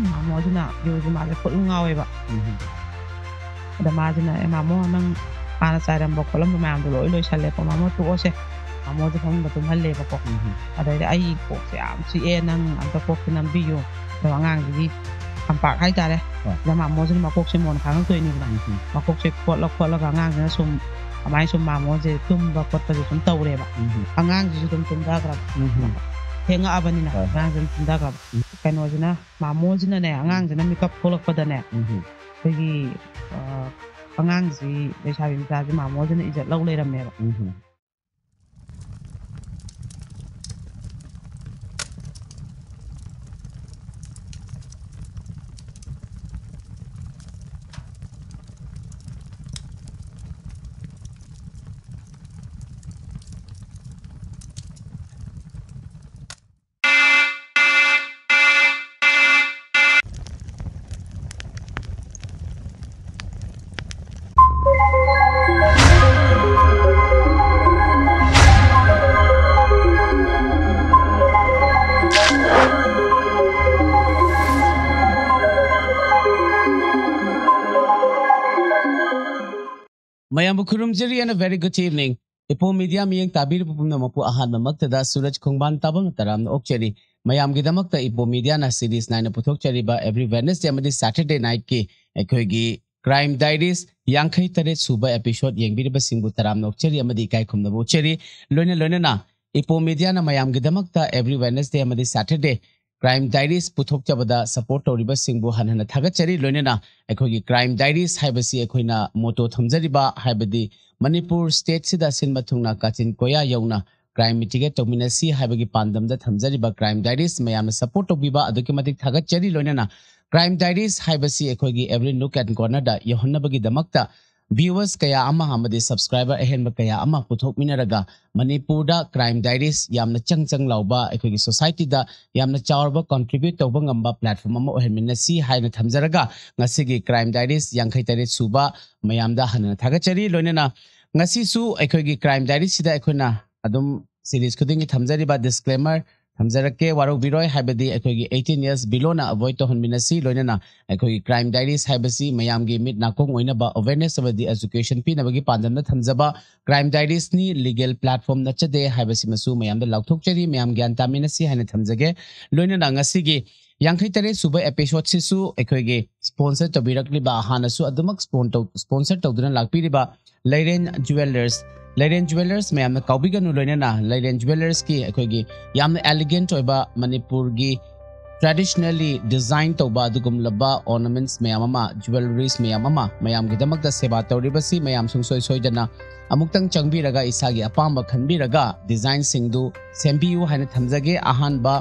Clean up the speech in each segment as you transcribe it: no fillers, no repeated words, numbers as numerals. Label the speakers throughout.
Speaker 1: मामोजना use माले खुलंगावेबा अदा माजना ए मामो नंग पाना सारम बखलम माम दो लोय सले को मामो टोसे मामो जो फम बतुम हल्ले बको अदा आई को से आम सी ए नंग अंत को नम बियो तो ngang जी हम पाक hai tare da मामो जन माकोक से मोन खांग तोय नि बना माकोक से खोल ngang na sum amai sum मामो जे तुम बकत पे तुम तौरे बा ngang जी तुम दा करा henga abani na ngang jin tum da kara kano jina momo jina ne ngang jina mikap kholak pada ne gi ngang ji le sa bi ta ji momo jina ijat lau le ram ne ba
Speaker 2: Mayam Kurumjiri and a very good evening. Ipo media miyang tabir pupumna mapu ahan mamakta da Suraj Khungban tabang taram na okcheri. Mayam gidamakta ipo media na series 9 na puthokcheri ba every Wednesday amadi Saturday night ki ekhoigi Crime Diaries yankhai tare suba episode yengbiri ba singbu taram na okcheri amadi kai khumna bo cheri loina na ipo media na mayam gidamakta every Wednesday amadi Saturday Crime Diaries puthok chabada support toriba singbu hanhana thagachari loinena ekhogi Crime Diaries haibasi ekhoina moto thamjariba haibadi Manipur state sida sinma thungna kachin koya yauna crime mitigate tominasi haibagi pandamda thamjariba Crime Diaries mayam support tobiba adukimatik thagachari loinena Crime Diaries haibasi ekhogi every nook and corner da yohannabagi damakta viewers kaya ama hamadi subscriber ahenba kaya ama puthok minaraga Manipur da Crime Diaries yamna changchang lauba ekhogi society da yamna chawrba contribute tawba ngamba platform ama ohenminasi haina thamjaraga ngasigi Crime Diaries yankhai tare suba mayamda hanana thagachari loinena ngasi su ekhogi Crime Diaries sida ekhoina adum series khudingi thamjariba disclaimer thamjarake waro biroi haibadi ekhogi 18 years below na avoid to honminasi loinena ekhogi Crime Diaries haibasi mayamgi mit nakong oina ba awareness abadi education pi nabagi pandamna thamjaba Crime Diaries ni legal platform na chade haibasi masu mayamda lauthokchari mayam gyan taminasi haina thamjage loinena ngasigi yankhai tare suba episode sisu ekhogi sponsor tobirakli ba hanasu adumak sponsor tawduna lakpiri ba Leiren Jewelers Leiren Jewelers mayamna kaubiganu loinena Leiren Jewelers ki ekhogi yamna elegant oiba Manipur gi traditionally designed tawba adugum laba ornaments mayamama jewelries mayamama mayam gidamakta seba tawribasi mayam sungsoi soidana amuktang changbiraga isagi apamba khanbiraga design singdu sembiu haina thamjage ahanba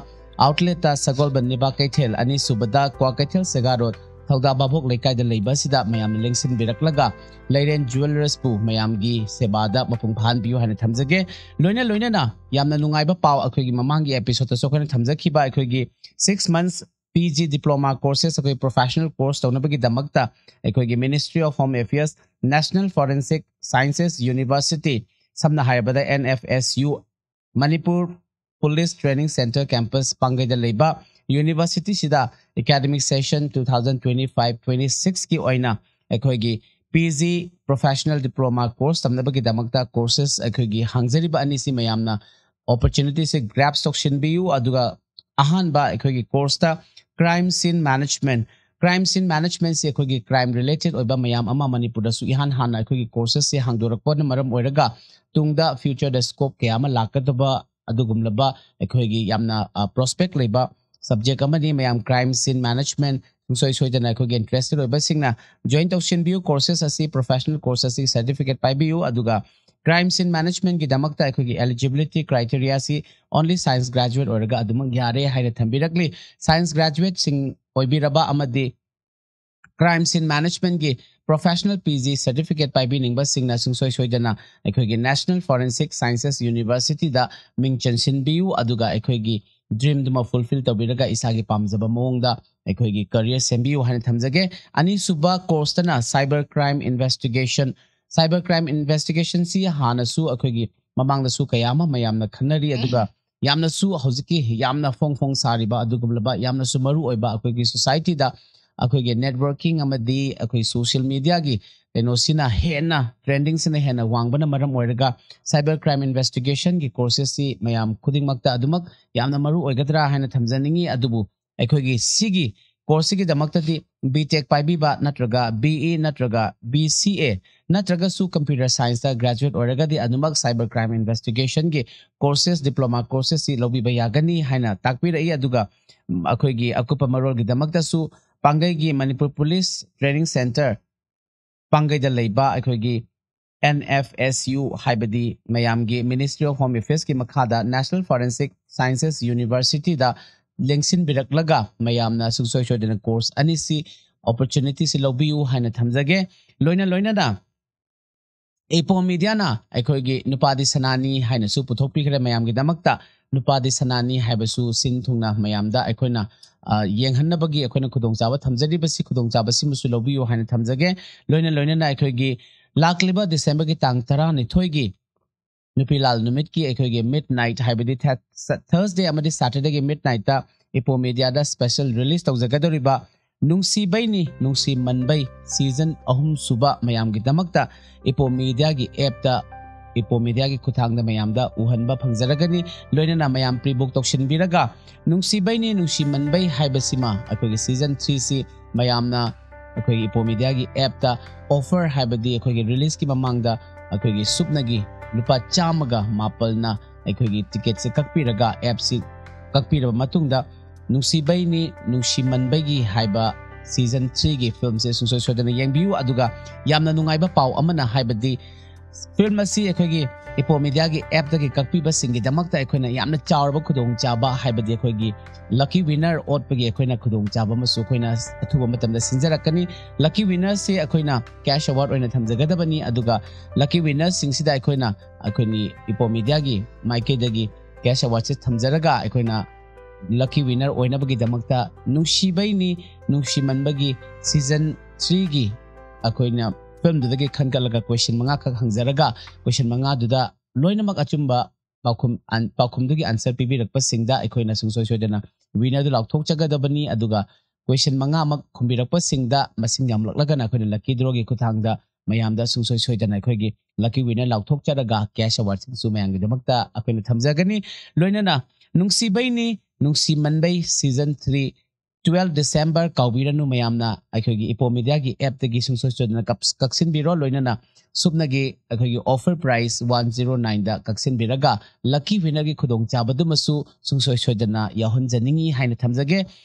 Speaker 2: outlet ta sagol banniba kaithel ani subada kwa kaithel segarot thauda babok lekai da leiba sida mayam lengsin biraklaga Leiren Jewelers pu mayamgi sebada mapung phan biu haina thamjage loina na yamna nungai ba paw akhogi mamangi episode ta sokana thamjaki ba akhogi 6 months PG diploma courses akoi professional course tawnabagi damakta akhogi Ministry of Home Affairs National Forensic Sciences University samna haibada NFSU Manipur Police Training Center campus Pangai da leiba University sida academic session 2025-26 ki oina ekhoigi PG professional diploma course tamnabagi damakta courses ekhoigi hangjariba anisi mayamna opportunity se grab stockshin biu aduga ahan ba ekhoigi course ta crime scene management se ekhoigi crime related oiba mayam ama Manipur da su ihan hana ekhoigi courses se hangdorakpa na maram oiraga tungda future da scope ke ama lakadaba adugumlaba ekhoigi yamna prospect leba subject amani mayam crime scene management soidana ekhoigi interested oiba singna join tawshin biu courses asi professional courses si certificate pai biu aduga crime scene management ki damakta ekhoigi eligibility criteria si only science graduate oraga adumang yare haina thambirakli science graduate sing oibiraba amadi crime scene management ki professional PG certificate pai bi ningba singna soidana ekhoigi National Forensic Sciences University da mingchansin biu aduga ekhoigi dream duma fulfill tabiraga isagi pamjaba mongda ekhoigi career sembiu haina thamjage ani suba course tana cyber crime investigation si hanasu ekhoigi mamangda su kayama mayamna khanari aduga yamna su hojiki yamna fong sariba adugublaba yamna su maru oiba akogi society da akogi networking amadi akoi social media gi sina hena trending sina hena wangbana maram oiraga cyber crime investigation gi courses si mayam khuding makta adumak yamna maru oigadra haina thamjaningi adubu akogi sigi course gi damakta di BTech paibiba natraga BE natraga BCA natraga su computer science da graduate oraga di anumak cyber crime investigation gi courses diploma courses si lobiba yagani haina takpira i aduga akogi akupa marol gi damakta su pangai gi Manipur Police Training Center pangai da leiba akogi NFSU haibadi mayamgi Ministry of Home Affairs ki makhada National Forensic Sciences University da lengsin biraklaga mayamna sungsoi shodena course anisi opportunity si lobiu haina thamjage loina da epo media na aikogi nupadi sanani haina su puthokpi khare mayamgi damakta nupadi sanani haibasu sin thungna mayamda aikoina yenghanabagi aikoina khudongchawa thamjari basi khudongchawa simusu lobiu haina thamjage loina na aikogi lakliba December ki tang 12 gi Nupilal numit ki aikogi midnight haibadi Thursday amadi Saturday ki midnight ta epo media da special release tawjagadoriba nungsi baini nungsi manbai season ahum suba mayam gi damakta epo media gi app ta epo media gi khuthang da mayam da uhanba phangjaragani loinana mayam pre-book tokshin biraga nungsi baini nungsi manbai haibasima akogi season 3 si mayamna akogi epo media gi app ta offer haibadi akogi release ki mamangda akogi supnagi lupa chamaga mapalna akogi ticket se kakpiraga app si kakpira matungda nungsibaini nungsimanbagi haiba season 3 gi film se sungsoi sodana yengbiu aduga yamna nungaiba pau amana haibadi film asi akogi epo media gi app da gi kakpiba singi damakta akoina yamna chawrba khudong chaba haibadi akogi lucky winner otpagi akoina khudong chaba masu akoina athuba matamda sinjarakani lucky winner se akoina cash award oina thamjagadabani aduga lucky winner singsida akoina akoini epo media gi maike dagi cash award se thamjaraga akoina lucky winner oina bagi damakta nungsibaini nungsimanbagi season 3 gi akoina film dudagi khankalaga question manga khak hangjaraga question manga duda loinamak achumba paukhum dugi answer pibirakpa singda akoina sungsoi soidana winner du laukthok chagadabani aduga question manga mak khumbirakpa singda masing yamlaklagana akoina lucky draw gi khuthangda mayamda sungsoi soidana akoigi lucky winner laukthok charaga cash award singsu mayamgi damakta akoina thamjagani loinana nungsibaini nungsimanbai season 3 12 December kaubiranu mayamna akogi epo media gi app tagi sungsoi sodana kaksin biro loinana subnagi akogi offer price 109 da kaksin biraga lucky winner gi khudong chabadu masu sungsoi sodana yahun janingi haina thamjage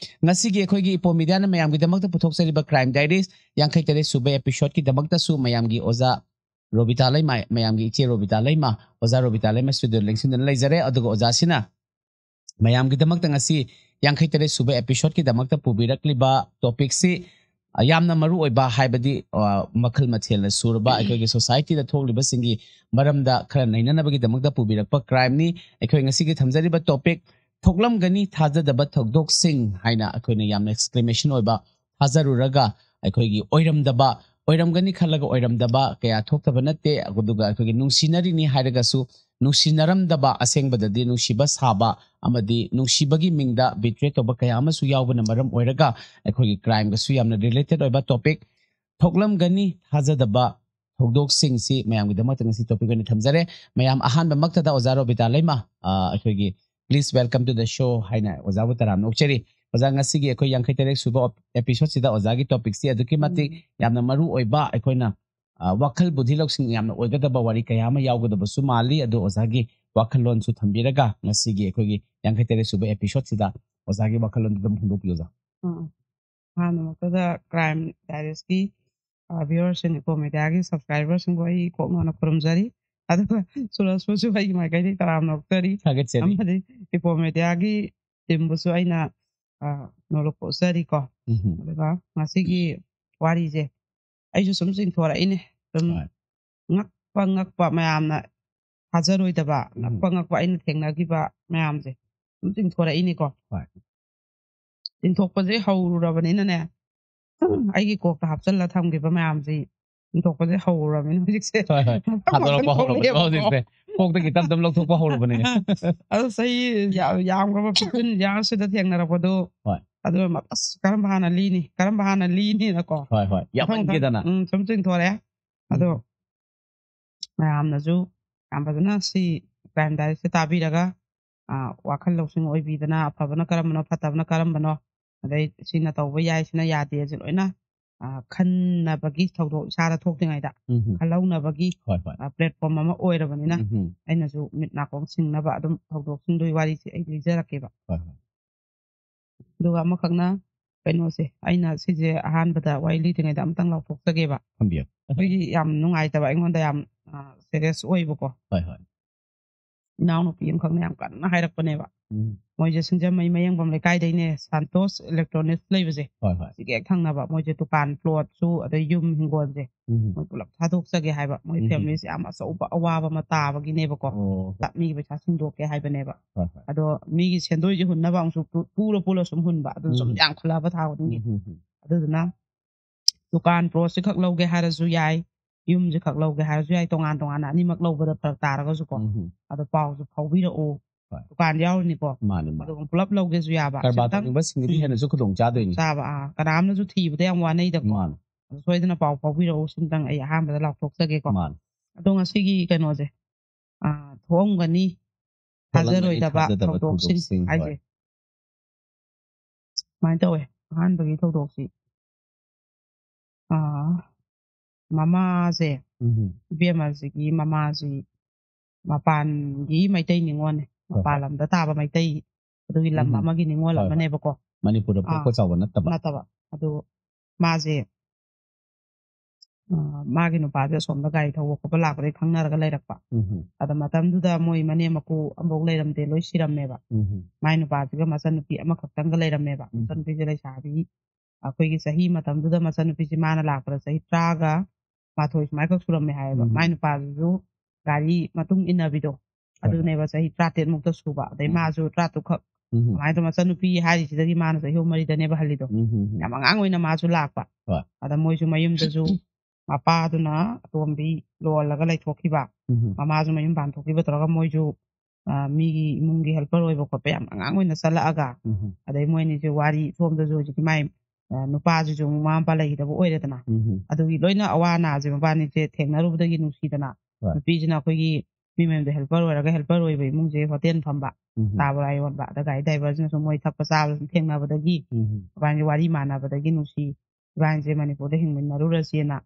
Speaker 2: ngasi gi akogi epo media na mayam gi damakta puthok sariba crime diaries yankhai tare sube episode ki damakta su mayam gi oza Robita Lai mayam gi iche Robita Lai ma oza Robita Lai ma studio lengsin dan laizare adugo oza sina mayam gi damakta ngasi yankhai tare sube episode ki damakta pubirakliba topic si yamna maru oiba haibadi makhal mathel surba akogi society da tholiba singi maramda khara nainanabagi damakta pubirakpa crime ni akoi ngasi gi thamjariba topic thoklam gani thajadaba thokdok sing haina akoina yamna exclamation oiba hajaruraga akoigi oiramdaba oiramgani khalaga oiramdaba kaya thoktaba natte aguduga akoigi nungsinari ni hairaga su nungsinaramdaba asengbadadi nungsiba saba amadi nungsibagi mingda betray toba kaya amasu yawbana maram oiraga akoigi crime ga su yamna related oiba topic thoklam gani hazadaba thokdok sing si mayam gi damakta ngasi topic gani thamjare mayam ahanba makta da ozaro bitalai ma akoigi please welcome to the show haina ozabu taram nokcheri oza ngasi gi akoi yankhai tarek suba episode sida ozagi topic si aduki mati yamna maru oiba akoina wakhal budhi loksing yamna oigadaba wari kaya ma yawgadaba su mali adu ozagi wakhalon su thambiraga ngasi gi akoigi yankhai tarek suba episode sida ozagi wakhalon dum hundopi oza
Speaker 1: hana maktada crime diaries ki viewers and media gi subscribers ngoi ko ngona kurumjari aduga sulas su ai mai kai taram noktari amade ipo media gi timbusu aina noloko sari ko aduga ngasigi wari je aisu sumsing thora ine ngakpa mayamna hajaroi daba ngakpa ina thengna giba mayam je sumsing thora ine ko tin thokpa je haururabani na ne aigi kokta hapchalla thamgiba mayam je tin thokpa je haururabani hujikse
Speaker 2: hadoro pa horo hujikse ꯀꯣꯛꯇꯒꯤ ꯇꯞ ꯇꯞ ꯂꯧꯊꯣꯛꯄ ꯍꯧꯔꯕꯅꯦ
Speaker 1: ꯑꯗꯨ ꯆꯍꯤ ꯌꯥꯝꯈ꯭ꯔꯕ 15 ꯌꯥꯔꯁꯤꯗ ꯊꯦꯡꯅꯔꯛꯄꯗꯣ ꯑꯗꯨ ꯑꯁ ꯀꯔꯝꯕ ꯍꯥꯟꯅ ꯂꯤꯅꯤꯅꯀꯣ
Speaker 2: ꯍꯣꯏ ꯍꯣꯏ ꯌꯥꯝꯃꯟꯒꯦꯗꯅ
Speaker 1: ꯁꯨꯝ ꯆꯤꯡꯊꯣꯔꯛꯑꯦ ꯑꯗꯣ ꯃꯌꯥꯝꯅꯁꯨ ꯌꯥꯝ ꯐꯖꯅ ꯁꯤ ꯀ꯭ꯔꯥꯏꯝ ꯗꯥꯏꯔꯤꯁꯦ ꯇꯥꯕꯤꯔꯒ ꯋꯥꯈꯜ ꯂꯧꯁꯤꯡ ꯑꯣꯏꯕꯤꯗꯅ ꯑꯐꯕꯅ ꯀꯔꯝꯕꯅꯣ ꯐꯠꯇꯕꯅ ꯀꯔꯝꯕꯅꯣ ꯑꯗꯩ ꯁꯤꯅ ꯇꯧꯕ ꯌꯥꯏ ꯁꯤꯅ ꯌꯥꯗꯦꯁꯦ ꯂꯣꯏꯅ ꯈꯟꯅꯕꯒꯤ ꯊꯧꯗꯣꯛ ꯏꯁꯥꯗ ꯊꯣꯛꯇ꯭ꯔꯤꯉꯩꯗ ꯈꯜꯍꯧꯅꯕꯒꯤ ꯄ꯭ꯂꯦꯠꯐꯣꯝ ꯑꯃ ꯑꯣꯏꯔꯕꯅꯤꯅ ꯑꯩꯅꯁꯨ ꯃꯤꯠ ꯅꯥꯀꯣꯡ ꯁꯤꯡꯅꯕ ꯑꯗꯨꯝ ꯊꯧꯗꯣꯛꯁꯤꯡꯗꯨꯒꯤ ꯋꯥꯔꯤꯁꯦ ꯑꯩ ꯂꯤꯖꯔꯛꯀꯦꯕ ꯑꯗꯨꯒ ꯑꯃꯈꯛꯅ ꯀꯩꯅꯣꯁꯦ ꯑꯩꯅ ꯁꯤꯁꯦ ꯑꯍꯥꯟꯕꯗ ꯋꯥꯔꯤ ꯂꯤꯗ꯭ꯔꯤꯉꯩꯗ ꯑꯝꯇꯪ ꯂꯥꯎꯊꯣꯛꯆꯒꯦꯕ ꯑꯩꯈꯣꯏꯒꯤ ꯌꯥꯝ ꯅꯨꯡꯉꯥꯏꯇꯕ ꯑꯩꯉꯣꯟꯗ ꯌꯥꯝ ꯁꯦꯔꯤꯌꯁ ꯑꯣꯏꯕꯀꯣ ꯏꯅꯥꯎꯅꯨꯄꯤ ꯑꯃꯈꯛꯅ ꯌꯥꯝ ꯀꯟꯅ ꯍꯥꯏꯔꯛꯄꯅꯦꯕ ꯃꯣꯏꯁꯦ ꯁꯤꯡꯖꯃꯩ ꯃꯌꯦꯡꯕꯝ ꯂꯩꯀꯥꯏꯗꯩꯅꯦ ꯁꯥꯟꯇꯣꯁ ꯏꯂꯦꯛꯇ꯭ꯔꯣꯅꯤꯛꯁ ꯂꯩꯕꯁꯦ ꯁꯤꯒꯤ ꯍꯦꯛ ꯊꯪꯅꯕ ꯃꯣꯏꯁꯦ ꯗꯨꯀꯥꯟ ꯄ꯭ꯂꯣꯠꯁꯨ ꯑꯗꯩ ꯌꯨꯝ ꯍꯤꯡꯒꯣꯜꯁꯦ ꯃꯣꯏ ꯄꯨꯂꯞ ꯊꯥꯗꯣꯛꯆꯒꯦ ꯍꯥꯏꯕ ꯃꯣꯏ ꯐꯦꯃꯤꯂꯤꯁꯦ ꯌꯥꯝ ꯑꯆꯧꯕ ꯑꯋꯥꯕ ꯑꯃ ꯇꯥꯕꯒꯤꯅꯦꯕꯀꯣ ꯃꯤꯒꯤ ꯄꯩꯁꯥ ꯁꯤꯡꯗꯣꯛꯀꯦ ꯍꯥꯏꯕꯅꯦꯕ ꯑꯗꯣ ꯃꯤꯒꯤ ꯁꯦꯟꯗꯣꯏꯁꯦ ꯍꯨꯟꯅꯕ ꯑꯃꯨꯛꯁꯨ ꯄꯨꯔ ꯁꯨꯝ ꯍꯨꯟꯕ ꯑꯗꯨ ꯁꯨꯝ ꯌꯥꯝꯈꯠꯂꯛꯑꯕ ꯊꯥ ꯈꯨꯗꯤꯡꯒꯤ ꯑꯗꯨꯗꯨꯅ ꯗꯨꯀꯥꯟ ꯄ꯭ꯂꯣꯠꯁꯦ ꯈꯛ ꯂꯧꯒꯦ ꯍꯥꯏꯔꯁꯨ ꯌꯥꯏ ꯌꯨꯝꯁꯦ ꯈꯛ ꯂꯧꯒꯦ ꯍꯥꯏꯔꯁꯨ ꯌꯥꯏ ꯇꯣꯉꯥꯟ ꯇꯣꯉꯥꯟꯅ ꯑꯅꯤꯃꯛ ꯂꯧꯕꯗ ꯐꯔꯛ ꯇꯥꯔꯒꯁꯨꯀꯣ ꯑꯗꯣ ꯄꯥꯎꯁꯨ ꯐꯥꯎꯕꯤꯔꯛꯎ ꯗꯨꯀꯥꯟ ꯌꯥꯎꯔꯤꯅꯤꯀꯣ ꯑꯗꯨꯒ ꯄꯨꯂꯞ ꯂꯧꯒꯦꯁꯨ ꯌꯥꯕ
Speaker 2: ꯀꯔꯕꯥꯔ ꯇꯧꯅꯤꯡꯕꯁꯤꯡꯒꯤꯗꯤ ꯍꯦꯟꯅꯁꯨ ꯈꯨꯗꯣꯡ ꯆꯥꯗꯣꯏꯅꯤ
Speaker 1: ꯀꯅꯥꯝꯅꯁꯨ ꯊꯤꯕꯗ ꯌꯥꯝ ꯋꯥꯅꯩꯗꯀꯣ ꯁꯣꯏꯗꯅ ꯄꯥꯎ ꯐꯥꯎꯕꯤꯔꯛꯎ ꯁꯤꯝꯇꯪ ꯑꯩ ꯑꯍꯥꯟꯕꯗ ꯂꯥꯎꯊꯣꯛꯆꯒꯦꯀꯣ ꯑꯗꯣ ꯉꯁꯤꯒꯤ ꯀꯩꯅꯣꯁꯦ ꯊꯣꯛꯑꯝꯒꯅꯤ ꯊꯥꯖꯔꯣꯏꯗꯕ ꯊꯧꯗꯣꯛꯁꯤꯡ ꯍꯥꯏꯁꯦ ꯁꯨꯃꯥꯏꯅ ꯇꯧꯋꯦ ꯑꯍꯥꯟꯕꯒꯤ ꯊꯧꯗꯣꯛꯁꯤ ꯃꯃꯥꯁꯦ ꯏꯕꯦꯝꯃꯁꯤꯒꯤ ꯃꯃꯥꯁꯤ ꯃꯄꯥꯟꯒꯤ ꯃꯩꯇꯩ ꯅꯤꯉꯣꯜꯅꯦ ꯃꯄꯥꯟ ꯂꯝꯗ ꯇꯥꯕ ꯃꯩꯇꯩ ꯑꯗꯨꯒꯤ ꯂꯝ ꯑꯃꯒꯤ ꯅꯤꯉꯣꯜ ꯑꯃꯅꯦꯕꯀꯣ
Speaker 2: ꯃꯅꯤꯄꯨꯔꯗ ꯄꯣꯛꯄ ꯆꯥꯎꯕ
Speaker 1: ꯅꯠꯇꯕ ꯑꯗꯨ ꯃꯥꯁꯦ ꯃꯥꯒꯤ ꯅꯨꯄꯥꯁꯦ ꯑꯁꯣꯝꯗ ꯒꯥꯔꯤ ꯊꯧꯕ ꯈꯣꯠꯄ ꯂꯥꯛꯄꯗꯩ ꯈꯪꯅꯔꯒ ꯂꯩꯔꯛꯄ ꯑꯗ ꯃꯇꯝꯗꯨꯗ ꯃꯣꯏ ꯃꯅꯦꯝ ꯃꯀꯨ ꯑꯃꯐꯥꯎ ꯂꯩꯔꯝꯗꯦ ꯂꯣꯏ ꯁꯤꯔꯝꯃꯦꯕ ꯃꯥꯏ ꯅꯨꯄꯥꯁꯤꯒ ꯃꯆꯟꯅꯨꯄꯤ ꯑꯃꯈꯛꯇꯪꯒ ꯂꯩꯔꯝꯃꯦꯕ ꯃꯆꯟꯅꯨꯄꯤꯁꯦ ꯂꯩꯁꯥꯕꯤ ꯑꯩꯈꯣꯏꯒꯤ ꯆꯍꯤ ꯃꯇꯝꯗꯨꯗ ꯃꯆꯟꯅꯨꯄꯤꯁꯦ ꯃꯥꯅ ꯂꯥꯛꯄꯗ ꯆꯍꯤ 12 ꯁꯨꯃꯥꯏꯅ ꯈꯛ ꯁꯨꯔꯝꯃꯦ ꯍꯥꯏꯌꯦꯕ ꯃꯥꯏ ꯅꯨꯄꯥꯁꯤꯁꯨ ꯒꯥꯔꯤ ꯃꯇꯨꯡ ꯏꯟꯅꯕꯤꯗꯣ ꯑꯗꯨꯅꯦꯕ ꯆꯍꯤ 13 ꯃꯨꯛꯇ ꯁꯨꯕ ꯑꯗꯩ ꯃꯥꯁꯨ 13 ꯈꯛ ꯑꯗꯨꯃꯥꯏꯅ ꯇꯧ ꯃꯆꯟꯅꯨꯄꯤ ꯍꯥꯏꯔꯤꯁꯤꯗꯒꯤ ꯃꯥꯅ ꯆꯍꯤ 3ꯗꯅꯦꯕ ꯍꯜꯂꯤꯗꯣ ꯌꯥꯝ ꯑꯉꯥꯡ ꯑꯣꯏꯅ ꯃꯥꯁꯨ ꯂꯥꯛꯄ ꯑꯗ ꯃꯣꯏꯁꯨ ꯃꯌꯨꯝꯗꯁꯨ ꯃꯄꯥꯗꯨꯅ ꯑꯇꯣꯝꯕꯤ ꯂꯣꯜꯂꯒ ꯂꯩꯊꯣꯛꯈꯤꯕ ꯃꯃꯥꯁꯨ ꯃꯌꯨꯝ ꯄꯥꯟꯊꯣꯛꯈꯤꯕ ꯇꯧꯔꯒ ꯃꯣꯏꯁꯨ ꯃꯤꯒꯤ ꯏꯃꯨꯡꯒꯤ ꯍꯦꯜꯄꯔ ꯑꯣꯏꯕ ꯈꯣꯠꯄ ꯌꯥꯝ ꯑꯉꯥꯡ ꯑꯣꯏꯅ ꯆꯠꯂꯛꯑꯒ ꯑꯗꯩ ꯃꯣꯏꯅꯤꯁꯦ ꯋꯥꯔꯤ ꯁꯣꯝꯗꯁꯨ ꯍꯧꯖꯤꯛꯀꯤ ꯃꯥꯏ ꯅꯨꯄꯥꯁꯤꯁꯨ ꯃꯃꯥ ꯃꯄꯥ ꯂꯩꯈꯤꯗꯕ ꯑꯣꯏꯔꯦꯗꯅ ꯑꯗꯨꯒꯤ ꯂꯣꯏꯅ ꯑꯋꯥ ꯑꯅꯥꯁꯦ ꯃꯕꯥꯅꯤꯁꯦ ꯊꯦꯡꯅꯔꯨꯕꯗꯒꯤ ꯅꯨꯡꯁꯤꯗꯅ ꯅꯨꯄꯤꯁꯤꯅ ꯑꯩꯈꯣꯏꯒꯤ ꯃꯤ ꯃꯌꯨꯝꯗ ꯍꯦꯜꯄꯔ ꯑꯣꯏꯔꯒ ꯍꯦꯜꯄꯔ ꯑꯣꯏꯕ ꯏꯃꯨꯡꯁꯦ ꯍꯣꯇꯦꯜ ꯐꯝꯕ ꯆꯥ ꯕꯣꯔꯥ ꯌꯣꯟꯕ ꯑꯗ ꯒꯥꯔꯤ ꯗ꯭ꯔꯥꯏꯚꯔꯁꯤꯅꯁꯨ ꯃꯣꯏ ꯊꯛꯄ ꯆꯥꯕ ꯁꯨꯝ ꯊꯦꯡꯅꯕꯗꯒꯤ ꯃꯕꯥꯅꯤ ꯋꯥꯔꯤ ꯃꯥꯟꯅꯕꯗꯒꯤ ꯅꯨꯡꯁꯤ ꯏꯕꯥꯅꯤꯁꯦ ꯃꯅꯤꯄꯨꯔꯗ ꯍꯤꯡꯃꯤꯟꯅꯔꯨꯔꯁꯦꯅ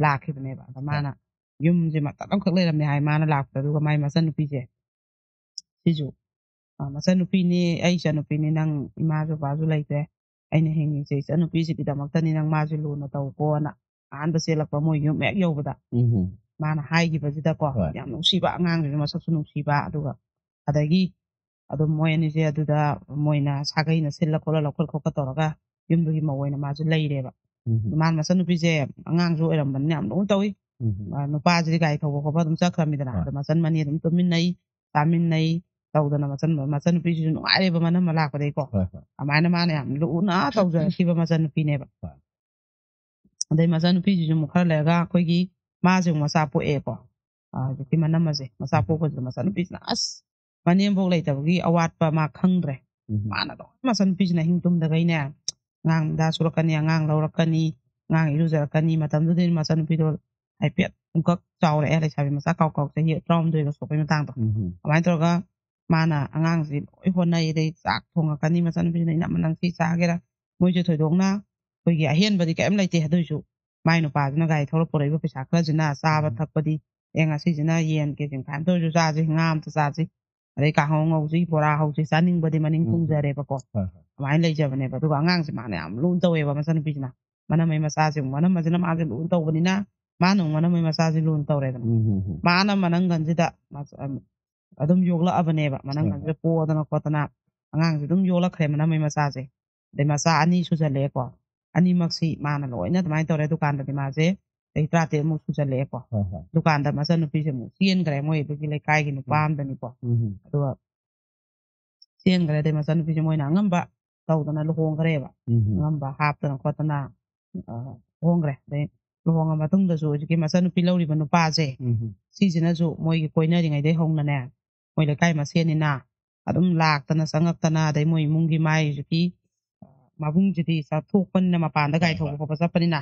Speaker 1: ꯂꯥꯛꯈꯤꯕꯅꯦꯕ ꯑꯗ ꯃꯥꯅ ꯌꯨꯝꯁꯦ ꯃꯇꯠ ꯑꯃꯈꯛ ꯂꯩꯔꯝꯃꯦ ꯍꯥꯏ ꯃꯥꯅ ꯂꯥꯛꯄꯗ ꯑꯗꯨꯒ ꯃꯥꯏ ꯃꯆꯟꯅꯨꯄꯤꯁꯦ ꯁꯤꯁꯨ ꯃꯆꯟꯅꯨꯄꯤꯅꯤ ꯑꯩ ꯏꯆꯟꯅꯨꯄꯤꯅꯤ ꯅꯪ ꯏꯃꯥꯁꯨ ꯕꯥꯁꯨ ꯂꯩꯇ꯭ꯔꯦ ꯑꯩꯅ ꯍꯤꯡꯉꯤꯁꯦ ꯏꯆꯟꯅꯨꯄꯤꯁꯤꯒꯤꯗꯃꯛꯇꯅꯤ ꯅꯪ ꯃꯥꯁꯨ ꯂꯨꯅ ꯇꯧꯀꯣꯅ ꯑꯍꯥꯟꯕ ꯆꯦꯜꯂꯛꯄ ꯃꯣꯏ ꯌꯨꯝ ꯍꯦꯛ ꯌꯧꯕꯗ ꯃꯥꯅ ꯍꯥꯏꯈꯤꯕꯁꯤꯗꯀꯣ ꯌꯥꯝ ꯅꯨꯡꯁꯤꯕ ꯑꯉꯥꯡꯁꯤꯁꯨ ꯃꯁꯛꯁꯨ ꯅꯨꯡꯁꯤꯕ ꯑꯗꯨꯒ ꯑꯗꯒꯤ ꯑꯗꯨꯝ ꯃꯣꯏ ꯑꯅꯤꯁꯦ ꯑꯗꯨꯗ ꯃꯣꯏꯅ ꯁꯥꯒꯩꯅ ꯁꯤꯜꯂ ꯈꯣꯠꯂ ꯂꯧꯈꯠ ꯈꯣꯠꯀ ꯇꯧꯔꯒ ꯌꯨꯝꯗꯨꯒꯤ ꯃꯧ ꯑꯣꯏꯅ ꯃꯥꯁꯨ ꯂꯩꯔꯦꯕ ꯃꯥꯅ ꯃꯆꯟꯅꯨꯄꯤꯁꯦ ꯑꯉꯥꯡꯁꯨ ꯑꯣꯏꯔꯝꯕꯅꯤꯅ ꯌꯥꯝ ꯂꯨꯅ ꯇꯧꯋꯤ ꯅꯨꯄꯥꯁꯤꯗꯤ ꯒꯥꯔꯤ ꯊꯧꯕ ꯈꯣꯠꯄ ꯑꯗꯨꯝ ꯆꯠꯈ꯭ꯔꯃꯤꯗꯅ ꯑꯗ ꯃꯆꯟ ꯃꯅꯤ ꯑꯗꯨꯝ ꯇꯨꯝꯃꯤꯟꯅꯩ ꯆꯥꯃꯤꯟꯅꯩ ꯇꯧꯗꯅ ꯃꯆꯟꯅꯨꯄꯤꯁꯤꯁꯨ ꯅꯨꯡꯉꯥꯏꯔꯦꯕ ꯃꯅꯝꯃ ꯂꯥꯛꯄꯗꯒꯤꯀꯣ ꯑꯗꯨꯃꯥꯏꯅ ꯃꯥꯅ ꯌꯥꯝ ꯂꯨꯅ ꯇꯧꯖꯔꯛꯈꯤꯕ ꯃꯆꯟꯅꯨꯄꯤꯅꯦꯕ ꯑꯗꯩ ꯃꯆꯟꯅꯨꯄꯤꯁꯤꯁꯨ ꯑꯃꯨꯛ ꯈꯔ ꯂꯩꯔꯒ ꯑꯩꯈꯣꯏꯒꯤ ꯃꯥꯁꯦ ꯑꯃꯨꯛ ꯃꯆꯥ ꯄꯣꯛꯑꯦꯀꯣ ꯍꯧꯖꯤꯛꯀꯤ ꯃꯅꯝꯃꯁꯦ ꯃꯆꯥ ꯄꯣꯛꯄꯁꯤꯗ ꯃꯆꯟꯅꯨꯄꯤꯁꯤꯅ ꯑꯁ ꯃꯅꯦꯝꯕꯣꯛ ꯂꯩꯇꯕꯒꯤ ꯑꯋꯥꯠꯄ ꯃꯥ ꯈꯪꯗ꯭ꯔꯦ ꯃꯥꯅ ꯂꯣꯏ ꯃꯆꯟꯅꯨꯄꯤꯁꯤꯅ ꯑꯍꯤꯡ ꯇꯨꯝꯗꯒꯩꯅꯦ ꯑꯉꯥꯡ ꯍꯤꯗꯥꯛ ꯁꯨꯔꯛꯀꯅꯤ ꯑꯉꯥꯡ ꯂꯧꯔꯛꯀꯅꯤ ꯑꯉꯥꯡ ꯏꯔꯨꯖꯔꯛꯀꯅꯤ ꯃꯇꯝꯗꯨꯗꯗꯤ ꯃꯆꯟꯅꯨꯄꯤꯗꯣ ꯍꯥꯏꯐꯦꯠ ꯄꯨꯡꯀꯛ ꯆꯥꯎꯔꯛꯑꯦ ꯂꯩꯁꯥꯕꯤ ꯃꯆꯥ ꯀꯥꯎ ꯆꯍꯤ 12ꯒ ꯁꯣꯛꯄꯩ ꯃꯇꯥꯡꯗꯣ ꯑꯗꯨꯃꯥꯏꯅ ꯇꯧꯔꯒ ꯃꯥꯅ ꯑꯉꯥꯡꯁꯤ ꯂꯣꯏ ꯍꯣꯠꯅꯩ ꯑꯗꯩ ꯆꯥꯛ ꯊꯣꯡꯉꯛꯀꯅꯤ ꯃꯆꯟꯅꯨꯄꯤꯁꯤꯅ ꯏꯅꯝꯃ ꯅꯪ ꯁꯤ ꯆꯥꯒꯦꯔꯥ ꯃꯣꯏꯁꯨ ꯊꯣꯏꯗꯣꯛꯅ ꯑꯩꯈꯣꯏꯒꯤ ꯑꯍꯦꯟꯕꯗꯤ ꯀꯩꯝ ꯂꯩꯇꯦ ꯑꯗꯨꯏꯁꯨ ꯃꯥꯏ ꯅꯨꯄꯥꯁꯤꯅ ꯒꯥꯔꯤ ꯊꯧꯔ ꯄꯨꯔꯛꯏꯕ ꯄꯩꯁꯥ ꯈꯔꯁꯤꯅ ꯆꯥꯕ ꯊꯛꯄꯗꯤ ꯉꯁꯤꯁꯤꯅ ꯌꯦꯟ ꯀꯦꯖꯤ ꯃꯈꯥꯏ ꯑꯃꯇ ꯑꯣꯏꯔꯁꯨ ꯆꯥꯁꯤ ꯉꯥ ꯑꯃꯇ ꯆꯥꯁꯤ ꯑꯗꯩ ꯀꯥꯡꯍꯧ ꯉꯧꯁꯤ ꯕꯣꯔꯥ ꯍꯧꯁꯤ ꯆꯥꯅꯤꯡꯕꯗꯤ ꯃꯅꯤꯡ ꯊꯨꯡꯖꯔꯦꯕꯀꯣ ꯑꯗꯨꯃꯥꯏꯅ ꯂꯩꯖꯕꯅꯦꯕ ꯑꯗꯨꯒ ꯑꯉꯥꯡꯁꯦ ꯃꯥꯅ ꯌꯥꯝ ꯂꯨꯅ ꯇꯧꯋꯦꯕ ꯃꯆꯟꯅꯨꯄꯤꯁꯤꯅ ꯃꯅꯝꯃꯩ ꯃꯆꯥꯁꯦ ꯃꯅꯝꯃꯁꯤꯅ ꯃꯥꯁꯦ ꯂꯨꯅ ꯇꯧꯕꯅꯤꯅ ꯃꯥꯅ ꯑꯃꯨꯛ ꯃꯅꯝꯃꯩ ꯃꯆꯥꯁꯦ ꯂꯨꯅ ꯇꯧꯔꯦꯗꯅ ꯃꯥꯅ ꯃꯅꯪꯒꯟꯁꯤꯗ ꯑꯗꯨꯝ ꯌꯣꯛꯂꯛꯑꯕꯅꯦꯕ ꯃꯅꯪꯒꯟꯁꯤꯗ ꯄꯣꯗꯅ ꯈꯣꯠꯇꯅ ꯑꯉꯥꯡꯁꯦ ꯑꯗꯨꯝ ꯌꯣꯛꯂꯛꯈ꯭ꯔꯦ ꯃꯅꯝꯃꯩ ꯃꯆꯥꯁꯦ ꯑꯗꯩ ꯃꯆꯥ 2 ꯁꯨꯖꯜꯂꯛꯑꯦꯀꯣ ꯑꯅꯤꯃꯛꯁꯤ ꯃꯥꯅ ꯂꯣꯏꯅ ꯑꯗꯨꯃꯥꯏꯅ ꯇꯧꯔꯦ ꯗꯨꯀꯥꯟꯗꯗꯤ ꯃꯥꯁꯦ ꯆꯍꯤ 13 ꯃꯨꯛ ꯁꯨꯖꯜꯂꯛꯑꯦꯀꯣ ꯗꯨꯀꯥꯟꯗ ꯃꯆꯟꯅꯨꯄꯤꯁꯦ ꯑꯃꯨꯛ ꯆꯦꯟꯈ꯭ꯔꯦ ꯃꯣꯏ ꯑꯗꯨꯒꯤ ꯂꯩꯀꯥꯏꯒꯤ ꯅꯨꯄꯥ ꯑꯃꯗꯅꯤꯀꯣ ꯑꯗꯨꯒ ꯆꯦꯟꯈ꯭ꯔꯦ ꯑꯗꯩ ꯃꯆꯟꯅꯨꯄꯤꯁꯦ ꯃꯣꯏꯅ ꯑꯉꯝꯕ ꯇꯧꯗꯅ ꯂꯨꯍꯣꯡꯈ꯭ꯔꯦꯕ ꯑꯉꯝꯕ ꯍꯥꯞꯇꯅ ꯈꯣꯠꯇꯅ ꯍꯣꯡꯈ꯭ꯔꯦ ꯑꯗꯩ luhonga matungdasu hꯧꯖꯤꯛꯀꯤ ꯃꯆꯥꯅꯨꯄꯤ ꯂꯧꯔꯤꯕ ꯅꯨꯄꯥꯁꯦ ꯁꯤꯁꯤꯅꯁꯨ ꯃꯣꯏꯒꯤ ꯀꯣꯏꯅꯔꯤꯉꯩꯗꯩ ꯍꯧꯅꯅꯦ ꯃꯣꯏ ꯂꯩꯀꯥꯏ ꯃꯁꯦꯟꯅꯤꯅ ꯑꯗꯨꯝ ꯂꯥꯛꯇꯅ ꯆꯪꯉꯛꯇꯅ ꯑꯗꯩ ꯃꯣꯏ ꯏꯃꯨꯡꯒꯤ ꯃꯥꯏ ꯍꯧꯖꯤꯛꯀꯤ ꯃꯕꯨꯡꯁꯤꯗꯤ ꯆꯠꯊꯣꯛꯄꯅꯤꯅ ꯃꯄꯥꯟꯗ ꯒꯥꯔꯤ ꯊꯧꯕ ꯈꯣꯠꯄ ꯆꯠꯄꯅꯤꯅ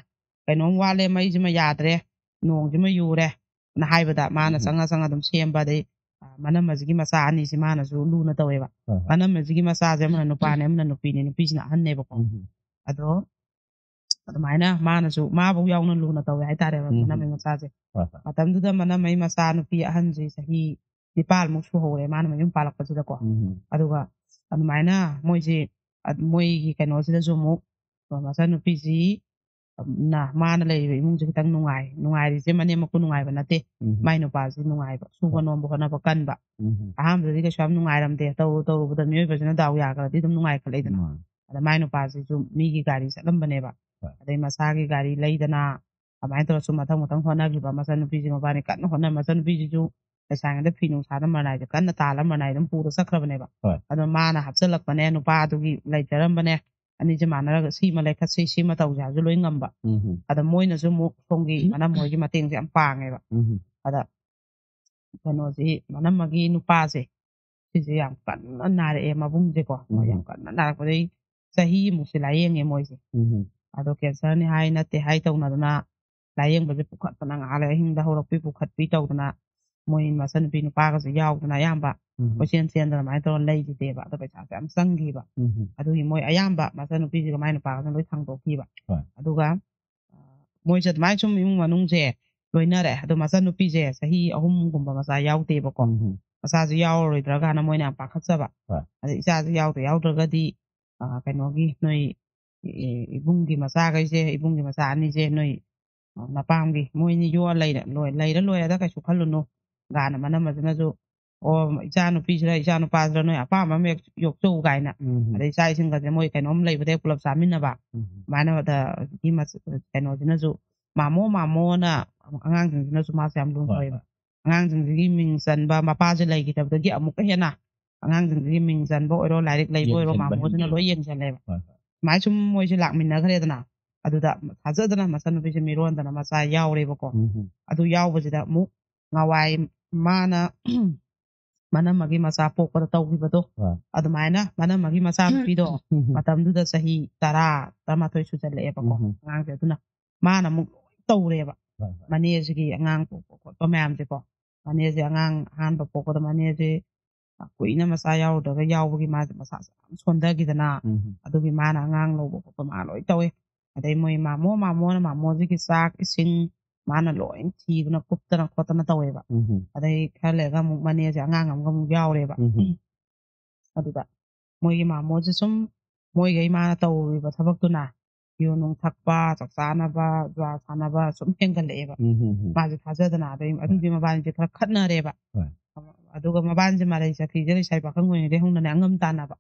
Speaker 1: ꯀꯩꯅꯣꯝ ꯋꯥꯠꯂꯦ ꯃꯩꯁꯤꯃ ꯌꯥꯗ꯭ꯔꯦ ꯅꯣꯡꯁꯤꯃ ꯌꯨꯔꯦ ꯅ ꯍꯥꯏꯕꯗ ꯃꯥꯅ ꯆꯪꯉ ꯑꯗꯨꯝ ꯁꯦꯝꯕ ꯑꯗꯩ ꯃꯅꯝꯃꯁꯤꯒꯤ ꯃꯆꯥ ꯑꯅꯤꯁꯤ ꯃꯥꯅꯁꯨ ꯂꯨꯅ ꯇꯧꯋꯦꯕ ꯃꯅꯝꯃꯁꯤꯒꯤ ꯃꯆꯥꯁꯦ ꯑꯃꯅ ꯅꯨꯄꯥꯅꯦ ꯑꯃꯅ ꯅꯨꯄꯤꯅꯦ ꯅꯨꯄꯤꯁꯤꯅ ꯑꯍꯟꯅꯦꯕꯀꯣ ꯑꯗꯣ ꯑꯗꯨꯃꯥꯏꯅ ꯃꯥꯅꯁꯨ ꯃꯥꯕꯨ ꯌꯥꯎꯅ ꯂꯨꯅ ꯇꯧꯋꯦ ꯍꯥꯏꯇꯥꯔꯦꯕ ꯃꯅꯝꯃꯩ ꯃꯆꯥꯁꯦ ꯃꯇꯝꯗꯨꯗ ꯃꯅꯝꯃꯩ ꯃꯆꯥ ꯅꯨꯄꯤ ꯑꯍꯟꯁꯤ ꯆꯍꯤ 9 ꯁꯨꯍꯧꯔꯦ ꯃꯥꯅ ꯃꯌꯨꯝ ꯄꯥꯜꯂꯛꯄꯁꯤꯗꯀꯣ ꯑꯗꯨꯒ ꯑꯗꯨꯃꯥꯏꯅ ꯃꯣꯏꯁꯤ ꯃꯣꯏꯒꯤ ꯀꯩꯅꯣꯁꯤꯗꯁꯨ ꯑꯃꯨꯛ ꯃꯆꯥꯅꯨꯄꯤꯁꯤ ꯃꯥꯅ ꯂꯩꯔꯤꯕ ꯏꯃꯨꯡꯁꯦ ꯈꯤꯇꯪ ꯅꯨꯡꯉꯥꯏꯔꯤꯁꯦ ꯃꯅꯦꯝꯃꯛꯄꯨ ꯅꯨꯡꯉꯥꯏꯕ ꯅꯠꯇꯦ ꯃꯥꯏ ꯅꯨꯄꯥꯁꯤ ꯅꯨꯡꯉꯥꯏꯕ ꯁꯨꯕ ꯅꯣꯝꯕ ꯍꯣꯠꯅꯕ ꯀꯟꯕ ꯑꯍꯥꯟꯕꯗꯗꯤ ꯀꯩꯁꯨ ꯌꯥꯝ ꯅꯨꯡꯉꯥꯏꯔꯝꯗꯦ ꯇꯧꯔꯨꯕꯗ ꯃꯤꯑꯣꯏꯕꯁꯤꯅ ꯗꯥꯎ ꯌꯥꯈ꯭ꯔꯗꯤ ꯑꯗꯨꯝ ꯅꯨꯡꯉꯥꯏꯈꯠꯂꯛꯏꯗꯅ ꯑꯗ ꯃꯥꯏ ꯅꯨꯄꯥꯁꯤꯁꯨ ꯃꯤꯒꯤ ꯒꯥꯔꯤ ꯆꯠꯂꯝꯕꯅꯦꯕ ꯑꯗꯩ ꯃꯁꯥꯒꯤ ꯒꯥꯔꯤ ꯂꯩꯗꯅ ꯑꯗꯨꯃꯥꯏꯅ ꯇꯧꯔꯁꯨ ꯃꯊꯪ ꯍꯣꯠꯅꯈꯤꯕ ꯃꯆꯥꯅꯨꯄꯤꯁꯤ ꯃꯕꯥꯅꯤ ꯀꯟꯅ ꯍꯣꯠꯅ ꯃꯆꯥꯅꯨꯄꯤꯁꯤꯁꯨ ꯂꯩꯁꯥꯉꯩꯗ ꯐꯤ ꯅꯨꯡꯁꯥꯗ ꯃꯔꯅꯥꯏꯁꯦ ꯀꯟꯅ ꯇꯥꯜꯂ ꯃꯔꯅꯥꯏ ꯑꯗꯨꯝ ꯄꯨꯔ ꯆꯠꯈ꯭ꯔꯕꯅꯦꯕ ꯑꯗꯣ ꯃꯥꯅ ꯍꯥꯞꯆꯤꯜꯂꯛꯄꯅꯦ ꯅꯨꯄꯥꯗꯨꯒꯤ ꯂꯩꯖꯔꯝꯕꯅꯦ ꯑꯅꯤꯁꯦ ꯃꯥꯟꯅꯔꯒ ꯁꯤꯃ ꯂꯩꯈꯠꯁꯤ ꯁꯤꯃ ꯇꯧꯁꯦ ꯍꯥꯏꯕꯁꯨ ꯂꯣꯏ ꯉꯝꯕ ꯑꯗ ꯃꯣꯏꯅꯁꯨ ꯑꯃꯨꯛ ꯁꯣꯝꯒꯤ ꯃꯅꯝ ꯍꯣꯏꯒꯤ ꯃꯇꯦꯡꯁꯦ ꯌꯥꯝ ꯄꯥꯡꯉꯦꯕ ꯑꯗ ꯀꯩꯅꯣꯁꯤ ꯃꯅꯝꯃꯒꯤ ꯅꯨꯄꯥꯁꯦ ꯁꯤꯁꯦ ꯌꯥꯝ ꯀꯟꯅ ꯅꯥꯔꯛꯑꯦ ꯃꯕꯨꯡꯁꯦꯀꯣ ꯌꯥꯝ ꯀꯟꯅ ꯅꯥꯔꯛꯄꯗꯩ ꯆꯍꯤꯃꯨꯛꯁꯦ ꯂꯥꯏꯌꯦꯡꯉꯦ ꯃꯣꯏꯁꯦ ꯑꯗꯣ ꯀꯦꯟꯁꯔꯅꯤ ꯍꯥꯏ ꯅꯠꯇꯦ ꯍꯥꯏ ꯇꯧꯅꯗꯅ ꯂꯥꯏꯌꯦꯡꯕꯁꯦ ꯄꯨꯈꯠꯇꯅ ꯉꯥꯏꯍꯥꯛ ꯑꯍꯤꯡꯗ ꯍꯧꯔꯛꯄꯤ ꯄꯨꯈꯠꯄꯤ ꯇꯧꯗꯅ ꯃꯣꯏ ꯃꯆꯟꯅꯨꯄꯤ ꯅꯨꯄꯥꯒꯁꯦ ꯌꯥꯎꯗꯅ ꯑꯌꯥꯝꯕ ꯀꯣꯏꯆꯦꯟ ꯆꯦꯟꯗꯅ ꯑꯗꯨꯃꯥꯏꯅ ꯇꯧꯔ ꯂꯩꯈꯤꯗꯦꯕ ꯑꯗꯣ ꯄꯩꯁꯥꯁꯦ ꯌꯥꯝ ꯆꯪꯈꯤꯕ ꯑꯗꯨꯒꯤ ꯃꯣꯏ ꯑꯌꯥꯝꯕ ꯃꯆꯟꯅꯨꯄꯤꯁꯤꯒ ꯃꯥꯏ ꯅꯨꯄꯥꯒꯁꯨ ꯂꯣꯏ ꯊꯥꯡꯗꯣꯛꯈꯤꯕ ꯑꯗꯨꯒ ꯃꯣꯏꯁꯦ ꯑꯗꯨꯃꯥꯏꯅ ꯁꯨꯝ ꯏꯃꯨꯡ ꯃꯅꯨꯡꯁꯦ ꯂꯣꯏꯅꯔꯦ ꯑꯗꯣ ꯃꯆꯟꯅꯨꯄꯤꯁꯦ ꯆꯍꯤ 3 ꯃꯆꯥ ꯌꯥꯎꯗꯦꯕꯀோ ꯃꯆꯥꯁꯨ ꯌꯥꯎꯔꯔꯣꯏꯗ꯭ꯔꯒꯥꯅ ꯃꯣꯏꯅ ꯌꯥꯝ ꯄꯥꯈꯠꯆꯕ ꯑꯗꯩ ꯏꯆꯥꯁꯨ ꯌꯥꯎꯗ꯭ꯔꯒꯗꯤ ꯀꯩꯅꯣꯒꯤ ꯅꯣꯏ ꯏꯕꯨꯡꯒꯤ ꯃꯆꯥꯈꯩꯁꯦ ꯏꯕꯨꯡꯒꯤ ꯃꯆꯥ ꯑꯅꯤꯁꯦ ꯅꯣꯏ ꯅꯄꯥꯝꯒꯤ ꯃꯣꯏꯅꯤ ꯌꯣꯛꯑ ꯂꯩꯔ ꯂꯣꯏꯔꯦꯗ ꯀꯩꯁꯨ ꯈꯜꯂꯨꯅꯨ ꯒꯥꯅ ꯃꯅꯝꯃꯁꯤꯅꯁꯨ ꯑꯣ ꯏꯆꯥ ꯅꯨꯄꯤꯁꯤꯔ ꯏꯆꯥ ꯅꯨꯄꯥꯁꯤꯔ ꯅꯣꯏ ꯑꯄꯥꯝꯕ ꯑꯃ ꯌꯣꯛꯆꯧ ꯀꯥꯏꯅ ꯑꯗꯩ ꯏꯆꯥ ꯏꯁꯤꯡꯒꯁꯦ ꯃꯣꯏ ꯀꯩꯅꯣꯝ ꯂꯩꯕꯗꯩ ꯄꯨꯂꯞ ꯆꯥꯃꯤꯟꯅꯕ ꯑꯗꯨꯃꯥꯏꯅ ꯀꯩꯅꯣꯁꯤꯅꯁꯨ ꯃꯥꯃꯣꯅ ꯑꯉꯥꯡꯁꯤꯡꯁꯤꯅꯁꯨ ꯃꯥꯁꯦ ꯌꯥꯝ ꯂꯨꯅ ꯇꯧꯋꯦꯕ ꯑꯉꯥꯡꯁꯤꯡꯁꯤꯒꯤ ꯃꯤꯡ ꯆꯟꯕ ꯃꯄꯥꯁꯦ ꯂꯩꯈꯤꯗꯕꯗꯒꯤ ꯑꯃꯨꯛꯀ ꯍꯦꯟꯅ ꯑꯉꯥꯡꯁꯤꯡꯁꯤꯒꯤ ꯃꯤꯡ ꯆꯟꯕ ꯑꯣꯏꯔꯣ ꯂꯥꯏꯔꯤꯛ ꯂꯩꯕ ꯑꯣꯏꯔꯣ ꯃꯥꯃꯣꯁꯤꯅ ꯂꯣꯏ ꯌꯦꯡꯁꯜꯂꯦꯕ ꯁꯨꯃꯥꯏꯅ ꯁꯨꯝ ꯃꯣꯏꯁꯦ ꯂꯥꯛꯃꯤꯟꯅꯈ꯭ꯔꯦꯗꯅ ꯑꯗꯨꯗ ꯊꯥꯖꯗꯅ ꯃꯆꯟꯅꯨꯄꯤꯁꯦ ꯃꯤꯔꯣꯟꯗꯅ ꯃꯆꯥ ꯌꯥꯎꯔꯦꯕꯀꯣ ꯑꯗꯨ ꯌꯥꯎꯕꯁꯤꯗ ꯑꯃꯨꯛ ꯉꯋꯥꯏ ꯃꯥꯅ ꯃꯅꯝꯃꯒꯤ ꯃꯆꯥ ꯄꯣꯛꯄꯗ ꯇꯧꯈꯤꯕꯗꯣ ꯑꯗꯨꯃꯥꯏꯅ ꯃꯅꯝꯃꯒꯤ ꯃꯆꯥꯅꯨꯄꯤꯗꯣ ꯃꯇꯝꯗꯨꯗ ꯆꯍꯤ 10-11 ꯁꯨꯖꯜꯂꯛꯑꯦꯕꯀꯣ ꯑꯉꯥꯡꯁꯦ ꯑꯗꯨꯅ ꯃꯥꯅ ꯑꯃꯨꯛ ꯂꯣꯏ ꯇꯧꯔꯦꯕ ꯃꯅꯦꯁꯤꯒꯤ ꯑꯉꯥꯡ ꯄꯣꯛꯄ ꯈꯣꯠꯄ ꯃꯌꯥꯝꯁꯦꯀꯣ ꯃꯅꯦꯁꯦ ꯑꯉꯥꯡ ꯑꯍꯥꯟꯕ ꯄꯣꯛꯄꯗ ꯃꯅꯦꯁꯦ ꯀꯨꯏꯅ ꯃꯆꯥ ꯌꯥꯎꯔꯨꯗ꯭ꯔꯒ ꯌꯥꯎꯕꯒꯤ ꯃꯥꯁꯦ ꯃꯁꯥꯁꯦ ꯌꯥꯝ ꯁꯣꯟꯊꯈꯤꯗꯅ ꯑꯗꯨꯒꯤ ꯃꯥꯅ ꯑꯉꯥꯡ ꯂꯧꯕ ꯈꯣꯠꯄ ꯃꯥ ꯂꯣꯏ ꯇꯧꯋꯦ ꯑꯗꯩ ꯃꯣꯏ ꯃꯥꯃꯣꯅ ꯃꯥꯃꯣꯁꯤꯒꯤ ꯆꯥꯛ ꯏꯁꯤꯡ ꯃꯥꯅ ꯂꯣꯏ ꯊꯤꯗꯅ ꯀꯨꯞꯇꯅ ꯈꯣꯠꯇꯅ ꯇꯧꯋꯦꯕ ꯑꯗꯩ ꯈꯔ ꯂꯩꯔꯒ ꯑꯃꯨꯛ ꯃꯅꯦꯁꯦ ꯑꯉꯥꯡ ꯑꯃꯒ ꯑꯃꯨꯛ ꯌꯥꯎꯔꯦꯕ ꯑꯗꯨꯗ ꯃꯣꯏꯒꯤ ꯃꯥꯃꯣꯁꯦ ꯁꯨꯝ ꯃꯣꯏꯒꯩ ꯃꯥꯅ ꯇꯧꯔꯤꯕ ꯊꯕꯛꯇꯨꯅ ꯌꯨ ꯅꯨꯡ ꯊꯛꯄ ꯆꯥꯛ ꯆꯥꯅꯕ ꯖꯨꯋꯥ ꯁꯥꯟꯅꯕ ꯁꯨꯝ ꯍꯦꯟꯒꯠꯂꯛꯑꯦꯕ ꯃꯥꯁꯦ ꯊꯥꯖꯗꯅ ꯑꯗꯩ ꯑꯗꯨꯒꯤ ꯃꯕꯥꯅꯤꯁꯦ ꯈꯔ ꯈꯠꯅꯔꯦꯕ ꯑꯗꯨꯒ ꯃꯕꯥꯅꯤꯁꯦ ꯃꯔꯩ ꯆꯠꯈꯤꯁꯦ ꯂꯩꯁꯥꯕꯤ ꯄꯥꯈꯪ ꯑꯣꯏꯔꯤꯉꯩꯗꯩ ꯍꯧꯅꯅꯦ ꯑꯉꯝ ꯇꯥꯟꯅꯕ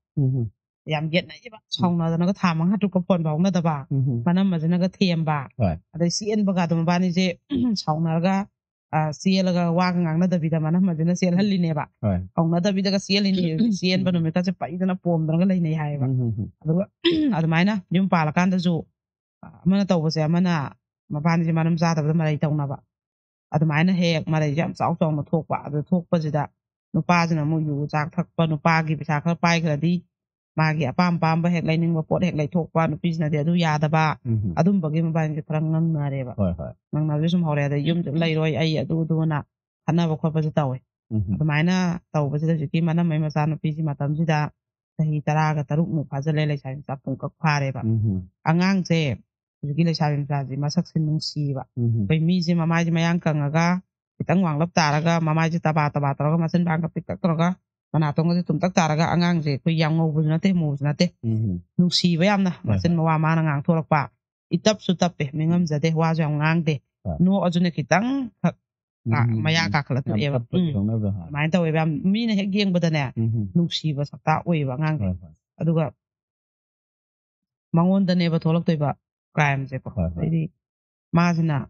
Speaker 1: ꯌꯥꯝ ꯌꯦꯠꯅꯩꯌꯦꯕ ꯁꯥꯎꯅꯗꯅꯒ ꯊꯥ 5-6 ꯐꯣꯟ ꯐꯥꯎꯅꯗꯕ ꯃꯅꯝꯃꯁꯤꯅꯒ ꯊꯦꯝꯕ ꯑꯗꯩ ꯆꯦꯟꯕꯒꯗꯣ ꯃꯕꯥꯅꯤꯁꯦ ꯁꯥꯎꯅꯔꯒ ꯆꯦꯜꯂꯒ ꯋꯥꯒ ꯉꯥꯡꯅꯗꯕꯤꯗ ꯃꯅꯝꯃꯁꯤꯅ ꯆꯦꯜꯍꯜꯂꯤꯅꯦꯕ ꯀꯧꯅꯗꯕꯤꯗꯒ ꯆꯦꯜꯂꯤꯅꯤ ꯆꯦꯟꯕ ꯅꯨꯃꯤꯠꯀꯁꯦ ꯄꯩꯗꯅ ꯄꯣꯝꯗꯅꯒ ꯂꯩꯅꯩ ꯍꯥꯏꯌꯦꯕ ꯑꯗꯨꯒ ꯑꯗꯨꯃꯥꯏꯅ ꯌꯨꯝ ꯄꯥꯜꯂꯀꯥꯟꯗꯁꯨ ꯑꯃꯅ ꯇꯧꯕꯁꯦ ꯑꯃꯅ ꯃꯕꯥꯅꯤꯁꯦ ꯃꯔꯝ ꯆꯥꯗꯕꯗ ꯃꯔꯩ ꯇꯧꯅꯕ ꯑꯗꯨꯃꯥꯏꯅ ꯍꯦꯛ ꯃꯔꯩꯁꯦ ꯌꯥꯝ ꯆꯥꯎꯅ ꯊꯣꯛꯄ ꯑꯗꯨ ꯊꯣꯛꯄꯁꯤꯗ ꯅꯨꯄꯥꯁꯤꯅ ꯑꯃꯨꯛ ꯌꯨ ꯆꯥꯛ ꯊꯛꯄ ꯅꯨꯄꯥꯒꯤ ꯄꯩꯁా ꯈꯔ ꯄꯥꯏꯈ꯭ꯔꯗꯤ ꯃꯥꯒꯤ ꯑꯄꯥꯝꯕ ꯍꯦꯛ ꯂꯩꯅꯤꯡꯕ ꯄꯣꯠ ꯍꯦꯛ ꯂꯩꯊꯣꯛꯄ ꯅꯨꯄꯤꯁꯤꯅꯗꯤ ꯑꯗꯨ ꯌꯥꯗꯕ ꯑꯗꯨꯝꯕꯒꯤ ꯃꯕꯥꯅꯤꯁꯦ ꯈꯔ ꯉꯪꯅꯔꯦꯕ ꯉꯪꯅꯕꯁꯦ ꯁꯨꯝ ꯍꯧꯔꯦ ꯑꯗꯩ ꯌꯨꯝꯗ ꯂꯩꯔꯣꯏ ꯑꯩ ꯑꯗꯨꯅ ꯈꯟꯅꯕ ꯈꯣꯠꯄꯁꯦ ꯇꯧꯋꯦ ꯑꯗꯨꯃꯥꯏꯅ ꯇꯧꯕꯁꯤꯗ ꯍꯧꯖꯤꯛꯀꯤ ꯃꯅꯝꯃꯩ ꯃꯆꯥꯅꯨꯄꯤꯁꯤ ꯃꯇꯝꯁꯤꯗ ꯆꯍꯤ 13 ꯐꯥꯖꯤꯜꯂꯦ ꯂꯩꯁꯥꯕꯤ ꯃꯆꯥ ꯄꯨꯡꯀꯛ ꯐꯥꯔꯦꯕ ꯑꯉꯥꯡꯁꯦ ꯍꯧꯖꯤꯛꯀꯤ ꯂꯩꯁꯥꯕꯤ ꯃꯆꯥꯁꯤ ꯃꯁꯛꯁꯦ ꯅꯨꯡꯁꯤꯕ ꯑꯩꯈꯣꯏ ꯃꯤꯁꯦ ꯃꯃꯥꯏꯁꯦ ꯃꯌꯥꯡ ꯀꯪꯉꯒ ꯈꯤꯇꯪ ꯋꯥꯡꯂꯞ ꯇꯥꯔꯒ ꯃꯃꯥꯏꯁꯦ ꯇꯕꯥ ꯇꯧꯔꯒ ꯃꯆꯤꯟ ꯕꯥꯡꯒ ꯄꯤꯛꯇꯛ ꯇꯧꯔꯒ ꯃꯅꯥꯇꯣꯟꯒꯁꯦ ꯇꯨꯝꯇꯛ ꯇꯥꯔꯒ ꯑꯉꯥꯡꯁꯦ ꯑꯩꯈꯣꯏ ꯌꯥꯝ ꯉꯧꯕꯁꯨ ꯅꯠꯇꯦ ꯃꯨꯕꯁꯨ ꯅꯠꯇꯦ ꯅꯨꯡꯁꯤꯕ ꯌꯥꯝꯅ ꯃꯆꯤꯟ ꯃꯋꯥ ꯃꯥꯅ ꯉꯥꯡꯊꯣꯔꯛꯄ ꯏꯇꯞꯁꯨ ꯇꯞꯄꯦ ꯃꯤꯉꯝꯖꯗꯦ ꯋꯥꯁꯨ ꯌꯥꯝ ꯉꯥꯡꯗꯦ ꯅꯣꯛꯑꯁꯨꯅꯦ ꯈꯤꯇꯪ ꯃꯌꯥ ꯀꯥꯈꯠꯂꯛꯑꯦꯕ ꯑꯗꯨꯃꯥꯏꯅ ꯇꯧꯋꯦꯕ ꯌꯥꯝ ꯃꯤꯅ ꯍꯦꯛ ꯌꯦꯡꯕꯗꯅꯦ ꯅꯨꯡꯁꯤꯕ ꯁꯛꯇꯥ ꯑꯣꯏꯌꯦꯕ ꯑꯉꯥꯡꯁꯦ ꯑꯗꯨꯒ ꯃꯉꯣꯟꯗꯅꯦꯕ ꯊꯣꯛꯂꯛꯇꯣꯏꯕ ꯀ꯭ꯔꯥꯏꯝꯁꯦꯀꯣ ꯑꯗꯩꯗꯤ ꯃꯥꯁꯤꯅ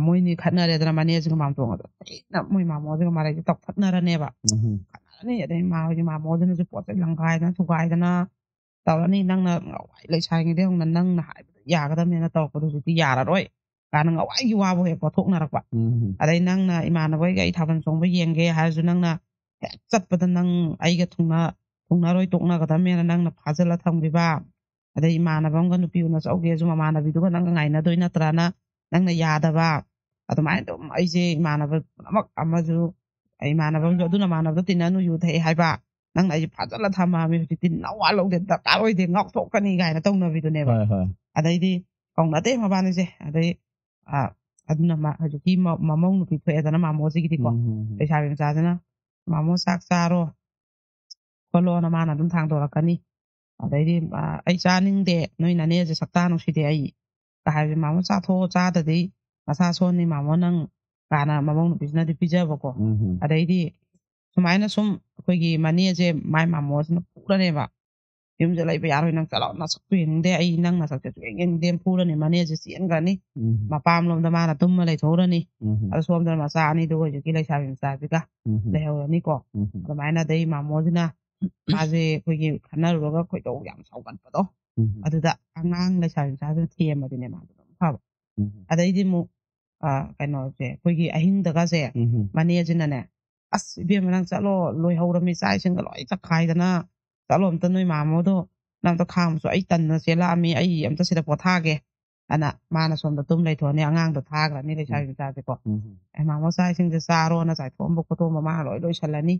Speaker 1: ꯃꯣꯏꯅꯤ ꯈꯠꯅꯔꯦꯗꯅ ꯃꯅꯦꯁꯤꯒ ꯃꯥꯝꯇꯣꯡꯒꯗꯣ ꯊꯤꯅ ꯃꯣꯏ ꯃꯥꯃꯣꯁꯤꯒ ꯃꯔꯩꯁꯦ ꯇꯧꯊꯠꯅꯔꯅꯦꯕ ꯈꯠꯅꯔꯅꯤ ꯑꯗꯩ ꯃꯥꯒꯤ ꯃꯥꯃꯣꯁꯤꯅꯁꯨ ꯄꯣꯠ ꯆꯩ ꯂꯪꯈꯥꯏꯗꯅ ꯊꯨꯒꯥꯏꯗꯅ ꯇꯧꯔꯅꯤ ꯅꯪꯅ ꯂꯩꯁꯥꯔꯤꯉꯩꯗꯩ ꯍꯧꯅ ꯅꯪꯅ ꯍꯥꯏꯕꯗ ꯌꯥꯒꯗꯕꯅꯦꯅ ꯇꯧꯔꯛꯄꯗꯣ ꯍꯧꯖꯤꯛꯇꯤ ꯌꯥꯔꯔꯣꯏ ꯀꯥꯅ ꯉꯋꯥꯏꯒꯤ ꯋꯥꯕ ꯍꯦꯛ ꯄꯣꯊꯣꯛꯅꯔꯛꯄ ꯑꯗꯩ ꯅꯪꯅ ꯏꯃꯥꯟꯅꯕꯒ ꯑꯩ ꯊꯥꯕꯜ ꯆꯣꯡꯕ ꯌꯦꯡꯒꯦ ꯍꯥꯏꯔꯁꯨ ꯅꯪꯅ ꯍꯦꯛ ꯆꯠꯄꯗ ꯅꯪ ꯑꯩꯒ ꯊꯨꯡꯅꯔꯣꯏ ꯇꯣꯛꯅꯒꯗꯕꯅꯦꯅ ꯅꯪꯅ ꯐꯥꯖꯤꯜꯂ ꯊꯝꯈꯤꯕ ꯑꯗꯩ ꯏꯃꯥꯟꯅꯕ ꯑꯃꯒ ꯅꯨꯄꯤ ꯎꯅ ꯆꯧꯒꯦꯁꯨ ꯃꯃꯥꯟꯅꯕꯤꯗꯨꯒ ꯅꯪꯒ ꯉꯥꯏꯅꯗꯣꯏ ꯅꯠꯇ꯭ꯔꯥꯅ ꯅꯪꯅ ꯌꯥꯗꯕ ꯑꯗꯨꯃꯥꯏꯅ ꯑꯗꯨꯝ ꯑꯩꯁꯦ ꯏꯃꯥꯟꯅꯕ ꯄꯨꯝꯅꯃꯛ ꯑꯃꯁꯨ ꯏꯃꯥꯟꯅꯕ ꯑꯃꯁꯨ ꯑꯗꯨꯅ ꯃꯥꯟꯅꯕꯗ ꯇꯤꯟꯅꯅꯨ ꯌꯨ ꯊꯛꯑꯦ ꯍꯥꯏꯕ ꯅꯪꯅ ꯑꯩꯁꯦ ꯐꯥꯖꯤꯜꯂ ꯊꯝꯃꯃꯤ ꯍꯧꯖꯤꯛꯇꯤ ꯅꯋꯥ ꯂꯧꯗꯦ ꯗꯔꯀꯥꯔ ꯑꯣꯏꯗꯦ ꯉꯥꯎꯊꯣꯛꯀꯅꯤ ꯀꯥꯏꯅ ꯇꯧꯅꯕꯤꯗꯨꯅꯦꯕ ꯑꯗꯩꯗꯤ ꯀꯧꯅꯗꯦ ꯃꯕꯥꯅꯤꯁꯦ ꯑꯗꯩ ꯑꯗꯨꯅ ꯍꯧꯖꯤꯛꯀꯤ ꯃꯃꯧ ꯅꯨꯄꯤ ꯊꯣꯛꯑꯦꯗꯅ ꯃꯥꯃꯣꯁꯤꯒꯤꯗꯤꯀꯣ ꯂꯩꯁꯥꯕꯤ ꯃꯆꯥꯁꯤꯅ ꯃꯥꯃꯣ ꯆꯥꯛ ꯆꯥꯔꯣ ꯈꯣꯠꯂꯣꯅ ꯃꯥꯅ ꯑꯗꯨꯝ ꯊꯥꯡꯗꯣꯔꯛꯀꯅꯤ ꯑꯗꯩꯗꯤ ꯑꯩ ꯆꯥꯅꯤꯡꯗꯦ ꯅꯣꯏ ꯅꯅꯦꯁꯦ ꯁꯛꯇꯥ ꯅꯨꯡꯁꯤꯗꯦ ꯑꯩ ꯍꯥꯏꯕꯁꯦ ꯃꯥꯃꯣ ꯆꯥꯊꯣꯛꯑꯣ ꯆꯥꯗꯗꯤ ꯃꯁꯥ ꯁꯣꯟꯅꯤ ꯃꯥꯃꯣ ꯅꯪ ꯀꯥꯅ ꯃꯃꯧ ꯅꯨꯄꯤꯁꯤꯅꯗꯤ ꯄꯤꯖꯕꯀꯣ ꯑꯗꯩꯗꯤ ꯁꯨꯃꯥꯏꯅ ꯁꯨꯝ ꯑꯩꯈꯣꯏꯒꯤ ꯃꯅꯦꯁꯦ ꯃꯥꯏ ꯃꯥꯃꯣꯁꯤꯅ ꯐꯨꯔꯅꯦꯕ ꯌꯨꯝꯁꯦ ꯂꯩꯕ ꯌꯥꯔꯣꯏ ꯅꯪ ꯆꯠꯂꯣ ꯅꯁꯛꯇꯨ ꯌꯦꯡꯅꯤꯡꯗꯦ ꯑꯩ ꯅꯪ ꯅꯁꯛꯁꯦ ꯁꯨꯡꯌꯦꯡ ꯌꯦꯡꯅꯤꯡꯗꯦ ꯐꯨꯔꯅꯤ ꯃꯅꯦꯁꯦ ꯆꯦꯟꯈ꯭ꯔꯅꯤ ꯃꯄꯥꯝꯂꯣꯝꯗ ꯃꯥꯅ ꯇꯨꯝꯃ ꯂꯩꯊꯣꯛꯎꯔꯅꯤ ꯑꯗꯣ ꯁꯣꯝꯗ ꯃꯆꯥ ꯑꯅꯤꯗꯨ ꯍꯧꯖꯤꯛꯀꯤ ꯂꯩꯁꯥꯕꯤ ꯃꯆꯥꯁꯤꯒ ꯂꯩꯍꯧꯔꯅꯤꯀꯣ ꯑꯗꯨꯃꯥꯏꯅ ꯑꯗꯩ ꯃꯥꯃꯣꯁꯤ나 ꯃꯥꯁꯦ ꯑꯩꯈꯣꯏꯒꯤ ꯈꯟꯅꯔꯨꯔꯒ ꯈꯣꯏꯗꯧ ꯌꯥꯝ ꯁꯥꯎꯒꯠꯄꯗꯣ ꯑꯗꯨꯗ ꯑꯉꯥꯡ ꯂꯩꯁꯥꯕꯤ ꯃꯆꯥꯁꯤꯅ ꯊꯦꯝꯃꯗꯤꯅꯦ ꯃꯥꯁꯨ ꯑꯗꯨꯝ ꯐꯕ ꯑꯗꯩꯗꯤ ꯑꯃꯨꯛ ꯀꯩꯅꯣꯁꯦ ꯑꯩꯈꯣꯏꯒꯤ ꯑꯍꯤꯡꯗꯒꯁꯦ ꯃꯅꯦꯁꯤꯅꯅꯦ ꯑꯁ ꯏꯕꯦꯝꯃ ꯅꯪ ꯆꯠꯂꯣ ꯂꯣꯏꯍꯧꯔꯝꯃꯤ ꯆꯥꯛ ꯏꯁꯤꯡꯒ ꯂꯣꯏ ꯆꯠꯈꯥꯏꯗꯅ ꯆꯠꯂꯣ ꯑꯝꯇ ꯅꯣꯏ ꯃꯥꯃꯣꯗꯣ ꯅꯪ ꯑꯝꯇ ꯈꯥꯝꯃꯁꯨ ꯑꯩ ꯇꯟꯅ ꯆꯦꯜꯂꯛꯑꯝꯃꯤ ꯑꯩ ꯑꯝꯇ ꯁꯤꯗ ꯄꯣꯊꯥꯒꯦ ꯑꯅ ꯃꯥꯅ ꯁꯣꯝꯗ ꯇꯨꯝ ꯂꯩꯊꯣꯛꯑꯅꯤ ꯑꯉꯥꯡꯗꯣ ꯊꯥꯈ꯭ꯔꯅꯤ ꯂꯩꯁꯥꯕꯤ ꯃꯆꯥꯁꯦꯀꯣ ꯃꯥꯃꯣ ꯆꯥꯛ ꯏꯁꯤꯡꯁꯦ ꯆꯥꯔꯣꯅ ꯆꯥꯏꯊꯣꯛꯑꯝꯕ ꯈꯣꯠꯇꯣꯛꯑꯝꯕ ꯃꯥꯅ ꯂꯣꯏ ꯂꯣꯏꯁꯜꯂꯅꯤ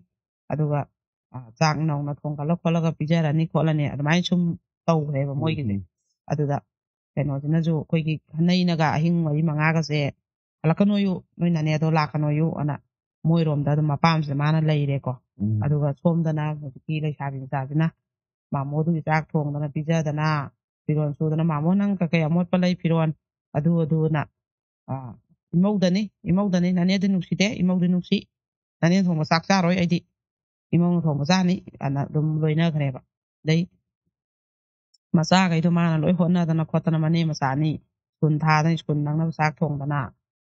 Speaker 1: ꯑꯗꯨꯒ ꯆꯥꯛ ꯅꯧꯅ ꯊꯣꯡꯒꯠꯂ ꯈꯣꯠꯂꯒ ꯄꯤꯖꯔꯅꯤ ꯈꯣꯠꯂꯅꯤ ꯑꯗꯨꯃꯥꯏꯅ ꯁꯨꯝ ꯇꯧꯈ꯭ꯔꯦꯕ ꯃꯣꯏꯒꯤꯁꯦ ꯑꯗꯨꯗ ꯀꯩꯅꯣꯁꯤꯅꯁꯨ ꯑꯩꯈꯣꯏꯒꯤ ꯈꯟꯅꯩꯅꯒ ꯑꯍꯤꯡ 4-5ꯒꯁꯦ ꯍꯜꯂꯛꯀꯅꯣꯌꯨ ꯅꯣꯏ ꯅꯅꯦꯗꯣ ꯂꯥꯛꯀꯅꯣꯌꯨ ꯑꯅ ꯃꯣꯏꯔꯣꯝꯗ ꯑꯗꯨꯝ ꯃꯄꯥꯝꯁꯤꯗ ꯃꯥꯅ ꯂꯩꯔꯦꯀꯣ ꯑꯗꯨꯒ ꯁꯣꯝꯗꯅ ꯍꯧꯖꯤꯛꯀꯤ ꯂꯩꯁꯥꯕꯤ ꯃꯆꯥꯁꯤꯅ ꯃꯥꯃꯣꯗꯨꯒꯤ ꯆꯥꯛ ꯊꯣꯡꯗꯅ ꯄꯤꯖꯗꯅ ꯐꯤꯔꯣꯜ ꯁꯨꯗꯅ ꯃꯥꯃꯣ ꯅꯪ ꯀꯩꯀꯩ ꯑꯃꯣꯠꯄ ꯂꯩ ꯐꯤꯔꯣꯜ ꯑꯗꯨꯅ ꯏꯃꯧꯗꯅꯤ ꯅꯅꯦꯗꯤ ꯅꯨꯡꯁꯤꯗꯦ ꯏꯃꯧꯗꯤ ꯅꯨꯡꯁꯤ ꯅꯅꯦ ꯊꯣꯡꯕ ꯆꯥꯛ ꯆꯥꯔꯣꯏ ꯑꯩꯗꯤ ꯏꯃꯧꯅ ꯊꯣꯡꯕ ꯆꯥꯅꯤ ꯑꯅ ꯑꯗꯨꯝ ꯂꯣꯏꯅꯈ꯭ꯔꯦꯕ ꯑꯗꯩ ꯃꯆꯥꯈꯩꯗꯣ ꯃꯥꯅ ꯂꯣꯏ ꯍꯣꯠꯅꯗꯅ ꯈꯣꯠꯇꯅ ꯃꯅꯦ ꯃꯆꯥꯅꯤ ꯁ꯭ꯀꯨꯜ ꯊꯥꯗꯅ ꯁ꯭ꯀꯨꯜ ꯅꯪꯅꯕ ꯆꯥꯛ ꯊꯣꯡꯗꯅ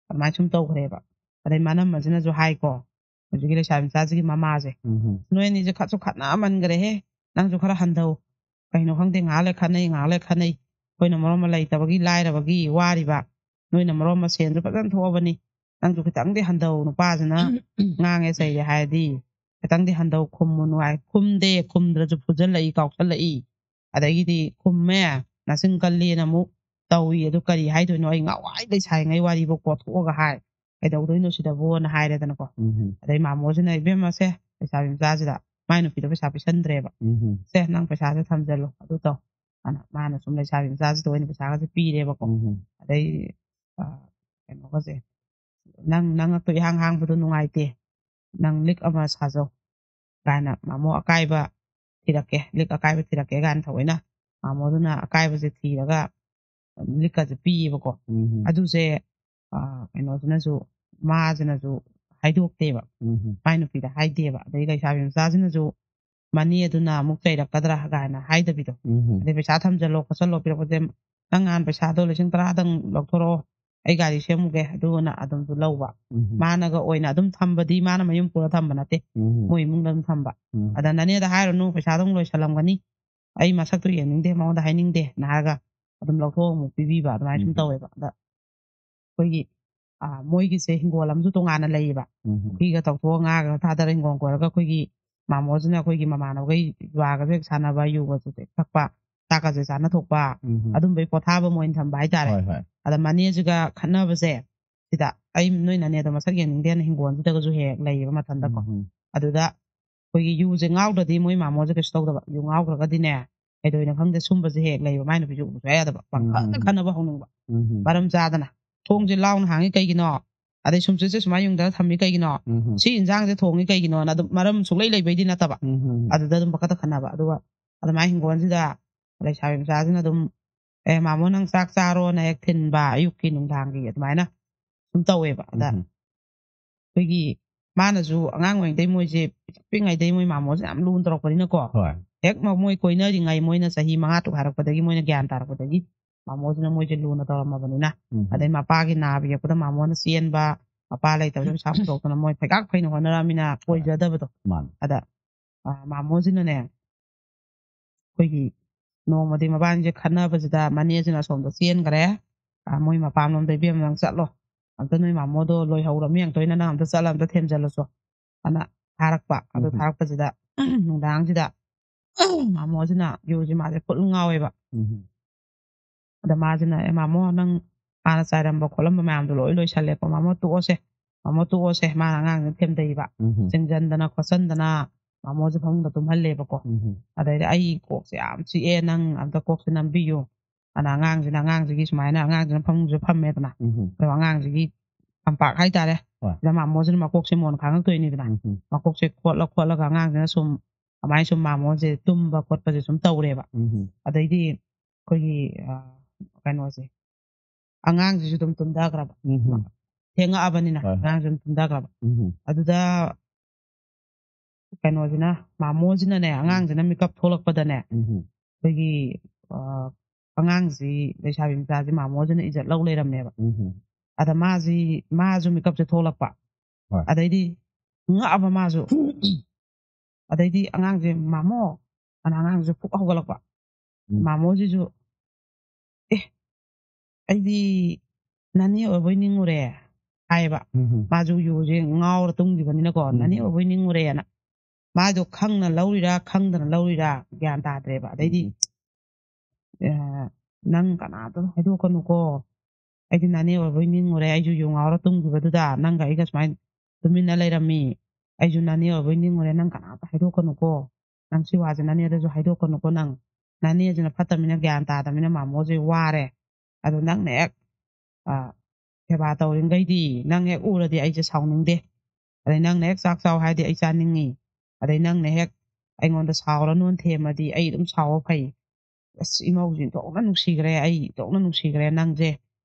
Speaker 1: ꯑꯗꯨꯃꯥꯏꯅ ꯁꯨꯝ ꯇꯧꯈ꯭ꯔꯦꯕ ꯑꯗꯩ ꯃꯅꯝꯃꯁꯤꯅꯁꯨ ꯍꯥꯏꯀꯣ ꯍꯧꯖꯤꯛꯀꯤ ꯂꯩꯁꯥꯕꯤ ꯃꯆꯥꯁꯤꯒꯤ ꯃꯃꯥꯁꯦ ꯅꯣꯏ ꯑꯅꯤꯁꯦ ꯈꯠꯁꯨ ꯈꯠꯅꯃꯟꯈ꯭ꯔꯦꯍꯦ ꯅꯪꯁꯨ ꯈꯔ ꯍꯟꯊꯧ ꯀꯩꯅꯣ ꯈꯪꯗꯦ ꯉꯥꯏꯍꯥꯛ ꯂꯩ ꯈꯠꯅꯩ ꯉꯥꯏꯍꯥꯛ ꯂꯩ ꯈꯠꯅꯩ ꯑꯩꯈꯣꯏꯅ ꯃꯔꯣꯟ ꯑꯃ ꯂꯩꯇꯕꯒꯤ ꯂꯥꯏꯔꯕꯒꯤ ꯋꯥꯔꯤꯕ ꯅꯣꯏꯅ ꯃꯔꯣꯟ ꯑꯃ ꯁꯦꯟꯁꯨ ꯐꯖꯅ ꯊꯣꯛꯑꯕꯅꯤ ꯅꯪꯁꯨ ꯈꯤꯇꯪꯗꯤ ꯍꯟꯊꯧ ꯅꯨꯄꯥꯁꯤꯅ ꯉꯥꯡꯉꯦ ꯆꯩꯔꯦ ꯍꯥꯏꯔꯗꯤ ꯈꯤꯇꯪꯗꯤ ꯍꯟꯊꯧ ꯈꯨꯝꯃꯨꯅꯨ ꯍꯥꯏ ꯈꯨꯝꯗꯦ ꯈꯨꯝꯗ꯭ꯔꯁꯨ ꯐꯨꯖꯜꯂꯛꯏ ꯀꯥꯎꯁꯜꯂꯛꯏ ꯑꯗꯒꯤꯗꯤ ꯈꯨꯝꯃꯦ ꯅꯆꯤꯟ ꯀꯜꯂꯦꯅ ꯑꯃꯨꯛ ꯇꯧꯏ ꯑꯗꯨ ꯀꯔꯤ ꯍꯥꯏꯗꯣꯏꯅꯣ ꯑꯩ ꯉꯥꯋꯥꯏ ꯂꯩꯁꯥꯔꯤꯉꯩ ꯋꯥꯔꯤꯐꯥꯎ ꯀꯣꯊꯣꯛꯑꯒ ꯍꯥꯏ ꯀꯩꯗꯧꯗꯣꯏꯅꯣ ꯁꯤꯗꯕꯣꯅ ꯍꯥꯏꯔꯦꯗꯅꯀꯣ ꯑꯗꯩ ꯃꯥꯃꯣꯁꯤꯅ ꯏꯕꯦꯝꯃꯁꯦ ꯂꯩꯁꯥꯕꯤ ꯃꯆꯥꯁꯤꯗ ꯃꯥꯏ ꯅꯨꯄꯤꯗꯣ ꯄꯩꯁꯥ ꯄꯤꯁꯟꯗ꯭ꯔꯦꯕ ꯁꯦ ꯅꯪ ꯄꯩꯁꯥꯁꯦ ꯊꯝꯖꯜꯂꯣ ꯑꯗꯨ ꯇꯧ ꯃꯥꯅ ꯁꯨꯝ ꯂꯩꯁꯥꯕꯤ ꯃꯆꯥꯁꯤꯗ ꯑꯣꯏꯅ ꯄꯩꯁꯥꯒꯁꯦ ꯄꯤꯔꯦꯕꯀꯣ ꯑꯗꯩ ꯀꯩꯅꯣꯒꯁꯦ ꯅꯪ ꯉꯛꯇꯣ ꯏꯍꯥꯡ ꯍꯥꯡꯕꯗꯣ ꯅꯨꯡꯉꯥꯏꯇꯦ ꯅꯪ ꯂꯤꯛ ꯑꯃ ꯁꯥꯖꯧ ꯀꯥꯏꯅ ꯃꯥꯃꯣ ꯑꯀꯥꯏꯕ ꯊꯤꯔꯛꯀꯦ ꯂꯤꯛ ꯑꯀꯥꯏꯕ ꯊꯤꯔꯛꯀꯦ ꯀꯥꯏꯅ ꯊꯑꯣꯏꯅ ꯃꯥꯃꯣꯗꯨꯅ ꯑꯀꯥꯏꯕꯁꯦ ꯊꯤꯔꯒ ꯂꯤꯛꯀꯁꯦ ꯄꯤꯌꯦꯕꯀꯣ ꯑꯗꯨꯁꯦ ꯀꯩꯅꯣꯁꯤꯅꯁꯨ ꯃꯥꯁꯤꯅꯁꯨ ꯍꯥꯏꯗꯣꯛꯇꯦꯕ ꯃꯥꯏ ꯅꯨꯄꯤꯗ ꯍꯥꯏꯗꯦꯕ ꯑꯗꯩ ꯂꯩꯁꯥꯕꯤ ꯃꯆꯥꯁꯤꯅꯁꯨ ꯃꯅꯦꯗꯨꯅ ꯑꯃꯨꯛ ꯆꯩꯔꯛꯀꯗ꯭ꯔꯥ ꯀꯥꯏꯅ ꯍꯥꯏꯗꯕꯤꯗꯣ ꯑꯗꯩ ꯄꯩꯁꯥ ꯊꯝꯖꯜꯂꯣ ꯈꯣꯠꯆꯜꯂꯣ ꯄꯤꯔꯛꯄꯁꯦ ꯅꯪ ꯅꯍꯥꯟ ꯄꯩꯁꯥꯗꯣ 10,000ꯗꯪ ꯂꯧꯊꯣꯔꯛꯑꯣ ꯑꯩ ꯒꯥꯔꯤ ꯁꯦꯝꯃꯨꯒꯦ ꯑꯗꯨꯒꯅ ꯑꯗꯨꯝꯁꯨ ꯂꯧꯕ ꯃꯥꯅꯒ ꯑꯣꯏꯅ ꯑꯗꯨꯝ ꯊꯝꯕꯗꯤ ꯃꯥꯅ ꯃꯌꯨꯝ ꯄꯨꯔ ꯊꯝꯕ ꯅꯠꯇꯦ ꯃꯣꯏ ꯏꯃꯨꯡꯗ ꯑꯗꯨꯝ ꯊꯝꯕ ꯑꯗ ꯅꯅꯦꯗ ꯍꯥꯏꯔꯨꯅꯨ ꯄꯩꯁꯥꯗꯣ ꯑꯃꯨꯛ ꯂꯣꯏꯁꯜꯂꯝꯒꯅꯤ ꯑꯩ ꯃꯁꯛꯇꯨ ꯌꯦꯡꯅꯤꯡꯗꯦ ꯃꯉꯣꯟꯗ ꯍꯥꯏꯅꯤꯡꯗꯦ ꯍꯥꯏꯔꯒ ꯑꯗꯨꯝ ꯂꯧꯊꯣꯛꯑ ꯑꯃꯨꯛ ꯄꯤꯕꯤꯕ ꯑꯗꯨꯃꯥꯏꯅ ꯁꯨꯝ ꯇꯧꯋꯦꯕ ꯑꯗ ꯑꯩꯈꯣꯏꯒꯤ ꯃꯣꯏꯒꯤꯁꯦ ꯍꯤꯡꯒꯣꯜ ꯑꯃꯁꯨ ꯇꯣꯉꯥꯟꯅ ꯂꯩꯌꯦꯕ ꯄꯨꯈ꯭ꯔꯤꯒ ꯇꯧꯊꯣꯛꯑ ꯉꯥꯒ ꯊꯥꯗꯔ ꯍꯤꯡꯒꯣꯜ ꯀꯣꯏꯔꯒ ꯑꯩꯈꯣꯏꯒꯤ ꯃꯥꯃꯣꯁꯤꯅ ꯑꯩꯈꯣꯏꯒꯤ ꯃꯃꯥꯟꯅꯕꯈꯩ ꯖꯨꯋꯥꯒꯁꯨ ꯍꯦꯛ ꯁꯥꯟꯅꯕ ꯌꯨꯒꯁꯨ ꯍꯦꯛ ꯊꯛꯄ ꯆꯥꯛꯀꯁꯦ ꯆꯥꯅꯊꯣꯛꯄ ꯑꯗꯨꯝꯕꯩ ꯄꯣꯊꯥꯕꯝ ꯑꯣꯏꯅ ꯊꯝꯕ ꯍꯥꯏꯇꯥꯔꯦ ꯑꯗ ꯃꯅꯦꯁꯤꯒ ꯈꯠꯅꯕꯁꯦ ꯁꯤꯗ ꯑꯩ ꯅꯣꯏ ꯅꯅꯦꯗꯣ ꯃꯁꯛ ꯌꯦꯡꯅꯤꯡꯗꯦꯅ ꯍꯤꯡꯒꯣꯜꯁꯤꯗꯒꯁꯨ ꯍꯦꯛ ꯂꯩꯌꯦꯕ ꯃꯊꯟꯇꯀꯣ ꯑꯗꯨꯗ ꯑꯩꯈꯣꯏꯒꯤ ꯌꯨꯁꯦ ꯉꯥꯎꯗ꯭ꯔꯗꯤ ꯃꯣꯏ ꯃꯥꯃꯣꯁꯦ ꯀꯩꯁꯨ ꯇꯧꯗꯕ ꯌꯨ ꯉꯥꯎꯈ꯭ꯔꯒꯗꯤꯅꯦ ꯀꯩꯗꯧꯅꯣ ꯈꯪꯗꯦ ꯁꯨꯝꯕꯁꯦ ꯍꯦꯛ ꯂꯩꯕ ꯃꯥꯏ ꯅꯨꯄꯤꯁꯨ ꯎꯕ ꯁꯨꯡꯌꯥ ꯌꯥꯗꯕ ꯄꯪꯈꯠꯅ ꯈꯠꯅꯕ ꯍꯧꯅꯤꯡꯕ ꯃꯔꯝ ꯆꯥꯗꯅ ꯊꯣꯡꯁꯦ ꯂꯥꯎꯅ ꯍꯥꯡꯉꯤ ꯀꯩꯒꯤꯅꯣ ꯑꯗꯩ ꯁꯨꯝꯆꯤꯠꯁꯦ ꯁꯨꯃꯥꯏꯅ ꯌꯨꯡꯊꯔ ꯊꯝꯃꯤ ꯀꯩꯒꯤꯅꯣ ꯁꯤ ꯏꯟꯖꯥꯡꯁꯦ ꯊꯣꯡꯉꯤ ꯀꯩꯒꯤꯅꯣꯅ ꯑꯗꯨꯝ ꯃꯔꯝ ꯁꯨꯡꯂꯩ ꯂꯩꯕꯩꯗꯤ ꯅꯠꯇꯕ ꯑꯗꯨꯗ ꯑꯗꯨꯝ ꯄꯪꯈꯠꯇ ꯈꯠꯅꯕ ꯑꯗꯨꯒ ꯑꯗꯨꯃꯥꯏꯅ ꯍꯤꯡꯒꯣꯜꯁꯤꯗ ꯂꯩꯁꯥꯕꯤ ꯃꯆꯥꯁꯤꯅ ꯑꯗꯨꯝ ꯃꯥꯃꯣ ꯅꯪ ꯆꯥꯛ ꯆꯥꯔꯣꯅ ꯍꯦꯛ ꯊꯤꯟꯕ ꯑꯌꯨꯛꯀꯤ ꯅꯨꯡꯗꯥꯡꯒꯤ ꯑꯗꯨꯃꯥꯏꯅ ꯁꯨꯝ ꯇꯧꯋꯦꯕ ꯑꯗ ꯑꯩꯈꯣꯏꯒꯤ ꯃꯥꯅꯁꯨ ꯑꯉꯥꯡ ꯑꯣꯏꯔꯤꯉꯩꯗꯩ ꯃꯣꯏꯁꯦ ꯄꯤꯛꯉꯩꯗꯩ ꯃꯣꯏ ꯃꯥꯃꯣꯁꯦ ꯌꯥꯝ ꯂꯨꯅ ꯇꯧꯔꯛꯄꯅꯤꯅꯀꯣ ꯍꯦꯛ ꯃꯣꯏ ꯀꯣꯏꯅꯔꯤꯉꯩ ꯃꯣꯏꯅ ꯆꯍꯤ 5 ꯍꯥꯏꯔꯛꯄꯗꯒꯤ ꯃꯣꯏꯅ ꯒ꯭ꯌꯥꯟ ꯇꯥꯔꯛꯄꯗꯒꯤ ꯃꯥꯃꯣꯁꯤꯅ ꯃꯣꯏꯁꯦ ꯂꯨꯅ ꯇꯧꯔꯝꯃꯕꯅꯤꯅ ꯑꯗꯩ ꯃꯄꯥꯒꯤ ꯅꯥꯕ ꯌꯦꯛꯄꯗ ꯃꯥꯃꯣꯅ ꯆꯦꯟꯕ ꯃꯄꯥ ꯂꯩꯇꯕꯗ ꯄꯩꯁꯥ ꯄꯨꯊꯣꯛꯇꯅ ꯃꯣꯏ ꯐꯩꯒꯥꯛ ꯐꯩꯅ ꯍꯣꯠꯅꯔꯝꯃꯤꯅ ꯑꯣꯏꯖꯗꯕꯗꯣ ꯑꯗ ꯃꯥꯃꯣꯁꯤꯅꯅꯦ ꯑꯩꯈꯣꯏꯒꯤ ꯅꯣꯡꯃꯗꯤ ꯃꯕꯥꯅꯤꯁꯦ ꯈꯠꯅꯕꯁꯤꯗ ꯃꯅꯦꯁꯤꯅ ꯑꯁꯣꯝꯗ ꯆꯦꯟꯈ꯭ꯔꯦ ꯃꯣꯏ ꯃꯄꯥꯟꯂꯣꯝꯗ ꯏꯕꯦꯝ ꯅꯪ ꯆꯠꯂꯣ ꯑꯝꯇ ꯅꯣꯏ ꯃꯥꯃꯣꯗꯣ ꯂꯣꯏꯍꯧꯔꯝꯃꯤ ꯌꯦꯡꯊꯣꯏꯅ ꯅꯪ ꯑꯝꯇ ꯆꯠꯂ ꯑꯝꯇ ꯊꯦꯝꯖꯤꯜꯂꯨꯆꯣ ꯑꯅ ꯊꯥꯔꯛꯄ ꯑꯗꯨ ꯊꯥꯔꯛꯄꯁꯤꯗ ꯅꯨꯡꯗꯥꯡꯁꯤꯗ ꯃꯥꯃꯣꯁꯤꯅ ꯌꯨꯁꯤ ꯃꯥꯁꯦ ꯐꯨꯜ ꯉꯥꯎꯋꯦꯕ ꯑꯗ ꯃꯥꯁꯤꯅ ꯃꯥꯃꯣ ꯅꯪ ꯍꯥꯟꯅ ꯆꯥꯏꯔꯝꯕ ꯈꯣꯠꯂꯝꯕ ꯃꯌꯥꯝꯗꯣ ꯂꯣꯏ ꯂꯣꯏꯁꯜꯂꯦꯀꯣ ꯃꯥꯃꯣ ꯇꯣꯛꯑꯣꯁꯦ ꯃꯥꯅ ꯑꯉꯥꯡꯁꯤꯅ ꯊꯦꯝꯗꯩꯕ ꯆꯤꯡꯖꯟꯗꯅ ꯈꯣꯠꯆꯟꯗꯅ ꯃꯥꯃꯣꯁꯦ ꯐꯃꯨꯡꯗ ꯇꯨꯝꯍꯜꯂꯦꯕꯀꯣ ꯑꯗꯩꯗꯤ ꯑꯩ ꯀꯣꯛꯁꯦ ꯌꯥꯝ ꯆꯤꯛꯑꯦ ꯅꯪ ꯑꯝꯇ ꯀꯣꯛꯁꯦ ꯅꯝꯕꯤꯌꯨ ꯑꯅ ꯑꯉꯥꯡꯁꯤꯒꯤ ꯁꯨꯃꯥꯏꯅ ꯑꯉꯥꯡꯁꯤꯅ ꯐꯃꯨꯡꯁꯦ ꯐꯝꯃꯦꯗꯅ ꯑꯗꯣ ꯑꯉꯥꯡꯁꯤꯒꯤ ꯐꯝꯄꯥꯛ ꯍꯥꯏꯇꯥꯔꯦ ꯁꯤꯗ ꯃꯥꯃꯣꯁꯤꯅ ꯃꯀꯣꯛꯁꯦ ꯃꯣꯟ ꯈꯥꯡꯉꯛꯇꯣꯏꯅꯤꯗꯅ ꯃꯀꯣꯛꯁꯦ ꯈꯣꯠꯂꯒ ꯑꯉꯥꯡꯁꯤꯅ ꯁꯨꯝ ꯑꯗꯨꯃꯥꯏꯅ ꯁꯨꯝ ꯃꯥꯃꯣꯁꯦ ꯇꯨꯝꯕ ꯈꯣꯠꯄꯁꯦ ꯁꯨꯝ ꯇꯧꯔꯦꯕ ꯑꯗꯩꯗꯤ ꯑꯩꯈꯣꯏꯒꯤ ꯀꯩꯅꯣꯁꯦ ꯑꯉꯥꯡꯁꯤꯁꯨ ꯑꯗꯨꯝ ꯇꯨꯝꯊꯈ꯭ꯔꯕ ꯊꯦꯡꯉꯛꯑꯕꯅꯤꯅ ꯑꯉꯥꯡꯁꯨ ꯑꯗꯨꯝ ꯇꯨꯝꯊꯈ꯭ꯔꯕ ꯑꯗꯨꯗ ꯀꯩꯅꯣꯁꯤꯅ ꯃꯥꯃꯣꯁꯤꯅꯅꯦ ꯑꯉꯥꯡꯁꯤꯅ ꯃꯤꯀꯞ ꯊꯣꯛꯂꯛꯄꯗꯅꯦ ꯑꯩꯈꯣꯏꯒꯤ ꯑꯉꯥꯡꯁꯤ ꯂꯩꯁꯥꯕꯤ ꯃꯆꯥꯁꯤ ꯃꯥꯃꯣꯁꯤꯅ ꯏꯖꯠ ꯂꯧ ꯂꯩꯔꯝꯃꯦꯕ ꯑꯗ ꯃꯥꯁꯨ ꯃꯤꯀꯞꯁꯦ ꯊꯣꯛꯂꯛꯄ ꯑꯗꯩꯗꯤ ꯉꯛꯑꯕ ꯃꯥꯁꯨ ꯑꯗꯩꯗꯤ ꯑꯉꯥꯡꯁꯦ ꯃꯥꯃꯣ ꯑꯅ ꯑꯉꯥꯡꯁꯦ ꯐꯨꯛ ꯍꯧꯒꯠꯂꯛꯄ ꯃꯥꯃꯣꯁꯤꯁꯨ ꯑꯩꯗꯤ ꯅꯅꯦ ꯑꯣꯏꯕꯣꯏ ꯅꯤꯡꯉꯨꯔꯦ ꯍꯥꯏꯌꯦꯕ ꯃꯥꯁꯨ ꯌꯨꯁꯦ ꯉꯥꯎꯔ ꯇꯨꯝꯈꯤꯕꯅꯤꯅꯀꯣ ꯅꯅꯦ ꯑꯣꯏꯕꯣꯏ ꯅꯤꯡꯉꯨꯔꯦꯅ ꯃꯥꯗꯣ ꯈꯪꯅ ꯂꯧꯔꯤꯔꯥ ꯈꯪꯗꯅ ꯂꯧꯔꯤꯔꯥ ꯒ꯭ꯌꯥꯟ ꯇꯥꯗ꯭ꯔꯦꯕ ꯑꯗꯩꯗꯤ ꯅꯪ ꯀꯅꯥꯗꯅ ꯍꯥꯏꯗꯣꯛꯀꯅꯨꯀꯣ ꯑꯩꯗꯤ ꯅꯅꯦ ꯑꯣꯏꯕꯣꯏ ꯅꯤꯡꯉꯨꯔꯦ ꯑꯩꯁꯨ ꯌꯨ ꯉꯥꯎꯔ ꯇꯨꯝꯈꯤꯕꯗꯨꯗ ꯅꯪꯒ ꯑꯩꯒ ꯁꯨꯃꯥꯏꯅ ꯇꯨꯃꯤꯟꯅ ꯂꯩꯔꯝꯃꯤ ꯑꯩꯁꯨ ꯅꯅꯦ ꯑꯣꯏꯕꯣꯏ ꯅꯤꯡꯉꯨꯔꯦ ꯅꯪ ꯀꯅꯥꯝꯇ ꯍꯥꯏꯗꯣꯛꯀꯅꯨꯀோ ꯅꯪ ꯁꯤ ꯋꯥꯁꯦ ꯅꯅꯦꯗꯁꯨ ꯍꯥꯏꯗꯣꯛꯀꯅꯨꯀꯣ ꯅꯪ ꯅꯅꯦꯁꯤꯅ ꯐꯠꯇꯕꯅꯤꯅ ꯒ꯭ꯌꯥꯟ ꯇꯥꯗꯕꯅꯤ나 ꯃꯥꯃꯣꯁꯦ ꯋꯥꯔꯦ ꯑꯗꯣ ꯅꯪꯅ ꯍꯦꯛ ꯁꯦꯕꯥ ꯇꯧꯔꯤꯈꯩꯗꯤ ꯅꯪ ꯍꯦꯛ ꯎꯔꯗꯤ ꯑꯩꯁꯦ ꯁꯥꯎꯅꯤꯡꯗꯦ ꯑꯗꯩ ꯅꯪꯅ ꯍꯦꯛ ꯆꯥꯛ ꯆꯥꯎ ꯍꯥꯏꯔꯗꯤ ꯑꯩ ꯆꯥꯅꯤꯡꯉꯤ ꯑꯗꯩ ꯅꯪꯅ ꯍꯦꯛ ꯑꯩꯉꯣꯟꯗ ꯁꯥꯎꯔꯅꯨ ꯊꯦꯝꯃꯗꯤ ꯑꯩ ꯑꯗꯨꯝ ꯁꯥꯎꯕ ꯐꯩ ꯑꯁ ꯏꯃꯧꯁꯤ ꯊꯣꯛꯅ ꯅꯨꯡꯁꯤꯈ꯭ꯔꯦ ꯑꯩ ꯊꯣꯛꯅ ꯅꯨꯡꯁꯤꯈ꯭ꯔꯦ ꯅꯪꯁꯦ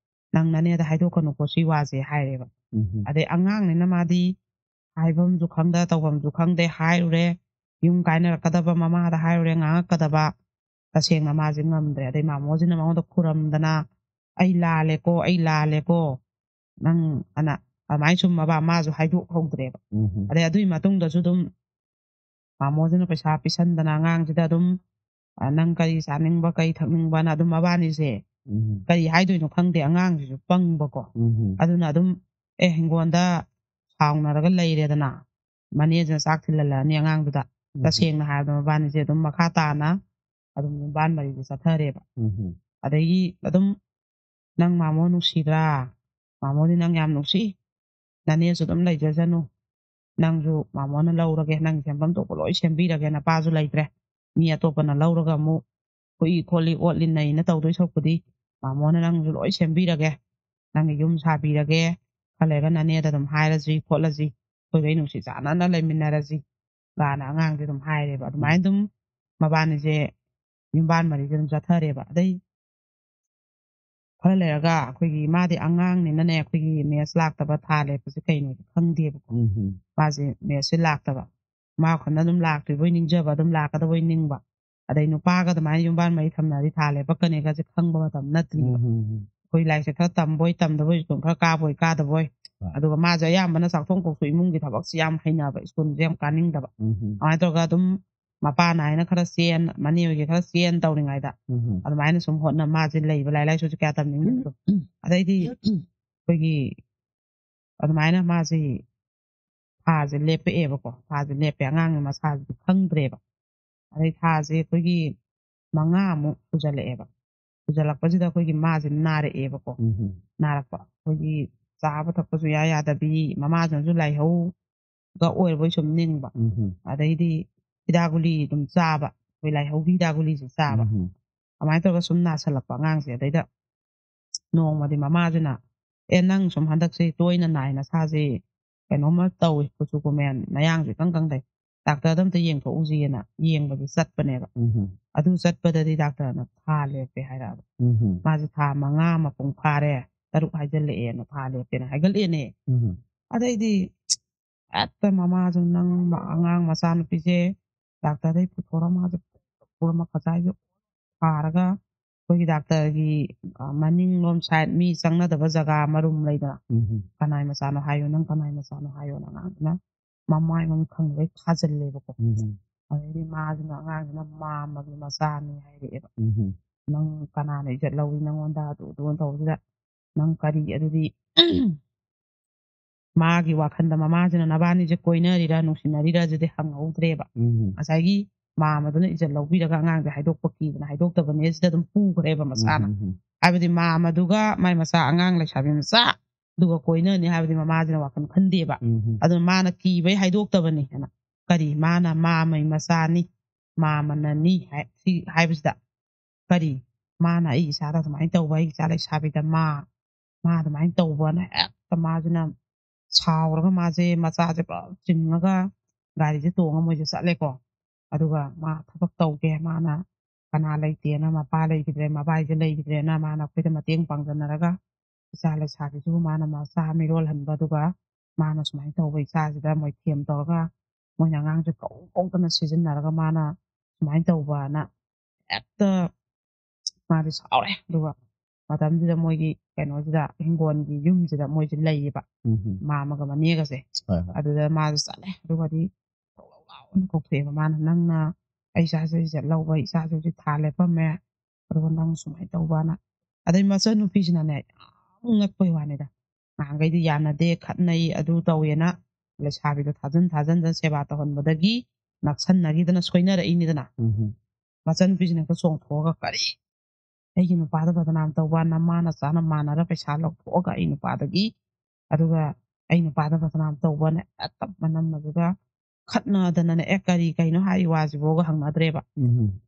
Speaker 1: ꯅꯪ ꯅꯅꯦꯗ ꯍꯥꯏꯗꯣꯛꯀꯅꯨꯀꯣ ꯁꯤ ꯋꯥꯁꯦ ꯍꯥꯏꯔꯦꯕ ꯑꯗꯩ ꯑꯉꯥꯡꯅꯤꯅ ꯃꯥꯗꯤ ꯍꯥꯏꯐꯝꯁꯨ ꯈꯪꯗ ꯇꯧꯐꯝꯁꯨ ꯈꯪꯗꯦ ꯍꯥꯏꯔꯨꯔꯦ ꯌꯨꯝ ꯀꯥꯏꯅꯔꯛꯀꯗꯕ ꯃꯃꯥꯗ ꯍꯥꯏꯔꯨꯔꯦ ꯉꯥꯡꯉꯛꯀꯗꯕ ꯇꯁꯦꯡꯅ ꯃꯥꯁꯦ ꯉꯝꯗ꯭ꯔꯦ ꯑꯗꯩ ꯃꯥꯃꯣꯁꯤꯅ ꯃꯉꯣꯟꯗ ꯈꯨꯔꯝꯗꯅ ꯑꯩ ꯂꯥꯜꯂꯦꯀꯣ ꯅꯪ ꯑꯅ ꯑꯗꯨꯃꯥꯏꯅ ꯁꯨꯝ ꯃꯥꯁꯨ ꯍꯥꯏꯗꯣꯛꯍꯧꯗ꯭ꯔꯦꯕ ꯑꯗꯩ ꯑꯗꯨꯒꯤ ꯃꯇꯨꯡꯗꯁꯨ ꯑꯗꯨꯝ ꯃꯥꯃꯣꯁꯤꯅ ꯄꯩꯁꯥ ꯄꯤꯁꯟꯗꯅ ꯑꯉꯥꯡꯁꯤꯗ ꯑꯗꯨꯝ ꯅꯪ ꯀꯔꯤ ꯆꯥꯅꯤꯡꯕ ꯀꯔꯤ ꯊꯛꯅꯤꯡꯕꯅ ꯑꯗꯨꯝ ꯃꯕꯥꯅꯤꯁꯦ ꯀꯔꯤ ꯍꯥꯏꯗꯣꯏꯅꯣ ꯈꯪꯗꯦ ꯑꯉꯥꯡꯁꯤꯁꯨ ꯄꯪꯕꯀꯣ ꯑꯗꯨꯅ ꯑꯗꯨꯝ ꯍꯤꯡꯒꯣꯜꯗ ꯁꯥꯎꯅꯔꯒ ꯂꯩꯔꯦꯗꯅ ꯃꯅꯦꯁꯤꯅ ꯆꯥꯛ ꯊꯤꯜꯍꯜꯂꯛꯑꯅꯤ ꯑꯉꯥꯡꯗꯨꯗ ꯇꯁꯦꯡꯅ ꯍꯥꯏꯔꯕꯗ ꯃꯕꯥꯅꯤꯁꯦ ꯑꯗꯨꯝ ꯃꯈꯥ ꯇꯥꯅ ꯑꯗꯨꯝ ꯌꯨꯝꯕꯥꯟ ꯃꯔꯤꯁꯦ ꯆꯠꯊꯔꯦꯕ ꯑꯗꯒꯤ ꯑꯗꯨꯝ ꯅꯪ ꯃꯥꯃꯣ ꯅꯨꯡꯁꯤꯗ꯭ꯔꯥ ꯃꯥꯃꯣꯗꯤ ꯅꯪ ꯌꯥꯝ ꯅꯨꯡꯁꯤ ꯅꯅꯦꯁꯨ ꯑꯗꯨꯝ ꯂꯩꯖꯁꯅꯨ ꯅꯪꯁꯨ ꯃꯥꯃꯣꯅ ꯂꯧꯔꯒꯦ ꯅꯪ ꯁꯦꯝꯐꯝ ꯊꯣꯛꯄ ꯂꯣꯏ ꯁꯦꯝꯕꯤꯔꯒꯦ ꯅꯄꯥꯁꯨ ꯂꯩꯇ꯭ꯔꯦ ꯃꯤ ꯑꯇꯣꯞꯄꯅ ꯂꯧꯔꯒ ꯑꯃꯨꯛ ꯍꯨꯏ ꯈꯣꯠꯂꯤ ꯑꯣꯠꯂꯤ ꯅꯩꯅ ꯇꯧꯗꯣꯏ ꯁꯔꯨꯛꯄꯨꯗꯤ ꯃꯥꯃꯣꯅ ꯅꯪꯁꯨ ꯂꯣꯏ ꯁꯦꯝꯕꯤꯔꯒꯦ ꯅꯪꯒꯤ ꯌꯨꯝ ꯁꯥꯕꯤꯔꯒꯦ ꯈꯜꯂꯒ ꯅꯅꯦꯗ ꯑꯗꯨꯝ ꯍꯥꯏꯔꯁꯤ ꯈꯣꯠꯂꯁꯤ ꯑꯩꯈꯣꯏꯒꯩ ꯅꯨꯡꯁꯤ ꯆꯥꯟꯅꯅ ꯂꯩꯃꯤꯟꯅꯔꯁꯤ ꯒꯥꯅ ꯑꯉꯥꯡꯁꯦ ꯑꯗꯨꯝ ꯍꯥꯏꯔꯦꯕ ꯑꯗꯨꯃꯥꯏꯅ ꯑꯗꯨꯝ ꯃꯕꯥꯅꯤꯁꯦ ꯌꯨꯝꯕꯥꯟ ꯃꯔꯤꯁꯦ ꯑꯗꯨꯝ ꯆꯠꯊꯔꯦꯕ ꯑꯗꯩ ꯈꯔ ꯂꯩꯔꯒ ꯑꯩꯈꯣꯏꯒꯤ ꯃꯥꯗꯤ ꯑꯉꯥꯡꯅꯤꯅꯅꯦ ꯑꯩꯈꯣꯏꯒꯤ ꯃꯦꯠꯁ ꯂꯥꯛꯇꯕ ꯊꯥ ꯂꯦꯞꯄꯁꯦ ꯀꯩꯅꯣꯗꯤ ꯈꯪꯗꯦꯕꯀꯣ ꯃꯥꯁꯦ ꯃꯦꯠꯁꯁꯦ ꯂꯥꯛꯇꯕ ꯃꯥ ꯈꯟꯅ ꯑꯗꯨꯝ ꯂꯥꯛꯇ꯭ꯔꯤꯕꯣꯏ ꯅꯤꯡꯖꯕ ꯑꯗꯨꯝ ꯂꯥꯛꯀꯗꯕꯣꯏ ꯅꯤꯡꯕ ꯑꯗꯩ ꯅꯨꯄꯥꯒ ꯑꯗꯨꯃꯥꯏꯅ ꯌꯨꯝꯕꯥꯟ ꯃꯔꯤ ꯊꯝꯅꯔꯗꯤ ꯊꯥ ꯂꯦꯞꯄꯛꯀꯅꯤꯒꯁꯦ ꯈꯪꯕ ꯃꯇꯝ ꯅꯠꯇ꯭ꯔꯤꯕ ꯑꯩꯈꯣꯏ ꯂꯥꯏꯔꯤꯛꯁꯦ ꯈꯔ ꯇꯝꯕꯣꯏ ꯇꯝꯗꯕꯣꯏ ꯁ꯭ꯀꯨꯜ ꯈꯔ ꯀꯥꯕꯣꯏ ꯀꯥꯗꯕꯣꯏ ꯑꯗꯨꯒ ꯃꯥꯁꯦ ꯑꯌꯥꯝꯕꯅ ꯆꯥꯛꯊꯣꯡ ꯄꯣꯛꯁꯨ ꯏꯃꯨꯡꯒꯤ ꯊꯕꯛꯁꯦ ꯌꯥꯝ ꯍꯩꯅꯕ ꯁ꯭ꯀꯨꯜꯁꯦ ꯌꯥꯝ ꯀꯥꯅꯤꯡꯗꯕ ꯑꯗꯨꯃꯥꯏꯅ ꯇꯧꯔꯒ ꯑꯗꯨꯝ ꯃꯄꯥ ꯅꯥꯏꯅ ꯈꯔ ꯆꯦꯟ ꯃꯅꯦ ꯍꯣꯏꯒꯤ ꯈꯔ ꯆꯦꯟ ꯇꯧꯔꯤꯉꯩꯗ ꯑꯗꯨꯃꯥꯏꯅ ꯁꯨꯝ ꯍꯣꯠꯅ ꯃꯥꯁꯦ ꯂꯩꯕ ꯂꯥꯏꯔꯤꯛ ꯂꯥꯏꯁꯨꯁꯨ ꯀꯌా ꯇꯝꯅꯤꯡꯗꯕꯗꯣ ꯑꯗꯩꯗꯤ ꯑꯩꯈꯣꯏꯒꯤ ꯑꯗꯨꯃꯥꯏꯅ ꯃꯥꯁꯤ ꯊꯥꯁꯦ ꯂꯦꯞꯄꯛꯑꯦꯕꯀꯣ ꯊꯥꯁꯦ ꯂꯦꯞꯄꯦ ꯑꯉꯥꯡꯅ ꯃꯁꯥꯁꯤꯗꯤ ꯈꯪꯗ꯭ꯔꯦꯕ ꯑꯗꯩ ꯊꯥꯁꯦ ꯑꯩꯈꯣꯏꯒꯤ 5 ꯁꯨꯖꯜꯂꯛꯄꯁꯤꯗ ꯑꯩꯈꯣꯏꯒꯤ ꯃꯥꯁꯦ ꯅꯥꯔꯛꯑꯦꯕꯀꯣ ꯅꯥꯔꯛꯄ ꯑꯩꯈꯣꯏꯒꯤ ꯆꯥꯕ ꯊꯛꯄꯁꯨ ꯌꯥꯗꯕꯤ ꯃꯃꯥꯁꯤꯅꯁꯨ ꯂꯥꯏꯍꯧꯒ ꯑꯣꯏꯔꯕꯣꯏ ꯁꯨꯝ ꯅꯤꯡꯕ ꯑꯗꯩꯗꯤ ꯍꯤꯗꯥꯛ ꯒꯨꯂꯤ ꯑꯗꯨꯝ ꯆꯥꯕ ꯑꯩꯈꯣꯏ ꯂꯥꯏꯍꯧꯒꯤ ꯍꯤꯗꯥꯛ ꯒꯨꯂꯤꯁꯦ ꯆꯥꯕ ꯑꯗꯨꯃꯥꯏꯅ ꯇꯧꯔꯒ ꯁꯨꯝ ꯅꯥꯁꯤꯜꯂꯛꯄ ꯑꯉꯥꯡꯁꯦ ꯑꯗꯩꯗ ꯅꯣꯡꯃꯗꯤ ꯃꯃꯥꯁꯤꯅ ꯅꯪ ꯁꯨꯝ ꯍꯟꯗꯛꯁꯦ ꯇꯣꯏꯅ ꯅꯥꯏ ꯅꯁꯥꯁꯦ ꯀꯩꯅꯣꯝꯃ ꯇꯧꯏ ꯀꯨꯆꯨ ꯀꯨꯃꯦꯟ ꯅꯌꯥꯡꯁꯨ ꯏꯀꯪ ꯀꯪꯗꯩ ꯗꯥꯛꯇꯔꯗ ꯑꯝꯇ ꯌꯦꯡꯊꯣꯛꯎꯁꯤꯅ ꯌꯦꯡꯕꯒꯤ ꯆꯠꯄꯅꯦꯕ ꯑꯗꯨ ꯆꯠꯄꯗꯗꯤ ꯗꯥꯛꯇꯔꯅ ꯊꯥ ꯂꯦꯞꯄꯦ ꯍꯥꯏꯔꯛꯑꯕ ꯃꯥꯁꯦ ꯊꯥ 5 ꯃꯄꯨꯡ ꯐꯥꯔꯦ 6 ꯍꯥꯏꯖꯤꯜꯂꯛꯑꯦꯅ ꯊꯥ ꯂꯦꯞꯄꯦꯅ ꯍꯥꯏꯒꯠꯂꯛꯑꯦꯅꯦ ꯑꯗꯩꯗꯤ ꯍꯦꯛꯇ ꯃꯃꯥꯁꯨ ꯅꯪ ꯑꯉꯥꯡ ꯃꯆꯥꯅꯨꯄꯤꯁꯦ ꯗꯥꯛꯇꯔꯗꯩ ꯄꯨꯊꯣꯔ ꯃꯥꯁꯦ ꯄꯨꯔ ꯈꯖꯥꯏꯁꯦ ꯐꯥꯔꯒ ꯑꯩꯈꯣꯏꯒꯤ ꯗꯥꯛꯇꯔꯒꯤ ꯃꯅꯤꯡꯂꯣꯝ ꯁꯥꯏꯠ ꯃꯤ ꯆꯪꯅꯗꯕ ꯖꯒꯥ ꯃꯔꯨꯝ ꯂꯩꯗꯅ ꯀꯅꯥꯏ ꯃꯆꯥꯅꯣ ꯍꯥꯏꯌꯣ ꯅꯪ ꯀꯅꯥꯏ ꯃꯆꯥꯅꯣ ꯍꯥꯏꯌꯣꯅ ꯑꯉꯥꯡꯁꯤꯅ ꯃꯃꯥꯏ ꯃꯃꯤꯠ ꯈꯪꯗꯒꯩ ꯊꯥꯖꯤꯜꯂꯦꯕꯀꯣ ꯑꯗꯩꯗꯤ ꯃꯥꯁꯤꯅ ꯑꯉꯥꯡꯁꯤꯅ ꯃꯥꯝꯃꯒꯤ ꯃꯆꯥꯅꯤ ꯍꯥꯏꯔꯛꯑꯦꯕ ꯅꯪ ꯀꯅꯥꯅ ꯏꯖꯠ ꯂꯧꯏ ꯅꯪꯉꯣꯟꯗ ꯑꯗꯨ ꯇꯧꯕꯁꯤꯗ ꯅꯪ ꯀꯔꯤ ꯑꯗꯨꯗꯤ ꯃꯥꯒꯤ ꯋꯥꯈꯟꯗ ꯃꯃꯥꯁꯤꯅ ꯅꯕꯥꯅꯤꯁꯦ ꯀꯣꯏꯅꯔꯤꯔꯥ ꯅꯨꯡꯁꯤꯅꯔꯤꯔꯥꯁꯤꯗꯤ ꯍꯪꯍꯧꯗ꯭ꯔꯦꯕ ꯉꯁꯥꯏꯒꯤ ꯃꯥꯃꯗꯨꯅ ꯏꯖꯠ ꯂꯧꯕꯤꯔꯒ ꯑꯉꯥꯡꯁꯦ ꯍꯥꯏꯗꯣꯛꯄ ꯀꯤꯗꯅ ꯍꯥꯏꯗꯣꯛꯇꯕꯅꯦ ꯁꯤꯗ ꯑꯗꯨꯝ ꯄꯨꯈ꯭ꯔꯦꯕ ꯃꯁꯥꯅ ꯍꯥꯏꯕꯗꯤ ꯃꯥꯃꯗꯨꯒ ꯃꯥꯏ ꯃꯆꯥ ꯑꯉꯥꯡ ꯂꯩꯁꯥꯕꯤ ꯃꯆꯥ ꯑꯗꯨꯒ ꯀꯣꯏꯅꯅꯤ ꯍꯥꯏꯕꯗꯤ ꯃꯃꯥꯁꯤꯅ ꯋꯥꯈꯜ ꯈꯟꯗꯦꯕ ꯑꯗꯨꯅ ꯃꯥꯅ ꯀꯤꯕꯩ ꯍꯥꯏꯗꯣꯛꯇꯕꯅꯤ ꯍꯥꯏꯅ ꯀꯔꯤ ꯃꯥꯅ ꯃꯥꯃꯩ ꯃꯆꯥꯅꯤ ꯃꯥꯃꯅꯅꯤ ꯁꯤ ꯍꯥꯏꯕꯁꯤꯗ ꯀꯔꯤ ꯃꯥꯅ ꯑꯩ ꯏꯆꯥꯗ ꯑꯗꯨꯃꯥꯏꯅ ꯇꯧꯕ ꯑꯩ ꯏꯆꯥ ꯂꯩꯁꯥꯕꯤꯗ ꯃꯥ ꯑꯗꯨꯃꯥꯏꯅ ꯇꯧꯕꯅ ꯍꯦꯛꯇ ꯃꯥꯁꯤꯅ ꯁꯥꯎꯔꯒ ꯃꯥꯁꯦ ꯃꯆꯥꯁꯦ ꯄꯨꯂꯞ ꯆꯤꯡꯉꯒ ꯒꯥꯔꯤꯁꯦ ꯇꯣꯡꯉ ꯃꯣꯏꯁꯦ ꯆꯠꯂꯦꯀꯣ ꯑꯗꯨꯒ ꯃꯥ ꯊꯕꯛ ꯇꯧꯒꯦ ꯃꯥꯅ ꯀꯅꯥ ꯂꯩꯇꯦꯅ ꯃꯄꯥ ꯂꯩꯈꯤꯗ꯭ꯔꯦ ꯃꯕꯥꯏꯁꯦ ꯂꯩꯈꯤꯗ꯭ꯔꯦꯅ ꯃꯥꯅ ꯑꯩꯈꯣꯏꯗ ꯃꯇꯦꯡ ꯄꯥꯡꯖꯟꯅꯔꯒ ꯏꯆꯥ ꯂꯩꯁꯥꯕꯤꯁꯤꯕꯨ ꯃꯥꯅ ꯃꯆꯥ ꯃꯤꯔꯣꯜꯍꯟꯕ ꯑꯗꯨꯒ ꯃꯥꯅ ꯁꯨꯃꯥꯏꯅ ꯇꯧꯕ ꯏꯆꯥꯁꯤꯗ ꯃꯣꯏꯊꯦꯝ ꯇꯧꯔꯒ ꯃꯣꯏꯅ ꯑꯉꯥꯡꯁꯦ ꯀꯧꯗꯅ ꯁꯤꯖꯤꯟꯅꯔꯒ ꯃꯥꯅ ꯁꯨꯃꯥꯏꯅ ꯇꯧꯕꯅ ꯍꯦꯛꯇ ꯃꯥꯗꯤ ꯁꯥꯎꯔꯦ ꯑꯗꯨꯒ ꯃꯇꯝꯁꯤꯗ ꯃꯣꯏꯒꯤ ꯀꯩꯅꯣꯁꯤꯗ ꯍꯤꯡꯒꯣꯜꯒꯤ ꯌꯨꯝꯁꯤꯗ ꯃꯣꯏꯁꯦ ꯂꯩꯌꯦꯕ ꯃꯥꯃꯒ ꯃꯅꯦꯒꯁꯦ ꯑꯗꯨꯗ ꯃꯥꯁꯨ ꯆꯠꯂꯦ ꯑꯗꯨꯒꯗꯤ ꯂꯥꯎꯅ ꯀꯧꯊꯣꯛꯑꯦꯕ ꯃꯥꯅ ꯅꯪꯅ ꯑꯩ ꯏꯆꯥꯁꯦ ꯏꯖꯠ ꯂꯧꯕ ꯏꯆꯥꯁꯦ ꯍꯧꯖꯤꯛ ꯊꯥ ꯂꯦꯞꯄꯝꯃꯦ ꯑꯗꯨꯒ ꯅꯪ ꯁꯨꯃꯥꯏꯅ ꯇꯧꯕꯅ ꯑꯗꯩ ꯃꯆꯟꯅꯨꯄꯤꯁꯤꯅꯅꯦ ꯌꯥꯝ ꯉꯛꯄꯩ ꯋꯥꯅꯤꯗ ꯅꯍꯥꯟꯈꯩꯗꯤ ꯌꯥꯅꯗꯦ ꯈꯠꯅꯩ ꯑꯗꯨ ꯇꯧꯋꯦꯅ ꯂꯩꯁꯥꯕꯤꯗꯣ ꯊꯥꯖꯟꯗꯅ ꯁꯦꯕꯥ ꯇꯧꯍꯟꯕꯗꯒꯤ ꯅꯛꯁꯟꯅꯈꯤꯗꯅ ꯁꯣꯏꯅꯔꯛꯏꯅꯤꯗꯅ ꯃꯆꯟꯅꯨꯄꯤꯁꯤꯅ ꯍꯦꯛꯇ ꯆꯣꯡꯊꯣꯛꯑꯒ ꯀꯔꯤ ꯑꯩꯒꯤ ꯅꯨꯄꯥꯗ ꯕꯗꯅꯥꯝ ꯇꯧꯕ ꯅꯃꯥꯅ ꯆꯥꯅ ꯃꯥꯟꯅꯔ ꯄꯩꯁꯥ ꯂꯧꯊꯣꯛꯑꯒ ꯑꯩ ꯅꯨꯄꯥꯗꯒꯤ ꯑꯗꯨꯒ ꯑꯩ ꯅꯨꯄꯥꯗ ꯕꯗꯅꯥꯝ ꯇꯧꯕꯅ ꯍꯦꯛꯇ ꯃꯅꯝꯃꯗꯨꯒ ꯈꯠꯅꯗꯅꯅꯦ ꯀꯩꯅꯣ ꯍꯥꯏꯔꯤ ꯋꯥꯁꯤꯐꯥꯎꯒ ꯍꯪꯅꯗ꯭ꯔꯦꯕ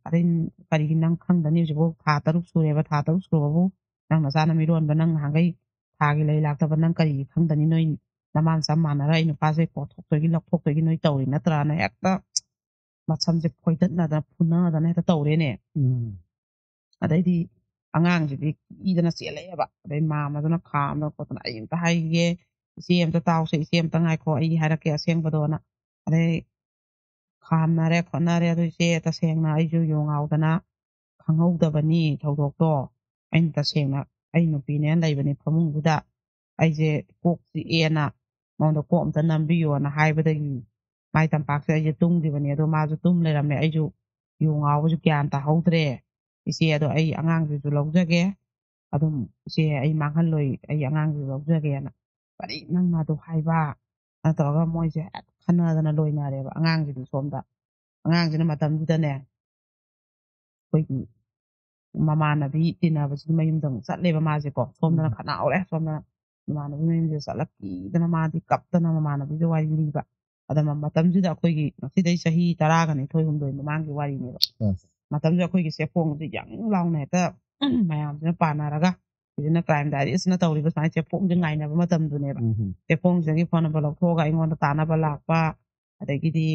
Speaker 1: ꯑꯗꯩ ꯀꯔꯤꯒꯤ ꯅꯪ ꯈꯪꯗꯅꯤ ꯍꯧꯖꯤꯛꯐꯥꯎ ꯊꯥ 3 ꯁꯨꯔꯦꯕ ꯊꯥ 3 ꯁꯨꯔꯕꯕꯨ ꯅꯪ ꯅꯆꯥꯅ ꯃꯤꯔꯣꯟꯕ ꯅꯪ ꯅꯍꯥꯟꯈꯩ ꯊꯥꯒꯤ ꯂꯩ ꯂꯥꯛꯇꯕ ꯅꯪ ꯀꯔꯤꯒꯤ ꯈꯪꯗꯅꯤ ꯅꯣꯏ ꯅꯃꯥꯅ ꯆꯞ ꯃꯥꯟꯅꯔ ꯑꯩ ꯅꯨꯄꯥꯁꯦ ꯄꯣꯠꯊꯣꯛꯇꯣꯏꯒꯤ ꯂꯧꯊꯣꯛꯇꯣꯏꯒꯤ ꯅꯣꯏ ꯇꯧꯔꯤ ꯅꯠꯇ꯭ꯔꯥꯅ ꯍꯦꯛꯇ ꯃꯁꯝꯁꯦ ꯐꯣꯏꯗꯠꯅꯗꯅ ꯐꯨꯅꯗꯅ ꯍꯦꯛꯇ ꯇꯧꯔꯦꯅꯦ ꯑꯗꯩꯗꯤ ꯑꯉꯥꯡꯁꯤꯗꯤ ꯀꯤꯗꯅ ꯆꯦꯜꯂꯛꯑꯦꯕ ꯑꯗꯩ ꯃꯥꯃꯗꯨꯅ ꯈꯥꯝꯗꯅ ꯈꯣꯠꯇꯅ ꯑꯩ ꯑꯝꯇ ꯍꯥꯏꯒꯦ ꯏꯆꯦ ꯑꯝꯇ ꯇꯥꯎꯁꯦ ꯏꯆꯦ ꯑꯝꯇ ꯉꯥꯏꯈꯣ ꯑꯩ ꯍꯥꯏꯔꯛꯀꯦ ꯑꯁꯦꯡꯕꯗꯣꯅ ꯑꯗꯩ ꯈꯥꯝꯅꯔꯦ ꯈꯣꯠꯅꯔꯦ ꯑꯗꯨ ꯏꯆꯦ ꯇꯁꯦꯡꯅ ꯑꯩꯁꯨ ꯌꯣꯡꯉꯥꯎꯗꯅ ꯈꯪꯍꯧꯗꯕꯅꯤ ꯊꯧꯗꯣꯛꯇꯣ ꯑꯩꯅ ꯇꯁꯦꯡꯅ ꯑꯩ ꯅꯨꯄꯤꯅꯦꯅ ꯂꯩꯕꯅꯤ ꯐꯃꯨꯡꯁꯤꯗ ꯑꯩꯁꯦ ꯀꯣꯛ ꯆꯤꯛꯑꯦꯅ ꯃꯉꯣꯟꯗ ꯀꯣꯛ ꯑꯝꯇ ꯅꯝꯕꯤꯌꯣꯅ ꯍꯥꯏꯕꯗꯒꯤ ꯃꯥꯏ ꯇꯝꯄꯥꯛꯁꯦ ꯑꯩꯁꯦ ꯇꯨꯝꯈꯤꯕꯅꯤ ꯑꯗꯣ ꯃꯥꯁꯨ ꯇꯨꯝ ꯂꯩꯔꯝꯃꯦ ꯑꯩꯁꯨ ꯌꯣꯡꯉꯥꯎꯕꯁꯨ ꯒ꯭ꯌꯥꯟ ꯇꯥꯍꯧꯗ꯭ꯔꯦ ꯏꯆꯦ ꯑꯗꯣ ꯑꯩ ꯑꯉꯥꯡꯁꯤꯁꯨ ꯂꯧꯖꯒꯦ ꯑꯗꯨꯝ ꯏꯆꯦ ꯑꯩ ꯃꯥꯡꯍꯜꯂꯣꯏ ꯑꯩ ꯑꯉꯥꯡꯁꯤꯁꯨ ꯂꯧꯖꯒꯦꯅ ꯀꯔꯤ ꯅꯪꯅ ꯑꯗꯨ ꯍꯥꯏꯕ ꯇꯧꯔꯒ ꯃꯣꯏꯁꯦ ꯈꯟꯅꯗꯅ ꯂꯣꯏꯅꯔꯦꯕ ꯑꯉꯥꯡꯁꯤꯗꯤ ꯁꯣꯝꯗ ꯑꯉꯥꯡꯁꯤꯅ ꯃꯇꯝꯁꯤꯗꯅꯦ ꯑꯩꯈꯣꯏꯒꯤ ꯃꯃꯥꯟꯅꯕꯤ ꯇꯤꯟꯅꯕꯁꯤꯒꯤ ꯃꯌꯨꯝꯗ ꯑꯃꯨꯛ ꯆꯠꯂꯦꯕ ꯃꯥꯁꯦꯀꯣ ꯁꯣꯝꯗꯅ ꯈꯠꯅꯍꯧꯔꯦ ꯁꯣꯝꯗꯅ ꯃꯃꯥꯟꯅꯕꯤ ꯃꯌꯨꯝꯁꯤꯗ ꯆꯠꯂ ꯀꯤꯗꯅ ꯃꯥꯗꯤ ꯀꯞꯇꯅ ꯃꯃꯥꯟꯅꯕꯤꯗ ꯋꯥꯔꯤ ꯂꯤꯕ ꯑꯗ ꯃꯇꯝꯁꯤꯗ ꯑꯩꯈꯣꯏꯒꯤ ꯉꯁꯤꯗꯩ ꯆꯍꯤ 12 ꯃꯃꯥꯡꯒꯤ ꯋꯥꯔꯤꯅꯦꯕ ꯃꯇꯝꯁꯤꯗ ꯑꯩꯈꯣꯏꯒꯤ ꯆꯦꯐꯣꯡꯁꯦ ꯌꯪ ꯂꯥꯎꯅ ꯍꯦꯛꯇ ꯃꯌꯥꯝꯁꯤꯅ ꯄꯥꯅꯔꯒ ꯍꯧꯖꯤꯛꯅ ꯀ꯭ꯔꯥꯏꯝ ꯗꯥꯏꯔꯤꯁꯅ ꯇꯧꯔꯤꯕ ꯁꯨꯃꯥꯏꯅ ꯆꯦꯐꯣꯡꯁꯦ ꯉꯥꯏꯅꯕ ꯃꯇꯝꯗꯨꯅꯦꯕ ꯆꯦꯐꯣꯡꯁꯤꯗꯒꯤ ꯐꯣꯟ ꯅꯝꯕꯔ ꯂꯧꯊꯣꯛꯑꯒ ꯑꯩꯉꯣꯟꯗ ꯇꯥꯅꯕ ꯂꯥꯛꯄ ꯑꯗꯒꯤꯗꯤ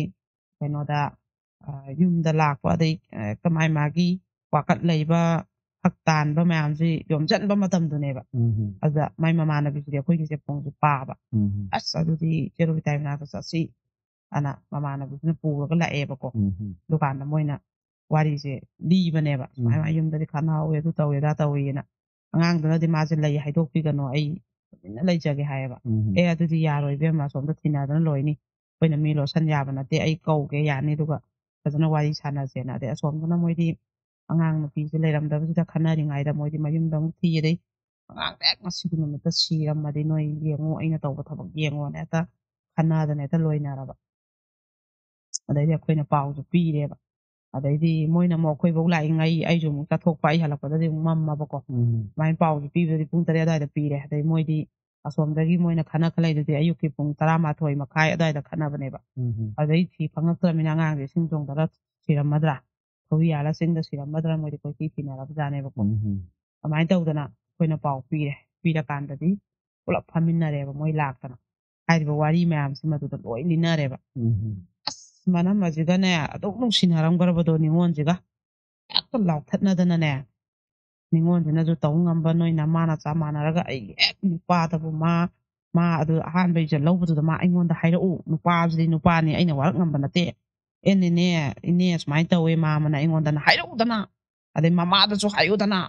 Speaker 1: ꯀꯩꯅꯣꯗ ꯌꯨꯝꯗ ꯂꯥꯛꯄ ꯑꯗꯩ ꯀꯃꯥꯏ ꯃꯥꯒꯤ ꯋꯥꯀꯠ ꯂꯩꯕ ꯍꯛ ꯇꯥꯟꯕ ꯃꯌꯥꯝꯁꯤ ꯌꯣꯝꯁꯤꯟꯕ ꯃꯇꯝꯗꯨꯅꯦꯕ ꯑꯗꯨꯗ ꯃꯥꯏ ꯃꯃꯥꯟꯅꯕꯤꯁꯤꯗꯤ ꯑꯩꯈꯣꯏꯒꯤ ꯆꯦꯐꯣꯡꯁꯦ ꯄꯥꯕ ꯑꯁ ꯑꯗꯨꯗꯤ ꯆꯦꯔꯣꯕꯤꯇꯥꯏ ꯃꯅꯥꯛꯇ ꯆꯠꯁꯤ ꯑꯅ ꯃꯃꯥꯟꯅꯕꯤꯁꯤꯅ ꯄꯨꯔꯒ ꯂꯥꯛꯑꯦꯕꯀꯣ ꯗꯨꯀꯥꯟꯗ ꯃꯣꯏꯅ ꯋꯥꯔꯤꯁꯦ ꯂꯤꯕꯅꯦꯕ ꯁꯨꯃꯥꯏꯅ ꯌꯨꯝꯗꯗꯤ ꯈꯠꯅꯍꯧꯋꯦ ꯑꯗꯨ ꯇꯧꯋꯦ ꯑꯗꯥ ꯇꯧꯋꯦꯅ ꯑꯉꯥꯡꯗꯨꯅꯗꯤ ꯃꯥꯁꯦ ꯂꯩ ꯍꯥꯏꯗꯣꯛꯄꯤꯒꯅꯣ ꯑꯩ ꯇꯨꯃꯤꯟꯅ ꯂꯩꯖꯒꯦ ꯍꯥꯏꯌꯦꯕ ꯑꯗꯨꯗꯤ ꯌꯥꯔꯣꯏ ꯏꯕꯦꯝꯃ ꯁꯣꯝꯗ ꯊꯤꯅꯗꯅ ꯂꯣꯏꯅꯤ ꯑꯩꯈꯣꯏꯅ ꯃꯤ ꯂꯣꯠꯁꯟ ꯌꯥꯕ ꯅꯠꯇꯦ ꯑꯩ ꯀꯧꯒꯦ ꯌꯥꯅꯤ ꯑꯗꯨꯒ ꯐꯖꯅ ꯋꯥꯔꯤ ꯁꯥꯟꯅꯁꯦꯅ ꯑꯗꯩ ꯑꯁꯣꯝꯗꯅ ꯃꯣꯏꯗꯤ ꯑꯉꯥꯡ ꯅꯨꯄꯤꯁꯦ ꯂꯩꯔꯝꯗꯕꯁꯤꯗ ꯈꯟꯅꯔꯤꯉꯩꯗ ꯃꯣꯏꯗꯤ ꯃꯌꯨꯝꯗ ꯑꯃꯨꯛ ꯊꯤ ꯑꯗꯩ ꯑꯉꯥꯡ ꯍꯦꯛ ꯉꯁꯤꯒꯤ ꯅꯨꯃꯤꯠꯇ ꯁꯤꯔꯝꯃꯗꯤ ꯅꯣꯏ ꯌꯦꯡꯉꯣ ꯑꯩꯅ ꯇꯧꯕ ꯊꯕꯛ ꯌꯦꯡꯉꯣꯅ ꯍꯦꯛꯇ ꯈꯟꯅꯗꯅ ꯍꯦꯛꯇ ꯂꯣꯏꯅꯔꯕ ꯑꯗꯩꯗꯤ ꯑꯩꯈꯣꯏꯅ ꯄꯥꯎꯁꯨ ꯄꯤꯔꯦꯕ ꯑꯗꯩꯗꯤ ꯃꯣꯏꯅ ꯑꯃꯨꯛ ꯑꯩꯈꯣꯏꯐꯧ ꯂꯥꯛꯏꯉꯩ ꯑꯩꯁꯨ ꯑꯃꯨꯛ ꯆꯠꯊꯣꯛꯄ ꯑꯩ ꯍꯜꯂꯛꯄꯗꯗꯤ ꯑꯃꯨꯛ ꯃꯝꯃꯕꯀꯣ ꯑꯗꯨꯃꯥꯏꯅ ꯄꯥꯎꯁꯨ ꯄꯤꯕꯗꯗꯤ ꯄꯨꯡ 3 ꯑꯗꯨꯋꯥꯏꯗ ꯄꯤꯔꯦ ꯑꯗꯩ ꯃꯣꯏꯗꯤ ꯑꯁꯣꯝꯗꯒꯤ ꯃꯣꯏꯅ ꯈꯠꯅꯈꯠꯂꯛꯏꯗꯨꯗꯤ ꯑꯌꯨꯛꯀꯤ ꯄꯨꯡ 12 ꯃꯈꯥꯏ ꯑꯗꯨꯋꯥꯏꯗ ꯈꯠꯅꯕꯅꯦꯕ ꯑꯗꯩ ꯊꯤ ꯐꯪꯉꯛꯇ꯭ꯔꯕꯅꯤꯅ ꯑꯉꯥꯡꯁꯦ ꯏꯁꯤꯡ ꯆꯣꯡꯗꯔ ꯁꯤꯔꯝꯃꯗ꯭ꯔꯥ ꯊꯧꯔꯤ ꯌꯥꯜꯂ ꯆꯤꯡꯗ ꯁꯤꯔꯝꯃꯗ꯭ꯔꯥ ꯃꯣꯏꯗꯤ ꯀꯣꯏꯊꯤ ꯊꯤꯅꯔꯕꯖꯥꯠꯅꯦꯕꯀꯣ ꯑꯗꯨꯃꯥꯏꯅ ꯇꯧꯗꯅ ꯑꯩꯈꯣꯏꯅ ꯄꯥꯎ ꯄꯤꯔꯀꯥꯟꯗꯗꯤ ꯄꯨꯂꯞ ꯐꯝꯃꯤꯟꯅꯔꯦꯕ ꯃꯣꯏ ꯂꯥꯛꯇꯅ ꯍꯥꯏꯔꯤꯕ ꯋꯥꯔꯤ ꯃꯌꯥꯝꯁꯤ ꯃꯗꯨꯗ ꯂꯣꯏ ꯂꯤꯅꯔꯦꯕ ꯑꯁ ꯃꯅꯝꯃꯁꯤꯗꯅꯦ ꯑꯗꯨꯛ ꯅꯨꯡꯁꯤꯅꯔꯝꯈ꯭ꯔꯕꯗꯣ ꯅꯤꯉꯣꯟꯁꯤꯒ ꯍꯦꯛꯇ ꯂꯥꯎꯊꯠꯅꯗꯅꯅꯦ ꯅꯤꯉꯣꯟꯁꯤꯅꯁꯨ ꯇꯧ ꯉꯝꯕ ꯅꯣꯏ ꯅꯃꯥꯅ ꯆꯞ ꯃꯥꯟꯅꯔꯒ ꯑꯩꯒꯤ ꯍꯦꯛ ꯅꯨꯄꯥꯗꯕꯨ ꯃꯥ ꯑꯗꯨ ꯑꯍꯥꯟꯕ ꯏꯖꯠ ꯂꯧꯕꯗꯨꯗ ꯃꯥ ꯑꯩꯉꯣꯟꯗ ꯍꯥꯏꯔꯛꯎ ꯅꯨꯄꯥꯁꯤꯗꯤ ꯅꯨꯄꯥꯅꯤ ꯑꯩꯅ ꯋꯥꯔꯛ ꯉꯝꯕ ꯅꯠꯇꯦ ꯅꯦꯅꯦ ꯏꯅꯦ ꯁꯨꯃꯥꯏꯅ ꯇꯧꯋꯦ ꯃꯥꯃꯅ ꯑꯩꯉꯣꯟꯗꯅ ꯍꯥꯏꯔꯛꯎꯗꯅ ꯑꯗꯩ ꯃꯃꯥꯗꯁꯨ ꯍꯥꯏꯌꯨꯗꯅ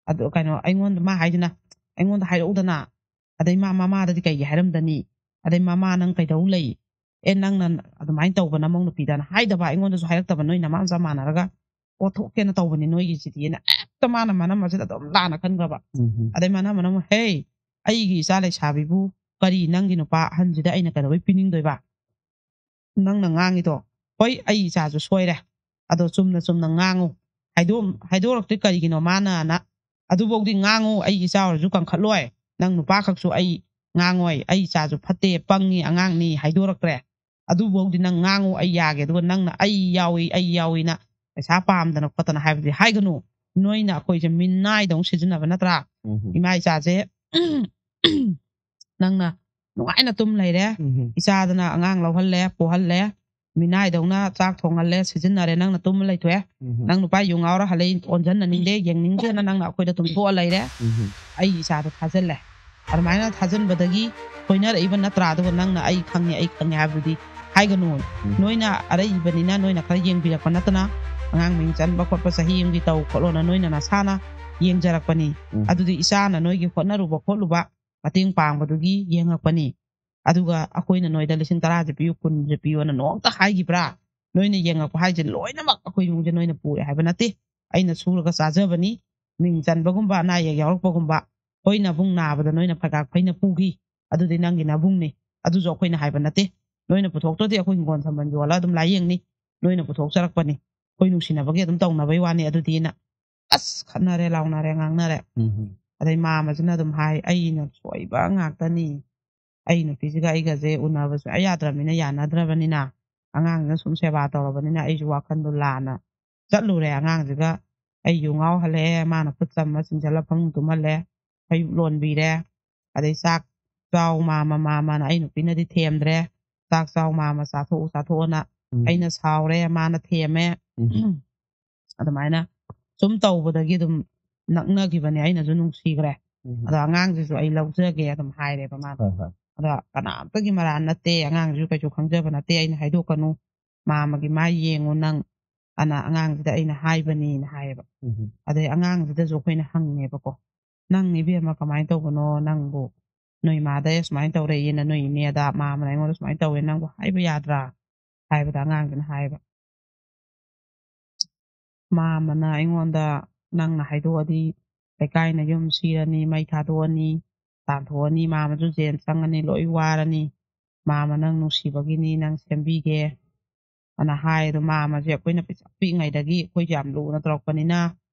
Speaker 1: ꯑꯗꯨ ꯀꯩꯅꯣ ꯑꯩꯉꯣꯟꯗ ꯃꯥ ꯍꯥꯏꯁꯤꯅ ꯑꯩꯉꯣꯟꯗ ꯍꯥꯏꯔꯛꯎꯗꯅ ꯑꯗꯩ ꯃꯃꯥꯗꯗꯤ ꯀꯩꯒꯤ ꯍꯥꯏꯔꯝꯗꯅꯤ ꯑꯗꯩ ꯃꯃꯥ ꯅꯪ ꯀꯩꯗꯧ ꯂꯩ ꯅꯪꯅ ꯑꯗꯨꯃꯥꯏꯅ ꯇꯧꯕ ꯅꯃꯧ ꯅꯨꯄꯤꯗꯅ ꯍꯥꯏꯗꯕ ꯑꯩꯉꯣꯟꯗꯁꯨ ꯍꯥꯏꯔꯛꯇꯕ ꯅꯣꯏ ꯅꯃꯥ ꯆꯞ ꯃꯥꯟꯅꯔꯒ ꯄꯣꯠꯊꯣꯛꯀꯦꯅ ꯇꯧꯕꯅꯤ ꯅꯣꯏꯒꯤꯁꯤꯗꯤꯅ ꯍꯦꯛꯇ ꯃꯥꯅ ꯃꯅꯝ ꯑꯁꯤꯗ ꯑꯗꯨꯝ ꯂꯥꯟꯅ ꯈꯟꯈ꯭ꯔꯕ ꯑꯗꯩ ꯃꯅꯝ ꯍꯦ ꯑꯩꯒꯤ ꯏꯆꯥ ꯂꯩꯁꯥꯕꯤꯕꯨ ꯀꯔꯤ ꯅꯪꯒꯤ ꯅꯨꯄꯥ ꯑꯍꯟꯁꯤꯗ ꯑꯩꯅ ꯀꯩꯗꯧꯕꯩ ꯄꯤꯅꯤꯡꯗꯣꯏꯕ ꯅꯪꯅ ꯉꯥꯡꯉꯤꯗꯣ ꯍꯣꯏ ꯑꯩ ꯏꯆꯥꯁꯨ ꯁꯣꯏꯔꯦ ꯑꯗꯣ ꯆꯨꯝꯅ ꯉꯥꯡꯉꯨ ꯍꯥꯏꯗꯣꯔꯛꯇ꯭ꯔꯤ ꯀꯔꯤꯒꯤꯅꯣ ꯃꯥꯅ ꯑꯗꯨꯐꯥꯎꯗꯤ ꯉꯥꯡꯉꯨ ꯑꯩ ꯏꯆꯥ ꯑꯣꯏꯔꯁꯨ ꯀꯟꯈꯠꯂꯣꯏ ꯅꯪ ꯅꯨꯄꯥ ꯈꯛꯁꯨ ꯑꯩ ꯉꯥꯡꯉꯣꯏ ꯑꯩ ꯏꯆꯥꯁꯨ ꯐꯠꯇꯦ ꯄꯪꯉꯤ ꯑꯉꯥꯡꯅꯤ ꯍꯥꯏꯗꯣꯔꯛꯇ꯭ꯔꯦ ꯑꯗꯨꯐꯥꯎꯗꯤ ꯅꯪ ꯉꯥꯡꯉꯨ ꯑꯩ ꯌꯥꯒꯦ ꯑꯗꯨꯒ ꯅꯪꯅ ꯑꯩ ꯌꯥꯎꯏꯅ ꯄꯩꯁꯥ ꯄꯥꯝꯗꯅ ꯈꯣꯠꯇꯅ ꯍꯥꯏꯕꯗꯤ ꯍꯥꯏꯒꯅꯨ ꯅꯣꯏꯅ ꯑꯩꯈꯣꯏꯁꯦ ꯃꯤꯅꯥꯏꯗꯧ ꯁꯤꯖꯤꯟꯅꯕ ꯅꯠꯇ꯭ꯔꯥ ꯏꯃꯥ ꯏꯆꯥꯁꯦ ꯅꯪꯅ ꯅꯨꯡꯉꯥꯏꯅ ꯇꯨꯝ ꯂꯩꯔꯦ ꯏꯆꯥꯗꯅ ꯑꯉꯥꯡ ꯂꯧꯍꯜꯂꯦ ꯄꯣꯍꯜꯂꯦ ꯃꯤꯅꯥꯏꯗꯧꯅ ꯆꯥꯛ ꯊꯣꯡꯍꯜꯂꯦ ꯁꯤꯖꯤꯟꯅꯔꯦ ꯅꯪꯅ ꯇꯨꯝꯃ ꯂꯩꯊꯣꯛꯑꯦ ꯅꯪ ꯅꯨꯄꯥ ꯌꯨ ꯉꯥꯎꯔ ꯍꯜꯂꯛꯏ ꯑꯣꯟꯁꯤꯟꯅꯅꯤꯡꯗꯦ ꯌꯦꯡꯅꯤꯡꯗꯦꯅ ꯅꯪꯅ ꯑꯩꯈꯣꯏꯗ ꯇꯨꯝꯊꯣꯛꯑ ꯂꯩꯔꯦ ꯑꯩ ꯏꯆꯥꯗ ꯊꯥꯖꯤꯜꯂꯦ ꯑꯗꯨꯃꯥꯏꯅ ꯊꯥꯖꯤꯟꯕꯗꯒꯤ ꯁꯣꯏꯅꯔꯛꯏꯕ ꯅꯠꯇ꯭ꯔꯥ ꯑꯗꯨꯒ ꯅꯪꯅ ꯑꯩ ꯈꯪꯉꯦ ꯍꯥꯏꯕꯗꯨꯗꯤ ꯍꯥꯏꯒꯅꯨ ꯅꯣꯏꯅ ꯑꯔꯩꯕꯅꯤꯅ ꯅꯣꯏꯅ ꯈꯔ ꯌꯦꯡꯕꯤꯔꯛꯄ ꯅꯠꯇꯅ ꯑꯉꯥꯡ ꯃꯤꯡ ꯆꯟꯕ ꯈꯣꯠꯄ ꯆꯍꯤ ꯑꯃꯒꯤ ꯇꯧ ꯈꯣꯠꯂꯣꯅ ꯅꯣꯏꯅ ꯅꯁꯥꯅ ꯌꯦꯡꯖꯔꯛꯄꯅꯤ ꯑꯗꯨꯗꯤ ꯏꯆꯥꯅ ꯅꯣꯏꯒꯤ ꯍꯣꯠꯅꯔꯨꯕ ꯈꯣꯠꯂꯨꯕ ꯃꯇꯦꯡ ꯄꯥꯡꯕꯗꯨꯒꯤ ꯌꯦꯡꯉꯛꯄꯅꯤ ꯑꯗꯨꯒ ꯑꯩꯈꯣꯏꯅ ꯅꯣꯏꯗ 10,000 ꯄꯤꯌꯨ 10,000 ꯄꯤꯌꯨꯅ ꯅꯣꯡꯇ ꯍꯥꯏꯈꯤꯕ꯭ꯔꯥ ꯅꯣꯏꯅ ꯌꯦꯡꯉꯛꯄ ꯍꯥꯏꯁꯦ ꯂꯣꯏꯅꯃꯛ ꯑꯩꯈꯣꯏ ꯏꯃꯨꯡꯁꯦ ꯅꯣꯏꯅ ꯄꯨꯔꯦ ꯍꯥꯏꯕ ꯅꯠꯇꯦ ꯑꯩꯅ ꯁꯨꯔꯒ ꯆꯥꯖꯕꯅꯤ ꯃꯤꯡ ꯆꯟꯕꯒꯨꯝꯕ ꯑꯅꯥ ꯑꯌꯦꯛ ꯌꯥꯎꯔꯛꯄꯒꯨꯝꯕ ꯍꯣꯏ ꯅꯕꯨꯡ ꯅꯥꯕꯗ ꯅꯣꯏꯅ ꯐꯩꯒꯥꯛ ꯐꯩꯅ ꯄꯨꯈꯤ ꯑꯗꯨꯗꯤ ꯅꯪꯒꯤ ꯅꯕꯨꯡꯅꯤ ꯑꯗꯨꯁꯨ ꯑꯩꯈꯣꯏꯅ ꯍꯥꯏꯕ ꯅꯠꯇꯦ ꯅꯣꯏꯅ ꯄꯨꯊꯣꯛꯇ꯭ꯔꯗꯤ ꯑꯩꯈꯣꯏ ꯍꯤꯡꯒꯣꯜ ꯁꯝꯕꯜ ꯌꯣꯜꯂ ꯑꯗꯨꯝ ꯂꯥꯏꯌꯦꯡꯅꯤ ꯅꯣꯏꯅ ꯄꯨꯊꯣꯛꯆꯔꯛꯄꯅꯤ ꯑꯩꯈꯣꯏ ꯅꯨꯡꯁꯤꯅꯕꯒꯤ ꯑꯗꯨꯝ ꯇꯧꯅꯕꯩ ꯋꯥꯅꯤ ꯑꯗꯨꯗꯤꯅ ꯑꯁ ꯈꯠꯅꯔꯦ ꯂꯥꯎꯅꯔꯦ ꯉꯥꯡꯅꯔꯦ ꯑꯗꯩ ꯃꯥꯃꯁꯤꯅ ꯑꯗꯨꯝ ꯍꯥꯏ ꯑꯩꯅ ꯁꯣꯏꯕ ꯉꯥꯛꯇꯅꯤ ꯑꯩ ꯅꯨꯄꯤꯁꯤꯒ ꯑꯩꯒꯁꯦ ꯎꯅꯕꯁꯨ ꯌꯥꯗ꯭ꯔꯕꯅꯤꯅ ꯌꯥꯅꯗ꯭ꯔꯕꯅꯤꯅ ꯑꯉꯥꯡꯁꯤꯅ ꯁꯨꯝ ꯁꯦꯕꯥ ꯇꯧꯔꯕꯅꯤꯅ ꯑꯩꯁꯨ ꯋꯥꯈꯟꯗꯣ ꯂꯥꯟꯅ ꯆꯠꯂꯨꯔꯦ ꯑꯉꯥꯡꯁꯤꯒ ꯑꯩ ꯌꯨ ꯉꯥꯎꯍꯜꯂꯛꯑꯦ ꯃꯥꯅ ꯈꯨꯠ ꯆꯝꯃ ꯆꯤꯡꯁꯤꯜꯂ ꯐꯃꯨꯡ ꯇꯨꯝꯍꯜꯂꯦ ꯑꯌꯨꯛ ꯂꯣꯟꯕꯤꯔꯦ ꯑꯗꯩ ꯆꯥꯛ ꯆꯥꯎ ꯃꯥꯃꯅ ꯑꯩ ꯅꯨꯄꯤꯅꯗꯤ ꯊꯦꯝꯗ꯭ꯔꯦ ꯆꯥꯛ ꯆꯥꯎ ꯃꯥꯃ ꯆꯥꯊꯣꯛꯑꯣꯅ ꯑꯩꯅ ꯁꯥꯎꯔꯦ ꯃꯥꯅ ꯊꯦꯝꯃꯦ ꯑꯗꯨꯃꯥꯏꯅ ꯁꯨꯝ ꯇꯧꯕꯗꯒꯤ ꯑꯗꯨꯝ ꯅꯛꯅꯈꯤꯕꯅꯦ ꯑꯩꯅꯁꯨ ꯅꯨꯡꯁꯤꯈ꯭ꯔꯦ ꯑꯗꯣ ꯑꯉꯥꯡꯁꯤꯁꯨ ꯑꯩ ꯂꯧꯖꯒꯦ ꯑꯗꯨꯝ ꯍꯥꯏꯔꯦꯕ ꯃꯥꯅ ꯑꯗ ꯀꯅꯥꯝꯇꯒꯤ ꯃꯔꯥꯟ ꯅꯠꯇꯦ ꯑꯉꯥꯡꯁꯤꯁꯨ ꯀꯩꯁꯨ ꯈꯪꯖꯕ ꯅꯠꯇꯦ ꯑꯩꯅ ꯍꯥꯏꯗꯣꯛꯀꯅꯨ ꯃꯥꯃꯒꯤ ꯃꯥ ꯌꯦꯡꯉꯨ ꯅꯪ ꯑꯉꯥꯡꯁꯤꯗ ꯑꯩꯅ ꯍꯥꯏꯕꯅꯤꯅ ꯍꯥꯏꯌꯦꯕ ꯑꯗꯩ ꯑꯉꯥꯡꯁꯤꯗꯁꯨ ꯑꯩꯈꯣꯏꯅ ꯍꯪꯉꯦꯕꯀꯣ ꯅꯪ ꯏꯕꯦꯝꯃ ꯀꯃꯥꯏꯅ ꯇꯧꯕꯅꯣ ꯅꯪꯕꯨ ꯅꯣꯏ ꯃꯥꯗ ꯁꯨꯃꯥꯏꯅ ꯇꯧꯔꯛꯏꯅ ꯅꯣꯏ ꯏꯅꯦꯗ ꯃꯥꯃꯅ ꯑꯩꯉꯣꯟꯗ ꯁꯨꯃꯥꯏꯅ ꯇꯧꯋꯦ ꯅꯪꯕꯨ ꯍꯥꯏꯕ ꯌꯥꯗ꯭ꯔꯥ ꯍꯥꯏꯕꯗ ꯑꯉꯥꯡꯁꯤꯅ ꯍꯥꯏꯕ ꯃꯥꯃꯅ ꯑꯩꯉꯣꯟꯗ ꯅꯪꯅ ꯍꯥꯏꯗꯣꯛꯑꯗꯤ ꯂꯩꯀꯥꯏꯅ ꯌꯨꯝ ꯁꯤꯔꯅꯤ ꯃꯩ ꯊꯥꯗꯣꯛꯑꯅꯤ ꯇꯥꯟꯊꯣꯛꯑꯅꯤ ꯃꯥꯃꯁꯨ ꯖꯦꯜ ꯆꯪꯉꯅꯤ ꯂꯣꯏ ꯋꯥꯔꯅꯤ ꯃꯥꯃ ꯅꯪ ꯅꯨꯡꯁꯤꯕꯒꯤꯅꯤ ꯅꯪ ꯁꯦꯝꯕꯤꯒꯦ ꯑꯅ ꯍꯥꯏꯗꯣ ꯃꯥꯃꯁꯦ ꯑꯩꯈꯣꯏꯅ ꯄꯤꯛꯏꯉꯩꯗꯒꯤ ꯑꯩꯈꯣꯏꯁꯦ ꯌꯥꯝ ꯂꯨꯅ ꯇꯧꯔꯛꯄꯅꯤꯅ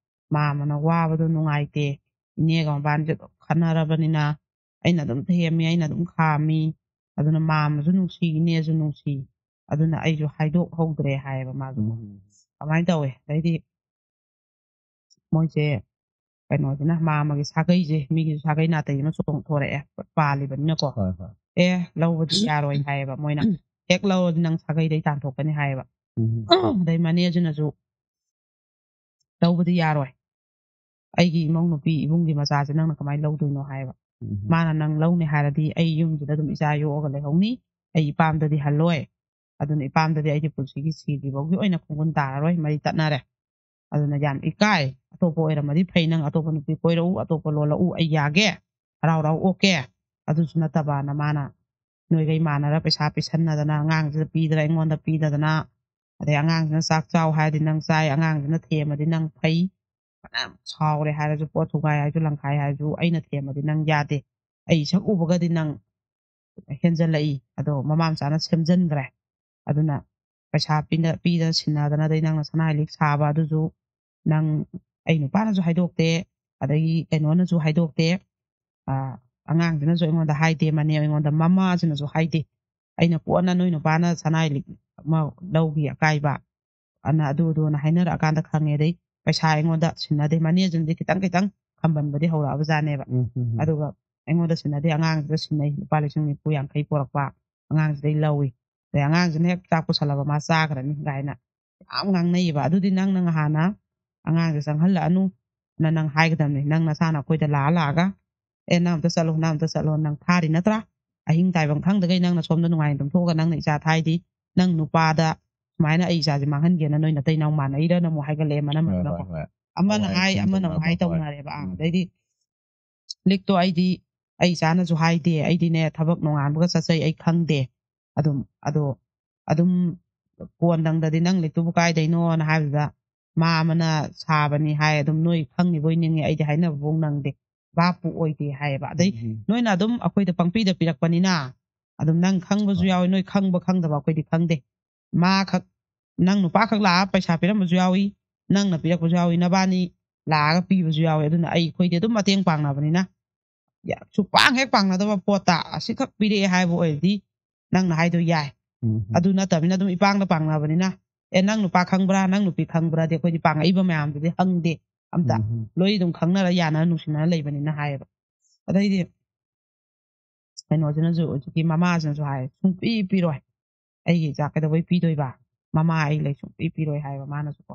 Speaker 1: ꯃꯥꯃꯅ ꯋꯥꯕꯗꯣ ꯅꯨꯡꯉꯥꯏꯇꯦ ꯏꯅꯦꯒ ꯃꯕꯥꯅꯤꯁꯦ ꯈꯟꯅꯔꯕꯅꯤꯅ ꯑꯩꯅ ꯑꯗꯨꯝ ꯊꯦꯝꯃꯤ ꯑꯩꯅ ꯑꯗꯨꯝ ꯈꯥꯝꯃꯤ ꯑꯗꯨꯅ ꯃꯥꯃꯁꯨ ꯅꯨꯡꯁꯤ ꯏꯅꯦꯁꯨ ꯅꯨꯡꯁꯤ ꯑꯗꯨꯅ ꯑꯩꯁꯨ ꯍꯥꯏꯗꯣꯛꯍꯧꯗ꯭ꯔꯦ ꯍꯥꯏꯌꯦꯕ ꯃꯥꯁꯨ ꯑꯗꯨꯃꯥꯏꯅ ꯇꯧꯋꯦ ꯑꯗꯩꯗꯤ ꯃꯣꯏꯁꯦ ꯀꯩꯅꯣꯁꯤꯅ ꯃꯥꯃꯒꯤ ꯁꯥꯒꯩꯁꯦ ꯃꯤꯒꯤꯁꯨ ꯁꯥꯒꯩ ꯅꯥꯇꯩ ꯑꯃ ꯆꯣꯡꯊꯣꯔꯛꯑꯦ ꯄꯥꯜꯂꯤꯕꯅꯤꯅꯀꯣ ꯂꯧꯕꯗꯤ ꯌꯥꯔꯣꯏ ꯍꯥꯏꯌꯦꯕ ꯃꯣꯏꯅ ꯍꯦꯛ ꯂꯧꯔꯗꯤ ꯅꯪ ꯁꯥꯒꯩꯗꯩ ꯇꯥꯟꯊꯣꯛꯀꯅꯤ ꯍꯥꯏꯌꯦꯕ ꯑꯗꯩ ꯃꯅꯦꯁꯤꯅꯁꯨ ꯂꯧꯕꯗꯤ ꯌꯥꯔꯣꯏ ꯑꯩꯒꯤ ꯏꯃꯧ ꯅꯨꯄꯤ ꯏꯕꯨꯡꯒꯤ ꯃꯆꯥꯁꯦ ꯅꯪꯅ ꯀꯃꯥꯏꯅ ꯂꯧꯗꯣꯏꯅꯣ ꯍꯥꯏꯌꯦꯕ ꯃꯥꯅ ꯅꯪ ꯂꯧꯅꯤ ꯍꯥꯏꯔꯗꯤ ꯑꯩ ꯌꯨꯝꯁꯤꯗ ꯑꯗꯨꯝ ꯏꯆꯥ ꯌꯣꯛꯑꯒ ꯂꯩꯍꯧꯅꯤ ꯑꯩ ꯏꯄꯥꯝꯗꯗꯤ ꯍꯜꯂꯣꯏ ꯑꯗꯨꯅ ꯏꯄꯥꯝꯗꯗꯤ ꯑꯩꯒꯤ ꯄꯨꯟꯁꯤꯒꯤ ꯁꯤꯗ꯭ꯔꯤꯐꯥꯎꯒꯤ ꯑꯣꯏꯅ ꯈꯣꯡꯒꯨꯟ ꯇꯥꯔꯔꯣꯏ ꯃꯔꯤ ꯇꯠꯅꯔꯦ ꯑꯗꯨꯅ ꯌꯥꯝ ꯏꯀꯥꯏ ꯑꯇꯣꯞꯄ ꯑꯣꯏꯔꯝꯃꯗꯤ ꯐꯩ ꯅꯪ ꯑꯇꯣꯞꯄ ꯅꯨꯄꯤ ꯀꯣꯏꯔꯛꯎ ꯑꯇꯣꯞꯄ ꯂꯣꯜꯂꯛꯎ ꯑꯩ ꯌꯥꯒꯦ ꯍꯔꯥꯎ ꯍꯔꯥꯎ ꯑꯣꯛꯀꯦ ꯑꯗꯨꯁꯨ ꯅꯠꯇꯕꯅ ꯃꯥꯅ ꯅꯣꯏꯒꯩ ꯃꯥꯟꯅꯔ ꯄꯩꯁꯥ ꯄꯤꯁꯟꯅꯗꯅ ꯑꯉꯥꯡꯁꯤꯗ ꯄꯤꯗꯅ ꯑꯩꯉꯣꯟꯗ ꯄꯤꯗꯗꯅ ꯑꯗꯩ ꯑꯉꯥꯡꯁꯤꯅ ꯆꯥꯛ ꯆꯥꯎ ꯍꯥꯏꯔꯗꯤ ꯅꯪ ꯆꯥꯏ ꯑꯉꯥꯡꯁꯤꯅ ꯊꯦꯝꯃꯗꯤ ꯅꯪ ꯐꯩ ꯐꯅꯌꯥꯝ ꯁꯥꯎꯔꯦ ꯍꯥꯏꯔꯁꯨ ꯄꯣꯠ ꯊꯨꯒꯥꯏ ꯍꯥꯏꯔꯁꯨ ꯂꯪꯈꯥꯏ ꯍꯥꯏꯔꯁꯨ ꯑꯩꯅ ꯊꯦꯝꯃꯗꯤ ꯅꯪ ꯌꯥꯗꯦ ꯑꯩ ꯁꯛ ꯎꯕꯒꯗꯤ ꯅꯪ ꯍꯦꯟꯖꯜꯂꯛꯏ ꯑꯗꯣ ꯃꯃꯥ ꯃꯆꯥꯅ ꯁꯦꯝꯖꯤꯟꯈ꯭ꯔꯦ ꯑꯗꯨꯅ ꯄꯩꯁꯥ ꯄꯤꯗꯅ ꯁꯤꯟꯅꯗꯅꯗꯩ ꯅꯪꯅ ꯁꯅꯥ ꯂꯤꯛ ꯁꯥꯕ ꯑꯗꯨꯁꯨ ꯅꯪ ꯑꯩ ꯅꯨꯄꯥꯅꯁꯨ ꯍꯥꯏꯗꯣꯛꯇꯦ ꯑꯗꯒꯤ ꯀꯩꯅꯣꯅꯁꯨ ꯍꯥꯏꯗꯣꯛꯇꯦ ꯑꯉꯥꯡꯁꯤꯅꯁꯨ ꯑꯩꯉꯣꯟꯗ ꯍꯥꯏꯗꯦ ꯃꯅꯦ ꯑꯩꯉꯣꯟꯗ ꯃꯃꯥꯁꯤꯅꯁꯨ ꯍꯥꯏꯗꯦ ꯑꯩꯅ ꯀꯣꯟꯅ ꯅꯣꯏ ꯅꯨꯄꯥꯅ ꯁꯅꯥꯏ ꯂꯤꯛ ꯑꯃ ꯂꯧꯈꯤ ꯑꯀꯥꯏꯕ ꯑꯗꯨꯅ ꯍꯥꯏꯅꯔꯛꯑꯀꯥꯟꯗ ꯈꯪꯉꯦ ꯑꯗꯩ ꯄꯩꯁꯥ ꯑꯩꯉꯣꯟꯗ ꯁꯤꯟꯅꯗꯦ ꯃꯅꯦꯁꯤꯅꯗꯤ ꯈꯤꯇꯪ ꯈꯝꯕꯟꯕꯗꯤ ꯍꯧꯔꯛꯑꯕꯖꯥꯠꯅꯦꯕ ꯑꯗꯨꯒ ꯑꯩꯉꯣꯟꯗ ꯁꯤꯟꯅꯗꯦ ꯑꯉꯥꯡꯁꯤꯗ ꯁꯤꯟꯅꯩ ꯂꯨꯄꯥ 90,000 ꯄꯣꯔꯛꯄ ꯑꯉꯥꯡꯁꯤꯗꯩ ꯂꯧꯏ ꯑꯗꯩ ꯑꯉꯥꯡꯁꯤꯅ ꯍꯦꯛ ꯆꯥꯛ ꯄꯨꯁꯜꯂꯕ ꯃꯥ ꯆꯥꯈ꯭ꯔꯅꯤ ꯀꯥꯏꯅ ꯌꯥꯝ ꯉꯥꯡꯅꯩꯌꯦꯕ ꯑꯗꯨꯗꯤ ꯅꯪꯅ ꯉꯍꯥꯟꯅ ꯑꯉꯥꯡꯁꯦ ꯆꯪꯍꯜꯂꯛꯑꯅꯨ ꯅꯪ ꯍꯥꯏꯒꯗꯕꯅꯤ ꯅꯪ ꯅꯁꯥꯅ ꯑꯩꯈꯣꯏꯗ ꯂꯥꯛꯑꯒ ꯅꯪ ꯑꯝꯇ ꯆꯠꯂꯣ ꯅꯪ ꯊꯥꯔꯤ ꯅꯠꯇ꯭ꯔꯥ ꯑꯍꯤꯡ ꯇꯥꯏꯕꯝ ꯈꯪꯗꯒꯩ ꯅꯪꯅ ꯁꯣꯝꯗ ꯅꯨꯡꯉꯥꯏꯅ ꯇꯨꯝꯊꯣꯛꯑꯒ ꯅꯪꯅ ꯏꯆꯥ ꯊꯥꯏꯗꯤ ꯅꯪ ꯅꯨꯄꯥꯗ ꯁꯨꯃꯥꯏꯅ ꯑꯩ ꯏꯆꯥꯁꯦ ꯃꯥꯡꯍꯟꯒꯦꯅ ꯅꯣꯏ ꯅꯇꯩ ꯅꯥꯎ ꯃꯥꯟꯅꯩꯔꯅ ꯑꯃꯨꯛ ꯍꯥꯏꯒꯠꯂꯛꯑꯦ ꯃꯅꯝꯗꯨꯅꯀꯣ ꯑꯃꯅ ꯍꯥꯏ ꯑꯃꯅ ꯑꯃꯨꯛ ꯍꯥꯏ ꯇꯧꯅꯔꯦꯕ ꯑꯗꯩꯗꯤ ꯂꯤꯛꯇꯣ ꯑꯩ ꯏꯆꯥꯅꯁꯨ ꯍꯥꯏꯗꯦ ꯑꯩꯗꯤꯅꯦ ꯊꯕꯛ ꯅꯣꯡꯉꯥꯟꯕꯒ ꯆꯠꯆꯩ ꯑꯩ ꯈꯪꯗꯦ ꯑꯗꯨꯝ ꯀꯣꯟꯗꯪꯗꯗꯤ ꯅꯪ ꯂꯤꯛꯇꯨꯕꯨ ꯀꯥꯏꯗꯩꯅꯣꯅ ꯍꯥꯏꯕꯗꯨꯗ ꯃꯥ ꯑꯃꯅ ꯁꯥꯕꯅꯤ ꯍꯥꯏ ꯑꯗꯨꯝ ꯅꯣꯏ ꯈꯪꯉꯤꯕꯣꯏ ꯅꯤꯡꯉꯤ ꯑꯩꯗꯤ ꯍꯥꯏꯅꯕꯐꯥꯎ ꯅꯪꯗꯦ ꯚꯥꯞꯄꯨ ꯑꯣꯏꯗꯦ ꯍꯥꯏꯌꯦꯕ ꯑꯗꯩ ꯅꯣꯏꯅ ꯑꯗꯨꯝ ꯑꯩꯈꯣꯏꯗ ꯄꯪꯄꯤꯗ ꯄꯤꯔꯛꯄꯅꯤꯅ ꯑꯗꯨꯝ ꯅꯪ ꯈꯪꯕꯁꯨ ꯌꯥꯎꯏ ꯅꯣꯏ ꯈꯪꯕ ꯈꯪꯗꯕ ꯑꯩꯈꯣꯏꯗꯤ ꯈꯪꯗꯦ ꯃꯥ ꯈꯛ ꯅꯪ ꯅꯨꯄꯥ ꯈꯛ ꯂꯥꯛꯑ ꯄꯩꯁꯥ ꯄꯤꯔꯝꯕꯁꯨ ꯌꯥꯎꯏ ꯅꯪꯅ ꯄꯤꯔꯛꯄꯁꯨ ꯌꯥꯎꯏ ꯅꯕꯥꯅꯤ ꯂꯥꯛꯑꯒ ꯄꯤꯕꯁꯨ ꯌꯥꯎꯏ ꯑꯗꯨꯅ ꯑꯩꯈꯣꯏꯗꯤ ꯑꯗꯨꯝ ꯃꯇꯦꯡ ꯄꯥꯡꯅꯕꯅꯤꯅ ꯁꯨꯛꯄꯥꯡ ꯍꯦꯛ ꯄꯥꯡꯅꯗꯕ ꯄꯣꯠꯇ ꯑꯁꯤꯈꯛ ꯄꯤꯔꯛꯑꯦ ꯍꯥꯏꯕ ꯑꯣꯏꯔꯗꯤ ꯅꯪꯅ ꯍꯥꯏꯗꯣ ꯌꯥꯏ ꯑꯗꯨ ꯅꯠꯇꯕꯅꯤna ꯑꯗꯨꯝ ꯏꯄꯥꯡꯗ ꯄꯥꯡꯅꯕꯅꯤꯅ ꯅꯪ ꯅꯨꯄꯥ ꯈꯪꯕ꯭ꯔꯥ ꯅꯪ ꯅꯨꯄꯤ ꯈꯪꯕ꯭ꯔꯥꯗꯤ ꯑꯩꯈꯣꯏꯗꯤ ꯄꯥꯡꯉꯛꯏꯕ ꯃꯌꯥꯝꯗꯨꯗꯤ ꯍꯪꯗꯦ ꯑꯝꯇ ꯂꯣꯏ ꯑꯗꯨꯝ ꯈꯪꯅꯔ ꯌꯥꯅꯔ ꯅꯨꯡꯁꯤꯅꯔ ꯂꯩꯕꯅꯤꯅ ꯍꯥꯏꯌꯦꯕ ꯑꯗꯩꯗꯤ ꯀꯩꯅꯣꯁꯤꯅꯁꯨ ꯍꯧꯖꯤꯛꯀꯤ ꯃꯃꯥꯁꯤꯅꯁꯨ ꯍꯥꯏ ꯁꯨꯡꯄꯤ ꯄꯤꯔꯣꯏ ꯑꯩꯒꯤ ꯏꯆꯥ ꯀꯩꯗꯧꯕꯩ ꯄꯤꯗꯣꯏꯕ ꯃꯃꯥ ꯑꯩ ꯂꯩ ꯁꯨꯡꯄꯤ ꯄꯤꯔꯣꯏ ꯍꯥꯏꯕ ꯃꯥꯅꯁꯨꯀꯣ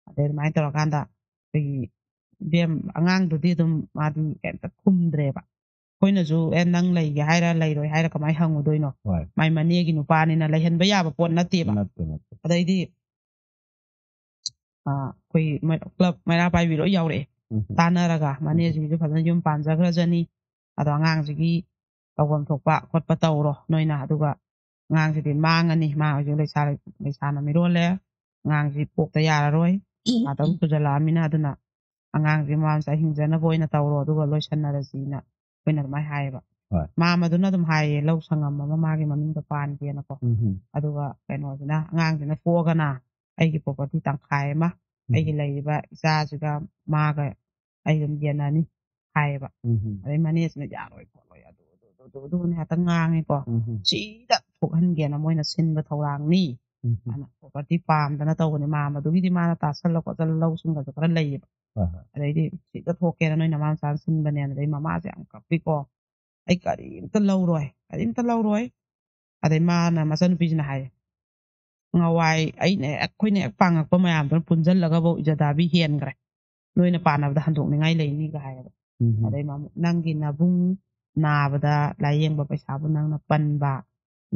Speaker 1: ꯑꯗꯩ ꯑꯗꯨꯃꯥꯏꯅ ꯇꯧꯔꯀꯥꯟꯗ ꯑꯩꯈꯣꯏꯒꯤ ꯕꯦꯝ ꯑꯉꯥꯡꯗꯨꯗꯤ ꯑꯗꯨꯝ ꯃꯥꯗꯤ ꯀꯩꯝꯇ ꯈꯨꯝꯗ꯭ꯔꯦꯕ ꯑꯩꯈꯣꯏꯅꯁꯨ ꯅꯪ ꯂꯩꯒꯦ ꯍꯥꯏꯔ ꯂꯩꯔꯣꯏ ꯍꯥꯏꯔ ꯀꯃꯥꯏꯅ ꯍꯪꯉꯨꯗꯣꯏꯅꯣ ꯃꯥꯏ ꯃꯅꯦꯒꯤ ꯅꯨꯄꯥꯅꯤꯅ ꯂꯩꯍꯟꯕ ꯌꯥꯕ ꯄꯣꯠ ꯅꯠꯇꯦꯕ ꯑꯗꯩꯗꯤ ꯑꯩꯈꯣꯏ ꯀ꯭ꯂꯕ ꯃꯩꯔꯥ ꯄꯥꯏꯕꯤ ꯂꯣꯏ ꯌꯥꯎꯔꯛꯑꯦ ꯇꯥꯟꯅꯔꯒ ꯃꯅꯦꯁꯤꯡꯁꯨ ꯐꯖꯅ ꯌꯨꯝ ꯄꯥꯟꯖꯈ꯭ꯔꯖꯅꯤ ꯑꯗꯣ ꯑꯉꯥꯡꯁꯤꯒꯤ ꯇꯧꯐꯝ ꯊꯣꯛꯄ ꯈꯣꯠꯄ ꯇꯧꯔꯣ ꯅꯣꯏꯅ ꯑꯗꯨꯒ ꯑꯉꯥꯡꯁꯤꯗꯤ ꯃꯥꯡꯉꯅꯤ ꯃꯥ ꯍꯧꯖꯤꯛ ꯂꯩꯁꯥꯅ ꯃꯤꯔꯣꯜꯂꯦ ꯑꯉꯥꯡꯁꯤ ꯄꯣꯛꯇ ꯌꯥꯔꯔꯣꯏ ꯇꯔꯨꯛ ꯄꯨꯖꯜꯂꯛꯑꯃꯤꯅ ꯑꯗꯨꯅ ꯑꯉꯥꯡꯁꯤ ꯃꯃꯥ ꯃꯆꯥ ꯍꯤꯡꯖꯅꯕ ꯑꯣꯏꯅ ꯇꯧꯔꯣ ꯑꯗꯨꯒ ꯂꯣꯏꯁꯟꯅꯔꯁꯤꯅ ꯑꯩꯈꯣꯏꯅ ꯑꯗꯨꯃꯥꯏꯅ ꯍꯥꯏꯌꯦꯕ ꯃꯥꯃꯗꯨꯅ ꯑꯗꯨꯝ ꯍꯥꯏꯌꯦ ꯂꯧ ꯁꯪꯉꯝ ꯑꯃ ꯃꯥꯒꯤ ꯃꯃꯤꯡꯗ ꯄꯥꯟꯒꯦꯅꯀꯣ ꯑꯗꯨꯒ ꯀꯩꯅꯣꯁꯤꯅ ꯑꯉꯥꯡꯁꯤꯅ ꯄꯣꯛꯑꯒꯅ ꯑꯩꯒꯤ ꯄ꯭ꯔꯣꯄꯔꯇꯤ ꯇꯪꯈꯥꯏ ꯑꯃ ꯑꯩꯒꯤ ꯂꯩꯔꯤꯕ ꯏꯆꯥꯁꯤꯒ ꯃꯥꯒ ꯑꯩ ꯑꯗꯨꯝ ꯌꯦꯟꯅꯅꯤ ꯍꯥꯏꯌꯦꯕ ꯑꯗꯩ ꯃꯅꯦꯁꯤꯅ ꯌꯥꯔꯣꯏ ꯈꯣꯠꯂꯣꯏ ꯑꯗꯨꯅ ꯍꯦꯛꯇ ꯉꯥꯡꯉꯦꯀꯣ ꯁꯤꯗ ꯊꯣꯛꯍꯟꯒꯦꯅ ꯃꯣꯏꯅ ꯁꯤꯟꯕ ꯊꯧꯔꯥꯡꯅꯤ ꯑꯗꯨꯅ ꯄ꯭ꯔꯣꯄꯔꯇꯤ ꯄꯥꯝꯗꯅ ꯇꯧꯕꯅꯤ ꯃꯥꯃꯗꯨꯒꯤꯗꯤ ꯃꯥꯅ ꯇꯥꯁꯜꯂ ꯈꯣꯠꯆꯜꯂ ꯂꯧꯁꯤꯡꯒꯁꯨ ꯈꯔ ꯂꯩꯌꯦꯕ ꯑꯗꯩꯗꯤ ꯁꯤꯗ ꯊꯣꯛꯀꯦꯅ ꯅꯣꯏ ꯅꯃꯥ ꯃꯆꯥꯅ ꯁꯤꯟꯕꯅꯦꯅ ꯑꯗꯩ ꯃꯃꯥꯁꯦ ꯌꯥꯝ ꯀꯞꯄꯤꯀꯣ ꯑꯩ ꯀꯔꯤꯝꯇ ꯂꯧꯔꯣꯏ ꯑꯗꯩ ꯃꯥꯅ ꯃꯆꯟꯅꯨꯄꯤꯁꯤꯅ ꯍꯥꯏꯌꯦ ꯉꯋꯥꯏ ꯑꯩꯈꯣꯏꯅ ꯍꯦꯛ ꯄꯥꯡꯉꯛꯄ ꯃꯌꯥꯝꯗꯨꯅ ꯄꯨꯟꯁꯤꯜꯂꯒꯐꯧ ꯏꯖꯗꯥꯕꯤ ꯍꯦꯟꯈ꯭ꯔꯦ ꯅꯣꯏꯅ ꯄꯥꯟꯅꯕꯗ ꯍꯟꯗꯣꯛꯅꯤꯡꯉꯥꯏ ꯂꯩꯅꯤꯒ ꯍꯥꯏꯌꯦꯕ ꯑꯗꯩ ꯅꯪꯒꯤ ꯅꯕꯨꯡ ꯅꯥꯕꯗ ꯂꯥꯏꯌꯦꯡꯕ ꯄꯩꯁꯥꯕꯨ ꯅꯪꯅ ꯄꯟꯕ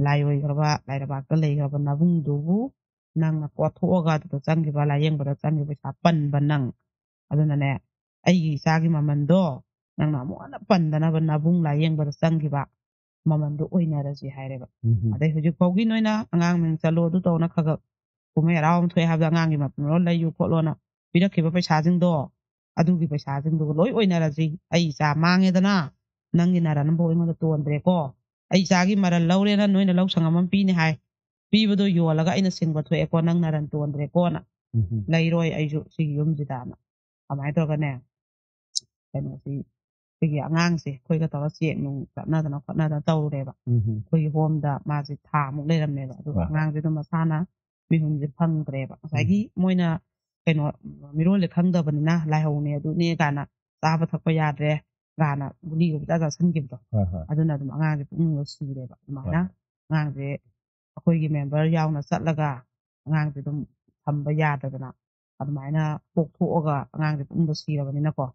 Speaker 1: ꯂꯥꯏꯑꯣꯏꯈ꯭ꯔꯕ ꯂꯥꯏꯔꯕꯥꯛꯇ ꯂꯩꯈ꯭ꯔꯕ ꯅꯕꯨꯡꯗꯨꯕꯨ ꯅꯪꯅ ꯀꯣꯊꯣꯛꯑꯒ ꯑꯗꯨꯗ ꯆꯪꯈꯤꯕ ꯂꯥꯏꯌꯦꯡꯕꯗ ꯆꯪꯈꯤꯕ ꯄꯩꯁꯥ ꯄꯟꯕ ꯅꯪ ꯑꯗꯨꯅꯅꯦ ꯑꯩꯒꯤ ꯏꯆꯥꯒꯤ ꯃꯃꯟꯗꯣ ꯅꯪꯅ ꯑꯃꯨꯛ ꯍꯟꯅ ꯄꯟꯗꯅꯕ ꯅꯕꯨꯡ ꯂꯥꯏꯌꯦꯡꯕꯗ ꯆꯪꯈꯤꯕ ꯃꯃꯟꯗꯣ ꯑꯣꯏꯅꯔꯁꯤ ꯍꯥꯏꯔꯦꯕ ꯑꯗꯩ ꯍꯧꯖꯤꯛ ꯐꯥꯎꯒꯤ ꯅꯣꯏꯅ ꯑꯉꯥꯡ ꯃꯤꯡ ꯆꯠꯂꯣ ꯑꯗꯨ ꯇꯧꯅ ꯈꯒ ꯀꯨꯝꯍꯩ ꯍꯔꯥꯎ ꯑꯃ ꯊꯣꯛꯑꯦ ꯍꯥꯏꯕꯗ ꯑꯉꯥꯡꯒꯤ ꯃꯄꯨꯡ ꯂꯩꯌꯨ ꯈꯣꯠꯂꯣꯅ ꯄꯤꯔꯛꯈꯤꯕ ꯄꯩꯁꯥꯁꯤꯡꯗꯣ ꯑꯗꯨꯒꯤ ꯄꯩꯁꯥꯁꯤꯡꯗꯨꯒ ꯂꯣꯏ ꯑꯣꯏꯅꯔꯁꯤ ꯑꯩ ꯏꯆꯥ ꯃꯥꯡꯉꯦꯗꯅ ꯅꯪꯒꯤ ꯅꯔꯟ ꯑꯃꯐꯥꯎ ꯑꯩꯉꯣꯟꯗ ꯇꯣꯟꯗ꯭ꯔꯦꯀꯣ ꯑꯩ ꯏꯆꯥꯒꯤ ꯃꯔꯜ ꯂꯧꯔꯦꯅ ꯅꯣꯏꯅ ꯂꯧ ꯁꯪꯉꯝ ꯑꯃ ꯄꯤꯅꯤ ꯍꯥꯏ ꯄꯤꯕꯗꯣ ꯌꯣꯜꯂꯒ ꯑꯩꯅ ꯁꯤꯡꯕ ꯊꯣꯛꯑꯦꯀꯣ ꯅꯪ ꯅꯔꯟ ꯇꯣꯟꯗ꯭ꯔꯦꯀꯣꯅ ꯂꯩꯔꯣꯏ ꯑꯩꯁꯨ ꯁꯤꯒꯤ ꯌꯨꯝꯁꯤꯗꯅ ꯑꯗꯨꯃꯥꯏꯅ ꯇꯧꯔꯒꯅꯦ ꯀꯩꯅꯣꯁꯤ ꯑꯩꯈꯣꯏꯒꯤ ꯑꯉꯥꯡꯁꯦ ꯑꯩꯈꯣꯏꯒ ꯇꯧꯔ ꯆꯦꯛ ꯅꯨꯡ ꯆꯠꯅꯗꯅ ꯈꯣꯠꯅꯗꯅ ꯇꯧꯔꯨꯔꯦꯕ ꯑꯩꯈꯣꯏꯒꯤ ꯍꯣꯝꯗ ꯃꯥꯁꯦ ꯊꯥꯃꯨꯛ ꯂꯩꯔꯝꯃꯦꯕ ꯑꯗꯨꯒ ꯑꯉꯥꯡꯁꯦ ꯑꯗꯨꯝ ꯃꯁꯥꯅ ꯃꯤꯍꯨꯟꯁꯦ ꯐꯪꯗ꯭ꯔꯦꯕ ꯉꯁꯥꯏꯒꯤ ꯃꯣꯏꯅ ꯀꯩꯅꯣ ꯃꯤꯔꯣꯜꯁꯦ ꯈꯪꯗꯕꯅꯤꯅ ꯂꯥꯏꯍꯧꯅꯦ ꯑꯗꯨꯅꯦ ꯀꯥꯏꯅ ꯆꯥꯕ ꯊꯛꯄ ꯌꯥꯗ꯭ꯔꯦ ꯀꯥꯏꯅ ꯒꯨꯂꯤꯒ ꯄꯨꯡꯆꯥ ꯆꯥꯁꯤꯟꯈꯤꯕꯗꯣ ꯑꯗꯨꯅ ꯑꯗꯨꯝ ꯑꯉꯥꯡꯁꯦ ꯄꯨꯛꯅꯤꯡꯗ ꯁꯤꯔꯦꯕ ꯑꯗꯨꯃꯥꯏꯅ ꯑꯉꯥꯡꯁꯦ ꯑꯩꯈꯣꯏꯒꯤ ꯃꯦꯝꯕꯔ ꯌꯥꯎꯅ ꯆꯠꯂꯒ ꯑꯉꯥꯡꯁꯦ ꯑꯗꯨꯝ ꯊꯝꯕ ꯌꯥꯗꯗꯅ ꯑꯗꯨꯃꯥꯏꯅ ꯄꯣꯛꯊꯣꯛꯑꯒ ꯑꯉꯥꯡꯁꯦ ꯄꯨꯛꯅꯤꯡꯗ ꯁꯤꯔꯕꯅꯤꯅꯀꯣ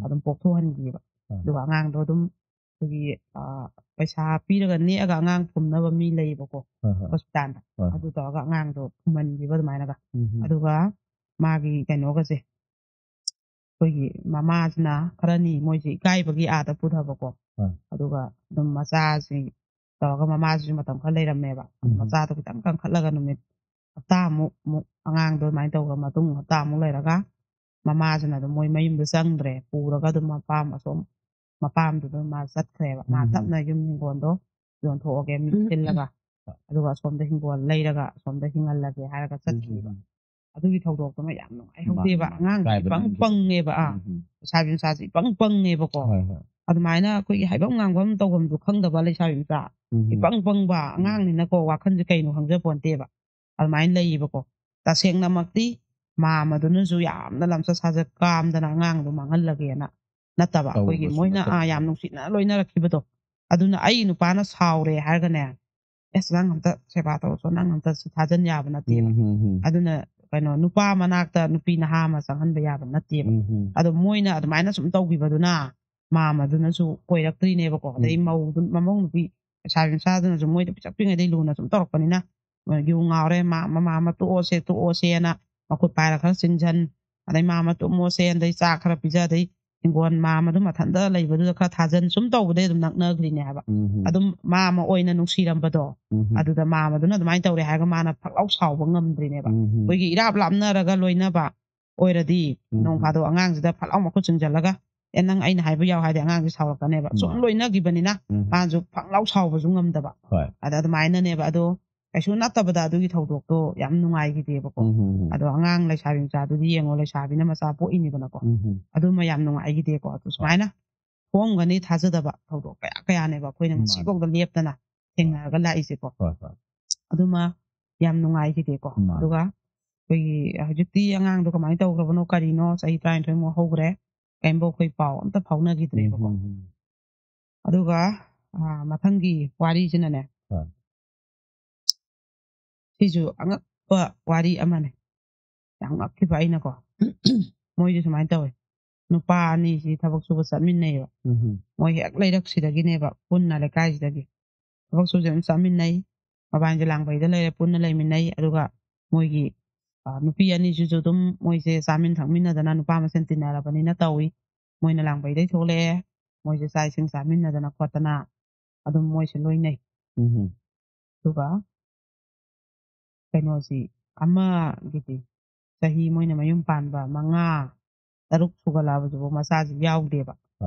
Speaker 1: ꯑꯗꯨꯝ ꯄꯣꯛꯊꯣꯛꯍꯟꯈꯤꯕ ꯑꯗꯨꯒ ꯑꯉꯥꯡꯗꯣ ꯑꯗꯨꯝ ꯑꯩꯈꯣꯏꯒꯤ ꯄꯩꯁꯥ ꯄꯤꯔꯒ ꯅꯦꯛꯑꯒ ꯑꯉꯥꯡ ꯐꯨꯝꯅꯕ ꯃꯤ ꯂꯩꯌꯦꯕꯀꯣ ꯍꯣꯁꯄꯤꯇꯥꯜꯗ ꯑꯗꯨ ꯇꯧꯔꯒ ꯑꯉꯥꯡꯗꯣ ꯐꯨꯝꯍꯟꯈꯤꯕ ꯑꯗꯨꯃꯥꯏꯅꯒ ꯑꯗꯨꯒ ꯃꯥꯒꯤ ꯀꯩꯅꯣꯒꯁꯦ ꯑꯩꯈꯣꯏꯒꯤ ꯃꯃꯥꯁꯤꯅ ꯈꯔꯅꯤ ꯃꯣꯏꯁꯦ ꯏꯀꯥꯏꯕꯒꯤ ꯑꯥꯗ ꯄꯨꯊꯕꯀꯣ ꯑꯗꯨꯒ ꯑꯗꯨꯝ ꯃꯆꯥꯁꯤ ꯇꯧꯔꯒ ꯃꯃꯥꯁꯤꯁꯨ ꯃꯇꯝ ꯈꯔ ꯂꯩꯔꯝꯃꯦꯕ ꯃꯆꯥꯗꯣ ꯈꯤꯇꯪ ꯀꯟꯈꯠꯂꯒ ꯅꯨꯃꯤꯠ ꯍꯞꯇꯥꯃꯨꯛ ꯑꯉꯥꯡꯗꯣ ꯑꯗꯨꯃꯥꯏꯅ ꯇꯧꯈ꯭ꯔ ꯃꯇꯨꯡ ꯍꯞꯇꯥꯃꯨꯛ ꯂꯩꯔꯒ ꯃꯃꯥꯁꯤꯅ ꯑꯗꯨꯝ ꯃꯣꯏ ꯃꯌꯨꯝꯗ ꯆꯪꯗ꯭ꯔꯦ ꯄꯨꯔꯒ ꯑꯗꯨꯝ ꯃꯄꯥꯝꯗꯨꯗ ꯃꯥ ꯆꯠꯈ꯭ꯔꯦꯕ ꯃꯥ ꯇꯞꯅ ꯌꯨꯝ ꯍꯤꯡꯒꯣꯜꯗꯣ ꯌꯣꯟꯊꯣꯛꯑꯒꯦ ꯃꯤ ꯁꯤꯜꯂꯒ ꯑꯗꯨꯒ ꯑꯁꯣꯝꯗ ꯍꯤꯡꯒꯣꯜ ꯂꯩꯔꯒ ꯑꯁꯣꯝꯗ ꯍꯤꯡꯍꯜꯂꯒꯦ ꯍꯥꯏꯔꯒ ꯆꯠꯈꯤꯕ ꯑꯗꯨꯒꯤ ꯊꯧꯗꯣꯛꯇꯨꯃ ꯌꯥꯝ ꯅꯨꯡꯉꯥꯏꯍꯧꯗꯦꯕ ꯑꯉꯥꯡꯁꯤ ꯏꯄꯪ ꯄꯪꯉꯦꯕ ꯂꯩꯁꯥꯕꯤ ꯃꯆꯥꯁꯤ ꯏꯄꯪ ꯄꯪꯉꯦꯕꯀꯣ ꯑꯗꯨꯃꯥꯏꯅ ꯑꯩꯈꯣꯏꯒꯤ ꯍꯥꯏꯐꯝ ꯉꯥꯡꯐꯝ ꯇꯧꯐꯝꯁꯨ ꯈꯪꯗꯕ ꯂꯩꯁꯥꯕꯤ ꯃꯆꯥ ꯏꯄꯪ ꯄꯪꯕ ꯑꯉꯥꯡꯅꯤꯅꯀꯣ ꯋꯥꯈꯟꯁꯦ ꯀꯩꯅꯣ ꯈꯪꯖꯄꯣꯟꯇꯦꯕ ꯑꯗꯨꯃꯥꯏꯅ ꯂꯩꯌꯦꯕꯀꯣ ꯇꯁꯦꯡꯅꯃꯛꯇꯤ ꯃꯥꯃꯗꯨꯅꯁꯨ ꯌꯥꯝꯅ ꯂꯝꯆꯠ ꯁꯥꯖꯠ ꯀꯥꯝꯗꯅ ꯑꯉꯥꯡꯗꯣ ꯃꯥꯡꯍꯜꯂꯒꯦꯅ ꯅꯠꯇꯕ ꯑꯩꯈꯣꯏꯒꯤ ꯃꯣꯏꯅ ꯌꯥꯝ ꯅꯨꯡꯁꯤꯅ ꯂꯣꯏꯅꯔꯛꯈꯤꯕꯗꯣ ꯑꯗꯨꯅ ꯑꯩ ꯅꯨꯄꯥꯅ ꯁꯥꯎꯔꯦ ꯍꯥꯏꯔꯒꯅꯦ ꯑꯦꯁ ꯅꯪ ꯑꯝꯇ ꯁꯦꯕꯥ ꯇꯧꯔꯁꯨ ꯅꯪ ꯑꯝꯇ ꯊꯥꯖꯟ ꯌꯥꯕ ꯅꯠꯇꯦꯕ ꯑꯗꯨꯅ ꯀꯩꯅꯣ ꯅꯨꯄꯥ ꯃꯅꯥꯛꯇ ꯅꯨꯄꯤ ꯅꯍꯥ ꯑꯃ ꯆꯪꯍꯟꯕ ꯌꯥꯕ ꯅꯠꯇꯦꯕ ꯑꯗꯣ ꯃꯣꯏꯅ ꯑꯗꯨꯃꯥꯏꯅ ꯁꯨꯝ ꯇꯧꯈꯤꯕꯗꯨꯅ ꯃꯥꯃꯗꯨꯅꯁꯨ ꯀꯣꯏꯔꯛꯇ꯭ꯔꯤꯅꯦꯕꯀꯣ ꯑꯗꯩ ꯃꯃꯧ ꯅꯨꯄꯤ ꯂꯩꯁꯥꯕꯤ ꯃꯆꯥꯗꯨꯅꯁꯨ ꯃꯣꯏꯗ ꯄꯤꯁꯛ ꯄꯤꯉꯩꯗꯩ ꯂꯨꯅ ꯁꯨꯝ ꯇꯧꯔꯛꯄꯅꯤꯅ ꯌꯨ ꯉꯥꯎꯔꯦ ꯃꯃꯥ ꯇꯣꯛꯑꯣꯁꯦꯅ ꯃꯈꯨꯠ ꯄꯥꯏꯔ ꯈꯔ ꯆꯤꯡꯁꯤꯟ ꯑꯗꯩ ꯃꯥꯃ ꯇꯨꯝꯃꯣꯁꯦ ꯑꯗꯩ ꯆꯥꯛ ꯈꯔ ꯄꯤꯖ ꯑꯗꯩ ꯍꯤꯡꯒꯣꯜ ꯃꯥꯃꯗꯨ ꯃꯊꯟꯇ ꯂꯩꯕꯗꯨꯗ ꯈꯔ ꯊꯥꯖꯟ ꯁꯨꯝ ꯇꯧꯕꯗꯩ ꯑꯗꯨꯝ ꯅꯛꯅꯈ꯭ꯔꯤꯅꯦ ꯍꯥꯏꯕ ꯑꯗꯨꯝ ꯃꯥꯃ ꯑꯣꯏꯅ ꯅꯨꯡꯁꯤꯔꯝꯕꯗꯣ ꯑꯗꯨꯗ ꯃꯥꯃꯗꯨꯅ ꯑꯗꯨꯃꯥꯏꯅ ꯇꯧꯔꯦ ꯍꯥꯏꯔꯒ ꯃꯥꯅ ꯐꯛꯂꯥꯎ ꯁꯥꯎꯕ ꯉꯝꯗ꯭ꯔꯤꯅꯦꯕ ꯑꯩꯈꯣꯏꯒꯤ ꯏꯔꯥꯞ ꯂꯥꯞꯅꯔꯒ ꯂꯣꯏꯅꯕ ꯑꯣꯏꯔꯗꯤ ꯅꯣꯡ ꯐꯥꯗꯣꯛ ꯑꯉꯥꯡꯁꯤꯗ ꯐꯠ ꯂꯥꯎ ꯃꯈꯨꯠ ꯆꯤꯡꯁꯤꯜꯂꯒ ꯅꯪ ꯑꯩꯅ ꯍꯥꯏꯕ ꯌꯥꯎ ꯍꯥꯏꯗꯤ ꯑꯉꯥꯡꯁꯦ ꯁꯥꯎꯔꯛꯀꯅꯦꯕ ꯁꯨꯝ ꯂꯣꯏꯅꯈꯤꯕꯅꯤꯅ ꯃꯥꯁꯨ ꯐꯪ ꯂꯥꯎ ꯁꯥꯎꯕꯁꯨ ꯉꯝꯗꯕ ꯑꯗ ꯑꯗꯨꯃꯥꯏꯅꯅꯦꯕ ꯑꯗꯣ ꯀꯩꯁꯨ ꯅꯠꯇꯕꯗ ꯑꯗꯨꯒꯤ ꯊꯧꯗꯣꯛꯇꯣ ꯌꯥꯝ ꯅꯨꯡꯉꯥꯏꯈꯤꯗꯦꯕꯀꯣ ꯑꯗꯣ ꯑꯉꯥꯡ ꯂꯩꯁꯥꯕꯤ ꯃꯆꯥꯗꯨꯗꯤ ꯌꯦꯡꯉꯣ ꯂꯩꯁꯥꯕꯤꯅ ꯃꯆꯥ ꯄꯣꯛꯏꯅꯤꯗꯅꯀꯣ ꯑꯗꯨꯃ ꯌꯥꯝ ꯅꯨꯡꯉꯥꯏꯈꯤꯗꯦꯀꯣ ꯑꯗꯨ ꯁꯨꯃꯥꯏꯅ ꯊꯣꯛꯑꯝꯒꯅꯤ ꯊꯥꯖꯗꯕ ꯊꯧꯗꯣꯛ ꯀꯌꯥꯅꯦꯕ ꯑꯩꯈꯣꯏꯅ ꯉꯁꯤꯐꯥꯎꯗ ꯂꯦꯞꯇꯅ ꯊꯦꯡꯅꯔꯒ ꯂꯥꯛꯏꯁꯦꯀꯣ ꯑꯗꯨꯃ ꯌꯥꯝ ꯅꯨꯡꯉꯥꯏꯈꯤꯗꯦꯀꯣ ꯑꯗꯨꯒ ꯑꯩꯈꯣꯏꯒꯤ ꯍꯧꯖꯤꯛꯇꯤ ꯑꯉꯥꯡꯗꯣ ꯀꯃꯥꯏꯅ ꯇꯧꯈ꯭ꯔꯕꯅꯣ ꯀꯔꯤꯅꯣ ꯆꯍꯤ 23 ꯍꯧꯈ꯭ꯔꯦ ꯀꯩꯝꯐꯧ ꯑꯩꯈꯣꯏ ꯄꯥꯎ ꯑꯝꯇ ꯐꯥꯎꯅꯈꯤꯗ꯭ꯔꯦꯕꯀꯣ ꯑꯗꯨꯒ ꯃꯊꯪꯒꯤ ꯋꯥꯔꯤꯁꯤꯅꯅꯦ ꯁꯤꯁꯨ ꯑꯉꯛꯄ ꯋꯥꯔꯤ ꯑꯃꯅꯦ ꯌꯥꯝ ꯉꯛꯈꯤꯕ ꯑꯩꯅꯀꯣ ꯃꯣꯏꯁꯨ ꯁꯨꯃꯥꯏꯅ ꯇꯧꯋꯦ ꯅꯨꯄꯥ ꯑꯅꯤꯁꯤ ꯊꯕꯛ ꯁꯨꯕ ꯆꯠꯃꯤꯟꯅꯩꯕ ꯃꯣꯏ ꯍꯦꯛ ꯂꯩꯔꯛꯁꯤꯗꯒꯤꯅꯦꯕ ꯄꯨꯟꯅ ꯂꯩꯀꯥꯏꯁꯤꯗꯒꯤ ꯊꯕꯛ ꯁꯨꯕꯁꯦ ꯑꯗꯨꯝ ꯆꯠꯃꯤꯟꯅꯩ ꯃꯕꯥꯏꯟꯁꯦ ꯂꯥꯡꯕꯩꯗ ꯂꯩꯔꯦ ꯄꯨꯟꯅ ꯂꯩꯃꯤꯟꯅꯩ ꯑꯗꯨꯒ ꯃꯣꯏꯒꯤ ꯅꯨꯄꯤ ꯑꯅꯤꯁꯤꯁꯨ ꯑꯗꯨꯝ ꯃꯣꯏꯁꯦ ꯆꯥꯃꯤꯟ ꯊꯛꯃꯤꯟꯅꯗꯅ ꯅꯨꯄꯥ ꯃꯁꯦꯟ ꯇꯤꯟꯅꯔꯕꯅꯤꯅ ꯇꯧꯏ ꯃꯣꯏꯅ ꯂꯥꯡꯕꯩꯗꯩ ꯊꯣꯛꯂꯛꯑꯦ ꯃꯣꯏꯁꯦ ꯆꯥꯛ ꯏꯁꯤꯡ ꯆꯥꯃꯤꯟꯅꯗꯅ ꯈꯣꯠꯇꯅ ꯑꯗꯨꯝ ꯃꯣꯏꯁꯦ ꯂꯣꯏꯅꯩ ꯑꯗꯨꯒ ꯀꯩꯅꯣꯁꯤ ꯑꯃꯒꯤꯗꯤ ꯆꯍꯤ ꯃꯣꯏꯅ ꯃꯌꯨꯝ ꯄꯥꯟꯕ 5-6 ꯁꯨꯒꯠꯂꯛꯑꯕꯁꯤꯕꯨ ꯃꯆꯥꯁꯤ ꯌꯥꯎꯗꯦꯕ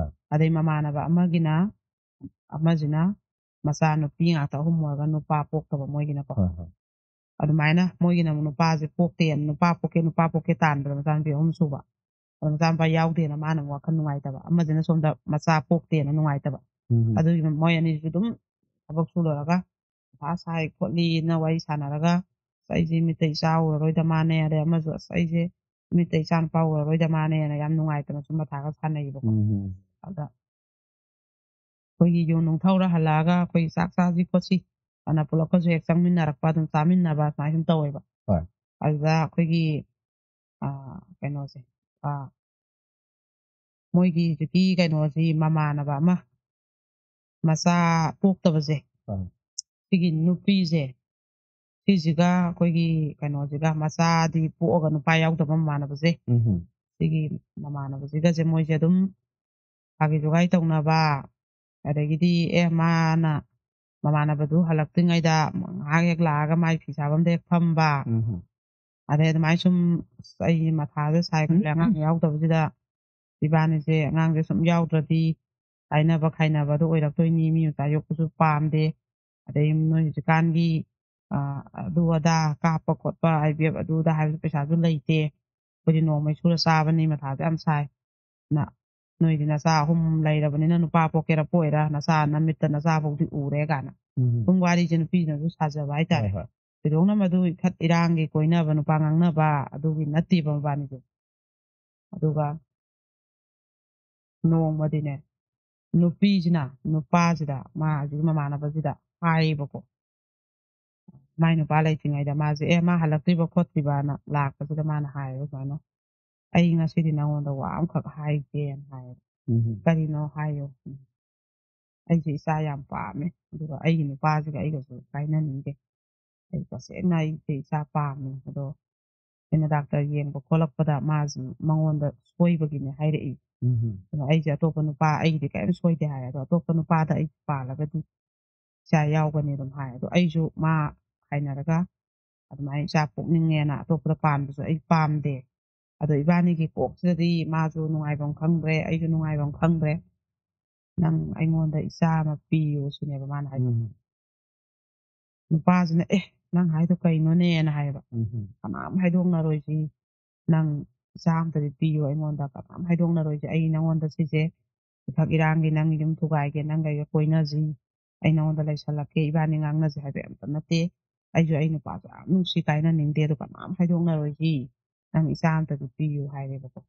Speaker 1: ꯑꯗꯩ ꯃꯃꯥꯟꯅꯕ ꯑꯃꯁꯤꯅ ꯃꯆꯥ ꯅꯨꯄꯤ ꯉꯥꯛꯇ 3 ꯑꯣꯏꯔꯒ ꯅꯨꯄꯥ ꯄꯣꯛꯇꯕ ꯃꯣꯏꯒꯤꯅꯀꯣ ꯑꯗꯨꯃꯥꯏꯅ ꯃꯣꯏꯒꯤꯅ ꯅꯨꯄꯥꯁꯦ ꯄꯣꯛꯇꯦ ꯅꯨꯄꯥ ꯄꯣꯛꯀꯦ ꯇꯥꯟꯕꯗ ꯃꯆꯥꯅꯨꯄꯤ 3 ꯁꯨꯕ ꯑꯗꯣ ꯃꯆꯥꯅꯨꯄꯥ ꯌꯥꯎꯗꯦꯅ ꯃꯥꯅ ꯋꯥꯈꯜ ꯅꯨꯡꯉꯥꯏꯇꯕ ꯑꯃꯁꯤꯅ ꯁꯣꯝꯗ ꯃꯆꯥ ꯄꯣꯛꯇꯦꯅ ꯅꯨꯡꯉꯥꯏꯇꯕ ꯑꯗꯨꯒꯤ ꯃꯣꯏ ꯑꯅꯤꯁꯨ ꯑꯗꯨꯝ ꯊꯕꯛ ꯁꯨ ꯂꯣꯏꯔꯒ ꯃꯊꯥ ꯁꯥꯏ ꯈꯣꯠꯂꯤꯅ ꯋꯥꯔꯤ ꯁꯥꯟꯅꯔꯒ ꯑꯩꯁꯦ ꯃꯤꯠꯇ ꯏꯆꯥ ꯎꯔꯔꯣꯏꯗ ꯃꯥꯅꯦ ꯑꯗꯩ ꯑꯃꯁꯨ ꯑꯩꯁꯦ ꯃꯤꯠꯇ ꯏꯆꯥ ꯅꯨꯄꯥ ꯎꯔꯔꯣꯏꯗ ꯃꯥꯅꯦꯅ ꯌꯥꯝ ꯅꯨꯡꯉꯥꯏꯇꯅ ꯁꯨꯝ ꯃꯊꯥꯒ ꯁꯥꯟꯅꯩꯌꯦꯕꯀꯣ ꯑꯗ ꯑꯩꯈꯣꯏꯒꯤ ꯌꯨ ꯅꯨꯡ ꯊꯧꯔ ꯍꯜꯂꯛꯑꯒ ꯑꯩꯈꯣꯏꯒꯤ ꯆꯥꯛ ꯆꯥꯁꯤ ꯈꯣꯠꯁꯤ ꯑꯗꯨꯅ ꯄꯨꯂꯞꯀꯁꯨ ꯍꯦꯛ ꯆꯪꯃꯤꯟꯅꯔꯛꯄ ꯑꯗꯨꯝ ꯆꯥꯃꯤꯟꯅꯕ ꯁꯨꯃꯥꯏꯅ ꯁꯨꯝ ꯇꯧꯋꯦꯕ ꯑꯗꯨꯗ ꯑꯩꯈꯣꯏꯒꯤ ꯀꯩꯅꯣꯁꯦ ꯃꯣꯏꯒꯤ ꯍꯧꯖꯤꯛꯀꯤ ꯀꯩꯅꯣꯁꯤ ꯃꯃꯥꯟꯅꯕ ꯑꯃ ꯃꯆꯥ ꯄꯣꯛꯇꯕꯁꯦ ꯁꯤꯒꯤ ꯅꯨꯄꯤꯁꯦ ꯁꯤꯁꯤꯒ ꯑꯩꯈꯣꯏꯒꯤ ꯀꯩꯅꯣꯁꯤꯒ ꯃꯆꯥꯗꯤ ꯄꯣꯛꯑꯒ ꯅꯨꯄꯥ ꯌꯥꯎꯗꯕ ꯃꯃꯥꯟꯅꯕꯁꯦ ꯁꯤꯒꯤ ꯃꯃꯥꯟꯅꯕꯁꯤꯒꯁꯦ ꯃꯣꯏꯁꯦ ꯑꯗꯨꯝ ꯐꯥꯒꯤ ꯖꯣꯒꯥꯏ ꯇꯧꯅꯕ ꯑꯗꯒꯤꯗꯤ ꯃꯥꯅ ꯃꯃꯥꯟꯅꯕꯗꯨ ꯍꯜꯂꯛꯇ꯭ꯔꯤꯉꯩꯗ ꯉꯥꯏꯍꯥꯛ ꯍꯦꯛ ꯂꯥꯛꯑꯒ ꯃꯥꯏ ꯐꯤ ꯁꯥꯐꯝꯗ ꯍꯦꯛ ꯐꯝꯕ ꯑꯗꯩ ꯑꯗꯨꯃꯥꯏꯅ ꯁꯨꯝ ꯑꯩ ꯃꯊꯥꯁꯦ ꯁꯥꯏ ꯈꯜꯂꯦ ꯑꯉꯥꯡ ꯌꯥꯎꯗꯕꯁꯤꯗ ꯏꯕꯥꯅꯤꯁꯦ ꯑꯉꯥꯡꯁꯦ ꯁꯨꯝ ꯌꯥꯎꯗ꯭ꯔꯗꯤ ꯍꯥꯏꯅꯕ ꯈꯥꯏꯅꯕꯗꯣ ꯑꯣꯏꯔꯛꯇꯣꯏꯅꯤ ꯃꯤ ꯃꯆꯥ ꯌꯣꯛꯄꯁꯨ ꯄꯥꯝꯗꯦ ꯑꯗꯩ ꯅꯣꯏ ꯍꯧꯖꯤꯛꯀꯥꯟꯒꯤ ꯑꯗꯨ ꯑꯗꯥ ꯀꯥꯞꯄ ꯈꯣꯠꯄ IVF ꯑꯗꯨꯗ ꯍꯥꯏꯕꯁꯨ ꯄꯩꯁꯥꯁꯨ ꯂꯩꯇꯦ ꯑꯩꯈꯣꯏꯗꯤ ꯅꯣꯡꯃꯩ ꯁꯨꯔ ꯆꯥꯕꯅꯤ ꯃꯊꯥꯁꯨ ꯌꯥꯝ ꯁꯥꯏ ꯅꯣꯏꯗꯤ ꯅꯆꯥ 3 ꯂꯩꯔꯕꯅꯤꯅ ꯅꯨꯄꯥ ꯄꯣꯛꯀꯦꯔ ꯄꯣꯛꯏꯔ ꯅꯆꯥ ꯅꯃꯤꯠꯇ ꯅꯆꯥ ꯐꯥꯎꯗꯤ ꯎꯔꯦ ꯀꯥꯏꯅ ꯁꯨꯝ ꯋꯥꯔꯤꯁꯦ ꯅꯨꯄꯤꯁꯤꯅꯁꯨ ꯁꯥꯖꯕ ꯍꯥꯏꯇꯥꯔꯦ ꯊꯣꯏꯗꯣꯛꯅ ꯃꯗꯨ ꯏꯈꯠ ꯏꯔꯥꯡꯒꯤ ꯀꯣꯏꯅꯕ ꯅꯨꯄꯥ ꯉꯥꯡꯅꯕ ꯑꯗꯨꯒꯤ ꯅꯠꯇꯦꯕ ꯃꯕꯥꯅꯤꯁꯦ ꯑꯗꯨꯒ ꯅꯣꯡꯃꯗꯤꯅꯦ ꯅꯨꯄꯤꯁꯤꯅ ꯅꯨꯄꯥꯁꯤꯗ ꯍꯧꯖꯤꯛ ꯃꯃꯥꯟꯅꯕꯁꯤꯗ ꯍꯥꯏꯌꯦꯕꯀꯣ ꯃꯥꯏ ꯅꯨꯄꯥ ꯂꯩꯇ꯭ꯔꯤꯉꯩꯗ ꯃꯥꯁꯦ ꯃꯥ ꯍꯜꯂꯛꯇ꯭ꯔꯤꯕ ꯈꯣꯠꯇ꯭ꯔꯤꯕꯅ ꯂꯥꯛꯄꯁꯤꯗ ꯃꯥꯅ ꯍꯥꯏꯌꯦꯕ ꯁꯨꯃꯥꯏꯅ ꯑꯩ ꯉꯁꯤꯗꯤ ꯅꯉꯣꯟꯗ ꯋꯥ ꯑꯃꯈꯛ ꯍꯥꯏꯒꯦꯅ ꯍꯥꯏꯌꯦꯕ ꯀꯔꯤꯅꯣ ꯍꯥꯏꯌꯣ ꯑꯩꯁꯦ ꯏꯆꯥ ꯌꯥꯝ ꯄꯥꯝꯃꯦ ꯑꯗꯨꯒ ꯑꯩꯒꯤ ꯅꯨꯄꯥꯁꯤꯒ ꯑꯩꯒꯁꯨ ꯀꯥꯏꯅꯅꯤꯡꯗꯦ ꯑꯩ ꯇꯁꯦꯡꯅ ꯑꯩꯁꯦ ꯏꯆꯥ ꯄꯥꯝꯃꯦ ꯑꯗꯣ ꯑꯩꯅ ꯗꯥꯛꯇꯔ ꯌꯦꯡꯕ ꯈꯣꯠꯂꯛꯄꯗ ꯃꯥꯁꯤ ꯃꯉꯣꯟꯗ ꯁꯣꯏꯕꯒꯤꯅꯦ ꯍꯥꯏꯔꯛꯏ ꯑꯗꯣ ꯑꯩꯁꯦ ꯑꯇꯣꯞꯄ ꯅꯨꯄꯥ ꯑꯩꯒꯤꯗꯤ ꯀꯔꯤꯝ ꯁꯣꯏꯗꯦ ꯍꯥꯏ ꯑꯗꯣ ꯑꯇꯣꯞꯄ ꯅꯨꯄꯥꯗ ꯑꯩ ꯄꯥꯜꯂꯒꯗꯤ ꯏꯆꯥ ꯌꯥꯎꯒꯅꯤ ꯑꯗꯨꯝ ꯍꯥꯏ ꯑꯗꯣ ꯑꯩꯁꯨ ꯃꯥ ꯈꯥꯏꯅꯔꯒ ꯑꯗꯨꯃꯥꯏꯅ ꯏꯆꯥ ꯄꯣꯛꯅꯤꯡꯉꯦꯅ ꯑꯇꯣꯞꯄꯗ ꯄꯥꯟꯕꯁꯨ ꯑꯩ ꯄꯥꯝꯗꯦ ꯑꯗꯣ ꯏꯕꯥꯅꯤꯒꯤ ꯀꯣꯛꯁꯤꯗꯗꯤ ꯃꯥꯁꯨ ꯅꯨꯡꯉꯥꯏꯐꯝ ꯈꯪꯗ꯭ꯔꯦ ꯑꯩꯁꯨ ꯅꯨꯡꯉꯥꯏꯐꯝ ꯈꯪꯗ꯭ꯔꯦ ꯅꯪ ꯑꯩꯉꯣꯟꯗ ꯏꯆꯥ ꯑꯃ ꯄꯤꯌꯨ ꯁꯤꯅꯦꯕ ꯃꯥꯅ ꯍꯥꯏꯗꯣ ꯅꯨꯄꯥꯁꯤꯅ ꯅꯪ ꯍꯥꯏꯗꯣ ꯀꯩꯅꯣꯅꯦꯅ ꯍꯥꯏꯌꯦꯕ ꯀꯅꯥꯝ ꯍꯥꯏꯗꯣꯛꯅꯔꯣꯏꯁꯤ ꯅꯪ ꯏꯆꯥ ꯑꯝꯇꯗꯤ ꯄꯤꯌꯨ ꯑꯩꯉꯣꯟꯗ ꯀꯅꯥꯝ ꯍꯥꯏꯗꯣꯛꯅꯔꯣꯏꯁꯤ ꯑꯩ ꯅꯉꯣꯟꯗ ꯁꯤꯁꯦ ꯏꯊꯛ ꯏꯔꯥꯡꯒꯤ ꯅꯪ ꯌꯨꯝ ꯊꯨꯒꯥꯏꯒꯦ ꯅꯪꯒ ꯀꯣꯏꯅꯁꯤ ꯑꯩ ꯅꯉꯣꯟꯗ ꯂꯩꯁꯜꯂꯛꯀꯦ ꯏꯕꯥꯅꯤ ꯉꯥꯡꯅꯁꯤ ꯍꯥꯏꯕ ꯑꯝꯇ ꯅꯠꯇꯦ ꯑꯩꯁꯨ ꯑꯩ ꯅꯨꯄꯥꯁꯨ ꯌꯥꯝ ꯅꯨꯡꯁꯤ ꯀꯥꯏꯅꯅꯤꯡꯗꯦ ꯑꯗꯣ ꯀꯅꯥꯝ ꯍꯥꯏꯗꯣꯛꯅꯔꯣꯏꯁꯤ ꯅꯪ ꯏꯆꯥ ꯑꯝꯇꯗꯤ ꯄꯤꯌꯨ ꯍꯥꯏꯔꯦꯕꯀꯣ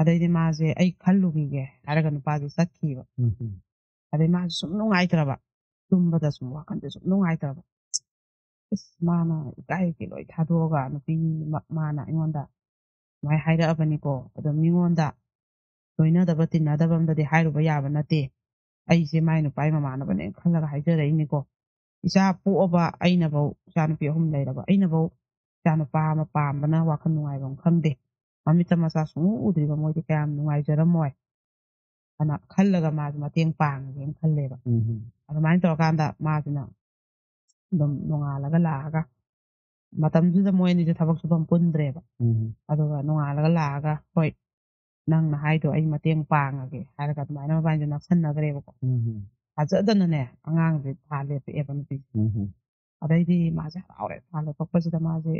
Speaker 1: ꯑꯗꯩꯗꯤ ꯃꯥꯁꯦ ꯑꯩ ꯈꯜꯂꯨꯈꯤꯒꯦ ꯍꯥꯏꯔꯒ ꯅꯨꯄꯥꯁꯦ ꯆꯠꯈꯤꯕ ꯑꯗꯩ ꯃꯥꯁꯨ ꯁꯨꯝ ꯅꯨꯡꯉꯥꯏꯇ꯭ꯔꯕ ꯇꯨꯝꯕꯗ ꯁꯨꯝ ꯋꯥꯈꯟꯁꯦ ꯁꯨꯝ ꯅꯨꯡꯉꯥꯏꯇ꯭ꯔꯕ ꯃꯥꯅ ꯏꯀꯥꯏꯒꯤ ꯂꯣꯏ ꯊꯥꯗꯣꯛꯑꯒ ꯅꯨꯄꯤ ꯃꯥꯅ ꯑꯩꯉꯣꯟꯗ ꯁꯨꯃꯥꯏꯅ ꯍꯥꯏꯔꯛꯑꯕꯅꯤꯀꯣ ꯑꯗꯣ ꯃꯤꯉꯣꯟꯗ ꯂꯣꯏꯅꯗꯕ ꯇꯤꯟꯅꯗꯕ ꯑꯝꯗꯗꯤ ꯍꯥꯏꯔꯨꯕ ꯌꯥꯕ ꯅꯠꯇꯦ ꯑꯩꯁꯦ ꯃꯥꯏ ꯅꯨꯄꯥꯒꯤ ꯃꯃꯥꯟꯅꯕꯅꯦ ꯈꯜꯂꯒ ꯍꯥꯏꯖꯔꯛꯏꯅꯤꯀꯣ ꯏꯆꯥ ꯄꯣꯛꯑꯕ ꯑꯩꯅꯐꯧ ꯏꯆꯥꯅꯨꯄꯤ 3 ꯂꯩꯔꯕ ꯑꯩꯅꯐꯧ ꯏꯆꯥꯅꯨꯄꯥ ꯑꯃ ꯄꯥꯝꯕꯅ ꯋꯥꯈꯜ ꯅꯨꯡꯉꯥꯏꯐꯝ ꯈꯪꯗꯦ ꯃꯃꯤꯠꯇ ꯃꯆꯥ ꯁꯨꯡꯎ ꯎꯗ꯭ꯔꯤꯕ ꯃꯣꯏꯗꯤ ꯀꯌꯥꯝ ꯅꯨꯡꯉꯥꯏꯖꯔꯝꯃꯣꯏ ꯑꯗꯨꯅ ꯈꯜꯂꯒ ꯃꯥꯁꯨ ꯃꯇꯦꯡ ꯄꯥꯡꯒꯦꯅ ꯈꯜꯂꯦꯕ ꯑꯗꯨꯃꯥꯏꯅ ꯇꯧꯔꯀꯥꯟꯗ ꯃꯥꯁꯤꯅ ꯑꯗꯨꯝ ꯅꯣꯡꯉꯥꯜꯂꯒ ꯂꯥꯛꯑꯒ ꯃꯇꯝꯗꯨꯗ ꯃꯣꯏ ꯑꯅꯤꯁꯦ ꯊꯕꯛ ꯁꯨꯐꯝ ꯄꯨꯟꯗ꯭ꯔꯦꯕ ꯑꯗꯨꯒ ꯅꯣꯡꯉꯥꯜꯂꯒ ꯂꯥꯛꯑꯒ ꯍꯣꯏ ꯅꯪꯅ ꯍꯥꯏꯗꯣ ꯑꯩ ꯃꯇꯦꯡ ꯄꯥꯡꯉꯒꯦ ꯍꯥꯏꯔꯒ ꯑꯗꯨꯃꯥꯏꯅ ꯃꯕꯥꯅꯤꯁꯦ ꯅꯛꯁꯟꯅꯈ꯭ꯔꯦꯕꯀꯣ ꯊꯥꯖꯗꯅꯅꯦ ꯑꯉꯥꯡꯁꯦ ꯊꯥ ꯂꯦꯞꯄꯛꯑꯦꯕ ꯅꯨꯄꯤꯁꯦ ꯑꯗꯩꯗꯤ ꯃꯥꯁꯦ ꯍꯔꯥꯎꯔꯦ ꯊꯥ ꯂꯦꯞꯄꯛꯄꯁꯤꯗ ꯃꯥꯁꯦ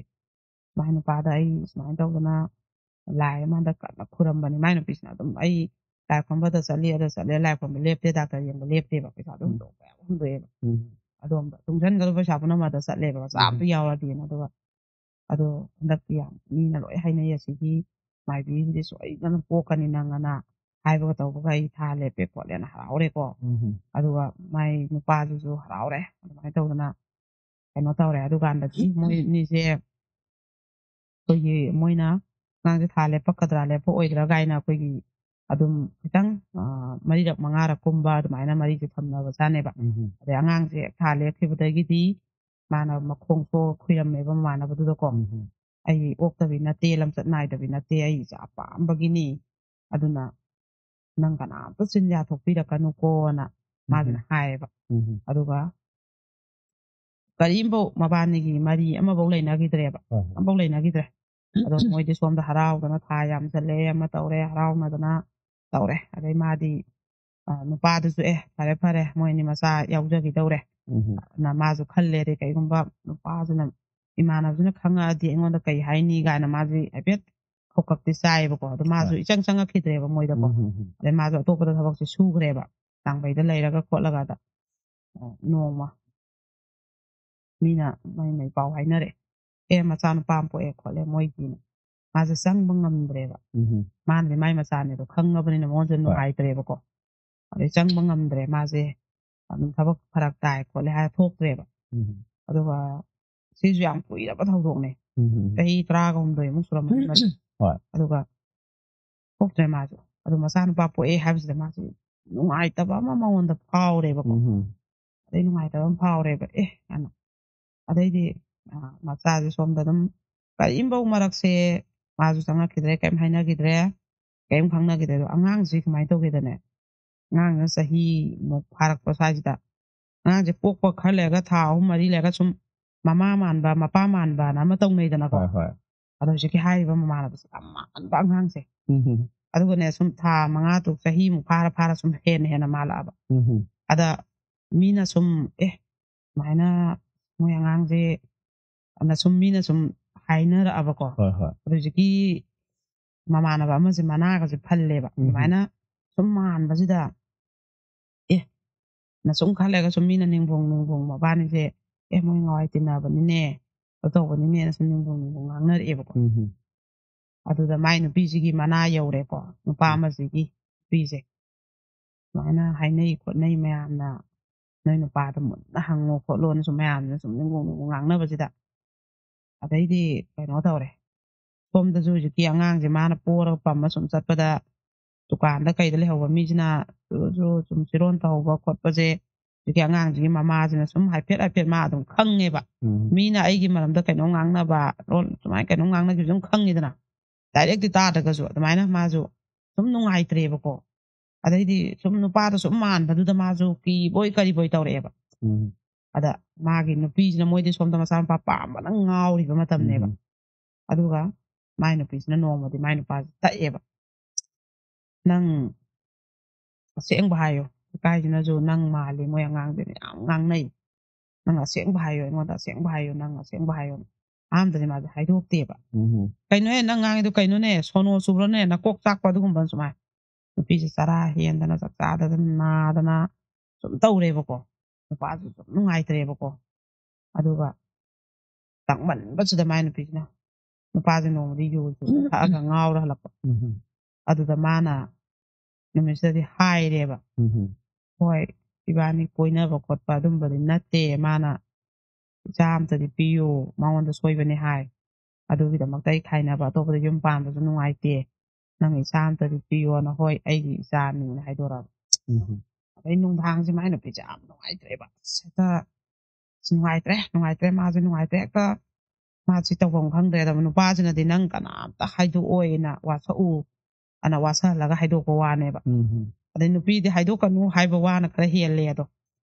Speaker 1: ꯃꯥꯏ ꯅꯨꯄꯥꯗ ꯑꯩ ꯁꯨꯃꯥꯏꯅ ꯇꯧꯗꯅ ꯂꯥꯏ ꯑꯃꯗ ꯀꯟꯅ ꯈꯨꯔꯝꯕꯅꯤ ꯃꯥꯏ ꯅꯨꯄꯤꯁꯤꯅ ꯑꯗꯨꯝ ꯑꯩ ꯂꯥꯏ ꯈꯨꯔꯝꯕꯗ ꯆꯠꯂꯤ ꯑꯗ ꯆꯠꯂꯦ ꯂꯥꯏ ꯈꯨꯔꯝꯕ ꯂꯦꯞꯇꯦ ꯗꯥꯛꯇꯔ ꯌꯦꯡꯕ ꯂꯦꯞꯇꯦꯕ ꯄꯩꯁꯥꯗꯣ ꯍꯨꯟꯗꯣꯛꯑꯦꯕ ꯑꯗꯣꯝꯗ ꯇꯨꯡꯁꯟꯒꯗꯕ ꯄꯩꯁꯥ ꯄꯨꯝꯅꯃꯛꯇ ꯆꯠꯂꯦꯕ ꯃꯆꯥ ꯑꯝꯇ ꯌꯥꯎꯔꯗꯤꯅ ꯑꯗꯨꯒ ꯑꯗꯣ ꯍꯟꯗꯛꯇꯤ ꯌꯥꯝ ꯃꯤꯅ ꯂꯣꯏ ꯍꯥꯏꯅꯩ ꯑꯁꯤꯒꯤ ꯃꯥꯏꯕꯤꯁꯤꯗꯤ ꯁꯣꯏꯗꯅ ꯄꯣꯛꯀꯅꯤ ꯅꯪꯑꯅ ꯍꯥꯏꯕꯒ ꯇꯧꯕꯒ ꯑꯩ ꯊꯥ ꯂꯦꯞꯄꯦ ꯈꯣꯠꯂꯦꯅ ꯍꯔꯥꯎꯔꯦꯀꯣ ꯑꯗꯨꯒ ꯃꯥꯏ ꯅꯨꯄꯥꯗꯨꯁꯨ ꯍꯔꯥꯎꯔꯦ ꯑꯗꯨꯃꯥꯏꯅ ꯇꯧꯗꯅ ꯀꯩꯅꯣ ꯇꯧꯔꯦ ꯑꯗꯨꯀꯥꯟꯗꯗꯤ ꯃꯣꯏ ꯑꯅꯤꯁꯦ ꯑꯩꯈꯣꯏꯒꯤ ꯃꯣꯏꯅ ꯑꯉꯥꯡꯁꯦ ꯊꯥ ꯂꯦꯞꯄꯛꯀꯗ꯭ꯔꯥ ꯂꯦꯞꯄꯛꯑꯣꯏꯗ꯭ꯔꯥ ꯀꯥꯏꯅ ꯑꯩꯈꯣꯏꯒꯤ ꯑꯗꯨꯝ ꯈꯤꯇꯪ ꯃꯔꯤꯔꯛ ꯃꯉꯥꯔꯛ ꯀꯨꯝꯕ ꯑꯗꯨꯃꯥꯏꯅ ꯃꯔꯤꯁꯦ ꯊꯝꯅꯕꯖꯥꯠꯅꯦꯕ ꯑꯗꯩ ꯑꯉꯥꯡꯁꯦ ꯊꯥ ꯂꯦꯞꯈꯤꯕꯗꯒꯤꯗꯤ ꯃꯥꯅ ꯃꯈꯣꯡ ꯁꯣꯛ ꯈꯨꯏꯔꯝꯃꯦꯕ ꯃꯃꯥꯟꯅꯕꯗꯨꯗꯀꯣ ꯑꯩ ꯑꯣꯛꯇꯕꯤ ꯅꯠꯇꯦ ꯂꯝꯆꯠ ꯅꯥꯏꯗꯕꯤ ꯅꯠꯇꯦ ꯑꯩ ꯏꯆꯥ ꯄꯥꯝꯕꯒꯤꯅꯤ ꯑꯗꯨꯅ ꯅꯪ ꯀꯅꯥꯝꯇ ꯆꯤꯟ ꯌꯥꯊꯣꯛꯄꯤꯔꯛꯀꯅꯨꯀꯣꯅ ꯃꯥꯁꯤꯅ ꯍꯥꯏꯌꯦꯕ ꯑꯗꯨꯒ ꯀꯔꯤꯝꯐꯧ ꯃꯕꯥꯅꯤꯒꯤ ꯃꯔꯤ ꯑꯃꯐꯧ ꯂꯩꯅꯈꯤꯗ꯭ꯔꯦꯕ ꯑꯃꯐꯧ ꯂꯩꯅꯈꯤꯗ꯭ꯔꯦ ꯑꯗꯣ ꯃꯣꯏꯗꯤ ꯁꯣꯝꯗ ꯍꯔꯥꯎꯗꯅ ꯊꯥ ꯌꯥꯝꯁꯜꯂꯦ ꯑꯃ ꯇꯧꯔꯦ ꯍꯔꯥꯎꯅꯗꯅ ꯇꯧꯔꯦ ꯑꯗꯩ ꯃꯥꯗꯤ ꯅꯨꯄꯥꯗꯨꯁꯨ ꯐꯔꯦ ꯐꯔꯦ ꯃꯣꯏꯅꯤ ꯃꯆꯥ ꯌꯥꯎꯖꯈꯤꯗꯧꯔꯦ ꯅ ꯃꯥꯁꯨ ꯈꯜꯂꯦ ꯑꯗꯩ ꯀꯩꯒꯨꯝꯕ ꯅꯨꯄꯥꯁꯤꯅ ꯏꯃꯥꯟꯅꯕꯁꯤꯅ ꯈꯪꯉꯛꯑꯗꯤ ꯑꯩꯉꯣꯟꯗ ꯀꯩ ꯍꯥꯏꯅꯤ ꯀꯥꯏꯅ ꯃꯥꯁꯤ ꯍꯥꯏꯐꯦꯠ ꯈꯧꯀꯛꯇꯤ ꯆꯥꯏꯌꯦꯕꯀꯣ ꯑꯗꯣ ꯃꯥꯁꯨ ꯏꯆꯪ ꯆꯪꯉꯛꯈꯤꯗ꯭ꯔꯦꯕ ꯃꯣꯏꯗꯀꯣ ꯑꯗꯩ ꯃꯥꯁꯨ ꯑꯇꯣꯞꯄꯗ ꯊꯕꯛꯁꯦ ꯁꯨꯈ꯭ꯔꯦꯕ ꯇꯥꯡꯕꯩꯗ ꯂꯩꯔꯒ ꯈꯣꯠꯂꯒꯗ ꯅꯣꯡꯃ ꯃꯤꯅ ꯃꯩ ꯄꯥꯎ ꯍꯥꯏꯅꯔꯛꯑꯦ ꯃꯆꯥꯅꯨꯄꯥ ꯑꯃ ꯄꯣꯛꯑꯦ ꯈꯣꯠꯂꯦ ꯃꯣꯏꯒꯤꯅ ꯃꯥꯁꯦ ꯆꯪꯕ ꯉꯝꯗ꯭ꯔꯦꯕ ꯃꯥꯅꯗꯤ ꯃꯥꯏ ꯃꯆꯥꯅꯦꯗꯣ ꯈꯪꯉꯕꯅꯤꯅ ꯃꯉꯣꯟꯗ ꯅꯨꯡꯉꯥꯏꯇ꯭ꯔꯦꯕꯀꯣ ꯑꯗꯩ ꯆꯪꯕ ꯉꯝꯗ꯭ꯔꯦ ꯃꯥꯁꯦ ꯑꯗꯨꯝ ꯊꯕꯛ ꯐꯔꯛ ꯇꯥꯏ ꯈꯣꯠꯂꯦ ꯍꯥꯏꯔ ꯊꯣꯛꯇ꯭ꯔꯦꯕ ꯑꯗꯨꯒ ꯁꯤꯁꯨ ꯌꯥꯝ ꯀꯨꯏꯔꯕ ꯊꯧꯗꯣꯛꯅꯦ ꯆꯍꯤ 18 ꯁꯨꯔꯝꯃꯅꯤ ꯑꯗꯨꯒ ꯊꯣꯛꯇ꯭ꯔꯦ ꯃꯥꯁꯨ ꯑꯗꯨ ꯃꯆꯥꯅꯨꯄꯥ ꯄꯣꯛꯑꯦ ꯍꯥꯏꯕꯁꯤꯗ ꯃꯥꯁꯦ ꯅꯨꯡꯉꯥꯏꯇꯕ ꯑꯃ ꯃꯉꯣꯟꯗ ꯐꯥꯎꯔꯦꯕꯀꯣ ꯑꯗꯩ ꯅꯨꯡꯉꯥꯏꯇꯕ ꯑꯃ ꯐꯥꯎꯔꯦꯕ ꯀꯥꯏꯅ ꯑꯗꯩꯗꯤ ꯃꯆꯥꯁꯦ ꯁꯣꯝꯗ ꯑꯗꯨꯝ ꯀꯔꯤꯝꯐꯧ ꯃꯔꯛꯁꯦ ꯃꯥꯁꯨ ꯆꯪꯉꯛꯈꯤꯗ꯭ꯔꯦ ꯀꯩꯝ ꯍꯥꯏꯅꯈꯤꯗ꯭ꯔꯦ ꯀꯩꯝ ꯈꯪꯅꯈꯤꯗ꯭ꯔꯦ ꯑꯗꯣ ꯑꯉꯥꯡꯁꯤ ꯀꯃꯥꯏꯅ ꯇꯧꯒꯦꯗꯅꯦ ꯑꯉꯥꯡꯁꯤꯅ ꯆꯍꯤꯃꯨꯛ ꯐꯥꯔꯛꯄ ꯁ꯭ꯋꯥꯏꯁꯤꯗ ꯑꯉꯥꯡꯁꯦ ꯄꯣꯛꯄ ꯈꯔ ꯂꯩꯔꯒ ꯊꯥ 3-4 ꯂꯩꯔꯒ ꯁꯨꯝ ꯃꯃꯥ ꯃꯥꯟꯕ ꯃꯄꯥ ꯃꯥꯟꯕꯅ ꯑꯃ ꯇꯧꯅꯩꯗꯅꯀோ ꯑꯗꯣ ꯍꯧꯖꯤꯛꯀꯤ ꯍꯥꯏꯔꯤꯕ ꯃꯃꯥꯟꯅꯕꯁꯦ ꯌꯥꯝ ꯃꯥꯟꯕ ꯑꯉꯥꯡꯁꯦ ꯑꯗꯨꯒꯅꯦ ꯁꯨꯝ ꯊꯥ 5-6 ꯆꯍꯤꯃꯨꯛ ꯐꯥꯔ ꯁꯨꯝ ꯍꯦꯟꯅ ꯃꯥꯜꯂꯛꯑꯕ ꯑꯗ ꯃꯤꯅ ꯁꯨꯝ ꯁꯨꯃꯥꯏꯅ ꯃꯣꯏ ꯑꯉꯥꯡꯁꯦ ꯁꯨꯝ ꯃꯤꯅ ꯁꯨꯝ ꯍꯥꯏꯅꯔꯛꯑꯕꯀꯣ ꯑꯗꯣ ꯍꯧꯖꯤꯛꯀꯤ ꯃꯃꯥꯟꯅꯕ ꯑꯃꯁꯦ ꯃꯅꯥꯒꯁꯦ ꯐꯜꯂꯦꯕ ꯑꯗꯨꯃꯥꯏꯅ ꯁꯨꯝ ꯃꯥꯟꯕꯁꯤꯗ ꯅ ꯁꯨꯝ ꯈꯜꯂꯒ ꯁꯨꯝ ꯃꯤꯅ ꯅꯤꯡꯕꯣꯡ ꯃꯕꯥꯅꯤꯁꯦ ꯃꯣꯏ ꯉꯋꯥꯏ ꯇꯤꯟꯅꯕꯅꯤꯅꯦ ꯇꯧꯕꯅꯤꯅꯦꯅ ꯁꯨꯝ ꯅꯤꯡꯕꯣꯡ ꯉꯥꯡꯅꯔꯛꯑꯦꯕꯀꯣ ꯑꯗꯨꯗ ꯃꯥꯏ ꯅꯨꯄꯤꯁꯤꯒꯤ ꯃꯅꯥ ꯌꯧꯔꯦꯀꯣ ꯅꯨꯄꯥ ꯑꯃꯁꯤꯒꯤ ꯅꯨꯄꯤꯁꯦ ꯁꯨꯃꯥꯏꯅ ꯍꯥꯏꯅꯩ ꯈꯣꯠꯅꯩ ꯃꯌꯥꯝꯅ ꯅꯣꯏ ꯅꯨꯄꯥꯗ ꯃꯨꯟꯅ ꯍꯪꯉꯣ ꯈꯣꯠꯂꯣꯅ ꯁꯨꯝ ꯃꯌꯥꯝꯅ ꯁꯨꯝ ꯅꯤꯡꯕꯣꯡ ꯉꯥꯡꯅꯕꯁꯤꯗ ꯑꯗꯩꯗꯤ ꯀꯩꯅꯣ ꯇꯧꯔꯦ ꯁꯣꯝꯗꯁꯨ ꯍꯧꯖꯤꯛꯀꯤ ꯑꯉꯥꯡꯁꯦ ꯃꯥꯅ ꯄꯣꯔꯒ ꯄꯝꯃ ꯁꯨꯝ ꯆꯠꯄꯗ ꯗꯨꯀꯥꯟꯗ ꯀꯩꯗ ꯂꯩꯍꯧꯕ ꯃꯤꯁꯤꯅ ꯁꯨꯝ ꯆꯤꯔꯣꯟ ꯇꯧꯍꯧꯕ ꯈꯣꯠꯄꯁꯦ ꯍꯧꯖꯤꯛꯀꯤ ꯑꯉꯥꯡꯁꯤꯒꯤ ꯃꯃꯥꯁꯤꯅ ꯁꯨꯝ ꯍꯥꯏꯐꯦꯠ ꯃꯥ ꯑꯗꯨꯝ ꯈꯪꯉꯦꯕ ꯃꯤꯅ ꯑꯩꯒꯤ ꯃꯔꯝꯗ ꯀꯩꯅꯣꯝ ꯉꯥꯡꯅꯕ ꯁꯨꯃꯥꯏꯅ ꯀꯩꯅꯣꯝ ꯉꯥꯡꯅꯈꯤꯕ ꯁꯨꯝ ꯈꯪꯉꯤꯗꯅ ꯗꯥꯏꯔꯦꯛꯇꯤ ꯇꯥꯗ꯭ꯔꯒꯁꯨ ꯑꯗꯨꯃꯥꯏꯅ ꯃꯥꯁꯨ ꯁꯨꯝ ꯅꯨꯡꯉꯥꯏꯇ꯭ꯔꯦꯕꯀꯣ ꯑꯗꯩꯗꯤ ꯁꯨꯝ ꯅꯨꯄꯥꯗ ꯁꯨꯝ ꯃꯥꯟꯕꯗꯨꯗ ꯃꯥꯁꯨ ꯀꯤꯕꯣꯏ ꯀꯔꯤꯕꯣꯏ ꯇꯧꯔꯛꯑꯦꯕ ꯑꯗ ꯃꯥꯒꯤ ꯅꯨꯄꯤꯁꯤꯅ ꯃꯣꯏꯗꯤ ꯁꯣꯝꯗ ꯃꯆꯥꯅꯨꯄꯥ ꯄꯥꯝꯕꯅ ꯉꯥꯎꯔꯤꯕ ꯃꯇꯝꯅꯦꯕ ꯑꯗꯨꯒ ꯃꯥꯏ ꯅꯨꯄꯤꯁꯤꯅ ꯅꯣꯡꯃꯗꯤ ꯃꯥꯏ ꯅꯨꯄꯥꯁꯤ ꯇꯛꯑꯦꯕ ꯅꯪ ꯑꯁꯦꯡꯕ ꯍꯥꯏꯌꯣ ꯏꯀꯥꯏꯁꯤꯅꯁꯨ ꯅꯪ ꯃꯥꯜꯂꯤ ꯃꯣꯏ ꯑꯉꯥꯡꯁꯤꯅ ꯌꯥꯝ ꯉꯥꯡꯅꯩ ꯅꯪ ꯑꯁꯦꯡꯕ ꯍꯥꯏꯌꯣ ꯑꯩꯉꯣꯟꯗ ꯑꯁꯦꯡꯕ ꯍꯥꯏꯌꯣ ꯅꯪ ꯑꯁꯦꯡꯕ ꯍꯥꯏꯌꯣ ꯑꯍꯥꯟꯕꯗꯗꯤ ꯃꯥꯁꯦ ꯍꯥꯏꯗꯣꯛꯇꯦꯕ ꯀꯩꯅꯣꯍꯦ ꯅꯪ ꯉꯥꯡꯉꯤꯗꯣ ꯀꯩꯅꯣꯅꯦ ꯁꯣꯅꯣ ꯆꯨꯕ꯭ꯔꯅꯦ ꯅꯀꯣꯛ ꯆꯥꯛꯄ ꯑꯗꯨꯒꯨꯝꯕ ꯁꯨꯃꯥꯏꯅ ꯅꯨꯄꯤꯁꯦ ꯆꯔꯥ ꯍꯦꯟꯗꯅ ꯆꯥꯛ ꯆꯥꯗꯗꯅ ꯅꯥꯗꯅ ꯁꯨꯝ ꯇꯧꯔꯦꯕꯀꯣ ꯅꯨꯄꯥꯁꯨ ꯁꯨꯝ ꯅꯨꯡꯉꯥꯏꯇ꯭ꯔꯦꯕꯀꯣ ꯑꯗꯨꯒ ꯇꯥꯡꯃꯟꯕꯁꯤꯗ ꯃꯥꯏ ꯅꯨꯄꯤꯁꯤꯅ ꯅꯨꯄꯥꯁꯦ ꯅꯣꯡꯃꯗꯤ ꯌꯨꯁꯨ ꯊꯛꯑꯒ ꯉꯥꯎꯔ ꯍꯜꯂꯛꯄ ꯑꯗꯨꯗ ꯃꯥꯅ ꯅꯨꯃꯤꯠꯁꯤꯗꯗꯤ ꯍꯥꯏꯔꯦꯕ ꯍꯣꯏ ꯏꯕꯥꯅꯤ ꯀꯣꯏꯅꯕ ꯈꯣꯠꯄ ꯑꯗꯨꯝꯕꯗꯤ ꯅꯠꯇꯦ ꯃꯥꯅ ꯏꯆꯥ ꯑꯝꯇꯗꯤ ꯄꯤꯌꯨ ꯃꯉꯣꯟꯗ ꯁꯣꯏꯕꯅꯤ ꯍꯥꯏ ꯑꯗꯨꯒꯤꯗꯃꯛꯇ ꯑꯩ ꯈꯥꯏꯅꯕ ꯑꯇꯣꯞꯄꯗ ꯌꯨꯝ ꯄꯥꯟꯕꯁꯨ ꯅꯨꯡꯉꯥꯏꯇꯦ ꯅꯪ ꯏꯆꯥ ꯑꯝꯇꯗꯤ ꯄꯤꯌꯣꯅ ꯍꯣꯏ ꯑꯩꯒꯤ ꯏꯆꯥꯅꯤꯅ ꯍꯥꯏꯗꯣꯔꯛꯑꯕ ꯑꯗꯩ ꯅꯨꯡꯗꯥꯡꯁꯦ ꯃꯥꯏ ꯅꯨꯄꯤꯁꯦ ꯌꯥꯝ ꯅꯨꯡꯉꯥꯏꯇ꯭ꯔꯦꯕ ꯍꯦꯛꯇ ꯅꯨꯡꯉꯥꯏꯇ꯭ꯔꯦ ꯃꯥꯁꯦ ꯅꯨꯡꯉꯥꯏꯇ꯭ꯔꯦ ꯍꯦꯛꯇ ꯃꯥꯁꯤ ꯇꯧꯐꯝ ꯈꯪꯗ꯭ꯔꯦꯗꯕ ꯅꯨꯄꯥꯁꯤꯅꯗꯤ ꯅꯪ ꯀꯅꯥꯝꯇ ꯍꯥꯏꯗꯣꯛꯑꯣꯏꯅ ꯋꯥꯁꯛꯎ ꯑꯅ ꯋꯥꯁꯍꯜꯂꯒ ꯍꯥꯏꯗꯣꯛꯄ ꯋꯥꯅꯦꯕ ꯑꯗꯩ ꯅꯨꯄꯤꯗꯤ ꯍꯥꯏꯗꯣꯛꯀꯅꯨ ꯍꯥꯏꯕ ꯋꯥꯅ ꯈꯔ ꯍꯦꯜꯂꯦ ꯑꯗꯣ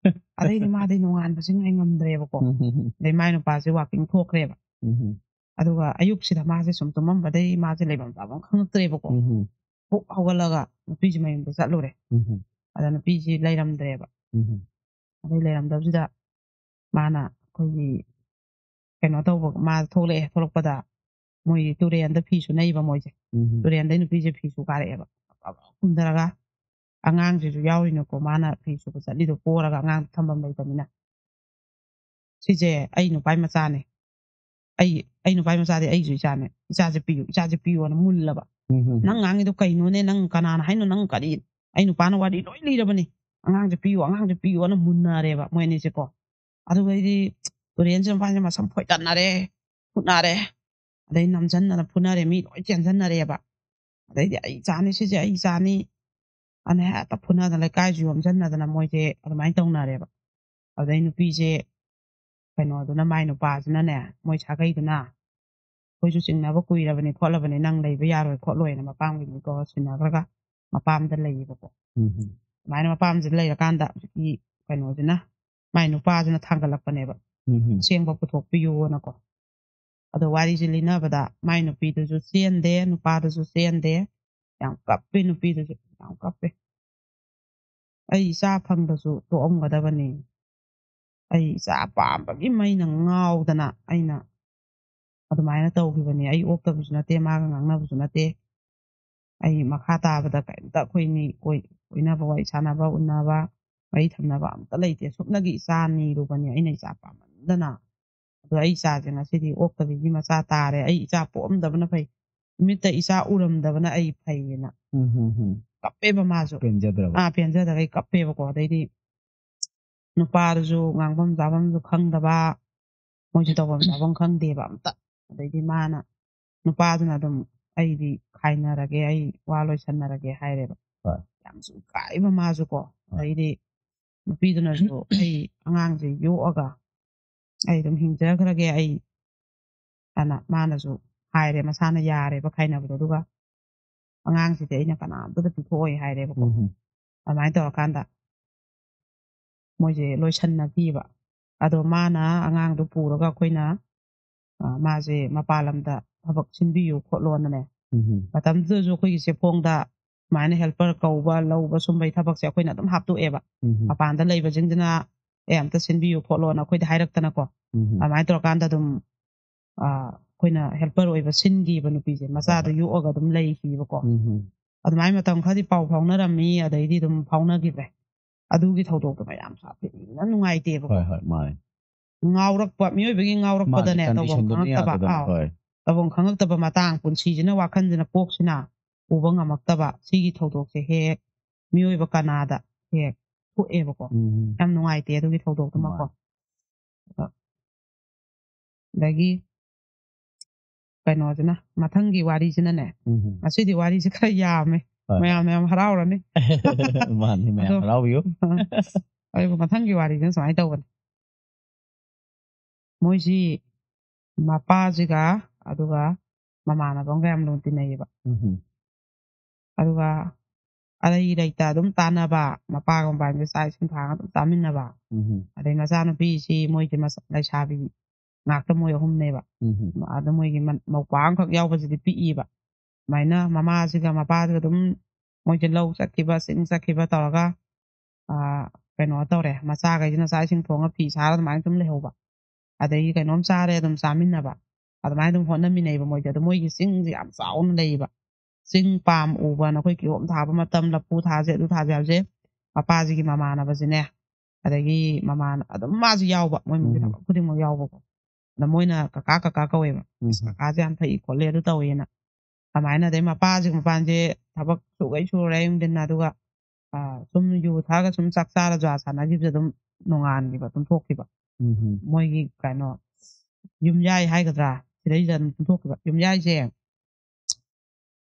Speaker 1: ꯑꯗꯩꯗꯤ ꯃꯥꯗꯤ ꯅꯣꯡꯉꯥꯟꯕꯁꯤ ꯉꯥꯏ ꯉꯝꯗ꯭ꯔꯦꯕꯀꯣ ꯑꯗꯩ ꯃꯥꯏ ꯅꯨꯄꯥꯁꯦ ꯋꯥꯛꯀꯤꯡ ꯊꯣꯛꯈ꯭ꯔꯦꯕ ꯑꯗꯨꯒ ꯑꯌꯨꯛꯁꯤꯗ ꯃꯥꯁꯦ ꯁꯨꯝ ꯇꯨꯝꯃꯝꯕꯗꯩ ꯃꯥꯁꯦ ꯂꯩꯐꯝ ꯆꯥꯐꯝ ꯈꯪꯉꯛꯇ꯭ꯔꯦꯕꯀꯣ ꯍꯨꯛ ꯍꯧꯒꯠꯂꯒ ꯅꯨꯄꯤꯁꯤ ꯃꯌꯨꯝꯗ ꯆꯠꯂꯨꯔꯦ ꯑꯗ ꯅꯨꯄꯤꯁꯤ ꯂꯩꯔꯝꯗ꯭ꯔꯦꯕ ꯑꯗꯩ ꯂꯩꯔꯝꯗꯕꯁꯤꯗ ꯃꯥꯅ ꯑꯩꯈꯣꯏꯒꯤ ꯀꯩꯅꯣ ꯇꯧꯕ ꯃꯥ ꯊꯣꯛꯂꯛꯄꯗ ꯃꯣꯏ ꯇꯨꯔꯦꯟꯗ ꯐꯤ ꯁꯨꯅꯩꯕ ꯃꯣꯏꯁꯦ ꯇꯨꯔꯦꯟꯗꯩ ꯅꯨꯄꯤꯁꯦ ꯐꯤ ꯁꯨ ꯀꯥꯔꯛꯑꯦꯕ ꯀꯨꯝꯊꯔꯒ ꯑꯉꯥꯡꯁꯤꯁꯨ ꯌꯥꯎꯔꯤꯅꯀꯣ ꯃꯥꯅ ꯐꯤ ꯁꯨꯕ ꯆꯠꯂꯤꯗꯣ ꯄꯣꯔꯒ ꯑꯉꯥꯡ ꯊꯝꯐꯝ ꯂꯩꯇꯕꯅꯤ나 ꯁꯤꯁꯦ ꯑꯩ ꯅꯨꯄꯥꯏ ꯃꯆꯥꯅꯦ ꯑꯩ ꯅꯨꯄꯥꯏ ꯃꯆꯥꯗꯤ ꯑꯩꯁꯨ ꯏꯆꯥꯅꯦ ꯏꯆꯥꯁꯦ ꯄꯤꯌꯨꯅ ꯃꯨꯜꯂꯕ ꯅꯪ ꯉꯥꯡꯉꯤꯗꯣ ꯀꯩꯅꯣꯅꯦ ꯅꯪ ꯀꯅꯥꯅ ꯍꯥꯏꯅꯣ ꯅꯪ ꯀꯔꯤ ꯑꯩ ꯅꯨꯄꯥꯅ ꯋꯥꯔꯤ ꯂꯣꯏ ꯂꯤꯔꯕꯅꯤ ꯑꯉꯥꯡꯁꯦ ꯄꯤꯌꯨꯅ ꯃꯨꯟꯅꯔꯦꯕ ꯃꯣꯏ ꯑꯅꯤꯁꯦꯀꯣ ꯑꯗꯨꯒꯩꯗꯤ ꯇꯨꯔꯦꯟꯁꯦ ꯃꯄꯥꯟꯁꯦ ꯃꯁꯝ ꯐꯣꯏꯇꯠꯅꯔꯦ ꯐꯨꯠꯅꯔꯦ ꯑꯗꯩ ꯅꯝꯁꯤꯟꯅꯔ ꯐꯨꯅꯔꯦ ꯃꯤ ꯂꯣꯏ ꯆꯦꯟꯁꯤꯟꯅꯔꯦꯕ ꯑꯗꯩꯗꯤ ꯑꯩ ꯏꯆꯥꯅꯤ ꯁꯤꯁꯦ ꯑꯩ ꯏꯆꯥꯅꯤ ꯑꯅ ꯍꯦꯛꯇ ꯐꯨꯅꯗꯅ ꯂꯩꯀꯥꯏꯁꯨ ꯌꯣꯝꯁꯤꯟꯅꯗꯅ ꯃꯣꯏꯁꯦ ꯑꯗꯨꯃꯥꯏꯅ ꯇꯧꯅꯔꯦꯕ ꯑꯗꯩ ꯅꯨꯄꯤꯁꯦ ꯀꯩꯅꯣꯗꯨꯅ ꯃꯥꯏ ꯅꯨꯄꯥꯁꯤꯅꯅꯦ ꯃꯣꯏ ꯁꯥꯒꯩꯗꯨꯅ ꯑꯩꯈꯣꯏꯁꯨ ꯆꯤꯡꯅꯕ ꯀꯨꯏꯔꯕꯅꯤ ꯈꯣꯠꯂꯕꯅꯤ ꯅꯪ ꯂꯩꯕ ꯌꯥꯔꯣꯏ ꯈꯣꯠꯂꯣꯏꯅ ꯃꯄꯥꯝꯒꯤ ꯃꯤꯀꯣ ꯁꯤꯟꯅꯈ꯭ꯔꯒ ꯃꯄꯥꯝꯗ ꯂꯩꯌꯦꯕꯀꯣ ꯑꯗꯨꯃꯥꯏꯅ ꯃꯄꯥꯝꯁꯤꯗ ꯂꯩꯔꯀꯥꯟꯗ ꯍꯧꯖꯤꯛꯀꯤ ꯀꯩꯅꯣꯁꯤꯅ ꯃꯥꯏ ꯅꯨꯄꯥꯁꯤꯅ ꯊꯥꯡꯒꯠꯂꯛꯄꯅꯦꯕ ꯑꯁꯦꯡꯕ ꯄꯨꯊꯣꯛꯄꯤꯌꯨꯅꯀꯣ ꯑꯗꯣ ꯋꯥꯔꯤꯁꯦ ꯂꯤꯅꯕꯗ ꯃꯥꯏ ꯅꯨꯄꯤꯗꯨꯁꯨ ꯆꯦꯟꯗꯦ ꯅꯨꯄꯥꯗꯨꯁꯨ ꯆꯦꯟꯗꯦ ꯌꯥꯝ ꯀꯞꯄꯦ ꯅꯨꯄꯤꯗꯨꯁꯨ ꯌꯥꯝ ꯀꯞꯄꯦ ꯑꯩ ꯏꯆꯥ ꯐꯪꯗꯁꯨ ꯇꯣꯛꯑꯝꯒꯗꯕꯅꯤ ꯑꯩ ꯏꯆꯥ ꯄꯥꯝꯕꯒꯤ ꯃꯩꯅ ꯉꯥꯎꯗꯅ ꯑꯩꯅ ꯑꯗꯨꯃꯥꯏꯅ ꯇꯧꯈꯤꯕꯅꯤ ꯑꯩ ꯑꯣꯛꯇꯕꯁꯨ ꯅꯠꯇꯦ ꯃꯥꯒ ꯉꯥꯡꯅꯕꯁꯨ ꯅꯠꯇꯦ ꯑꯩ ꯃꯈꯥ ꯇꯥꯕꯗ ꯀꯩꯝꯇ ꯑꯩꯈꯣꯏꯅꯤ ꯀꯣꯏꯅꯕ ꯋꯥꯔꯤ ꯁꯥꯟꯅꯕ ꯎꯟꯅꯕ ꯋꯥꯔꯤ ꯊꯝꯅꯕ ꯑꯝꯇ ꯂꯩꯇꯦ ꯁꯨꯞꯅꯒꯤ ꯏꯆꯥ ꯅꯤꯔꯨꯕꯅꯤ ꯑꯩꯅ ꯏꯆꯥ ꯄꯥꯝꯃꯟꯗꯅ ꯑꯗꯣ ꯑꯩ ꯏꯆꯥꯁꯦ ꯉꯁꯤꯗꯤ ꯑꯣꯛꯇꯕꯤꯒꯤ ꯃꯆꯥ ꯇꯥꯔꯦ ꯑꯩ ꯏꯆꯥ ꯄꯣꯛꯑꯝꯗꯕꯅ ꯐꯩ ꯅꯨꯃꯤꯠꯇ ꯏꯆꯥ ꯎꯔꯝꯗꯕꯅ ꯑꯩ ꯐꯩꯌꯦꯅ ꯀꯞꯄꯦꯕ ꯃꯥꯁꯨ ꯄꯦꯟꯖꯗꯕꯩ ꯀꯞꯄꯦꯕꯀꯣ ꯑꯗꯩꯗꯤ ꯅꯨꯄꯥꯗꯨꯁꯨ ꯉꯥꯡꯐꯝ ꯆꯥꯐꯝꯁꯨ ꯈꯪꯗꯕ ꯃꯣꯏꯁꯨ ꯇꯧꯐꯝ ꯆꯥꯐꯝ ꯈꯪꯗꯦꯕ ꯑꯝꯇ ꯑꯗꯩꯗꯤ ꯃꯥꯅ ꯅꯨꯄꯥꯗꯨꯅ ꯑꯗꯨꯝ ꯑꯩꯗꯤ ꯈꯥꯏꯅꯔꯒꯦ ꯑꯩ ꯋꯥ ꯂꯣꯏꯁꯟꯅꯔꯒꯦ ꯍꯥꯏꯔꯦꯕ ꯌꯥꯝꯁꯨ ꯏꯀꯥꯏꯕ ꯃꯥꯁꯨꯀꯣ ꯑꯗꯩꯗꯤ ꯅꯨꯄꯤꯗꯨꯅꯁꯨ ꯑꯩ ꯑꯉꯥꯡꯁꯦ ꯌꯣꯛꯑꯒ ꯑꯩ ꯑꯗꯨꯝ ꯍꯤꯡꯖꯈ꯭ꯔꯒꯦ ꯑꯩ ꯑꯅ ꯃꯥꯅꯁꯨ ꯍꯥꯏꯔꯦ ꯃꯁꯥꯅ ꯌꯥꯔꯦꯕ ꯈꯥꯏꯅꯕꯗꯣ ꯑꯗꯨꯒ ꯑꯉꯥꯡꯁꯤꯗꯤ ꯑꯩꯅ ꯀꯅꯥꯝꯇꯗ ꯄꯤꯊꯣꯛꯑꯣꯏ ꯍꯥꯏꯔꯦꯕꯀꯣ ꯑꯗꯨꯃꯥꯏꯅ ꯇꯧꯔꯀꯥꯟꯗ ꯃꯣꯏꯁꯦ ꯂꯣꯏꯁꯟꯅꯈꯤꯕ ꯑꯗꯣ ꯃꯥꯅ ꯑꯉꯥꯡꯗꯣ ꯄꯨꯔꯒ ꯑꯩꯈꯣꯏꯅ ꯃꯥꯁꯦ ꯃꯄꯥꯟ ꯂꯝꯗ ꯊꯕꯛ ꯁꯤꯟꯕꯤꯌꯨ ꯈꯣꯠꯂꯣꯅꯅꯦ ꯃꯇꯝꯗꯨꯗꯁꯨ ꯑꯩꯈꯣꯏꯒꯤ ꯆꯦꯐꯣꯡꯗ ꯁꯨꯃꯥꯏꯅ ꯍꯦꯜꯄꯔ ꯀꯧꯕ ꯂꯧꯕ ꯁꯨꯝꯕꯩ ꯊꯕꯛꯁꯦ ꯑꯩꯈꯣꯏꯅ ꯑꯗꯨꯝ ꯍꯥꯞꯇꯣꯛꯑꯦꯕ ꯃꯄꯥꯟꯗ ꯂꯩꯕꯁꯤꯡꯁꯤꯅ ꯑꯝꯇ ꯁꯤꯟꯕꯤꯌꯨ ꯈꯣꯠꯂꯣꯅ ꯑꯩꯈꯣꯏꯗ ꯍꯥꯏꯔꯛꯇꯅꯀꯣ ꯑꯗꯨꯃꯥꯏꯅ ꯇꯧꯔꯀꯥꯟꯗ ꯑꯗꯨꯝ ꯑꯩꯈꯣꯏꯅ ꯍꯦꯜꯄꯔ ꯑꯣꯏꯕ ꯁꯤꯟꯈꯤꯕ ꯅꯨꯄꯤꯁꯦ ꯃꯆꯥꯗꯣ ꯌꯣꯛꯑꯒ ꯑꯗꯨꯝ ꯂꯩꯈꯤꯕꯀꯣ ꯑꯗꯨꯃꯥꯏꯅ ꯃꯇꯝ ꯈꯔꯗꯤ ꯄꯥꯎ ꯐꯥꯎꯅꯔꯝꯃꯤ ꯑꯗꯩꯗꯤ ꯑꯗꯨꯝ ꯐꯥꯎꯅꯈꯤꯗ꯭ꯔꯦ ꯑꯗꯨꯒꯤ ꯊꯧꯗꯣꯛꯇꯣ ꯃꯌꯥꯝ ꯁꯥꯊꯤꯅ ꯅꯨꯡꯉꯥꯏꯇꯦꯕꯀꯣ ꯉꯥꯎꯔꯛꯄ ꯃꯤꯑꯣꯏꯕꯒꯤ ꯉꯥꯎꯔꯛꯄꯗꯅꯦ ꯇꯧꯐꯝ ꯈꯪꯉꯛꯇꯕ ꯇꯧꯐꯝ ꯈꯪꯉꯛꯇꯕ ꯃꯇꯥꯡ ꯄꯨꯟꯁꯤꯁꯤꯅ ꯋꯥꯈꯜꯁꯤꯅ ꯀꯣꯛꯁꯤꯅ ꯎꯕ ꯉꯝꯃꯛꯇꯕ ꯁꯤꯒꯤ ꯊꯧꯗꯣꯛꯁꯦ ꯍꯦꯛ ꯃꯤꯑꯣꯏꯕ ꯀꯅꯥꯗ ꯍꯦꯛ ꯊꯣꯛꯑꯦꯕꯀꯣ ꯌꯥꯝ ꯅꯨꯡꯉꯥꯏꯇꯦ ꯑꯗꯨꯒꯤ ꯊꯧꯗꯣꯛꯇꯨꯃꯀꯣ ꯑꯗꯒꯤ ꯀꯩꯅꯣꯁꯤꯅ ꯃꯊꯪꯒꯤ ꯋꯥꯔꯤꯁꯤꯅꯅꯦ ꯉꯁꯤꯗꯤ ꯋꯥꯔꯤꯁꯦ ꯈꯔ ꯌꯥꯝꯃꯦ ꯃꯌꯥꯝ ꯍꯔꯥꯎꯔꯅꯤ
Speaker 2: ꯃꯥꯅꯤ ꯃꯌꯥꯝ ꯍꯔꯥꯎꯕꯤꯌꯨ
Speaker 1: ꯑꯗꯨꯒ ꯃꯊꯪꯒꯤ ꯋꯥꯔꯤꯁꯤꯅ ꯁꯨꯃꯥꯏꯅ ꯇꯧꯕꯅꯤ ꯃꯣꯏꯁꯤ ꯃꯄꯥꯁꯤꯒ ꯑꯗꯨꯒ ꯃꯃꯥꯟꯅꯕ ꯑꯃꯒ ꯌꯥꯝ ꯂꯨꯅ ꯇꯤꯟꯅꯩꯌꯦꯕ ꯑꯗꯨꯒ ꯑꯔꯩ ꯂꯩꯇ ꯑꯗꯨꯝ ꯇꯥꯟꯅꯕ ꯃꯄꯥꯒ ꯃꯄꯥꯁꯦ ꯆꯥꯛ ꯏꯁꯤꯡ ꯊꯥꯡꯉꯒ ꯑꯗꯨꯝ ꯆꯥꯃꯤꯟꯅꯕ ꯑꯗꯩ ꯃꯆꯥꯅꯨꯄꯤꯁꯤ ꯃꯣꯏꯁꯦ ꯂꯩꯁꯥꯕꯤ ꯉꯥꯛꯇ ꯃꯣꯏ ꯑꯍꯨꯝꯅꯦꯕ ꯑꯗ ꯃꯣꯏꯒꯤ ꯃꯧꯄꯥ ꯑꯃꯈꯛ ꯌꯥꯎꯕꯁꯤꯗꯤ ꯄꯤꯛꯏꯕ ꯁꯨꯃꯥꯏꯅ ꯃꯃꯥꯁꯤꯒ ꯃꯄꯥꯁꯤꯒ ꯑꯗꯨꯝ ꯃꯣꯏꯁꯦ ꯂꯧ ꯆꯠꯈꯤꯕ ꯆꯤꯡ ꯆꯠꯈꯤꯕ ꯇꯧꯔꯒ ꯀꯩꯅꯣ ꯇꯧꯔꯦ ꯃꯆꯥꯈꯩꯁꯤꯅ ꯆꯥꯛꯏꯁꯤꯡ ꯊꯣꯡꯉ ꯐꯤ ꯁꯥꯔ ꯑꯗꯨꯃꯥꯏꯅ ꯑꯗꯨꯝ ꯂꯩꯍꯧꯕ ꯑꯗꯒꯤ ꯀꯩꯅꯣꯝ ꯆꯥꯔꯦ ꯑꯗꯨꯝ ꯆꯥꯃꯤꯟꯅꯕ ꯑꯗꯨꯃꯥꯏꯅ ꯑꯗꯨꯝ ꯍꯣꯠꯅꯃꯤꯟꯅꯩꯕ ꯃꯣꯏꯁꯦ ꯑꯗꯣ ꯃꯣꯏꯒꯤ ꯆꯤꯡꯁꯦ ꯌꯥꯝ ꯆꯥꯎꯅ ꯂꯩꯌꯦꯕ ꯆꯤꯡ ꯄꯥꯝ ꯎꯕꯅ ꯑꯩꯈꯣꯏ ꯀꯤꯍꯣꯝ ꯊꯥꯕ ꯃꯇꯝ ꯂꯐꯨ ꯊꯥꯁꯦ ꯑꯗꯨ ꯊꯥꯁꯦ ꯍꯥꯏꯕꯁꯦ ꯃꯄꯥꯁꯤꯒꯤ ꯃꯃꯥꯟꯅꯕꯁꯤꯅꯦ ꯑꯗꯒꯤ ꯑꯗꯨꯝ ꯃꯥꯁꯨ ꯌꯥꯎꯕ ꯃꯣꯏ ꯃꯤꯁꯦ ꯊꯕꯛ ꯈꯨꯗꯤꯡꯃꯛ ꯌꯥꯎꯕꯀꯣ ꯑꯗ ꯃꯣꯏꯅ ꯀꯀꯥ ꯀꯧꯋꯦꯕ ꯀꯀꯥꯁꯦ ꯌꯥꯝ ꯐꯩ ꯈꯣꯠꯂꯦ ꯑꯗꯨ ꯇꯧꯋꯦꯅ ꯑꯗꯨꯃꯥꯏꯅ ꯑꯗꯩ ꯃꯄꯥꯟꯁꯦ ꯊꯕꯛ ꯁꯨꯒꯩ ꯁꯨꯔꯦ ꯌꯨꯝꯗꯤꯟꯅ ꯑꯗꯨꯒ ꯁꯨꯝ ꯌꯨ ꯊꯛꯑꯒ ꯁꯨꯝ ꯆꯥꯛ ꯆꯥꯔ ꯖꯨꯋꯥ ꯁꯥꯟꯅꯈꯤꯕꯁꯦ ꯑꯗꯨꯝ ꯅꯣꯡꯉꯥꯟꯈꯤꯕ ꯑꯗꯨꯝ ꯊꯣꯛꯈꯤꯕ ꯃꯣꯏꯒꯤ ꯀꯩꯅꯣ ꯌꯨꯝꯌꯥꯏ ꯍꯥꯏꯒꯗ꯭ꯔꯥ ꯁꯤꯗꯩꯁꯤꯗ ꯑꯗꯨꯝ ꯊꯣꯛꯈꯤꯕ ꯌꯨꯝꯌꯥꯏꯁꯦ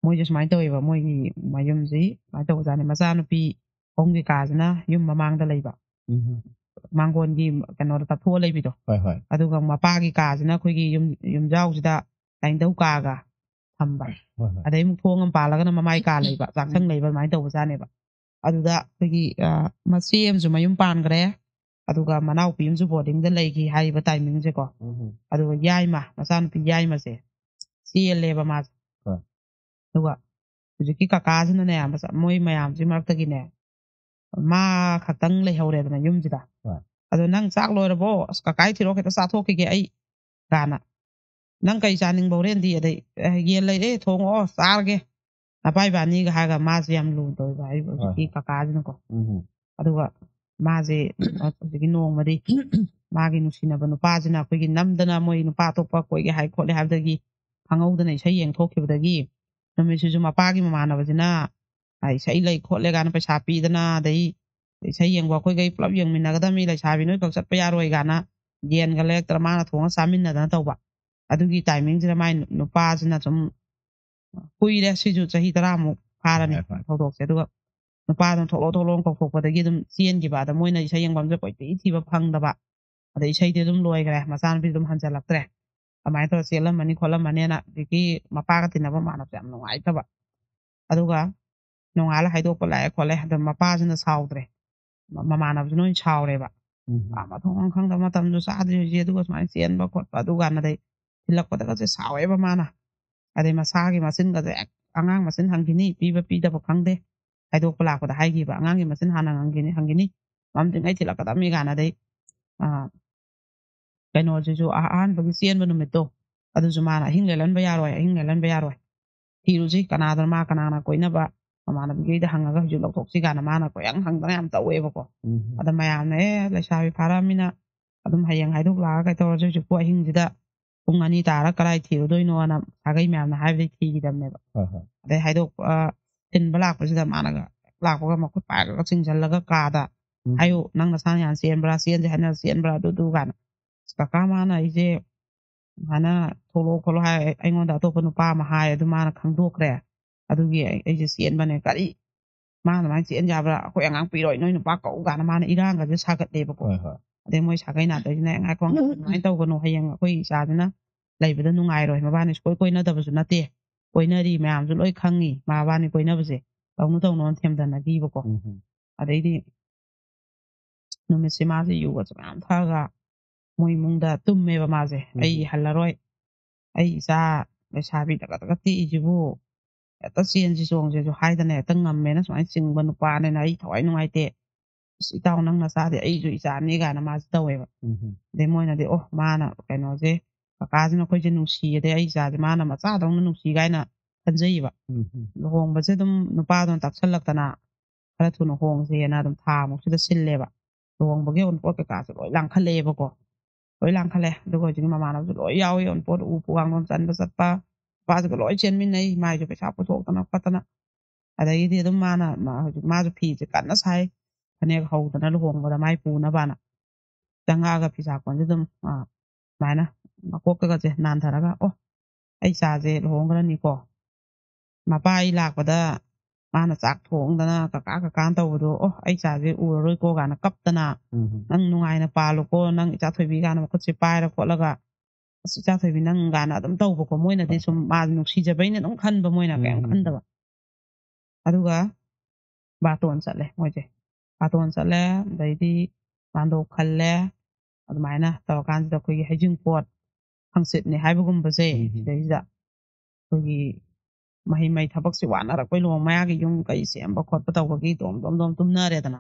Speaker 1: ꯃꯣꯏꯁꯦ ꯁꯨꯃꯥꯏꯅ ꯇꯧꯋꯦꯕ ꯃꯣꯏꯒꯤ ꯃꯌꯨꯝꯁꯤ ꯁꯨꯃꯥꯏꯅ ꯇꯧꯕꯖꯥꯠꯅꯤ ꯃꯆꯥꯅꯨꯄꯤ ꯑꯍꯨꯝꯒꯤ ꯀꯥꯁꯤꯅ ꯌꯨꯝ ꯃꯃꯥꯡꯗ ꯂꯩꯕ ꯃꯥꯡꯒꯣꯟꯒꯤ ꯀꯩꯅꯣꯗ ꯇꯞꯊꯣꯛꯑ ꯂꯩꯕꯤꯗꯣ ꯑꯗꯨꯒ ꯃꯄꯥꯒꯤ ꯀꯥꯁꯤꯅ ꯑꯩꯈꯣꯏꯒꯤ ꯌꯨꯝꯖꯥꯎꯁꯤꯗ ꯂꯥꯏꯅꯤꯡꯙꯧ ꯀꯥꯒ ꯊꯝꯕ ꯑꯗꯩ ꯑꯃꯨꯛ ꯊꯣꯡ ꯑꯃ ꯄꯥꯜꯂꯒꯅ ꯃꯃꯥꯏ ꯀꯥ ꯂꯩꯕ ꯆꯥꯛꯁꯪ ꯂꯩꯕ ꯑꯗꯨꯃꯥꯏꯅ ꯇꯧꯕꯖꯥꯠꯅꯦꯕ ꯑꯗꯨꯗ ꯑꯩꯈꯣꯏꯒꯤ ꯃꯆꯦ ꯑꯃꯁꯨ ꯃꯌꯨꯝ ꯄꯥꯟꯈ꯭ꯔꯦ ꯑꯗꯨꯒ ꯃꯅꯥꯎꯄꯤ ꯑꯃꯁꯨ ꯕꯣꯔꯗꯤꯡꯗ ꯂꯩꯈꯤ ꯍꯥꯏꯔꯤꯕ ꯇꯥꯏꯃꯤꯡꯁꯦꯀꯣ ꯑꯗꯨꯒ ꯌꯥꯏꯃ ꯃꯆꯥꯅꯨꯄꯤ ꯌꯥꯏꯃꯁꯦ ꯆꯦꯜꯂꯦꯕ ꯃꯥꯁꯦ ꯑꯗꯨꯒ ꯍꯧꯖꯤꯛꯀꯤ ꯀꯀꯥꯁꯤꯅꯅꯦ ꯃꯣꯏ ꯃꯌꯥꯝꯁꯤ ꯃꯔꯛꯇꯒꯤꯅꯦ ꯃꯥ ꯈꯛꯇꯪ ꯂꯩꯍꯧꯔꯦꯗꯅ ꯌꯨꯝꯁꯤꯗ ꯑꯗꯣ ꯅꯪ ꯆꯥꯛ ꯂꯣꯏꯔꯕꯣ ꯑꯁ ꯀꯀꯥꯏ ꯊꯤꯔꯣ ꯈꯤꯇ ꯆꯥꯊꯣꯛꯈꯤꯒꯦ ꯑꯩ ꯀꯥꯅ ꯅꯪ ꯀꯩ ꯆꯥꯅꯤꯡꯕ ꯍꯣꯔꯦꯟꯗꯤ ꯑꯗꯩ ꯌꯦꯟ ꯂꯩꯔꯦ ꯊꯣꯡꯉꯛꯑꯣ ꯆꯥꯔꯒꯦ ꯅꯄꯥ ꯏꯕꯥꯅꯤꯒ ꯍꯥꯏꯔꯒ ꯃꯥꯁꯦ ꯌꯥꯝ ꯂꯨ ꯇꯧꯋꯦꯕ ꯍꯥꯏꯔꯤꯕ ꯍꯧꯖꯤꯛꯀꯤ ꯀꯀꯥꯁꯤꯅꯀꯣ ꯑꯗꯨꯒ ꯃꯥꯁꯦ ꯍꯧꯖꯤꯛꯀꯤ ꯅꯣꯡꯃꯗꯤ ꯃꯥꯒꯤ ꯅꯨꯡꯁꯤꯅꯕ ꯅꯨꯄꯥꯁꯤꯅ ꯑꯩꯈꯣꯏꯒꯤ ꯅꯝꯗꯅ ꯃꯣꯏ ꯅꯨꯄꯥ ꯑꯇꯣꯞꯄ ꯀꯣꯏꯒꯦ ꯍꯥꯏ ꯈꯣꯠꯂꯦ ꯍꯥꯏꯕꯗꯒꯤ ꯈꯪꯍꯧꯗꯅ ꯏꯁꯩ ꯌꯦꯡꯊꯣꯛꯈꯤꯕꯗꯒꯤ ꯅꯨꯃꯤꯠꯁꯤꯁꯨ ꯃꯄꯥꯒꯤ ꯃꯃꯥꯟꯅꯕꯁꯤꯅ ꯏꯁꯩ ꯂꯩ ꯈꯣꯠꯂꯦ ꯀꯥꯏꯅ ꯄꯩꯁꯥ ꯄꯤꯗꯅ ꯑꯗꯩ ꯏꯁꯩ ꯌꯦꯡꯕ ꯑꯩꯈꯣꯏꯒꯩ ꯄꯨꯂꯞ ꯌꯦꯡꯃꯤꯟꯅꯒꯗꯕꯅꯤ ꯂꯩꯁꯥꯕꯤ ꯅꯣꯏ ꯈꯛ ꯆꯠꯄ ꯌꯥꯔꯣꯏ ꯀꯥꯏꯅ ꯌꯦꯟꯒ ꯂꯩꯔꯛꯇꯅ ꯃꯥꯅ ꯊꯣꯡꯉ ꯆꯥꯃꯤꯟꯅꯗꯅ ꯇꯧꯕ ꯑꯗꯨꯒꯤ ꯇꯥꯏꯃꯤꯡꯁꯤꯗ ꯃꯥꯏ ꯅꯨꯄꯥꯁꯤꯅ ꯁꯨꯝ ꯀꯨꯏꯔꯦ ꯁꯤꯁꯨ ꯆꯍꯤ 10 ꯐꯥꯔꯅꯤ ꯊꯧꯗꯣꯛꯁꯦ ꯑꯗꯨꯒ ꯅꯨꯄꯥꯗꯨꯅ ꯊꯣꯛꯂꯛꯑꯣ ꯀꯧꯊꯣꯛꯄꯗꯒꯤ ꯑꯗꯨꯝ ꯆꯦꯟꯈꯤꯕ ꯑꯗ ꯃꯣꯏꯅ ꯏꯁꯩ ꯌꯦꯡꯐꯝꯁꯦ ꯀꯣꯏꯊꯤ ꯊꯤꯕ ꯐꯪꯗꯕ ꯑꯗꯩ ꯏꯁꯩꯗꯤ ꯑꯗꯨꯝ ꯂꯣꯏꯈ꯭ꯔꯦ ꯃꯆꯥꯅꯨꯄꯤ ꯑꯗꯨꯝ ꯍꯟꯖꯜꯂꯛꯇ꯭ꯔꯦ ꯑꯗꯨꯃꯥꯏꯅ ꯇꯧꯔ ꯆꯦꯜꯂꯝꯃꯅꯤ ꯈꯣꯠꯂꯝꯃꯅꯤꯅ ꯍꯧꯖꯤꯛꯀꯤ ꯃꯄꯥꯒ ꯇꯤꯟꯅꯕ ꯃꯥꯟꯅꯕꯁꯦ ꯌꯥꯝ ꯅꯨꯡꯉꯥꯏꯇꯕ ꯑꯗꯨꯒ ꯅꯣꯡꯉꯥꯜꯂ ꯍꯥꯏꯗꯣꯛꯄ ꯂꯥꯛꯑꯦ ꯈꯣꯠꯂꯦ ꯑꯗ ꯃꯄꯥꯁꯤꯅ ꯁꯥꯎꯗ꯭ꯔꯦ ꯃꯃꯥꯟꯅꯕꯁꯤꯅ ꯑꯣꯏꯅ ꯁꯥꯎꯔꯦꯕ ꯃꯊꯣꯡ ꯈꯪꯗꯕ ꯃꯇꯝꯁꯨ ꯆꯥꯗ꯭ꯔꯤ ꯍꯧꯖꯤꯛ ꯑꯗꯨꯒ ꯁꯨꯃꯥꯏꯅ ꯆꯦꯟꯕ ꯈꯣꯠꯄ ꯑꯗꯨ ꯀꯥꯟꯗꯩ ꯊꯤꯜꯂꯛꯄꯗꯒꯁꯦ ꯁꯥꯎꯋꯦꯕ ꯃꯥꯅ ꯑꯗꯩ ꯃꯁꯥꯒꯤ ꯃꯆꯤꯟꯒꯁꯦ ꯑꯉꯥꯡ ꯃꯆꯤꯟ ꯍꯪꯈꯤꯅꯤ ꯄꯤꯕ ꯄꯤꯗꯕ ꯈꯪꯗꯦ ꯍꯥꯏꯗꯣꯛꯄ ꯂꯥꯛꯄꯗ ꯍꯥꯏꯈꯤꯕ ꯑꯉꯥꯡꯒꯤ ꯃꯆꯤꯟ ꯍꯥꯟꯅ ꯍꯪꯈꯤꯅꯤ ꯃꯝꯗ꯭ꯔꯤꯉꯩ ꯊꯤꯜꯂꯛꯀꯗꯕꯅꯤ ꯀꯥꯟꯅꯗꯩ ꯀꯩꯅꯣꯁꯤꯁꯨ ꯑꯍꯥꯟꯕꯒꯤ ꯆꯦꯟꯕ ꯅꯨꯃꯤꯠꯇꯣ ꯑꯗꯨꯁꯨ ꯃꯥꯅ ꯑꯍꯤꯡ ꯂꯦꯜꯍꯟꯕ ꯌꯥꯔꯣꯏ ꯊꯤꯔꯨꯁꯤ ꯀꯅꯥꯗꯅ ꯃꯥ ꯀꯅꯥꯅ ꯀꯣꯏꯅꯕ ꯃꯃꯥꯟꯅꯕꯤꯈꯩꯗ ꯍꯪꯉꯒ ꯍꯧꯖꯤꯛ ꯂꯧꯊꯣꯛꯁꯤ ꯀꯥꯟꯅ ꯃꯥꯅ ꯀꯣꯌꯪ ꯍꯪꯗꯅ ꯌꯥꯝ ꯇꯧꯋꯦꯕꯀꯣ ꯑꯗ ꯃꯌꯥꯝꯅ ꯂꯩꯁꯥꯕꯤ ꯐꯥꯔꯛꯑꯃꯤꯅ ꯑꯗꯨꯝ ꯍꯌꯦꯡ ꯍꯥꯏꯗꯣꯛ ꯂꯥꯛꯑꯒ ꯀꯩ ꯇꯧꯔꯁꯤ ꯍꯧꯖꯤꯛꯄꯨ ꯑꯍꯤꯡꯁꯤꯗ ꯄꯨꯡ 2 ꯇꯥꯔ ꯀꯗꯥꯏ ꯊꯤꯔꯨꯗꯣꯏꯅꯣꯅ ꯁꯥꯒꯩ ꯃꯌꯥꯝꯅ ꯍꯥꯏꯕꯗꯩ ꯊꯤꯈꯤꯗꯕꯅꯦꯕ ꯑꯗꯩ ꯍꯥꯏꯗꯣꯛꯄ ꯊꯤꯟꯕ ꯂꯥꯛꯄꯁꯤꯗ ꯃꯥꯅꯒ ꯂꯥꯛꯄꯒ ꯃꯈꯨꯠ ꯄꯥꯏꯔꯒ ꯆꯤꯡꯁꯤꯜꯂꯒ ꯀꯥꯗ ꯍꯥꯏꯌꯨ ꯅꯪ ꯅꯁꯥꯅ ꯌꯥꯝ ꯆꯦꯟꯕ꯭ꯔꯥ ꯆꯦꯟꯁꯦ ꯍꯥꯏꯅ ꯆꯦꯟꯕ꯭ꯔꯥ ꯑꯗꯨ ꯀꯥꯏꯅ ꯀꯀꯥ ꯃꯥꯅ ꯑꯩꯁꯦ ꯍꯥꯟꯅ ꯊꯣꯛꯂꯛꯑꯣ ꯈꯣꯠꯂꯣ ꯍꯥꯏ ꯑꯩꯉꯣꯟꯗ ꯑꯇꯣꯞꯄ ꯅꯨꯄꯥ ꯑꯃ ꯍꯥꯏ ꯑꯗꯨ ꯃꯥꯅ ꯈꯪꯗꯣꯛꯈ꯭ꯔꯦ ꯑꯗꯨꯒꯤ ꯑꯩꯁꯦ ꯆꯦꯟꯕꯅꯦ ꯀꯔꯤ ꯃꯥꯅ ꯑꯗꯨꯃꯥꯏꯅ ꯆꯦꯟ ꯌꯥꯕ꯭ꯔꯥ ꯑꯩꯈꯣꯏ ꯑꯉꯥꯡ ꯄꯤꯔꯣꯏ ꯅꯣꯏ ꯅꯨꯄꯥ ꯀꯧ ꯀꯥꯟꯅ ꯃꯥꯅ ꯏꯔꯥꯡꯒꯁꯦ ꯁꯥꯒꯠꯂꯦꯕꯀꯣ ꯑꯗꯩ ꯃꯣꯏ ꯁꯥꯒꯩ ꯅꯥꯇꯩꯁꯤꯅ ꯉꯥꯏꯈꯣ ꯑꯗꯨꯃꯥꯏꯅ ꯇꯧꯒꯅꯨ ꯍꯌꯦꯡ ꯑꯩꯈꯣꯏ ꯏꯆꯥꯁꯤꯅ ꯂꯩꯕꯗ ꯅꯨꯡꯉꯥꯏꯔꯣꯏ ꯃꯕꯥꯅꯤ ꯁꯨꯡꯀꯣꯏ ꯀꯣꯏꯅꯗꯕꯁꯨ ꯅꯠꯇꯦ ꯀꯣꯏꯅꯔꯤ ꯃꯌꯥꯝꯁꯨ ꯂꯣꯏ ꯈꯪꯉꯤ ꯃꯕꯥꯅꯤ ꯀꯣꯏꯅꯕꯁꯦ ꯇꯧꯅꯣꯅ ꯊꯦꯝꯗꯅꯈꯤꯕꯀꯣ ꯑꯗꯩꯗꯤ ꯅꯨꯃꯤꯠꯁꯦ ꯃꯥꯁꯦ ꯌꯨꯒꯁꯦ ꯃꯌꯥꯝ ꯊꯛꯑꯒ ꯃꯣꯏ ꯏꯃꯨꯡꯗ ꯇꯨꯝꯃꯦꯕ ꯃꯥꯁꯦ ꯑꯩ ꯍꯜꯂꯔꯣꯏ ꯑꯩ ꯏꯆꯥ ꯂꯩꯁꯥꯕꯤ ꯇꯒꯠ ꯇꯦꯛꯏꯁꯤꯕꯨ ꯍꯦꯛꯇ ꯆꯦꯟꯁꯤ ꯆꯣꯡꯁꯤꯁꯨ ꯍꯥꯏꯗꯅ ꯍꯦꯛꯇ ꯉꯝꯃꯦꯅ ꯁꯨꯃꯥꯏꯅ ꯆꯤꯡꯕ ꯅꯨꯄꯥꯅꯤꯅ ꯑꯩ ꯊꯋꯥꯏ ꯅꯨꯡꯉꯥꯏꯇꯦ ꯏꯇꯥꯎ ꯅꯪ ꯅꯆꯥꯗꯤ ꯑꯩꯁꯨ ꯏꯆꯥꯅꯤ ꯀꯥꯏꯅ ꯃꯥꯁꯦ ꯇꯧꯋꯦꯕ ꯑꯗꯩ ꯃꯣꯏꯅꯗꯤ ꯃꯥꯅ ꯀꯩꯅꯣꯁꯦ ꯀꯀꯥꯁꯤꯅ ꯑꯩꯈꯣꯏꯁꯦ ꯅꯨꯡꯁꯤꯌꯦꯗꯩ ꯑꯩ ꯏꯆꯥꯁꯦ ꯃꯥꯅ ꯃꯆꯥꯗꯧꯅ ꯅꯨꯡꯁꯤ ꯀꯥꯏꯅ ꯈꯟꯖꯩꯕ ꯂꯨꯍꯣꯡꯕꯁꯦ ꯑꯗꯨꯝ ꯅꯨꯄꯥꯗꯨꯅ ꯇꯛꯁꯜꯂꯛꯇꯅ ꯈꯔ ꯊꯨꯅ ꯍꯣꯡꯁꯦꯅ ꯑꯗꯨꯝ ꯊꯥꯃꯨꯛꯁꯤꯗ ꯁꯤꯜꯂꯦꯕ ꯂꯨꯍꯣꯡꯕꯒꯤ ꯑꯎꯟꯄꯣꯠ ꯀꯩꯀꯥꯁꯨ ꯂꯣꯏ ꯂꯥꯡꯈꯠꯂꯛꯑꯦꯕꯀꯣ ꯂꯣꯏ ꯂꯥꯡꯈꯠꯂꯦ ꯑꯗꯨꯒ ꯍꯧꯖꯤꯛꯀꯤ ꯃꯃꯥꯟꯅꯕꯁꯨ ꯂꯣꯏ ꯌꯥꯎꯏ ꯑꯎꯟꯄꯣꯠ ꯎ ꯄꯨ ꯆꯟꯕ ꯆꯠꯄ ꯅꯨꯄꯥꯁꯤꯒ ꯂꯣꯏ ꯆꯦꯟꯃꯤꯟꯅꯩ ꯃꯥꯏꯁꯨ ꯄꯩꯁꯥ ꯄꯨꯊꯣꯛꯇꯅ ꯈꯣꯠꯇꯅ ꯑꯗꯒꯤꯗꯤ ꯑꯗꯨꯝ ꯍꯧꯖꯤꯛ ꯃꯥꯁꯨ ꯐꯤꯁꯦ ꯀꯟꯅ ꯁꯥꯏ ꯐꯅꯦꯛ ꯍꯧꯗꯅ ꯂꯨꯍꯣꯡꯕꯗ ꯃꯥꯏ ꯄꯨꯅꯕꯅ ꯆꯪꯉꯛꯑꯒ ꯐꯤꯁꯥꯀꯣꯟꯁꯦ ꯑꯗꯨꯝ ꯁꯨꯃꯥꯏꯅ ꯃꯀꯣꯛꯇꯒꯁꯦ ꯅꯥꯟꯊꯔꯒ ꯑꯩ ꯏꯆꯥꯁꯦ ꯂꯨꯍꯣꯡꯈ꯭ꯔꯅꯤꯀꯣ ꯃꯄꯥ ꯑꯩ ꯂꯥꯛꯄꯗ ꯃꯥꯅ ꯆꯥꯛ ꯊꯣꯡꯗꯅ ꯀꯀꯥꯅ ꯇꯧꯕꯗꯣ ꯑꯩ ꯏꯆꯥꯁꯦ ꯎꯔꯔꯣꯏꯀꯣ ꯀꯥꯏꯅ ꯀꯞꯇꯅ ꯅꯪ ꯅꯨꯡꯉꯥꯏꯅ ꯄꯥꯜꯂꯨꯀꯣ ꯅꯪ ꯏꯆꯥ ꯊꯣꯏꯕꯤ ꯀꯥꯟꯅ ꯃꯈꯨꯠꯁꯦ ꯄꯥꯏꯔ ꯈꯣꯠꯂꯒ ꯑꯁ ꯏꯆꯥ ꯊꯣꯏꯕꯤ ꯅꯪ ꯀꯥꯏꯅ ꯑꯗꯨꯝ ꯇꯧꯕꯀꯣ ꯃꯣꯏꯅꯗꯤ ꯁꯨꯝ ꯃꯥꯁꯦ ꯅꯨꯡꯁꯤꯖꯕꯩꯅ ꯑꯗꯨꯝ ꯈꯟꯕ ꯃꯣꯏꯅ ꯀꯩꯝ ꯈꯟꯗꯕ ꯑꯗꯨꯒ ꯕꯥꯇꯣꯟ ꯆꯠꯂꯦ ꯃꯣꯏꯁꯦ ꯕꯥꯇꯣꯟ ꯆꯠꯂꯦ ꯑꯗꯩꯗꯤ ꯃꯥꯟꯗꯣꯞ ꯈꯜꯂꯦ ꯑꯗꯨꯃꯥꯏꯅ ꯇꯧꯔꯀꯥꯟꯁꯤꯗ ꯑꯩꯈꯣꯏꯒꯤ ꯍꯩꯖꯤꯡꯄꯣꯠ ꯍꯪꯆꯤꯠꯅꯦ ꯍꯥꯏꯕꯒꯨꯝꯕꯁꯦ ꯁꯤꯗꯩꯁꯤꯗ ꯑꯩꯈꯣꯏꯒꯤ ꯃꯍꯩ ꯃꯩ ꯊꯕꯛꯁꯦ ꯋꯥꯅꯔꯛꯄꯩ ꯂꯨꯍꯣꯡ ꯃꯌꯥꯒꯤ ꯌꯨꯝ ꯀꯩ ꯁꯦꯝꯕ ꯈꯣꯠꯄ ꯇꯧꯕꯒꯤ ꯗꯣꯝ ꯇꯨꯝꯅꯔꯦꯗꯅ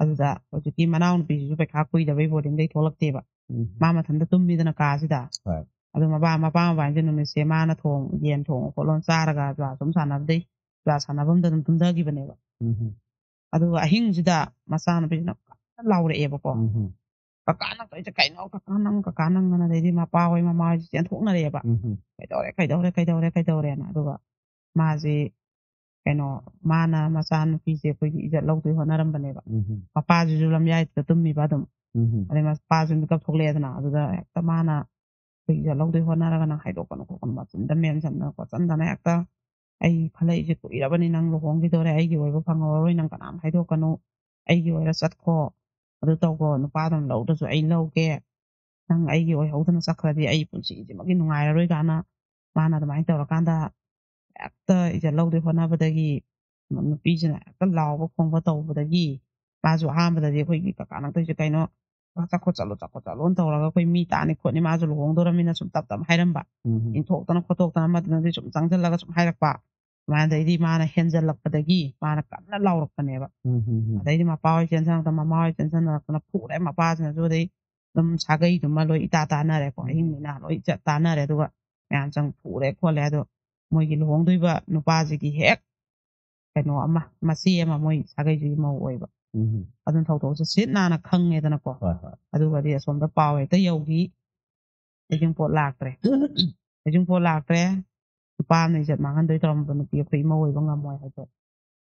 Speaker 1: ꯑꯗꯨꯗ ꯍꯧꯖꯤꯛꯀꯤ ꯃꯅꯥꯎꯅꯨꯄꯤꯁꯤꯁꯨ ꯄꯩꯈꯥ ꯀꯨꯏꯗꯕꯩ ꯕꯣꯔꯗꯤꯡꯗꯩ ꯊꯣꯛꯂꯛꯇꯦꯕ ꯃꯥ ꯃꯊꯟꯇ ꯇꯨꯝꯃꯤꯗꯅ ꯀꯥꯁꯤꯗ ꯑꯗꯨ ꯃꯄꯥ ꯃꯕꯥꯏꯁꯦ ꯅꯨꯃꯤꯠꯁꯦ ꯃꯥꯅ ꯌꯦꯟ ꯊꯣꯡꯉ ꯈꯣꯠꯂꯣ ꯆꯥꯔꯒ ꯖꯨꯋꯥ ꯁꯨꯝ ꯁꯥꯟꯅꯕꯗꯩ ꯖꯨꯋꯥ ꯁꯥꯟꯅꯐꯝꯗ ꯑꯗꯨꯝ ꯇꯨꯝꯊꯈꯤꯕꯅꯦꯕ ꯑꯗꯨꯒ ꯑꯍꯤꯡꯁꯤꯗ ꯃꯆꯥꯅꯨꯄꯤꯁꯤꯅ ꯀꯟꯅ ꯂꯥꯎꯔꯛꯑꯦꯕꯀꯣ ꯀꯀꯥ ꯅꯪ ꯇꯧꯔꯤꯁꯦ ꯀꯩꯅꯣ ꯀꯀꯥ ꯅꯪ ꯑꯗꯩꯗꯤ ꯃꯄꯥ ꯍꯣꯏ ꯃꯃꯥ ꯍꯣꯏꯁꯦ ꯆꯦꯟꯊꯣꯛꯅꯔꯛꯑꯦꯕ ꯀꯩꯗꯧꯔꯦꯅ ꯑꯗꯨꯒ ꯃꯥꯁꯤ ꯃꯥꯅ ꯃꯆꯥꯅꯨꯄꯤꯁꯦ ꯑꯩꯈꯣꯏꯒꯤ ꯏꯖꯠ ꯂꯧꯗꯣꯏ ꯍꯣꯠꯅꯔꯝꯕꯅꯦꯕ ꯃꯄꯥꯁꯤꯁꯨ ꯂꯝꯌꯥꯏꯗ ꯇꯨꯝꯃꯤꯕ ꯑꯗꯨꯝ ꯑꯗꯩ ꯃꯄꯥꯁꯨ ꯃꯤꯀꯞ ꯊꯣꯛꯂꯛꯑꯦꯗꯅ ꯑꯗꯨꯗ ꯍꯦꯛꯇ ꯃꯥꯅ ꯑꯩꯈꯣꯏ ꯏꯖꯠ ꯂꯧꯗꯣꯏ ꯍꯣꯠꯅꯔꯒ ꯅꯪ ꯍꯥꯏꯗꯣꯛꯀꯅꯨ ꯈꯣꯠꯀꯅꯨ ꯃꯆꯤꯟꯗ ꯃꯦꯟꯁꯤꯟꯗꯅ ꯈꯣꯠꯆꯟꯗꯅ ꯍꯦꯛꯇ ꯑꯩ ꯈꯜꯂꯛꯏꯁꯦ ꯀꯨꯏꯔꯕꯅꯤ ꯅꯪ ꯂꯨꯍꯣꯡꯈꯤꯗꯣꯔꯦ ꯑꯩꯒꯤ ꯑꯣꯏꯕ ꯐꯪꯍꯧꯔꯔꯣꯏ ꯅꯪ ꯀꯅꯥꯝ ꯍꯥꯏꯗꯣꯛꯀꯅꯨ ꯑꯩꯒꯤ ꯑꯣꯏꯔ ꯆꯠꯈꯣ ꯑꯗꯨ ꯇꯧꯈꯣ ꯅꯨꯄꯥꯗꯨꯅ ꯂꯧꯗ꯭ꯔꯁꯨ ꯑꯩ ꯂꯧꯒꯦ ꯅꯪ ꯑꯩꯒꯤ ꯑꯣꯏꯍꯧꯗꯅ ꯆꯠꯈ꯭ꯔꯗꯤ ꯑꯩ ꯄꯨꯟꯁꯤꯁꯤꯃꯒꯤ ꯅꯨꯡꯉꯥꯏꯔꯔꯣꯏ ꯀꯥꯏꯅ ꯃꯥꯅ ꯑꯗꯨꯃꯥꯏꯅ ꯇꯧꯔꯀꯥꯟꯗ ꯍꯦꯛꯇ ꯏꯖꯠ ꯂꯧꯗꯣꯏ ꯍꯣꯠꯅꯕꯗꯒꯤ ꯅꯨꯄꯤꯁꯤꯅ ꯍꯦꯛꯇ ꯂꯥꯎꯕ ꯈꯣꯡꯕ ꯇꯧꯕꯗꯒꯤ ꯃꯥꯁꯨ ꯑꯍꯥꯟꯕꯗꯗꯤ ꯑꯩꯈꯣꯏꯒꯤ ꯀꯀꯥ ꯅꯛꯇꯣꯏꯁꯦ ꯀꯩꯅꯣ ꯆꯠꯈꯣ ꯆꯠꯂꯣ ꯇꯧꯔꯒ ꯑꯩꯈꯣꯏ ꯃꯤ ꯇꯥꯅꯤ ꯈꯣꯠꯅꯤ ꯃꯥꯁꯨ ꯂꯨꯍꯣꯡꯗꯣꯔꯃꯤꯅ ꯁꯨꯝ ꯇꯞ ꯇꯞ ꯍꯥꯏꯔꯝꯕ ꯏꯟꯊꯣꯛꯇꯅ ꯈꯣꯠꯇꯣꯛꯇꯅ ꯑꯃꯗꯨꯅꯗꯤ ꯁꯨꯝ ꯆꯪꯁꯤꯜꯂꯒ ꯁꯨꯝ ꯍꯥꯏꯔꯛꯄ ꯑꯗꯩꯗꯤ ꯃꯥꯅ ꯍꯦꯟꯖꯜꯂꯛꯄꯗꯒꯤ ꯃꯥꯅ ꯀꯟꯅ ꯂꯥꯎꯔꯛꯄꯅꯦꯕ ꯑꯗꯩꯗꯤ ꯃꯄꯥ ꯍꯣꯏ ꯆꯦꯟꯁꯤꯜꯂꯛꯇꯅ ꯃꯃꯥ ꯍꯣꯏ ꯆꯦꯟꯁꯤꯜꯂꯛꯇꯅ ꯐꯨꯔꯦ ꯃꯄꯥꯁꯤꯅꯁꯨ ꯑꯗꯩ ꯑꯗꯨꯝ ꯁꯥꯒꯩꯗꯨꯃ ꯂꯣꯏ ꯇꯥꯟꯅꯔꯦꯀꯣ ꯑꯍꯤꯡꯅꯤꯅ ꯂꯣꯏ ꯇꯥꯟꯅꯔꯦ ꯑꯗꯨꯒ ꯃꯌꯥꯝ ꯆꯪ ꯐꯨꯔꯦ ꯈꯣꯠꯂꯦ ꯑꯗꯣ ꯃꯣꯏꯒꯤ ꯂꯨꯍꯣꯡꯗꯣꯏꯕ ꯅꯨꯄꯥꯁꯤꯒꯤ ꯍꯦꯛ ꯀꯩꯅꯣ ꯑꯃ ꯃꯆꯦ ꯑꯃ ꯃꯣꯏ ꯁꯥꯒꯩꯁꯤꯒꯤ ꯃꯧ ꯑꯣꯏꯕ ꯑꯗꯨꯅ ꯊꯧꯗꯣꯛꯁꯦ ꯁꯤꯠ ꯅꯥꯟꯅ ꯈꯪꯉꯦꯗꯅꯀꯣ ꯑꯗꯨꯒꯗꯤ ꯑꯁꯣꯝꯗ ꯄꯥꯎ ꯍꯦꯛꯇ ꯌꯧꯈꯤ ꯍꯩꯖꯤꯡꯄꯣꯠ ꯂꯥꯛꯇ꯭ꯔꯦ ꯅꯨꯄꯥ ꯑꯃꯅ ꯏꯖꯠ ꯃꯥꯡꯍꯟꯗꯣꯏ ꯇꯧꯔꯝꯕ ꯅꯨꯄꯤ ꯑꯩꯈꯣꯏ ꯏꯃꯧ ꯑꯣꯏꯕ ꯉꯝꯃꯣꯏ ꯍꯥꯏꯗꯣ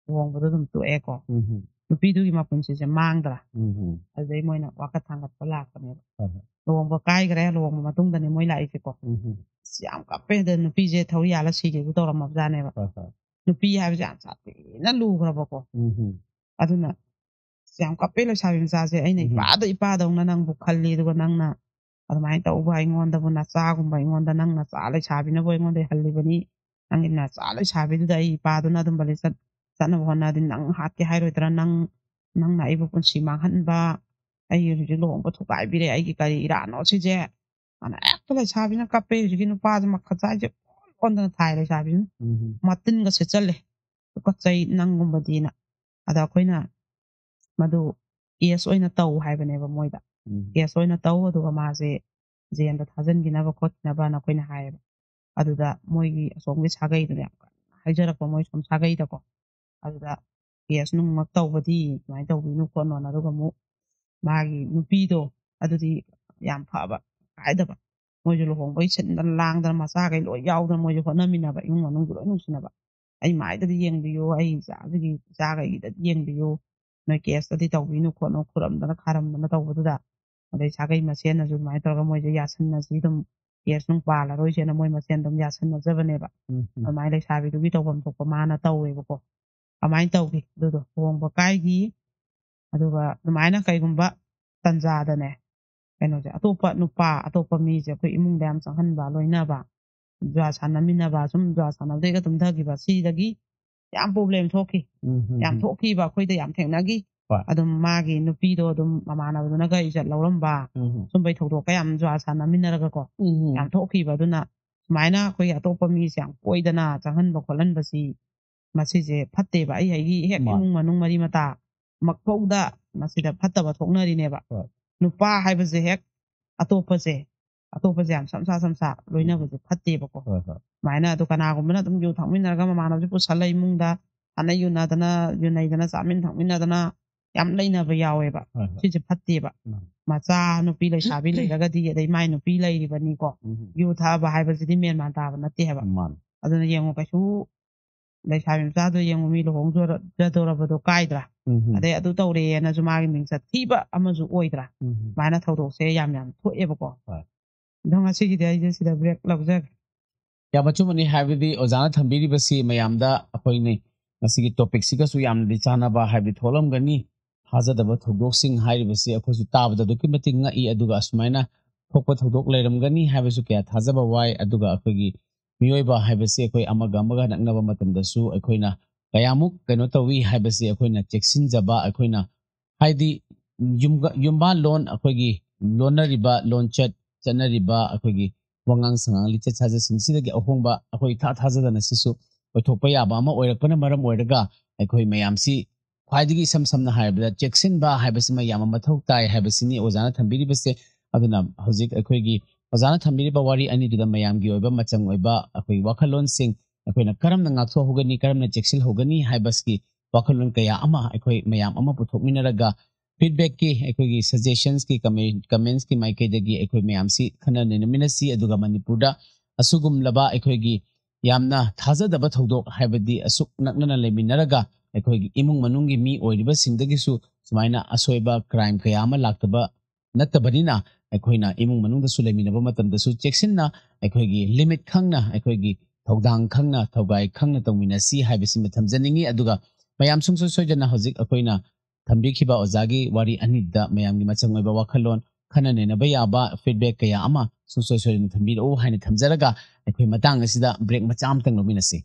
Speaker 1: ꯂꯨꯍꯣꯡꯕꯗꯣ ꯑꯗꯨꯝ ꯇꯣꯛꯑꯦꯀꯣ ꯅꯨꯄꯤꯗꯨꯒꯤ ꯃꯄꯨꯟꯁꯤꯁꯦ ꯃꯥꯡꯗ꯭ꯔꯥ ꯑꯗꯨꯗꯩ ꯃꯣꯏꯅ ꯋꯥꯀꯠ ꯊꯥꯡꯒꯠꯄ ꯂꯥꯛꯄꯅꯦꯕ ꯂꯨꯍꯣꯡꯕ ꯀꯥꯏꯈ꯭ꯔꯦ ꯂꯨꯍꯣꯡꯕ ꯃꯇꯨꯡꯗꯅꯦ ꯃꯣꯏ ꯂꯥꯛꯏꯁꯦꯀꯣ ꯌꯥꯝ ꯀꯞꯄꯦ ꯑꯗ ꯅꯨꯄꯤꯁꯦ ꯊꯧꯔꯤ ꯌꯥꯜꯂ ꯁꯤꯒꯦꯁꯨ ꯇꯧꯔꯝꯃꯕꯖꯥꯠꯅꯦꯕ ꯅꯨꯄꯤ ꯍꯥꯏꯕꯁꯦ ꯌꯥꯝ ꯁꯥꯊꯤꯅ ꯂꯨꯈ꯭ꯔꯕꯀꯣ ꯑꯗꯨꯅ ꯌꯥꯝ ꯀꯞꯄꯦ ꯂꯩꯁꯥꯕꯤ ꯃꯆꯥꯁꯦ ꯑꯩꯅ ꯏꯄꯥꯗꯧꯅ ꯅꯪꯕꯨ ꯈꯜꯂꯤ ꯑꯗꯨꯒ ꯅꯪꯅ ꯑꯗꯨꯃꯥꯏꯅ ꯇꯧꯕ ꯑꯩꯉꯣꯟꯗꯕꯨ ꯅꯆꯥꯒꯨꯝꯕ ꯑꯩꯉꯣꯟꯗ ꯅꯪ ꯅꯆꯥ ꯂꯩꯁꯥꯕꯤꯅꯕꯨ ꯑꯩꯉꯣꯟꯗ ꯍꯜꯂꯤꯕꯅꯤ ꯅꯪꯒꯤ ꯅꯆꯥ ꯂꯩꯁꯥꯕꯤꯗꯨꯗ ꯑꯩ ꯏꯄꯥꯗꯨꯅ ꯑꯗꯨꯝꯕ ꯆꯠꯅꯕ ꯍꯣꯠꯅꯔꯗꯤ ꯅꯪ ꯍꯥꯠꯀꯦ ꯍꯥꯏꯔꯣꯏꯗ꯭ꯔꯥ ꯅꯪꯅ ꯑꯩꯕꯨ ꯄꯨꯟꯁꯤ ꯃꯥꯡꯍꯟꯕ ꯑꯩ ꯍꯧꯖꯤꯛ ꯂꯨꯍꯣꯡꯕ ꯊꯨꯒꯥꯏꯕꯤꯔꯦ ꯑꯩꯒꯤ ꯀꯔꯤ ꯏꯔꯥꯟꯅꯣ ꯁꯤꯁꯦ ꯑꯅ ꯍꯦꯛꯇ ꯂꯩꯁꯥꯕꯤꯅ ꯀꯞꯄꯦ ꯍꯧꯖꯤꯛꯀꯤ ꯅꯨꯄꯥꯁꯦ ꯃꯈꯠꯆꯥꯏꯁꯦ ꯑꯣꯟꯗꯅ ꯊꯥꯏ ꯂꯩꯁꯥꯕꯤꯅ ꯃꯇꯤꯟꯒ ꯁꯦꯠꯆꯜꯂꯦ ꯇꯨꯀꯠꯆꯩ ꯅꯪꯒꯨꯝꯕꯗꯤꯅ ꯑꯗ ꯑꯩꯈꯣꯏꯅ ꯃꯗꯨ ꯀꯦꯁ ꯑꯣꯏꯅ ꯇꯧ ꯍꯥꯏꯕꯅꯦꯕ ꯃꯣꯏꯗ ꯀꯦꯁ ꯑꯣꯏꯅ ꯇꯧ ꯑꯗꯨꯒ ꯃꯥꯁꯦ ꯖꯦꯜꯗ ꯊꯥꯖꯤꯟꯈꯤꯅꯕ ꯈꯣꯠꯈꯤꯅꯕꯅ ꯑꯩꯈꯣꯏꯅ ꯍꯥꯏꯌꯦꯕ ꯑꯗꯨꯗ ꯃꯣꯏꯒꯤ ꯑꯁꯣꯝꯒꯤ ꯁꯥꯒꯩꯗꯨꯅ ꯌꯥꯝ ꯀꯟꯅ ꯍꯥꯏꯖꯔꯛꯄ ꯃꯣꯏ ꯁꯣꯝ ꯁꯥꯒꯩꯗꯀꯣ ꯑꯗꯨꯗ ꯀꯦꯁ ꯅꯨꯡꯃꯛ ꯇꯧꯕꯗꯤ ꯁꯨꯃꯥꯏꯅ ꯇꯧꯕꯤꯅꯨ ꯈꯣꯠꯅꯣꯅ ꯑꯗꯨꯒ ꯑꯃꯨꯛ ꯃꯥꯒꯤ ꯅꯨꯄꯤꯗꯣ ꯑꯗꯨꯗꯤ ꯌꯥꯝ ꯐꯕ ꯀꯥꯏꯗꯕ ꯃꯣꯏꯁꯨ ꯂꯨꯍꯣꯡꯕꯩ ꯁꯤꯟꯗꯅ ꯂꯥꯡꯗꯅ ꯃꯆꯥꯈꯩ ꯂꯣꯏ ꯌꯥꯎꯗꯅ ꯃꯣꯏꯁꯨ ꯍꯣꯠꯅꯃꯤꯟꯅꯕ ꯏꯃꯨꯡ ꯃꯅꯨꯡꯁꯨ ꯂꯣꯏ ꯅꯨꯡꯁꯤꯅꯕ ꯑꯩ ꯃꯥꯏꯗꯗꯤ ꯌꯦꯡꯕꯤꯌꯨ ꯑꯩ ꯏꯆꯥꯁꯤꯒꯤ ꯏꯆꯥꯈꯩꯒꯤꯗꯗꯤ ꯌꯦꯡꯕꯤꯌꯨ ꯅꯣꯏ ꯀꯦꯁꯇꯗꯤ ꯇꯧꯕꯤꯅꯨ ꯈꯣꯠꯅꯨ ꯈꯨꯔꯝꯗꯅ ꯈꯥꯔꯝꯗꯅ ꯇꯧꯕꯗꯨꯗ ꯑꯗꯩ ꯁꯥꯒꯩ ꯃꯁꯦꯟꯅꯁꯨ ꯑꯗꯨꯃꯥꯏꯅ ꯇꯧꯔꯒ ꯃꯣꯏꯁꯦ ꯌꯥꯁꯟꯅꯁꯤ ꯑꯗꯨꯝ ꯀꯦꯁ ꯅꯨꯡ ꯄꯥꯜꯂꯔꯣꯏꯁꯦꯅ ꯃꯣꯏ ꯃꯁꯦꯟ ꯑꯗꯨꯝ ꯌꯥꯁꯟꯅꯖꯕꯅꯦꯕ ꯑꯗꯨꯃꯥꯏꯅ ꯂꯩꯁꯥꯕꯤꯗꯨꯒꯤ ꯇꯧꯐꯝ ꯊꯣꯛꯄ ꯃꯥꯅ ꯇꯧꯋꯦꯕꯀꯣ ꯑꯗꯨꯃꯥꯏꯅ ꯇꯧꯈꯤ ꯑꯗꯨꯗꯣ ꯂꯨꯍꯣꯡꯕ ꯀꯥꯏꯈꯤ ꯑꯗꯨꯒ ꯑꯗꯨꯃꯥꯏꯅ ꯀꯩꯒꯨꯝꯕ ꯇꯟꯖꯥꯗꯅꯦ ꯀꯩꯅꯣꯁꯦ ꯑꯇꯣꯞꯄ ꯃꯤꯁꯦ ꯑꯩꯈꯣꯏ ꯏꯃꯨꯡꯗ ꯌꯥꯝ ꯆꯪꯍꯟꯕ ꯂꯣꯏꯅꯕ ꯖ꯭ꯋꯥ ꯁꯥꯟꯅꯃꯤꯟꯅꯕ ꯁꯨꯝ ꯖ꯭ꯋꯥ ꯁꯥꯟꯅꯕꯗꯩꯒ ꯇꯨꯝꯊꯈꯤꯕ ꯁꯤꯗꯒꯤ ꯌꯥꯝ ꯄ꯭ꯔꯣꯕ꯭ꯂꯦꯝ ꯊꯣꯛꯈꯤ ꯌꯥꯝ ꯊꯣꯛꯈꯤꯕ ꯑꯩꯈꯣꯏꯗ ꯌꯥꯝ ꯊꯦꯡꯅꯈꯤ ꯑꯗꯨꯝ ꯃꯥꯒꯤ ꯅꯨꯄꯤꯗꯣ ꯑꯗꯨꯝ ꯃꯃꯥꯟꯅꯕꯗꯨꯅꯒ ꯏꯖꯠ ꯂꯧꯔꯝꯕ ꯁꯨꯝꯕꯩ ꯊꯧꯗꯣꯛꯀ ꯌꯥꯝ ꯖ꯭ꯋꯥ ꯁꯥꯟꯅꯃꯤꯟꯅꯔꯒꯀꯣ ꯌꯥꯝ ꯊꯣꯛꯈꯤꯕ ꯑꯗꯨꯅ ꯁꯨꯃꯥꯏꯅ ꯑꯩꯈꯣꯏꯒꯤ ꯑꯇꯣꯞꯄ ꯃꯤꯁꯦ ꯌꯥꯝ ꯀꯣꯏꯗꯅ ꯆꯪꯍꯟꯕ ꯈꯣꯠꯍꯟꯕꯁꯤ ꯃꯁꯤꯁꯦ ꯐꯠꯇꯦꯕ ꯑꯩꯒꯤ ꯍꯦꯛ ꯏꯃꯨꯡ ꯃꯅꯨꯡ ꯃꯔꯤ ꯃꯇꯥ ꯃꯛꯐꯧꯗ ꯃꯁꯤꯗ ꯐꯠꯇꯕ ꯊꯣꯛꯅꯔꯤꯅꯦꯕ ꯅꯨꯄꯥ ꯍꯥꯏꯕꯁꯦ ꯍꯦꯛ ꯑꯇꯣꯞꯄꯁꯦ ꯌꯥꯝ ꯁꯝꯁꯥ ꯂꯣꯏꯅꯕꯁꯦ ꯐꯠꯇꯦꯕꯀꯣ ꯁꯨꯃꯥꯏꯅ ꯑꯗꯣ ꯀꯅꯥꯒꯨꯝꯕꯅ ꯑꯗꯨꯝ ꯌꯨ ꯊꯛꯃꯤꯟꯅꯔꯒ ꯃꯃꯥꯟꯅꯕꯁꯦ ꯄꯨꯁꯜꯂ ꯏꯃꯨꯡꯗ ꯁꯥꯟꯅ ꯌꯨꯅꯩꯗꯅ ꯆꯥꯃꯤꯟ ꯊꯛꯃꯤꯟꯅꯗꯅ ꯌꯥꯝ ꯂꯩꯅꯕ ꯌꯥꯎꯋꯦꯕ ꯁꯤꯁꯦ ꯐꯠꯇꯦꯕ ꯃꯆꯥ ꯅꯨꯄꯤ ꯂꯩꯁꯥꯕꯤ ꯂꯩꯔꯒꯗꯤ ꯑꯗꯩ ꯃꯥꯏ ꯅꯨꯄꯤ ꯂꯩꯔꯤꯕꯅꯤꯀꯣ ꯌꯨ ꯊꯛꯑꯕ ꯍꯥꯏꯕꯁꯤꯗꯤ ꯃꯦꯟꯃꯥꯟ ꯇꯥꯕ ꯅꯠꯇꯦ ꯍꯥꯏꯕ ꯑꯗꯨꯅ ꯌꯦꯡꯉꯨ ꯀꯩꯁꯨ ꯂꯩꯁꯥꯕꯤ ꯃꯆꯥꯗꯣ ꯌꯦꯡꯉꯨ ꯃꯤ ꯂꯨꯍꯣꯡꯖꯗꯧꯔꯕꯗꯣ ꯀꯥꯏꯗ꯭ꯔꯥ ꯑꯗꯩ ꯑꯗꯨ ꯇꯧꯔꯦꯅꯁꯨ ꯃꯥꯒꯤ ꯃꯤꯡꯆꯠ ꯊꯤꯕ ꯑꯃꯁꯨ ꯑꯣꯏꯗ꯭ꯔꯥ ꯁꯨꯃꯥꯏꯅ ꯊꯧꯗꯣꯛꯁꯦ ꯌꯥꯝ ꯊꯣꯛꯑꯦꯕꯀꯣ ꯑꯗꯣ ꯉꯁꯤꯒꯤꯗꯤ ꯑꯩꯁꯦ ꯁꯤꯗ ꯕ꯭ꯔꯦꯛ ꯂꯧꯖꯒꯦ
Speaker 2: ꯌꯥꯝ ꯑꯆꯨꯝꯕꯅꯤ ꯍꯥꯏꯕꯗꯤ ꯑꯣꯖꯥꯅ ꯊꯝꯕꯤꯔꯤꯕꯁꯤ ꯃꯌꯥꯝꯗ ꯑꯩꯈꯣꯏꯅ ꯉꯁꯤꯒꯤ ꯇꯣꯄꯤꯛꯁꯤꯒꯁꯨ ꯌꯥꯝꯅꯗꯤ ꯆꯥꯟꯅꯕ ꯍꯥꯏꯕꯗꯤ ꯊꯣꯛꯂꯝꯒꯅꯤ ꯊꯥꯖꯗꯕ ꯊꯧꯗꯣꯛꯁꯤꯡ ꯍꯥꯏꯔꯤꯕꯁꯤ ꯑꯩꯈꯣꯏꯁꯨ ꯇꯥꯕꯗ ꯑꯗꯨꯛꯀꯤ ꯃꯇꯤꯛ ꯉꯛꯏ ꯑꯗꯨꯒ ꯑꯁꯨꯃꯥꯏꯅ ꯊꯣꯛꯄ ꯊꯧꯗꯣꯛ ꯂꯩꯔꯝꯒꯅꯤ ꯍꯥꯏꯕꯁꯨ ꯀꯌꯥ ꯊꯥꯖꯕ ꯋꯥꯏ ꯑꯗꯨꯒ ꯑꯩꯈꯣꯏꯒꯤ ꯃꯤꯑꯣꯏꯕ ꯍꯥꯏꯕꯁꯤ ꯑꯩꯈꯣꯏ ꯑꯃꯒ ꯅꯛꯅꯕ ꯃꯇꯝꯗꯁꯨ ꯑꯩꯈꯣꯏꯅ ꯀꯌꯥꯃꯨꯛ ꯀꯩꯅꯣ ꯇꯧꯋꯤ ꯍꯥꯏꯕꯁꯤ ꯑꯩꯈꯣꯏꯅ ꯆꯦꯛꯁꯤꯟꯖꯕ ꯑꯩꯈꯣꯏꯅ ꯍꯥꯏꯗꯤ ꯌꯨꯝꯕꯥꯜꯂꯣꯟ ꯑꯩꯈꯣꯏꯒꯤ ꯂꯣꯟꯅꯔꯤꯕ ꯂꯣꯟꯆꯠ ꯆꯠꯅꯔꯤꯕ ꯑꯩꯈꯣꯏꯒꯤ ꯋꯥꯉꯥꯡ ꯁꯉꯥꯡ ꯂꯤꯆꯠ ꯁꯥꯖꯠꯁꯤꯡꯁꯤꯗꯒꯤ ꯑꯍꯣꯡꯕ ꯑꯩꯈꯣꯏ ꯊꯥꯖꯗꯅ ꯁꯤꯁꯨ ꯑꯣꯏꯊꯣꯛꯄ ꯌꯥꯕ ꯑꯃ ꯑꯣꯏꯔꯛꯄꯅ ꯃꯔꯝ ꯑꯣꯏꯔꯒ ꯑꯩꯈꯣই ꯃꯌꯥꯝꯁꯤ ꯈ꯭ꯋꯥꯏꯗꯒꯤ ꯏꯁꯝ ꯁꯝꯅ ꯍꯥꯏꯔꯕꯗ ꯆꯦꯛꯁꯤꯟꯕ ꯍꯥꯏꯕꯁꯤꯃ ꯌꯥꯝꯅ ꯃꯊꯧ ꯇꯥꯏ ꯍꯥꯏꯕꯁꯤꯅꯤ ꯑꯣꯖꯥꯅ ꯊꯝꯕꯤꯔꯤꯕꯁꯦ ꯑꯗꯨꯅ ꯍꯧꯖꯤꯛ ꯑꯩꯈꯣꯏꯒꯤ ꯑꯣꯖꯥꯅ ꯊꯝꯕꯤꯔꯤꯕ ꯋꯥꯔꯤ ꯑꯅꯤꯗꯨꯗ ꯃꯌꯥꯝꯒꯤ ꯑꯣꯏꯕ ꯃꯆꯪ ꯑꯣꯏꯕ ꯑꯩꯈꯣꯏ ꯋꯥꯈꯜꯂꯣꯟꯁꯤꯡ ꯑꯩꯈꯣꯏꯅ ꯀꯔꯝꯅ ꯉꯥꯛꯊꯣꯛꯍꯧꯒꯅꯤ ꯀꯔꯝꯅ ꯆꯦꯛꯁꯤꯜꯍꯧꯒꯅꯤ ꯍꯥꯏꯕꯁꯤ ꯋꯥꯈꯜꯂꯣꯟ ꯀꯌꯥ ꯑꯃ ꯑꯩꯈꯣꯏ ꯃꯌꯥꯝ ꯑꯃ ꯄꯨꯊꯣꯛꯃꯤꯟꯅꯔꯒ ꯐꯤꯗꯕꯦꯛꯀꯤ ꯑꯩꯈꯣꯏꯒꯤ ꯁꯖꯦꯁꯟꯁꯀꯤ ꯀꯃꯦꯟꯠꯁꯀꯤ ꯃꯥꯏꯀꯩꯗꯒꯤ ꯑꯩꯈꯣꯏ ꯃꯌꯥꯝꯁꯤ ꯈꯟꯅ ꯅꯩꯅꯃꯤꯟꯅꯁꯤ ꯑꯗꯨꯒ ꯃꯅꯤꯄꯨꯔꯗ ꯑꯁꯤꯒꯨꯝꯂꯕ ꯑꯩꯈꯣꯏꯒꯤ ꯌꯥꯝꯅ ꯊꯥꯖꯗꯕ ꯊꯧꯗꯣꯛ ꯍꯥꯏꯕꯗꯤ ꯑꯁꯨꯛ ꯅꯛꯅꯅ ꯂꯩꯃꯤꯟꯅꯔꯒ ꯑꯩꯈꯣꯏꯒꯤ ꯏꯃꯨꯡ ꯃꯅꯨꯡꯒꯤ ꯃꯤ ꯑꯣꯏꯔꯤꯕꯁꯤꯡꯗꯒꯤꯁꯨ ꯁꯨꯃꯥꯏꯅ ꯑꯁꯣꯏꯕ ꯀ꯭ꯔꯥꯏꯝ ꯀꯌꯥ ꯑꯃ ꯂꯥꯛꯇꯕ ꯅꯠꯇꯕꯅꯤꯅ ꯑꯩꯈꯣꯏꯅ ꯏꯃꯨꯡ ꯃꯅꯨꯡꯗꯁꯨ ꯂꯩꯃꯤꯟꯅꯕ ꯃꯇꯝꯗꯁꯨ ꯆꯦꯛꯁꯤꯟꯅ ꯑꯩꯈꯣꯏꯒꯤ ꯂꯤꯃꯤꯠ ꯈꯪꯅ ꯑꯩꯈꯣꯏꯒꯤ ꯊꯧꯗꯥꯡ ꯈꯪꯅ ꯊꯧꯒꯥꯏ ꯈꯪꯅ ꯇꯧꯃꯤꯟꯅꯁꯤ ꯍꯥꯏꯕꯁꯤꯃ ꯊꯝꯖꯅꯤꯡꯉꯤ ꯑꯗꯨꯒ ꯃꯌꯥꯝ ꯁꯨꯡꯁꯣꯏ ꯁꯣꯏꯗꯅ ꯍꯧꯖꯤꯛ ꯑꯩꯈꯣꯏꯅ ꯊꯝꯕꯤꯈꯤꯕ ꯑꯣꯖꯥꯒꯤ ꯋꯥꯔꯤ ꯑꯅꯤꯗ ꯃꯌꯥꯝꯒꯤ ꯃꯆꯪ ꯑꯣꯏꯕ ꯋꯥꯈꯜꯂꯣꯟ ꯈꯟꯅ ꯅꯩꯅꯕ ꯌꯥꯕ ꯐꯤꯗꯕꯦꯛ ꯀꯌꯥ ꯑꯃ ꯁꯨꯡꯁꯣꯏ ꯁꯣꯏꯗꯅ ꯊꯝꯕꯤꯔꯛꯎ ꯍꯥꯏꯅ ꯊꯝꯖꯔꯒ ꯑꯩꯈꯣꯏ ꯃꯇꯥꯡ ꯑꯁꯤꯗ ꯕ꯭ꯔꯦꯛ ꯃꯆꯥ ꯑꯃꯇꯪ ꯂꯧꯃꯤꯟꯅꯁꯤ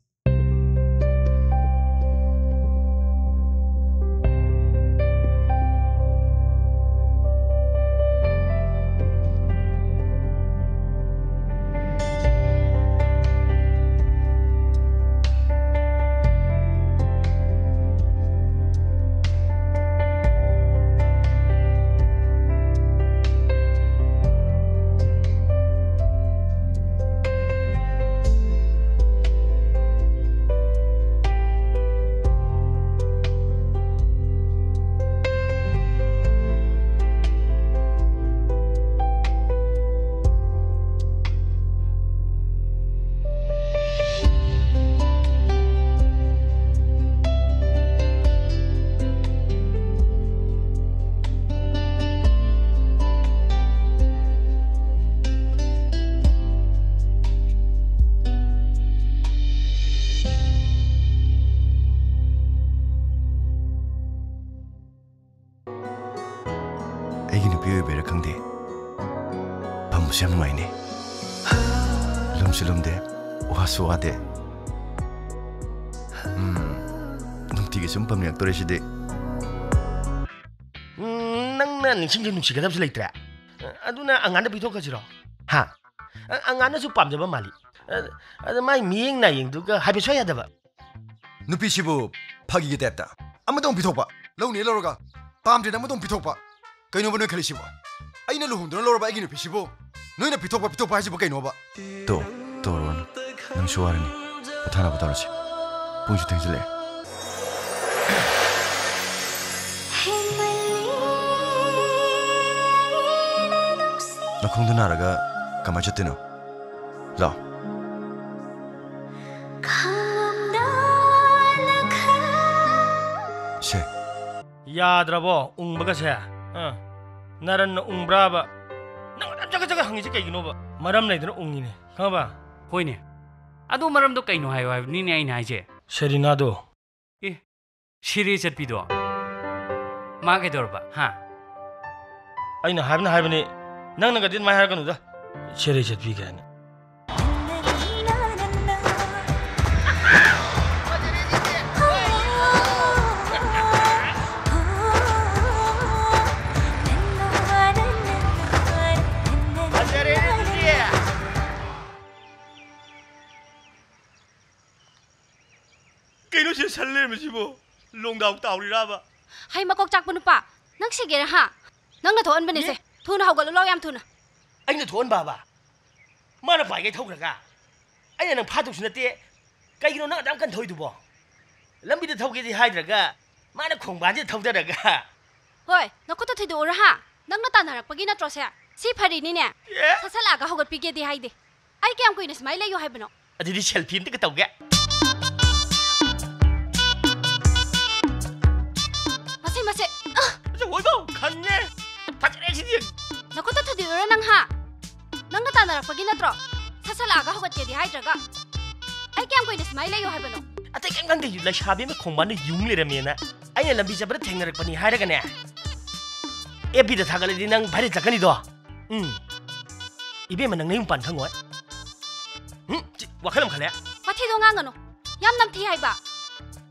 Speaker 3: ꯑꯩꯒꯤ ꯅꯨꯄꯤ ꯑꯣꯏꯕꯩꯔꯥ ꯈꯪꯗꯦ ꯐꯝꯕꯁꯨ ꯌꯥꯝ ꯅꯨꯡꯉꯥꯏꯅꯦ ꯂꯨꯝꯁꯨ ꯂꯨꯝꯗꯦ ꯋꯥꯁꯨ ꯋꯥꯗꯦ ꯅꯨꯡꯇꯤꯒꯤ ꯁꯨꯝ ꯐꯝꯅꯤꯡꯉꯛꯇꯣꯔꯦ
Speaker 4: ꯅꯪꯅ ꯅꯤꯡꯁꯤꯡꯖ ꯅꯨꯡꯁꯤꯒꯗꯕꯁꯨ ꯂꯩꯇ꯭ꯔꯦ ꯑꯗꯨꯅ ꯑꯉꯥꯟꯗ ꯄꯤꯊꯣꯛꯈ꯭ꯔꯁꯤꯔꯣ ꯍꯥ ꯑꯉꯥꯟꯅꯁꯨ ꯄꯥꯝꯖꯕ ꯃꯥꯜꯂꯤ ꯑꯗ ꯃꯥꯏ ꯃꯤꯌꯦꯡ ꯅꯥꯌꯦꯡꯗꯨꯒ ꯍꯥꯏꯐꯦꯠ ꯁꯣꯏ ꯌꯥꯗꯕ
Speaker 3: ꯅꯨꯄꯤꯁꯤꯕꯨ ꯐꯥꯒꯤꯒꯤ ꯇꯥꯏꯞꯇ ꯑꯃꯗꯣꯡ ꯄꯤꯊꯣꯛꯄ ꯂꯧꯅꯤ ꯂꯧꯔꯒ ꯄꯥꯝꯗ꯭ꯔꯦꯅ ꯑꯃꯗꯣꯡ ꯄꯤꯊꯣꯛꯄ ꯀꯩꯅꯣꯕ ꯅꯣꯏ ꯈꯜꯂꯤꯁꯤꯕꯣ ꯑꯩꯅ ꯂꯨꯍꯣꯡꯗꯨꯅ ꯂꯧꯔꯕ ꯑꯩꯒꯤ ꯅꯨꯄꯤꯁꯤꯕꯨ ꯅꯣꯏꯅ ꯄꯤꯊꯣꯛꯄ ꯍꯥꯏꯁꯤꯕꯨ ꯀꯩꯅꯣꯕ ꯇꯧꯔꯣꯅ ꯅꯪꯁꯨ ꯋꯥꯔꯅꯤ ꯄꯣꯊꯥꯅꯕ ꯇꯧꯔꯁꯤ ꯄꯨꯡꯁꯨ ꯊꯦꯡꯖꯤꯜꯂꯛꯑꯦ ꯅꯈꯣꯡꯗ ꯅꯥꯔꯒ ꯀꯃꯥꯏ ꯆꯠꯇꯣꯏꯅꯣ ꯂꯥꯛꯑꯣ ꯁꯦ
Speaker 4: ꯌꯥꯗ꯭ꯔꯕꯣ ꯎꯪꯕꯒꯁꯦ ꯅꯔꯟꯅ ꯎꯪꯕ꯭ꯔꯥꯕ ꯅꯪ ꯆꯒꯠ ꯍꯪꯉꯤꯁꯦ ꯀꯩꯒꯤꯅꯣꯕ ꯃꯔꯝ ꯂꯩꯗꯅ ꯎꯪꯉꯤꯅꯦ ꯈꯪꯉꯕ
Speaker 5: ꯍꯣꯏꯅꯦ ꯑꯗꯨ ꯃꯔꯝꯗꯣ ꯀꯩꯅꯣ ꯍꯥꯏꯌꯣ ꯍꯥꯏꯕꯅꯤꯅꯦ ꯑꯩꯅ ꯍꯥꯏꯁꯦ
Speaker 4: ꯁꯦꯔꯤꯅꯥꯗꯣ
Speaker 5: ꯑꯦ ꯁꯤꯔꯦ ꯆꯠꯄꯤꯗꯣ ꯃꯥ ꯀꯩꯗꯧꯔꯕ ꯍꯥ
Speaker 4: ꯑꯩꯅ ꯍꯥꯏꯕꯅꯤ ꯅꯪꯅꯒꯗꯤ ꯑꯗꯨꯃꯥꯏꯅ ꯍꯥꯏꯔꯛꯀꯅꯨꯗ ꯁꯦꯔꯤ ꯆꯠꯄꯤ ꯀꯥꯏꯅ ꯀꯩꯅꯣ ꯁꯤ ꯁꯜ ꯂꯩꯔꯝꯃꯤꯁꯤꯕꯣ ꯂꯣꯡꯗꯥꯎ ꯇꯥꯎꯔꯤꯔꯥꯕ
Speaker 6: ꯍꯩ ꯃꯀꯣꯛ ꯆꯥꯛꯄ ꯅꯨꯄꯥ ꯅꯪ ꯁꯤꯒꯦꯔꯥ ꯍꯥ ꯅꯪꯅ ꯊꯣꯛꯍꯟꯕꯅꯤꯁꯦ ꯊꯨꯅ ꯍꯧꯒꯠꯂꯨ ꯂꯥꯎ ꯌꯥꯝ ꯊꯨꯅ
Speaker 4: ꯑꯩꯅ ꯊꯣꯛꯍꯟꯕꯥꯕ ꯃꯥꯅ ꯄꯥꯏꯒꯩ ꯊꯧꯈ꯭ꯔꯒ ꯑꯩꯅ ꯅꯪ ꯐꯥꯗꯧꯁꯨ ꯅꯠꯇꯦ ꯀꯩꯒꯤꯅꯣ ꯅꯪ ꯑꯗꯥꯝ ꯀꯟ ꯊꯧꯏꯗꯨꯕꯣ ꯂꯝꯕꯤꯗ ꯊꯧꯒꯦꯗꯤ ꯍꯥꯏꯗ꯭ꯔꯒ ꯃꯥꯅ ꯈꯣꯡꯕꯥꯟꯁꯤꯗ ꯊꯧꯗꯔꯒ
Speaker 6: ꯍꯣꯏ ꯅꯈꯨꯠꯇ ꯊꯤꯗꯣꯛꯎꯔꯥ ꯍꯥ ꯅꯪꯅ ꯇꯥꯟꯅꯔꯛꯄꯒꯤ ꯅꯠꯇ꯭ꯔꯣ ꯁꯦ ꯁꯤ ꯐꯔꯤꯅꯤꯅꯦ ꯁꯠꯁꯠꯂꯛꯑꯒ ꯍꯧꯒꯠꯄꯤꯒꯦꯗꯤ ꯍꯥꯏꯗꯦ ꯑꯩ ꯀꯌꯥꯝ ꯀꯨꯏꯅ ꯁꯨꯃꯥꯏꯅ ꯂꯩꯌꯣ ꯍꯥꯏꯕꯅꯣ
Speaker 4: ꯑꯗꯨꯗꯤ ꯁꯦꯜꯐꯤ ꯑꯝꯇꯒ ꯇꯧꯒꯦ
Speaker 6: ꯃꯁꯦ
Speaker 4: ꯑꯣꯏꯕꯣ ꯈꯪꯉꯦ ꯐꯖꯔꯦ ꯁꯤꯗꯤ
Speaker 6: ꯅꯈꯨꯠꯇ ꯊꯤꯗꯣꯛꯎꯔꯥ ꯅꯪ ꯍꯥ ꯅꯪꯅ ꯇꯥꯟꯅꯔꯛꯄꯒꯤ ꯅꯠꯇ꯭ꯔꯣ ꯁꯠꯁꯠꯂꯛꯑꯒ ꯍꯧꯒꯠꯀꯦꯗꯤ ꯍꯥꯏꯗ꯭ꯔꯒ ꯑꯩ ꯀꯌꯥꯝ ꯀꯨꯏꯅ ꯁꯨꯃꯥꯏꯅ ꯂꯩꯌꯣ ꯍꯥꯏꯕꯅꯣ
Speaker 4: ꯑꯇꯩ ꯀꯩꯝ ꯈꯪꯗꯦ ꯂꯩꯁꯥꯕꯤ ꯑꯃ ꯈꯣꯡꯕꯥꯟꯗ ꯌꯨꯡ ꯂꯩꯔꯝꯃꯦꯅ ꯑꯩꯅ ꯂꯝꯕꯤ ꯆꯠꯄꯗ ꯊꯦꯡꯅꯔꯛꯄꯅꯤ ꯍꯥꯏꯔꯒꯅꯦ ꯑꯦꯐꯕꯤꯗ ꯊꯥꯒꯠꯂꯗꯤ ꯅꯪ ꯚꯥꯏꯔꯦꯜ ꯆꯠꯀꯅꯤꯗꯣ 이베면 ꯅꯪ ꯅꯌꯨꯝ ꯄꯥꯟ ꯈꯪꯉꯣꯏ ꯋꯥꯈꯜ ꯑꯃ ꯈꯜꯂꯦ
Speaker 6: ꯋꯥꯊꯤꯗꯣ ꯉꯥꯡꯒꯅꯨ ꯌꯥꯝ ꯅꯝꯊꯤ ꯍꯥꯏꯕ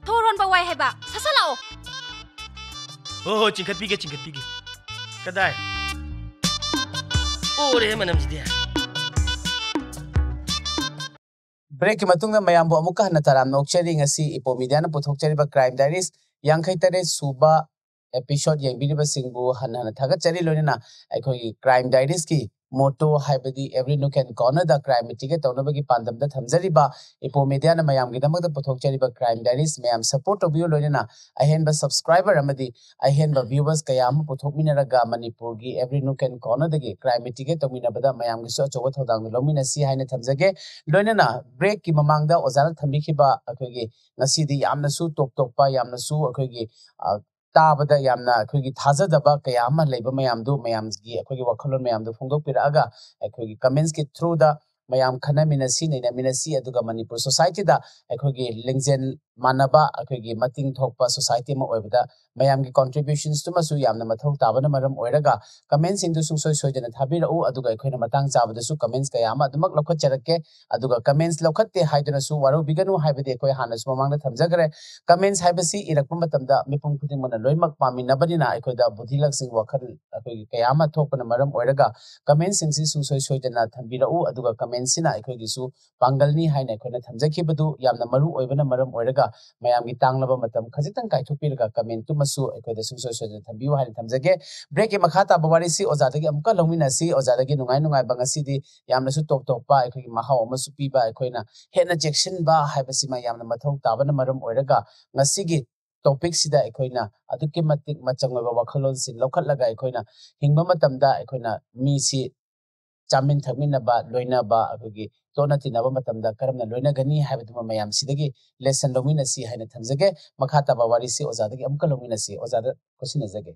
Speaker 6: ꯊꯣꯔꯣꯟꯕ ꯋꯥꯏ ꯍꯥꯏꯕ ꯁꯠꯁꯠꯂꯛꯑꯣ
Speaker 4: ꯍꯣꯏ ꯆꯤꯡꯈꯠꯄꯤꯒꯦ ꯀꯗꯥꯏ ꯑꯣꯔꯦ ꯃꯅꯝꯁꯤꯗꯤ
Speaker 2: ब्रेक की मतुंग में मयाम बो अमुका हन्ना तराम नोक्चरी ngasi ipo media na puthokchari ba crime diaries yankhai tare suba episode yengbiriba singbu hana thagat chari loina akhoi crime diaries ki moto haibadi every nook and corner the crime mitigate tawna gi pandam da thamjari ba ipo media na mayam gi damak da puthokchari ba crime diaries mayam support to view loina ahen ba subscriber amadi ahen ba viewers kayam puthokmina raga manipur gi every nook and corner da gi crime mitigate tawmina bada mayam gi so chowa thodang lomina si haina thamjage loina break ki mamang da ozara thambi khiba akhoi gi ngasi di yamna su top pa yamna su akhoi gi ताबदा यामना अखोगी थाजदबा कयामा लेबा मयामदु मयामगी अखोगी वखलोन मयामदु फोंदोपिरागा अखोगी comments के through दा मयाम खना मिनसी नैना मिनसी अदुगा Manipur society दा अखोगी लिंगजेन मानबा अखोगी मतिंग थोकपा society म ओइबदा मयामगी contributions तुमसु यामना मथौ ताबना मरम ओइरगा comments सिंदु सुंसोय सोयदना थाबिरउ अदुगा अखोइना Matang चाबदसु comments कयामा अदुमक लखत चरके अदुगा comments लखत्ते हाइदनसु वारो बिगनु हाइबदे अखोय हानसु ममांगना थमजगरे comments हाइबसी इरकपा मतमदा मिपुम खुदिंगमना लोइमक पामिनबनिना अखोयदा बुद्धिलक्सिंग वखल अखोगी कयामा थोकपना मरम ओइरगा comments सिंगसि सुंसोय सोयदना थंबिरउ अदुगा कमेंट्सना अखोगिसु पांगलनी हाइना अखोयना थमजखिबदु यामना मरु ओइबना मरम ओइरगा मयामगी तांगलबा मतम खजितंग काइथोपिरगा कमेंट तुमसु अखोयदा सुंसोय सोयदना थंबियु हाइना थमजगे ब्रेक के मखाता बवारीसी ओजादगी अमका लौमिनासी ओजादगी नुंगाई नुंगाई बंगसीदी यामनासु टॉप टॉपा अखोगी महाव अमसु पीबा अखोयना हेना जेक्शन बा हाइबसिमा यामना मथौ ताबना मरम ओइरगा ngasi topic sida ekhoi aduki matik machangwa wakhalon sin lokhatlaga ekhoi hingba matamda ekhoi mi si chamin thagmina ba loina ba agugi tona tinaba matamda karamna loina gani haibaduma mayam sidagi lesson lomina si haina thamjage makhata ba wari si ozadagi amka lomina si ozada kosina jage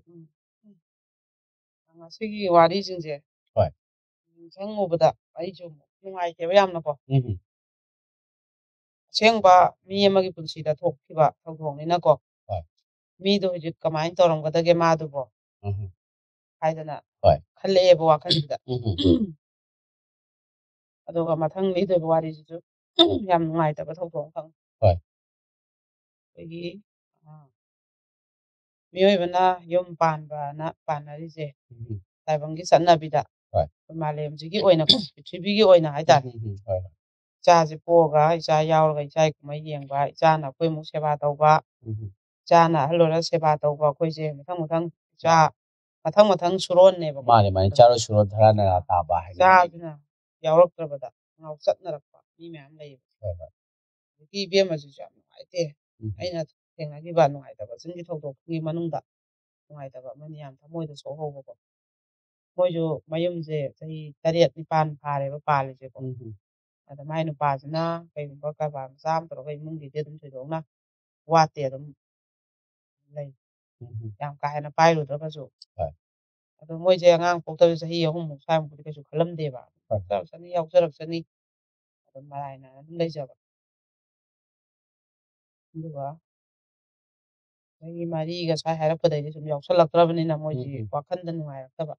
Speaker 1: ngasi wari jingje
Speaker 2: hoi
Speaker 1: jangobada ai jo nungai ke yamna ko sengba mi amagi punsida thokkiba thongthongni na ko mi do hujik kamain toramgadage ma du bo ꯍꯥꯏꯗꯅ
Speaker 2: ꯍꯣꯏ
Speaker 1: ꯈꯜꯂꯛꯑꯦꯕ ꯋꯥꯈꯜꯁꯤꯗ
Speaker 2: ꯎꯝ
Speaker 1: ꯑꯗꯨꯒ ꯃꯊꯪ ꯂꯤꯗꯣꯏꯕ ꯋꯥꯔꯤꯁꯤꯁꯨ ꯌꯥꯝ ꯅꯨꯡꯉꯥꯏꯇꯕ ꯊꯧꯗꯣꯛ ꯑꯃꯈꯛꯅꯤ
Speaker 2: ꯍꯣꯏ
Speaker 1: ꯑꯩꯈꯣꯏꯒꯤ ꯃꯤꯑꯣꯏꯕꯅ ꯌꯨꯝ ꯄꯥꯟꯕꯅ ꯄꯥꯟꯅꯔꯤꯁꯦ ꯇꯥꯏꯕꯪꯒꯤ ꯆꯠꯅꯕꯤꯗ
Speaker 2: ꯍꯣꯏ
Speaker 1: ꯃꯥꯂꯦꯝꯁꯤꯒꯤ ꯑꯣꯏꯅ ꯄ꯭ꯔꯤꯊꯤꯕꯤꯒꯤ ꯑꯣꯏꯅ ꯍꯥꯏꯇꯥꯔꯦ
Speaker 2: ꯍꯣꯏ
Speaker 1: ꯏꯆꯥꯁꯦ ꯄꯣꯛꯑꯒ ꯏꯆꯥ ꯌꯥꯎꯔꯒ ꯏꯆꯥꯒꯤ ꯀꯨꯝꯍꯩ ꯌꯦꯡꯕ ꯏꯆꯥꯅ ꯑꯩꯈꯣꯏꯃꯨꯛ ꯁꯦꯕꯥ ꯇꯧꯕ ꯏꯆꯥꯅ ꯑꯍꯜ ꯑꯣꯏꯔꯒ ꯁꯦꯕꯥ ꯇꯧꯕ ꯑꯩꯈꯣꯏꯁꯦ ꯃꯊꯪ ꯏꯆꯥ ꯃꯊꯪ ꯁꯨꯔꯣꯟꯅꯦꯕ
Speaker 2: ꯃꯥꯅꯦ ꯃꯥꯅꯦ ꯆꯥꯔꯣ ꯁꯨꯔꯣ ꯙꯔꯥ ꯅꯔꯥ ꯇꯥꯕ ꯍꯥꯏꯕ
Speaker 1: ꯏꯆꯥꯁꯤꯅ ꯌꯥꯎꯔꯛꯇ꯭ꯔꯕꯗ ꯉꯥꯎꯆꯠꯅꯔꯛꯄ ꯃꯤ ꯃꯌꯥꯝ ꯂꯩꯌꯦꯕ ꯍꯧꯖꯤꯛꯀꯤ ꯏꯕꯦꯝꯃꯁꯤꯁꯨ ꯌꯥꯝ ꯅꯨꯡꯉꯥꯏꯇꯦ ꯑꯩꯅ ꯊꯦꯡꯅꯈꯤꯕ ꯅꯨꯡꯉꯥꯏꯇꯕ ꯆꯤꯡꯒꯤ ꯊꯧꯗꯣꯛꯀꯤ ꯃꯅꯨꯡꯗ ꯅꯨꯡꯉꯥꯏꯇꯕ ꯑꯃꯅꯤ ꯌꯥꯝ ꯊꯃꯣꯏꯗ ꯁꯣꯛꯍꯧꯕꯀꯣ ꯃꯣꯏꯁꯨ ꯃꯌꯨꯝꯁꯦ ꯆꯍꯤ 7-9 ꯐꯥꯔꯦꯕ ꯄꯥꯜꯂꯤꯁꯦꯀꯣ ꯑꯗ ꯃꯥꯏ ꯅꯨꯄꯥꯁꯤꯅ ꯀꯩꯒꯨꯝꯕ ꯀꯔꯕꯥꯔ ꯃꯆꯥ ꯑꯃ ꯇꯧꯔꯒ ꯏꯃꯨꯡꯒꯤꯗꯤ ꯑꯗꯨꯝ ꯊꯣꯏꯗꯣꯛꯅ ꯋꯥꯠꯇꯦ ꯑꯗꯨꯝ ꯂꯩ ꯌꯥꯝ ꯀꯥ ꯍꯦꯟꯅ ꯄꯥꯏꯔꯨꯗ꯭ꯔꯒꯁꯨ ꯑꯗꯣ ꯃꯣꯏꯁꯦ ꯑꯉꯥꯡ ꯄꯣꯛꯇꯕ ꯆꯍꯤ 3 ꯁ꯭ꯋꯥꯏꯃꯨꯛꯇꯤ ꯀꯩꯁꯨ ꯈꯜꯂꯝꯗꯦꯕ ꯌꯥꯎꯖꯔꯛꯁꯅꯤ ꯑꯗꯨꯝ ꯃꯔꯥꯏꯅ ꯑꯗꯨꯝ ꯂꯩꯖꯕ ꯑꯗꯨꯒ ꯆꯍꯤ 4ꯒ ꯁ꯭ꯋꯥꯏ ꯍꯥꯏꯔꯛꯄꯗꯩꯗꯤ ꯁꯨꯝ ꯌꯥꯎꯁꯜꯂꯛꯇ꯭ꯔꯕꯅꯤꯅ ꯃꯣꯏꯁꯤ ꯋꯥꯈꯟꯗ ꯅꯨꯡꯉꯥꯏꯔꯛꯇꯕ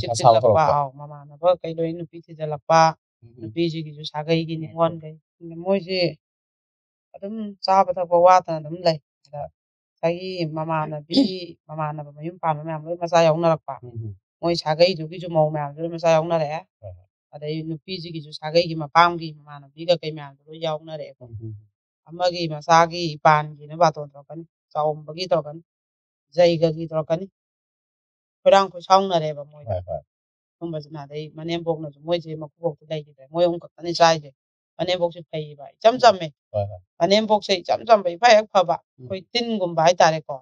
Speaker 1: ꯆꯤꯛꯁꯤꯜꯂꯛꯄ ꯃꯃꯥꯟꯅꯕ ꯀꯩꯗꯧꯏ ꯅꯨꯄꯤ ꯊꯤꯖꯤꯜꯂꯛꯄ ꯅꯨꯄꯤꯁꯤꯒꯤꯁꯨ ꯁꯥꯒꯩꯒꯤ ꯅꯤꯉꯣꯟꯈꯩ ꯃꯣꯏꯁꯦ ꯑꯗꯨꯝ ꯆꯥꯕ ꯊꯛꯄ ꯋꯥꯠꯇꯅ ꯑꯗꯨꯝ ꯂꯩ ꯑꯗ ꯉꯁꯥꯏꯒꯤ ꯃꯃꯥꯟꯅꯕ ꯃꯌꯨꯝ ꯄꯥꯟꯕ ꯃꯌꯥꯝ ꯂꯣꯏ ꯃꯆꯥ ꯌꯥꯎꯅꯔꯛꯄ ꯃꯣꯏ ꯁꯥꯒꯩꯗꯨꯒꯤꯁꯨ ꯃꯧ ꯃꯌꯥꯝꯁꯨ ꯂꯣꯏ ꯃꯆꯥ ꯌꯥꯎꯅꯔꯛꯑꯦ ꯑꯗꯩ ꯅꯨꯄꯤꯁꯤꯒꯤꯁꯨ ꯁꯥꯒꯩꯒꯤ ꯃꯄꯥꯝꯒꯤ ꯃꯃꯥꯟꯅꯕꯤꯒ ꯀꯩ ꯃꯌꯥꯝꯁꯨ ꯂꯣꯏ ꯌꯥꯎꯅꯔꯛꯑꯦꯀꯣ ꯑꯃꯒꯤ ꯃꯆꯥꯒꯤ ꯏꯄꯥꯟꯒꯤꯅ ꯕꯥꯇꯣꯟ ꯇꯧꯔꯛꯀꯅꯤ ꯆꯥꯎꯝꯕꯒꯤ ꯇꯧꯔꯛꯀꯅꯤ ꯖꯩꯒꯒꯤ ꯇꯧꯔꯛꯀꯅꯤ ꯈꯣꯏꯔꯥꯡ ꯈꯣꯏꯁꯥꯎꯅꯔꯦꯕ ꯃꯣꯏꯗ ꯁꯨꯝꯕꯁꯤꯅ ꯑꯗꯩ ꯃꯅꯦꯝꯄꯣꯛꯅꯁꯨ ꯃꯣꯏꯁꯦ ꯃꯀꯨꯕꯣꯛꯇꯤ ꯂꯩꯈꯤꯗ꯭ꯔꯦ ꯃꯣꯏ ꯑꯍꯨꯝ ꯈꯛꯇꯅꯤ ꯆꯥꯏꯁꯦ ꯃꯅꯦꯝꯄꯣꯛꯁꯦ ꯐꯩꯌꯦꯕ ꯏꯆꯝ ꯆꯝꯃꯦ ꯃꯅꯦꯝꯄꯣꯛꯁꯦ ꯏꯆꯝ ꯆꯝꯕ ꯏꯐ ꯍꯦꯛ ꯐꯕ ꯑꯩꯈꯣꯏ ꯇꯤꯟꯒꯨꯝꯕ ꯍꯥꯏꯇꯥꯔꯦꯀꯣ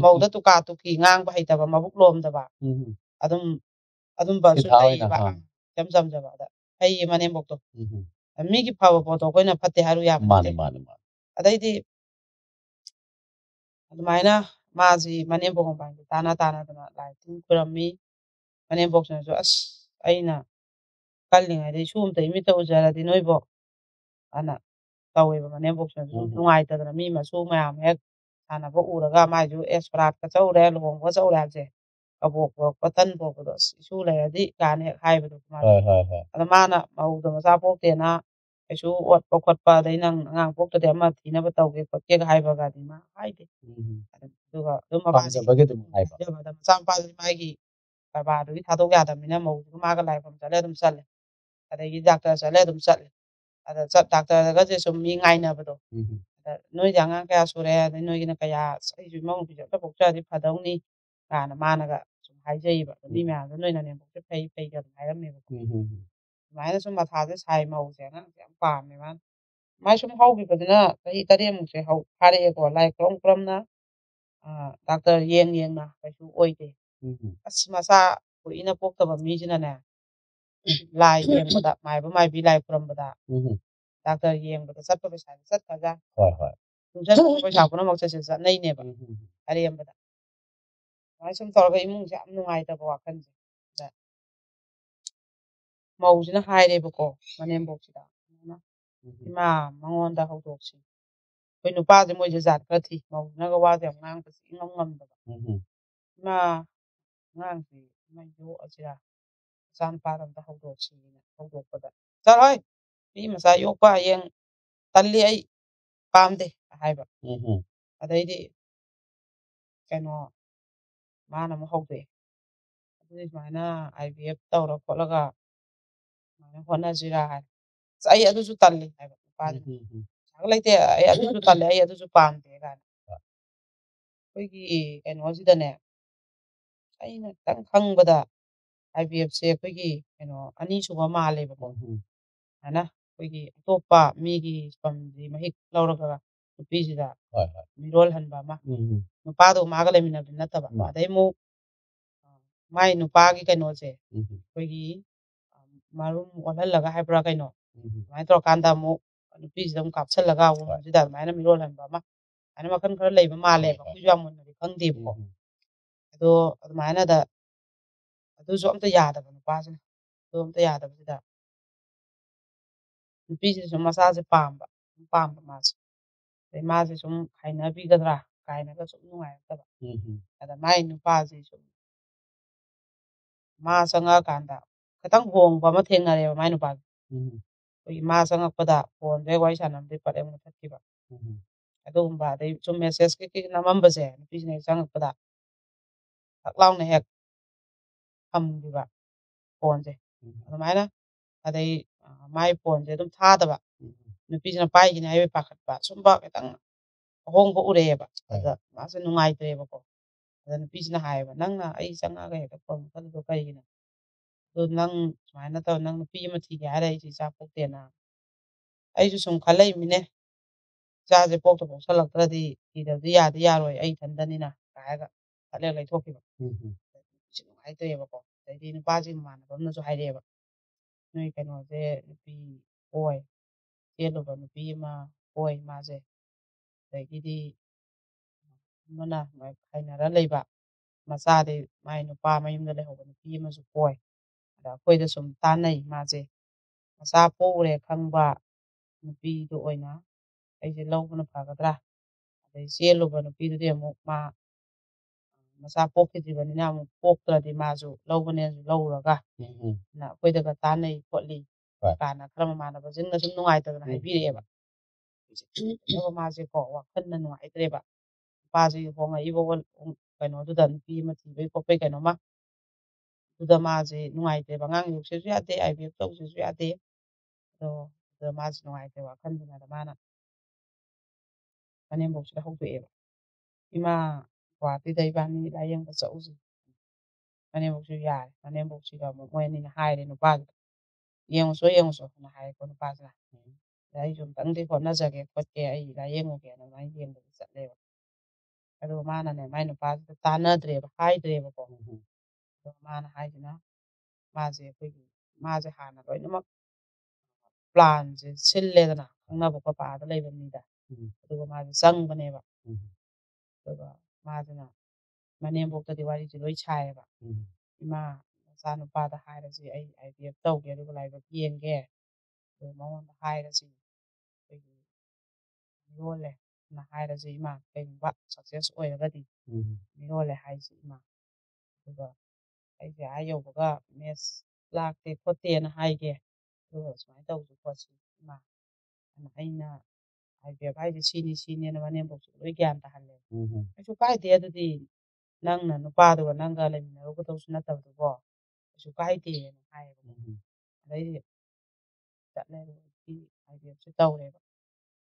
Speaker 1: ꯃꯧꯗ ꯇꯨꯀꯥ ꯇꯨꯀꯤ ꯉꯥꯡꯕ ꯍꯩꯇꯕ ꯃꯕꯨꯛ ꯂꯣꯝꯗꯕ ꯑꯗꯨꯝꯕꯁꯨ ꯂꯩꯌꯦꯕ ꯏꯆꯝ ꯆꯝꯖꯕ ꯑꯗ ꯐꯩꯌꯦ ꯃꯅꯦꯝꯄꯣꯛꯇꯣ ꯃꯤꯒꯤ ꯐꯕ ꯄꯣꯠꯇꯣ ꯑꯩꯈꯣꯏꯅ ꯐꯠꯇꯦ ꯍꯥꯏꯔꯨ ꯌꯥꯕ ꯅꯠꯇꯦ ꯑꯗꯩꯗꯤ ꯑꯗꯨꯃꯥꯏꯅ ꯃꯥꯁꯤ ꯃꯅꯦꯝꯄꯣꯛ ꯃꯄꯥꯟꯁꯦ ꯇꯥꯟꯅꯗꯅ ꯂꯥꯏ ꯇꯤꯟ ꯈꯨꯔꯝꯃꯤ ꯃꯅꯦꯝꯄꯣꯛꯁꯤꯅꯁꯨ ꯑꯁ ꯑꯩꯅ ꯀꯜꯂꯤꯉꯩꯗꯩ ꯁꯨ ꯑꯝꯇ ꯏꯃꯤꯠꯇ ꯎꯖꯔꯗꯤ ꯅꯣꯏꯕꯣ ꯑꯅ ꯇꯧꯋꯦꯕ ꯃꯅꯦꯝꯄꯣꯛꯁꯤꯅꯁꯨ ꯅꯨꯡꯉꯥꯏꯇꯗꯅ ꯃꯤ ꯃꯁꯨ ꯃꯌꯥꯝ ꯍꯦꯛ ꯁꯥꯟꯅꯕ ꯎꯔꯒ ꯃꯥꯏꯁꯨ ꯁꯣꯔꯥꯠꯀ ꯆꯧꯔꯦ ꯂꯨꯍꯣꯡꯕꯒ ꯆꯧꯔꯦ ꯍꯥꯏꯕꯁꯦ ꯀꯕꯣꯛ ꯄꯣꯔꯛꯄ ꯇꯟ ꯄꯣꯔꯛꯄꯗꯣ ꯑꯁ ꯏꯁꯨ ꯂꯩꯔꯗꯤ ꯀꯥꯏꯅ ꯍꯦꯛ ꯍꯥꯏꯕꯗꯣ ꯑꯗ ꯃꯥꯅ ꯃꯧꯗꯣ ꯃꯆꯥ ꯄꯣꯛꯇꯦꯅ ꯀꯩꯁꯨ ꯑꯣꯠꯄ ꯈꯣꯠꯄ ꯑꯗꯩ ꯅꯪ ꯑꯉꯥꯡ ꯄꯣꯛꯇꯗꯤ ꯑꯃ ꯊꯤꯅꯕ ꯇꯧꯒꯦ ꯈꯣꯠꯀꯦꯒ ꯍꯥꯏꯕꯒꯗꯤ ꯃꯥ ꯍꯥꯏꯗꯦ ꯑꯗꯨꯒ ꯑꯗꯨꯝ ꯃꯆꯥ ꯅꯨꯄꯥꯗꯨꯗꯤ ꯃꯥꯒꯤ ꯀꯔꯕꯥꯔꯗꯨꯒꯤ ꯊꯥꯗꯣꯛ ꯌꯥꯗꯕꯅꯤꯅ ꯃꯧꯗꯨꯒ ꯃꯥꯒ ꯂꯥꯏꯐꯝ ꯆꯠꯂꯦ ꯑꯗꯨꯝ ꯆꯠꯂꯦ ꯑꯗꯒꯤ ꯗꯥꯛꯇꯔ ꯆꯠꯂꯦ ꯑꯗꯨꯝ ꯆꯠꯂꯦ ꯑꯗ ꯗꯥꯛꯇꯔꯗꯒꯁꯦ ꯁꯨꯝ ꯃꯤ ꯉꯥꯏꯅꯕꯗꯣ ꯑꯗ ꯅꯣꯏꯗꯤ ꯑꯉꯥꯡ ꯀꯌꯥ ꯁꯨꯔꯦ ꯑꯗꯩ ꯅꯣꯏꯒꯤꯅ ꯀꯌꯥ ꯑꯩꯁꯨ ꯏꯃꯧ ꯅꯨꯄꯤꯁꯦ ꯑꯝꯇ ꯄꯣꯛꯆꯔꯗꯤ ꯐꯗꯧꯅꯤ ꯀꯥꯏꯅ ꯃꯥꯅꯒ ꯁꯨꯝ ꯍꯥꯏꯖꯩꯌꯦꯕ ꯃꯤ ꯃꯌꯥꯝꯗꯣ ꯅꯣꯏ ꯅꯅꯦꯝꯄꯣꯛꯁꯦ ꯐꯩꯒ ꯑꯗꯨꯝ ꯍꯥꯏꯔꯝꯃꯦꯕꯀꯣ ꯑꯗꯨꯃꯥꯏꯅ ꯁꯨꯝ ꯃꯊꯥꯁꯦ ꯁꯥꯏ ꯃꯧꯁꯦ ꯑꯉꯥꯡꯁꯦ ꯌꯥꯝ ꯄꯥꯝꯃꯦ ꯃꯥꯅ ꯃꯥꯏ ꯁꯨꯝ ꯍꯧꯈꯤꯕꯗꯨꯅ ꯆꯍꯤ 7ꯃꯨꯛꯁꯦ ꯐꯥꯔꯛꯑꯦꯀꯣ ꯂꯥꯏ ꯈꯨꯔꯝꯅ ꯗꯥꯛꯇꯔ ꯌꯦꯡꯅ ꯀꯩꯁꯨ ꯑꯣꯏꯗꯦ ꯑꯁ ꯃꯆꯥ ꯀꯨꯏꯅ ꯄꯣꯛꯇꯕ ꯃꯤꯁꯤꯅꯅꯦ ꯂꯥꯏ ꯌꯦꯡꯕꯗ ꯃꯥꯏꯕ ꯃꯥꯏꯕꯤ ꯂꯥꯏ ꯈꯨꯔꯝꯕꯗ ꯗꯥꯛꯇꯔ ꯌꯦꯡꯕꯗ ꯆꯠꯄ ꯄꯩꯁꯥꯁꯦ ꯆꯠꯈ꯭ꯔꯖꯥꯠꯅꯤ ꯌꯨꯝꯁꯟ ꯄꯩꯁꯥ ꯄꯨꯝꯅꯃꯛꯁꯦ ꯆꯠꯅꯩꯅꯦꯕ ꯑꯔꯦꯝꯕꯗ ꯑꯗꯨꯃꯥꯏꯅ ꯁꯨꯝ ꯇꯧꯔꯒ ꯏꯃꯨꯡꯁꯦ ꯌꯥꯝ ꯅꯨꯡꯉꯥꯏꯇꯕ ꯋꯥꯈꯜꯁꯦ ꯃꯧꯁꯤꯅ ꯍꯥꯏꯔꯦꯕꯀꯣ ꯃꯅꯦꯝꯕꯣꯛꯁꯤꯗ ꯏꯃꯥ ꯃꯉꯣꯟꯗ ꯍꯧꯗꯣꯛꯁꯤ ꯑꯩꯈꯣꯏ ꯅꯨꯄꯥꯁꯦ ꯃꯣꯏꯁꯦ ꯖꯥꯠ ꯈꯔ ꯊꯤ ꯃꯧꯁꯤꯅꯒ ꯋꯥꯁꯦ ꯌꯥꯝ ꯉꯥꯡꯕꯁꯦ ꯏꯉꯝ ꯉꯝꯗꯕ ꯏꯃꯥ ꯑꯉꯥꯡꯁꯤ ꯏꯃꯥ ꯌꯣꯛꯑꯁꯤꯔꯥ ꯃꯆꯥ ꯅꯨꯄꯥꯗ ꯑꯝꯇ ꯍꯧꯗꯣꯛꯁꯤꯅ ꯍꯧꯗꯣꯛꯄꯗ ꯆꯠꯂꯣꯏ ꯃꯤ ꯃꯆꯥ ꯌꯣꯛꯄ ꯍꯌꯦꯡ ꯇꯜꯂꯤ ꯑꯩ ꯄꯥꯝꯗꯦ ꯍꯥꯏꯕ ꯑꯗꯩꯗꯤ ꯃꯥꯅ ꯑꯃꯨꯛ ꯍꯧꯗꯣꯛꯑꯦ ꯑꯗꯨꯗꯤ ꯁꯨꯃꯥꯏꯅ IVF ꯇꯧꯔ ꯈꯣꯠꯂꯒ ꯁꯨꯃꯥꯏꯅ ꯍꯣꯠꯅꯁꯤꯔꯥ ꯍꯥꯏ ꯑꯩ ꯑꯗꯨꯁꯨ ꯇꯜꯂꯤ ꯍꯥꯏꯕ ꯅꯨꯄꯥꯁꯤꯅ ꯄꯩꯁꯥꯒ ꯂꯩꯇꯦ ꯑꯩ ꯑꯗꯨꯁꯨ ꯇꯜꯂꯤ ꯑꯩ ꯑꯗꯨꯁꯨ ꯄꯥꯝꯗꯦ ꯀꯥꯏꯅ ꯑꯩꯈꯣꯏꯒꯤ ꯀꯩꯅꯣꯁꯤꯗꯅꯦ ꯑꯩꯅ ꯈꯤꯇꯪ ꯈꯪꯕꯗ IVFꯁꯦ ꯑꯩꯈꯣꯏꯒꯤ ꯑꯅꯤꯁꯨꯕ ꯃꯥꯜꯂꯦꯕꯀꯣ ꯁꯨꯃꯥꯏꯅ ꯑꯩꯈꯣꯏꯒꯤ ꯑꯇꯣꯞꯄ ꯃꯤꯒꯤ ꯁ꯭ꯄꯝꯁꯤ ꯃꯍꯤꯛ ꯂꯧꯔꯒ ꯅꯨꯄꯤꯁꯤꯗ ꯃꯤꯔꯣꯜꯍꯟꯕ ꯑꯃ ꯅꯨꯄꯥꯗꯣ ꯃꯥꯒ ꯂꯩꯃꯤꯟꯅꯕꯗꯤ ꯅꯠꯇꯕ ꯑꯗꯩ ꯑꯃꯨꯛ ꯃꯥꯏ ꯅꯨꯄꯥꯒꯤ ꯀꯩꯅꯣꯁꯦ ꯑꯩꯈꯣꯏꯒꯤ ꯃꯔꯨꯝ ꯑꯣꯜꯍꯜꯂꯒ ꯍꯥꯏꯕ꯭ꯔꯥ ꯀꯩꯅꯣ ꯑꯗꯨꯃꯥꯏꯅ ꯇꯧꯔꯀꯥꯟꯗ ꯑꯃꯨꯛ ꯅꯨꯄꯤꯁꯤꯗ ꯑꯃꯨꯛ ꯀꯥꯞꯁꯤꯜꯂꯒ ꯋꯨꯝꯁꯤꯗ ꯑꯗꯨꯃꯥꯏꯅ ꯃꯤꯔꯣꯜꯍꯟꯕ ꯑꯃ ꯑꯗꯨꯃꯥꯏꯅ ꯃꯈꯜ ꯈꯔ ꯂꯩꯕ ꯃꯥꯜꯂꯦꯕ ꯑꯩꯈꯣꯏꯁꯨ ꯌꯥꯝ ꯃꯨꯟꯅꯗꯤ ꯈꯪꯗꯦꯕꯀꯣ ꯑꯗꯣ ꯑꯗꯨꯃꯥꯏꯅꯗ ꯑꯗꯨꯁꯨ ꯑꯝꯇ ꯌꯥꯗꯕ ꯅꯨꯄꯥꯁꯤꯅ ꯑꯗꯨ ꯑꯝꯇ ꯌꯥꯗꯕꯁꯤꯗ ꯅꯨꯄꯤꯁꯤꯅ ꯁꯨꯝ ꯃꯆꯥꯁꯦ ꯄꯥꯝꯕ ꯃꯥꯁꯦ ꯑꯗꯩ ꯃꯥꯁꯦ ꯁꯨꯝ ꯍꯥꯏꯅꯕꯤꯒꯗ꯭ꯔꯥ ꯀꯥꯏꯅꯒ ꯁꯨꯝ ꯅꯨꯡꯉꯥꯏꯔꯛꯇꯕ ꯑꯗ ꯃꯥꯏ ꯅꯨꯄꯥꯁꯦ ꯁꯨꯝ ꯃꯥ ꯆꯪꯉꯛꯑꯀꯥꯟꯗ ꯈꯤꯇꯪ ꯍꯣꯡꯕ ꯑꯃ ꯊꯦꯡꯅꯔꯦꯕ ꯃꯥꯏ ꯅꯨꯄꯥꯗꯣ ꯑꯩꯈꯣꯏꯒꯤ ꯃꯥ ꯆꯪꯉꯛꯄꯗ ꯐꯣꯟꯗꯣ ꯍꯦꯛ ꯋꯥꯔꯤ ꯁꯥꯟꯅꯕꯗꯩ ꯄꯠ ꯍꯦꯛ ꯃꯨꯊꯠꯈꯤꯕ ꯑꯗꯨꯒꯨꯝꯕ ꯑꯗꯩ ꯁꯨꯝ ꯃꯦꯁꯦꯖ ꯀꯩꯀꯩ ꯅꯝꯃꯝꯕꯁꯦ ꯅꯨꯄꯤꯁꯤꯅ ꯍꯦꯛ ꯆꯪꯉꯛꯄꯗ ꯊꯛ ꯂꯥꯎꯅ ꯍꯦꯛ ꯊꯝꯈꯤꯕ ꯐꯣꯟꯁꯦ ꯑꯗꯨꯃꯥꯏꯅ ꯑꯗꯩ ꯃꯥꯏ ꯐꯣꯟꯁꯦ ꯑꯗꯨꯝ ꯊꯥꯗꯕ ꯅꯨꯄꯤꯁꯤꯅ ꯄꯥꯏꯈꯤꯅꯤ ꯍꯥꯏꯕꯩ ꯄꯥꯈꯠꯄ ꯁꯨꯝꯕ ꯈꯤꯇꯪ ꯑꯍꯣꯡꯕ ꯎꯔꯛꯑꯦꯕ ꯑꯗ ꯃꯥꯁꯦ ꯅꯨꯡꯉꯥꯏꯇ꯭ꯔꯦꯕꯀꯣ ꯑꯗ ꯅꯨꯄꯤꯁꯤꯅ ꯍꯥꯏꯌꯦꯕ ꯅꯪꯅ ꯑꯩ ꯆꯪꯉꯛꯑꯒ ꯍꯦꯛꯇ ꯐꯣꯟ ꯃꯨꯊꯠꯂꯤꯗꯣ ꯀꯩꯒꯤꯅꯣ ꯑꯗꯣ ꯅꯪ ꯁꯨꯃꯥꯏꯅ ꯇꯧ ꯅꯪ ꯅꯨꯄꯤ ꯑꯃ ꯊꯤꯒꯦ ꯍꯥꯏꯔ ꯑꯩꯁꯦ ꯏꯆꯥ ꯄꯣꯛꯇꯦꯅ ꯑꯩꯁꯨ ꯁꯨꯝ ꯈꯜꯂꯛꯏꯃꯤꯅꯦ ꯏꯆꯥꯁꯦ ꯄꯣꯛꯇ ꯄꯣꯛꯁꯜꯂꯛꯇ꯭ꯔꯗꯤ ꯊꯤꯗꯕꯗꯤ ꯌꯥꯔꯣꯏ ꯑꯩ ꯏꯊꯟꯇꯅꯤꯅ ꯍꯥꯏꯔꯒ ꯐꯠ ꯍꯦꯛ ꯂꯩꯊꯣꯛꯈꯤꯕ ꯅꯨꯄꯤꯁꯦ ꯅꯨꯡꯉꯥꯏꯇ꯭ꯔꯦꯕꯀꯣ ꯑꯗꯩꯗꯤ ꯅꯨꯄꯥꯁꯤꯒꯤ ꯃꯃꯥꯟꯅꯕ ꯑꯃꯅꯁꯨ ꯍꯥꯏꯔꯛꯑꯦꯕ ꯅꯣꯏ ꯀꯩꯅꯣꯁꯦ ꯅꯨꯄꯤ ꯀꯣꯏ ꯆꯦꯜꯂꯨꯕ ꯅꯨꯄꯤ ꯑꯃ ꯀꯣꯏ ꯃꯥꯁꯦ ꯑꯗꯒꯤꯗꯤ ꯑꯃꯅ ꯈꯥꯏꯅꯔ ꯂꯩꯕ ꯃꯆꯥꯗꯤ ꯃꯥꯏ ꯅꯨꯄꯥ ꯃꯌꯨꯝꯗ ꯂꯩꯍꯧꯕ ꯅꯨꯄꯤ ꯑꯃꯁꯨ ꯀꯣꯏ ꯑꯗ ꯑꯩꯈꯣꯏꯗ ꯁꯨꯝ ꯇꯥꯟꯅꯩ ꯃꯥꯁꯦ ꯃꯆꯥ ꯄꯣꯛꯎꯔꯦ ꯈꯪꯕ ꯅꯨꯄꯤꯗꯨ ꯑꯣꯏꯅ ꯑꯩꯁꯦ ꯂꯧꯕꯅ ꯐꯒꯗ꯭ꯔꯥ ꯑꯗꯩ ꯆꯦꯜꯂꯨꯕ ꯅꯨꯄꯤꯗꯨꯗꯤ ꯑꯃꯨꯛ ꯃꯥ ꯃꯆꯥ ꯄꯣꯛꯈꯤꯗ꯭ꯔꯤꯕꯅꯤꯅ ꯑꯃꯨꯛ ꯄꯣꯛꯇ꯭ꯔꯗꯤ ꯃꯥꯁꯨ ꯂꯧꯕꯅꯦꯁꯨ ꯂꯧꯔꯨꯔꯒ ꯑꯩꯈꯣꯏꯗꯒ ꯇꯥꯟꯅꯩ ꯈꯣꯠꯂꯤ ꯀꯥꯟꯅ ꯈꯔ ꯃꯃꯥꯟꯅꯕꯁꯤꯡꯅ ꯁꯨꯝ ꯅꯨꯡꯉꯥꯏꯇꯗꯅ ꯍꯥꯏꯕꯤꯔꯛꯑꯦꯕ ꯑꯗꯨꯒ ꯃꯥꯁꯦꯀꯣ ꯋꯥꯈꯜꯅ ꯅꯨꯡꯉꯥꯏꯇ꯭ꯔꯦꯕ ꯅꯨꯄꯥꯁꯤ ꯍꯣꯡꯉꯛꯏꯕ ꯀꯩꯅꯣꯗꯨꯗ ꯅꯨꯄꯤ ꯑꯃ ꯊꯤꯕꯩ ꯈꯣꯠꯄꯩ ꯀꯩꯅꯣꯃ ꯑꯗꯨꯗ ꯃꯥꯁꯦ ꯅꯨꯡꯉꯥꯏꯇ꯭ꯔꯦꯕ ꯑꯉꯥꯡ ꯌꯣꯛꯁꯦꯁꯨ ꯌꯥꯗꯦ IVF ꯇꯧꯁꯦꯁꯨ ꯌꯥꯗꯦ ꯑꯗꯣ ꯃꯥꯁꯦ ꯅꯨꯡꯉꯥꯏꯇ꯭ꯔꯦ ꯋꯥꯈꯜꯗꯨꯅ ꯃꯥꯅ ꯃꯅꯦꯝꯕꯣꯛꯁꯤꯗ ꯍꯧꯗꯣꯛꯑꯦꯕ ꯏꯃꯥ ꯒꯨꯍꯥꯇꯤꯗ ꯏꯕꯥꯅꯤ ꯂꯥꯏꯌꯦꯡꯕ ꯆꯠꯎꯁꯤ ꯃꯅꯦꯝꯕꯣꯛꯁꯨ ꯌꯥꯔꯦ ꯃꯅꯦꯝꯕꯣꯛꯁꯤꯒ ꯑꯃꯨꯛ ꯃꯣꯏ ꯑꯅꯤꯅ ꯍꯥꯏꯔꯦ ꯅꯨꯄꯥꯗꯨꯗ ꯌꯦꯡꯉꯨꯆꯣꯅ ꯍꯥꯏꯔꯦꯀꯣ ꯅꯨꯄꯥꯁꯤꯅ ꯑꯗ ꯑꯩꯁꯨ ꯑꯝꯇꯪꯗꯤ ꯍꯣꯠꯅꯖꯒꯦ ꯈꯣꯠꯀꯦ ꯑꯩ ꯂꯥꯏꯌꯦꯡꯉꯨꯒꯦꯅ ꯑꯗꯨꯃꯥꯏꯅ ꯌꯦꯡꯕꯗꯤ ꯆꯠꯂꯦꯕ ꯑꯗꯨꯒ ꯃꯥꯅꯅꯦ ꯃꯥꯏ ꯅꯨꯄꯥꯁꯤꯗ ꯇꯥꯟꯅꯗ꯭ꯔꯦꯕ ꯍꯥꯏꯗ꯭ꯔꯦꯕꯀꯣ ꯑꯗꯣ ꯃꯥꯅ ꯍꯥꯏꯁꯤꯅ ꯃꯥꯁꯦ ꯍꯥꯟꯅ ꯂꯣꯏꯅꯃꯛ ꯄ꯭ꯂꯥꯟꯁꯦ ꯁꯤꯜꯂꯦꯗꯅ ꯈꯪꯅꯕ ꯈꯣꯠꯄ ꯑꯥꯗ ꯂꯩꯕ ꯃꯤꯗ ꯑꯗꯨꯒ ꯃꯥꯁꯦ ꯆꯪꯕꯅꯦꯕ ꯑꯗꯨꯒ ꯃꯥꯁꯤꯅ ꯃꯅꯦꯝꯕꯣꯛꯇꯗꯤ ꯋꯥꯔꯤꯁꯦ ꯂꯣꯏ ꯁꯥꯏꯌꯦꯕ ꯏꯃꯥ ꯃꯆꯥꯅꯨꯄꯥꯗ ꯍꯥꯏꯔꯁꯤ ꯑꯩ IVF ꯇꯧꯒꯦ ꯑꯗꯨꯒ ꯂꯥꯏꯕꯛ ꯌꯦꯡꯒꯦ ꯑꯗꯨꯒ ꯃꯉꯣꯟꯗ ꯍꯥꯏꯔꯁꯤ ꯑꯩꯈꯣꯏꯒꯤ ꯃꯤꯔꯣꯜꯂꯦꯅ ꯍꯥꯏꯔꯁꯤ ꯏꯃꯥ ꯀꯩꯒꯨꯝꯕ ꯁꯛꯁꯦꯁ ꯑꯣꯏꯔꯒꯗꯤ ꯃꯤꯔꯣꯜꯂꯦ ꯍꯥꯏꯁꯤ ꯏꯃꯥ ꯑꯗꯨꯒ ꯑꯩꯁꯦ ꯌꯧꯕꯒ ꯃꯦꯠꯁ ꯂꯥꯛꯇꯦ ꯈꯣꯠꯇꯦꯅ ꯍꯥꯏꯒꯦ ꯑꯗꯨꯒ ꯁꯨꯃꯥꯏꯅ ꯇꯧꯁꯤ ꯈꯣꯠꯁꯤ ꯏꯃꯥ ꯑꯩꯅ IVF ꯍꯥꯏꯁꯦ ꯁꯤꯅꯦꯅ ꯃꯅꯦꯝꯕꯣꯛꯁꯨ ꯂꯣꯏ ꯒ꯭ꯌꯥꯟ ꯇꯥꯍꯜꯂꯦ ꯀꯩꯁꯨ ꯀꯥꯏꯗꯦ ꯑꯗꯨꯗꯤ ꯅꯪꯅ ꯅꯨꯄꯥꯗꯨꯒ ꯅꯪꯒ ꯂꯩꯃꯤꯟꯅꯔꯨꯒꯗꯧꯁꯨ ꯅꯠꯇꯕꯗꯨꯀꯣ ꯀꯩꯁꯨ ꯀꯥꯏꯗꯦꯅ ꯍꯥꯏꯌꯦꯕ ꯑꯗꯩꯗꯤ ꯆꯠꯂꯦ IVFꯁꯦ ꯇꯧꯔꯦꯕ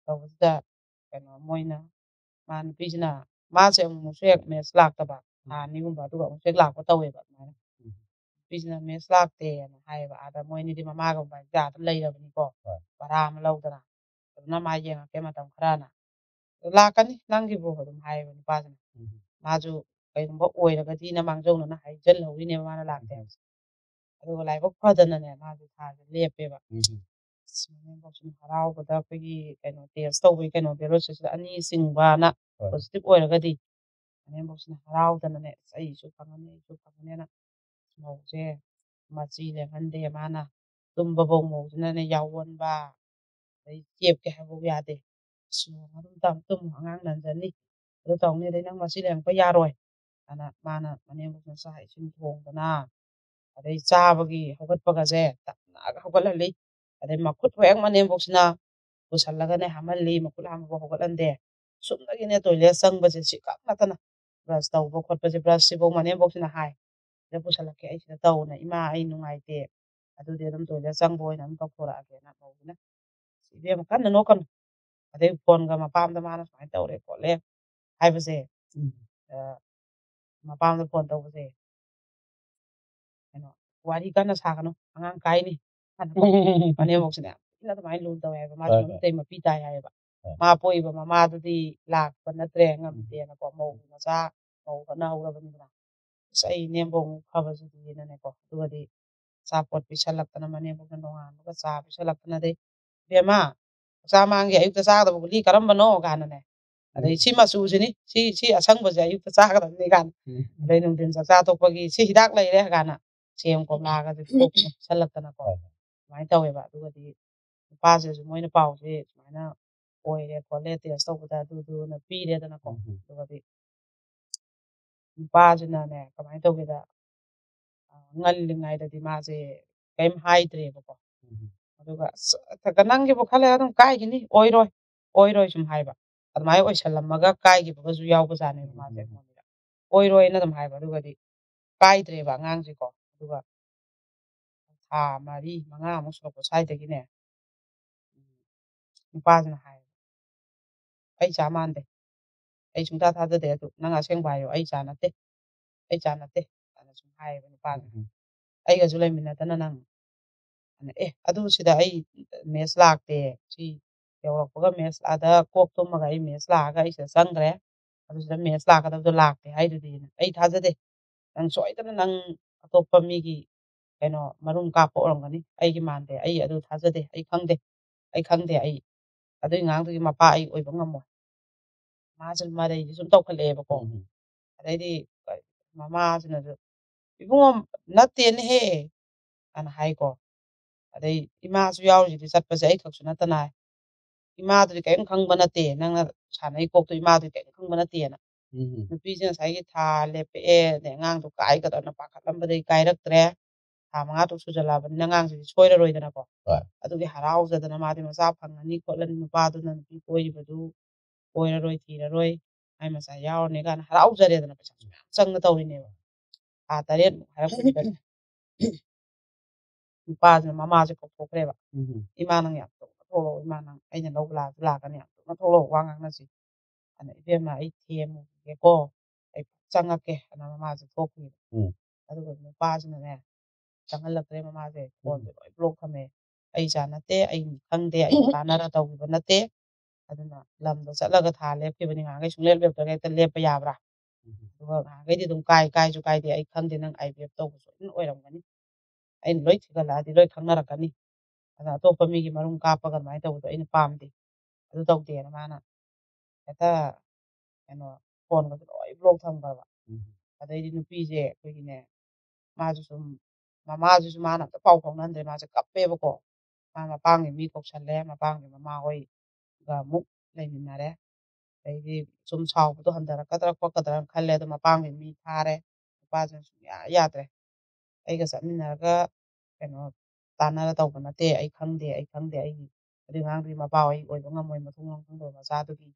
Speaker 1: ꯇꯧꯕꯁꯤꯗ ꯀꯩꯅꯣ ꯃꯣꯏꯅ ꯅꯨꯄꯤꯁꯤꯅ ꯃꯥꯁꯦ ꯑꯃꯨꯛꯁꯨ ꯍꯦꯛ ꯃꯦꯠꯁ ꯂꯥꯛꯇꯕ ꯊꯥ ꯑꯅꯤꯒꯨꯝꯕ ꯑꯗꯨꯒ ꯑꯃꯨꯛꯁꯨ ꯍꯦꯛ ꯂꯥꯛꯄ ꯇꯧꯋꯦꯕ ꯑꯗꯨꯃꯥꯏꯅ ꯅꯨꯄꯤꯁꯤꯅ ꯃꯦꯠꯁ ꯂꯥꯛꯇꯦꯅ ꯍꯥꯏꯌꯦꯕ ꯑꯥꯗ ꯃꯣꯏꯅꯤꯗꯤ ꯃꯃꯥꯒ ꯃꯕꯥꯏꯒ ꯑꯥꯗ ꯂꯩꯔꯕꯅꯤꯀோ ꯚꯔꯥ ꯑꯃ ꯂꯧꯗꯅ ꯑꯗꯨꯅ ꯃꯥ ꯌꯦꯡꯉꯛꯀꯦ ꯃꯇꯝ ꯈꯔꯅ ꯂꯥꯛꯀꯅꯤ ꯅꯪꯒꯤꯕꯨ ꯑꯗꯨꯝ ꯍꯥꯏꯌꯦꯕ ꯅꯨꯄꯥꯁꯤꯅ ꯃꯥꯁꯨ ꯀꯩꯒꯨꯝꯕ ꯑꯣꯏꯔꯒꯗꯤꯅ ꯃꯥꯡꯖꯧꯅꯅ ꯍꯥꯏꯖꯤꯜꯍꯧꯔꯤꯅꯦꯕ ꯃꯥꯅ ꯂꯥꯛꯇꯦ ꯍꯥꯏꯕꯁꯦ ꯑꯗꯨꯒ ꯂꯥꯏꯕꯛ ꯐꯗꯅꯅꯦ ꯃꯥꯁꯨ ꯊꯥꯁꯦ ꯂꯦꯞꯄꯦꯕ ꯃꯅꯦꯝꯕꯣꯛꯁꯤꯅ ꯍꯔꯥꯎꯕꯗ ꯑꯩꯈꯣꯏꯒꯤ ꯀꯩꯅꯣ ꯇꯦꯁ ꯇꯧꯕꯒꯤ ꯀꯩꯅꯣ ꯚꯦꯂꯣꯁꯤꯁ ꯑꯅꯤ ꯆꯤꯡꯕꯅ ꯄꯣꯖꯤꯇꯤꯚ ꯑꯣꯏꯔꯒꯗꯤ ꯃꯅꯦꯝꯕꯣꯛꯁꯤꯅ ꯍꯔꯥꯎꯗꯅꯅꯦ ꯑꯩꯁꯨ ꯐꯪꯒꯅꯦꯅ ꯃꯧꯁꯦ ꯃꯆꯤ ꯂꯦꯡꯍꯟꯗꯦ ꯃꯥꯅ ꯇꯨꯝꯕꯐꯧ ꯃꯧꯁꯤꯅꯅꯦ ꯌꯥꯎꯋꯟꯕ ꯑꯗꯩ ꯆꯦꯞꯀꯦ ꯍꯥꯏꯕꯐꯥꯎ ꯌꯥꯗꯦ ꯑꯗꯨꯝ ꯇꯨꯝꯃꯨ ꯑꯉꯥꯡ ꯅꯟꯖꯅꯤ ꯑꯗꯨ ꯇꯧꯅꯤ ꯑꯗꯩ ꯅꯪ ꯃꯆꯤ ꯂꯦꯡꯉꯛꯄ ꯌꯥꯔꯣꯏ ꯑꯗꯨꯅ ꯃꯥꯅ ꯃꯅꯦꯝꯕꯣꯛꯁꯤꯅ ꯆꯥꯛ ꯏꯁꯤꯡ ꯊꯣꯡꯗꯅ ꯑꯗꯩ ꯆꯥꯕꯒꯤ ꯍꯧꯒꯠꯄꯒꯁꯦ ꯇꯞꯅꯒ ꯍꯧꯒꯠꯍꯜꯂꯤ ꯑꯗꯩ ꯃꯈꯨꯠ ꯍꯦꯛ ꯃꯅꯦꯝꯕꯣꯛꯁꯤꯅ ꯄꯨꯁꯜꯂꯒꯅꯦ ꯍꯥꯝꯍꯜꯂꯤ ꯃꯈꯨꯠ ꯍꯥꯝꯕꯐꯥꯎ ꯍꯧꯒꯠꯍꯟꯗꯦ ꯁꯨꯝꯗꯒꯤꯅꯦ ꯇꯣꯏꯂꯦꯠ ꯆꯪꯕꯁꯦ ꯁꯤꯈꯛ ꯅꯠꯇꯅ ꯕ꯭ꯔꯁ ꯇꯧꯕ ꯈꯣꯠꯄꯁꯦ ꯕ꯭ꯔꯁꯁꯤꯐꯥꯎ ꯃꯅꯦꯝꯕꯣꯛꯁꯤꯅ ꯍꯥꯏ ꯁꯤꯗ ꯄꯨꯁꯜꯂꯛꯀꯦ ꯑꯩ ꯁꯤꯗ ꯇꯧꯅ ꯏꯃꯥ ꯑꯩ ꯅꯨꯡꯉꯥꯏꯇꯦ ꯑꯗꯨꯗꯤ ꯑꯗꯨꯝ ꯇꯣꯏꯂꯦꯠ ꯆꯪꯕ ꯑꯣꯏꯅ ꯑꯗꯨꯝ ꯇꯧꯊꯣꯔꯛꯑꯒꯦꯅ ꯃꯧꯁꯤꯅ ꯏꯕꯦꯝꯃ ꯀꯟꯅ ꯅꯣꯛꯀꯅꯨ ꯑꯗꯩ ꯐꯣꯟꯒ ꯃꯄꯥꯝꯗ ꯃꯥꯅ ꯁꯨꯃꯥꯏꯅ ꯇꯧꯔꯦ ꯈꯣꯠꯂꯦ ꯍꯥꯏꯕꯁꯦ ꯃꯄꯥꯝꯗ ꯐꯣꯟ ꯇꯧꯕꯁꯦ ꯀꯩꯅꯣ ꯋꯥꯔꯤ ꯀꯟꯅ ꯁꯥꯒꯅꯨ ꯑꯉꯥꯡ ꯀꯥꯏꯅꯤ ꯃꯅꯦꯝꯕꯣꯛꯁꯤꯅ ꯌꯥꯝ ꯊꯤꯅ ꯑꯗꯨꯃꯥꯏꯅ ꯂꯨꯅ ꯇꯧꯋꯦ ꯍꯥꯏꯕ ꯃꯥꯁꯨ ꯃꯃꯤꯠꯇꯩ ꯃꯄꯤ ꯇꯥꯏ ꯍꯥꯏꯌꯦꯕ ꯃꯥ ꯄꯣꯛꯏꯕ ꯃꯃꯥꯗꯨꯗꯤ ꯂꯥꯛꯄ ꯅꯠꯇ꯭ꯔꯦ ꯉꯝꯗꯦꯅꯀꯣ ꯃꯧꯒꯤ ꯃꯆꯥ ꯃꯧ ꯍꯣꯠꯅꯍꯧꯔꯕꯅꯤꯗꯅ ꯑꯁ ꯑꯩ ꯏꯅꯦꯝꯕꯣꯛ ꯑꯃꯨꯛ ꯐꯕꯁꯤꯗꯤꯅꯅꯦꯀꯣ ꯑꯗꯨꯒꯗꯤ ꯑꯆꯥꯄꯣꯠ ꯄꯤꯁꯜꯂꯛꯇꯅ ꯃꯅꯦꯝꯕꯣꯛꯅ ꯅꯣꯡꯉꯥꯟꯕꯒ ꯆꯥ ꯄꯤꯁꯜꯂꯛꯇꯅ ꯑꯗꯩ ꯏꯕꯦꯝꯃ ꯍꯛꯆꯥꯡ ꯑꯌꯨꯛꯇ ꯆꯥꯒꯗꯕ ꯒꯨꯂꯤ ꯀꯔꯝꯕꯅꯣ ꯀꯥꯏꯅꯅꯦ ꯑꯗꯩ ꯁꯤ ꯃꯆꯨꯁꯤꯅꯤ ꯁꯤ ꯑꯁꯪꯕꯁꯦ ꯑꯌꯨꯛꯇ ꯆꯥꯒꯗꯕꯅꯤ ꯀꯥꯏꯅ ꯑꯗꯩ ꯅꯨꯡꯊꯤꯟ ꯆꯥꯛꯆꯥ ꯇꯣꯛꯄꯒꯤ ꯁꯤ ꯍꯤꯗꯥꯛ ꯂꯩꯔꯦ ꯀꯥꯏꯅ ꯁꯦꯝ ꯀꯣꯝꯂꯥꯒꯁꯦ ꯄꯤꯁꯜꯂꯛꯇꯅꯀꯣ ꯑꯗꯨꯃꯥꯏꯅ ꯇꯧꯋꯦꯕ ꯑꯗꯨꯒꯗꯤ ꯅꯨꯄꯥꯁꯤꯁꯨ ꯃꯣꯏꯅ ꯄꯥꯎꯁꯦ ꯁꯨꯃꯥꯏꯅ ꯑꯣꯏꯔꯦ ꯈꯣꯠꯂꯦ ꯇꯦꯁ ꯇꯧꯕꯗ ꯑꯗꯨꯗꯨꯅ ꯄꯤꯔꯦꯗꯅꯀꯣ ꯑꯗꯨꯒꯗꯤ ꯅꯨꯄꯥꯁꯤꯅꯅꯦ ꯀꯃꯥꯏꯅ ꯇꯧꯒꯦꯗ ꯉꯜꯂꯤꯉꯩꯗꯗꯤ ꯃꯥꯁꯦ ꯀꯩꯝ ꯍꯥꯏꯗ꯭ꯔꯦꯕꯀꯣ ꯑꯗꯨꯒ ꯅꯪꯒꯤꯕꯨ ꯈꯜꯂꯦ ꯑꯗꯨꯝ ꯀꯥꯏꯒꯤꯅꯤ ꯑꯣꯏꯔꯣꯏ ꯁꯨꯝ ꯍꯥꯏꯕ ꯑꯗꯨꯃꯥꯏꯅ ꯑꯣꯏꯁꯜꯂꯝꯃꯒ ꯀꯥꯏꯈꯤꯕꯒꯁꯨ ꯌꯥꯎꯕꯖꯥꯠꯅꯦꯕ ꯃꯥꯁꯦ ꯑꯩꯉꯣꯟꯗ ꯑꯣꯏꯔꯣꯏꯅ ꯑꯗꯨꯝ ꯍꯥꯏꯕ ꯑꯗꯨꯒꯗꯤ ꯀꯥꯏꯗ꯭ꯔꯦꯕ ꯑꯉꯥꯡꯁꯦꯀꯣ ꯑꯗꯨꯒ ꯊꯥ 4-5 ꯁꯨꯔꯛꯄ ꯁ꯭ꯋꯥꯏꯗꯒꯤꯅꯦ ꯅꯨꯄꯥꯁꯤꯅ ꯍꯥꯏꯌꯦꯕ ꯑꯩ ꯏꯆꯥ ꯃꯥꯟꯗꯦ ꯑꯩ ꯁꯨꯡꯊꯥ ꯊꯥꯖꯗꯦ ꯑꯗꯨ ꯅꯪ ꯑꯁꯦꯡꯕ ꯍꯥꯏꯌꯣ ꯑꯩ ꯏꯆꯥ ꯅꯠꯇꯦ ꯑꯅ ꯁꯨꯝ ꯍꯥꯏꯌꯦꯕ ꯅꯨꯄꯥꯁꯤꯅ ꯑꯩꯒꯁꯨ ꯂꯩꯃꯤꯟꯅꯗꯅ ꯅꯪ ꯑꯗꯨ ꯁꯤꯗ ꯑꯩ ꯃꯦꯁ ꯂꯥꯛꯇꯦ ꯁꯤ ꯌꯧꯔꯛꯄꯒ ꯃꯦꯁ ꯑꯥꯗ ꯀꯣꯛ ꯇꯨꯝꯃꯒ ꯑꯩ ꯃꯦꯁ ꯂꯥꯛꯑꯒ ꯑꯩ ꯁꯤꯗ ꯆꯪꯈ꯭ꯔꯦ ꯑꯗꯨ ꯁꯤꯗ ꯃꯦꯁ ꯂꯥꯛꯀꯗꯕꯗꯣ ꯂꯥꯛꯇꯦ ꯍꯥꯏꯗꯨꯗꯤ ꯑꯩ ꯊꯥꯖꯗꯦ ꯅꯪ ꯁꯣꯏꯗꯅ ꯅꯪ ꯑꯇꯣꯞꯄ ꯃꯤꯒꯤ ꯀꯩꯅꯣ ꯃꯔꯨꯝ ꯀꯥꯞꯄ ꯑꯣꯏꯔꯝꯒꯅꯤ ꯑꯩꯒꯤ ꯃꯥꯟꯗꯦ ꯑꯩ ꯑꯗꯨ ꯊꯥꯖꯗꯦ ꯑꯩ ꯈꯪꯗꯦ ꯑꯩ ꯑꯗꯨꯏ ꯑꯉꯥꯡꯗꯨꯒꯤ ꯃꯄꯥ ꯑꯩ ꯑꯣꯏꯕ ꯉꯝꯃꯣꯏ ꯃꯥꯁꯨ ꯃꯔꯩꯗꯤ ꯁꯨꯝ ꯇꯧꯈꯠꯂꯛꯑꯦꯕꯀꯣ ꯑꯗꯩꯗꯤ ꯃꯃꯥꯁꯤꯅꯁꯨ ꯏꯕꯨꯡꯉꯣ ꯅꯠꯇꯦꯅꯦꯍꯦ ꯑꯅ ꯍꯥꯏꯀꯣ ꯑꯗꯩ ꯏꯃꯥꯁꯨ ꯌꯥꯎꯔꯤꯁꯤꯗꯤ ꯆꯠꯄꯁꯦ ꯑꯩ ꯈꯛꯁꯨ ꯅꯠꯇꯅ ꯏꯃꯥꯗꯨꯗꯤ ꯀꯔꯤꯝ ꯈꯪꯕ ꯅꯠꯇꯦ ꯅꯪꯅ ꯁꯥꯟꯅꯩ ꯀꯣꯛꯇꯣ ꯏꯃꯥꯗꯨꯗꯤ ꯀꯔꯤꯝ ꯈꯪꯕ ꯅꯠꯇꯦꯅ ꯅꯨꯄꯤꯁꯦ ꯉꯁꯥꯏꯒꯤ ꯊꯥ ꯂꯦꯞꯄꯛꯑꯦ ꯑꯗꯩ ꯑꯉꯥꯡꯗꯣ ꯀꯥꯏꯒꯗ꯭ꯔꯅ ꯄꯥꯈꯠꯂꯝꯕꯗꯒꯤ ꯀꯥꯏꯔꯛꯇ꯭ꯔꯦ ꯊꯥ 5 ꯇꯔꯨꯛ ꯁꯨꯖꯜꯂꯛꯑꯕꯅꯤꯅ ꯑꯉꯥꯡꯁꯤꯗꯤ ꯁꯣꯏꯔꯔꯣꯏꯗꯅꯀꯣ ꯑꯗꯨꯒꯤ ꯍꯔꯥꯎꯖꯗꯅ ꯃꯥꯗꯤ ꯃꯆꯥ ꯐꯪꯉꯅꯤ ꯈꯣꯠꯂꯅꯤ ꯅꯨꯄꯥꯗꯨꯅ ꯅꯨꯄꯤ ꯀꯣꯏꯔꯤꯕꯗꯨ ꯀꯣꯏꯔꯔꯣꯏ ꯊꯤꯔꯔꯣꯏ ꯃꯥꯏ ꯃꯆꯥ ꯌꯥꯎꯔꯅꯤ ꯀꯥꯏꯅ ꯍꯔꯥꯎꯖꯔꯦꯗꯅ ꯄꯩꯁꯥꯁꯨ ꯃꯌꯥꯝ ꯆꯪꯅ ꯇꯧꯔꯤꯅꯦꯕ ꯊꯥ 9 ꯍꯥꯏꯔꯛꯄꯁꯤꯗꯅꯦ ꯅꯨꯄꯥꯁꯤꯅ ꯃꯃꯥꯁꯦ ꯀꯧꯊꯣꯛꯈ꯭ꯔꯦꯕ ꯏꯃꯥ ꯅꯪ ꯌꯥꯝ ꯊꯨꯅ ꯊꯣꯛꯂꯛꯑꯣ ꯏꯃꯥ ꯅꯪ ꯑꯩꯅ ꯂꯧꯕ ꯂꯥꯛꯑꯁꯨ ꯂꯥꯛꯀꯅꯤ ꯌꯥꯝ ꯊꯨꯅ ꯊꯣꯛꯂꯛꯑꯣ ꯋꯥ ꯉꯥꯡꯅꯁꯤ ꯑꯗ ꯏꯕꯦꯝꯃ ꯑꯩ ꯊꯦꯝꯃꯨꯒꯦꯀꯣ ꯑꯩ ꯆꯪꯉꯛꯀꯦ ꯑꯅ ꯃꯃꯥꯁꯦ ꯊꯣꯛꯈꯤꯕ ꯑꯗꯨꯒ ꯅꯨꯄꯥꯁꯤꯅꯅꯦ ꯆꯪꯍꯜꯂꯛꯇ꯭ꯔꯦ ꯃꯃꯥꯁꯦ ꯐꯣꯟꯁꯦ ꯂꯣꯏ ꯕ꯭ꯂꯣꯛ ꯊꯝꯃꯦ ꯑꯩ ꯏꯆꯥ ꯅꯠꯇꯦ ꯑꯩ ꯈꯪꯗꯦ ꯑꯩ ꯇꯥꯟꯅꯔ ꯇꯧꯈꯤꯕ ꯅꯠꯇꯦ ꯑꯗꯨꯅ ꯂꯝꯗꯣ ꯆꯠꯂꯒ ꯊꯥ ꯂꯦꯞꯈꯤꯕꯅꯤ ꯉꯍꯥꯟꯈꯩ ꯁꯨꯡꯂꯦꯞ ꯂꯦꯞꯇ꯭ꯔꯒ ꯍꯦꯛꯇ ꯂꯦꯞꯄ ꯌꯥꯕ꯭ꯔꯥ ꯑꯗꯨꯒ ꯉꯍꯥꯟꯈꯩꯗꯤ ꯑꯗꯨꯝ ꯀꯥꯏꯁꯨ ꯀꯥꯏꯗꯦ ꯑꯩ ꯈꯪꯗꯦ ꯅꯪ IVF ꯇꯧꯕ ꯁꯣꯏꯗꯅ ꯑꯣꯏꯔꯝꯒꯅꯤ ꯑꯩꯅ ꯂꯣꯏ ꯊꯤꯒꯠꯂꯛꯑꯗꯤ ꯂꯣꯏ ꯈꯪꯅꯔꯛꯀꯅꯤ ꯑꯗ ꯑꯇꯣꯞꯄ ꯃꯤꯒꯤ ꯃꯔꯨꯝ ꯀꯥꯞꯄꯒ ꯑꯗꯨꯃꯥꯏꯅ ꯇꯧꯕꯗꯣ ꯑꯩꯅ ꯄꯥꯝꯗꯦ ꯑꯗꯨ ꯇꯧꯗꯦꯅ ꯃꯥꯅ ꯍꯦꯛꯇ ꯀꯩꯅꯣ ꯐꯣꯟꯒꯁꯨ ꯂꯣꯏ ꯕ꯭ꯂꯣꯛ ꯊꯝꯈ꯭ꯔꯕ ꯑꯗꯩꯗꯤ ꯅꯨꯄꯤꯁꯦ ꯑꯩꯈꯣꯏꯒꯤꯅꯦ ꯃꯥꯁꯨ ꯁꯨꯝ ꯃꯃꯥꯁꯤꯁꯨ ꯃꯥꯅ ꯑꯝꯇ ꯄꯥꯎ ꯐꯥꯎꯅꯍꯟꯗ꯭ꯔꯦ ꯃꯥꯁꯦ ꯀꯞꯄꯦꯕꯀꯣ ꯃꯥ ꯃꯄꯥꯡꯒꯤ ꯃꯤ ꯀꯧꯁꯜꯂꯦ ꯃꯄꯥꯡꯒꯤ ꯃꯃꯥ ꯍꯣꯏꯒ ꯑꯃꯨꯛ ꯂꯩꯃꯤꯟꯅꯔꯦ ꯑꯗꯩꯗꯤ ꯁꯨꯝ ꯁꯥꯎꯕꯗꯣ ꯍꯟꯊꯔꯛꯀꯗ꯭ꯔꯥ ꯈꯣꯠꯀꯗ꯭ꯔꯥꯅ ꯈꯜꯂꯦ ꯑꯗꯣ ꯃꯄꯥꯡꯒꯤ ꯃꯤ ꯊꯥꯔꯦ ꯅꯨꯄꯥꯁꯤꯅ ꯁꯨꯡꯌꯥ ꯌꯥꯗ꯭ꯔꯦ ꯑꯩꯒ ꯆꯠꯃꯤꯟꯅꯔꯒ ꯀꯩꯅꯣ ꯇꯥꯟꯅꯔ ꯇꯧꯕ ꯅꯠꯇꯦ ꯑꯩ ꯈꯪꯗꯦ ꯑꯩꯒꯤ ꯑꯗꯨꯏ ꯑꯉꯥꯡꯗꯨꯒꯤ ꯃꯄꯥ ꯍꯣꯏ ꯑꯣꯏꯕ ꯉꯝꯃꯣꯏ ꯃꯊꯣꯡ ꯃꯔꯝ ꯈꯪꯗꯕ ꯃꯆꯥꯗꯨꯒꯤ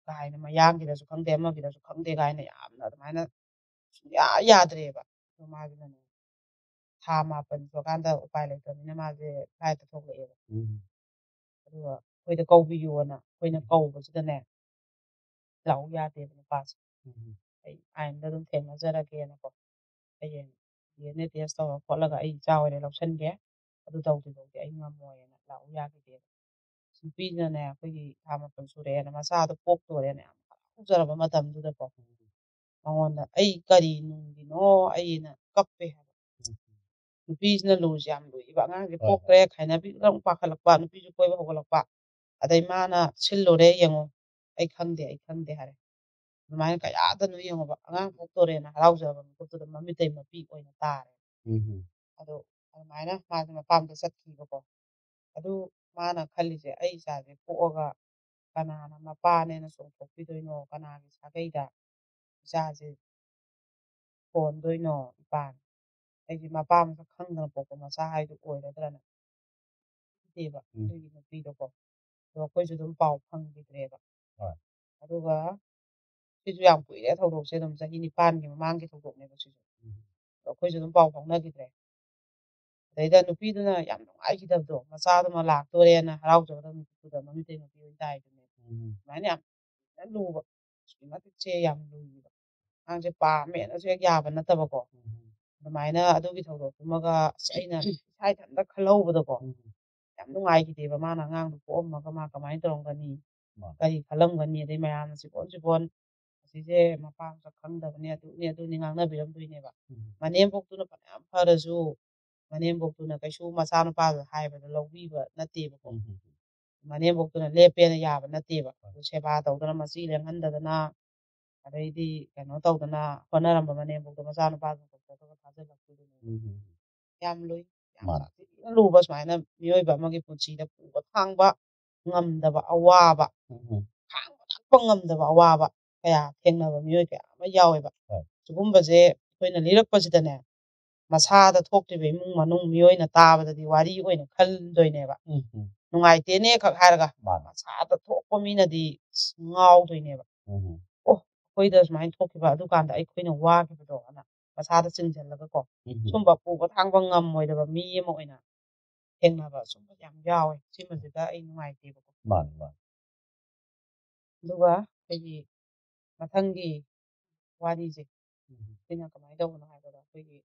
Speaker 1: ꯀꯥꯏꯅ ꯃꯌꯥꯡꯒꯤꯗꯁꯨ ꯈꯪꯗꯦ ꯑꯃꯒꯤꯗꯁꯨ ꯈꯪꯗꯦ ꯀꯥꯏꯅ ꯌꯥꯝꯅ ꯑꯗꯨꯃꯥꯏꯅ ꯁꯨꯡꯌꯥ ꯌꯥꯗ꯭ꯔꯦꯕ ꯑꯗꯣ ꯃꯥꯁꯤꯅꯅꯦ ꯊꯥ 9 ꯁꯨꯔꯀꯥꯟꯗ ꯎꯄꯥꯏ ꯂꯩꯇꯕꯅꯤꯅ ꯃꯥꯁꯦ ꯐ꯭ꯂꯥꯏꯠꯇ ꯊꯣꯛꯂꯛꯑꯦꯕ ꯑꯗꯨꯒ ꯑꯩꯈꯣꯏꯗ ꯀꯧꯕꯤꯌꯣꯅ ꯑꯩꯈꯣꯏꯅ ꯀꯧꯕꯁꯤꯗꯅꯦ ꯂꯥꯛꯎ ꯌꯥꯗꯦꯕ ꯅꯨꯄꯥꯁꯦ ꯑꯩ ꯑꯥꯏꯟꯗ ꯑꯗꯨꯝ ꯊꯦꯡꯅꯖꯔꯒꯦꯅꯀꯣ ꯍꯌꯦꯡ DNA ꯇꯦꯁ ꯇꯧꯔ ꯈꯣꯠꯂꯒ ꯑꯩ ꯏꯆꯥ ꯑꯣꯏꯅ ꯂꯧꯁꯟꯒꯦ ꯑꯗꯨ ꯇꯧꯗ꯭ꯔꯤꯐꯥꯎꯗꯤ ꯑꯩ ꯉꯝꯃꯣꯏꯅ ꯂꯥꯛꯎ ꯌꯥꯈꯤꯗꯦꯕ ꯅꯨꯄꯤꯅꯅꯦ ꯑꯩꯈꯣꯏꯒꯤ ꯊꯥ 9 ꯁꯨꯔꯛꯑꯦꯅ ꯃꯆꯥꯗꯣ ꯄꯣꯛꯇꯣꯔꯦꯅ ꯌꯥꯝ ꯍꯔꯥꯎꯖꯔꯕ ꯃꯇꯝꯗꯨꯗꯀꯣ ꯃꯉꯣꯟꯗ ꯑꯩ ꯀꯔꯤ ꯅꯨꯡꯒꯤꯅꯣ ꯑꯩꯅ ꯀꯞꯄꯦ ꯍꯥꯏꯕ ꯅꯨꯄꯤꯁꯤꯅ ꯂꯨꯁꯦ ꯌꯥꯝ ꯂꯨꯏꯕ ꯑꯉꯥꯡꯁꯦ ꯄꯣꯛꯈ꯭ꯔꯦ ꯈꯥꯏꯅꯕꯤꯗ ꯑꯃꯨꯛ ꯄꯥꯈꯠꯂꯛꯄ ꯅꯨꯄꯤꯁꯨ ꯀꯣꯏꯕ ꯍꯧꯒꯠꯂꯛꯄ ꯑꯗꯩ ꯃꯥꯅ ꯁꯤꯜꯂꯨꯔꯦ ꯌꯦꯡꯉꯣ ꯑꯩ ꯈꯪꯗꯦ ꯍꯥꯏꯔꯦ ꯑꯗꯨꯃꯥꯏꯅ ꯀꯌꯥꯗꯅꯣ ꯌꯦꯡꯉꯣꯕ ꯑꯉꯥꯡ ꯄꯣꯛꯇꯣꯔꯦꯅ ꯍꯔꯥꯎꯖꯕ ꯃꯤꯀꯨꯞꯇꯨꯗ ꯃꯃꯤꯠꯇꯩ ꯃꯄꯤ ꯑꯣꯏꯅ ꯇꯥꯔꯦ ꯑꯗꯣ ꯑꯗꯨꯃꯥꯏꯅ ꯃꯥꯁꯦ ꯃꯄꯥꯝꯗ ꯆꯠꯈꯤꯕꯀꯣ ꯑꯗꯨ ꯃꯥꯅ ꯈꯜꯂꯤꯁꯦ ꯑꯩ ꯏꯆꯥꯁꯦ ꯄꯣꯛꯑꯒ ꯀꯅꯥꯅ ꯃꯄꯥꯅꯦꯅ ꯆꯣꯡꯊꯣꯛꯄꯤꯗꯣꯏꯅꯣ ꯀꯅꯥꯒꯤ ꯁꯥꯒꯩꯗ ꯏꯆꯥꯁꯦ ꯊꯣꯟꯗꯣꯏꯅꯣ ꯏꯄꯥꯅ ꯑꯩꯁꯦ ꯃꯄꯥ ꯃꯁꯛ ꯈꯪꯗꯅ ꯄꯣꯛꯄ ꯃꯆꯥ ꯍꯥꯏꯗꯨ ꯑꯣꯏꯔꯗ꯭ꯔꯅ ꯅꯠꯇꯦꯕ ꯑꯗꯨꯒꯤ ꯅꯨꯄꯤꯗꯣꯀꯣ ꯑꯗꯣ ꯑꯩꯈꯣꯏꯁꯨ ꯑꯗꯨꯝ ꯄꯥꯎ ꯐꯪꯈꯤꯗ꯭ꯔꯦꯕ ꯑꯗꯨꯒ ꯁꯤꯁꯨ ꯌꯥꯝ ꯀꯨꯏꯔꯦ ꯊꯧꯗꯣꯛꯁꯦ ꯑꯗꯨꯝ ꯆꯍꯤ 9ꯒꯤ ꯃꯃꯥꯡꯒꯤ ꯊꯧꯗꯣꯛꯅꯦꯕ ꯁꯤꯁꯨ ꯑꯗꯣ ꯑꯩꯈꯣꯏꯁꯨ ꯑꯗꯨꯝ ꯄꯥꯎ ꯐꯥꯎꯅꯈꯤꯗ꯭ꯔꯦ ꯑꯗꯩꯗ ꯅꯨꯄꯤꯗꯨꯅ ꯌꯥꯝ ꯅꯨꯡꯉꯥꯏꯈꯤꯗꯕꯗꯣ ꯃꯆꯥꯗꯨꯃ ꯂꯥꯛꯇꯣꯔꯦꯅ ꯍꯔꯥꯎꯖꯒꯗꯕ ꯅꯨꯄꯤꯗꯨꯗ ꯃꯃꯤꯠꯇꯩ ꯃꯄꯤ ꯑꯣꯏꯅ ꯇꯥꯏꯗꯨꯅꯦ ꯑꯗꯨꯃꯥꯏꯅ ꯌꯥꯝ ꯂꯨꯕ ꯑꯁꯨꯛꯀꯤ ꯃꯇꯤꯛꯁꯦ ꯌꯥꯝ ꯂꯨꯏꯕ ꯑꯉꯥꯡꯁꯦ ꯄꯥꯝꯃꯦꯅꯁꯨ ꯍꯦꯛ ꯌꯥꯕ ꯅꯠꯇꯕꯀꯣ ꯑꯗꯨꯃꯥꯏꯅ ꯑꯗꯨꯒꯤ ꯊꯧꯗꯣꯛꯇꯨꯃꯒ ꯑꯩꯅ ꯏꯁꯥ ꯏꯊꯟꯇ ꯈꯜꯍꯧꯕꯗꯀꯣ ꯌꯥꯝ ꯅꯨꯡꯉꯥꯏꯈꯤꯗꯦꯕ ꯃꯥꯅ ꯑꯉꯥꯡꯗꯣ ꯄꯣꯛꯑꯝꯃꯒ ꯃꯥ ꯀꯃꯥꯏꯅ ꯇꯧꯔꯝꯒꯅꯤ ꯀꯔꯤ ꯈꯜꯂꯝꯒꯅꯤ ꯑꯗꯩ ꯃꯌꯥꯝꯅ ꯆꯤꯕꯣꯟ ꯑꯁꯤꯁꯦ ꯃꯄꯥ ꯃꯁꯛ ꯈꯪꯗꯕꯅꯦ ꯑꯗꯨꯅꯤ ꯉꯥꯡꯅꯕꯤꯔꯝꯗꯣꯏꯅꯦꯕ ꯃꯅꯦꯝꯄꯣꯛꯇꯨꯅ ꯐꯅꯌꯥꯝ ꯐꯔꯁꯨ ꯃꯅꯦꯝꯄꯣꯛꯇꯨꯅ ꯀꯩꯁꯨ ꯃꯆꯥꯅꯨꯄꯥꯗꯨ ꯍꯥꯏꯕꯗ ꯂꯧꯕꯤꯕ ꯅꯠꯇꯦꯕꯀꯣ ꯃꯅꯦꯝꯄꯣꯛꯇꯨꯅ ꯂꯦꯞꯄꯦꯅ ꯌꯥꯕ ꯅꯠꯇꯦꯕ ꯑꯗꯨ ꯁꯦꯕꯥ ꯇꯧꯗꯅ ꯃꯆꯤ ꯂꯦꯡꯍꯟꯗꯗꯅ ꯑꯗꯩꯗꯤ ꯀꯩꯅꯣ ꯇꯧꯗꯅ ꯍꯣꯠꯅꯔꯝꯕ ꯃꯅꯦꯝꯄꯣꯛꯇꯣ ꯃꯆꯥꯅꯨꯄꯥꯗꯨ ꯀꯧꯊꯣꯛꯈ꯭ꯔꯒ ꯊꯥꯖꯤꯜꯂꯛꯇꯣꯏꯗꯨꯅꯦ ꯌꯥꯝ ꯂꯨꯏ ꯌꯥꯝ ꯊꯤꯅ ꯂꯨꯕ ꯁꯨꯃꯥꯏꯅ ꯃꯤꯑꯣꯏꯕ ꯑꯃꯒꯤ ꯄꯨꯟꯁꯤꯗ ꯄꯨꯕ ꯊꯥꯡꯕ ꯉꯝꯗꯕ ꯑꯋꯥꯕ ꯈꯥꯡꯕ ꯊꯥꯛꯄ ꯉꯝꯗꯕ ꯑꯋꯥꯕ ꯀꯌꯥ ꯊꯦꯡꯅꯕ ꯃꯤꯑꯣꯏ ꯀꯌꯥ ꯑꯃ ꯌꯥꯎꯋꯦꯕ ꯁꯤꯒꯨꯝꯕꯁꯦ ꯑꯩꯈꯣꯏꯅ ꯂꯤꯔꯛꯄꯁꯤꯗꯅꯦ ꯃꯁꯥꯗ ꯊꯣꯛꯇ꯭ꯔꯤꯕ ꯏꯃꯨꯡ ꯃꯅꯨꯡ ꯃꯤꯑꯣꯏꯅ ꯇꯥꯕꯗꯗꯤ ꯋꯥꯔꯤ ꯑꯣꯏꯅ ꯈꯜꯗꯣꯏꯅꯦꯕ ꯅꯨꯡꯉꯥꯏꯇꯦꯅꯦ ꯈꯛ ꯍꯥꯏꯔꯒ ꯃꯁꯥꯗ ꯊꯣꯛꯄ ꯃꯤꯅꯗꯤ ꯉꯥꯎꯗꯣꯏꯅꯦꯕ ꯑꯣ ꯑꯩꯈꯣꯏꯗ ꯁꯨꯃꯥꯏꯅ ꯊꯣꯛꯈꯤꯕ ꯑꯗꯨꯀꯥꯟꯗ ꯑꯩꯈꯣꯏꯅ ꯋꯥꯈꯤꯕꯗꯣ ꯑꯅ ꯃꯁꯥꯗ ꯆꯤꯡꯁꯤꯜꯂꯒꯀꯣ ꯁꯨꯝꯕ ꯄꯨꯕ ꯊꯥꯡꯕ ꯉꯝꯃꯣꯏꯗꯕ ꯃꯤ ꯑꯃ ꯑꯣꯏꯅ ꯊꯦꯡꯅꯕ ꯁꯨꯝꯕ ꯌꯥꯝ ꯌꯥꯎꯋꯦ ꯁꯤꯃꯁꯤꯗ ꯑꯩ ꯅꯨꯡꯉꯥꯏꯇꯦꯕꯀꯣ ꯑꯗꯨꯒ ꯑꯩꯈꯣꯏꯒꯤ ꯃꯊꯪꯒꯤ ꯋꯥꯔꯤꯁꯦ ꯑꯩꯈꯣꯏꯅ ꯀꯃꯥꯏꯅ ꯇꯧꯕꯅꯣ ꯍꯥꯏꯕꯗ ꯑꯩꯈꯣꯏꯒꯤ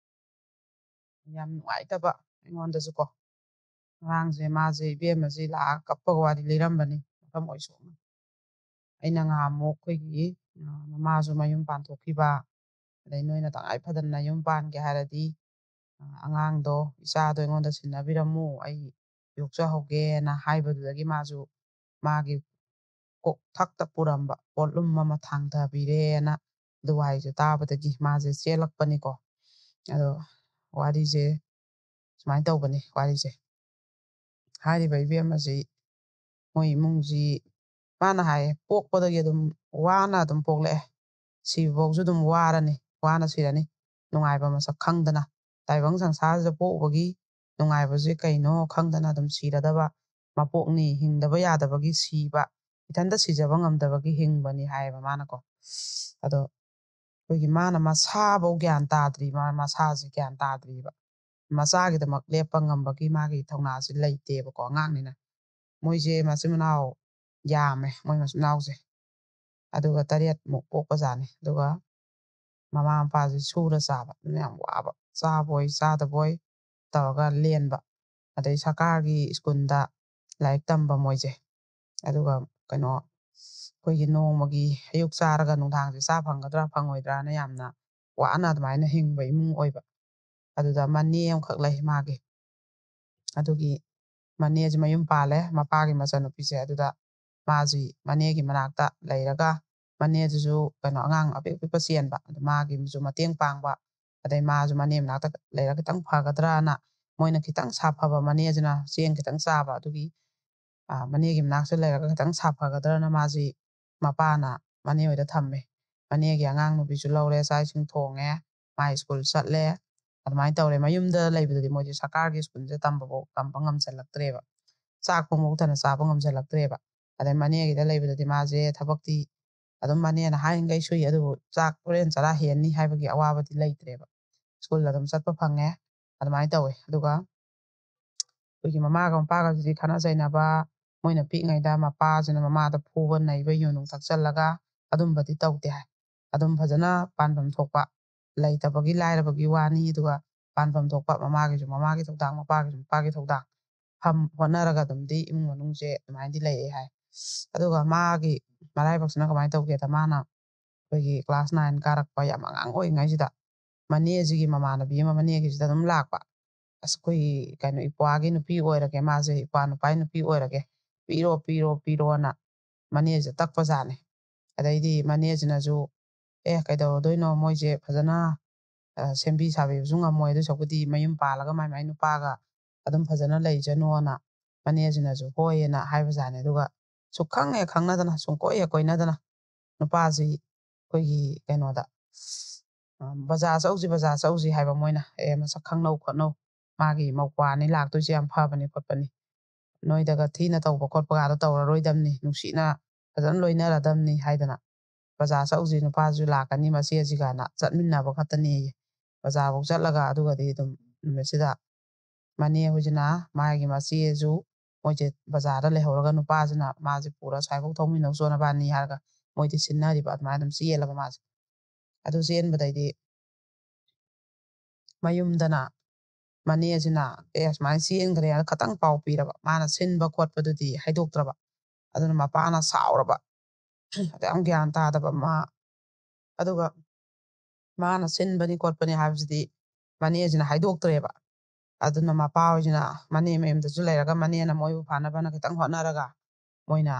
Speaker 1: ꯌꯥꯝ ꯅꯨꯡꯉꯥꯏꯇꯕ ꯑꯩꯉꯣꯟꯗꯁꯨꯀꯣ ꯑꯉꯥꯡꯁꯦ ꯃꯥꯁꯦ ꯏꯕꯦꯝꯃꯁꯦ ꯂꯥꯛꯑꯒ ꯀꯞꯄꯒ ꯋꯥꯔꯤ ꯂꯤꯔꯝꯕꯅꯤ ꯃꯐꯝ ꯑꯣꯏꯁꯣꯛꯅ ꯑꯩꯅ ꯉꯍꯥꯟꯃꯨꯛ ꯑꯩꯈꯣꯏꯒꯤ ꯃꯃꯥꯁꯨ ꯃꯌꯨꯝ ꯄꯥꯟꯊꯣꯛꯈꯤꯕ ꯑꯗꯩ ꯅꯣꯏꯅ ꯇꯉꯥꯏ ꯐꯗꯅ ꯌꯨꯝ ꯄꯥꯟꯒꯦ ꯍꯥꯏꯔꯗꯤ ꯑꯉꯥꯡꯗꯣ ꯏꯆꯥꯗꯣ ꯑꯩꯉꯣꯟꯗ ꯁꯤꯟꯅꯕꯤꯔꯝꯃꯨ ꯑꯩ ꯌꯣꯛꯆꯍꯧꯒꯦꯅ ꯍꯥꯏꯕꯗꯨꯗꯒꯤ ꯃꯥꯁꯨ ꯃꯥꯒꯤ ꯀꯣꯛꯊꯛꯇ ꯄꯨꯔꯝꯕ ꯄꯣꯠꯂꯨꯝ ꯑꯃ ꯊꯥꯡꯊꯕꯤꯔꯦꯅ ꯑꯗꯨ ꯋꯥꯍꯩꯁꯦ ꯇꯥꯕꯗꯒꯤ ꯃꯥꯁꯦ ꯆꯦꯜꯂꯛꯄꯅꯤꯀꯣ ꯑꯗꯣ ꯋꯥꯔꯤꯁꯦ ꯁꯨꯃꯥꯏꯅ ꯇꯧꯕꯅꯤ ꯋꯥꯔꯤꯁꯦ ꯍꯥꯏꯔꯤꯕ ꯏꯕꯦꯝꯃꯁꯤ ꯃꯣꯏ ꯏꯃꯨꯡꯁꯤ ꯃꯥꯅ ꯍꯥꯏꯌꯦ ꯄꯣꯛꯄꯗꯒꯤ ꯑꯗꯨꯝ ꯋꯥꯅ ꯑꯗꯨꯝ ꯄꯣꯛꯂꯛꯑꯦ ꯁꯤꯕꯐꯥꯎꯁꯨ ꯑꯗꯨꯝ ꯋꯥꯔꯅꯤ ꯋꯥꯅ ꯁꯤꯔꯅꯤ ꯅꯨꯡꯉꯥꯏꯕ ꯃꯁꯛ ꯈꯪꯗꯅ ꯇꯥꯏꯕꯪ ꯁꯪꯁꯥꯔꯁꯤꯗ ꯄꯣꯛꯎꯕꯒꯤ ꯅꯨꯡꯉꯥꯏꯕꯁꯦ ꯀꯩꯅꯣ ꯈꯪꯗꯅ ꯑꯗꯨꯝ ꯁꯤꯔꯗꯕ ꯃꯄꯣꯛꯅꯤ ꯍꯤꯡꯗꯕ ꯌꯥꯗꯕꯒꯤ ꯁꯤꯕ ꯏꯊꯟꯇ ꯁꯤꯖꯕ ꯉꯝꯗꯕꯒꯤ ꯍꯤꯡꯕꯅꯤ ꯍꯥꯏꯌꯦꯕ ꯃꯥꯅꯀꯣ ꯑꯗꯣ ꯑꯩꯈꯣꯏꯒꯤ ꯃꯥꯅ ꯃꯁꯥꯐꯧ ꯒ꯭ꯌꯥꯟ ꯇꯥꯗ꯭ꯔꯤ ꯃꯁꯥꯁꯦ ꯒ꯭ꯌꯥꯟ ꯇꯥꯗ꯭ꯔꯤꯕ ꯃꯆꯥꯒꯤꯗꯃꯛ ꯂꯦꯞꯄ ꯉꯝꯕꯒꯤ ꯃꯥꯒꯤ ꯊꯧꯅꯥꯁꯤ ꯂꯩꯇꯦꯕꯀꯣ ꯑꯉꯥꯡꯅꯤꯅ ꯃꯣꯏꯁꯦ ꯃꯆꯤꯟ ꯃꯅꯥꯎ ꯌꯥꯝꯃꯦ ꯃꯣꯏ ꯃꯆꯤꯟ ꯃꯅꯥꯎꯁꯦ ꯑꯗꯨꯒ 7ꯃꯨꯛ ꯄꯣꯛꯄꯖꯥꯠꯅꯤ ꯑꯗꯨꯒ ꯃꯃꯥ ꯃꯄꯥꯁꯤ ꯁꯨꯔ ꯆꯥꯕ ꯑꯗꯨꯅ ꯌꯥꯝ ꯋꯥꯕ ꯆꯥꯕꯣꯏ ꯆꯥꯗꯕꯣꯏ ꯇꯧꯔꯒ ꯂꯦꯟꯕ ꯑꯗꯩ ꯁꯔꯀꯥꯔꯒꯤ ꯁ꯭ꯀꯨꯜꯗ ꯂꯥꯏꯔꯤꯛ ꯇꯝꯕ ꯃꯣꯏꯁꯦ ꯑꯗꯨꯒ ꯀꯩꯅꯣ ꯑꯩꯈꯣꯏꯒꯤ ꯅꯣꯡꯃꯒꯤ ꯑꯌꯨꯛ ꯆꯥꯔꯒ ꯅꯨꯡꯗꯥꯡꯁꯦ ꯆꯥ ꯐꯪꯒꯗ꯭ꯔꯥ ꯐꯪꯉꯣꯏꯗ꯭ꯔꯥꯅ ꯌꯥꯝꯅ ꯋꯥꯅ ꯑꯗꯨꯃꯥꯏꯅ ꯍꯤꯡꯕ ꯏꯃꯨꯡ ꯑꯣꯏꯕ ꯑꯗꯨꯗ ꯃꯅꯦ ꯑꯃꯈꯛ ꯂꯩ ꯃꯥꯒꯤ ꯑꯗꯨꯒꯤ ꯃꯅꯦꯁꯤ ꯃꯌꯨꯝ ꯄꯥꯜꯂꯦ ꯃꯄꯥꯒꯤ ꯃꯆꯟꯅꯨꯄꯤꯁꯦ ꯑꯗꯨꯗ ꯃꯥꯁꯤ ꯃꯅꯦꯒꯤ ꯃꯅꯥꯛꯇ ꯂꯩꯔꯒ ꯃꯅꯦꯗꯨꯁꯨ ꯀꯩꯅꯣ ꯑꯉꯥꯡ ꯑꯄꯤꯛ ꯑꯄꯤꯛꯄ ꯆꯦꯟꯕ ꯑꯗꯨ ꯃꯥꯒꯤꯁꯨ ꯃꯇꯦꯡ ꯄꯥꯡꯕ ꯑꯗꯩ ꯃꯥꯁꯨ ꯃꯅꯦ ꯃꯅꯥꯛꯇ ꯂꯩꯔꯒ ꯈꯤꯇꯪ ꯐꯒꯗ꯭ꯔꯅ ꯃꯣꯏꯅ ꯈꯤꯇꯪ ꯁꯥꯐꯕ ꯃꯅꯦꯁꯤꯅ ꯆꯦꯡ ꯈꯤꯇꯪ ꯆꯥꯕ ꯑꯗꯨꯒꯤ ꯃꯅꯦꯒꯤ ꯃꯅꯥꯛꯇ ꯂꯩꯔꯒ ꯈꯤꯇꯪ ꯁꯥꯐꯒꯗ꯭ꯔꯅ ꯃꯥꯁꯤ ꯃꯄꯥꯅ ꯃꯅꯦ ꯍꯣꯏꯗ ꯊꯝꯃꯦ ꯃꯅꯦꯒꯤ ꯑꯉꯥꯡ ꯅꯨꯄꯤꯁꯨ ꯂꯧꯔꯦ ꯆꯥꯛ ꯏꯁꯤꯡ ꯊꯣꯡꯉꯦ ꯃꯥ ꯁ꯭ꯀꯨꯜ ꯆꯠꯂꯦ ꯑꯗꯨꯃꯥꯏꯅ ꯇꯧꯔꯦ ꯃꯌꯨꯝꯗ ꯂꯩꯕꯗꯗꯤ ꯃꯣꯏꯁꯦ ꯁꯔꯀꯥꯔꯒꯤ ꯁ꯭ꯀꯨꯜꯁꯦ ꯇꯝꯕ ꯉꯝꯁꯤꯜꯂꯛꯇ꯭ꯔꯦꯕ ꯆꯥꯛ ꯃꯧꯇꯅ ꯆꯥꯕ ꯉꯝꯁꯤꯜꯂꯛꯇ꯭ꯔꯦꯕ ꯑꯗꯩ ꯃꯅꯦꯒꯤꯗ ꯂꯩꯕꯗꯗꯤ ꯃꯥꯁꯦ ꯊꯕꯛꯇꯤ ꯑꯗꯨꯝ ꯃꯅꯦꯅ ꯍꯥꯏꯔꯤꯈꯩ ꯁꯨꯏ ꯑꯗꯨꯕꯨ ꯆꯥꯛ ꯍꯣꯔꯦꯟ ꯆꯔꯥ ꯍꯦꯟꯅꯤ ꯍꯥꯏꯕꯒꯤ ꯑꯋꯥꯕꯗꯤ ꯂꯩꯇ꯭ꯔꯦꯕ ꯁ꯭ꯀꯨꯜ ꯑꯗꯨꯝ ꯆꯠꯄ ꯐꯪꯉꯦ ꯑꯗꯨꯃꯥꯏꯅ ꯇꯧꯋꯦ ꯑꯗꯨꯒ ꯑꯩꯈꯣꯏꯒꯤ ꯃꯃꯥꯒ ꯃꯄꯥꯒꯁꯤꯗꯤ ꯈꯠꯅ ꯆꯩꯅꯕ ꯃꯣꯏꯅ ꯄꯤꯛꯉꯩꯗ ꯃꯄꯥꯁꯤꯅ ꯃꯃꯥꯗ ꯐꯨꯕ ꯅꯩꯕ ꯌꯨꯅꯨꯡ ꯊꯛꯆꯜꯂꯒ ꯑꯗꯨꯝꯕꯗꯤ ꯇꯧꯗꯦ ꯍꯥꯏ ꯑꯗꯨꯝ ꯐꯖꯅ ꯄꯥꯟꯐꯝ ꯊꯣꯛꯄ ꯂꯩꯇꯕꯒꯤ ꯂꯥꯏꯔꯕꯒꯤ ꯋꯥꯅꯤ ꯑꯗꯨꯒ ꯄꯥꯟꯐꯝ ꯊꯣꯛꯄ ꯃꯃꯥꯒꯤꯁꯨ ꯃꯃꯥꯒꯤ ꯊꯧꯗꯥꯡ ꯃꯄꯥꯒꯤꯁꯨ ꯃꯄꯥꯒꯤ ꯊꯧꯗꯥꯡ ꯍꯣꯠꯅꯔꯒ ꯑꯗꯨꯝꯗꯤ ꯏꯃꯨꯡ ꯃꯅꯨꯡꯁꯦ ꯑꯗꯨꯃꯥꯏꯅꯗꯤ ꯂꯩꯔꯦ ꯍꯥꯏ ꯑꯗꯨꯒ ꯃꯥꯒꯤ ꯃꯔꯥꯏꯕꯛꯁꯤꯅ ꯀꯃꯥꯏꯅ ꯇꯧꯒꯦꯗ ꯃꯥꯅ ꯑꯩꯈꯣꯏꯒꯤ ꯀ꯭ꯂꯥꯁ 9 ꯀꯥꯔꯛꯄ ꯌꯥꯝ ꯑꯉꯥꯡ ꯑꯣꯏꯔꯤꯉꯩꯁꯤꯗ ꯃꯅꯦꯁꯤꯒꯤ ꯃꯃꯥꯟꯅꯕꯤ ꯑꯃ ꯃꯅꯦꯒꯤꯁꯤꯗ ꯑꯗꯨꯝ ꯂꯥꯛꯄ ꯑꯁ ꯑꯩꯈꯣꯏꯒꯤ ꯀꯩꯅꯣ ꯏꯄ꯭ꯋꯥꯒꯤ ꯅꯨꯄꯤ ꯑꯣꯏꯔꯒꯦ ꯃꯥꯁꯦ ꯏꯄ꯭ꯋꯥ ꯅꯨꯄꯥꯒꯤ ꯅꯨꯄꯤ ꯑꯣꯏꯔꯒꯦ ꯄꯤꯔꯣ ꯄꯤꯔꯣ ꯄꯤꯔꯣꯅ ꯃꯅꯦꯁꯦ ꯇꯛꯄꯖꯥꯠꯅꯤ ꯑꯗꯩꯗꯤ ꯃꯅꯦꯁꯤꯅꯁꯨ ꯀꯩꯗꯧꯔꯗꯣꯏꯅꯣ ꯃꯣꯏꯁꯦ ꯐꯖꯅ ꯁꯦꯝꯕꯤ ꯁꯥꯕꯤꯕꯁꯨ ꯉꯝꯃꯣꯏ ꯑꯗꯨ ꯁꯔꯨꯛꯄꯨꯗꯤ ꯃꯌꯨꯝ ꯄꯥꯜꯂꯒ ꯃꯥꯏ ꯃꯥꯏ ꯅꯨꯄꯥꯒ ꯑꯗꯨꯝ ꯐꯖꯅ ꯂꯩꯖꯅꯣꯅ ꯃꯅꯦꯁꯤꯅꯁꯨ ꯍꯣꯏꯌꯦꯅ ꯍꯥꯏꯕꯖꯥꯠꯅꯤ ꯑꯗꯨꯒ ꯁꯨꯛꯈꯪ ꯍꯦꯛ ꯈꯪꯅꯗꯅ ꯁꯨꯡꯀꯣꯏ ꯍꯦꯛ ꯀꯣꯏꯅꯗꯅ ꯅꯨꯄꯥꯁꯤ ꯑꯩꯈꯣꯏꯒꯤ ꯀꯩꯅꯣꯗ ꯕꯖꯥꯔ ꯆꯧꯁꯤ ꯍꯥꯏꯕ ꯃꯣꯏꯅ ꯃꯁꯛ ꯈꯪꯅꯧ ꯈꯣꯠꯅꯧ ꯃꯥꯒꯤ ꯃꯧꯄ꯭ꯋꯥꯅꯤ ꯂꯥꯛꯇꯣꯏꯁꯦ ꯌꯥꯝ ꯐꯕꯅꯤ ꯈꯣꯠꯄꯅꯤ ꯅꯣꯏꯗꯒ ꯊꯤꯅ ꯇꯧꯕ ꯈꯣꯠꯄꯒꯗꯣ ꯇꯧꯔꯔꯣꯏꯗꯕꯅꯤ ꯅꯨꯡꯁꯤꯅ ꯐꯖꯅ ꯂꯣꯏꯅꯔꯗꯕꯅꯤ ꯍꯥꯏꯗꯅ ꯕꯖꯥꯔ ꯆꯧꯁꯤ ꯅꯨꯄꯥꯁꯨ ꯂꯥꯛꯀꯅꯤ ꯃꯆꯦꯁꯤꯒꯅ ꯆꯠꯃꯤꯟꯅꯕ ꯈꯛꯇꯅꯦꯌꯦ ꯕꯖꯥꯔꯐꯥꯎ ꯆꯠꯂꯒ ꯑꯗꯨꯒꯗꯤ ꯑꯗꯨꯝ ꯅꯨꯃꯤꯠꯁꯤꯗ ꯃꯅꯦ ꯍꯣꯏꯁꯤꯅ ꯃꯥꯒꯤ ꯃꯆꯦꯁꯨ ꯃꯣꯏꯁꯦ ꯕꯖꯥꯔꯗ ꯂꯩꯍꯧꯔꯒ ꯅꯨꯄꯥꯁꯤꯅ ꯃꯥꯁꯦ ꯄꯨꯔ ꯁ꯭ꯋꯥꯏꯐꯥꯎ ꯊꯧꯃꯤꯟꯅꯧ ꯆꯣꯅꯕꯥꯅꯤ ꯍꯥꯏꯔꯒ ꯃꯣꯏꯗꯤ ꯁꯤꯟꯅꯔꯤꯕ ꯑꯗꯨꯃꯥꯏꯅ ꯑꯗꯨꯝ ꯆꯦꯜꯂꯕ ꯃꯥꯁꯦ ꯑꯗꯨ ꯆꯦꯟꯕꯗꯩꯗꯤ ꯃꯌꯨꯝꯗꯅ ꯃꯅꯦꯁꯤꯅ ꯁꯨꯃꯥꯏꯅ ꯆꯦꯟꯈ꯭ꯔꯦꯅ ꯈꯇꯪ ꯄꯥꯎ ꯄꯤꯔꯕ ꯃꯥꯅ ꯁꯤꯟꯕ ꯈꯣꯠꯄꯗꯨꯗꯤ ꯍꯥꯏꯗꯣꯛꯇ꯭ꯔꯕ ꯑꯗꯨꯅ ꯃꯄꯥꯅ ꯁꯥꯎꯔꯕ ꯌꯥꯝ ꯒ꯭ꯌꯥꯟ ꯇꯥꯗꯕ ꯃꯥ ꯑꯗꯨꯒ ꯃꯥꯅ ꯁꯤꯟꯕꯅꯤ ꯈꯣꯠꯄꯅꯤ ꯍꯥꯏꯕꯁꯤꯗꯤ ꯃꯅꯦꯁꯤꯅ ꯍꯥꯏꯗꯣꯛꯇ꯭ꯔꯦꯕ ꯑꯗꯨꯅ ꯃꯄꯥ ꯍꯣꯏꯁꯤꯅ ꯃꯅꯦ ꯃꯌꯨꯝꯗꯁꯨ ꯂꯩꯔꯒ ꯃꯅꯦꯅ ꯃꯣꯏꯕꯨ ꯐꯅꯕꯅ ꯈꯤꯇꯪ ꯍꯣꯠꯅꯔꯒ ꯃꯣꯏꯅ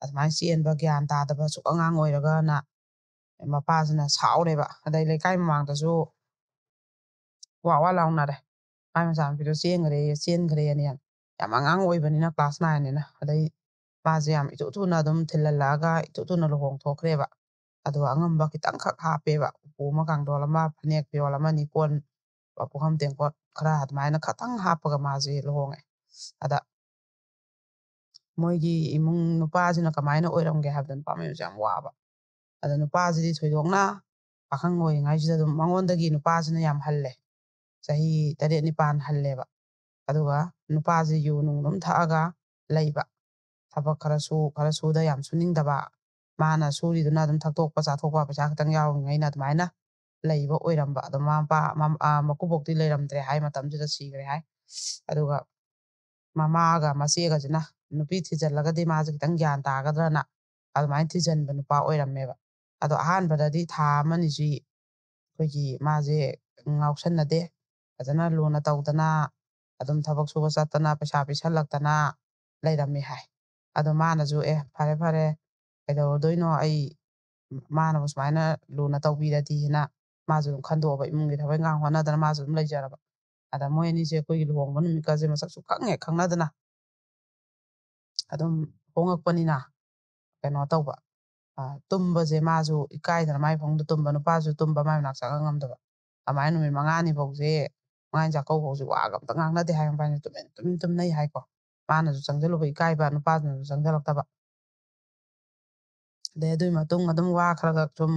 Speaker 1: ꯑꯗꯨꯃꯥꯏꯅ ꯆꯦꯟꯕ ꯒ꯭ꯌꯥꯟ ꯇꯥꯗꯕ ꯁꯨꯛ ꯑꯉꯥꯡ ꯑꯣꯏꯔꯒꯅ ꯃꯄꯥꯁꯤꯅ ꯁꯥꯎꯔꯦꯕ ꯑꯗꯩ ꯂꯩꯀꯥꯏ ꯃꯃꯥꯡꯗꯁꯨ ꯋꯥ ꯂꯥꯎꯅꯔꯦ ꯃꯥꯏ ꯃꯆꯥꯅꯨꯄꯤꯗꯣ ꯆꯦꯟꯈ꯭ꯔꯦꯅ ꯌꯥꯝ ꯑꯉꯥꯡ ꯑꯣꯏꯕꯅꯤꯅ ꯀ꯭ꯂꯥꯁ 9ꯅꯤꯅ ꯑꯗꯩ ꯃꯥꯁꯦ ꯌꯥꯝ ꯏꯇꯨ ꯊꯨꯅ ꯑꯗꯨꯝ ꯊꯤꯜꯍꯜꯂꯛꯑꯒ ꯏꯇꯨ ꯊꯨꯅ ꯂꯨꯍꯣꯡꯊꯣꯛꯈ꯭ꯔꯦꯕ ꯑꯗꯨꯒ ꯑꯉꯝꯕ ꯈꯤꯇꯪꯈꯛ ꯍꯥꯞꯄꯦꯕ ꯎꯄꯨ ꯑꯃ ꯀꯥꯡꯊꯣꯜ ꯑꯃ ꯐꯅꯦꯛ ꯐꯤꯔꯣꯜ ꯑꯃꯅꯤ ꯀꯣꯟ ꯄꯨꯈꯝ ꯇꯦꯡꯀꯣꯠ ꯈꯔ ꯑꯗꯨꯃꯥꯏꯅ ꯈꯇꯪ ꯍꯥꯞꯄꯒ ꯃꯥꯁꯦ ꯂꯨꯍꯣꯡꯉꯦ ꯑꯗ ꯃꯣꯏꯒꯤ ꯏꯃꯨꯡ ꯅꯨꯄꯥꯁꯤꯅ ꯀꯃꯥꯏꯅ ꯑꯣꯏꯔꯝꯒꯦ ꯍꯥꯏꯕꯗ ꯅꯨꯄꯥ ꯃꯌꯨꯝꯁꯦ ꯌꯥꯝ ꯋꯥꯕ ꯑꯗ ꯅꯨꯄꯥꯁꯤꯗꯤ ꯊꯣꯏꯗꯣꯛꯅ ꯄꯥꯈꯪ ꯑꯣꯏꯔꯤꯉꯩꯁꯤꯗ ꯑꯗꯨꯝ ꯃꯉꯣꯟꯗꯒꯤ ꯅꯨꯄꯥꯁꯤꯅ ꯌꯥꯝ ꯍꯜꯂꯦ ꯆꯍꯤ 7-9 ꯍꯜꯂꯦꯕ ꯑꯗꯨꯒ ꯅꯨꯄꯥꯁꯤ ꯌꯨ ꯅꯨꯡ ꯑꯗꯨꯝ ꯊꯛꯑꯒ ꯂꯩꯕ ꯊꯕꯛ ꯈꯔ ꯁꯨꯗ ꯌꯥꯝ ꯁꯨꯅꯤꯡꯗꯕ ꯃꯥꯅ ꯁꯨꯔꯤꯗꯨꯅ ꯑꯗꯨꯝ ꯊꯛꯇꯣꯛꯄ ꯆꯥꯊꯣꯛꯄ ꯄꯩꯁꯥ ꯈꯤꯇꯪ ꯌꯥꯎꯔꯤꯉꯩꯅ ꯑꯗꯨꯃꯥꯏꯅ ꯂꯩꯕ ꯑꯣꯏꯔꯝꯕ ꯑꯗꯣ ꯃꯀꯨꯕꯣꯛꯇꯤ ꯂꯩꯔꯝꯗ꯭ꯔꯦ ꯍꯥꯏ ꯃꯇꯝꯁꯤꯗ ꯁꯤꯈ꯭ꯔꯦ ꯍꯥꯏ ꯑꯗꯨꯒ ꯃꯃꯥꯒ ꯃꯆꯦꯒꯁꯤꯅ ꯅꯨꯄꯤ ꯊꯤꯖꯤꯜꯂꯒꯗꯤ ꯃꯥꯁꯦ ꯈꯤꯇꯪ ꯒ꯭ꯌꯥꯟ ꯇꯥꯒꯗ꯭ꯔꯅ ꯑꯗꯨꯃꯥꯏꯅ ꯊꯤꯖꯤꯟꯕ ꯅꯨꯄꯥ ꯑꯣꯏꯔꯝꯃꯦꯕ ꯑꯗꯣ ꯑꯍꯥꯟꯕꯗꯗꯤ ꯊꯥ ꯑꯃꯅꯤꯁꯤ ꯑꯩꯈꯣꯏꯒꯤ ꯃꯥꯁꯦ ꯉꯥꯎꯁꯟꯅꯗꯦ ꯐꯖꯅ ꯂꯨꯅ ꯇꯧꯗꯅ ꯑꯗꯨꯝ ꯊꯕꯛ ꯁꯨꯕ ꯆꯠꯇꯅ ꯄꯩꯁꯥ ꯄꯤꯁꯜꯂꯛꯇꯅ ꯂꯩꯔꯝꯃꯤ ꯍꯥꯏ ꯑꯗꯣ ꯃꯥꯅꯁꯨ ꯐꯔꯦ ꯀꯩꯗꯧꯔꯗꯣꯏꯅꯣ ꯑꯩ ꯃꯥꯅꯕꯨ ꯁꯨꯃꯥꯏꯅ ꯂꯨꯅ ꯇꯧꯕꯤꯔꯗꯤꯅ ꯃꯥꯁꯨ ꯑꯗꯨꯝ ꯈꯟꯗꯣꯛꯑꯕ ꯏꯃꯨꯡꯒꯤ ꯊꯕꯛ ꯏꯟꯈꯥꯡ ꯍꯣꯠꯅꯗꯅ ꯃꯥꯁꯨ ꯑꯗꯨꯝ ꯂꯩꯖꯔꯕ ꯑꯗ ꯃꯣꯏ ꯑꯅꯤꯁꯦ ꯑꯩꯈꯣꯏꯒꯤ ꯂꯨꯍꯣꯡꯕ ꯅꯨꯃꯤꯠꯀꯁꯦ ꯃꯁꯛꯁꯨ ꯈꯪꯅꯗꯅ ꯑꯗꯨꯝ ꯍꯣꯡꯉꯛꯄꯅꯤꯅ ꯀꯩꯅꯣ ꯇꯧꯕ ꯇꯨꯝꯕꯁꯦ ꯃꯥꯁꯨ ꯏꯀꯥꯏꯗꯅ ꯃꯥꯏ ꯐꯃꯨꯡꯗ ꯇꯨꯝꯕ ꯅꯨꯄꯥꯁꯨ ꯇꯨꯝꯕ ꯃꯥꯏ ꯃꯅꯥꯛ ꯆꯪꯉ ꯉꯝꯗꯕ ꯑꯗꯨꯃꯥꯏꯅ ꯅꯨꯃꯤꯠ 5ꯅꯤ ꯐꯥꯎꯁꯦ ꯃꯉꯥꯅꯤ ꯆꯥꯛꯀꯧꯕ ꯐꯥꯎꯁꯦ ꯋꯥꯒ ꯑꯝꯇ ꯉꯥꯡꯅꯗꯦ ꯍꯥꯏ ꯃꯕꯥꯏꯅꯤ ꯇꯨꯃꯤꯟ ꯇꯨꯝꯅꯩ ꯍꯥꯏꯀꯣ ꯃꯥꯅꯁꯨ ꯆꯪꯁꯤꯜꯂꯨꯕ ꯏꯀꯥꯏꯕ ꯅꯨꯄꯥꯗꯨꯅꯁꯨ ꯆꯪꯁꯤꯜꯂꯛꯇꯕ ꯑꯗꯩ ꯑꯗꯨꯒꯤ ꯃꯇꯨꯡ ꯑꯗꯨꯝ ꯋꯥ ꯈꯔ ꯁꯨꯝ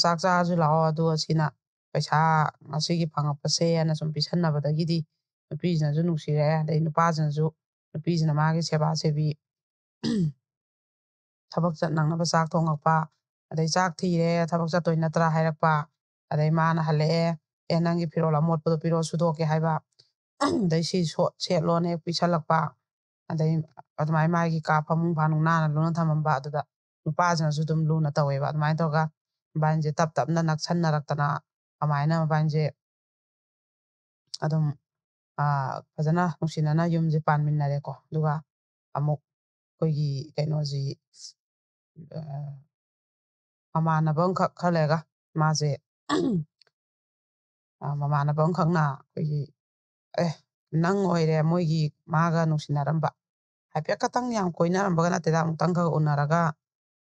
Speaker 1: ꯆꯥꯛ ꯆꯥꯔꯁꯨ ꯂꯥꯛꯑꯣ ꯑꯗꯨꯒ ꯁꯤꯅ ꯄꯩꯁꯥ ꯉꯁꯤꯒꯤ ꯐꯪꯉꯛꯄꯁꯦꯅ ꯁꯨꯝ ꯄꯤꯁꯟꯅꯕꯗꯒꯤꯗꯤ ꯅꯨꯄꯤꯁꯤꯅꯁꯨ ꯅꯨꯡꯁꯤꯔꯛꯑꯦ ꯑꯗꯩ ꯅꯨꯄꯥꯁꯤꯅꯁꯨ ꯅꯨꯄꯤꯁꯤꯅ ꯃꯥꯒꯤ ꯁꯦꯕꯥ ꯁꯦꯕꯤ ꯊꯕꯛ ꯅꯪꯅꯕ ꯆꯥꯛ ꯊꯣꯡꯉꯛꯄ ꯑꯗꯩ ꯆꯥꯛ ꯊꯤꯔꯦ ꯊꯕꯛ ꯆꯠꯇꯣꯏ ꯅꯠꯇ꯭ꯔꯥ ꯍꯥꯏꯔꯛꯄ ꯑꯗꯩ ꯃꯥꯅ ꯍꯜꯂꯛꯑꯦ ꯅꯪꯒꯤ ꯐꯤꯔꯣꯜ ꯑꯃꯣꯠꯄꯗꯣ ꯄꯤꯔꯛꯑꯣ ꯁꯨꯗꯣꯛꯀꯦ ꯍꯥꯏꯕ ꯑꯗꯩ ꯁꯤ ꯁꯦꯠꯂꯣꯅ ꯍꯦꯛ ꯄꯤꯁꯜꯂꯛꯄ ꯑꯗꯩ ꯑꯗꯨꯃꯥꯏꯅ ꯃꯥꯒꯤ ꯀꯥ ꯐꯃꯨꯡ ꯐꯥꯅꯨꯡ ꯅꯥꯟꯅ ꯂꯨꯅ ꯊꯝꯃꯝꯕ ꯑꯗꯨꯗ ꯅꯨꯄꯥꯁꯤꯅꯁꯨ ꯑꯗꯨꯝ ꯂꯨꯅ ꯇꯧꯋꯦꯕ ꯑꯗꯨꯃꯥꯏꯅ ꯇꯧꯔꯒ ꯃꯕꯥꯏꯅꯤꯁꯦ ꯇꯞꯅ ꯅꯛꯁꯟꯅꯔꯛꯇꯅ ꯑꯗꯨꯃꯥꯏꯅ ꯃꯕꯥꯏꯅꯤꯁꯦ ꯑꯗꯨꯝ ꯐꯖꯅ ꯅꯨꯡꯁꯤꯅꯅ ꯌꯨꯝꯁꯦ ꯄꯥꯟꯃꯤꯟꯅꯔꯦꯀꯣ ꯑꯗꯨꯒ ꯑꯃꯨꯛ ꯑꯩꯈꯣꯏꯒꯤ ꯀꯩꯅꯣꯁꯤ ꯃꯃꯥꯟꯅꯕ ꯑꯃꯈꯛ ꯈꯔ ꯂꯩꯔꯒ ꯃꯥꯁꯦ ꯃꯃꯥꯟꯅꯕ ꯑꯃꯈꯛꯅ ꯑꯩꯈꯣꯏꯒꯤ ꯅꯪ ꯑꯣꯏꯔꯦ ꯃꯣꯏꯒꯤ ꯃꯥꯒ ꯅꯨꯡꯁꯤꯅꯔꯝꯕ ꯍꯥꯏꯐꯦꯠ ꯈꯛꯇꯪ ꯌꯥꯝ ꯀꯣꯏꯅꯔꯝꯕꯒ ꯅꯠꯇꯦꯗ ꯑꯃꯨꯛꯇꯪ ꯈꯛ ꯎꯅꯔꯒ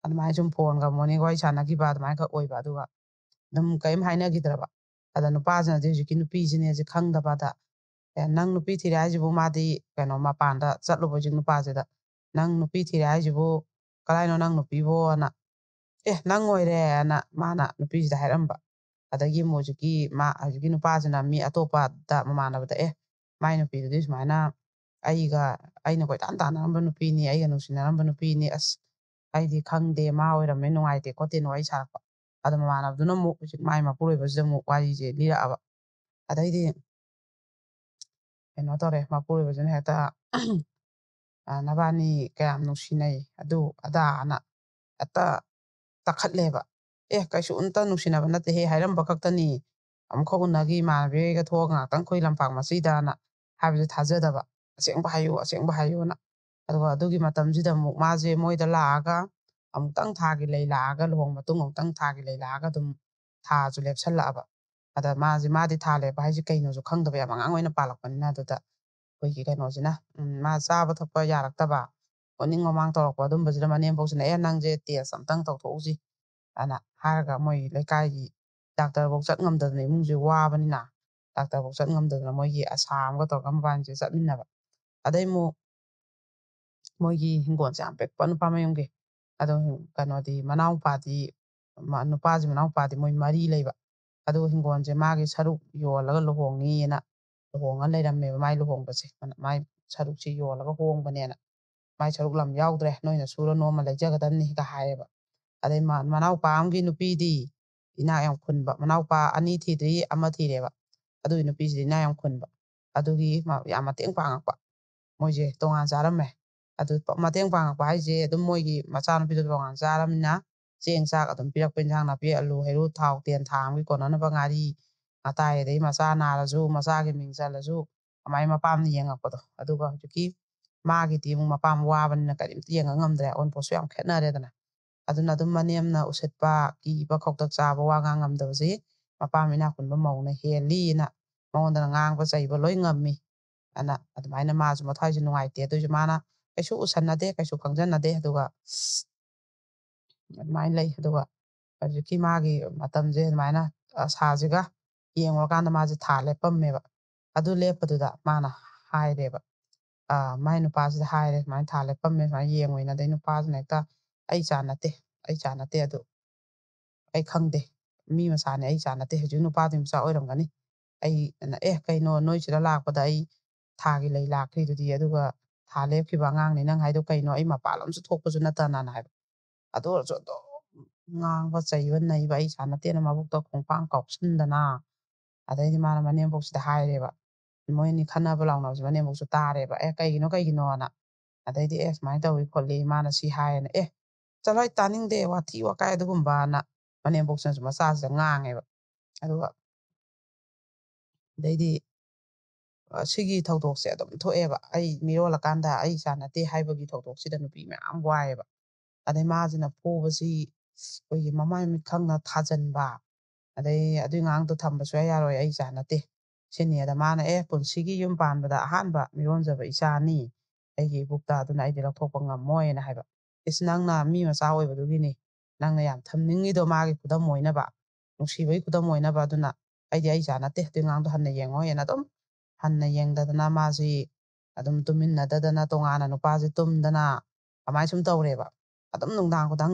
Speaker 1: ꯑꯗꯨꯃꯥꯏꯅ ꯁꯨꯝ ꯐꯣꯟꯒ ꯃꯣꯔꯅꯤꯡ ꯋꯥꯔꯤ ꯁꯥꯟꯅꯈꯤꯕ ꯑꯗꯨꯃꯥꯏꯅ ꯈꯛ ꯑꯣꯏꯕ ꯑꯗꯨꯒ ꯑꯗꯨꯝ ꯀꯔꯤꯝ ꯍꯥꯏꯅꯈꯤꯗ꯭ꯔꯕ ꯑꯗ ꯅꯨꯄꯥꯁꯤꯅꯗꯤ ꯍꯧꯖꯤꯛꯀꯤ ꯅꯨꯄꯤꯁꯤꯅꯦꯁꯦ ꯈꯪꯗꯕꯗ ꯅꯪ ꯅꯨꯄꯤ ꯊꯤꯔꯦ ꯍꯥꯏꯁꯤꯕꯨ ꯃꯥꯗꯤ ꯀꯩꯅꯣ ꯃꯄꯥꯟꯗ ꯆꯠꯂꯨꯕ ꯍꯧꯖꯤꯛ ꯅꯨꯄꯥꯁꯤꯗ ꯅꯪ ꯅꯨꯄꯤ ꯊꯤꯔꯦ ꯍꯥꯏꯁꯤꯕꯨ ꯀꯗꯥꯏꯅꯣ ꯅꯪ ꯅꯨꯄꯤꯕꯣꯅ ꯅꯪ ꯑꯣꯏꯔꯦꯅ ꯃꯥꯅ ꯅꯨꯄꯤꯁꯤꯗ ꯍꯥꯏꯔꯝꯕ ꯑꯗꯒꯤ ꯑꯃꯨꯛ ꯍꯧꯖꯤꯛꯀꯤ ꯅꯨꯄꯥꯁꯤꯅ ꯃꯤ ꯑꯇꯣꯞꯄꯗ ꯃꯃꯥꯟꯅꯕꯗ ꯃꯥꯏ ꯅꯨꯄꯤꯗꯨꯗꯤ ꯁꯨꯃꯥꯏꯅ ꯑꯩꯅ ꯀꯣꯏꯇꯥꯟ ꯇꯥꯟꯅꯔꯝꯕ ꯅꯨꯄꯤꯅꯤ ꯑꯩꯒ ꯅꯨꯡꯁꯤꯅꯔꯝꯕ ꯅꯨꯄꯤꯅꯤ ꯑꯁ ꯑꯩꯗꯤ ꯈꯪꯗꯦ ꯃꯥ ꯑꯣꯏꯔꯝꯃꯦ ꯅꯨꯡꯉꯥꯏꯇꯦ ꯈꯣꯠꯇꯦꯅ ꯋꯥꯔꯤ ꯁꯥꯔꯛꯄ ꯑꯗꯣ ꯃꯃꯥꯟꯅꯕꯗꯨꯅ ꯑꯃꯨꯛ ꯍꯧꯖꯤꯛ ꯃꯥꯏ ꯃꯄꯨꯔꯣꯏꯕꯁꯤꯗ ꯑꯃꯨꯛ ꯋꯥꯔꯤꯁꯦ ꯂꯤꯔꯛꯑꯕ ꯑꯗꯩꯗꯤ ꯀꯩꯅꯣ ꯇꯧꯔꯦ ꯃꯄꯨꯔꯣꯏꯕꯁꯤꯅ ꯍꯦꯛꯇ ꯅꯕꯥꯅꯤ ꯀꯌꯥꯝ ꯅꯨꯡꯁꯤꯅꯩ ꯑꯗꯨ ꯑꯗꯥꯅ ꯍꯦꯛꯇ ꯇꯛꯈꯠꯂꯦꯕ ꯀꯩꯁꯨ ꯑꯝꯇ ꯅꯨꯡꯁꯤꯅꯕ ꯅꯠꯇꯦꯍꯦ ꯍꯥꯏꯔꯝꯕ ꯈꯛꯇꯅꯤ ꯑꯃꯨꯛꯈꯛ ꯎꯅꯈꯤ ꯏꯃꯥꯟꯅꯕꯤꯒ ꯊꯣꯛꯑꯒ ꯉꯥꯛꯇꯪ ꯑꯩꯈꯣꯏ ꯂꯝꯄꯥꯛ ꯃꯆꯤꯗꯅ ꯍꯥꯏꯕꯁꯦ ꯊꯥꯖꯗꯕ ꯑꯁꯦꯡꯕ ꯍꯥꯏꯌꯨꯅ ꯑꯗꯨꯒ ꯑꯗꯨꯒꯤ ꯃꯇꯝꯁꯤꯗ ꯑꯃꯨꯛ ꯃꯥꯁꯦ ꯃꯣꯏꯗ ꯂꯥꯛꯑꯒ ꯑꯃꯨꯛꯇꯪ ꯊꯥꯒꯤ ꯂꯩ ꯂꯥꯛꯑꯒ ꯂꯨꯍꯣꯡ ꯃꯇꯨꯡ ꯑꯃꯨꯛꯇꯪ ꯊꯥꯒꯤ ꯂꯩ ꯂꯥꯛꯑꯒ ꯑꯗꯨꯝ ꯊꯥꯁꯨ ꯂꯦꯞꯁꯜꯂꯛꯑꯕ ꯑꯗ ꯃꯥꯗꯤ ꯊꯥ ꯂꯦꯞꯄ ꯍꯥꯏꯁꯦ ꯀꯩꯅꯣꯁꯨ ꯈꯪꯗꯕ ꯌꯥꯝ ꯑꯉꯥꯡ ꯑꯣꯏꯅ ꯄꯥꯜꯂꯛꯄꯅꯤꯅ ꯑꯗꯨꯗ ꯑꯩꯈꯣꯏꯒꯤ ꯀꯩꯅꯣꯁꯤꯅ ꯃꯥ ꯆꯥꯕ ꯊꯛꯄ ꯌꯥꯔꯛꯇꯕ ꯑꯣꯅꯤꯡ ꯑꯃꯥꯡ ꯇꯧꯔꯛꯄ ꯑꯗꯨꯝꯕꯁꯤꯗ ꯃꯅꯦꯝꯄꯣꯛꯁꯤꯅ ꯅꯪꯁꯦ ꯇꯦꯁ ꯑꯝꯇꯪ ꯇꯧꯊꯣꯛꯎꯁꯤ ꯑꯅ ꯍꯥꯏꯔꯒ ꯃꯣꯏ ꯂꯩꯀꯥꯏꯒꯤ ꯗꯥꯛꯇꯔꯐꯧ ꯆꯠ ꯉꯝꯗꯗꯅ ꯏꯃꯨꯡꯁꯦ ꯋꯥꯕꯅꯤꯅ ꯗꯥꯛꯇꯔꯐꯧ ꯆꯠ ꯉꯝꯗꯗꯅ ꯃꯣꯏꯒꯤ ꯑꯁꯥ ꯑꯃꯒ ꯇꯧꯔꯒ ꯃꯕꯥꯅꯤꯁꯦ ꯆꯠꯃꯤꯟꯅꯕ ꯑꯗꯩ ꯑꯃꯨꯛ ꯃꯣꯏꯒꯤ ꯍꯤꯡꯒꯣꯜꯁꯦ ꯌꯥꯝ ꯄꯤꯛꯄ ꯅꯨꯄꯥ ꯃꯌꯨꯝꯒꯤ ꯑꯗꯣ ꯀꯩꯅꯣꯗꯤ ꯅꯨꯄꯥꯁꯤ ꯃꯅꯥꯎꯄꯥꯗꯤ ꯃꯣꯏ 4 ꯂꯩꯕ ꯑꯗꯨꯒ ꯍꯤꯡꯒꯣꯜꯁꯦ ꯃꯥꯒꯤ ꯁꯔꯨꯛ ꯌꯣꯜꯂꯒ ꯂꯨꯍꯣꯡꯅꯤꯅ ꯂꯨꯍꯣꯡꯉ ꯂꯩꯔꯝꯃꯦꯕ ꯃꯥꯏ ꯂꯨꯍꯣꯡꯕꯁꯦ ꯃꯥꯏ ꯁꯔꯨꯛꯁꯤ ꯌꯣꯜꯂꯒ ꯍꯣꯡꯕꯅꯦꯅ ꯃꯥꯏ ꯁꯔꯨꯛ ꯂꯝ ꯌꯥꯎꯗ꯭ꯔꯦ ꯅꯣꯏꯅ ꯁꯨꯔ ꯅꯣꯝꯃ ꯂꯩꯖꯒꯗꯕꯅꯤꯒ ꯍꯥꯏꯌꯦꯕ ꯑꯗꯩ ꯃꯅꯥꯎꯄꯥ ꯑꯃꯒꯤ ꯅꯨꯄꯤꯗꯤ ꯏꯅꯥꯛ ꯌꯥꯝ ꯈꯨꯟꯕ ꯃꯅꯥꯎꯄꯥ 2 ꯊꯤꯗ꯭ꯔꯤ 1 ꯊꯤꯔꯦꯕ ꯑꯗꯨꯒꯤ ꯅꯨꯄꯤꯁꯤꯗꯤ ꯏꯅꯥꯛ ꯌꯥꯝ ꯈꯨꯟꯕ ꯑꯗꯨꯒꯤ ꯌꯥꯝ ꯃꯇꯦꯡ ꯄꯥꯡꯉꯛꯄ ꯃꯣꯏꯁꯦ ꯇꯣꯉꯥꯟ ꯆꯥꯔꯝꯃꯦ ꯑꯗꯨ ꯃꯇꯦꯡ ꯄꯥꯡꯉꯛꯄ ꯍꯥꯏꯁꯦ ꯑꯗꯨꯝ ꯃꯣꯏꯒꯤ ꯃꯆꯥꯅꯨꯄꯤꯗꯣ ꯇꯣꯉꯥꯟ ꯆꯥꯔꯕꯅꯤꯅ ꯆꯦꯡ ꯆꯥꯛ ꯑꯗꯨꯝ ꯄꯤꯔꯛꯄ ꯏꯟꯖꯥꯡ ꯅꯥꯄꯤ ꯑꯂꯨ ꯍꯩꯔꯨ ꯊꯥꯎ ꯇꯦꯟ ꯊꯥ ꯑꯃꯒꯤ ꯀꯣꯟꯅꯅꯕ ꯉꯥꯔꯤ ꯉꯥꯇꯥꯏ ꯑꯗꯩ ꯃꯆꯥ ꯅꯥꯔꯁꯨ ꯃꯆꯥꯒꯤ ꯃꯤꯡ ꯆꯜꯂꯁꯨ ꯑꯗꯨꯃꯥꯏꯅ ꯃꯄꯥꯝꯅ ꯌꯦꯡꯉꯛꯄꯗꯣ ꯑꯗꯨꯒ ꯍꯧꯖꯤꯛꯀꯤ ꯃꯥꯒꯤꯗꯤ ꯑꯃꯨꯛ ꯃꯄꯥꯝ ꯋꯥꯕꯅꯤꯅ ꯀꯔꯤꯝꯇ ꯌꯦꯡꯉ ꯉꯝꯗ꯭ꯔꯦ ꯑꯑꯣꯟꯄꯣꯠꯁꯨ ꯌꯥꯝ ꯈꯦꯠꯅꯔꯦꯗꯅ ꯑꯗꯨꯅ ꯑꯗꯨꯝ ꯃꯅꯦꯝꯅ ꯎꯁꯤꯠꯄ ꯀꯤꯕ ꯈꯧꯇꯛ ꯆꯥꯕ ꯋꯥ ꯉꯥꯡ ꯉꯝꯗꯕꯁꯤ ꯃꯄꯥꯝ ꯏꯅꯥꯛ ꯈꯨꯟꯕ ꯃꯧꯅ ꯍꯦꯜꯂꯤꯅ ꯃꯉꯣꯟꯗꯅ ꯉꯥꯡꯕ ꯆꯩꯕ ꯂꯣꯏ ꯉꯝꯃꯤ ꯑꯅ ꯑꯗꯨꯃꯥꯏꯅ ꯃꯥꯁꯨ ꯃꯊ꯭ꯋꯥꯏꯁꯨ ꯅꯨꯡꯉꯥꯏꯇꯦ ꯑꯗꯨꯏꯁꯨ ꯃꯥꯅ ꯀꯩꯁꯨ ꯎꯁꯟꯅꯗꯦ ꯀꯩꯁꯨ ꯈꯪꯖꯟꯅꯗꯦ ꯑꯗꯨꯒ ꯑꯗꯨꯃꯥꯏꯅ ꯂꯩ ꯑꯗꯨꯒ ꯍꯧꯖꯤꯛꯀꯤ ꯃꯥꯒꯤ ꯃꯇꯝꯁꯦ ꯑꯗꯨꯃꯥꯏꯅ ꯑꯁꯥꯁꯤꯒ ꯌꯦꯡꯉꯨꯔꯀꯥꯟꯗ ꯃꯥꯁꯦ ꯊꯥ ꯂꯦꯞꯄꯝꯃꯦꯕ ꯑꯗꯨ ꯂꯦꯞꯄꯗꯨꯗ ꯃꯥꯅ ꯍꯥꯏꯔꯦꯕ ꯃꯥꯏ ꯅꯨꯄꯥꯁꯤꯗ ꯍꯥꯏꯔꯦ ꯁꯨꯃꯥꯏꯅ ꯊꯥ ꯂꯦꯞꯄꯝꯃꯦ ꯁꯨꯃꯥꯏꯅ ꯌꯦꯡꯉꯣꯏꯅ ꯑꯗꯩ ꯅꯨꯄꯥꯁꯤꯅ ꯍꯦꯛꯇ ꯑꯩ ꯏꯆꯥ ꯅꯠꯇꯦ ꯑꯗꯨ ꯑꯩ ꯈꯪꯗꯦ ꯃꯤ ꯃꯆꯥꯅꯦ ꯑꯩ ꯏꯆꯥ ꯅꯠꯇꯦ ꯍꯧꯖꯤꯛ ꯅꯨꯄꯥꯗꯨꯒꯤ ꯃꯆꯥ ꯑꯣꯏꯔꯝꯒꯅꯤ ꯑꯩꯅ ꯀꯩꯅꯣ ꯅꯣꯏ ꯁꯤꯗ ꯂꯥꯛꯄꯗ ꯑꯩ ꯊꯥꯒꯤ ꯂꯩ ꯂꯥꯛꯈ꯭ꯔꯤꯗꯨꯗꯤ ꯑꯗꯨꯒ ꯊꯥ ꯂꯦꯞꯈꯤꯕ ꯑꯉꯥꯡꯅꯤ ꯅꯪ ꯍꯥꯏꯗꯣ ꯀꯩꯅꯣ ꯑꯩ ꯃꯄꯥꯟꯂꯣꯝꯁꯨ ꯊꯣꯛꯄꯁꯨ ꯅꯠꯇꯅ ꯍꯥꯏꯕ ꯑꯗꯨ ꯑꯣꯏꯔꯁꯨ ꯑꯗꯨꯝ ꯉꯥꯡꯕ ꯆꯩꯕ ꯅꯩꯕ ꯑꯩ ꯏꯆꯥ ꯅꯠꯇꯦꯅ ꯃꯕꯨꯛꯇ ꯈꯣꯡꯄꯥꯡ ꯀꯥꯎꯁꯤꯟꯗꯅ ꯑꯗꯩꯗꯤ ꯃꯥꯅ ꯃꯅꯦꯝꯕꯣꯛꯁꯤꯗ ꯍꯥꯏꯔꯦꯕ ꯃꯣꯏꯅꯤ ꯈꯟꯅꯕ ꯂꯥꯎꯅꯕꯁꯦ ꯃꯅꯦꯝꯕꯣꯛꯁꯨ ꯇꯥꯔꯦꯕ ꯀꯩꯒꯤꯅꯣꯅ ꯑꯗꯩꯗꯤ ꯁꯨꯃꯥꯏꯅ ꯇꯧꯏ ꯈꯣꯠꯂꯤ ꯃꯥꯅ ꯁꯤ ꯍꯥꯏꯌꯦꯅ ꯆꯠꯂꯣ ꯑꯩ ꯇꯥꯅꯤꯡꯗꯦ ꯋꯥꯊꯤ ꯋꯥꯀꯥꯏ ꯑꯗꯨꯒꯨꯝꯕꯅ ꯃꯅꯦꯝꯕꯣꯛꯁꯤꯅꯁꯨ ꯃꯆꯥꯁꯤꯗ ꯉꯥꯡꯉꯦꯕ ꯑꯗꯨꯒ ꯑꯗꯩꯗꯤ ꯁꯤꯒꯤ ꯊꯧꯗꯣꯛꯁꯦ ꯑꯗꯨꯝ ꯊꯣꯛꯑꯦꯕ ꯑꯩ ꯃꯤꯔꯣꯜꯂꯀꯥꯟꯗ ꯑꯩ ꯏꯆꯥ ꯅꯠꯇꯦ ꯍꯥꯏꯕꯒꯤ ꯊꯧꯗꯣꯛꯁꯤꯗ ꯅꯨꯄꯤ ꯃꯌꯥꯝ ꯋꯥꯏꯑꯦꯕ ꯑꯗꯩ ꯃꯥꯁꯤꯅ ꯐꯨꯕꯁꯤ ꯑꯩꯈꯣꯏꯒꯤ ꯃꯃꯥꯏ ꯃꯤꯠ ꯈꯪꯅ ꯊꯥꯖꯟꯕ ꯑꯗꯩ ꯑꯗꯨꯏ ꯉꯥꯡꯗꯣ ꯊꯝꯕ ꯁꯨꯡꯌꯥ ꯌꯥꯔꯣꯏ ꯑꯩ ꯏꯆꯥ ꯅꯠꯇꯦ ꯁꯤꯅꯤ ꯑꯗ ꯃꯥꯅ ꯄꯨꯟꯁꯤꯒꯤ ꯌꯨꯝ ꯄꯥꯟꯕꯗ ꯑꯍꯥꯟꯕ ꯃꯤꯔꯣꯟꯖꯕ ꯏꯆꯥꯅꯤ ꯑꯩꯒꯤ ꯏꯕꯨꯛꯇ ꯑꯗꯨꯅ ꯑꯩꯗꯤ ꯂꯧꯊꯣꯛꯄ ꯉꯝꯃꯣꯏꯅ ꯍꯥꯏꯕ ꯅꯪꯅ ꯃꯤ ꯃꯆꯥ ꯑꯣꯏꯕꯗꯨꯒꯤꯅꯤ ꯅꯪꯅ ꯌꯥꯝ ꯊꯝꯅꯤꯡꯉꯤꯗꯣ ꯃꯥꯒꯤ ꯈꯨꯗꯝ ꯑꯣꯏꯅꯕ ꯅꯨꯡꯁꯤꯕꯒꯤ ꯈꯨꯗꯝ ꯑꯣꯏꯅꯕ ꯑꯗꯨꯅ ꯑꯩꯗꯤ ꯑꯩ ꯏꯆꯥ ꯅꯠꯇꯦ ꯑꯗꯨꯏ ꯉꯥꯡꯗꯣ ꯍꯟꯅ ꯌꯦꯡꯉꯣꯏꯅ ꯑꯗꯨꯝ ꯍꯟꯅ ꯌꯦꯡꯗꯗꯅ ꯃꯥꯁꯤ ꯑꯗꯨꯝ ꯇꯨꯃꯤꯟꯅꯗꯗꯅ ꯇꯣꯉꯥꯟꯅ ꯅꯨꯄꯥꯁꯤ ꯇꯨꯝꯗꯅ ꯑꯗꯨꯃꯥꯏꯅ ꯁꯨꯝ ꯇꯧꯔꯦꯕ ꯑꯗꯨꯝ ꯅꯨꯡꯗꯥꯡ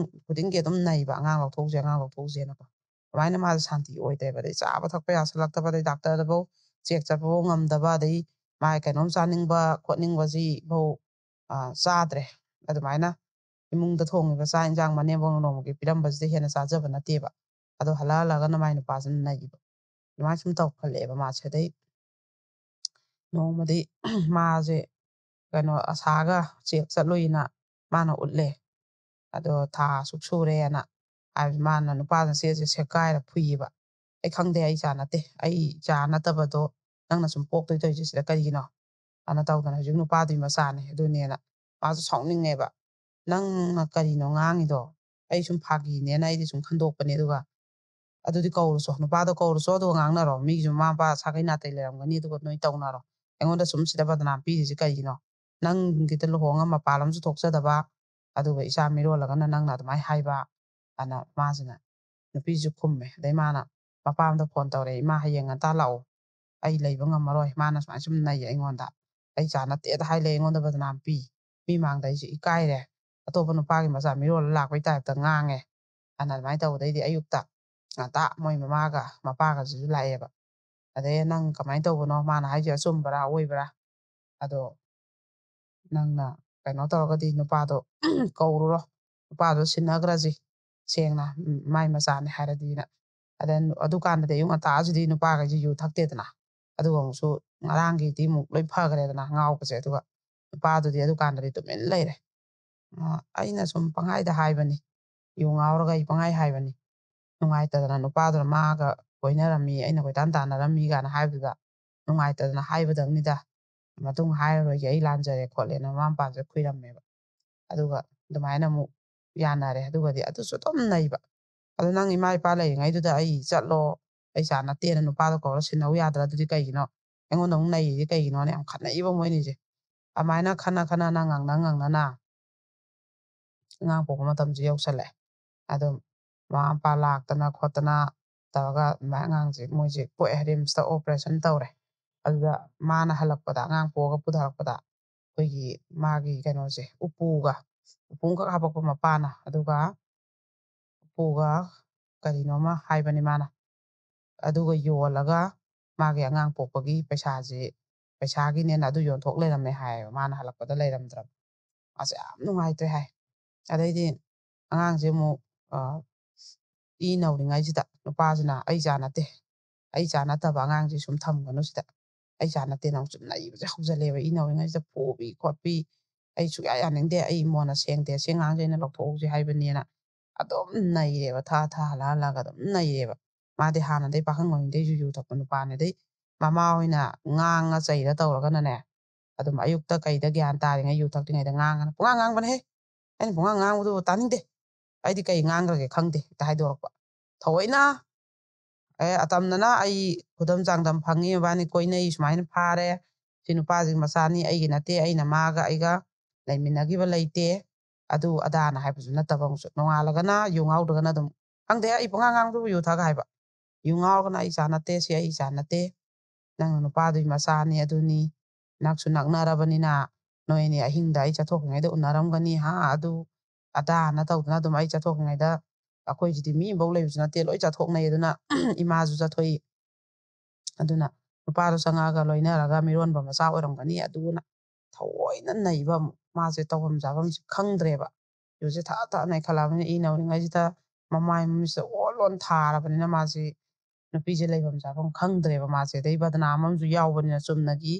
Speaker 1: ꯈꯨꯗꯤꯡꯒꯤ ꯑꯗꯨꯝ ꯅꯩꯕ ꯑꯉꯥꯡ ꯂꯧꯊꯣꯛꯎꯁꯦꯅꯀꯣ ꯑꯗꯨꯃꯥꯏꯅ ꯃꯥꯁꯦ ꯁꯥꯟꯇꯤ ꯑꯣꯏꯗ꯭ꯔꯦꯕ ꯑꯗꯩ ꯆꯥꯕ ꯊꯛꯄ ꯌꯥꯁꯜꯂꯛꯇꯕ ꯑꯗꯩ ꯗꯥꯛꯇꯔꯗꯐꯧ ꯆꯦꯛ ꯆꯠꯄꯐꯧ ꯉꯝꯗꯕ ꯑꯗꯩ ꯃꯥꯒꯤ ꯀꯩꯅꯣꯝ ꯆꯥꯅꯤꯡꯕ ꯈꯣꯠꯅꯤꯡꯕꯁꯤ ꯐꯧ ꯆꯥꯗ꯭ꯔꯦ ꯑꯗꯨꯃꯥꯏꯅ ꯏꯃꯨꯡꯗ ꯊꯣꯡꯉꯤꯕ ꯆꯥꯛ ꯏꯟꯁꯥꯡ ꯃꯅꯦꯝꯕꯣꯛꯅ ꯅꯣꯡꯃꯒꯤ ꯄꯤꯔꯝꯕꯁꯤꯗ ꯍꯦꯟꯅ ꯆꯥꯖꯕ ꯅꯠꯇꯦꯕ ꯑꯗꯣ ꯍꯜꯂꯛꯑꯒꯅ ꯃꯥꯏ ꯅꯨꯄꯥꯁꯤꯅ ꯅꯩꯕ ꯑꯗꯨꯃꯥꯏꯅ ꯁꯨꯝ ꯇꯧꯈꯠꯂꯛꯑꯦꯕ ꯃꯥꯁꯦ ꯑꯗꯩ ꯅꯣꯡꯃꯗꯤ ꯃꯥꯁꯦ ꯀꯩꯅꯣ ꯑꯁꯥꯒ ꯆꯦꯛ ꯆꯠꯂꯨꯏꯅ ꯃꯥꯅ ꯎꯠꯂꯦ ꯑꯗꯣ ꯊꯥ ꯑꯁꯨꯛ ꯁꯨꯔꯦꯅ ꯍꯥꯏꯕꯗꯤ ꯃꯥꯅ ꯅꯨꯄꯥꯗ ꯆꯦꯁꯦ ꯁꯦꯠꯀꯥꯏꯔ ꯐꯨꯏꯌꯦꯕ ꯑꯩ ꯈꯪꯗꯦ ꯑꯩ ꯏꯆꯥ ꯅꯠꯇꯦ ꯑꯩ ꯏꯆꯥ ꯅꯠꯇꯕꯗꯣ ꯅꯪꯅ ꯁꯨꯝ ꯄꯣꯛꯇꯣꯏ ꯇꯧꯔꯤꯁꯦ ꯁꯤꯗ ꯀꯔꯤꯒꯤꯅꯣ ꯑꯅ ꯇꯧꯗꯅ ꯍꯧꯖꯤꯛ ꯅꯨꯄꯥꯗꯨꯒꯤ ꯃꯆꯥꯅꯦ ꯑꯗꯨꯅꯦꯅ ꯃꯥꯁꯨ ꯁꯥꯎꯅꯤꯡꯉꯦꯕ ꯅꯪꯅ ꯀꯔꯤꯅꯣ ꯉꯥꯡꯉꯤꯗꯣ ꯑꯩ ꯁꯨꯝ ꯐꯥꯒꯤꯅꯦꯅ ꯑꯩꯗꯤ ꯁꯨꯝ ꯈꯟꯗꯣꯛꯄꯅꯦ ꯑꯗꯨꯒ ꯑꯗꯨꯗꯤ ꯀꯧꯔꯨꯆꯣ ꯅꯨꯄꯥꯗꯣ ꯀꯧꯔꯨꯆꯣ ꯑꯗꯨꯒ ꯉꯥꯡꯅꯔꯣ ꯃꯤꯒꯤꯁꯨ ꯃꯃꯥ ꯃꯄꯥ ꯁꯥꯒꯩ ꯅꯥꯇꯩ ꯂꯩꯔꯝꯒꯅꯤ ꯑꯗꯨꯒ ꯅꯣꯏ ꯇꯧꯅꯔꯣ ꯑꯩꯉꯣꯟꯗ ꯁꯨꯝ ꯁꯤꯗ ꯕꯗꯅꯥꯝ ꯄꯤꯔꯤꯁꯤ ꯀꯩꯒꯤꯅꯣ ꯅꯪꯒꯤꯗ ꯂꯨꯍꯣꯡꯉ ꯃꯄꯥꯟ ꯑꯃꯁꯨ ꯊꯣꯛꯆꯗꯕ ꯑꯗꯨꯒ ꯏꯆꯥ ꯃꯤꯔꯣꯜꯂꯒꯅ ꯅꯪꯅ ꯑꯗꯨꯃꯥꯏꯅ ꯍꯥꯏꯕ ꯑꯅ ꯃꯥꯁꯤꯅ ꯅꯨꯄꯤꯁꯨ ꯈꯨꯝꯃꯦ ꯑꯗꯩ ꯃꯥꯅ ꯃꯄꯥꯝꯗ ꯐꯣꯟ ꯇꯧꯔꯛꯑꯦ ꯏꯃꯥ ꯍꯌꯦꯡ ꯉꯟꯇꯥ ꯂꯥꯛꯑꯣ ꯑꯩ ꯂꯩꯕ ꯉꯝꯃꯔꯣꯏ ꯃꯥꯅ ꯁꯨꯃꯥꯏꯅ ꯁꯨꯝ ꯅꯩꯌꯦ ꯑꯩꯉꯣꯟꯗ ꯑꯩ ꯏꯆꯥ ꯅꯠꯇꯦꯗ ꯍꯥꯏ ꯂꯩ ꯑꯩꯉꯣꯟꯗ ꯕꯗꯅꯥꯝ ꯄꯤ ꯃꯤ ꯃꯥꯡꯗ ꯑꯩꯁꯦ ꯏꯀꯥꯏꯔꯦ ꯑꯇꯣꯞꯄ ꯅꯨꯄꯥꯒꯤ ꯃꯆꯥ ꯃꯤꯔꯣꯜꯂ ꯂꯥꯛꯄꯩ ꯇꯥꯏꯞꯇ ꯉꯥꯡꯉꯦ ꯑꯗꯨꯃꯥꯏꯅ ꯇꯧꯕꯗꯩꯗꯤ ꯑꯌꯨꯛꯇ ꯉꯟꯇꯥ ꯃꯣꯏ ꯃꯃꯥꯒ ꯃꯄꯥꯒꯁꯤꯁꯨ ꯂꯥꯛꯑꯦꯕ ꯑꯗꯩ ꯅꯪ ꯀꯃꯥꯏꯅ ꯇꯧꯕꯅꯣ ꯃꯥꯅ ꯍꯥꯏꯁꯦ ꯑꯆꯨꯝꯕ꯭ꯔꯥ ꯑꯣꯏꯕ꯭ꯔꯥ ꯑꯗꯣ ꯅꯪꯅ ꯀꯩꯅꯣ ꯇꯧꯔꯒꯗꯤ ꯅꯨꯄꯥꯗꯣ ꯀꯧꯔꯨꯔꯣ ꯅꯨꯄꯥꯗꯣ ꯁꯤꯟꯅꯈ꯭ꯔꯁꯤ ꯁꯦꯡꯅ ꯃꯥꯏ ꯃꯆꯥꯅꯦ ꯍꯥꯏꯔꯗꯤꯅ ꯑꯗꯨꯀꯥꯟꯗꯗꯤ ꯑꯌꯨꯛ ꯉꯟꯇꯥꯁꯤꯗꯤ ꯅꯨꯄꯥꯈꯩꯁꯤ ꯌꯨ ꯊꯛꯇꯦꯗꯅ ꯑꯗꯨꯒ ꯑꯃꯨꯛꯁꯨ ꯉꯔꯥꯡꯒꯤꯗꯤ ꯑꯃꯨꯛ ꯂꯣꯏ ꯐꯈ꯭ꯔꯦꯗꯅ ꯉꯥꯎꯕꯁꯦ ꯑꯗꯨꯒ ꯅꯨꯄꯥꯗꯨꯗꯤ ꯑꯗꯨꯀꯥꯟꯗꯗꯤ ꯇꯨꯃꯤꯟ ꯂꯩꯔꯦ ꯑꯩꯅ ꯁꯨꯝ ꯄꯪꯍꯥꯏꯗ ꯍꯥꯏꯕꯅꯤ ꯌꯨ ꯉꯥꯎꯔꯒ ꯑꯩ ꯄꯪꯍꯥꯏ ꯍꯥꯏꯕꯅꯤ ꯅꯨꯡꯉꯥꯏꯇꯗꯅ ꯅꯨꯄꯥꯗꯨꯅ ꯃꯥꯒ ꯀꯣꯏꯅꯔꯝꯃꯤ ꯑꯩꯅ ꯀꯣꯏꯇꯥꯟ ꯇꯥꯟꯅꯔꯝꯃꯤ ꯀꯥꯏꯅ ꯍꯥꯏꯕꯗꯨꯗ ꯅꯨꯡꯉꯥꯏꯇꯗꯅ ꯍꯥꯏꯕꯗꯪꯅꯤꯗ ꯃꯇꯨꯡ ꯍꯥꯏꯔꯔꯣꯏꯒꯦ ꯑꯩ ꯂꯥꯟꯖꯔꯦ ꯈꯣꯠꯂꯦꯅ ꯃꯃꯥ ꯃꯄꯥꯁꯦ ꯈꯨꯏꯔꯝꯃꯦꯕ ꯑꯗꯨꯒ ꯑꯗꯨꯃꯥꯏꯅ ꯑꯃꯨꯛ ꯌꯥꯅꯔꯦ ꯑꯗꯨꯒꯗꯤ ꯑꯗꯨꯁꯨ ꯑꯗꯨꯝ ꯅꯩꯕ ꯑꯗꯨ ꯅꯪ ꯏꯃꯥ ꯏꯄꯥ ꯂꯩꯔꯤꯉꯩꯗꯨꯗ ꯑꯩ ꯆꯠꯂꯣ ꯑꯩ ꯏꯆꯥ ꯅꯠꯇꯦꯅ ꯅꯨꯄꯥꯗꯣ ꯀꯧꯔ ꯁꯤꯟꯅꯧ ꯌꯥꯗ꯭ꯔꯥ ꯑꯗꯨꯗꯤ ꯀꯩꯒꯤꯅꯣ ꯑꯩꯉꯣꯟꯗ ꯑꯃꯨꯛ ꯅꯩꯔꯤꯁꯦ ꯀꯩꯒꯤꯅꯣꯅ ꯌꯥꯝ ꯈꯠꯅꯩꯕ ꯃꯣꯏꯅꯤꯁꯦ ꯑꯗꯨꯃꯥꯏꯅ ꯈꯟꯅ ꯉꯥꯡꯅꯅ ꯑꯉꯥꯡ ꯄꯣꯛꯄ ꯃꯇꯝꯁꯨ ꯌꯧꯁꯜꯂꯛꯑꯦ ꯑꯗꯨꯝ ꯃꯃꯥ ꯃꯄꯥ ꯂꯥꯛꯇꯅ ꯈꯣꯠꯇꯅ ꯇꯧꯔꯒ ꯑꯗꯨꯃꯥꯏꯅ ꯑꯉꯥꯡꯁꯦ ꯃꯣꯏꯁꯦ ꯄꯣꯛꯑꯦ ꯔꯤꯝꯁꯇ ꯑꯣꯄꯔꯦꯁꯟ ꯇꯧꯔꯦ ꯑꯗꯨꯗ ꯃꯥꯅ ꯍꯜꯂꯛꯄꯗ ꯑꯉꯥꯡ ꯄꯣꯛꯑꯒ ꯄꯨꯊꯔꯛꯄꯗ ꯑꯩꯈꯣꯏꯒꯤ ꯃꯥꯒꯤ ꯀꯩꯅꯣꯁꯦ ꯎꯄꯨꯈꯛ ꯍꯥꯄꯛꯄ ꯃꯄꯥꯅ ꯑꯗꯨꯒ ꯎꯄꯨꯒ ꯀꯔꯤꯅꯣꯃ ꯍꯥꯏꯕꯅꯤ ꯃꯥꯅ ꯑꯗꯨꯒ ꯌꯣꯜꯂꯒ ꯃꯥꯒꯤ ꯑꯉꯥꯡ ꯄꯣꯛꯄꯒꯤ ꯄꯩꯁꯥꯒꯤꯅꯦꯅ ꯑꯗꯨ ꯌꯣꯟꯊꯣꯛ ꯂꯩꯔꯝꯃꯦ ꯍꯥꯏꯌꯦꯕ ꯃꯥꯅ ꯍꯜꯂꯛꯄꯗ ꯂꯩꯔꯝꯗ꯭ꯔꯕ ꯃꯥꯁꯦ ꯌꯥꯝ ꯅꯨꯡꯉꯥꯏꯇ꯭ꯔꯦ ꯍꯥꯏ ꯑꯗꯩꯗꯤ ꯑꯉꯥꯡꯁꯦ ꯑꯃꯨꯛ ꯏ ꯅꯧꯔꯤꯉꯩꯁꯤꯗ ꯅꯨꯄꯥꯁꯤꯅ ꯑꯩ ꯏꯆꯥ ꯅꯠꯇꯦ ꯑꯩ ꯏꯆꯥ ꯅꯠꯇꯕ ꯑꯉꯥꯡꯁꯦ ꯁꯨꯝ ꯊꯝꯒꯅꯨ ꯁꯤꯗ ꯑꯩ ꯏꯆꯥ ꯅꯠꯇꯦꯅ ꯑꯃꯨꯛ ꯁꯨꯝ ꯅꯩꯕꯁꯦ ꯍꯧꯖꯜꯂꯦꯕ ꯏ ꯅꯧꯔꯤꯉꯩꯁꯤꯗ ꯐꯨꯕꯤ ꯈꯣꯠꯄꯤ ꯑꯩ ꯁꯨꯡꯌꯥ ꯌꯥꯅꯤꯡꯗꯦ ꯑꯩ ꯏꯃꯣꯟꯅ ꯁꯦꯡꯗꯦ ꯁꯤ ꯑꯉꯥꯡꯁꯦ ꯑꯩꯅ ꯂꯧꯊꯣꯛꯍꯧꯁꯦ ꯍꯥꯏꯕꯅꯦꯅ ꯑꯗꯨꯝ ꯅꯩꯔꯦꯕ ꯍꯜꯂꯒ ꯑꯗꯨꯝ ꯅꯩꯔꯦꯕ ꯃꯥꯗꯤ ꯍꯥꯟꯅꯗꯩ ꯄꯥꯈꯪ ꯑꯣꯏꯔꯤꯉꯩꯗꯩꯁꯨ ꯌꯨ ꯊꯛꯄ ꯅꯨꯄꯥꯅꯦ ꯑꯗꯩ ꯃꯃꯥ ꯍꯣꯏꯅ ꯉꯥꯡꯉ ꯆꯩꯔ ꯇꯧꯔꯒꯅꯅꯦ ꯑꯗꯨꯝ ꯑꯌꯨꯛꯇ ꯀꯩꯗ ꯒ꯭ꯌꯥꯟ ꯇꯥꯔꯤꯉꯩ ꯌꯨ ꯊꯛꯇ꯭ꯔꯤꯉꯩꯗ ꯉꯥꯡꯉꯅ ꯄꯨꯡꯉꯥꯡ ꯉꯥꯡꯕꯅꯦꯍꯦ ꯑꯩꯅ ꯄꯨꯡꯉꯥꯡ ꯉꯥꯡꯕꯗꯨ ꯇꯥꯅꯤꯡꯗꯦ ꯑꯩꯗꯤ ꯀꯩ ꯉꯥꯡꯈ꯭ꯔꯒꯦ ꯈꯪꯗꯦ ꯍꯦꯛꯇ ꯍꯥꯏꯗꯣꯔꯛꯄ ꯊꯑꯣꯏꯅ ꯑꯇꯝꯅꯅ ꯑꯩ ꯈꯨꯗꯝ ꯆꯥꯡꯗꯝ ꯐꯪꯉꯤ ꯃꯕꯥꯅꯤ ꯀꯣꯏꯅꯩ ꯁꯨꯃꯥꯏꯅ ꯐꯥꯔꯦ ꯁꯤ ꯅꯨꯄꯥꯁꯤꯒꯤ ꯃꯆꯥꯅꯤ ꯑꯩꯒꯤ ꯅꯠꯇꯦ ꯑꯩꯅ ꯃꯥꯒ ꯑꯩꯒ ꯂꯩꯃꯤꯟꯅꯈꯤꯕ ꯂꯩꯇꯦ ꯑꯗꯨ ꯑꯗꯥꯅ ꯍꯥꯏꯕꯁꯨ ꯅꯠꯇꯕ ꯑꯃꯨꯛꯁꯨ ꯅꯣꯡꯉꯥꯜꯂꯒꯅ ꯌꯨ ꯉꯥꯎꯗ꯭ꯔꯒꯅ ꯑꯗꯨꯝ ꯈꯪꯗꯦ ꯑꯩ ꯄꯨꯡꯉꯥꯡ ꯉꯥꯡꯕꯗꯨꯕꯨ ꯌꯨ ꯊꯛꯑꯒ ꯍꯥꯏꯕ ꯌꯨ ꯉꯥꯎꯔꯒꯅ ꯑꯩ ꯏꯆꯥ ꯅꯠꯇꯦ ꯁꯤ ꯑꯩ ꯏꯆꯥ ꯅꯠꯇꯦ ꯅꯪꯅ ꯅꯨꯄꯥꯗꯨꯒꯤ ꯃꯆꯥꯅꯤ ꯑꯗꯨꯅꯤ ꯅꯛꯁꯨ ꯅꯛꯅꯔꯕꯅꯤꯅ ꯅꯣꯏꯅꯤ ꯑꯍꯤꯡꯗ ꯑꯩ ꯆꯠꯊꯣꯛ꯭ꯔꯤꯉꯩꯗ ꯎꯅꯔꯝꯒꯅꯤ ꯑꯗꯨ ꯑꯗꯥꯅ ꯇꯧꯗꯅ ꯑꯗꯨꯝ ꯑꯩ ꯆꯠꯊꯣꯛ꯭ꯔꯤꯉꯩꯗ ꯑꯩꯈꯣꯏꯁꯤꯗꯤ ꯃꯤ ꯑꯃꯐꯥꯎ ꯂꯩꯕꯁꯨ ꯅꯠꯇꯦ ꯂꯣꯏ ꯆꯠꯊꯣꯛꯅꯩ ꯑꯗꯨꯅ ꯏꯃꯥꯁꯨ ꯆꯠꯊꯣꯛꯏ ꯑꯗꯨꯅ ꯅꯨꯄꯥꯗꯣ ꯆꯪꯉꯛꯑꯒ ꯂꯣꯏꯅꯔꯒ ꯃꯤꯔꯣꯟꯕ ꯃꯆꯥ ꯑꯣꯏꯔꯝꯒꯅꯤ ꯑꯗꯨꯅ ꯊꯑꯣꯏꯅ ꯅꯩꯕ ꯃꯥꯁꯦ ꯇꯧꯐꯝ ꯆꯥꯐꯝꯁꯦ ꯈꯪꯗ꯭ꯔꯦꯕ ꯌꯨꯁꯦ ꯊꯛ ꯅꯩꯈꯠꯂꯛꯑꯕꯅꯤꯅ ꯏ ꯅꯧꯔꯤꯉꯩꯁꯤꯗ ꯃꯃꯥꯏ ꯃꯃꯤꯠꯁꯤꯗ ꯑꯣꯟ ꯊꯥꯔꯕꯅꯤꯅ ꯃꯥꯁꯤ ꯅꯨꯄꯤꯁꯦ ꯂꯩꯐꯝ ꯆꯥꯐꯝ ꯈꯪꯗ꯭ꯔꯦꯕ ꯃꯥꯁꯦ ꯑꯗꯩ ꯕꯗꯅꯥꯝ ꯑꯃꯁꯨ ꯌꯥꯎꯕꯅꯤꯅ ꯆꯨꯝꯅꯒꯤ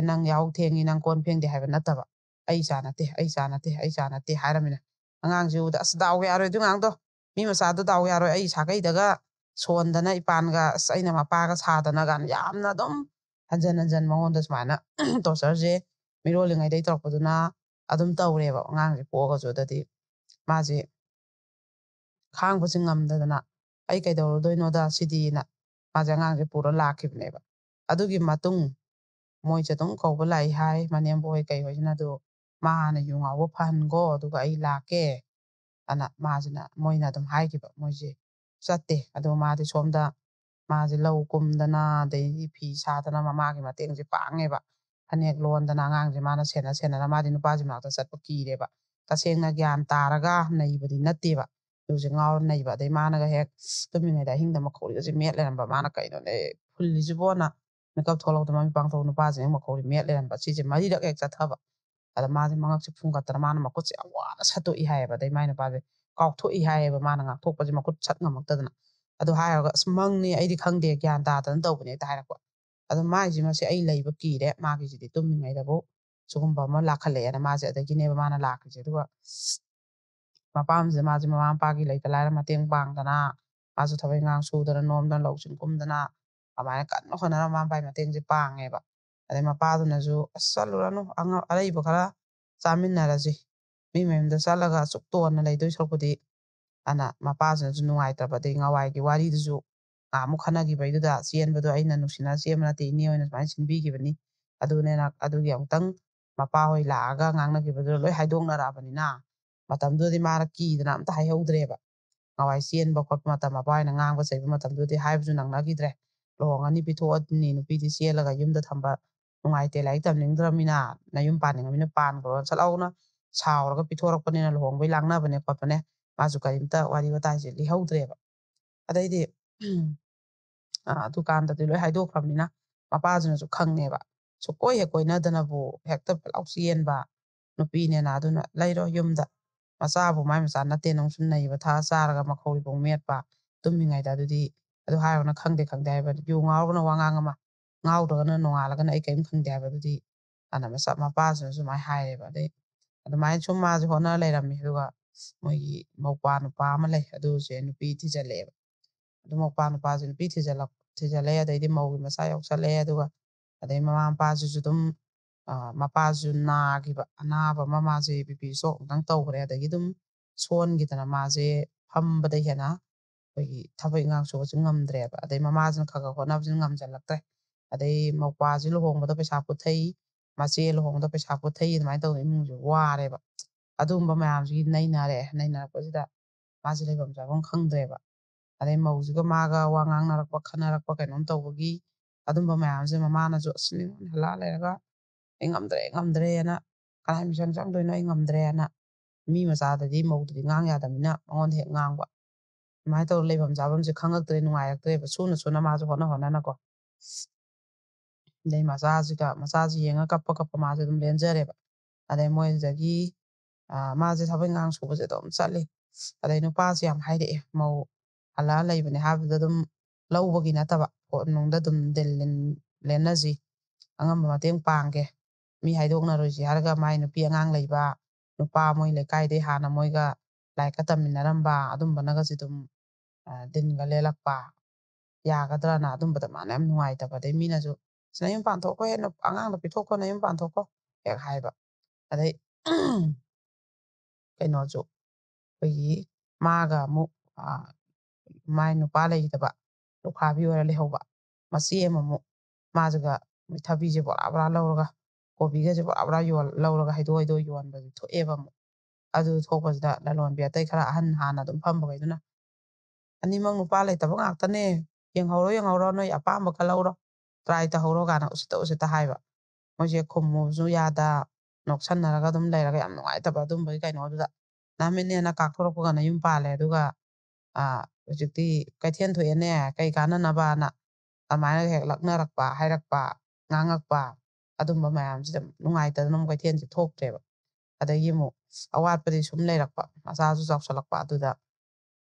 Speaker 1: ꯅꯪ ꯌꯥꯍꯧ ꯊꯦꯡꯉꯤ ꯅꯪ ꯀꯣꯟ ꯐꯦꯡꯗꯦ ꯍꯥꯏꯕ ꯅꯠꯇꯕ ꯑꯩ ꯏꯆꯥ ꯅꯠꯇꯦ ꯑꯩ ꯏꯆꯥ ꯅꯠꯇꯦ ꯑꯩ ꯏꯆꯥ ꯅꯠꯇꯦ ꯍꯥꯏꯔꯝꯃꯤꯅ ꯑꯉꯥꯡꯁꯤ ꯎꯕꯗ ꯑꯁ ꯗꯥꯎ ꯌꯥꯔꯣꯏ ꯑꯗꯨ ꯑꯉꯥꯡꯗꯣ ꯃꯤ ꯃꯆꯥꯗꯣ ꯗꯥꯎ ꯌꯥꯔꯣꯏ ꯑꯩ ꯁꯥꯒꯩꯗꯒ ꯁꯣꯟꯗꯅ ꯏꯄꯥꯟꯒ ꯑꯁ ꯑꯩꯅ ꯃꯄꯥꯒ ꯁꯥꯗꯅ ꯀꯥꯟ ꯌꯥꯝꯅ ꯑꯗꯨꯝ ꯍꯟꯖꯟ ꯍꯟꯖꯟ ꯃꯉꯣꯟꯗ ꯁꯨꯃꯥꯏꯅ ꯇꯣꯔꯆꯔꯁꯦ ꯃꯤꯔꯣꯜꯂꯤꯉꯩꯗꯩ ꯇꯧꯔꯛꯄꯗꯨꯅ ꯑꯗꯨꯝ ꯇꯧꯔꯦꯕ ꯑꯉꯥꯡꯁꯦ ꯄꯣꯛꯑꯒꯁꯨ ꯑꯗꯨꯗꯤ ꯃꯥꯁꯦ ꯈꯥꯡꯕꯁꯦ ꯉꯝꯗꯗꯅ ꯑꯩ ꯀꯩꯗꯧꯔꯨꯗꯣꯏꯅꯣꯗ ꯁꯤꯗꯤꯅ ꯃꯥꯁꯦ ꯑꯉꯥꯡꯁꯦ ꯄꯨꯔ ꯂꯥꯛꯈꯤꯕꯅꯦꯕ ꯑꯗꯨꯒꯤ ꯃꯇꯨꯡ ꯃꯣꯏꯁꯦ ꯑꯗꯨꯝ ꯀꯧꯕ ꯂꯥꯛꯏ ꯍꯥꯏ ꯃꯅꯦꯝꯕꯣꯏ ꯀꯩ ꯍꯣꯏꯁꯤꯅ ꯑꯗꯨ ꯃꯥ ꯍꯥꯟꯅ ꯌꯨ ꯉꯥꯎꯕ ꯐꯍꯟꯈꯣ ꯑꯗꯨꯒ ꯑꯩ ꯂꯥꯛꯀꯦ ꯑꯅ ꯃꯥꯁꯤꯅ ꯃꯣꯏꯅ ꯑꯗꯨꯝ ꯍꯥꯏꯈꯤꯕ ꯃꯣꯏꯁꯦ ꯆꯠꯇꯦ ꯑꯗꯣ ꯃꯥꯗꯤ ꯁꯣꯝꯗ ꯃꯥꯁꯦ ꯂꯧ ꯀꯨꯝꯗꯅ ꯑꯗꯩꯗꯤ ꯐꯤ ꯁꯥꯗꯅ ꯃꯃꯥꯒꯤ ꯃꯇꯦꯡꯁꯦ ꯄꯥꯡꯉꯦꯕ ꯐꯅꯦꯛ ꯂꯣꯟꯗꯅ ꯑꯉꯥꯡꯁꯦ ꯃꯥꯅ ꯁꯦꯟꯅ ꯃꯥꯗꯤ ꯅꯨꯄꯥꯁꯤ ꯃꯅꯥꯛꯇ ꯆꯠꯄ ꯀꯤꯔꯦꯕ ꯇꯁꯦꯡꯅ ꯒ꯭ꯌꯥꯟ ꯇꯥꯔꯒ ꯅꯩꯕꯗꯤ ꯅꯠꯇꯦꯕ ꯌꯨꯁꯦ ꯉꯥꯎꯔ ꯅꯩꯕ ꯑꯗꯩ ꯃꯥꯅꯒ ꯍꯦꯛ ꯇꯨꯝꯃꯤꯉꯩꯗ ꯑꯍꯤꯡꯗ ꯃꯈꯧꯔꯤꯒꯁꯦ ꯃꯦꯠ ꯂꯩꯔꯝꯕ ꯃꯥꯅ ꯀꯩꯅꯣꯅꯦ ꯐꯨꯜꯂꯤꯁꯤꯕꯣꯅ ꯃꯤꯀꯞ ꯊꯣꯛꯂꯛꯄꯗ ꯃꯃꯤꯠ ꯄꯥꯡꯊꯣꯛ ꯅꯨꯄꯥꯁꯦ ꯍꯦꯛ ꯃꯈꯧꯔꯤ ꯃꯦꯠ ꯂꯩꯔꯝꯕ ꯁꯤꯁꯦ ꯃꯔꯤꯔꯛ ꯍꯦꯛ ꯆꯠꯊꯕ ꯑꯗ ꯃꯥꯁꯦ ꯃꯉꯛꯁꯦ ꯐꯨꯡꯒꯠꯇꯅ ꯃꯥꯅ ꯃꯈꯨꯠꯁꯦ ꯌꯥꯝ ꯋꯥꯅ ꯁꯠꯇꯣꯛꯏ ꯍꯥꯏꯌꯦꯕ ꯑꯗꯩ ꯃꯥꯏ ꯅꯨꯄꯥꯁꯦ ꯀꯥꯎꯊꯣꯛꯏ ꯍꯥꯏꯌꯦꯕ ꯃꯥꯅ ꯉꯥꯛꯊꯣꯛꯄꯁꯦ ꯃꯈꯨꯠ ꯁꯠ ꯉꯝꯃꯛꯇꯗꯅ ꯑꯗꯨ ꯍꯥꯏꯔꯒ ꯑꯁ ꯃꯪꯅꯤ ꯑꯩꯗꯤ ꯈꯪꯗꯦ ꯒ꯭ꯌꯥꯟ ꯇꯥꯗꯅ ꯇꯧꯕꯅꯦ ꯍꯦꯛꯇ ꯍꯥꯏꯔꯛꯄ ꯑꯗꯣ ꯃꯥꯏꯁꯤꯃꯁꯦ ꯑꯩ ꯂꯩꯕ ꯀꯤꯔꯦ ꯃꯥꯒꯤꯁꯤꯗꯤ ꯇꯨꯝꯃꯤꯉꯩꯗꯕꯨ ꯁꯤꯒꯨꯝꯕ ꯑꯃ ꯂꯥꯛꯈꯠꯂꯛꯑꯦꯅ ꯃꯥꯁꯦ ꯑꯗꯒꯤꯅꯦꯕ ꯃꯥꯅ ꯂꯥꯛꯈ꯭ꯔꯤꯁꯦ ꯑꯗꯨꯒ ꯃꯄꯥꯝꯁꯤꯗ ꯃꯥꯁꯦ ꯃꯃꯥ ꯃꯄꯥꯒꯤ ꯂꯩꯇ ꯂꯥꯏꯔ ꯃꯇꯦꯡ ꯄꯥꯡꯗꯅ ꯃꯥꯁꯨ ꯊꯕꯛ ꯏꯪꯈꯥꯡ ꯁꯨꯗꯅ ꯅꯣꯝꯗꯅ ꯂꯧꯁꯤꯡ ꯀꯨꯝꯗꯅ ꯑꯗꯨꯃꯥꯏꯅ ꯀꯟꯅ ꯍꯣꯠꯅꯔ ꯃꯃꯥ ꯃꯄꯥꯒꯤ ꯃꯇꯦꯡꯁꯦ ꯄꯥꯡꯉꯦꯕ ꯑꯗꯩ ꯃꯄꯥꯗꯨꯅꯁꯨ ꯑꯁ ꯆꯠꯂꯨꯔꯅꯨ ꯑꯔꯩꯕ ꯈꯔ ꯆꯥꯃꯤꯟꯅꯔꯁꯤ ꯃꯤ ꯃꯌꯨꯝꯗ ꯆꯠꯂꯒ ꯑꯁꯨꯛ ꯇꯣꯟꯅ ꯂꯩꯗꯣꯏ ꯁꯔꯨꯛꯄꯨꯗꯤ ꯑꯅ ꯃꯄꯥꯁꯤꯅꯁꯨ ꯅꯨꯡꯉꯥꯏꯇ꯭ꯔꯕ ꯑꯗꯩ ꯉꯋꯥꯏꯒꯤ ꯋꯥꯔꯤꯗꯨꯁꯨ ꯑꯃꯨꯛ ꯈꯟꯅꯈꯤꯕꯩꯗꯨꯗ ꯆꯦꯟꯕꯗꯣ ꯑꯩꯅ ꯅꯨꯡꯁꯤꯅ ꯆꯦꯟꯕ ꯅꯠꯇꯦ ꯏꯅꯦ ꯑꯣꯏꯅ ꯁꯨꯃꯥꯏꯅ ꯁꯤꯟꯕꯤꯈꯤꯕꯅꯤ ꯑꯗꯨꯅꯦꯅ ꯑꯗꯨꯒꯤ ꯑꯃꯨꯛꯇꯪ ꯃꯄꯥ ꯍꯣꯏ ꯂꯥꯛꯑꯒ ꯉꯥꯡꯅꯈꯤꯕꯗꯨ ꯂꯣꯏ ꯍꯥꯏꯗꯣꯛꯅꯔꯛꯑꯕꯅꯤ나 ꯃꯇꯝꯗꯨꯗꯤ ꯃꯥꯅ ꯀꯤꯗꯅ ꯑꯝꯇ ꯍꯥꯏꯍꯧꯗ꯭ꯔꯦꯕ ꯉꯋꯥꯏ ꯆꯦꯟꯕ ꯈꯣꯠꯄ ꯃꯇꯝ ꯃꯄꯥ ꯍꯣꯏꯅ ꯉꯥꯡꯕ ꯆꯩꯕ ꯃꯇꯝꯗꯨꯗꯤ ꯍꯥꯏꯕꯁꯨ ꯅꯪꯅꯈꯤꯗ꯭ꯔꯦ ꯂꯨꯍꯣꯡꯉꯅꯤ ꯄꯤꯊꯣꯛꯑꯅꯤ ꯅꯨꯄꯤꯗꯤ ꯆꯦꯜꯂꯒ ꯌꯨꯝꯗ ꯊꯝꯕ ꯅꯨꯡꯉꯥꯏꯇꯦ ꯂꯥꯏꯔꯤꯛ ꯇꯝꯅꯤꯡꯗ꯭ꯔꯕꯅꯤꯅ ꯅꯌꯨꯝ ꯄꯥꯅꯤꯡꯉꯕꯅꯤꯅ ꯄꯥꯟꯈ꯭ꯔꯣ ꯁꯠ ꯁꯥꯎꯔꯒ ꯄꯤꯊꯣꯔꯛꯄꯅꯤꯅ ꯂꯨꯍꯣꯡꯕꯩ ꯂꯥꯡꯅꯕꯅꯦ ꯈꯣꯠꯄꯅꯦ ꯃꯥꯁꯨ ꯀꯔꯤꯝꯇ ꯋꯥꯔꯤ ꯋꯥꯇꯥꯏꯁꯦ ꯂꯤꯍꯧꯗ꯭ꯔꯦꯕ ꯑꯗꯩꯗꯤ ꯑꯗꯨꯀꯥꯟꯗꯗꯤ ꯂꯣꯏ ꯍꯥꯏꯗꯣꯛꯈ꯭ꯔꯕꯅꯤꯅ ꯃꯄꯥꯁꯤꯅꯁꯨ ꯈꯪꯉꯦꯕ ꯁꯨꯛꯀꯣꯏ ꯍꯦꯛ ꯀꯣꯏꯅꯗꯅꯕꯨ ꯍꯦꯛꯇ ꯄꯨꯂꯥꯎ ꯆꯦꯟꯕ ꯅꯨꯄꯤꯅꯦꯅ ꯑꯗꯨꯅ ꯂꯩꯔꯣ ꯌꯨꯝꯗ ꯃꯆꯥꯕꯨ ꯃꯥꯏ ꯃꯆꯥ ꯅꯠꯇꯦ ꯅꯪ ꯁꯨꯝ ꯅꯩꯕ ꯊꯛꯑ ꯆꯥꯔꯒ ꯃꯈꯧꯔꯤꯐꯥꯎ ꯃꯦꯠꯄ ꯇꯨꯝꯃꯤꯉꯩꯗ ꯑꯗꯨꯗꯤ ꯑꯗꯨ ꯍꯥꯏꯔꯒꯅ ꯈꯪꯗꯦ ꯍꯥꯏꯕ ꯌꯨ ꯉꯥꯎꯔꯒꯅ ꯋꯥꯉꯥꯡ ꯑꯃ ꯉꯥꯎꯗ꯭ꯔꯒꯅ ꯅꯣꯡꯉꯥꯜꯂꯒꯅ ꯑꯩ ꯀꯔꯤꯝ ꯈꯪꯗꯦ ꯍꯥꯏꯕꯗꯨꯗꯤ ꯑꯅ ꯃꯄꯥꯁꯤꯅ ꯁꯨꯃꯥꯏꯅ ꯍꯥꯏꯔꯦꯕ ꯑꯗꯩ ꯑꯗꯨꯃꯥꯏꯅ ꯁꯨꯝ ꯃꯥꯁꯦ ꯍꯣꯠꯅ ꯂꯩꯔꯝꯃꯤ ꯑꯗꯨꯒ ꯃꯣꯏꯒꯤ ꯃꯧꯄꯥ ꯅꯨꯄꯥ ꯑꯃ ꯂꯩ ꯑꯗꯨꯁꯦ ꯅꯨꯄꯤ ꯊꯤꯖꯤꯜꯂꯛꯑꯦꯕ ꯑꯗꯨ ꯃꯧꯄꯥ ꯅꯨꯄꯥꯁꯦ ꯅꯨꯄꯤ ꯊꯤꯖꯤꯜꯂꯛꯑꯦ ꯑꯗꯩꯗꯤ ꯃꯧꯒꯤ ꯃꯆꯥ ꯌꯥꯎꯁꯜꯂꯛꯑꯦ ꯑꯗꯨꯒ ꯑꯗꯩ ꯃꯃꯥ ꯃꯄꯥꯁꯤꯁꯨ ꯑꯗꯨꯝ ꯃꯄꯥꯁꯨ ꯅꯥꯈꯤꯕ ꯑꯅꯥꯕ ꯑꯃ ꯃꯥꯁꯦ ꯕꯤꯄꯤ ꯏꯁꯇ꯭ꯔꯣꯛ ꯑꯃꯨꯛꯇꯪ ꯇꯧꯈ꯭ꯔꯦ ꯑꯗꯒꯤ ꯑꯗꯨꯝ ꯁꯣꯟꯈꯤꯗꯅ ꯃꯥꯁꯦ ꯐꯝꯕꯗ ꯍꯦꯟꯅ ꯑꯩꯈꯣꯏꯒꯤ ꯊꯕꯛ ꯏꯪꯈꯥꯡ ꯁꯨꯕꯁꯨ ꯉꯝꯗ꯭ꯔꯦꯕ ꯑꯗꯩ ꯃꯃꯥꯁꯤꯅ ꯈꯔ ꯍꯣꯠꯅꯕꯁꯤꯅ ꯉꯝꯁꯤꯜꯂꯛꯇ꯭ꯔꯦ ꯑꯗꯩ ꯃꯧꯄꯥꯁꯤ ꯂꯨꯍꯣꯡꯕꯗ ꯄꯩꯁꯥ ꯄꯨꯊꯩ ꯃꯆꯦ ꯂꯨꯍꯣꯡꯕꯗ ꯄꯩꯁꯥ ꯄꯨꯊꯩ ꯑꯗꯨꯃꯥꯏꯅ ꯇꯧꯗꯅ ꯏꯃꯨꯡꯁꯦ ꯋꯥꯔꯦꯕ ꯑꯗꯨꯒꯨꯝꯕ ꯃꯌꯥꯝꯁꯤꯒꯤ ꯅꯩꯅꯔꯛꯄꯁꯤꯗ ꯃꯥꯁꯦ ꯂꯩꯐꯝ ꯆꯥꯐꯝ ꯈꯪꯗ꯭ꯔꯦꯕ ꯑꯗꯩ ꯃꯧꯁꯤꯒ ꯃꯥꯒ ꯋꯥ ꯉꯥꯡꯅꯔꯛꯄ ꯈꯟꯅꯔꯛꯄ ꯀꯩꯅꯣꯝ ꯇꯧꯕꯒꯤ ꯑꯗꯨꯝꯕ ꯃꯌꯥꯝꯁꯦ ꯃꯃꯥꯅꯁꯨ ꯑꯁ ꯃꯤꯉꯣꯟ ꯍꯜꯂꯛꯑ ꯂꯩꯔꯒ ꯑꯩ ꯉꯝꯗ꯭ꯔꯦꯅ ꯀꯅꯥꯏ ꯃꯤꯆꯪ ꯆꯪꯗꯣꯏꯅꯣ ꯑꯩ ꯉꯝꯗ꯭ꯔꯦꯅ ꯃꯤ ꯃꯆꯥꯗꯗꯤ ꯃꯧꯗꯨꯗꯤ ꯉꯥꯡ ꯌꯥꯗꯕꯅꯤꯅ ꯃꯉꯣꯟꯗ ꯍꯦꯛ ꯉꯥꯡꯕ ꯑꯗꯨꯃꯥꯏꯅ ꯇꯧꯔ ꯂꯩꯐꯝ ꯆꯥꯐꯝꯁꯦ ꯈꯪꯉꯛꯇ꯭ꯔꯦ ꯅꯨꯡꯉꯥꯏꯔꯛꯇ꯭ꯔꯦꯕ ꯁꯨꯅ ꯃꯥꯁꯨ ꯍꯣꯠꯅꯀꯣ ꯑꯗꯩ ꯃꯆꯥꯁꯤ ꯌꯦꯡꯉ ꯀꯞꯄ ꯃꯥꯁꯦ ꯑꯗꯨꯝ ꯂꯦꯟꯖꯔꯦꯕ ꯑꯗꯩ ꯃꯣꯏꯗꯒꯤ ꯃꯥꯁꯦ ꯊꯕꯛ ꯏꯪꯈꯥꯡ ꯁꯨꯕꯁꯦ ꯑꯗꯨꯝ ꯆꯠꯂꯤ ꯑꯗꯩ ꯅꯨꯄꯥꯁꯦ ꯌꯥꯝ ꯍꯥꯏꯔꯛꯑꯦ ꯃꯧ ꯍꯜꯂꯛꯑ ꯂꯩꯕꯅꯦ ꯍꯥꯏꯕꯗꯨꯗ ꯑꯗꯨꯝ ꯂꯧꯕꯒꯤ ꯅꯠꯇꯕ ꯄꯣꯠꯅꯨꯡꯗ ꯑꯗꯨꯝ ꯂꯦꯟꯅꯁꯤ ꯑꯉꯝꯕ ꯃꯇꯦꯡ ꯄꯥꯡꯒꯦ ꯃꯤ ꯍꯥꯏꯗꯣꯛꯅꯔꯣꯏꯁꯤ ꯍꯥꯏꯔꯒ ꯃꯥꯏ ꯅꯨꯄꯤ ꯑꯉꯥꯡ ꯂꯩꯕ ꯅꯨꯄꯥ ꯃꯣꯏ ꯂꯩꯀꯥꯏꯗꯩ ꯍꯥꯟꯅ ꯃꯣꯏꯒ ꯂꯥꯏꯔꯤꯛꯀ ꯇꯝꯃꯤꯟꯅꯔꯝꯕ ꯑꯗꯨꯝꯕꯅꯒꯁꯨ ꯑꯗꯨꯝ ꯗꯤꯟꯒ ꯂꯦꯜꯂꯛꯄ ꯌꯥꯒꯗ꯭ꯔꯅ ꯑꯗꯨꯝꯕꯗ ꯃꯥꯅ ꯌꯥꯝ ꯅꯨꯡꯉꯥꯏꯇꯕ ꯑꯗꯩ ꯃꯤꯅꯁꯨ ꯅꯌꯨꯝ ꯄꯥꯟꯊꯣꯛꯈꯣ ꯍꯦꯟꯅ ꯑꯉꯥꯡꯗꯣ ꯄꯤꯊꯣꯛꯈꯣ ꯅꯌꯨꯝ ꯄꯥꯟꯊꯣꯛꯈꯣ ꯍꯦꯛ ꯍꯥꯏꯕ ꯑꯗꯩ ꯀꯩꯅꯣꯁꯨ ꯑꯩꯈꯣꯏꯒꯤ ꯃꯥꯒ ꯑꯃꯨꯛ ꯃꯥꯏ ꯅꯨꯄꯥ ꯂꯩꯈꯤꯗꯕ ꯂꯨꯈ꯭ꯔꯥꯕꯤ ꯑꯣꯏꯔ ꯂꯩꯍꯧꯕ ꯃꯆꯦ ꯑꯃꯃꯨꯛ ꯃꯥꯁꯤꯒ ꯊꯕꯤꯁꯦ ꯕꯣꯔꯥ ꯂꯧꯔꯒ ꯀꯣꯕꯤꯒꯁꯦ ꯕꯣꯔꯥ ꯂꯧꯔꯒ ꯍꯩꯗꯣꯛ ꯌꯣꯟꯕꯁꯨ ꯊꯣꯛꯑꯦꯕ ꯑꯃꯨꯛ ꯑꯗꯨ ꯊꯣꯛꯄꯁꯤꯗ ꯂꯂꯣꯟꯕꯤ ꯑꯇꯩ ꯈꯔ ꯑꯍꯟ ꯍꯥꯟꯅ ꯑꯗꯨꯝ ꯐꯝꯕꯈꯩꯗꯨꯅ ꯑꯅꯤꯃꯛ ꯅꯨꯄꯥ ꯂꯩꯇꯕ ꯉꯥꯛꯇꯅꯦ ꯌꯦꯡꯍꯧꯔꯣ ꯅꯣꯏ ꯑꯄꯥꯝꯕ ꯈꯜꯍꯧꯔꯣ ꯇ꯭ꯔꯥꯏ ꯇꯧꯍꯧꯔꯣ ꯀꯥꯏꯅ ꯎꯁꯤꯠꯇ ꯍꯥꯏꯕ ꯃꯣꯏꯁꯦ ꯈꯨꯝꯃꯨꯕꯁꯨ ꯌꯥꯗ ꯅꯣꯛꯁꯟꯅꯔꯒ ꯑꯗꯨꯝ ꯂꯩꯔꯒ ꯌꯥꯝ ꯅꯨꯡꯉꯥꯏꯇꯕ ꯑꯗꯨꯝꯕꯒꯤ ꯀꯩꯅꯣꯗꯨꯗ ꯅꯍꯥꯟꯃꯤꯠꯅꯦꯅ ꯀꯥꯛꯊꯣꯔꯛꯄꯒꯅ ꯌꯨꯝ ꯄꯥꯜꯂꯦ ꯑꯗꯨꯒ ꯍꯧꯖꯤꯛꯇꯤ ꯀꯩꯊꯦꯜ ꯊꯣꯛꯑꯦꯅꯦ ꯀꯩ ꯀꯥꯟꯅꯅꯕꯅ ꯑꯗꯨꯃꯥꯏꯅ ꯍꯦꯛ ꯂꯛꯅꯔꯛꯄ ꯍꯥꯏꯔꯛꯄ ꯉꯥꯡꯉꯛꯄ ꯑꯗꯨꯝꯕ ꯃꯌꯥꯝꯁꯤꯗ ꯅꯨꯡꯉꯥꯏꯇꯗꯅ ꯑꯃꯨꯛ ꯀꯩꯊꯦꯜꯁꯦ ꯊꯣꯛꯇ꯭ꯔꯦꯕ ꯑꯗꯒꯤ ꯑꯃꯨꯛ ꯑꯋꯥꯠꯄꯗꯤ ꯁꯨꯝ ꯂꯩꯔꯛꯄ ꯃꯆꯥꯁꯨ ꯆꯥꯎꯁꯜꯂꯛꯄ ꯑꯗꯨꯗ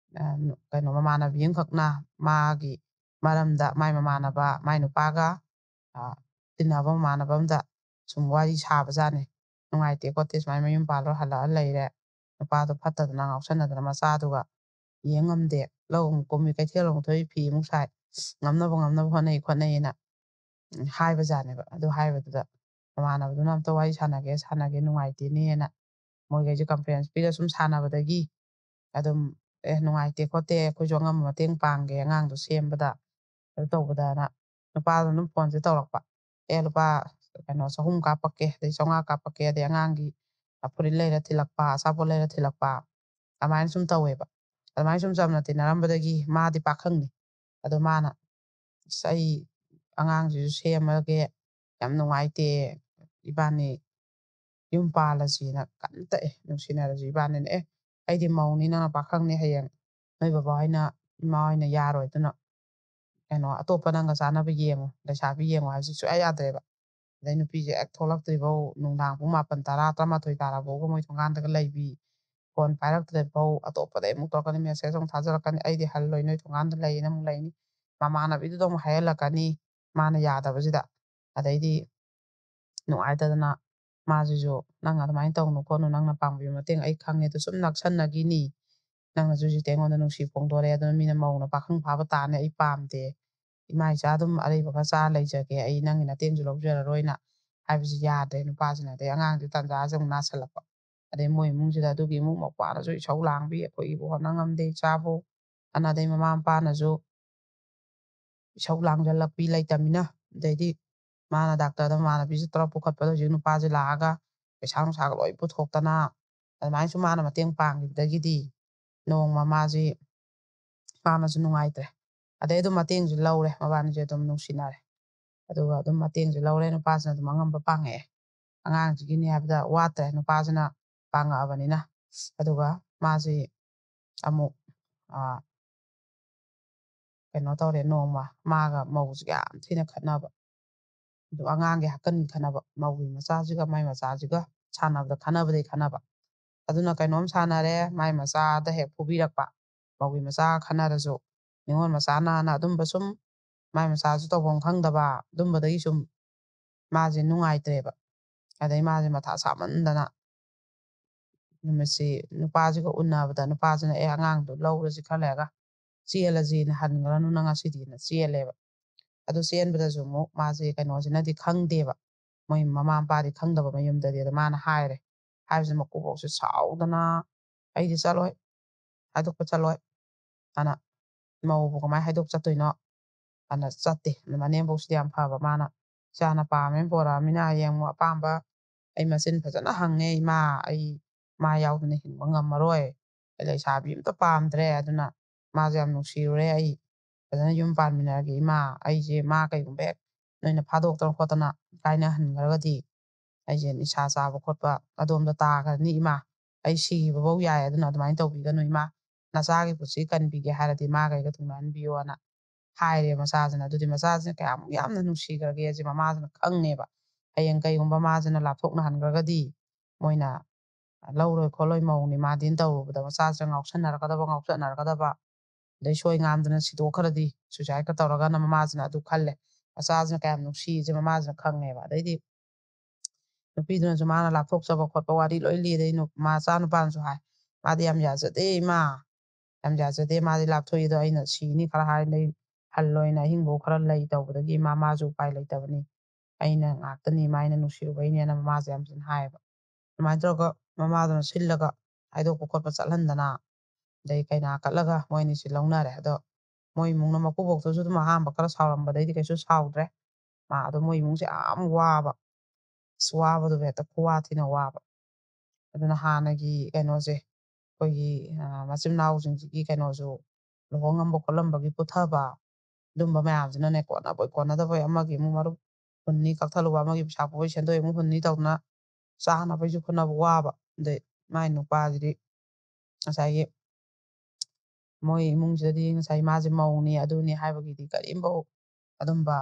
Speaker 1: ꯀꯩꯅꯣ ꯃꯃꯥꯟꯅꯕꯤ ꯑꯃꯈꯛꯅ ꯃꯥꯒꯤ ꯃꯔꯝꯗ ꯃꯥꯏ ꯃꯃꯥꯟꯅꯕ ꯃꯥꯏ ꯅꯨꯄꯥꯒ ꯇꯤꯟꯅꯕ ꯃꯃꯥꯟꯅꯕ ꯑꯝꯗ ꯁꯨꯝ ꯋꯥꯔꯤ ꯁꯥꯕꯖꯥꯠꯅꯤ ꯅꯨꯡꯉꯥꯏꯇꯦ ꯈꯣꯠꯇꯦ ꯁꯨꯃꯥꯏꯅ ꯃꯌꯨꯝ ꯄꯥꯜꯂꯣ ꯍꯜꯂꯛꯑ ꯂꯩꯔꯦ ꯅꯨꯄꯥꯗꯣ ꯐꯠꯇꯗꯅ ꯉꯥꯎꯁꯟꯅꯗꯅ ꯃꯆꯥꯗꯨꯒ ꯌꯦꯡ ꯉꯝꯗꯦ ꯂꯧ ꯑꯃꯨꯛ ꯀꯨꯝꯃꯤ ꯀꯩꯊꯦꯜ ꯑꯃꯨꯛ ꯊꯣꯛꯏ ꯐꯤ ꯑꯃꯨꯛ ꯁꯥꯏ ꯉꯝꯅꯕ ꯍꯣꯠꯅꯩ ꯈꯣꯠꯅꯩꯅ ꯍꯥꯏꯕꯖꯥꯠꯅꯦꯕ ꯑꯗꯨ ꯍꯥꯏꯕꯗꯨꯗ ꯃꯃꯥꯟꯅꯕꯗꯨꯅ ꯑꯝꯇ ꯋꯥꯔꯤ ꯁꯥꯟꯅꯒꯦ ꯅꯨꯡꯉꯥꯏꯇꯦꯅꯦꯅ ꯃꯣꯏꯈꯩꯁꯦ ꯀꯟꯐꯔꯦꯟꯁ ꯄꯤꯔ ꯁꯨꯝ ꯁꯥꯟꯅꯕꯗꯒꯤ ꯑꯗꯨꯝ ꯅꯨꯡꯉꯥꯏꯇꯦ ꯈꯣꯠꯇꯦ ꯑꯩꯈꯣꯏꯁꯨ ꯑꯉꯝꯕ ꯃꯇꯦꯡ ꯄꯥꯡꯒꯦ ꯑꯉꯥꯡꯗꯣ ꯁꯦꯝꯕꯗ ꯑꯗꯨ ꯇꯧꯕꯗꯅ ꯅꯨꯄꯥꯗꯣ ꯑꯗꯨꯝ ꯐꯣꯟꯁꯦ ꯇꯧꯔꯛꯄ ꯂꯨꯄꯥ ꯀꯩꯅꯣ 100 ꯀꯥꯞꯄꯛꯀꯦ ꯑꯗꯩ 500 ꯀꯥꯞꯄꯛꯀꯦ ꯑꯗꯩ ꯑꯉꯥꯡꯒꯤ ꯐꯨꯔꯤꯠ ꯂꯩꯔ ꯊꯤꯜꯂꯛꯄ ꯑꯆꯥꯄꯣꯠ ꯂꯩꯔ ꯊꯤꯜꯂꯛꯄ ꯑꯗꯨꯃꯥꯏꯅ ꯁꯨꯝ ꯇꯧꯋꯦꯕ ꯑꯗꯨꯃꯥꯏꯅ ꯁꯨꯝ ꯆꯝꯅ ꯇꯤꯟꯅꯔꯝꯕꯗꯒꯤ ꯃꯥꯗꯤ ꯄꯥꯈꯪꯅꯤ ꯑꯗꯣ ꯃꯥꯅ ꯑꯩ ꯑꯉꯥꯡꯁꯤꯁꯨ ꯁꯦꯝꯃꯒꯦ ꯌꯥꯝ ꯅꯨꯡꯉꯥꯏꯇꯦ ꯏꯕꯥꯅꯤ ꯌꯨꯝ ꯄꯥꯜꯂꯁꯤꯅ ꯀꯟꯅ ꯇꯛꯑꯦ ꯅꯨꯡꯁꯤꯅꯔꯁꯤ ꯏꯕꯥꯅꯤꯅ ꯑꯩꯗꯤ ꯃꯧꯅꯤ ꯅꯪꯅ ꯄꯥꯈꯪꯅꯤ ꯍꯌꯦꯡ ꯅꯣꯏ ꯕꯕꯥ ꯍꯣꯏꯅ ꯏꯃꯥ ꯍꯣꯏꯅ ꯌꯥꯔꯣꯏ ꯑꯗꯨꯅ ꯀꯩꯅꯣ ꯑꯇꯣꯞꯄ ꯅꯪꯒ ꯆꯥꯅꯕ ꯌꯦꯡꯉꯣ ꯂꯩꯁꯥꯕꯤ ꯌꯦꯡꯉꯣ ꯍꯥꯏꯕꯁꯤ ꯁꯨꯡꯌꯥ ꯌꯥꯗ꯭ꯔꯦꯕ ꯑꯗꯩ ꯅꯨꯄꯤꯁꯦ ꯍꯦꯛ ꯊꯣꯛꯂꯛꯇ꯭ꯔꯤꯐꯥꯎ ꯅꯨꯡꯗꯥꯡ ꯄꯨꯡ 9, 10, 11 ꯇꯥꯔꯐꯥꯎꯕ ꯃꯣꯏ ꯊꯣꯡꯒꯥꯟꯗꯒ ꯂꯩꯕꯤ ꯐꯣꯟ ꯄꯥꯏꯔꯛꯇ꯭ꯔꯤꯐꯥꯎ ꯑꯇꯣꯞꯄꯗꯩ ꯑꯃꯨꯛ ꯇꯧꯔꯛꯀꯅꯤ ꯃꯦꯁꯦꯖ ꯑꯃꯨꯛ ꯊꯥꯖꯔꯛꯀꯅꯤ ꯑꯩꯗꯤ ꯍꯜꯂꯣꯏ ꯅꯣꯏ ꯊꯣꯡꯒꯥꯟꯗ ꯂꯩꯌꯦꯅ ꯑꯃꯨꯛ ꯂꯩꯅꯤ ꯃꯃꯥꯟꯅꯕꯤꯗꯨꯗ ꯑꯃꯨꯛ ꯍꯥꯏꯍꯜꯂꯛꯀꯅꯤ ꯃꯥꯅ ꯌꯥꯗꯕꯁꯤꯗ ꯑꯗꯩꯗꯤ ꯅꯨꯡꯉꯥꯏꯇꯗꯅ ꯃꯥꯁꯤꯁꯨ ꯅꯪ ꯑꯗꯨꯃꯥꯏꯅ ꯇꯧꯅꯨ ꯈꯣꯠꯅꯨ ꯅꯪꯅ ꯄꯥꯡꯕꯤꯕ ꯃꯇꯦꯡ ꯑꯩ ꯈꯪꯉꯦ ꯑꯗꯨ ꯁꯨꯝ ꯅꯛꯁꯟꯅꯈꯤꯅꯤ ꯅꯪꯅꯁꯨ ꯍꯧꯖꯤꯛꯇꯤ ꯑꯩꯉꯣꯟꯗ ꯅꯨꯡꯁꯤ ꯐꯣꯡꯗꯣꯔꯛꯑꯦ ꯑꯗꯨꯅ ꯃꯤꯅ ꯃꯧꯅ ꯄꯥꯈꯪ ꯐꯥꯕ ꯇꯥꯅꯤ ꯑꯩ ꯄꯥꯝꯗꯦ ꯏꯃꯥ ꯏꯆꯥ ꯑꯗꯨꯝ ꯑꯔꯩꯕ ꯈꯔ ꯆꯥꯔ ꯂꯩꯖꯒꯦ ꯑꯩ ꯅꯪꯒꯤ ꯅꯇꯦꯡꯁꯨ ꯂꯧꯖꯔꯔꯣꯏꯅ ꯍꯥꯏꯕꯁꯤ ꯌꯥꯗ꯭ꯔꯦ ꯅꯨꯄꯥꯁꯤꯅ ꯑꯗꯩ ꯑꯉꯥꯡꯗꯨ ꯇꯟꯖꯥꯁꯦ ꯑꯃꯨꯛ ꯅꯥꯁꯤꯜꯂꯛꯄ ꯑꯗꯩ ꯃꯣꯏ ꯏꯃꯨꯡꯁꯤꯗ ꯑꯗꯨꯒꯤ ꯏꯃꯨꯡ ꯃꯧꯄꯥꯅꯁꯨ ꯏꯁꯧ ꯂꯥꯡꯕꯤ ꯑꯩꯈꯣꯏꯒꯤꯕꯨ ꯍꯣꯠꯅ ꯉꯝꯗꯦ ꯏꯆꯥꯕꯨ ꯑꯗꯩ ꯃꯃꯥ ꯃꯄꯥꯅꯁꯨ ꯏꯁꯧ ꯂꯥꯡꯖꯜꯂꯛꯄꯤ ꯂꯩꯇꯃꯤꯅ ꯑꯗꯩꯗꯤ ꯃꯥꯅ ꯗꯥꯛꯇꯔꯗ ꯃꯃꯥꯟꯅꯕꯤꯁꯤ ꯇꯧꯔ ꯄꯨꯈꯠꯄꯗ ꯍꯧꯖꯤꯛ ꯅꯨꯄꯥꯁꯦ ꯂꯥꯛꯑꯒ ꯄꯩꯁꯥ ꯅꯨꯡꯁꯥꯒ ꯂꯣꯏ ꯄꯨꯊꯣꯛꯇꯅ ꯑꯗꯨꯃꯥꯏꯅꯁꯨ ꯃꯥꯅ ꯃꯇꯦꯡ ꯄꯥꯡꯈꯤꯕꯗꯒꯤꯗꯤ ꯅꯣꯡꯃ ꯃꯥꯅꯁꯨ ꯅꯨꯡꯉꯥꯏꯇ꯭ꯔꯦ ꯑꯗꯩ ꯑꯗꯨꯝ ꯃꯇꯦꯡꯁꯨ ꯂꯧꯔꯦ ꯃꯕꯥꯅꯤꯁꯦ ꯑꯗꯨꯝ ꯅꯨꯡꯁꯤꯅꯔꯦ ꯑꯗꯨꯒ ꯑꯗꯨꯝ ꯃꯇꯦꯡꯁꯨ ꯂꯧꯔꯦ ꯅꯨꯄꯥꯁꯤꯅ ꯑꯗꯨꯝ ꯑꯉꯝꯕ ꯄꯥꯡꯉꯛꯑꯦ ꯑꯉꯥꯡꯁꯤꯒꯤꯅꯤ ꯍꯥꯏꯕꯗ ꯋꯥꯠꯇ꯭ꯔꯦ ꯅꯨꯄꯥꯁꯤꯅ ꯄꯥꯡꯉꯛꯑꯕꯅꯤꯅ ꯑꯗꯨꯒ ꯃꯥꯁꯤ ꯑꯃꯨꯛ ꯀꯩꯅꯣ ꯇꯧꯔꯦ ꯅꯣꯡꯃ ꯃꯥꯒ ꯃꯧꯁꯤꯒ ꯌꯥꯝ ꯊꯤꯅ ꯈꯠꯅꯕ ꯑꯗꯨ ꯑꯉꯥꯡꯒꯤ ꯍꯛꯀꯟꯒꯤ ꯈꯠꯅꯕ ꯃꯧꯒꯤ ꯃꯆꯥꯁꯤꯒ ꯃꯥꯏ ꯃꯆꯥꯁꯤꯒ ꯁꯥꯟꯅꯕꯗ ꯈꯠꯅꯕ ꯑꯗꯨꯅ ꯀꯩꯅꯣꯝ ꯁꯥꯟꯅꯔꯦ ꯃꯥꯏ ꯃꯆꯥꯗ ꯍꯦꯛ ꯐꯨꯕꯤꯔꯛꯄ ꯃꯧꯒꯤ ꯃꯆꯥꯒ ꯈꯠꯅꯔꯁꯨ ꯅꯤꯉꯣꯜ ꯃꯆꯥꯅ ꯑꯗꯨꯝꯕ ꯁꯨꯝ ꯃꯥꯏ ꯃꯆꯥꯁꯨ ꯇꯧꯐꯝ ꯈꯪꯗꯕ ꯑꯗꯨꯝꯕꯗꯒꯤ ꯁꯨꯝ ꯃꯥꯁꯦ ꯅꯨꯡꯉꯥꯏꯇ꯭ꯔꯦꯕ ꯑꯗꯩ ꯃꯥꯁꯦ ꯃꯊꯥ ꯁꯥꯃꯟꯗꯅ ꯅꯨꯃꯤꯠꯁꯤ ꯅꯨꯄꯥꯁꯤꯒ ꯎꯅꯕꯗ ꯅꯨꯄꯥꯁꯤꯅ ꯑꯉꯥꯡꯗꯣ ꯂꯧꯔꯁꯤ ꯈꯔ ꯂꯩꯔꯒ ꯆꯦꯜꯂꯁꯤꯅ ꯍꯟꯈ꯭ꯔꯅꯨ ꯅꯪ ꯉꯁꯤꯗꯤꯅ ꯆꯦꯜꯂꯦꯕ ꯑꯗꯨ ꯆꯦꯟꯕꯗꯁꯨ ꯑꯃꯨꯛ ꯃꯥꯁꯦ ꯀꯩꯅꯣꯁꯤꯅꯗꯤ ꯈꯪꯗꯦꯕ ꯃꯣꯏ ꯃꯃꯥ ꯃꯄꯥꯗꯤ ꯈꯪꯗꯕ ꯃꯌꯨꯝꯗꯗꯤ ꯑꯗ ꯃꯥꯅ ꯍꯥꯏꯔꯦ ꯍꯥꯏꯕꯁꯤ ꯃꯀꯨꯕꯣꯛꯁꯦ ꯁꯥꯎꯗꯅ ꯑꯩꯗꯤ ꯆꯠꯂꯣꯏ ꯍꯥꯏꯗꯣꯛꯄ ꯆꯠꯂꯣꯏ ꯑꯅ ꯃꯧꯕꯨ ꯀꯃꯥꯏꯅ ꯍꯥꯏꯗꯣꯛ ꯆꯠꯇꯣꯏꯅꯣ ꯑꯅ ꯆꯠꯇꯦ ꯃꯅꯦꯝꯕꯣꯛꯁꯤꯗꯤ ꯌꯥꯝ ꯐꯕ ꯃꯥꯅ ꯏꯆꯥꯅ ꯄꯥꯝꯃꯦꯅ ꯄꯣꯔꯛꯑꯃꯤꯅ ꯍꯌꯦꯡ ꯑꯃꯨꯛ ꯑꯄꯥꯝꯕ ꯑꯩ ꯃꯆꯤꯟ ꯐꯖꯅ ꯍꯪꯉꯦ ꯏꯃꯥ ꯑꯩ ꯃꯥ ꯌꯥꯎꯗꯅ ꯍꯤꯡꯕ ꯉꯝꯃꯔꯣꯏ ꯑꯩ ꯂꯩꯁꯥꯕꯤ ꯑꯝꯇ ꯄꯥꯝꯗ꯭ꯔꯦ ꯑꯗꯨꯅ ꯃꯥꯁꯦ ꯌꯥꯝ ꯅꯨꯡꯁꯤꯔꯨꯔꯦ ꯑꯩ ꯐꯖꯅ ꯌꯨꯝ ꯄꯥꯟꯃꯤꯟꯅꯔꯒꯦ ꯏꯃꯥ ꯑꯩꯁꯦ ꯃꯥ ꯀꯩꯒꯨꯝꯕ ꯍꯦꯛ ꯅꯣꯏꯅ ꯐꯥꯗꯣꯛꯇꯅ ꯈꯣꯠꯇꯅ ꯀꯥꯏꯅꯍꯟꯈ꯭ꯔꯒꯗꯤ ꯑꯩꯁꯦ ꯅꯤꯁꯥ ꯆꯥꯕ ꯈꯣꯠꯄ ꯑꯗꯣꯝꯗ ꯇꯥꯈ꯭ꯔꯅꯤ ꯏꯃꯥ ꯑꯩ ꯁꯤꯈꯤꯕꯐꯧ ꯌꯥꯏ ꯑꯗꯨꯅ ꯑꯗꯨꯃꯥꯏꯅ ꯇꯧꯕꯤꯒꯅꯨ ꯏꯃꯥ ꯅꯆꯥꯒꯤ ꯄꯨꯟꯁꯤ ꯀꯟꯕꯤꯒꯦ ꯍꯥꯏꯔꯗꯤ ꯃꯥꯒꯩꯒ ꯊꯨꯡꯅꯍꯟꯕꯤꯌꯣꯅ ꯍꯥꯏꯔꯦ ꯃꯆꯥꯁꯤꯅ ꯑꯗꯨꯗꯤ ꯃꯆꯥꯁꯤꯅ ꯀꯌꯥꯃꯨꯛ ꯌꯥꯝꯅ ꯅꯨꯡꯁꯤꯈ꯭ꯔꯒꯦꯁꯦ ꯃꯃꯥꯁꯤꯅ ꯈꯪꯉꯦꯕ ꯍꯌꯦꯡ ꯀꯩꯒꯨꯝꯕ ꯃꯥꯁꯤꯅ ꯂꯥꯞꯊꯣꯛꯅꯍꯟꯈ꯭ꯔꯒꯗꯤ ꯃꯣꯏꯅ ꯂꯧꯔꯣꯏ ꯈꯣꯠꯂꯣꯏ ꯃꯧꯅꯤ ꯃꯥꯗꯤꯅ ꯇꯧꯔꯨꯕꯗ ꯃꯆꯥꯁꯤꯅ ꯉꯥꯎꯁꯟꯅꯔꯛꯀꯗꯕ ꯑꯗꯩ ꯁꯣꯏ ꯉꯥꯝꯗꯅ ꯁꯤꯗꯣꯛꯈ꯭ꯔꯗꯤ ꯁꯨꯏꯁꯥꯏꯗꯀ ꯇꯧꯔꯒꯅ ꯃꯃꯥꯁꯤꯅ ꯑꯗꯨ ꯈꯜꯂꯦ ꯃꯆꯥꯁꯤꯅ ꯀꯌꯥꯝ ꯅꯨꯡꯁꯤꯁꯦ ꯃꯃꯥꯁꯤꯅ ꯈꯪꯉꯦꯕ ꯑꯗꯩꯗꯤ ꯅꯨꯄꯤꯗꯨꯅꯁꯨ ꯃꯥꯅ ꯂꯥꯞꯊꯣꯛꯆꯕ ꯈꯣꯠꯄ ꯋꯥꯔꯤ ꯂꯣꯏ ꯂꯤꯗꯩ ꯃꯆꯥ ꯅꯨꯄꯥꯅꯁꯨ ꯍꯥꯏ ꯃꯥꯗꯤ ꯌꯥꯝ ꯌꯥꯖꯗꯦ ꯏꯃꯥ ꯌꯥꯝ ꯌꯥꯖꯗꯦ ꯃꯥꯗꯤ ꯂꯥꯞꯊꯣꯛꯏꯗꯣ ꯑꯩꯅ ꯁꯤꯅꯤ ꯈꯔ ꯍꯥꯏꯔꯗꯤ ꯍꯜꯂꯣꯏꯅ ꯑꯍꯤꯡꯐꯥꯎ ꯈꯔ ꯂꯩ ꯇꯧꯕꯗꯒꯤ ꯃꯥꯁꯨ ꯎꯄꯥꯏ ꯂꯩꯇꯕꯅꯤ ꯑꯩꯅ ꯉꯥꯛꯇꯅꯤ ꯏꯃꯥ ꯑꯩꯅ ꯅꯨꯡꯁꯤꯔꯨꯕꯩꯅꯦꯅ ꯃꯃꯥꯁꯦ ꯌꯥꯝ ꯊꯤꯅ ꯍꯥꯏꯌꯦꯕ ꯑꯗꯨꯃꯥꯏꯅ ꯇꯧꯔꯒ ꯃꯃꯥꯗꯨꯅ ꯁꯤꯜꯂꯒ ꯍꯥꯏꯗꯣꯛꯄ ꯈꯣꯠꯄ ꯆꯠꯍꯟꯗꯅ ꯑꯗꯩ ꯀꯩꯅꯥ ꯀꯠꯂꯒ ꯃꯣꯏꯅꯤꯁꯤ ꯂꯧꯅꯔꯦ ꯑꯗꯣ ꯃꯣꯏ ꯏꯃꯨꯡꯅ ꯃꯀꯨꯕꯣꯛꯇꯨꯁꯨ ꯑꯗꯨꯝ ꯑꯍꯥꯟꯕ ꯈꯔ ꯁꯥꯎꯔꯝꯕꯗꯩꯗꯤ ꯀꯩꯁꯨ ꯁꯥꯎꯗ꯭ꯔꯦ ꯑꯗꯣ ꯃꯣꯏ ꯏꯃꯨꯡꯁꯦ ꯌꯥꯝ ꯋꯥꯕ ꯋꯥꯕꯗꯨꯕꯨ ꯍꯦꯛꯇ ꯈꯨꯋꯥ ꯊꯤꯅ ꯋꯥꯕ ꯑꯗꯨꯅ ꯍꯥꯟꯅꯒꯤ ꯀꯩꯅꯣꯁꯦ ꯑꯩꯈꯣꯏꯒꯤ ꯃꯆꯤꯟ ꯃꯅꯥꯎꯁꯤꯡꯁꯤꯒꯤ ꯀꯩꯅꯣꯁꯨ ꯂꯨꯍꯣꯡꯉꯝꯕ ꯈꯣꯠꯂꯝꯕꯒꯤ ꯄꯨꯊꯕ ꯑꯗꯨꯝꯕ ꯃꯌꯥꯝꯁꯤꯅꯅꯦ ꯀꯣꯟꯅꯕꯣꯏ ꯀꯣꯟꯅꯗꯕꯣꯏ ꯑꯃꯒꯤ ꯑꯃꯨꯛ ꯃꯔꯨꯞ ꯍꯨꯟꯅꯤ ꯀꯛꯊꯠꯂꯨꯕ ꯑꯃꯒꯤ ꯄꯩꯁꯥ ꯄꯨꯕꯩ ꯁꯦꯟꯗꯣꯏ ꯑꯃꯨꯛ ꯍꯨꯟꯅꯤ ꯇꯧꯗꯅ ꯆꯥꯅꯕꯩꯁꯨ ꯍꯣꯠꯅꯕ ꯋꯥꯕ ꯑꯗꯩ ꯃꯥꯏ ꯅꯨꯄꯥꯁꯤꯗꯤ ꯉꯁꯥꯏꯒꯤ ꯃꯣꯏ ꯏꯃꯨꯡꯁꯤꯗꯗꯤ ꯉꯁꯥꯏ ꯃꯥꯁꯦ ꯃꯧꯅꯤ ꯑꯗꯨꯅꯤ ꯍꯥꯏꯕꯒꯤꯗꯤ ꯀꯔꯤꯝꯐꯧ ꯑꯗꯨꯝꯕ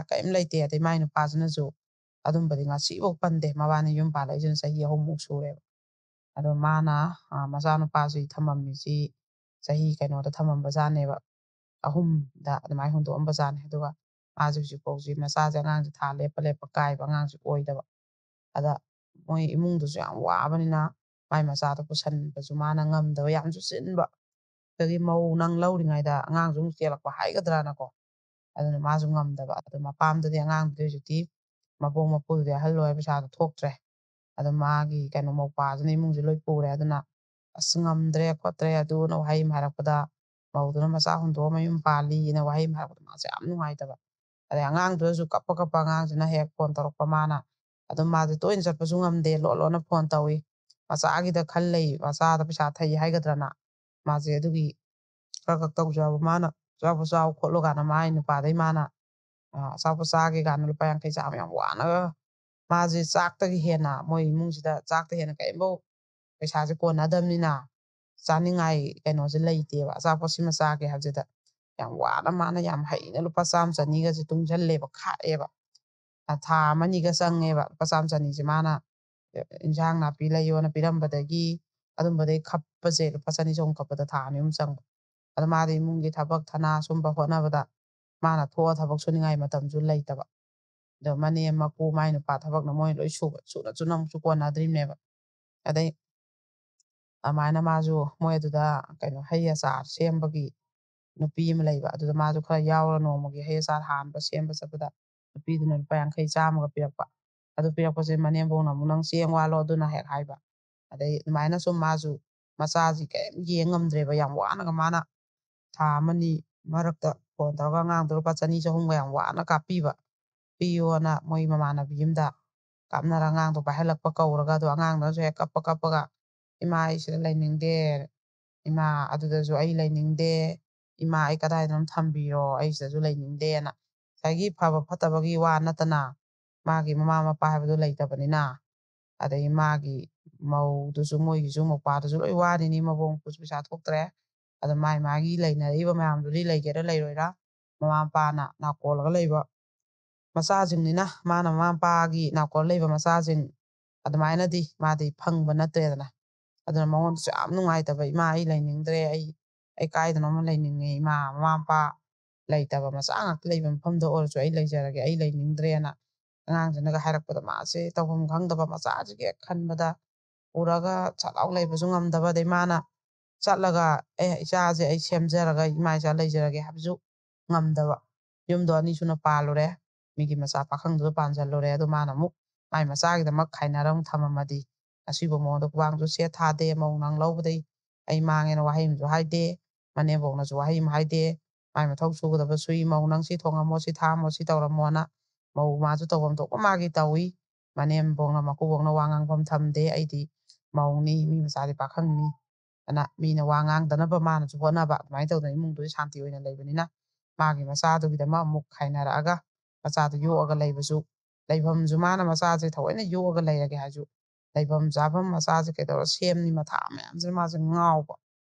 Speaker 1: ꯀꯔꯤꯝ ꯂꯩꯇꯦ ꯑꯗꯩ ꯃꯥꯏ ꯅꯨꯄꯥꯁꯤꯅꯁꯨ ꯑꯗꯨꯝꯕꯗꯤ ꯉꯁꯤꯐꯥꯎ ꯄꯟꯗꯦ ꯃꯕꯥꯅꯤ ꯌꯨꯝ ꯄꯥꯜꯂꯛꯏꯁꯤꯅ ꯆꯍꯤ 3 ꯁꯨꯔꯦꯕ ꯑꯗꯣ ꯃꯥꯅ ꯃꯆꯥꯅꯨꯄꯥꯁꯤ ꯊꯝꯃꯝꯃꯤꯁꯤ ꯆꯍꯤ ꯀꯩꯅꯣꯗ ꯊꯝꯃꯝꯕꯖꯥꯠꯅꯦꯕ 3ꯗ ꯑꯗꯨꯃꯥꯏꯅ ꯍꯨꯟꯗꯣꯛꯑꯝꯕꯖꯥꯠꯅꯦ ꯑꯗꯨꯒ ꯃꯥꯁꯦ ꯍꯧꯖꯤꯛꯐꯥꯎꯁꯤ ꯃꯆꯥꯁꯦ ꯑꯉꯥꯡꯁꯦ ꯊꯥ ꯂꯦꯞꯄ ꯀꯥꯏꯕ ꯑꯉꯥꯡꯁꯦ ꯑꯣꯏꯗꯕ ꯑꯗ ꯃꯣꯏ ꯏꯃꯨꯡꯗꯨꯁꯨ ꯌꯥꯝ ꯋꯥꯕꯅꯤꯅ ꯃꯥꯏ ꯃꯆꯥꯗꯣ ꯄꯨꯁꯟꯕꯁꯨ ꯃꯥꯅ ꯉꯝꯗꯕ ꯌꯥꯝꯁꯨ ꯆꯤꯟꯕ ꯑꯗꯒꯤ ꯃꯧ ꯅꯪ ꯂꯧꯔꯤꯉꯩꯗ ꯑꯉꯥꯡꯁꯨ ꯑꯃꯨꯛ ꯆꯦꯜꯂꯛꯄ ꯍꯥꯏꯒꯗ꯭ꯔꯥꯅꯀꯣ ꯑꯗꯨꯅ ꯃꯥꯁꯨ ꯉꯝꯗꯕ ꯑꯗꯨ ꯃꯄꯥꯝꯗꯗꯤ ꯑꯉꯥꯡꯗꯨꯗꯤ ꯍꯧꯖꯤꯛꯇꯤ ꯃꯄꯨ ꯃꯄꯨꯗꯨꯗꯤ ꯑꯍꯜ ꯑꯣꯏꯔ ꯄꯩꯁꯥꯗꯣ ꯊꯣꯛꯇ꯭ꯔꯦ ꯑꯗꯨ ꯃꯥꯒꯤ ꯀꯩꯅꯣ ꯃꯧꯄꯥꯁꯤꯅ ꯏꯃꯨꯡꯁꯦ ꯂꯣꯏ ꯄꯨꯔꯦ ꯑꯗꯨꯅ ꯑꯁ ꯉꯝꯗ꯭ꯔꯦ ꯈꯣꯠꯇ꯭ꯔꯦ ꯑꯗꯨꯅ ꯋꯥꯍꯩ ꯑꯃ ꯍꯥꯏꯔꯛꯄꯗ ꯃꯧꯗꯨꯅ ꯃꯆꯥ ꯍꯨꯟꯗꯣꯛꯑ ꯃꯌꯨꯝ ꯄꯥꯜꯂꯤꯅ ꯋꯥꯍꯩ ꯑꯃ ꯍꯥꯏꯔꯛꯄꯗ ꯃꯥꯁꯦ ꯌꯥꯝ ꯅꯨꯡꯉꯥꯏꯇꯕ ꯑꯗꯩ ꯑꯉꯥꯡꯗꯨꯅꯁꯨ ꯀꯞꯄ ꯑꯉꯥꯡꯁꯤꯅ ꯍꯦꯛ ꯐꯣꯟ ꯇꯧꯔꯛꯄ ꯃꯥꯅ ꯑꯗꯨꯝ ꯃꯥꯁꯦ ꯇꯣꯏꯅ ꯆꯠꯄꯁꯨ ꯉꯝꯗꯦ ꯂꯣꯟꯅ ꯐꯣꯟ ꯇꯧꯏ ꯃꯆꯥꯒꯤꯗ ꯈꯜ ꯂꯩ ꯃꯆꯥꯗ ꯄꯩꯁꯥ ꯊꯩ ꯍꯥꯏꯒꯗ꯭ꯔꯅ ꯃꯥꯁꯦ ꯑꯗꯨꯒꯤ ꯈꯔ ꯇꯧꯖꯕ ꯃꯥꯅ ꯑꯆꯥꯄꯣꯠ ꯆꯥꯎ ꯈꯣꯠꯂꯨ ꯀꯥꯟꯗ ꯃꯥꯒꯤ ꯅꯨꯄꯥꯗꯩ ꯃꯥꯅ ꯑꯆꯥꯄꯣꯠ ꯆꯥꯒꯦ ꯀꯥꯟꯗ ꯂꯨꯄꯥ 50 ꯆꯥꯝꯃ ꯌꯥꯝ ꯋꯥꯅꯒ ꯃꯥꯁꯦ ꯆꯥꯛꯇꯒꯤ ꯍꯦꯟꯅ ꯃꯣꯏ ꯏꯃꯨꯡꯁꯤꯗ ꯆꯥꯛꯇ ꯍꯦꯟꯅ ꯀꯔꯤꯝꯐꯧ ꯄꯩꯁꯥꯁꯦ ꯀꯣꯟꯅꯗꯕꯅꯤꯅ ꯆꯥꯅꯤꯡꯉꯥꯏ ꯀꯩꯅꯣꯁꯦ ꯂꯩꯇꯦꯕ ꯑꯆꯥꯄꯣꯠꯁꯤꯃ ꯆꯥꯒꯦ ꯍꯥꯏꯕꯁꯤꯗ ꯌꯥꯝ ꯋꯥꯅ ꯃꯥꯅ ꯌꯥꯝ ꯍꯩꯅ ꯂꯨꯄꯥ 100 200 ꯇꯨꯡꯁꯤꯜꯂꯦꯕ ꯈꯥꯛꯑꯦꯕ ꯊꯥ 1 2ꯒ ꯆꯪꯉꯦꯕ ꯂꯨꯄꯥ 100 200 ꯃꯥꯅ ꯏꯟꯖꯥꯡ ꯅꯥꯄꯤ ꯂꯩꯌꯣꯅ ꯄꯤꯔꯝꯕꯗꯒꯤ ꯑꯗꯨꯝꯕꯗꯩ ꯈꯞꯄꯁꯦ ꯂꯨꯄꯥ 200 300 ꯈꯞꯄꯗ ꯊꯥ 2 ꯑꯍꯨꯝ ꯆꯪꯕ ꯑꯗ ꯃꯥꯗꯤ ꯏꯃꯨꯡꯒꯤ ꯊꯕꯛ ꯊꯅꯥ ꯁꯨꯝꯕ ꯍꯣꯠꯅꯕꯗ ꯃꯥꯅ ꯊꯣꯛꯑ ꯊꯕꯛ ꯁꯨꯅꯤꯡꯉꯥꯏ ꯃꯇꯝꯁꯨ ꯂꯩꯇꯕ ꯑꯗꯣ ꯃꯅꯦꯝ ꯃꯀꯨ ꯃꯥꯏ ꯅꯨꯄꯥ ꯊꯕꯛꯅ ꯃꯣꯏ ꯂꯣꯏ ꯁꯨꯅ ꯑꯃꯨꯛꯁꯨ ꯀꯣꯟꯅꯗ꯭ꯔꯤꯕꯅꯦꯕ ꯑꯗꯩ ꯑꯗꯨꯃꯥꯏꯅ ꯃꯥꯁꯨ ꯃꯣꯏ ꯑꯗꯨꯗ ꯀꯩꯅꯣ ꯍꯩ ꯑꯆꯥꯔ ꯁꯦꯝꯕꯒꯤ ꯅꯨꯄꯤ ꯑꯃ ꯂꯩꯕ ꯑꯗꯨꯗ ꯃꯥꯁꯨ ꯈꯔ ꯌꯥꯎꯔ ꯅꯣꯡꯃꯒꯤ ꯍꯩ ꯑꯆꯥꯔ ꯍꯥꯟꯕ ꯁꯦꯝꯕ ꯆꯠꯄꯗ ꯅꯨꯄꯤꯗꯨꯅ ꯂꯨꯄꯥ 50 100ꯒ ꯄꯤꯔꯛꯄ ꯑꯗꯨ ꯄꯤꯔꯛꯄꯁꯦ ꯃꯅꯦꯝꯕꯣꯡꯅ ꯑꯃꯨꯛ ꯅꯪ ꯆꯦꯡ ꯋꯥꯜꯂꯣ ꯑꯗꯨꯅ ꯍꯦꯛ ꯍꯥꯏꯕ ꯑꯗꯩ ꯑꯗꯨꯃꯥꯏꯅ ꯁꯨꯝ ꯃꯥꯁꯨ ꯃꯆꯥꯁꯤ ꯀꯔꯤꯝ ꯌꯦꯡ ꯉꯝꯗ꯭ꯔꯦꯕ ꯌꯥꯝ ꯋꯥꯅꯒ ꯃꯥꯅ ꯊꯥ 1 2 ꯃꯔꯛꯇ ꯐꯣꯟ ꯇꯧꯔꯒ ꯑꯉꯥꯡꯗꯣ ꯂꯨꯄꯥ 200 300ꯒ ꯌꯥꯝ ꯋꯥꯅ ꯀꯥꯞꯄꯤꯕ ꯄꯤꯌꯣꯅ ꯃꯣꯏ ꯃꯃꯥꯟꯅꯕꯤ ꯑꯃꯗ ꯀꯥꯞꯅꯔ ꯑꯉꯥꯡꯗꯣ ꯄꯥꯏꯍꯜꯂꯛꯄ ꯀꯧꯔꯒ ꯑꯗꯣ ꯑꯉꯥꯡꯗꯨꯅꯁꯨ ꯍꯦꯛ ꯀꯞꯄꯒ ꯏꯃꯥ ꯑꯩ ꯁꯤꯗ ꯂꯩꯅꯤꯡꯗꯦ ꯏꯃꯥ ꯑꯗꯨꯗꯁꯨ ꯑꯩ ꯂꯩꯅꯤꯡꯗꯦ ꯏꯃꯥ ꯑꯩ ꯀꯗꯥꯏꯗꯅꯣꯝ ꯊꯝꯕꯤꯔꯣ ꯑꯩ ꯁꯤꯗꯁꯨ ꯂꯩꯅꯤꯡꯗꯦꯅ ꯉꯁꯥꯏꯒꯤ ꯐꯕ ꯐꯠꯇꯕꯒꯤ ꯋꯥ ꯅꯠꯇꯅ ꯃꯥꯒꯤ ꯃꯃꯥ ꯃꯄꯥ ꯍꯥꯏꯕꯗꯨ ꯂꯩꯇꯕꯅꯤꯅ ꯑꯗꯩ ꯃꯥꯒꯤ ꯃꯧꯗꯨꯁꯨ ꯃꯣꯏꯒꯤꯁꯨ ꯃꯧꯄꯥꯗꯨꯁꯨ ꯂꯣꯏ ꯋꯥꯔꯤꯅꯤ ꯃꯕꯣꯛ ꯃꯄꯨꯁꯨ ꯄꯩꯁꯥ ꯊꯣꯛꯇ꯭ꯔꯦ ꯑꯗ ꯃꯥꯒꯤ ꯂꯩꯅꯔꯤꯕ ꯃꯌꯥꯝꯗꯨꯗꯤ ꯂꯩꯒꯦꯔꯥ ꯂꯩꯔꯣꯏꯔꯥ ꯃꯃꯥ ꯃꯄꯥꯅ ꯅꯥꯀꯣꯜꯂꯒ ꯂꯩꯕ ꯃꯆꯥꯁꯤꯡꯅꯤꯅ ꯃꯥꯅ ꯃꯃꯥ ꯃꯄꯥꯒꯤ ꯅꯥꯀꯣꯜ ꯂꯩꯕ ꯃꯆꯥꯁꯤꯡ ꯑꯗꯨꯃꯥꯏꯅꯗꯤ ꯃꯥꯗꯤ ꯐꯪꯕ ꯅꯠꯇ꯭ꯔꯦꯗꯅ ꯑꯗꯨꯅ ꯃꯉꯣꯟꯗꯁꯨ ꯌꯥꯝ ꯅꯨꯡꯉꯥꯏꯇꯕ ꯏꯃꯥ ꯑꯩ ꯂꯩꯅꯤꯡꯗ꯭ꯔꯦ ꯑꯩ ꯀꯥꯏꯗꯅꯣꯃ ꯂꯩꯅꯤꯡꯉꯦ ꯏꯃꯥ ꯃꯃꯥ ꯃꯄꯥ ꯂꯩꯇꯕ ꯃꯆꯥ ꯉꯥꯛꯇ ꯂꯩꯕ ꯃꯐꯝꯗ ꯑꯣꯏꯔꯁꯨ ꯑꯩ ꯂꯩꯖꯔꯒꯦ ꯑꯩ ꯂꯩꯅꯤꯡꯗ꯭ꯔꯦꯅ ꯑꯉꯥꯡꯁꯤꯅꯒ ꯍꯥꯏꯔꯛꯄꯗ ꯃꯥꯁꯦ ꯇꯧꯐꯝ ꯈꯪꯗꯕ ꯃꯆꯥꯁꯤꯒ ꯍꯦꯛ ꯈꯟꯕꯗ ꯎꯔꯒ ꯁꯠ ꯂꯩꯕꯁꯨ ꯉꯝꯗꯕ ꯑꯗꯩ ꯃꯥꯅ ꯆꯠꯂꯒ ꯏꯆꯥꯁꯦ ꯑꯩ ꯁꯦꯝꯖꯔꯒ ꯏꯃꯥ ꯏꯆꯥ ꯂꯩꯖꯔꯒꯦ ꯍꯥꯏꯕꯁꯨ ꯉꯝꯗꯕ ꯌꯨꯝꯗꯣ 2 ꯁꯨꯅ ꯄꯥꯜꯂꯨꯔꯦ ꯃꯤꯒꯤ ꯃꯆꯥ ꯄꯥꯈꯪꯗꯨꯗ ꯄꯥꯟꯁꯤꯜꯂꯨꯔꯦ ꯑꯗꯨ ꯃꯥꯅ ꯑꯃꯨꯛ ꯃꯥꯏ ꯃꯆꯥꯒꯤꯗꯃꯛ ꯈꯥꯏꯅꯔ ꯑꯃꯨꯛ ꯊꯝꯃꯝꯃꯗꯤ ꯑꯁꯤꯕ ꯃꯉꯣꯟꯗ ꯈꯨꯕꯥꯡꯁꯨ ꯁꯦꯠ ꯊꯥꯗꯦ ꯃꯧ ꯅꯪ ꯂꯧꯕꯗꯩ ꯑꯩ ꯃꯥꯡꯉꯦꯅ ꯋꯥꯍꯩ ꯑꯃꯁꯨ ꯍꯥꯏꯗꯦ ꯃꯅꯦꯝꯕꯣꯛꯅꯁꯨ ꯋꯥꯍꯩ ꯑꯃ ꯍꯥꯏꯗꯦ ꯃꯥꯏ ꯃꯊꯧ ꯁꯨꯒꯗꯕ ꯁꯨꯏ ꯃꯧ ꯅꯪ ꯁꯤ ꯊꯣꯡꯉꯝꯃꯣ ꯁꯤ ꯊꯥꯛꯑꯝꯃꯣ ꯁꯤ ꯇꯧꯔꯝꯃꯣꯅ ꯃꯧ ꯃꯥꯁꯨ ꯇꯧꯐꯝ ꯊꯣꯛꯄ ꯃꯥꯒꯤ ꯇꯧꯏ ꯃꯅꯦꯝꯕꯣꯛꯅ ꯃꯀꯨꯕꯣꯛꯅ ꯋꯥ ꯉꯥꯡꯐꯝ ꯊꯝꯗꯦ ꯑꯩꯗꯤ ꯃꯧꯅꯤ ꯃꯤ ꯃꯆꯥꯗꯤ ꯄꯥꯈꯪꯅꯤ ꯑꯗꯨꯅ ꯃꯤꯅ ꯋꯥ ꯉꯥꯡꯗꯅꯕ ꯃꯥꯅꯁꯨ ꯍꯣꯠꯅꯕ ꯑꯗꯨꯃꯥꯏꯅ ꯇꯧꯗꯅ ꯏꯃꯨꯡꯗꯨꯗꯤ ꯁꯥꯟꯇꯤ ꯑꯣꯏꯅ ꯂꯩꯕꯅꯤꯅ ꯃꯥꯒꯤ ꯃꯆꯥꯗꯨꯒꯤꯗꯃꯛ ꯑꯃꯨꯛ ꯈꯥꯏꯅꯔꯛꯑꯒ ꯃꯆꯥꯗꯨ ꯌꯣꯛꯑꯒ ꯂꯩꯕꯁꯨ ꯂꯩꯐꯝꯁꯨ ꯃꯥꯅ ꯃꯆꯥꯁꯦ ꯊꯑꯣꯏꯅ ꯌꯣꯛꯑꯒ ꯂꯩꯔꯒꯦ ꯍꯥꯏꯁꯨ ꯂꯩꯐꯝ ꯆꯥꯐꯝ ꯃꯆꯥꯁꯦ ꯀꯩꯗꯧꯔ ꯁꯦꯝꯅꯤ ꯃꯊꯥ ꯃꯌꯥꯝꯁꯤꯅ ꯃꯥꯁꯦ ꯉꯥꯎꯕ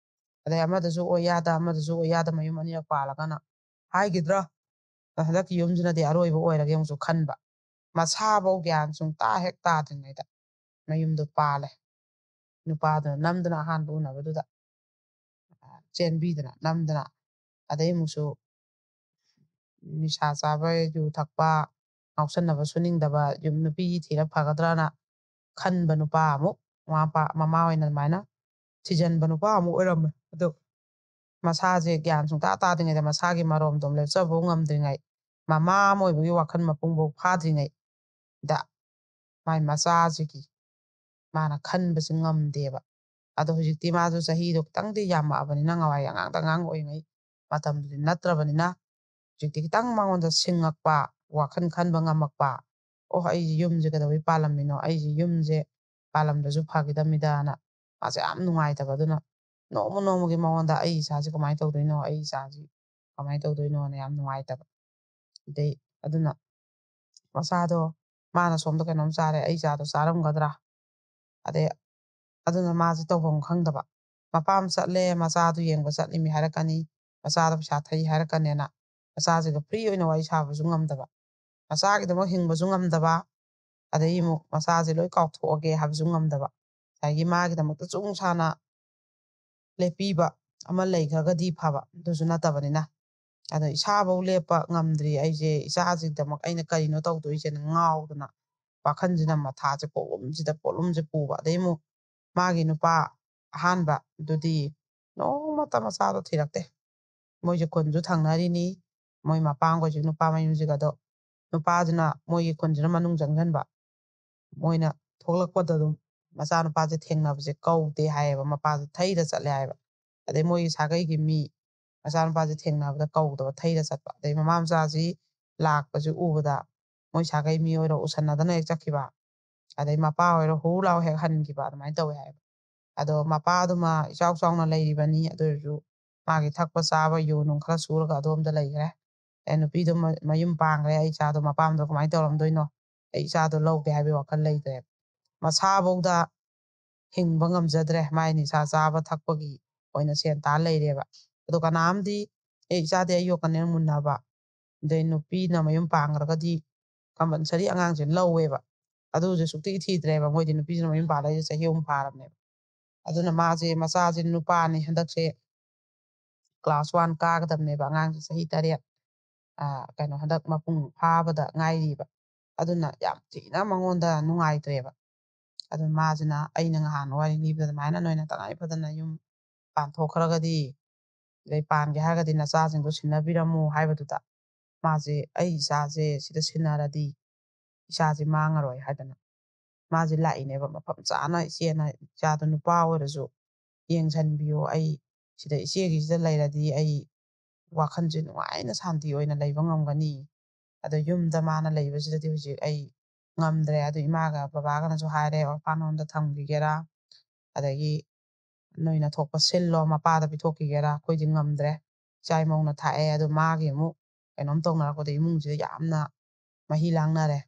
Speaker 1: ꯑꯗꯩ ꯑꯃꯗꯁꯨ ꯑꯣꯏ ꯌꯥꯗ ꯑꯃꯗꯁꯨ ꯑꯣꯏ ꯌꯥꯗ ꯃꯌꯨꯝ 2ꯔꯛ ꯄꯥꯜꯂꯒꯅ ꯍꯥꯏꯈꯤꯗ꯭ꯔꯥ ꯍꯟꯗꯛꯀꯤ ꯌꯨꯝꯁꯤꯅꯗꯤ ꯑꯔꯣꯏꯕ ꯑꯣꯏꯔꯒꯦ ꯑꯃꯨꯛꯁꯨ ꯈꯟꯕ ꯃꯁꯥꯐꯧ ꯒ꯭ꯌꯥꯟ ꯁꯨꯡꯇꯥ ꯍꯦꯛ ꯇꯥꯗ꯭ꯔꯤꯉꯩꯗ ꯃꯌꯨꯝꯗꯣ ꯄꯥꯜꯂꯦ ꯅꯨꯄꯥꯗꯨꯅ ꯅꯝꯗꯅ ꯑꯍꯥꯟꯕ ꯎꯅꯕꯗꯨꯗ ꯆꯦꯟꯕꯤꯗꯅ ꯅꯝꯗꯅ ꯑꯗꯩ ꯑꯃꯨꯛꯁꯨ ꯅꯤꯁꯥ ꯆꯥꯕ ꯌꯨ ꯊꯛꯄ ꯉꯥꯎꯁꯟꯅꯕ ꯁꯨꯅꯤꯡꯗꯕ ꯅꯨꯄꯤ ꯊꯤꯔ ꯐꯒꯗ꯭ꯔꯅ ꯈꯟꯕ ꯅꯨꯄꯥ ꯑꯃꯨꯛ ꯃꯃꯥ ꯑꯣꯏꯅ ꯑꯗꯨꯃꯥꯏꯅ ꯊꯤꯖꯤꯟꯕ ꯅꯨꯄꯥ ꯑꯃꯨꯛ ꯑꯣꯏꯔꯝꯃꯦ ꯑꯗꯣ ꯃꯁꯥꯁꯦ ꯒ꯭ꯌꯥꯟ ꯁꯨꯡꯇꯥ ꯇꯥꯗ꯭ꯔꯤꯉꯩꯗ ꯃꯁꯥꯒꯤ ꯃꯔꯣꯝꯗꯣꯝ ꯂꯦꯞꯆꯕ ꯉꯝꯗ꯭ꯔꯤꯉꯩ ꯃꯃꯥ ꯑꯃ ꯑꯣꯏꯕꯒꯤ ꯋꯥꯈꯜ ꯃꯄꯨꯡꯐꯥꯎ ꯐꯥꯗ꯭ꯔꯤꯉꯩꯗ ꯃꯥꯏ ꯃꯆꯥꯁꯤꯒꯤ ꯃꯥꯅ ꯈꯟꯕꯁꯤ ꯉꯝꯗꯦꯕ ꯑꯗꯣ ꯍꯧꯖꯤꯛꯇꯤ ꯃꯥꯁꯨ ꯆꯍꯤꯗꯣ ꯈꯤꯇꯪꯗꯤ ꯌꯥꯝꯃꯛꯑꯕꯅꯤꯅ ꯉꯋꯥꯏ ꯑꯉꯥꯡ ꯑꯣꯏꯔꯤꯉꯩ ꯃꯇꯝꯗꯨꯗꯤ ꯅꯠꯇ꯭ꯔꯕꯅꯤꯅ ꯍꯧꯖꯤꯛꯇꯤ ꯈꯤꯇꯪ ꯃꯉꯣꯟꯗ ꯁꯤꯡꯉꯛꯄ ꯋꯥꯈꯜ ꯈꯟꯕ ꯉꯝꯃꯛꯄ ꯑꯣ ꯑꯩꯁꯦ ꯌꯨꯝꯁꯦ ꯀꯩꯗꯧꯕꯩ ꯄꯥꯜꯂꯝꯃꯤꯅꯣ ꯑꯩꯁꯦ ꯌꯨꯝꯁꯦ ꯄꯥꯜꯂꯝꯗ꯭ꯔꯁꯨ ꯐꯈꯤꯗꯕꯅꯤꯗꯅ ꯃꯥꯁꯦ ꯌꯥꯝ ꯅꯨꯡꯉꯥꯏꯇꯕ ꯑꯗꯨꯅ ꯅꯣꯡꯃꯒꯤ ꯃꯉꯣꯟꯗ ꯑꯩ ꯏꯆꯥꯁꯦ ꯀꯃꯥꯏꯅ ꯇꯧꯗꯣꯏꯅꯣ ꯑꯩ ꯏꯆꯥꯁꯤ ꯀꯃꯥꯏꯅ ꯇꯧꯗꯣꯏꯅꯣꯅ ꯌꯥꯝ ꯅꯨꯡꯉꯥꯏꯇꯕ ꯑꯗꯩ ꯑꯗꯨꯅ ꯃꯆꯥꯗꯣ ꯃꯥꯅ ꯁꯣꯝꯗ ꯀꯩꯅꯣꯝ ꯆꯥꯔꯦ ꯑꯩ ꯆꯥꯗꯣ ꯆꯥꯔꯝꯒꯗ꯭ꯔꯥ ꯑꯗꯩ ꯑꯗꯨꯅ ꯃꯥꯁꯦ ꯇꯧꯐꯝ ꯈꯪꯗꯕ ꯃꯄꯥꯝ ꯆꯠꯂꯦ ꯃꯆꯥꯗꯨ ꯌꯦꯡꯕ ꯆꯠꯂꯤꯃꯤ ꯍꯥꯏꯔꯛꯀꯅꯤ ꯃꯆꯥꯗꯣ ꯄꯩꯁꯥ ꯊꯩ ꯍꯥꯏꯔꯛꯀꯅꯦꯅ ꯃꯆꯥꯁꯤꯒ ꯐ꯭ꯔꯤ ꯑꯣꯏꯅ ꯋꯥꯔꯤ ꯁꯥꯕꯁꯨ ꯉꯝꯗꯕ ꯃꯆꯥꯒꯤꯗꯃꯛ ꯍꯤꯡꯕꯁꯨ ꯉꯝꯗꯕ ꯑꯗꯩ ꯑꯃꯨꯛ ꯃꯆꯥꯁꯦ ꯂꯣꯏ ꯀꯥꯎꯊꯣꯛꯑꯒꯦ ꯍꯥꯏꯕꯁꯨ ꯉꯝꯗꯕ ꯉꯁꯥꯏꯒꯤ ꯃꯥꯒꯤꯗꯃꯛꯇ ꯆꯨꯡ ꯁꯥꯅ ꯂꯦꯞꯄꯤꯕ ꯑꯃ ꯂꯩꯈ꯭ꯔꯒꯗꯤ ꯐꯕ ꯑꯗꯨꯁꯨ ꯅꯠꯇꯕꯅꯤꯅ ꯑꯗꯣ ꯏꯁꯥꯐꯧ ꯂꯦꯞꯄ ꯉꯝꯗ꯭ꯔꯤ ꯑꯩꯁꯦ ꯏꯆꯥꯁꯤꯡꯗꯃꯛ ꯑꯩꯅ ꯀꯔꯤꯅꯣ ꯇꯧꯗꯣꯏꯁꯦꯅ ꯉꯥꯎꯗꯅ ꯋꯥꯈꯜꯁꯤꯅ ꯃꯊꯥꯁꯦ ꯄꯣꯠꯂꯨꯝꯁꯤꯗ ꯄꯨꯕ ꯑꯗꯩ ꯑꯃꯨꯛ ꯃꯥꯒꯤ ꯅꯨꯄꯥ ꯑꯍꯥꯟꯕ ꯑꯗꯨꯗꯤ ꯅꯣꯡꯃꯇ ꯃꯆꯥꯗꯣ ꯊꯤꯔꯛꯇꯦ ꯃꯣꯏꯁꯦ ꯈꯨꯟꯁꯨ ꯊꯪꯅꯔꯤꯅꯤ ꯃꯣꯏ ꯃꯄꯥꯡꯈꯣꯏꯁꯨ ꯅꯨꯄꯥ ꯃꯌꯨꯝꯁꯤꯒꯗꯣ ꯅꯨꯄꯥꯗꯨꯅ ꯃꯣꯏꯒꯤ ꯈꯨꯟꯁꯤꯅ ꯃꯅꯨꯡ ꯆꯪꯁꯤꯟꯕ ꯃꯣꯏꯅ ꯊꯣꯛꯂꯛꯄꯗ ꯑꯗꯨꯝ ꯃꯆꯥꯅꯨꯄꯥꯁꯦ ꯊꯦꯡꯅꯕꯁꯦ ꯀꯧꯗꯦ ꯍꯥꯏꯌꯦꯕ ꯃꯄꯥꯁꯦ ꯊꯩꯔ ꯆꯠꯂꯦ ꯍꯥꯏꯕ ꯑꯗꯩ ꯃꯣꯏꯒꯤ ꯁꯥꯒꯩꯒꯤ ꯃꯤ ꯃꯆꯥꯅꯨꯄꯥꯁꯦ ꯊꯦꯡꯅꯕꯗ ꯀꯧꯗꯕ ꯊꯩꯔ ꯆꯠꯄ ꯑꯗꯩ ꯃꯃꯥ ꯃꯆꯥꯁꯤ ꯂꯥꯛꯄꯁꯤ ꯎꯕꯗ ꯃꯣꯏ ꯁꯥꯒꯩ ꯃꯤ ꯑꯣꯏꯔꯣ ꯎꯁꯟꯅꯗꯅ ꯍꯦꯛ ꯆꯠꯈꯤꯕ ꯑꯗꯩ ꯃꯄꯥ ꯑꯣꯏꯔꯣ ꯍꯨ ꯂꯥꯎ ꯍꯦꯛ ꯍꯟꯈꯤꯕ ꯑꯗꯨꯃꯥꯏꯅ ꯇꯧꯋꯦ ꯍꯥꯏꯕ ꯑꯗꯣ ꯃꯄꯥꯗꯨꯃ ꯏꯆꯥꯎ ꯆꯥꯎꯅ ꯂꯩꯔꯤꯕꯅꯤ ꯑꯗꯨ ꯑꯣꯏꯔꯁꯨ ꯃꯥꯒꯤ ꯊꯛꯄ ꯆꯥꯕ ꯌꯨ ꯅꯨꯡ ꯈꯔ ꯁꯨꯔꯒ ꯑꯗꯣꯝꯗ ꯂꯩꯈ꯭ꯔꯦ ꯅꯨꯄꯤꯗꯣ ꯃꯌꯨꯝ ꯄꯥꯡꯈ꯭ꯔꯦ ꯑꯩ ꯏꯆꯥꯗꯣ ꯃꯄꯥꯝꯗꯣ ꯀꯃꯥꯏꯅ ꯇꯧꯔꯝꯗꯣꯏꯅꯣ ꯑꯩ ꯏꯆꯥꯗꯣ ꯂꯧꯒꯦ ꯍꯥꯏꯕꯒꯤ ꯋꯥꯈꯜ ꯂꯩꯇ꯭ꯔꯦ ꯃꯁꯥꯐꯧꯗ ꯍꯤꯡꯕ ꯉꯝꯖꯗ꯭ꯔꯦ ꯃꯥꯏ ꯅꯤꯁꯥ ꯆꯥꯕ ꯊꯛꯄꯒꯤ ꯑꯣꯏꯅ ꯁꯦꯟ ꯇꯥ ꯂꯩꯔꯦꯕ ꯑꯗꯣ ꯀꯅꯥꯝꯗꯤ ꯏꯆꯥꯗꯤ ꯑꯩ ꯌꯣꯛꯀꯅꯦꯅ ꯃꯨꯟꯅꯕ ꯑꯗꯩ ꯅꯨꯄꯤꯅ ꯃꯌꯨꯝ ꯄꯥꯡꯈ꯭ꯔꯒꯗꯤ ꯀꯝꯄꯜꯁꯔꯤ ꯑꯉꯥꯡꯁꯦ ꯂꯧꯋꯦꯕ ꯑꯗꯨꯁꯨ ꯁꯨꯛꯊꯤ ꯊꯤꯗ꯭ꯔꯦꯕ ꯃꯣꯏꯗꯤ ꯅꯨꯄꯤꯁꯤꯅ ꯃꯌꯨꯝ ꯄꯥꯜꯂꯛꯏꯁꯦ ꯆꯍꯤ 3 ꯐꯥꯔꯕꯅꯦꯕ ꯑꯗꯨꯅ ꯃꯥꯁꯦ ꯃꯆꯥꯁꯦ ꯅꯨꯄꯥꯅꯤ ꯍꯟꯗꯛꯁꯦ ꯀ꯭ꯂꯥꯁ 1 ꯀꯥꯒꯗꯕꯅꯦꯕ ꯑꯉꯥꯡꯁꯦ ꯆꯍꯤ 3 ꯀꯩꯅꯣ ꯍꯟꯗꯛ ꯃꯄꯨꯡ ꯐꯥꯕꯗ ꯉꯥꯏꯔꯤꯕ ꯑꯗꯨꯅ ꯌꯥꯝ ꯊꯤꯅ ꯃꯉꯣꯟꯗ ꯅꯨꯡꯉꯥꯏꯇ꯭ꯔꯦꯕ ꯑꯗꯨ ꯃꯥꯁꯤꯅ ꯑꯩꯅ ꯅꯍꯥꯟ ꯋꯥꯔꯤ ꯂꯤꯕꯗ ꯑꯗꯨꯃꯥꯏꯅ ꯅꯣꯏꯅ ꯇꯉꯥꯏ ꯐꯗꯅ ꯌꯨꯝ ꯄꯥꯟꯊꯣꯛꯈ꯭ꯔꯒꯗꯤ ꯑꯗꯩ ꯄꯥꯟꯒꯦ ꯍꯥꯏꯔꯒꯗꯤ ꯅꯆꯥꯁꯤꯡꯗꯣ ꯁꯤꯟꯅꯕꯤꯔꯝꯃꯨ ꯍꯥꯏꯕꯗꯨꯗ ꯃꯥꯁꯦ ꯑꯩ ꯏꯆꯥꯁꯦ ꯁꯤꯗ ꯁꯤꯟꯅꯔꯗꯤ ꯏꯆꯥꯁꯦ ꯃꯥꯡꯉꯔꯣꯏ ꯍꯥꯏꯗꯅ ꯃꯥꯁꯦ ꯂꯥꯛꯏꯅꯦꯕ ꯃꯐꯝ ꯆꯥꯅ ꯏꯆꯦꯅ ꯏꯆꯥꯗꯣ ꯅꯨꯄꯥ ꯑꯣꯏꯔꯁꯨ ꯌꯦꯡꯁꯟꯕꯤꯌꯣ ꯑꯩ ꯁꯤꯗ ꯏꯆꯦꯒꯤꯁꯤꯗ ꯂꯩꯔꯗꯤ ꯑꯩ ꯋꯥꯈꯜꯁꯦ ꯅꯨꯡꯉꯥꯏꯅ ꯁꯥꯟꯇꯤ ꯑꯣꯏꯅ ꯂꯩꯕ ꯉꯝꯒꯅꯤ ꯑꯗꯣ ꯌꯨꯝꯗ ꯃꯥꯅ ꯂꯩꯕꯁꯤꯗꯗꯤ ꯍꯧꯖꯤꯛ ꯑꯩ ꯉꯝꯗ꯭ꯔꯦ ꯑꯗꯨ ꯏꯃꯥꯒ ꯕꯕꯥꯒꯅꯁꯨ ꯍꯥꯏꯔꯦ ꯑꯣꯔꯐꯥꯟ ꯍꯣꯝꯗ ꯊꯝꯈꯤꯒꯦꯔꯥ ꯑꯗꯒꯤ ꯅꯣꯏꯅ ꯊꯣꯛꯄ ꯁꯤꯜꯂꯣ ꯃꯄꯥꯗ ꯄꯤꯊꯣꯛꯈꯤꯒꯦꯔꯥ ꯑꯩꯈꯣꯏꯗꯤ ꯉꯝꯗ꯭ꯔꯦ ꯏꯆꯥ ꯏꯃꯧꯅ ꯊꯥꯛꯑꯦ ꯑꯗꯣ ꯃꯥꯒꯤ ꯑꯃꯨꯛ ꯀꯩꯅꯣꯝ ꯇꯧꯅꯔꯛꯄꯗ ꯏꯃꯨꯡꯁꯤꯗ ꯌꯥꯝꯅ ꯃꯍꯤ ꯂꯥꯡꯅꯔꯦ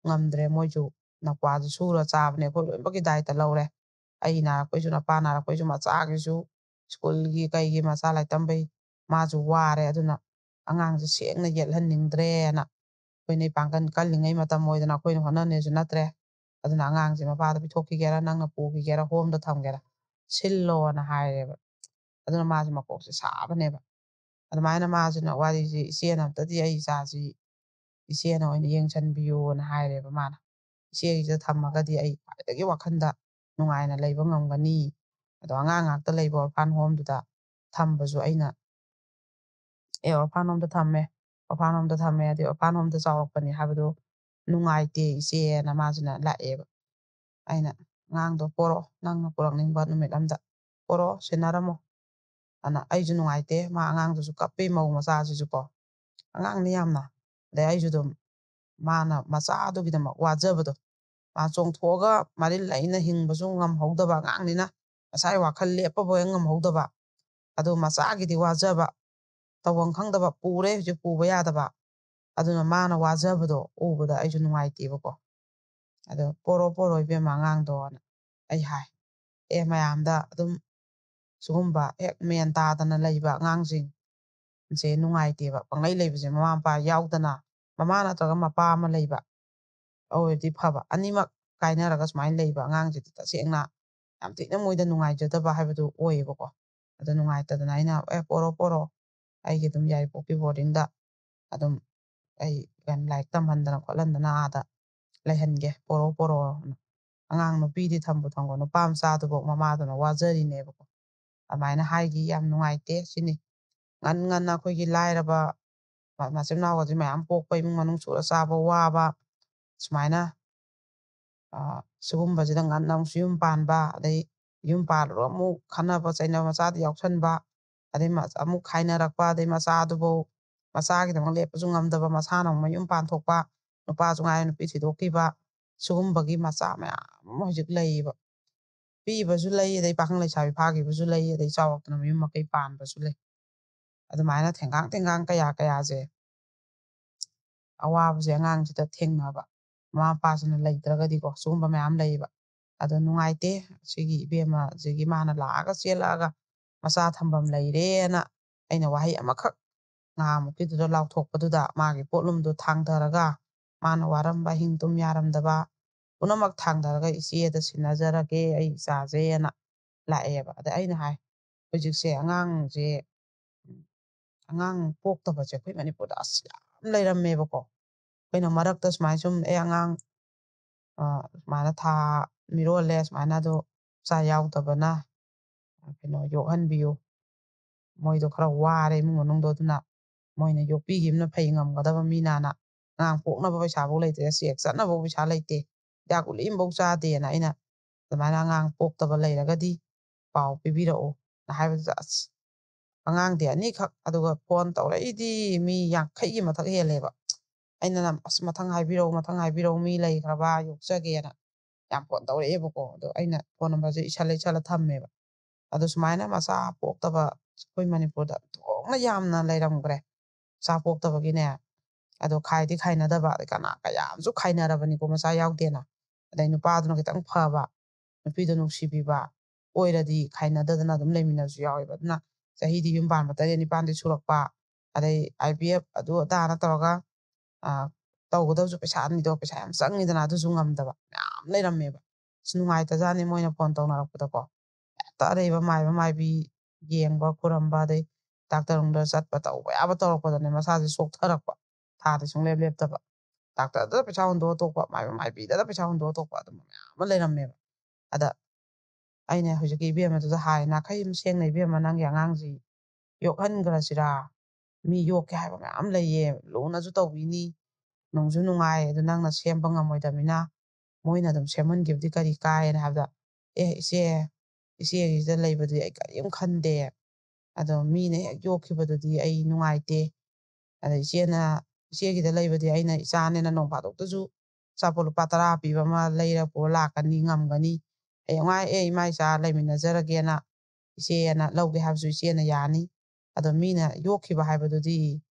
Speaker 1: ꯉꯝꯗ꯭ꯔꯦ ꯃꯣꯏꯁꯨ ꯅꯄꯥꯁꯨ ꯁꯨꯔ ꯆꯥꯕꯅꯦ ꯑꯩꯈꯣꯏ ꯂꯣꯏꯅꯃꯛꯀꯤ ꯗꯥꯏꯇ ꯂꯧꯔꯦ ꯑꯩ ꯅꯥꯔꯛꯄꯩꯁꯨ ꯅꯄꯥ ꯅꯥꯔꯛꯄꯩꯁꯨ ꯃꯆꯥꯒꯤꯁꯨ ꯁ꯭ꯀꯨꯜꯒꯤ ꯀꯩꯒꯤ ꯃꯆꯥ ꯂꯥꯏꯔꯤꯛ ꯇꯝꯕꯩ ꯃꯥꯁꯨ ꯋꯥꯔꯦ ꯑꯗꯨꯅ ꯑꯉꯥꯡꯁꯦ ꯁꯦꯡꯅ ꯌꯦꯠꯍꯟꯅꯤꯡꯗ꯭ꯔꯦꯅ ꯑꯩꯈꯣꯏꯅ ꯏꯄꯥꯡꯒꯜ ꯀꯜꯂꯤꯉꯩ ꯃꯇꯝ ꯑꯣꯏꯗꯅ ꯑꯩꯈꯣꯏꯅ ꯍꯣꯠꯅꯅꯦꯁꯨ ꯅꯠꯇ꯭ꯔꯦ ꯑꯗꯨꯅ ꯑꯉꯥꯡꯁꯦ ꯃꯄꯥꯗ ꯄꯤꯊꯣꯛꯈꯤꯒꯦꯔꯥ ꯅꯪꯅ ꯄꯨꯈꯤꯒꯦꯔꯥ ꯍꯣꯝꯗ ꯊꯝꯒꯦꯔꯥ ꯁꯤꯜꯂꯣꯅ ꯍꯥꯏꯔꯦꯕ ꯑꯗꯨꯅ ꯃꯥꯁꯦ ꯃꯀꯣꯛꯁꯦ ꯁꯥꯕꯅꯦꯕ ꯑꯗꯨꯃꯥꯏꯅ ꯃꯥꯁꯤꯅ ꯋꯥꯔꯤꯁꯤ ꯏꯆꯦꯅ ꯑꯝꯇꯗꯤ ꯑꯩ ꯏꯆꯥꯁꯤ ꯏꯆꯦꯅ ꯑꯣꯏꯅ ꯌꯦꯡꯁꯟꯕꯤꯌꯣꯅ ꯍꯥꯏꯔꯦꯕ ꯃꯥꯅ ꯏꯆꯦꯒꯤꯁꯤꯗ ꯊꯝꯃꯒꯗꯤ ꯑꯩ ꯈ꯭ꯋꯥꯏꯗꯒꯤ ꯋꯥꯈꯜꯗ ꯅꯨꯡꯉꯥꯏꯅ ꯂꯩꯕ ꯉꯝꯒꯅꯤ ꯑꯗꯣ ꯑꯉꯥꯡ ꯉꯥꯛꯇ ꯂꯩꯕ ꯑꯣꯔꯐꯥꯟ ꯍꯣꯝꯗꯨꯗ ꯊꯝꯕꯁꯨ ꯑꯩꯅ ꯑꯣꯔꯐꯥꯟ ꯍꯣꯝꯗ ꯊꯝꯃꯦ ꯑꯣꯔꯐꯥꯟ ꯍꯣꯝꯗ ꯊꯝꯃꯦ ꯑꯗꯩ ꯑꯣꯔꯐꯥꯟ ꯍꯣꯝꯗ ꯆꯥꯎꯔꯛꯄꯅꯤ ꯍꯥꯏꯕꯗꯣ ꯅꯨꯡꯉꯥꯏꯇꯦ ꯏꯆꯦꯅ ꯃꯥꯁꯤꯅ ꯂꯥꯛꯑꯦꯕ ꯑꯩꯅ ꯑꯉꯥꯡꯗꯣ ꯄꯣꯔꯛꯑꯣ ꯅꯪꯅ ꯄꯨꯔꯛꯅꯤꯡꯕ ꯅꯨꯃꯤꯠ ꯑꯝꯗ ꯄꯣꯔꯛꯑꯣ ꯁꯦꯟꯅꯔꯝꯃꯣ ꯑꯗꯨꯅ ꯑꯩꯁꯨ ꯅꯨꯡꯉꯥꯏꯇꯦ ꯃꯥ ꯑꯉꯥꯡꯗꯨꯁꯨ ꯀꯞꯄꯤ ꯃꯧ ꯃꯆꯥꯁꯤꯁꯨ ꯀꯣ ꯑꯉꯥꯡꯅꯤ ꯌꯥꯝꯅ ꯑꯗꯩ ꯑꯩꯁꯨ ꯑꯗꯨꯝ ꯃꯥꯅ ꯃꯆꯥꯗꯨꯒꯤꯗꯃꯛ ꯋꯥꯖꯕꯗꯣ ꯃꯥ ꯆꯣꯡꯊꯣꯛꯑꯒ ꯃꯔꯤꯜ ꯂꯩꯅ ꯍꯤꯡꯕꯁꯨ ꯉꯝꯍꯧꯗꯕ ꯑꯉꯥꯡꯅꯤꯅ ꯉꯁꯥꯏ ꯋꯥꯈꯜ ꯂꯦꯞꯄꯕꯨ ꯍꯦꯛ ꯉꯝꯍꯧꯗꯕ ꯑꯗꯨ ꯃꯆꯥꯒꯤꯗꯤ ꯋꯥꯖꯕ ꯇꯧꯐꯝ ꯈꯪꯗꯕ ꯄꯨꯔꯦ ꯍꯧꯖꯤꯛ ꯄꯨꯕ ꯌꯥꯗꯕ ꯑꯗꯨꯅ ꯃꯥꯅ ꯋꯥꯖꯕꯗꯣ ꯎꯕꯗ ꯑꯩꯁꯨ ꯅꯨꯡꯉꯥꯏꯇꯦꯕꯀꯣ ꯑꯗꯣ ꯄꯣꯔꯣ ꯏꯕꯦꯝꯃ ꯑꯉꯥꯡꯗꯣꯅ ꯑꯩ ꯍꯥꯏ ꯃꯌꯥꯝꯗ ꯑꯗꯨꯝ ꯁꯤꯒꯨꯝꯕ ꯍꯦꯛ ꯃꯦꯟ ꯇꯥꯗꯅ ꯂꯩꯕ ꯑꯉꯥꯡꯁꯤꯡꯁꯦ ꯅꯨꯡꯉꯥꯏꯇꯦꯕ ꯄꯪꯂꯩ ꯂꯩꯕꯁꯦ ꯃꯃꯥ ꯃꯄꯥ ꯌꯥꯎꯗꯅ ꯃꯃꯥ ꯅꯠꯇ꯭ꯔꯒ ꯃꯄꯥ ꯑꯃ ꯂꯩꯕ ꯑꯣꯏꯔꯗꯤ ꯐꯕ ꯑꯅꯤꯃꯛ ꯀꯥꯏꯅꯔꯒ ꯁꯨꯃꯥꯏꯅ ꯂꯩꯕ ꯑꯉꯥꯡꯁꯤꯗꯤ ꯇꯁꯦꯡꯅ ꯌꯥꯝ ꯊꯤꯅ ꯃꯣꯏꯗ ꯅꯨꯡꯉꯥꯏꯖꯗꯕ ꯍꯥꯏꯕꯗꯨ ꯑꯣꯏꯌꯦꯕꯀꯣ ꯑꯗꯨ ꯅꯨꯡꯉꯥꯏꯇꯗꯅ ꯑꯩꯅ ꯄꯣꯔꯣ ꯑꯩꯒꯤ ꯑꯗꯨꯝ ꯌꯥꯏꯔꯤꯄꯣꯛꯄꯤ ꯕꯣꯔꯗꯤꯡꯗ ꯑꯗꯨꯝ ꯑꯩ ꯂꯥꯏꯔꯤꯛ ꯇꯝꯍꯟꯗꯅ ꯈꯣꯠꯍꯟꯗꯅ ꯑꯥꯗ ꯂꯩꯍꯟꯒꯦ ꯄꯣꯔꯛꯑꯣ ꯑꯉꯥꯡ ꯅꯨꯄꯤꯗꯤ ꯊꯝꯈꯣ ꯅꯨꯄꯥ ꯃꯆꯥꯗꯨꯐꯥꯎ ꯃꯃꯥꯗꯨꯅ ꯋꯥꯖꯔꯤꯅꯦꯕꯀꯣ ꯑꯗꯨꯃꯥꯏꯅ ꯍꯥꯏꯈꯤ ꯌꯥꯝ ꯅꯨꯡꯉꯥꯏꯇꯦ ꯁꯤꯅꯤ ꯉꯟꯅ ꯑꯩꯈꯣꯏꯒꯤ ꯂꯥꯏꯔꯕ ꯃꯆꯤꯟ ꯃꯅꯥꯎꯒꯁꯦ ꯃꯌꯥꯝ ꯄꯣꯛꯄ ꯏꯃꯨꯡ ꯃꯅꯨꯡ ꯁꯨꯔ ꯆꯥꯕ ꯋꯥꯕ ꯁꯨꯃꯥꯏꯅ ꯁꯤꯒꯨꯝꯕꯁꯤꯗ ꯉꯟꯅ ꯑꯃꯨꯛꯁꯨ ꯌꯨꯝ ꯄꯥꯟꯕ ꯑꯗꯩ ꯌꯨꯝ ꯄꯥꯜꯂꯨꯔ ꯑꯃꯨꯛ ꯈꯠꯅꯕ ꯆꯩꯅꯕ ꯃꯆꯥꯗ ꯌꯥꯎꯁꯟꯕ ꯑꯗꯩ ꯑꯃꯨꯛ ꯈꯥꯏꯅꯔꯛꯄ ꯑꯗꯩ ꯃꯆꯥꯗꯨꯐꯥꯎ ꯃꯆꯥꯒꯤꯗꯃꯛ ꯂꯦꯞꯄꯁꯨ ꯉꯝꯗꯕ ꯃꯁꯥꯅ ꯑꯃꯨꯛ ꯃꯌꯨꯝ ꯄꯥꯟꯊꯣꯛꯄ ꯅꯨꯄꯥꯁꯨ ꯉꯥꯏꯔꯦ ꯅꯨꯄꯤ ꯊꯤꯗꯣꯛꯈꯤꯕ ꯁꯤꯒꯨꯝꯕꯒꯤ ꯃꯆꯥ ꯃꯌꯥꯝ ꯑꯃ ꯍꯧꯖꯤꯛ ꯂꯩꯌꯦꯕ ꯄꯤꯕꯁꯨ ꯂꯩ ꯑꯗꯩ ꯄꯥꯈꯪ ꯂꯩꯁꯥꯕꯤ ꯐꯥꯈꯤꯕꯁꯨ ꯂꯩ ꯑꯗꯩ ꯆꯥꯎꯔꯛꯇꯅ ꯃꯌꯨꯝ ꯃꯀꯩ ꯄꯥꯟꯕꯁꯨ ꯂꯩ ꯑꯗꯨꯃꯥꯏꯅ ꯊꯦꯡꯒꯥꯡ ꯀꯌꯥꯁꯦ ꯑꯋꯥꯕꯁꯦ ꯑꯉꯥꯡꯁꯤꯗ ꯊꯦꯡꯅꯕ ꯃꯃꯥ ꯃꯄꯥꯁꯤꯅ ꯂꯩꯇ꯭ꯔꯒꯗꯤꯀꯣ ꯁꯤꯒꯨꯝꯕ ꯃꯌꯥꯝ ꯂꯩꯌꯦꯕ ꯑꯗꯣ ꯅꯨꯡꯉꯥꯏꯇꯦ ꯁꯤꯒꯤ ꯏꯕꯦꯝꯃꯁꯤꯒꯤ ꯃꯥꯅ ꯂꯥꯛꯑꯒ ꯆꯦꯜꯂꯛꯑꯒ ꯃꯆꯥ ꯊꯝꯐꯝ ꯂꯩꯔꯦꯅ ꯑꯩꯅ ꯋꯥꯍꯩ ꯑꯃꯈꯛ ꯉꯍꯥꯃꯨꯛꯀꯤꯗꯨꯗ ꯂꯥꯎꯊꯣꯛꯄꯗꯨꯗ ꯃꯥꯒꯤ ꯄꯣꯠꯂꯨꯝꯗꯣ ꯊꯥꯡꯊꯔꯒ ꯃꯥꯅ ꯋꯥꯔꯝꯕ ꯍꯤꯡ ꯇꯨꯝ ꯌꯥꯔꯝꯗꯕ ꯄꯨꯝꯅꯃꯛ ꯊꯥꯡꯊꯔꯒ ꯏꯆꯦꯗ ꯁꯤꯟꯅꯖꯔꯒꯦ ꯑꯩ ꯏꯆꯥꯁꯦꯅ ꯂꯥꯛꯑꯦꯕ ꯑꯗ ꯑꯩꯅ ꯍꯥꯏ ꯍꯧꯖꯤꯛꯁꯦ ꯑꯉꯥꯡꯁꯦ ꯑꯉꯥꯡ ꯄꯣꯛꯇꯕꯁꯦ ꯑꯩꯈꯣꯏ ꯃꯅꯤꯄꯨꯔꯗ ꯑꯁ ꯌꯥꯝ ꯂꯩꯔꯝꯃꯦꯕꯀꯣ ꯑꯩꯈꯣꯏꯅ ꯃꯔꯛꯇ ꯁꯨꯃꯥꯏꯅ ꯁꯨꯝ ꯑꯉꯥꯡ ꯁꯨꯃꯥꯏꯅ ꯊꯥ ꯃꯤꯔꯣꯜꯂꯦ ꯁꯨꯃꯥꯏꯅ ꯑꯗꯣ ꯏꯆꯥ ꯌꯥꯎꯗꯕꯅ ꯀꯩꯅꯣ ꯌꯣꯛꯍꯟꯕꯤꯌꯨ ꯃꯣꯏꯗꯣ ꯈꯔ ꯋꯥꯔꯦ ꯏꯃꯨꯡ ꯃꯅꯨꯡꯗꯣ ꯑꯗꯨꯅ ꯃꯣꯏꯅ ꯌꯣꯛꯄꯤꯈꯤꯕꯅ ꯐꯩ ꯉꯝꯒꯗꯕ ꯃꯤꯅꯥꯅ ꯑꯉꯥꯡ ꯄꯣꯛꯅꯕ ꯄꯩꯁꯥꯐꯧ ꯂꯩꯇ꯭ꯔꯦ ꯆꯦꯛ ꯆꯠꯅꯕ ꯄꯩꯁꯥ ꯂꯩꯇꯦ ꯍꯤꯗꯥꯛ ꯒꯨꯂꯤ ꯑꯃꯐꯧ ꯆꯥꯗꯦꯅ ꯑꯩꯅ ꯑꯗꯨꯃꯥꯏꯅ ꯑꯉꯥꯡ ꯄꯣꯛꯇꯕ ꯂꯩꯔꯒꯗꯤ ꯄꯥꯎ ꯄꯤꯕꯤꯔꯛꯎ ꯍꯥꯏꯕꯗꯨꯗ ꯑꯁ ꯑꯉꯥꯡꯗꯤ ꯑꯅꯤꯈꯛ ꯑꯗꯨꯒ ꯐꯣꯟ ꯇꯧꯔꯛꯏꯗꯤ ꯃꯤ 50ꯒꯤ ꯃꯊꯛ ꯍꯦꯜꯂꯦꯕ ꯑꯩꯅ ꯑꯁ ꯃꯊꯪ ꯍꯥꯏꯕꯤꯔꯛꯎ ꯃꯤ ꯂꯩꯈ꯭ꯔꯕ ꯌꯣꯛꯆꯒꯦꯅ ꯌꯥꯝ ꯐꯣꯟ ꯇꯧꯔꯛꯑꯦꯕꯀꯣ ꯑꯗꯣ ꯑꯩꯅ ꯐꯣꯟ ꯅꯝꯕꯔꯁꯦ ꯏꯁꯜꯂ ꯊꯝꯃꯦꯕ ꯑꯗꯣ ꯁꯨꯃꯥꯏꯅ ꯃꯆꯥ ꯄꯣꯛꯇꯕ ꯑꯩꯈꯣꯏ ꯃꯅꯤꯄꯨꯔꯗ ꯊꯣꯛꯅ ꯌꯥꯝꯅ ꯂꯩꯔꯝꯈ꯭ꯔꯦ ꯃꯆꯥ ꯄꯣꯛꯇꯕꯒꯤꯅꯦ ꯑꯗꯣ ꯈꯥꯏꯗꯤ ꯈꯥꯏꯅꯗꯕ ꯑꯗꯩ ꯀꯌꯥꯝꯁꯨ ꯈꯥꯏꯅꯔꯕꯅꯤꯀꯣ ꯃꯆꯥ ꯌꯥꯎꯗꯦꯅ ꯑꯗꯩ ꯅꯨꯄꯥꯗꯨꯅ ꯈꯤꯇꯪ фꯕ ꯅꯨꯄꯤꯗꯣ ꯅꯨꯡꯁꯤꯕꯤꯕ ꯑꯣꯏꯔꯗꯤ ꯈꯥꯏꯅꯗꯗꯅ ꯑꯗꯨꯝ ꯂꯩꯃꯤꯟꯅꯕꯁꯨ ꯌꯥꯎꯋꯦꯕ ꯑꯗꯨꯅ ꯆꯍꯤꯗꯤ ꯌꯨꯝ ꯄꯥꯟꯕ 3 4ꯗꯤ ꯁꯨꯔꯛꯄ ꯑꯗꯩ IVF ꯑꯗꯨ ꯑꯗꯥꯅ ꯇꯧꯔꯒ ꯇꯧꯒꯗꯕꯁꯨ ꯄꯩꯁꯥ ꯌꯥꯝ ꯆꯪꯉꯤꯗꯅ ꯑꯗꯨꯁꯨ ꯉꯝꯗꯕ ꯃꯌꯥꯝ ꯂꯩꯔꯝꯃꯦꯕ ꯅꯨꯡꯉꯥꯏꯇꯖꯥꯠꯅꯤ ꯃꯣꯏꯅ ꯐꯣꯟ ꯇꯧꯅꯔꯛꯄꯗꯀꯣ ꯍꯦꯛꯇ ꯑꯔꯩꯕ ꯃꯥꯏꯕ ꯃꯥꯏꯕꯤ ꯌꯦꯡꯕ ꯈꯨꯔꯝꯕ ꯑꯗꯩ ꯗꯥꯛꯇꯔꯅꯨꯡꯗ ꯆꯠꯄ ꯇꯧꯕ ꯌꯥꯕ ꯇꯧꯔꯛꯄꯗꯅꯦ ꯃꯁꯥꯁꯦ ꯁꯣꯛꯊꯔꯛꯄ ꯊꯥꯗꯤ ꯁꯨꯡꯂꯦꯞ ꯂꯦꯞꯇꯕ ꯗꯥꯛꯇꯔꯗ ꯄꯩꯁꯥ ꯍꯨꯟꯗꯣꯛꯑ ꯇꯣꯛꯄ ꯃꯥꯏꯕ ꯃꯥꯏꯕꯤꯗ ꯄꯩꯁꯥ ꯍꯨꯟꯗꯣꯛꯑ ꯇꯣꯛꯄ ꯑꯗꯨꯝ ꯃꯌꯥꯝ ꯑꯃ ꯂꯩꯔꯝꯃꯦꯕ ꯑꯗ ꯑꯩꯅ ꯍꯧꯖꯤꯛꯀꯤ ꯏꯕꯦꯝꯃꯗꯨꯗ ꯍꯥꯏ ꯅꯥꯈꯩ ꯁꯦꯡꯅ ꯏꯕꯦꯝꯃ ꯅꯪꯒꯤ ꯑꯉꯥꯡꯁꯤ ꯌꯣꯛꯍꯟꯈ꯭ꯔꯁꯤꯔꯥ ꯃꯤ ꯌꯣꯛꯀꯦ ꯍꯥꯏꯕ ꯃꯌꯥꯝ ꯂꯩꯌꯦ ꯂꯨꯅꯁꯨ ꯇꯧꯕꯤꯅꯤ ꯅꯨꯡꯁꯨ ꯅꯨꯡꯉꯥꯏ ꯑꯗꯨ ꯅꯪꯅ ꯁꯦꯝꯕ ꯉꯝꯃꯣꯏꯗꯕꯅꯤꯅ ꯃꯣꯏꯅ ꯑꯗꯨꯝ ꯁꯦꯝꯍꯟꯈꯤꯕꯗꯤ ꯀꯔꯤ ꯀꯥꯏꯅ ꯍꯥꯏꯕꯗ ꯏꯆꯦꯒꯤꯁꯤꯗ ꯂꯩꯕꯗꯨꯗꯤ ꯑꯩ ꯀꯔꯤꯝ ꯈꯟꯗꯦ ꯑꯗꯣ ꯃꯤꯅ ꯍꯦꯛ ꯌꯣꯛꯈꯤꯕꯗꯨꯗꯤ ꯑꯩ ꯅꯨꯡꯉꯥꯏꯇꯦ ꯑꯗ ꯏꯆꯦꯒꯤꯗ ꯂꯩꯕꯗꯤ ꯑꯩꯅ ꯏꯆꯥꯅꯦꯅ ꯅꯣꯡ ꯐꯥꯗꯣꯛꯇꯁꯨ ꯑꯆꯥꯄꯣꯠ ꯂꯨꯄꯥ 10 ꯄꯤꯕ ꯑꯃ ꯂꯩꯔ ꯄꯨꯔ ꯂꯥꯛꯀꯅꯤ ꯉꯝꯒꯅꯤ ꯍꯌꯦꯡꯋꯥꯏ ꯏꯃꯥ ꯏꯆꯥ ꯂꯩꯃꯤꯟꯅꯖꯔꯒꯦꯅ ꯏꯆꯦꯅ ꯂꯧꯒꯦ ꯍꯥꯏꯕꯁꯨ ꯏꯆꯦꯅ ꯌꯥꯅꯤ ꯑꯗꯣ ꯃꯤꯅ ꯌꯣꯛꯈꯤꯕ ꯍꯥꯏꯕꯗꯨꯗꯤ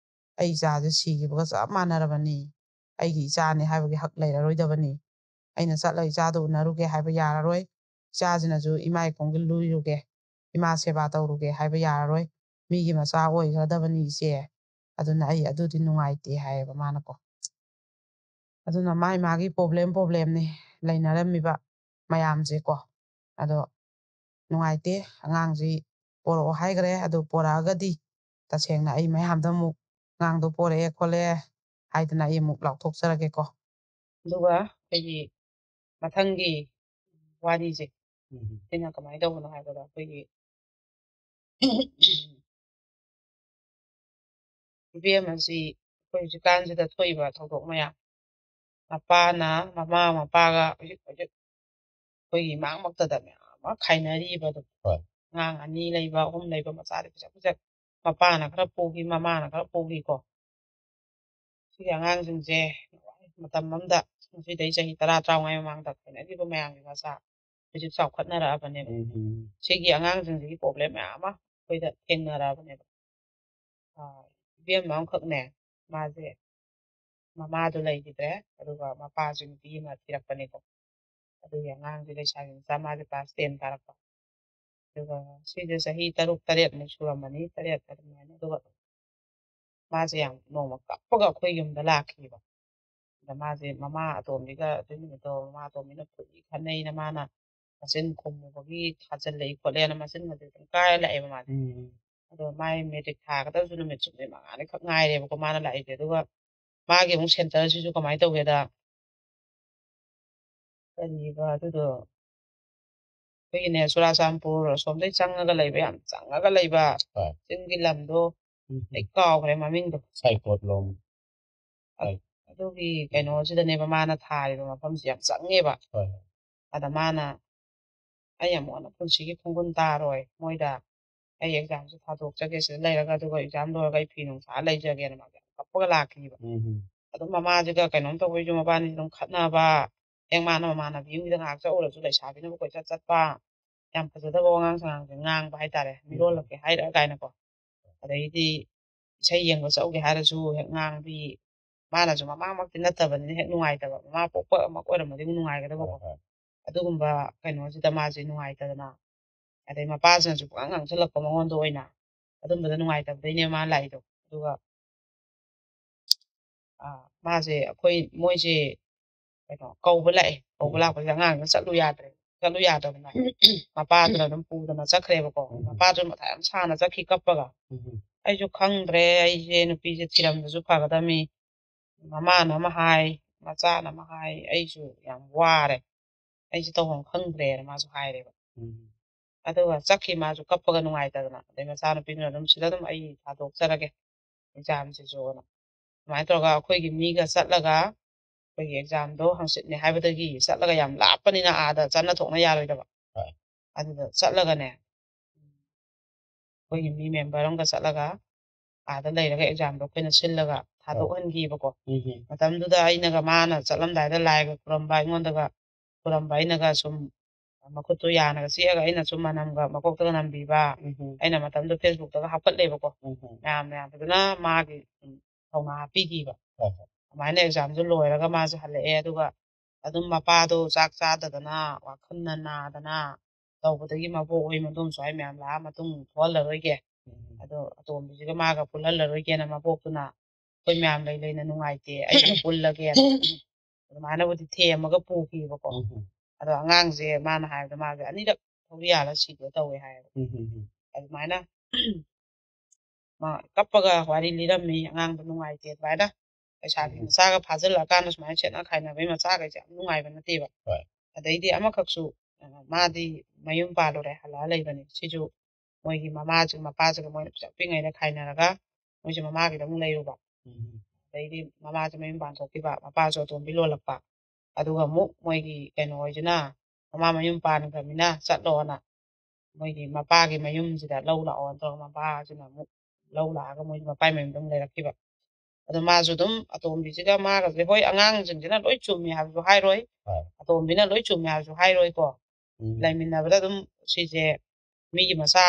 Speaker 1: ꯑꯩ ꯏꯆꯥꯁꯦ ꯁꯤꯈꯤꯕꯒ ꯆꯞ ꯃꯥꯟꯅꯔꯕꯅꯤ ꯑꯩꯒꯤ ꯏꯆꯥꯅꯦ ꯍꯥꯏꯕꯒꯤ ꯍꯛ ꯂꯩꯔꯔꯣꯏꯗꯕꯅꯤ ꯑꯩꯅ ꯆꯠꯂꯒ ꯏꯆꯥꯗꯣ ꯎꯅꯔꯨꯒꯦ ꯍꯥꯏꯕ ꯌꯥꯔꯔꯣꯏ ꯏꯆꯥꯁꯤꯅꯁꯨ ꯏꯃꯥ ꯏꯈꯣꯡꯒꯤ ꯂꯨꯏꯔꯨꯒꯦ ꯏꯃꯥ ꯁꯦꯕꯥ ꯇꯧꯔꯨꯒꯦ ꯍꯥꯏꯕ ꯌꯥꯔꯔꯣꯏ ꯃꯤꯒꯤ ꯃꯆꯥ ꯑꯣꯏꯒ꯭ꯔꯗꯕꯅꯤ ꯏꯆꯦ ꯑꯗꯨꯅ ꯑꯩ ꯑꯗꯨꯗꯤ ꯅꯨꯡꯉꯥꯏꯇꯦ ꯍꯥꯏꯌꯦꯕ ꯃꯥꯅꯀꯣ ꯑꯗꯨꯅ ꯃꯥꯒꯤ ꯄ꯭ꯔꯣꯕ꯭ꯂꯦꯝꯅꯤ ꯂꯩꯅꯔꯝꯃꯤꯕ ꯃꯌꯥꯝꯁꯦꯀꯣ ꯑꯗꯣ ꯅꯨꯡꯉꯥꯏꯇꯦ ꯑꯉꯥꯡꯁꯤ ꯄꯣꯔꯛꯑꯣ ꯍꯥꯏꯈ꯭ꯔꯦ ꯑꯗꯨ ꯄꯣꯔꯛꯑꯒꯗꯤ ꯇꯁꯦꯡꯅ ꯑꯩ ꯃꯌꯥꯝꯗ ꯑꯃꯨꯛ ꯑꯉꯥꯡꯗꯣ ꯄꯣꯔꯛꯑꯦ ꯈꯣꯠꯂꯛꯑꯦ ꯍꯥꯏꯗꯅ ꯑꯩ ꯑꯃꯨꯛ ꯂꯥꯎꯊꯣꯛꯆꯔꯒꯦꯀꯣ ꯑꯗꯨꯒ ꯑꯩꯒꯤ ꯃꯊꯪꯒꯤ ꯋꯥꯔꯤꯁꯦ ꯁꯤꯅ ꯀꯃꯥꯏꯅ ꯇꯧꯕꯅꯣ ꯍꯥꯏꯕꯗ ꯑꯩꯈꯣꯏꯒꯤ ꯏꯕꯦꯝ ꯑꯁꯤ ꯑꯩꯈꯣꯏ ꯍꯧꯖꯤꯛꯀꯥꯟꯁꯤꯗ ꯊꯣꯛꯏꯕ ꯊꯧꯗꯣꯛ ꯃꯌꯥꯝ ꯃꯄꯥꯒ ꯍꯧꯖꯤꯛ ꯑꯩꯈꯣꯏꯒꯤ ꯏꯃꯥꯡꯃꯛꯇꯗ ꯃꯌꯥꯝ ꯑꯃ ꯈꯥꯏꯅꯔꯤꯕꯗꯣ ꯑꯉꯥꯡ 2 ꯂꯩꯕ 3 ꯂꯩꯕ ꯃꯆꯥꯗꯤ ꯐꯖ ꯃꯄꯥꯅ ꯈꯔ ꯄꯣꯛꯈꯤ ꯃꯃꯥꯅ ꯈꯔ ꯄꯣꯛꯈꯤꯀꯣ ꯁꯤꯒꯤ ꯑꯉꯥꯡꯁꯤꯡꯁꯦ ꯃꯇꯝ ꯑꯃꯗ ꯉꯁꯤꯗꯩ ꯆꯍꯤ 10-15 ꯃꯃꯥꯡꯗ ꯈꯥꯏꯅꯈꯤꯕ ꯃꯌꯥꯝꯒꯤ ꯃꯆꯥ ꯍꯧꯖꯤꯛ ꯆꯥꯎꯈꯠꯅꯔꯛꯑꯕꯅꯦꯕ ꯁꯤꯒꯤ ꯑꯉꯥꯡꯁꯤꯡꯁꯤꯒꯤ ꯄ꯭ꯔꯣꯕ꯭ꯂꯦꯝ ꯃꯌꯥꯝ ꯑꯃ ꯑꯩꯈꯣꯏꯗ ꯊꯦꯡꯅꯔꯛꯑꯕꯅꯦꯕ ꯏꯕꯦꯝ ꯑꯃꯈꯛꯅꯦ ꯃꯥꯁꯦ ꯃꯃꯥꯗꯣ ꯂꯩꯈꯤꯗ꯭ꯔꯦ ꯑꯗꯨꯒ ꯃꯄꯥꯁꯨ ꯅꯨꯄꯤ ꯑꯃ ꯊꯤꯔꯛꯄꯅꯦꯀꯣ ꯑꯗꯨꯒꯤ ꯑꯉꯥꯡꯁꯦ ꯂꯩꯁꯥꯕꯤ ꯃꯆꯥ ꯃꯥꯁꯦ ꯀ꯭ꯂꯥꯁ 10 ꯀꯥꯔꯛꯄ ꯑꯗꯨꯒ ꯁꯤꯁꯦ ꯆꯍꯤ 3-4 ꯁꯨꯔꯝꯃꯅꯤ 8 ꯑꯗꯨꯃꯥꯏꯅ ꯑꯗꯨꯒ ꯃꯥꯁꯦ ꯌꯥꯝ ꯅꯣꯡꯃ ꯀꯞꯄꯒ ꯑꯩꯈꯣꯏ ꯌꯨꯝꯗ ꯂꯥꯛꯈꯤꯕ ꯑꯗ ꯃꯥꯁꯦ ꯃꯃꯥ ꯑꯇꯣꯝꯕꯤꯒ ꯑꯗꯨ ꯅꯨꯃꯤꯠꯇꯣ ꯃꯃꯥ ꯑꯇꯣꯝꯕꯤꯅ ꯈꯠꯅꯩꯅ ꯃꯥꯅ ꯃꯆꯤꯟ ꯈꯨꯝꯃꯨꯕꯒꯤ ꯊꯥꯖꯤꯜꯂꯛꯏ ꯈꯣꯠꯂꯦꯅ ꯃꯆꯤꯟꯒꯁꯦ ꯑꯗꯨꯝ ꯀꯥꯏꯔ ꯂꯥꯛꯑꯦꯕ ꯃꯥꯁꯦ ꯑꯗꯣ ꯃꯥꯏ ꯃꯦꯇ꯭ꯔꯤꯛ ꯊꯥꯒꯗꯕꯁꯨ ꯅꯨꯃꯤꯠ 5-6ꯈꯛ ꯉꯥꯏꯔꯦꯕꯀꯣ ꯃꯥꯅ ꯂꯥꯛꯏꯁꯦ ꯑꯗꯨꯒ ꯃꯥꯒꯤ ꯑꯃꯨꯛ ꯁꯦꯟꯇꯔꯁꯤꯁꯨ ꯀꯃꯥꯏꯅ ꯇꯧꯒꯦꯗ ꯀꯔꯤꯕ ꯑꯗꯨꯗꯣ ꯑꯩꯈꯣꯏꯒꯤꯅꯦ ꯆꯨꯔꯥꯆꯥꯟꯄꯨꯔ ꯑꯁꯣꯝꯗꯩ ꯆꯪꯉꯒ ꯂꯩꯕ ꯌꯥꯝ ꯆꯪꯉꯒ ꯂꯩꯕ ꯆꯤꯡꯒꯤ ꯂꯝꯗꯣ ꯑꯩ ꯀꯥꯎꯈ꯭ꯔꯦ ꯃꯃꯤꯡꯗꯣ ꯁꯥꯏꯀꯣꯠꯂꯣꯝ ꯑꯗꯨꯒꯤ ꯀꯩꯅꯣꯁꯤꯗꯅꯦꯕ ꯃꯥꯅ ꯊꯥꯔꯤꯕ ꯃꯐꯝꯁꯤ ꯌꯥꯝ ꯆꯪꯉꯦꯕ ꯑꯗ ꯃꯥꯅ ꯑꯩ ꯑꯃꯨꯛ ꯍꯟꯅ ꯄꯨꯟꯁꯤꯒꯤ ꯈꯣꯡꯒꯨꯟ ꯇꯥꯔꯣꯏ ꯃꯣꯏꯗ ꯑꯩ ꯑꯦꯛꯖꯥꯝꯁꯨ ꯊꯥꯗꯣꯛꯆꯒꯦ ꯁꯤꯗ ꯂꯩꯔꯒ ꯑꯗꯨꯒ ꯑꯦꯛꯖꯥꯝ ꯂꯣꯏꯔꯒ ꯑꯩ ꯐꯤ ꯅꯨꯡ ꯁꯥ ꯂꯩꯖꯒꯦꯅ ꯃꯥꯁꯦ ꯀꯞꯄꯒ ꯂꯥꯛꯈꯤꯕ ꯑꯗꯨꯝ ꯃꯃꯥꯁꯤꯒ ꯀꯩꯅꯣꯝ ꯇꯧꯕꯩꯁꯨ ꯃꯕꯥꯅꯤ ꯑꯗꯨꯝ ꯈꯠꯅꯕ ꯃꯥꯅ ꯃꯃꯥꯟꯅꯕꯤ ꯑꯃꯒꯤꯗ ꯉꯥꯏꯍꯥꯛ ꯆꯠꯎꯔꯁꯨ ꯂꯩꯁꯥꯕꯤꯅꯕꯨ ꯀꯣꯏꯆꯠ ꯆꯠꯄ ꯌꯥꯝ ꯐꯖꯗꯕ ꯋꯥꯉꯥꯡ ꯁꯉꯥꯡꯁꯦ ꯉꯥꯡꯕ ꯍꯥꯏꯇꯥꯔꯦ ꯃꯤꯔꯣꯜꯂꯛꯀꯦ ꯍꯥꯏꯔ ꯀꯥꯏꯅꯀꯣ ꯑꯗꯩꯗꯤ ꯏꯁꯩ ꯌꯦꯡꯕ ꯆꯧꯒꯦ ꯍꯥꯏꯔꯁꯨ ꯍꯦꯛ ꯉꯥꯡꯕꯤ ꯃꯥꯅꯁꯨ ꯃꯃꯥꯃꯛꯇꯤ ꯅꯠꯇꯕꯅꯤꯅ ꯍꯦꯛ ꯅꯨꯡꯉꯥꯏꯇꯕ ꯃꯃꯥ ꯄꯣꯛꯄ ꯑꯃ ꯑꯣꯏꯔꯝꯃꯗꯤ ꯅꯨꯡꯉꯥꯏꯒꯗꯕꯀꯣ ꯑꯗꯨꯒꯨꯝꯕ ꯀꯩꯅꯣꯁꯤꯗ ꯃꯥꯁꯦ ꯅꯨꯡꯉꯥꯏꯇꯗꯅ ꯑꯗꯩ ꯃꯄꯥꯁꯤꯅꯁꯨ ꯄꯨꯡꯉꯥꯡ ꯉꯥꯡꯁꯤꯜꯂꯛꯄ ꯃꯉꯣꯟꯗ ꯑꯣꯏꯅ ꯑꯗꯨꯝꯕꯗ ꯅꯨꯡꯉꯥꯏꯇꯕꯗꯩꯅꯦ ꯃꯥ ꯂꯥꯛꯏꯗꯣ ꯑꯗꯨꯒ ꯃꯥꯁꯦ ꯑꯩꯈꯣꯏ ꯃꯣꯏꯁꯦ ꯀꯩꯅꯣ ꯀꯧꯕ ꯂꯥꯛꯑꯦ ꯀꯧꯕ ꯂꯥꯛꯄꯁꯦ ꯑꯉꯥꯡꯁꯤꯅ ꯆꯠꯂꯨ ꯌꯥꯗꯕꯅ ꯃꯄꯥꯗꯨꯅ ꯑꯗꯨꯝ ꯄꯨꯗꯅ ꯆꯠꯈ꯭ꯔꯦꯕꯀꯣ ꯃꯄꯥꯗꯨ ꯃꯊꯥ ꯌꯥꯝ ꯁꯥꯅ ꯆꯠꯈꯤ ꯀꯞꯄꯒ ꯑꯩꯁꯨ ꯈꯪꯗ꯭ꯔꯦ ꯑꯩꯁꯦ ꯅꯨꯄꯤꯁꯦ ꯊꯤꯔꯝꯕꯁꯨ ꯐꯒꯗꯝꯃꯤ ꯃꯃꯥꯅ ꯑꯃ ꯍꯥꯏ ꯃꯆꯥꯅ ꯑꯃ ꯍꯥꯏ ꯑꯩꯁꯨ ꯌꯥꯝ ꯋꯥꯔꯦ ꯑꯩꯁꯦ ꯇꯧꯐꯝ ꯈꯪꯗ꯭ꯔꯦꯅ ꯃꯥꯁꯨ ꯍꯥꯏꯔꯦꯕ ꯑꯗꯨꯒ ꯆꯠꯈꯤ ꯃꯥꯁꯨ ꯀꯞꯄꯒ ꯅꯨꯡꯉꯥꯏꯇꯗꯅ ꯑꯗꯩ ꯃꯆꯥꯅꯨꯄꯤꯗꯨꯅ ꯑꯗꯨꯝ ꯁꯤꯗ ꯑꯗꯨꯝ ꯑꯩ ꯊꯥꯗꯣꯛꯆꯔꯒꯦ ꯑꯦꯛꯖꯥꯝꯁꯤꯁꯨꯅ ꯑꯗꯨꯃꯥꯏꯅ ꯇꯧꯔꯒ ꯑꯩꯈꯣꯏꯒꯤ ꯃꯤꯒ ꯆꯠꯂꯒ ꯑꯩꯈꯣꯏꯒꯤ ꯑꯦꯛꯖꯥꯝꯗꯣ ꯍꯪꯆꯤꯠꯅꯦ ꯍꯥꯏꯕꯗꯒꯤ ꯆꯠꯂꯒ ꯌꯥꯝ ꯂꯥꯞꯄꯅꯤꯅ ꯑꯥꯗ ꯆꯠꯅ ꯊꯣꯛꯅ ꯌꯥꯔꯣꯏꯗꯕ ꯑꯗꯨꯗ ꯆꯠꯂꯒꯅꯦ ꯑꯩꯈꯣꯏꯒꯤ ꯃꯤ ꯃꯦꯝꯕꯔ ꯑꯃꯒ ꯆꯠꯂꯒ ꯑꯥꯗ ꯂꯩꯔꯒ ꯑꯦꯛꯖꯥꯝꯗꯣ ꯑꯩꯈꯣꯏꯅ ꯁꯤꯜꯂꯒ ꯊꯥꯗꯣꯛꯍꯟꯈꯤꯕꯀꯣ ꯃꯇꯝꯗꯨꯗ ꯑꯩꯅꯒ ꯃꯥꯅ ꯆꯠꯂꯝꯗꯥꯏꯗ ꯂꯥꯏꯒ ꯈꯨꯔꯝꯕ ꯑꯩꯉꯣꯟꯗꯒ ꯈꯨꯔꯝꯕ ꯑꯩꯅꯒ ꯁꯨꯝ ꯃꯈꯨꯠꯇꯨ ꯌꯥꯅꯒ ꯆꯤꯛꯑꯒ ꯑꯩꯅ ꯁꯨꯝ ꯃꯅꯝꯒ ꯃꯀꯣꯛꯇꯒ ꯅꯝꯕꯤꯕ ꯑꯩꯅ ꯃꯇꯝꯗꯨ ꯐꯦꯁꯕꯨꯛꯇꯒ ꯍꯥꯞꯀꯠꯂꯦꯕꯀꯣ ꯃꯌꯥꯝ ꯐꯖꯅ ꯃꯥꯒꯤ ꯊꯧꯅꯥ ꯍꯥꯞꯄꯤꯈꯤꯕ ꯑꯗꯨꯃꯥꯏꯅ ꯑꯦꯛꯖꯥꯝꯗꯨ ꯂꯣꯏꯔꯒ ꯃꯥꯁꯦ ꯍꯜꯂꯛꯑꯦ ꯑꯗꯨꯒ ꯑꯗꯨꯝ ꯃꯄꯥꯗꯣ ꯆꯥꯛ ꯆꯥꯗꯗꯅ ꯋꯥꯈꯜꯅ ꯅꯥꯗꯅ ꯇꯧꯕꯗꯒꯤ ꯃꯕꯣꯛ ꯍꯣꯏ ꯃꯗꯣꯝ ꯁ꯭ꯋꯥꯏ ꯃꯌꯥꯝ ꯂꯥꯛꯑ ꯃꯇꯨꯡ ꯊꯣꯛꯍꯜꯂꯔꯣꯏꯒꯦ ꯑꯗꯣ ꯑꯇꯣꯝꯕꯤꯁꯤꯒ ꯃꯥꯒ ꯄꯨꯜꯍꯜꯂꯔꯣꯏꯒꯦꯅ ꯃꯕꯣꯛꯇꯨꯅ ꯑꯩꯈꯣꯏ ꯃꯌꯥꯝ ꯂꯩꯅ ꯅꯨꯡꯉꯥꯏꯇꯦ ꯑꯩꯒ ꯄꯨꯜꯂꯒꯦ ꯑꯗꯨꯃꯥꯏꯅꯕꯨꯗꯤ ꯊꯦꯝꯃꯒ ꯄꯨꯈꯤꯕꯀꯣ ꯑꯗꯣ ꯑꯉꯥꯡꯁꯦ ꯃꯥꯅ ꯍꯥꯏꯕꯗ ꯃꯥꯁꯦ ꯑꯅꯤꯔꯛ ꯊꯧꯔꯤ ꯌꯥꯜꯂ ꯁꯤꯒꯦ ꯇꯧꯋꯦ ꯍꯥꯏꯌꯦꯕ ꯑꯗꯨꯃꯥꯏꯅ ꯀꯞꯄꯒ ꯋꯥꯔꯤ ꯂꯤꯔꯝꯃꯤ ꯑꯉꯥꯡꯗꯣ ꯅꯨꯡꯉꯥꯏꯇꯦ ꯑꯗꯨꯃꯥꯏꯅ ꯄꯩꯁꯥꯒꯤ ꯃꯆꯥꯒ ꯐꯥꯖꯤꯜꯂꯛꯑꯀꯥꯟꯗ ꯁꯨꯃꯥꯏꯅ ꯁꯦꯠꯅ ꯈꯥꯏꯅꯕꯒꯤ ꯃꯆꯥꯈꯩꯁꯦ ꯌꯥꯝ ꯅꯨꯡꯉꯥꯏꯕ ꯅꯠꯇꯦꯕ ꯑꯗꯩꯗꯤ ꯑꯃꯈꯛꯁꯨ ꯃꯥꯗꯤ ꯃꯌꯨꯝ ꯄꯥꯜꯂꯨꯔꯦ ꯍꯜꯂꯛꯑ ꯂꯩꯕꯅꯤ ꯁꯤꯁꯨ ꯃꯣꯏꯒꯤ ꯃꯃꯥꯁꯤꯒ ꯃꯄꯥꯁꯤꯒ ꯃꯣꯏꯅ ꯄꯤꯁꯛ ꯄꯤꯛꯉꯩꯗ ꯈꯥꯏꯅꯔꯒ ꯃꯣꯏꯁꯦ ꯃꯃꯥꯒꯤꯗ ꯑꯃꯨꯛ ꯂꯩꯔꯨꯕ ꯑꯗꯩꯗꯤ ꯃꯃꯥꯁꯦ ꯃꯌꯨꯝ ꯄꯥꯟꯊꯣꯛꯈꯤꯕ ꯃꯄꯥꯁꯨ ꯑꯇꯣꯝꯕꯤ ꯂꯣꯜꯂꯛꯄ ꯑꯗꯨꯒ ꯑꯃꯨꯛ ꯃꯣꯏꯒꯤ ꯀꯩꯅꯣ ꯍꯣꯏꯁꯤꯅ ꯃꯃꯥ ꯃꯌꯨꯝ ꯄꯥꯟꯈ꯭ꯔꯕꯅꯤꯅ ꯆꯠꯂꯣꯅ ꯃꯣꯏꯒꯤ ꯃꯄꯥꯒꯤ ꯃꯌꯨꯝꯁꯤꯗ ꯂꯧ ꯂꯥꯛꯑꯣꯅ ꯇꯧꯔꯒ ꯃꯄꯥꯁꯤꯅ ꯑꯃꯨꯛ ꯂꯧ ꯂꯥꯛꯑꯒ ꯃꯣꯏꯒꯤ ꯃꯄꯥꯏ ꯃꯌꯨꯝꯗ ꯑꯃꯨꯛ ꯂꯩꯔꯛꯈꯤꯕ ꯑꯗꯣ ꯃꯥꯁꯨ ꯑꯗꯨꯝ ꯑꯇꯣꯝꯕꯤꯁꯤꯒ ꯃꯥꯒꯁꯦ ꯍꯣꯏ ꯑꯉꯥꯡꯁꯤꯡꯁꯤꯅ ꯂꯣꯏ ꯆꯨꯝꯃꯤ ꯍꯥꯏꯕꯁꯨ ꯍꯥꯏꯔꯣꯏ ꯑꯇꯣꯝꯕꯤꯅ ꯂꯣꯏ ꯆꯨꯝꯃꯤ ꯍꯥꯏꯕꯁꯨ ꯍꯥꯏꯔꯣꯏꯀꯣ ꯂꯩꯃꯤꯟꯅꯕꯗ ꯑꯗꯨꯝ ꯁꯤꯁꯦ ꯃꯤꯒꯤ ꯃꯆꯥ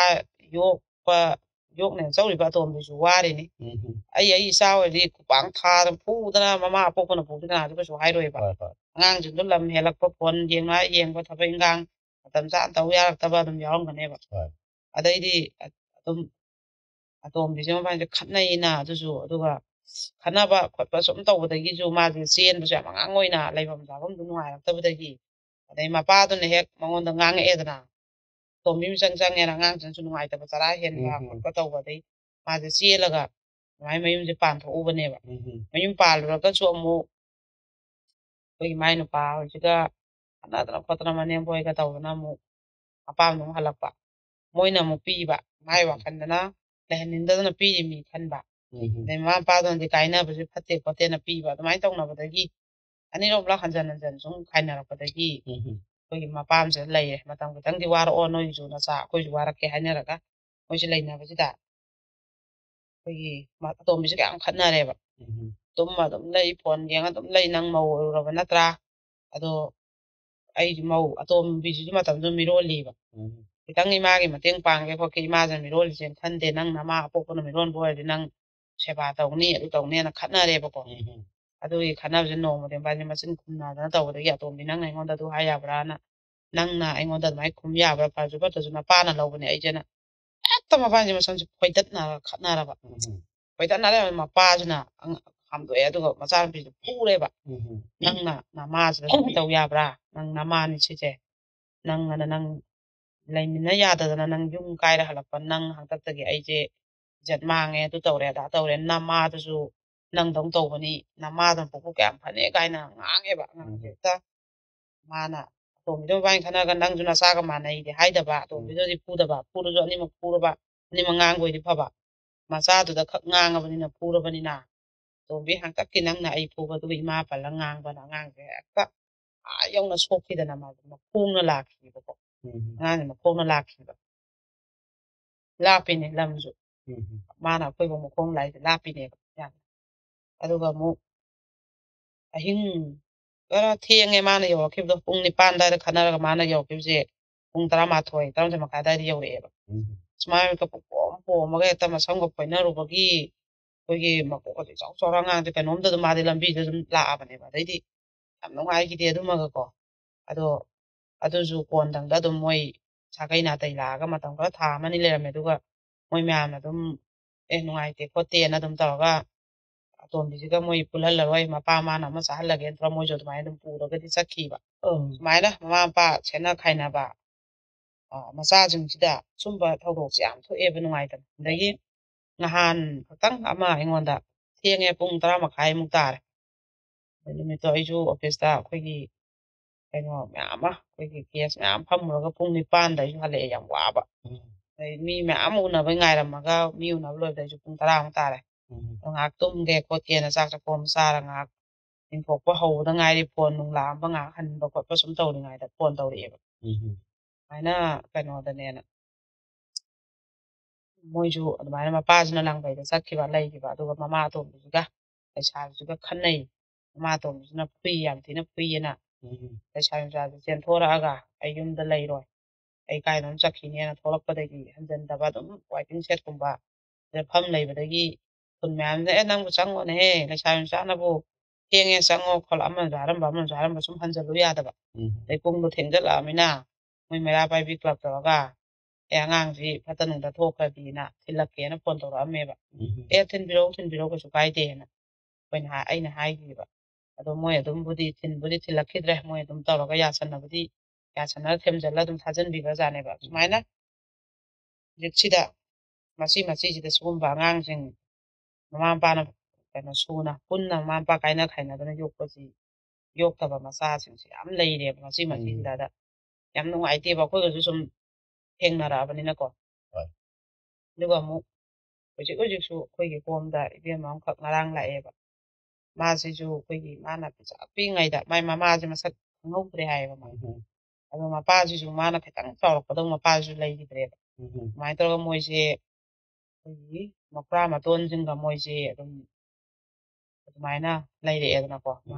Speaker 1: ꯌꯣꯛꯅꯦꯅ ꯆꯧꯔꯤꯕ ꯑꯇꯣꯝꯕꯤꯁꯨ ꯋꯥꯔꯤꯅꯤ ꯑꯩ ꯏꯆꯥ ꯑꯣꯏꯔꯗꯤ ꯈꯨꯄꯥꯡ ꯊꯥꯗꯅ ꯐꯨꯗꯅ ꯃꯃꯥ ꯑꯄꯣꯛꯄꯅ ꯐꯨꯗꯅꯁꯨ ꯀꯩꯁꯨ ꯍꯥꯏꯔꯣꯏꯕ ꯑꯉꯥꯡꯁꯤꯡꯗꯣ ꯂꯝ ꯍꯦꯜꯂꯛꯄ ꯐꯣꯟ ꯌꯦꯡꯕ ꯊꯕꯛ ꯏꯟꯈꯥꯡ ꯃꯇꯝ ꯆꯥꯅ ꯇꯧ ꯌꯥꯔꯛꯇꯕ ꯑꯗꯨꯝ ꯌꯥꯎꯔꯝꯒꯅꯦꯕ ꯑꯗꯩꯗꯤ ꯑꯗꯨꯝ ꯑꯇꯣꯝꯕꯤꯁꯦ ꯃꯕꯥꯅꯤꯁꯦ ꯈꯠꯅꯩꯅ ꯑꯗꯨꯁꯨ ꯑꯗꯨꯒ ꯈꯠꯅꯕ ꯈꯣꯠꯄ ꯁꯨꯝ ꯇꯧꯕꯗꯒꯤꯁꯨ ꯃꯥꯁꯦ ꯆꯦꯟꯕꯁꯨ ꯌꯥꯝ ꯑꯉꯥꯡ ꯑꯣꯏꯅ ꯂꯩꯐꯝ ꯆꯥꯐꯝꯗු ꯅꯨꯡꯉꯥꯏꯔꯛꯇꯕꯗꯒꯤ ꯑꯗꯩ ꯃꯄꯥꯗꯨꯅ ꯍꯦꯛ ꯃꯉꯣꯟꯗ ꯉꯥꯡꯉꯛꯑꯦꯗꯅ ꯑꯇꯣꯝꯕꯤ ꯃꯤꯆꯪ ꯆꯪꯉꯦꯅ ꯑꯉꯥꯡꯁꯤꯅꯁꯨ ꯅꯨꯡꯉꯥꯏꯇꯕ ꯆꯔꯥ ꯍꯦꯟꯕ ꯈꯣꯠꯄ ꯇꯧꯕꯗꯩ ꯃꯥꯁꯦ ꯆꯦꯜꯂꯒ ꯑꯗꯨꯃꯥꯏꯅ ꯃꯌꯨꯝꯁꯦ ꯄꯥꯟꯊꯣꯛꯎꯕꯅꯦꯕ ꯃꯌꯨꯝ ꯄꯥꯜꯂꯨꯔꯒꯁꯨ ꯑꯃꯨꯛ ꯑꯩꯈꯣꯏꯒꯤ ꯃꯥꯏ ꯅꯨꯄꯥ ꯍꯣꯏꯁꯤꯒ ꯈꯠꯅꯗꯅ ꯈꯣꯠꯇꯅ ꯃꯅꯦꯝꯕꯣꯏꯒ ꯇꯧꯗꯅ ꯑꯃꯨꯛ ꯃꯄꯥꯝꯗ ꯑꯃꯨꯛ ꯍꯜꯂꯛꯄ ꯃꯣꯏꯅ ꯑꯃꯨꯛ ꯄꯤꯕ ꯃꯥꯏ ꯋꯥꯈꯜꯗꯅ ꯂꯩꯍꯟꯅꯤꯡꯗꯗꯅ ꯄꯤꯔꯤꯃꯤ ꯈꯟꯕ ꯑꯗꯩ ꯃꯃꯥ ꯃꯄꯥꯗꯨꯅꯗꯤ ꯀꯥꯏꯅꯕꯁꯦ ꯐꯠꯇꯦ ꯈꯣꯠꯇꯦꯅ ꯄꯤꯕ ꯑꯗꯨꯃꯥꯏꯅ ꯇꯧꯅꯕꯗꯒꯤ ꯑꯅꯤꯔꯛ ꯍꯟꯖꯤꯟ ꯁꯨꯝ ꯈꯥꯏꯅꯔꯛꯄꯗꯒꯤ ꯑꯩꯈꯣꯏꯒꯤ ꯃꯄꯥꯝꯁꯤꯗ ꯂꯩꯔꯦ ꯃꯇꯝ ꯈꯤꯇꯪꯗꯤ ꯋꯥꯔꯛꯑꯣ ꯅꯣꯏꯁꯨ ꯅꯆꯥ ꯑꯩꯈꯣꯏꯁꯨ ꯋꯥꯔꯛꯀꯦ ꯍꯥꯏꯅꯔꯒ ꯃꯣꯏꯁꯦ ꯂꯩꯅꯕꯁꯤꯗ ꯑꯩꯈꯣꯏꯒꯤ ꯑꯇꯣꯝꯕꯤꯁꯦ ꯌꯥꯝ ꯈꯠꯅꯔꯦꯕ ꯇꯨꯝꯃ ꯑꯗꯨꯝ ꯂꯩ ꯐꯣꯟ ꯌꯦꯡꯉ ꯑꯗꯨꯝ ꯂꯩ ꯅꯪ ꯃꯧ ꯑꯣꯏꯔꯨꯔꯕ ꯅꯠꯇ꯭ꯔꯥ ꯑꯗꯣ ꯑꯩꯁꯨ ꯃꯧ ꯑꯇꯣꯝꯕꯤꯁꯤꯁꯨ ꯃꯇꯝꯗꯨ ꯃꯤꯔꯣꯜꯂꯤꯕ ꯈꯤꯇꯪ ꯏꯃꯥꯒꯤ ꯃꯇꯦꯡ ꯄꯥꯡꯒꯦ ꯈꯣꯠꯀꯦ ꯏꯃꯥꯁꯤꯅ ꯃꯤꯔꯣꯜꯂꯤꯁꯦꯅ ꯈꯟꯗꯦ ꯅꯪ ꯅꯃꯥ ꯑꯄꯣꯛꯄꯅ ꯃꯤꯔꯣꯟꯕ ꯑꯣꯏꯔꯗꯤ ꯅꯪ ꯁꯦꯕꯥ ꯇꯧꯅꯤ ꯑꯗꯨ ꯇꯧꯅꯤꯅ ꯈꯠꯅꯔꯦꯕꯀꯣ ꯑꯗꯨꯒꯤ ꯈꯠꯅꯕꯁꯦ ꯅꯣꯡꯃꯗꯤ ꯃꯕꯥꯅꯤ ꯃꯆꯤꯟ ꯈꯨꯝꯅꯗꯅ ꯇꯧꯕꯗꯒꯤ ꯑꯇꯣꯝꯕꯤ ꯅꯪꯅ ꯑꯩꯉꯣꯟꯗ ꯑꯗꯨ ꯍꯥꯏ ꯌꯥꯕ꯭ꯔꯥꯅ ꯅꯪꯅ ꯑꯩꯉꯣꯟꯗ ꯑꯗꯨꯃꯥꯏꯅ ꯈꯨꯝ ꯌꯥꯕ꯭ꯔꯥ ꯐꯔꯁꯨ ꯐꯠꯇ꯭ꯔꯁꯨ ꯅꯄꯥꯅ ꯂꯧꯕꯅꯦ ꯑꯩꯁꯦꯅ ꯍꯦꯛꯇ ꯃꯕꯥꯅꯤ ꯃꯁꯝꯁꯦ ꯈꯣꯏꯗꯠꯅꯔꯒ ꯈꯠꯅꯔꯕ ꯈꯣꯏꯗꯠꯅꯔꯦ ꯃꯄꯥꯁꯤꯅ ꯍꯥꯝꯗꯣꯛꯑꯦ ꯑꯗꯨꯒ ꯃꯆꯥꯅꯨꯄꯤꯁꯦ ꯐꯨꯔꯦꯕ ꯅꯪꯅ ꯅꯃꯥꯁꯤꯗ ꯁꯨꯃꯥꯏꯅ ꯇꯧ ꯌꯥꯕ꯭ꯔꯥ ꯅꯪ ꯅꯃꯥꯅꯤ ꯁꯤꯁꯦ ꯅꯪ ꯂꯩꯃꯤꯟꯅ ꯌꯥꯗꯗꯅ ꯅꯪ ꯌꯨꯝ ꯀꯥꯏꯔ ꯍꯜꯂꯛꯄ ꯅꯪ ꯍꯟꯗꯛꯇꯒꯤ ꯑꯩꯁꯦ ꯏꯖꯠ ꯃꯥꯡꯉꯦ ꯑꯗꯨ ꯇꯧꯔꯦ ꯑꯗꯥ ꯇꯧꯔꯦ ꯅꯃꯥꯗꯨꯁꯨ ꯅꯪꯗꯧ ꯇꯧꯕꯅꯤ ꯅꯃꯥꯗꯨꯅ ꯄꯣꯛꯄ ꯀꯌꯥꯝ ꯐꯅꯤ ꯀꯥꯏꯅ ꯉꯥꯡꯉꯦꯕ ꯑꯉꯥꯡꯁꯦ ꯍꯦꯛꯇ ꯃꯥꯅ ꯑꯇꯣꯝꯕꯤꯗꯣ ꯃꯕꯥꯅꯤ ꯈꯠꯅꯔꯒ ꯅꯪꯁꯨ ꯅꯆꯥꯒ ꯃꯥꯟꯅꯩꯗꯤ ꯍꯥꯏꯗꯕ ꯑꯇꯣꯝꯕꯤꯗꯨꯗꯤ ꯐꯨꯗꯕ ꯐꯨꯔꯁꯨ ꯑꯅꯤꯃꯛ ꯐꯨꯔꯕ ꯑꯅꯤꯃꯛ ꯉꯥꯡꯕ ꯑꯣꯏꯗꯤꯐꯕ ꯃꯆꯥꯗꯨꯗ ꯈꯛ ꯉꯥꯡꯉꯕꯅꯤꯅ ꯐꯨꯔꯕꯅꯤꯅ ꯑꯇꯣꯝꯕꯤ ꯍꯟꯇꯛꯀꯤ ꯅꯪꯅ ꯑꯩ ꯐꯨꯕꯗꯨꯒ ꯏꯃꯥ ꯄꯜꯂ ꯉꯥꯡꯕꯅ ꯑꯉꯥꯡꯁꯦ ꯍꯦꯛꯇ ꯌꯧꯅ ꯁꯣꯛꯈꯤꯗꯅ ꯃꯥꯁꯦ ꯃꯈꯣꯡꯅ ꯂꯥꯛꯈꯤꯕꯀꯣ ꯑꯉꯥꯡꯁꯦ ꯃꯈꯣꯡꯅ ꯂꯥꯛꯈꯤꯕ ꯂꯥꯞꯄꯤꯅꯦ ꯂꯝꯁꯨ ꯃꯥꯅ ꯑꯩꯈꯣꯏꯕꯨ ꯃꯈꯣꯡ ꯂꯥꯛꯏꯁꯦ ꯂꯥꯞꯄꯤꯅꯦꯕ ꯌꯥꯝꯅ ꯑꯗꯨꯒ ꯑꯃꯨꯛ ꯑꯍꯤꯡ ꯈꯔ ꯊꯦꯡꯉꯦ ꯃꯥꯅ ꯌꯧꯔꯛꯈꯤꯕꯗꯣ ꯄꯨꯡ 9 ꯑꯗꯨꯋꯥꯏꯗ ꯈꯠꯅꯔꯒ ꯃꯥꯅ ꯌꯧꯔꯛꯈꯤꯕꯁꯦ ꯄꯨꯡ 11, 11:30 ꯑꯗꯨꯋꯥꯏꯗ ꯌꯧꯔꯛꯑꯦꯕ ꯁꯨꯃꯥꯏꯅ ꯄꯨꯡ ꯄꯣꯝꯃꯒ ꯍꯦꯛꯇ ꯃꯁꯝꯒ ꯐꯣꯏꯅꯔꯨꯕꯒꯤ ꯑꯩꯈꯣꯏꯒꯤ ꯃꯀꯣꯛꯀꯁꯦ ꯆꯥꯎ ꯆꯥꯎꯔ ꯑꯉꯥꯡꯁꯦ ꯀꯩꯅꯣꯝꯗ ꯑꯗꯨꯝ ꯃꯥꯗꯤ ꯂꯝꯕꯤꯗ ꯑꯗꯨꯝ ꯂꯥꯛꯑꯕꯅꯦꯕ ꯑꯗꯩꯗꯤ ꯌꯥꯝ ꯅꯨꯡꯉꯥꯏꯈꯤꯗꯦ ꯑꯗꯨꯃꯒꯀꯣ ꯑꯗꯣ ꯑꯗꯨꯁꯨ ꯀꯣꯟꯊꯪꯗ ꯑꯗꯨꯝ ꯃꯣꯏ ꯁꯥꯒꯩ ꯅꯥꯇꯩ ꯂꯥꯛꯑꯒ ꯃꯇꯝ ꯈꯔ ꯊꯥ ꯑꯃꯅꯤ ꯂꯩꯔꯝꯃꯦ ꯑꯗꯨꯒ ꯃꯣꯏ ꯃꯌꯥꯝꯅ ꯑꯗꯨꯝ ꯅꯨꯡꯉꯥꯏꯇꯦ ꯈꯣꯠꯇꯦꯅ ꯑꯗꯨꯝ ꯇꯧꯔꯒ ꯑꯇꯣꯝꯕꯤꯁꯤꯒ ꯃꯣꯏ ꯄꯨꯜꯍꯜꯂꯔꯣꯏ ꯃꯄꯥ ꯃꯥꯅ ꯑꯃ ꯆꯥꯍꯜꯂꯒꯦꯅ ꯇꯧꯔꯒ ꯃꯣꯏꯁꯨ ꯑꯗꯨꯃꯥꯏꯅ ꯑꯗꯨꯝ ꯄꯨꯔꯒꯗꯤ ꯆꯠꯈꯤꯕ ꯁꯨꯃꯥꯏꯅ ꯃꯃꯥ ꯃꯄꯥ ꯁꯦꯠꯅ ꯈꯥꯏꯅꯕ ꯃꯆꯥꯁꯤꯡꯁꯤꯗ ꯁꯨꯝꯕ ꯊꯧꯗꯣꯛꯁꯦ ꯌꯥꯝ ꯊꯣꯛꯑꯦꯕ ꯅꯨꯡꯉꯥꯏꯇꯕ ꯑꯗꯒꯤ ꯅꯍꯥꯟ ꯈꯛꯇꯪ ꯑꯃ ꯑꯩꯉꯣꯟꯗ ꯊꯦꯡꯉꯦ ꯄꯨꯡ 10:30ꯃꯨꯛ ꯇꯥꯔꯦ ꯅꯨꯃꯤꯠꯇꯣ ꯑꯩꯁꯨ ꯑꯣꯐꯤꯁꯇ ꯑꯩꯈꯣꯏꯒꯤ ꯀꯩꯅꯣ ꯃꯌꯥꯝ ꯑꯃ ꯑꯩꯈꯣꯏꯒꯤ ꯀꯦꯁ ꯃꯌꯥꯝ ꯐꯝꯃꯨꯔꯒ ꯄꯨꯡ 9ꯗ ꯑꯩꯁꯨ ꯍꯜꯂꯛꯑꯦ ꯌꯥꯝ ꯋꯥꯕ ꯑꯗꯩ ꯃꯤ ꯃꯌꯥꯝ ꯎꯅꯕꯩ ꯉꯥꯏꯔꯝꯃꯒ ꯃꯤ ꯎꯅꯕ ꯂꯣꯏꯕꯗ ꯑꯩꯁꯨ ꯄꯨꯡ 10ꯃꯨꯛ ꯇꯥꯔꯦ ꯉꯥꯏꯍꯥꯛ ꯇꯨꯝꯒꯦ ꯈꯣꯠꯀꯦꯅ ꯆꯥꯛ ꯆꯥꯛꯄ ꯑꯃ ꯆꯥꯔ ꯉꯥꯏꯍꯥꯛ ꯏꯪꯊꯣꯛꯄ ꯍꯧꯕꯗ ꯉꯥꯏꯔꯤ ꯐꯣꯟ ꯅꯨꯡ ꯂꯥꯛꯑꯝꯕ ꯉꯥꯏꯍꯥꯛ ꯍꯟꯕ ꯈꯣꯠꯄ ꯁꯨꯝ ꯇꯧꯔꯤꯉꯩꯗ ꯐꯣꯟ ꯇꯧꯔꯛꯑꯦꯕ ꯑꯗꯨꯃꯥꯏꯅ ꯀꯩꯅꯣꯗꯅꯦꯅ ꯃꯣꯏꯁꯨ ꯑꯗꯨꯃꯥꯏꯅ ꯃꯄꯥꯁꯤꯅ ꯂꯥꯡꯕꯩꯗ ꯆꯠꯈꯤꯕ ꯂꯩꯈꯤꯕ ꯑꯗꯨꯒ ꯃꯃꯥ ꯑꯇꯣꯝꯕꯤꯁꯤꯒ ꯂꯩꯁꯥꯕꯤꯁꯤꯒ ꯈꯟꯅꯩ ꯃꯃꯥ ꯑꯇꯣꯝꯕꯤꯁꯤꯅ ꯐꯨꯏ ꯌꯥꯝ ꯊꯤꯅ ꯐꯨꯏꯌꯦꯅ ꯂꯩꯁꯥꯕꯤ ꯃꯆꯥꯁꯦ ꯆꯦꯟꯊꯣꯔꯛꯑꯒ ꯑꯩ ꯌꯨꯝꯗ ꯂꯩꯔꯣꯏ ꯑꯩ ꯀꯥꯏꯗꯅꯣꯝ ꯆꯠꯈꯤꯅꯦꯅ ꯊꯣꯛꯂꯛꯄꯗꯒꯤ ꯍꯟꯖꯟꯗꯕ ꯑꯗꯨꯝ ꯋꯥꯏꯇꯤꯡ ꯁꯦꯠꯀꯨꯝꯕ ꯐꯝ ꯂꯩꯕꯗꯒꯤ ꯈꯨꯟ ꯃꯌꯥꯝꯁꯤꯅ ꯅꯪꯕꯨ ꯆꯪꯉꯣꯅꯦꯍꯦ ꯂꯩꯁꯥꯕꯤ ꯃꯆꯥꯅꯕꯨ ꯊꯦꯡꯉꯦ ꯆꯪꯉꯣ ꯈꯣꯠꯂꯣ ꯑꯃꯅꯁꯨ ꯍꯥꯏꯔꯝꯕ ꯁꯨꯝ ꯍꯟꯖꯜꯂꯨ ꯌꯥꯗꯕ ꯑꯗꯩ ꯄꯨꯡꯗꯣ ꯊꯦꯡꯖꯜꯂꯛꯑꯃꯤꯅ ꯃꯣꯏ ꯃꯩꯔꯥ ꯄꯥꯏꯕꯤ ꯀ꯭ꯂꯕ ꯇꯧꯔꯒ ꯑꯉꯥꯡꯁꯤ ꯐꯠꯇ ꯅꯨꯡꯗ ꯊꯣꯛꯈ꯭ꯔꯗꯤꯅ ꯊꯤꯜꯂꯛꯀꯦꯅ ꯐꯣꯟ ꯇꯧꯔꯛꯑꯝꯃꯦꯕ ꯊꯤꯟꯕꯤꯔꯛꯎ ꯀꯩꯁꯨ ꯀꯥꯏꯗꯦꯅ ꯑꯩꯅ ꯍꯥꯏꯈꯤꯕ ꯑꯗꯣ ꯃꯣꯏ ꯑꯗꯨꯝꯕꯨꯗꯤ ꯊꯤꯜꯂꯛꯈꯤꯗ꯭ꯔꯦ ꯃꯣꯏ ꯑꯗꯨꯝ ꯇꯧꯔꯒ ꯌꯥꯁꯟꯅꯔ ꯊꯦꯝꯖꯤꯜꯂ ꯑꯗꯨꯝ ꯊꯥꯖꯤꯟꯕꯤꯈ꯭ꯔꯖꯥꯠꯅꯦꯕ ꯁꯨꯃꯥꯏꯅ ꯍꯧꯖꯤꯛꯁꯤꯗ ꯃꯆꯤꯁꯤꯗ ꯁꯤꯒꯨꯝꯕ ꯑꯉꯥꯡꯁꯤꯡ ꯃꯃꯥ ꯃꯄꯥꯅ ꯀꯩꯅꯣ ꯁꯨꯅ ꯄꯨꯟꯅ ꯃꯃꯥ ꯃꯄꯥ ꯀꯥꯏꯅ ꯈꯥꯏꯅꯗꯅ ꯌꯣꯛꯇꯕ ꯃꯆꯥꯁꯤꯡꯁꯦ ꯌꯥꯝ ꯂꯩꯔꯦꯕ ꯃꯆꯤꯁꯤꯗ ꯌꯥꯝ ꯅꯨꯡꯉꯥꯏꯇꯦꯕ ꯑꯩꯈꯣꯏꯒꯁꯨ ꯁꯨꯝ ꯊꯦꯡꯅꯔꯛꯑꯕꯅꯤꯅꯀꯣ ꯑꯗꯨꯒ ꯑꯃꯨꯛ ꯍꯧꯖꯤꯛꯁꯨ ꯑꯩꯈꯣꯏꯒꯤ ꯍꯣꯝꯗ ꯏꯕꯦꯝꯃ ꯑꯃꯈꯛ ꯉꯔꯥꯡ ꯂꯥꯛꯑꯦꯕ ꯃꯥꯁꯤꯁꯨ ꯑꯩꯈꯣꯏꯒꯤ ꯃꯥꯅ ꯄꯤꯛꯏꯉꯩꯗ ꯃꯥꯏ ꯃꯃꯥꯁꯦ ꯃꯁꯛ ꯈꯪꯍꯧꯗ꯭ꯔꯦ ꯍꯥꯏꯌꯦꯕ ꯑꯗꯣ ꯃꯄꯥꯁꯤꯁꯨ ꯃꯥꯅ ꯈꯤꯇꯪ ꯆꯥꯎꯔꯛꯄꯗꯧ ꯃꯄꯥꯁꯤꯁꯨ ꯂꯩꯈꯤꯗ꯭ꯔꯦꯕ ꯑꯗꯨꯃꯥꯏꯅ ꯇꯧꯔꯒ ꯃꯣꯏꯁꯦ ꯑꯩꯈꯣꯏꯒꯤ ꯃꯄꯨꯔꯥ ꯃꯇꯣꯟꯁꯤꯡꯒ ꯃꯣꯏꯁꯦ ꯑꯗꯨꯝ ꯑꯗꯨꯃꯥꯏꯅ ꯂꯩꯔꯛꯑꯦꯗꯅꯀꯣ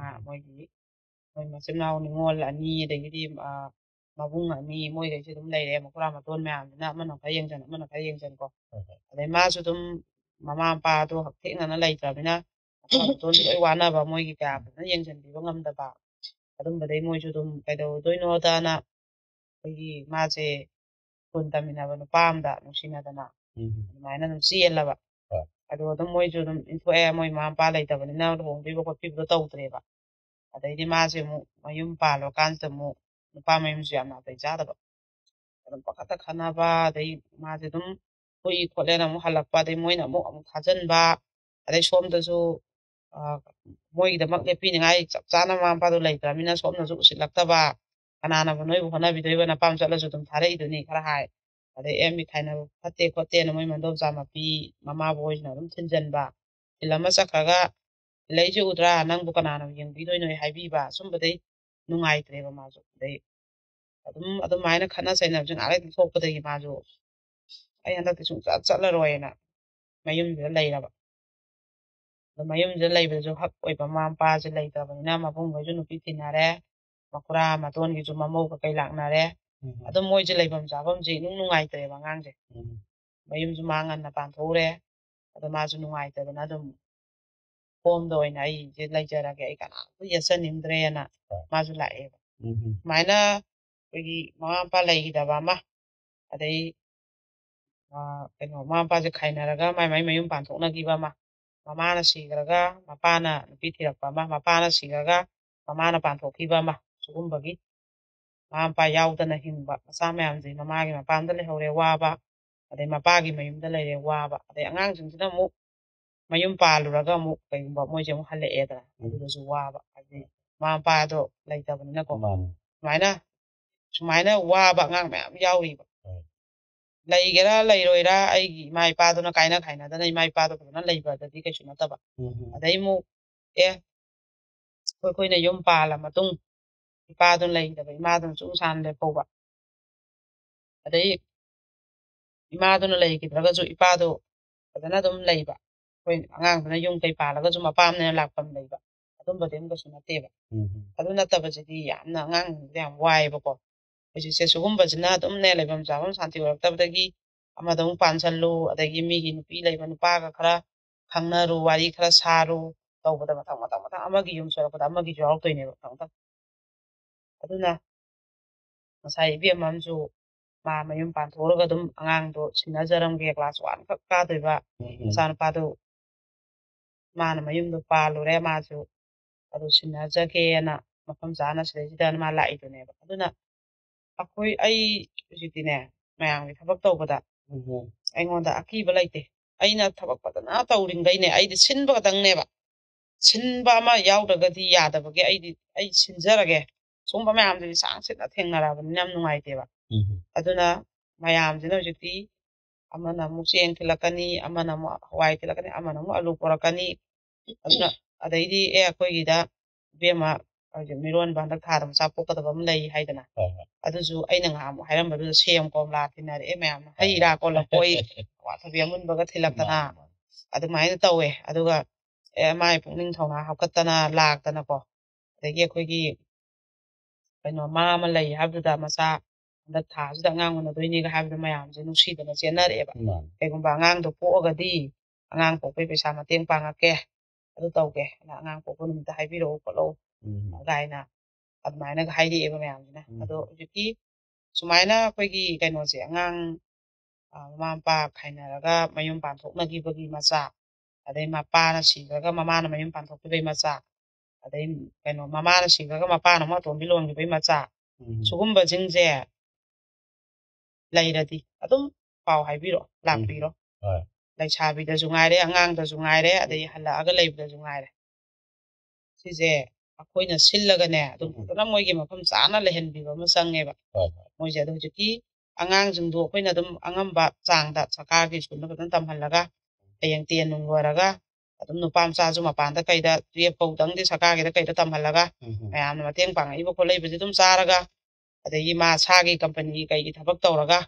Speaker 1: ꯃꯣꯏ ꯃꯆꯤꯟ ꯃꯅꯥꯎ ꯅꯤꯉꯣꯜ 2 ꯑꯗꯒꯤꯗꯤ ꯃꯕꯨꯡ 2 ꯃꯣꯏꯈꯩꯁꯦ ꯑꯗꯨꯝ ꯂꯩꯔꯦ ꯃꯄꯨꯔꯥ ꯃꯇꯣꯟ ꯃꯌꯥꯝꯁꯤꯅ ꯑꯃꯅ ꯈꯔ ꯌꯦꯡꯁꯤꯟ ꯀꯣ ꯑꯗꯩ ꯃꯥꯁꯨ ꯑꯗꯨꯝ ꯃꯃꯥ ꯃꯄꯥꯗꯣ ꯍꯛꯊꯦꯡꯅꯅ ꯂꯩꯇ꯭ꯔꯕꯅꯤꯅ ꯃꯄꯨꯔꯥ ꯃꯇꯣꯟꯁꯨ ꯂꯣꯏ ꯋꯥꯅꯕ ꯃꯣꯏꯒꯤ ꯀꯌꯥ ꯐꯖꯅ ꯌꯦꯡꯁꯤꯟꯕꯤꯕ ꯉꯝꯗꯕ ꯑꯗꯨꯝꯕꯗꯩ ꯃꯣꯏꯁꯨ ꯑꯗꯨꯝ ꯀꯩꯗꯧꯗꯣꯏꯅꯣꯗꯅ ꯑꯩꯈꯣꯏꯒꯤ ꯃꯥꯁꯦ ꯁ꯭ꯀꯨꯜ ꯇꯝꯃꯤꯟꯅꯕ ꯅꯨꯄꯥ ꯑꯃꯗ ꯅꯨꯡꯁꯤꯅꯗꯅ ꯑꯗꯨꯃꯥꯏꯅ ꯑꯗꯨꯝ ꯆꯦꯜꯂꯕ ꯑꯗꯣ ꯑꯗꯨꯝ ꯃꯣꯏꯁꯨ ꯑꯗꯨꯝ ꯏꯟꯊꯣꯛꯑꯦ ꯃꯣꯏ ꯃꯃꯥ ꯃꯄꯥ ꯂꯩꯇꯕꯅꯤꯅ ꯂꯨꯍꯣꯡꯕꯤꯕ ꯈꯣꯠꯄꯤꯕꯗꯣ ꯇꯧꯗ꯭ꯔꯦꯕ ꯑꯗꯩꯗꯤ ꯃꯥꯁꯦ ꯑꯃꯨꯛ ꯃꯌꯨꯝ ꯄꯥꯜꯂ ꯀꯥꯟꯁꯤꯗ ꯑꯃꯨꯛ ꯅꯨꯄꯥ ꯃꯌꯨꯝꯁꯨ ꯌꯥꯝ ꯅꯥꯇꯩ ꯆꯥꯗꯕ ꯑꯗꯨꯝ ꯄꯪꯈꯠꯇ ꯈꯠꯅꯕ ꯑꯗꯩ ꯃꯥꯁꯦ ꯑꯗꯨꯝ ꯀꯨꯏ ꯈꯣꯠꯂꯦꯅ ꯑꯃꯨꯛ ꯍꯜꯂꯛꯄ ꯑꯗꯩ ꯃꯣꯏꯅ ꯑꯃꯨꯛ ꯊꯥꯖꯤꯟꯕ ꯑꯗꯩ ꯁꯣꯝꯗꯁꯨ ꯃꯣꯏꯒꯤꯗꯃꯛ ꯂꯦꯞꯄꯤꯅꯤꯉꯥꯏ ꯆꯞ ꯆꯥꯅ ꯃꯃꯥ ꯃꯄꯥꯗꯣ ꯂꯩꯇ꯭ꯔꯕꯅꯤꯅ ꯁꯣꯝꯅꯁꯨ ꯎꯁꯤꯜꯂꯛꯇꯕ ꯀꯅꯥꯅꯕꯨ ꯅꯣꯏꯕꯨ ꯍꯣꯠꯅꯕꯤꯗꯣꯏꯕ ꯅꯄꯥꯝ ꯆꯠꯂꯁꯨ ꯑꯗꯨꯝ ꯊꯥꯔꯛꯏꯗꯨꯅꯤ ꯈꯔ ꯍꯥꯏ ꯑꯗꯩ ꯃꯤ ꯈꯥꯏꯅꯕ ꯐꯠꯇꯦ ꯈꯣꯠꯇꯦꯅ ꯃꯣꯏ ꯃꯗꯣꯝꯆꯥ ꯃꯄꯤ ꯃꯃꯥꯕꯣꯏꯁꯤꯅ ꯑꯗꯨꯝ ꯊꯤꯟꯖꯟꯕ ꯊꯤꯜꯂꯝꯃ ꯆꯠꯈ꯭ꯔꯒ ꯂꯩꯁꯦ ꯎꯗ꯭ꯔꯥ ꯅꯪꯕꯨ ꯀꯅꯥꯅ ꯌꯦꯡꯕꯤꯗꯣꯏꯅꯣ ꯍꯥꯏꯕꯤꯕ ꯁꯨꯝꯕꯗꯩ ꯅꯨꯡꯉꯥꯏꯇ꯭ꯔꯦꯕ ꯃꯥꯁꯨ ꯑꯗꯩ ꯑꯗꯨꯃꯥꯏꯅ ꯈꯠꯅ ꯆꯩꯅꯕꯁꯦ ꯉꯥꯏꯍꯥꯛ ꯊꯣꯛꯄꯗꯒꯤ ꯃꯥꯁꯨ ꯑꯩ ꯍꯟꯗꯛꯇꯤ ꯁꯨꯡꯆꯠ ꯆꯠꯂꯔꯣꯏꯅ ꯃꯌꯨꯝꯁꯤꯗ ꯂꯩꯔꯕ ꯑꯗꯣ ꯃꯌꯨꯝꯁꯤꯗ ꯂꯩꯕꯗꯁꯨ ꯍꯛ ꯑꯣꯏꯕ ꯃꯃꯥ ꯃꯄꯥꯁꯦ ꯂꯩꯇ꯭ꯔꯕꯅꯤꯅ ꯃꯕꯨꯡꯈꯩꯁꯨ ꯅꯨꯄꯤ ꯊꯤꯅꯔꯦ ꯃꯈꯨꯔꯥ ꯃꯇꯣꯟꯒꯤꯁꯨ ꯃꯃꯧ ꯀꯩ ꯂꯥꯛꯅꯔꯦ ꯑꯗꯨꯝ ꯃꯣꯏꯁꯦ ꯂꯩꯐꯝ ꯆꯥꯐꯝꯁꯦ ꯏꯅꯨꯡ ꯅꯨꯡꯉꯥꯏꯇ꯭ꯔꯦꯕ ꯑꯉꯥꯡꯁꯦ ꯃꯌꯨꯝꯁꯨ ꯃꯥ ꯉꯟꯅ ꯄꯥꯟꯊꯣꯛꯎꯔꯦ ꯑꯗꯣ ꯃꯥꯁꯨ ꯅꯨꯡꯉꯥꯏꯇꯗꯅ ꯑꯗꯨꯝ ꯍꯣꯝꯗ ꯑꯣꯏꯅ ꯑꯩꯁꯦ ꯂꯩꯖꯔꯒꯦ ꯑꯩ ꯀꯅꯥꯝꯇ ꯌꯦꯠꯆꯅꯤꯡꯗ꯭ꯔꯦꯅ ꯃꯥꯁꯨ ꯂꯥꯛꯑꯦꯕ ꯁꯨꯃꯥꯏꯅ ꯑꯩꯈꯣꯏꯒꯤ ꯃꯃꯥ ꯃꯄꯥ ꯂꯩꯈꯤꯗꯕ ꯑꯃ ꯑꯗꯩ ꯃꯃꯥ ꯃꯄꯥꯁꯦ ꯈꯥꯏꯅꯔꯒ ꯃꯥꯏ ꯃꯌꯨꯝ ꯄꯥꯟꯊꯣꯛꯅꯈꯤꯕ ꯑꯃ ꯃꯃꯥꯅ ꯁꯤꯈ꯭ꯔꯒ ꯃꯄꯥꯅ ꯅꯨꯄꯤ ꯊꯤꯔꯛꯄ ꯑꯃ ꯃꯄꯥꯅ ꯁꯤꯈ꯭ꯔꯒ ꯃꯃꯥꯅ ꯄꯥꯟꯊꯣꯛꯈꯤꯕ ꯑꯃ ꯁꯤꯒꯨꯝꯕꯒꯤ ꯃꯃꯥ ꯃꯄꯥ ꯌꯥꯎꯗꯅ ꯍꯤꯡꯕ ꯃꯆꯥ ꯃꯌꯥꯝꯁꯦ ꯃꯃꯥꯒꯤ ꯃꯄꯥꯝꯗ ꯂꯩꯍꯧꯔꯦ ꯋꯥꯕ ꯑꯗꯩ ꯃꯄꯥꯒꯤ ꯃꯌꯨꯝꯗ ꯂꯩꯔꯦ ꯋꯥꯕ ꯑꯗꯩ ꯑꯉꯥꯡꯁꯤꯡꯁꯤꯅ ꯑꯃꯨꯛ ꯃꯌꯨꯝ ꯄꯥꯜꯂꯨꯔꯒ ꯑꯃꯨꯛ ꯀꯩꯒꯨꯝꯕ ꯃꯣꯏꯁꯦ ꯑꯃꯨꯛ ꯍꯜꯂꯛꯑꯦꯗꯅ ꯑꯗꯨꯗꯁꯨ ꯋꯥꯕ ꯍꯥꯏꯗꯤ ꯃꯃꯥ ꯃꯄꯥꯗꯣ ꯂꯩꯇꯕꯅꯤꯅꯀꯣ ꯁꯨꯃꯥꯏꯅ ꯋꯥꯕ ꯑꯉꯥꯡ ꯃꯌꯥꯝ ꯌꯥꯎꯔꯤꯕ ꯂꯩꯒꯦꯔꯥ ꯂꯩꯔꯣꯏꯔꯥ ꯑꯩꯒꯤ ꯏꯃꯥ ꯏꯄꯥꯗꯨꯅ ꯀꯥꯏꯅ ꯈꯥꯏꯅꯗꯅ ꯏꯃꯥ ꯏꯄꯥꯗꯣ ꯐꯖꯅ ꯂꯩꯕꯗꯗꯤ ꯀꯩꯁꯨ ꯅꯠꯇꯕ ꯑꯗꯩ ꯑꯃꯨꯛ ꯑꯩꯈꯣꯏꯅ ꯌꯨꯝ ꯄꯥꯜꯂ ꯃꯇꯨꯡ ꯏꯄꯥꯗꯨꯅ ꯂꯩꯇꯕ ꯏꯃꯥꯗꯨꯅ ꯁꯨꯝ ꯁꯥꯟꯅ ꯂꯦꯞꯍꯧꯕ ꯑꯗꯩ ꯏꯃꯥꯗꯨꯅ ꯂꯩꯈꯤꯗ꯭ꯔꯒꯁꯨ ꯏꯄꯥꯗꯣ ꯐꯖꯅ ꯑꯗꯨꯝ ꯂꯩꯕ ꯑꯩꯈꯣꯏ ꯑꯉꯥꯡꯗꯨꯅ ꯌꯨꯝ ꯀꯩ ꯄꯥꯜꯂꯒꯁꯨ ꯃꯄꯥꯝꯅ ꯂꯥꯛꯐꯝ ꯂꯩꯕ ꯑꯗꯨꯝꯕꯗꯤ ꯑꯃꯨꯛꯀꯁꯨ ꯅꯠꯇꯦꯕ ꯑꯗꯨ ꯅꯠꯇꯕꯁꯤꯗꯤ ꯌꯥꯝꯅ ꯑꯉꯥꯡꯁꯤꯡꯁꯤꯗ ꯌꯥꯝ ꯋꯥꯏꯑꯦꯕꯀꯣ ꯍꯧꯖꯤꯛꯁꯦ ꯁꯤꯒꯨꯝꯕꯁꯤꯅ ꯑꯗꯨꯝꯅꯦ ꯂꯩꯐꯝ ꯆꯥꯐꯝ ꯁꯥꯟꯇꯤ ꯑꯣꯏꯔꯛꯇꯕꯗꯒꯤ ꯑꯃꯗ ꯑꯃꯨꯛ ꯄꯥꯟꯁꯜꯂꯨ ꯑꯗꯒꯤ ꯃꯤꯒꯤ ꯅꯨꯄꯤ ꯂꯩꯕ ꯅꯨꯄꯥꯒ ꯈꯔ ꯈꯪꯅꯔꯨ ꯋꯥꯔꯤ ꯈꯔ ꯁꯥꯔꯨ ꯇꯧꯕꯗ ꯃꯊꯪ ꯑꯃꯒꯤ ꯌꯨꯝ ꯁꯣꯏꯔꯛꯄꯗ ꯑꯃꯒꯤꯁꯨ ꯌꯥꯎꯔꯛꯇꯣꯏꯅꯦꯕ ꯃꯊꯪ ꯑꯗꯨꯅ ꯉꯁꯥꯏ ꯏꯕꯦꯝ ꯑꯃꯁꯨ ꯃꯥ ꯃꯌꯨꯝ ꯄꯥꯟꯊꯣꯛꯑꯒ ꯑꯗꯨꯝ ꯑꯉꯥꯡꯗꯣ ꯁꯤꯟꯅꯖꯔꯝꯒꯦ ꯀ꯭ꯂꯥꯁ 1 ꯈꯛ ꯀꯥꯗꯣꯏꯕ ꯃꯆꯥꯅꯨꯄꯥꯗꯨ ꯃꯥꯅ ꯃꯌꯨꯝꯗꯣ ꯄꯥꯜꯂꯨꯔꯦ ꯃꯥꯁꯨ ꯑꯗꯨ ꯁꯤꯟꯅꯖꯒꯦꯅ ꯃꯐꯝ ꯆꯥꯅ ꯁꯤꯗꯩꯁꯤꯗ ꯃꯥ ꯂꯥꯛꯏꯗꯨꯅꯦꯕ ꯑꯗꯨꯅ ꯑꯩ ꯍꯧꯖꯤꯛꯇꯤꯅꯦ ꯃꯌꯥꯝꯒꯤ ꯊꯕꯛ ꯇꯧꯕꯗ ꯑꯩꯉꯣꯟꯗ ꯑꯀꯤꯕ ꯂꯩꯇꯦ ꯑꯩꯅ ꯊꯕꯛ ꯐꯖꯅ ꯇꯧꯔꯤꯉꯩꯅꯦ ꯑꯩꯗꯤ ꯁꯤꯟꯕ ꯈꯛꯇꯪꯅꯦꯕ ꯁꯤꯟꯕ ꯑꯃ ꯌꯥꯎꯗ꯭ꯔꯒꯗꯤ ꯌꯥꯗꯕꯒꯤ ꯑꯩ ꯁꯤꯟꯖꯔꯒꯦ ꯁꯨꯝꯕ ꯃꯌꯥꯝꯗꯨꯗꯤ ꯆꯥꯡ ꯁꯤꯠꯅ ꯊꯦꯡꯅꯔꯕꯅꯤꯅ ꯌꯥꯝ ꯅꯨꯡꯉꯥꯏꯇꯦꯕ ꯑꯗꯨꯅ ꯃꯌꯥꯝꯁꯤꯅ ꯍꯧꯖꯤꯛꯇꯤ ꯑꯃꯅ ꯑꯃꯨꯛ ꯆꯦꯡ ꯊꯤꯜꯂꯛꯀꯅꯤ ꯑꯃꯅ ꯑꯃꯨꯛ ꯍꯋꯥꯏ ꯊꯤꯜꯂꯛꯀꯅꯤ ꯑꯃꯅ ꯑꯃꯨꯛ ꯑꯂꯨ ꯄꯣꯔꯛꯀꯅꯤ ꯑꯗꯨꯅ ꯑꯗꯩꯗꯤ ꯑꯩꯈꯣꯏꯒꯤꯗ ꯏꯕꯦꯝꯃ ꯍꯧꯖꯤꯛ ꯃꯤꯔꯣꯟꯕ ꯍꯟꯗꯛ ꯊꯥꯗ ꯃꯆꯥ ꯄꯣꯛꯀꯗꯕ ꯑꯃ ꯂꯩ ꯍꯥꯏꯗꯅ ꯑꯗꯨꯁꯨ ꯑꯩꯅ ꯉꯍꯥꯟꯃꯨꯛ ꯍꯥꯏꯔꯝꯕꯗꯨꯗ ꯁꯦꯝ ꯀꯣꯝꯂꯥ ꯊꯤꯟꯅꯔꯛꯑꯦ ꯃꯌꯥꯝꯅ ꯍꯩ ꯔꯥ ꯂꯐꯣꯏ ꯑꯋꯥꯊꯕꯤ ꯑꯃꯨꯟꯕꯒ ꯊꯤꯜꯂꯛꯇꯅ ꯑꯗꯨꯃꯥꯏꯅ ꯇꯧꯋꯦ ꯑꯗꯨꯒ ꯃꯥꯏ ꯄꯨꯛꯅꯤꯡ ꯊꯧꯅꯥ ꯍꯥꯞꯀꯠꯇꯅ ꯂꯥꯛꯇꯅꯀꯣ ꯑꯗꯒꯤ ꯑꯩꯈꯣꯏꯒꯤ ꯀꯩꯅꯣ ꯃꯥ ꯑꯃ ꯂꯩ ꯍꯥꯏꯕꯗꯨꯗ ꯃꯆꯥ ꯍꯟꯗꯛ ꯊꯥꯁꯤꯗ ꯑꯉꯥꯡ ꯎꯅꯗꯣꯏꯅꯤꯒ ꯍꯥꯏꯕꯗ ꯃꯌꯥꯝꯁꯦ ꯅꯨꯡꯁꯤꯗꯅ ꯆꯦꯟꯅꯔꯛꯑꯦꯕ ꯀꯩꯒꯨꯝꯕ ꯑꯉꯥꯡꯗꯣ ꯄꯣꯛꯑꯒꯗꯤ ꯑꯉꯥꯡ ꯄꯣꯛꯄꯩ ꯄꯩꯁꯥ ꯃꯇꯦꯡ ꯄꯥꯡꯉꯛꯀꯦ ꯑꯗꯨ ꯇꯧꯒꯦ ꯑꯉꯥꯡ ꯄꯣꯛꯄ ꯅꯨꯃꯤꯠꯇ ꯍꯥꯏꯕꯤꯔꯛꯎ ꯈꯣꯠꯂꯛꯎ ꯀꯥꯏꯅ ꯑꯗꯨꯃꯥꯏꯅꯒ ꯍꯥꯏꯔꯛꯑꯦꯕ ꯃꯌꯥꯝꯁꯤꯅ ꯑꯗꯣ ꯍꯧꯖꯤꯛꯀꯤ ꯁꯨꯃꯥꯏꯅ ꯑꯩꯈꯣꯏꯒꯤ ꯀꯩꯅꯣꯁꯦ ꯑꯉꯥꯡ ꯃꯃꯥ ꯃꯄꯥ ꯈꯥꯏꯅꯔꯒ ꯃꯌꯨꯝ ꯄꯥꯟꯊꯣꯛꯅꯈꯤꯕꯒꯤ ꯃꯆꯥ ꯑꯗꯩ ꯃꯄꯥꯅ ꯁꯤꯈ꯭ꯔꯒ ꯃꯃꯥꯅ ꯃꯌꯨꯝ ꯄꯥꯟꯊꯣꯛꯈꯤꯕꯒꯤ ꯃꯆꯥ ꯑꯗꯩ ꯀꯩꯅꯣ ꯃꯃꯥꯅ ꯁꯤꯈ꯭ꯔꯒ ꯃꯄꯥꯅ ꯑꯃꯨꯛ ꯑꯇꯣꯝꯕꯤ ꯂꯣꯟꯈꯤꯕꯒꯤ ꯃꯆꯥ ꯁꯨꯒꯨꯝꯕꯁꯤꯡꯁꯦ ꯂꯩꯔꯗꯤ ꯑꯗꯨꯝ ꯄꯥꯎ ꯍꯥꯏꯕꯤꯔꯛꯑꯣ ꯂꯥꯛꯄꯤꯔꯣ ꯂꯩꯁꯥꯕꯤꯗꯁꯨ ꯉꯥꯏꯔꯦ ꯑꯉꯥꯡꯗꯁꯨ ꯉꯥꯏꯔꯦ ꯑꯗꯩ ꯍꯜꯂꯛꯑꯒ ꯂꯩꯕꯗꯁꯨ ꯉꯥꯏꯔꯦ ꯁꯤꯁꯦ ꯑꯩꯈꯣꯏꯅ ꯁꯤꯜꯂꯒꯅꯦ ꯑꯗꯨꯝ ꯐꯖꯅ ꯃꯣꯏꯒꯤ ꯃꯐꯝ ꯆꯥꯅ ꯂꯩꯍꯟꯕꯤꯕ ꯑꯃ ꯆꯪꯉꯦꯕ ꯃꯣꯏꯁꯦ ꯑꯗꯣ ꯍꯧꯖꯤꯛꯀꯤ ꯑꯉꯥꯡꯁꯤꯡꯗꯣ ꯑꯩꯈꯣꯏꯅ ꯑꯗꯨꯝ ꯑꯉꯝꯕ ꯆꯥꯡꯗ ꯁꯔꯀꯥꯔꯒꯤ ꯁ꯭ꯀꯨꯜꯗ ꯐꯖꯅ ꯇꯝꯍꯜꯂꯒ ꯍꯌꯦꯡ 10 ꯅꯨꯡ ꯂꯣꯏꯔꯒ ꯑꯗꯨꯝ ꯅꯨꯄꯥ ꯃꯆꯥꯁꯨ ꯃꯄꯥꯟꯗ ꯀꯩꯗ 12 ꯐꯥꯎꯗꯪꯗꯤ ꯁꯔꯀꯥꯔꯒꯤꯗ ꯀꯩꯗ ꯇꯝꯍꯜꯂꯒ ꯃꯌꯥꯝꯅ ꯃꯇꯦꯡ ꯄꯥꯡꯉꯛꯏꯕ ꯈꯣꯠꯂꯛꯏꯕꯁꯦ ꯑꯗꯨꯝ ꯆꯥꯔꯒ ꯑꯗꯒꯤ ꯃꯁꯥꯒꯤ ꯀꯝꯄꯅꯤ ꯀꯩꯒꯤ ꯊꯕꯛ ꯇꯧꯔꯒ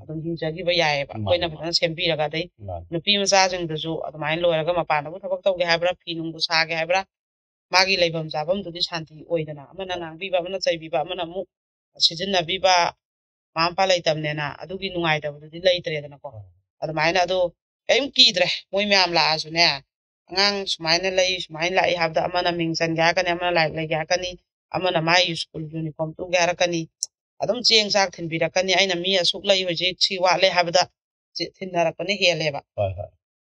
Speaker 1: ꯑꯗꯨꯝ ꯍꯤꯡꯖꯈꯤꯕ ꯌꯥꯏꯑꯕ ꯑꯩꯈꯣꯏꯅ ꯐꯖꯅ ꯁꯦꯝꯕꯤꯔꯒ ꯑꯗꯩ ꯅꯨꯄꯤ ꯃꯆꯥꯁꯤꯡꯗꯨꯁꯨ ꯑꯗꯨꯃꯥꯏꯅ ꯂꯣꯏꯔꯒ ꯃꯄꯥꯟꯗꯕꯨ ꯊꯕꯛ ꯇꯧꯒꯦ ꯍꯥꯏꯕ꯭ꯔꯥ ꯐꯤ ꯅꯨꯡꯕꯨ ꯁꯥꯒꯦ ꯍꯥꯏꯕ꯭ꯔꯥ ꯃꯥꯒꯤ ꯂꯩꯐꯝ ꯆꯥꯐꯝꯗꯨꯗꯤ ꯁꯥꯟꯇꯤ ꯑꯣꯏꯗꯅ ꯑꯃꯅ ꯉꯥꯡꯕꯤꯕ ꯑꯃꯅ ꯆꯩꯕꯤꯕ ꯑꯃꯅ ꯑꯃꯨꯛ ꯁꯤꯖꯤꯟꯅꯕꯤꯕ ꯃꯃꯥ ꯃꯄꯥ ꯂꯩꯇꯕꯅꯦꯅ ꯑꯗꯨꯒꯤ ꯅꯨꯡꯉꯥꯏꯇꯕꯗꯨꯗꯤ ꯂꯩꯇ꯭ꯔꯦꯗꯅꯀꯣ ꯑꯗꯨꯃꯥꯏꯅ ꯑꯗꯣ ꯀꯔꯤꯝ ꯀꯤꯗ꯭ꯔꯦ ꯃꯣꯏ ꯃꯌꯥꯝ ꯂꯥꯛꯑꯁꯨꯅꯦ ꯑꯉꯥꯡ ꯁꯨꯃꯥꯏꯅ ꯂꯩ ꯁꯨꯃꯥꯏꯅ ꯂꯥꯛꯏ ꯍꯥꯏꯕꯗ ꯑꯃꯅ ꯃꯤꯡ ꯆꯟꯒꯦ ꯍꯥꯏꯔꯛꯀꯅꯤ ꯑꯃꯅ ꯂꯥꯏꯔꯤꯛ ꯂꯩꯒꯦ ꯍꯥꯏꯔꯛꯀꯅꯤ ꯑꯃꯅ ꯃꯥꯒꯤ ꯁ꯭ꯀꯨꯜ ꯌꯨꯅꯤꯐꯣꯔꯝ ꯇꯨꯒꯦ ꯍꯥꯏꯔꯛꯀꯅꯤ ꯑꯗꯨꯝ ꯆꯦꯡ ꯆꯥꯛ ꯊꯤꯟꯕꯤꯔꯛꯀꯅꯤ ꯑꯩꯅ ꯃꯤ ꯑꯁꯨꯛ ꯂꯩ ꯍꯧꯖꯤꯛ ꯁꯤ ꯋꯥꯠꯂꯦ ꯍꯥꯏꯕꯗ ꯊꯤꯟꯅꯔꯛꯄꯅ ꯍꯦꯜꯂꯦꯕ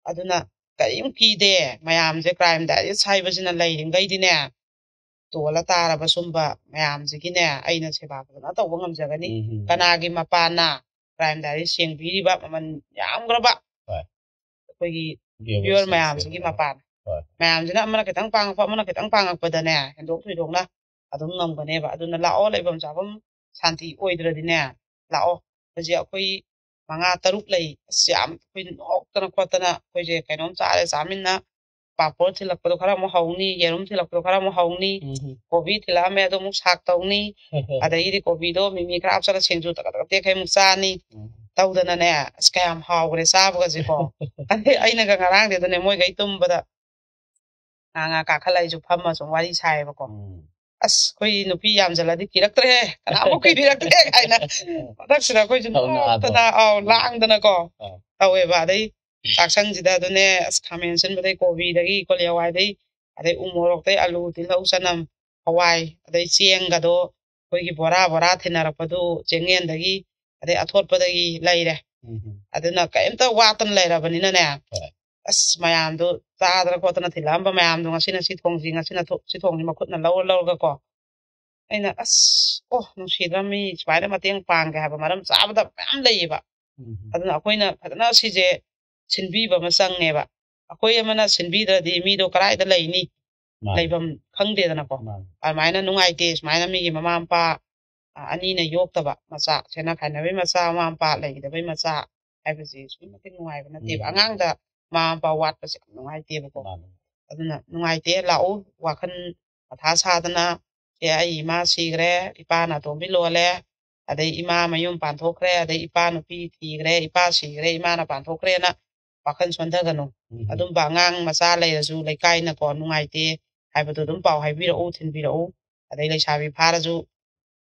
Speaker 1: ꯑꯗꯨꯅ ꯀꯔꯤꯝ ꯀꯤꯗꯦ ꯃꯌꯥꯝꯁꯦ ꯀ꯭ꯔꯥꯏꯝ ꯗꯥꯏꯔꯤꯁ ꯍꯥꯏꯕꯁꯤꯅ ꯂꯩꯔꯤꯉꯩꯗꯤꯅꯦ ꯇꯣꯜꯂ ꯇꯥꯔꯕ ꯁꯨꯝꯕ ꯃꯌꯥꯝꯁꯤꯒꯤꯅꯦ ꯑꯩꯅ ꯁꯦꯕꯥ ꯐꯖꯅ ꯇꯧꯕ ꯉꯝꯖꯒꯅꯤ ꯀꯅꯥꯒꯤ ꯃꯄꯥꯟꯅ ꯀ꯭ꯔꯥꯏꯝ ꯗꯥꯏꯔꯤꯁ ꯌꯦꯡꯕꯤꯔꯤꯕ ꯃꯃꯜ ꯌꯥꯝꯈ꯭ꯔꯕ ꯑꯩꯈꯣꯏꯒꯤ ꯚꯤꯌꯨꯋꯔ ꯃꯌꯥꯝꯁꯤꯒꯤ ꯃꯄꯥꯟ ꯃꯌꯥꯝꯁꯤꯅ ꯑꯃꯅ ꯈꯤꯇꯪ ꯄꯥꯡꯉꯛꯄ ꯑꯃꯅ ꯈꯤꯇꯪ ꯄꯥꯡꯉꯛꯄꯗꯅꯦ ꯍꯦꯟꯗꯣꯛ ꯊꯣꯏꯗꯣꯛꯅ ꯑꯗꯨꯝ ꯉꯝꯒꯅꯦꯕ ꯑꯗꯨꯅ ꯂꯥꯛꯑꯣ ꯂꯩꯐꯝ ꯆꯥꯐꯝ ꯁꯥꯟꯇꯤ ꯑꯣꯏꯗ꯭ꯔꯗꯤꯅꯦ ꯂꯥꯛꯑꯣ ꯍꯧꯖꯤꯛ ꯑꯩꯈꯣই 5 6 ꯂꯩ ꯑꯁ ꯌꯥꯝ ꯑꯩꯈꯣꯏ ꯅꯣꯛꯇꯅ ꯈꯣꯠꯇꯅ ꯑꯩꯈꯣꯏꯁꯦ ꯀꯩꯅꯣꯝ ꯆꯥꯔꯦ ꯆꯥꯃꯤꯟꯅ ꯄꯥꯄꯣꯔ ꯊꯤꯜꯂꯛꯄꯗꯣ ꯈꯔ ꯑꯃꯨꯛ ꯍꯧꯅꯤ ꯌꯦꯔꯨꯝ ꯊꯤꯜꯂꯛꯄꯗꯣ ꯈꯔ ꯑꯃꯨꯛ ꯍꯧꯅꯤ ꯀꯣꯕꯤ ꯊꯤꯜꯂꯛꯑꯝꯃꯦ ꯑꯗꯣ ꯑꯃꯨꯛ ꯁꯥꯛ ꯇꯧꯅꯤ ꯑꯗꯒꯤꯗꯤ ꯀꯣꯕꯤꯗꯣ ꯃꯤꯃꯤ ꯈꯔ ꯍꯥꯞꯆꯜꯂ ꯁꯤꯡꯖꯨ ꯇꯛ ꯇꯦꯛꯈꯩ ꯑꯃꯨꯛ ꯆꯥꯅꯤ ꯇꯧꯗꯅꯅꯦ ꯑꯁ ꯀꯌꯥꯝ ꯍꯥꯎꯈ꯭ꯔꯦ ꯆꯥꯕꯒꯁꯦꯀꯣ ꯑꯗꯩ ꯑꯩꯅꯒ ꯉꯔꯥꯡꯗꯨꯗꯅꯦ ꯃꯣꯏꯒꯩ ꯇꯨꯝꯕꯗ ꯉꯥ ꯀꯥꯈꯠꯂ ꯑꯩꯁꯨ ꯐꯝꯃ ꯁꯨꯝ ꯋꯥꯔꯤ ꯁꯥꯏꯌꯦꯕꯀꯣ ꯑꯁ ꯑꯩꯈꯣꯏ ꯅꯨꯄꯤ ꯌꯥꯝꯖꯜꯂꯗꯤ ꯀꯤꯔꯛꯇ꯭ꯔꯦꯍꯦ ꯀꯅꯥꯃꯨꯛ ꯀꯤꯕꯤꯔꯛꯇ꯭ꯔꯦ ꯀꯥꯏꯅ ꯃꯊꯛꯁꯤꯗ ꯑꯩꯈꯣꯏꯁꯨ ꯅꯣꯛꯇꯅ ꯂꯥꯡꯗꯅꯀꯣ ꯇꯧꯋꯦꯕ ꯑꯗꯩ ꯆꯥꯛꯁꯪꯁꯤꯗ ꯑꯗꯨꯅꯦ ꯑꯁ ꯈꯥꯃꯦꯟ ꯁꯤꯟꯕꯗꯩ ꯀꯣꯕꯤꯗꯒꯤ ꯀꯣꯂꯤ ꯍꯋꯥꯏꯗꯩ ꯑꯗꯩ ꯎ ꯃꯣꯔꯣꯛꯇꯩ ꯑꯂꯨ ꯇꯤꯜꯍꯧ ꯆꯅꯝ ꯍꯋꯥꯏ ꯑꯗꯩ ꯆꯦꯡꯒꯗꯣ ꯑꯩꯈꯣꯏꯒꯤ ꯕꯣꯔꯥ ꯕꯣꯔꯥ ꯊꯤꯟꯅꯔꯛꯄꯗꯨ ꯆꯦꯡꯌꯦꯟꯗꯒꯤ ꯑꯗꯩ ꯑꯊꯣꯠꯄꯗꯒꯤ ꯂꯩꯔꯦ ꯑꯗꯨꯅ ꯀꯩꯝꯇ ꯋꯥꯠꯇꯅ ꯂꯩꯔꯕꯅꯤꯅꯅꯦ ꯑꯁ ꯃꯌꯥꯝꯗꯣ ꯆꯥꯗꯅ ꯈꯣꯠꯇꯅ ꯊꯤꯜꯂꯛꯑꯝꯕ ꯃꯌꯥꯝꯗꯣ ꯉꯁꯤꯅ ꯁꯤ ꯊꯣꯡꯁꯤ ꯉꯁꯤꯅ ꯁꯤ ꯊꯣꯡꯁꯤ ꯃꯈꯨꯠꯅ ꯂꯧꯔꯒꯀꯣ ꯑꯩꯅ ꯑꯁ ꯅꯨꯡꯁꯤꯗ꯭ꯔ ꯃꯤ ꯁꯨꯃꯥꯏꯅ ꯃꯇꯦꯡ ꯄꯥꯡꯒꯦ ꯍꯥꯏꯕ ꯃꯔꯝ ꯆꯥꯕꯗ ꯃꯌꯥꯝ ꯂꯩꯌꯦꯕ ꯑꯗꯨꯅ ꯑꯩꯈꯣꯏꯅ ꯐꯖꯅ ꯁꯤꯁꯦ ꯁꯤꯟꯕꯤꯕ ꯑꯃ ꯆꯪꯉꯦꯕ ꯑꯩꯈꯣꯏ ꯑꯃꯅ ꯁꯤꯟꯕꯤꯗ꯭ꯔꯗꯤ ꯃꯤꯗꯣ ꯀꯗꯥꯏꯗ ꯂꯩꯅꯤ ꯂꯩꯐꯝ ꯈꯪꯗꯦꯗꯅꯀꯣ ꯑꯗꯨꯃꯥꯏꯅ ꯅꯨꯡꯉꯥꯏꯇꯦ ꯁꯨꯃꯥꯏꯅ ꯃꯤꯒꯤ ꯃꯃꯥ ꯃꯄꯥ ꯑꯅꯤꯅ ꯌꯣꯛꯇꯕ ꯃꯆꯥ ꯁꯦꯅ ꯈꯥꯏꯅꯕꯩ ꯃꯆꯥ ꯃꯃꯥ ꯃꯄꯥ ꯂꯩꯒꯗꯕꯩ ꯃꯆꯥ ꯍꯥꯏꯕꯁꯤ ꯑꯁꯨꯛꯀꯤ ꯃꯇꯤꯛ ꯅꯨꯡꯉꯥꯏꯕ ꯅꯠꯇꯦꯕ ꯑꯉꯥꯡꯗ ꯃꯃꯥ ꯃꯄꯥ ꯋꯥꯠꯄꯁꯦ ꯌꯥꯝ ꯅꯨꯡꯉꯥꯏꯇꯦꯕꯀꯣ ꯑꯗꯨꯅ ꯅꯨꯡꯉꯥꯏꯇꯦ ꯂꯥꯛꯎ ꯋꯥꯈꯜ ꯃꯊꯥ ꯁꯥꯗꯅ ꯑꯩ ꯏꯃꯥ ꯁꯤꯈ꯭ꯔꯦ ꯏꯄꯥꯅ ꯑꯇꯣꯝꯕꯤ ꯂꯣꯜꯂꯦ ꯑꯗꯩ ꯏꯃꯥ ꯃꯌꯨꯝ ꯄꯥꯟꯊꯣꯛꯈ꯭ꯔꯦ ꯑꯗꯩ ꯏꯄꯥ ꯅꯨꯄꯤ ꯊꯤꯈ꯭ꯔꯦ ꯏꯄꯥ ꯁꯤꯈ꯭ꯔꯦ ꯏꯃꯥꯅ ꯄꯥꯟꯊꯣꯛꯈ꯭ꯔꯦꯅ ꯋꯥꯈꯜ ꯁꯣꯟꯊꯒꯅꯨ ꯑꯗꯨꯝꯕ ꯑꯉꯥꯡ ꯃꯆꯥ ꯂꯩꯔꯁꯨ ꯂꯩꯀꯥꯏꯅꯀꯣ ꯅꯨꯡꯉꯥꯏꯇꯦ ꯍꯥꯏꯕꯗꯣ ꯑꯗꯨꯝ ꯄꯥꯎ ꯍꯥꯏꯕꯤꯔꯛꯎ ꯊꯤꯟꯕꯤꯔꯛꯎ ꯑꯗꯩ ꯂꯩꯁꯥꯕꯤ ꯐꯥꯔꯁꯨ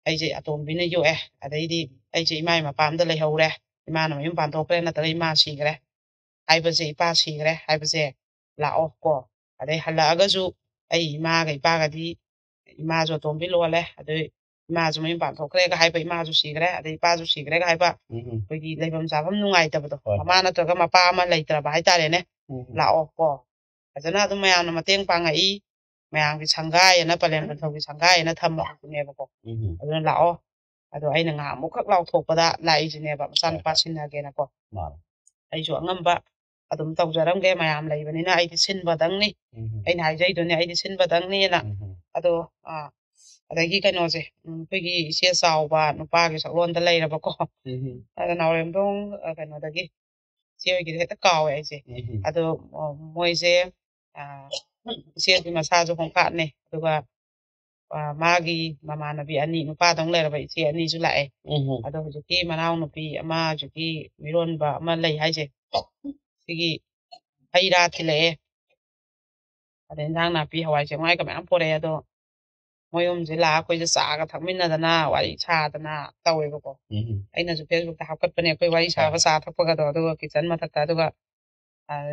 Speaker 1: ꯑꯩꯁꯦ ꯑꯇꯣꯝꯕꯤꯅ ꯌꯣꯛꯑꯦ ꯑꯗꯩꯗꯤ ꯑꯩꯁꯦ ꯏꯃꯥ ꯃꯄꯥꯝꯗ ꯂꯩꯍꯧꯔꯦ ꯏꯃꯥꯅ ꯃꯌꯨꯝ ꯄꯥꯟꯊꯣꯛꯈ꯭ꯔꯦ ꯅꯠꯇ꯭ꯔꯒ ꯏꯃꯥ ꯁꯤꯈ꯭ꯔꯦ ꯍꯥꯏꯕꯁꯦ ꯏꯄꯥ ꯁꯤꯈ꯭ꯔꯦ ꯍꯥꯏꯕꯁꯦ ꯂꯥꯛꯑꯣ ꯀꯣ ꯑꯗꯩ ꯍꯜꯂꯛꯑꯒꯁꯨ ꯑꯩ ꯏꯃꯥꯒ ꯏꯄꯥꯒꯗꯤ ꯏꯃꯥꯁꯨ ꯑꯇꯣꯝꯕꯤ ꯂꯣꯜꯂꯦ ꯑꯗꯩ ꯏꯃꯥꯁꯨ ꯃꯌꯨꯝ ꯄꯥꯟꯊꯣꯛꯈ꯭ꯔꯦꯒ ꯍꯥꯏꯕ ꯏꯃꯥꯁꯨ ꯁꯤꯈ꯭ꯔꯦ ꯑꯗꯩ ꯏꯄꯥꯁꯨ ꯁꯤꯈ꯭ꯔꯦꯒ ꯍꯥꯏꯕ ꯑꯩꯈꯣꯏꯒꯤ ꯂꯩꯐꯝ ꯆꯥꯐꯝ ꯅꯨꯡꯉꯥꯏꯇꯕꯗꯣ ꯃꯃꯥ ꯅꯠꯇ꯭ꯔꯒ ꯃꯄꯥ ꯑꯃ ꯂꯩꯇ꯭ꯔꯕ ꯍꯥꯏꯇꯥꯔꯦꯅꯦ ꯂꯥꯛꯑꯣ ꯀꯣ ꯐꯖꯅ ꯑꯗꯨꯝ ꯃꯌꯥꯝꯅ ꯃꯇꯦꯡ ꯄꯥꯡꯉꯛꯏ ꯃꯌꯥꯝꯒꯤ ꯁꯪꯒꯥꯏꯑꯅ ꯄꯂꯦꯝ ꯄꯟꯊꯧꯒꯤ ꯁꯪꯒꯥꯏꯑꯅ ꯊꯝꯃꯛꯄꯅꯦꯕꯀꯣ ꯑꯗꯨꯅ ꯂꯥꯛꯑꯣ ꯑꯗꯣ ꯑꯩꯅ ꯉꯥꯏꯍꯥꯛꯃꯨꯛꯈꯛ ꯂꯥꯎꯊꯣꯛꯄꯗ ꯂꯥꯛꯏꯁꯤꯅꯦꯕ ꯃꯆꯥꯅꯨꯄꯥ ꯁꯤꯟꯅꯒꯦꯅꯀꯣ ꯑꯩꯁꯨ ꯑꯉꯝꯕ ꯑꯗꯨꯝ ꯇꯧꯖꯔꯝꯒꯦ ꯃꯌꯥꯝ ꯂꯩꯕꯅꯤꯅ ꯑꯩꯗꯤ ꯁꯤꯟꯕꯗꯪꯅꯤ ꯑꯩꯅ ꯍꯥꯏꯖꯩꯗꯨꯅꯦ ꯑꯩꯗꯤ ꯁꯤꯟꯕꯗꯪꯅꯤꯅ ꯑꯗꯣ ꯑꯗꯒꯤ ꯀꯩꯅꯣꯁꯦ ꯑꯩꯈꯣꯏꯒꯤ ꯏꯆꯦ ꯆꯥꯎꯕ ꯅꯨꯄꯥꯒꯤ ꯁꯛꯂꯣꯟꯗ ꯂꯩꯔꯕꯀꯣ ꯑꯗ ꯅꯥꯎꯔꯦꯝꯊꯣꯡ ꯀꯩꯅꯣꯗꯒꯤ ꯏꯆꯦ ꯍꯣꯏꯒꯤꯗꯤ ꯍꯦꯛꯇ ꯀꯥꯎꯋꯦ ꯑꯩꯁꯦ ꯑꯗꯣ ꯃꯣꯏꯁꯦ ꯏꯆꯦꯒꯤ ꯃꯁꯥꯁꯨ ꯍꯣꯡꯀꯥꯠꯅꯦ ꯑꯗꯨꯒ ꯃꯥꯒꯤ ꯃꯃꯥꯟꯅꯕꯤ ꯑꯅꯤ ꯅꯨꯄꯥꯗꯧ ꯂꯩꯔꯕ ꯏꯆꯦ ꯑꯅꯤꯁꯨ ꯂꯥꯛꯑꯦ ꯑꯗꯣ ꯍꯧꯖꯤꯛꯀꯤ ꯃꯅꯥꯎꯅꯨꯄꯤ ꯑꯃ ꯍꯧꯖꯤꯛꯀꯤ ꯃꯤꯔꯣꯟꯕ ꯑꯃ ꯂꯩ ꯍꯥꯏꯁꯦ ꯁꯤꯒꯤ ꯍꯩ ꯔꯥ ꯊꯤꯜꯂꯛꯑꯦ ꯑꯗꯩ ꯏꯟꯖꯥꯡ ꯅꯥꯄꯤ ꯍꯋꯥꯏ ꯆꯦꯡꯋꯥꯏꯒ ꯃꯌꯥꯝ ꯄꯣꯔꯛꯑꯦ ꯑꯗꯣ ꯃꯣꯏ ꯑꯍꯨꯝꯁꯦ ꯂꯥꯛꯑ ꯑꯩꯈꯣꯏꯁꯦ ꯆꯥꯒ ꯊꯛꯃꯤꯟꯅꯗꯅ ꯋꯥꯔꯤ ꯁꯥꯗꯅ ꯇꯧꯋꯦꯕꯀꯣ ꯑꯩꯅꯁꯨ ꯐꯦꯁꯕꯨꯛꯇ ꯍꯥꯞꯀꯠꯄꯅꯦ ꯑꯩꯈꯣꯏ ꯋꯥꯔꯤ ꯁꯥꯕ ꯆꯥ ꯊꯛꯄꯒꯗꯣ ꯑꯗꯨꯒ ꯀꯤꯆꯟ ꯃꯊꯛꯇ ꯑꯗꯨꯒ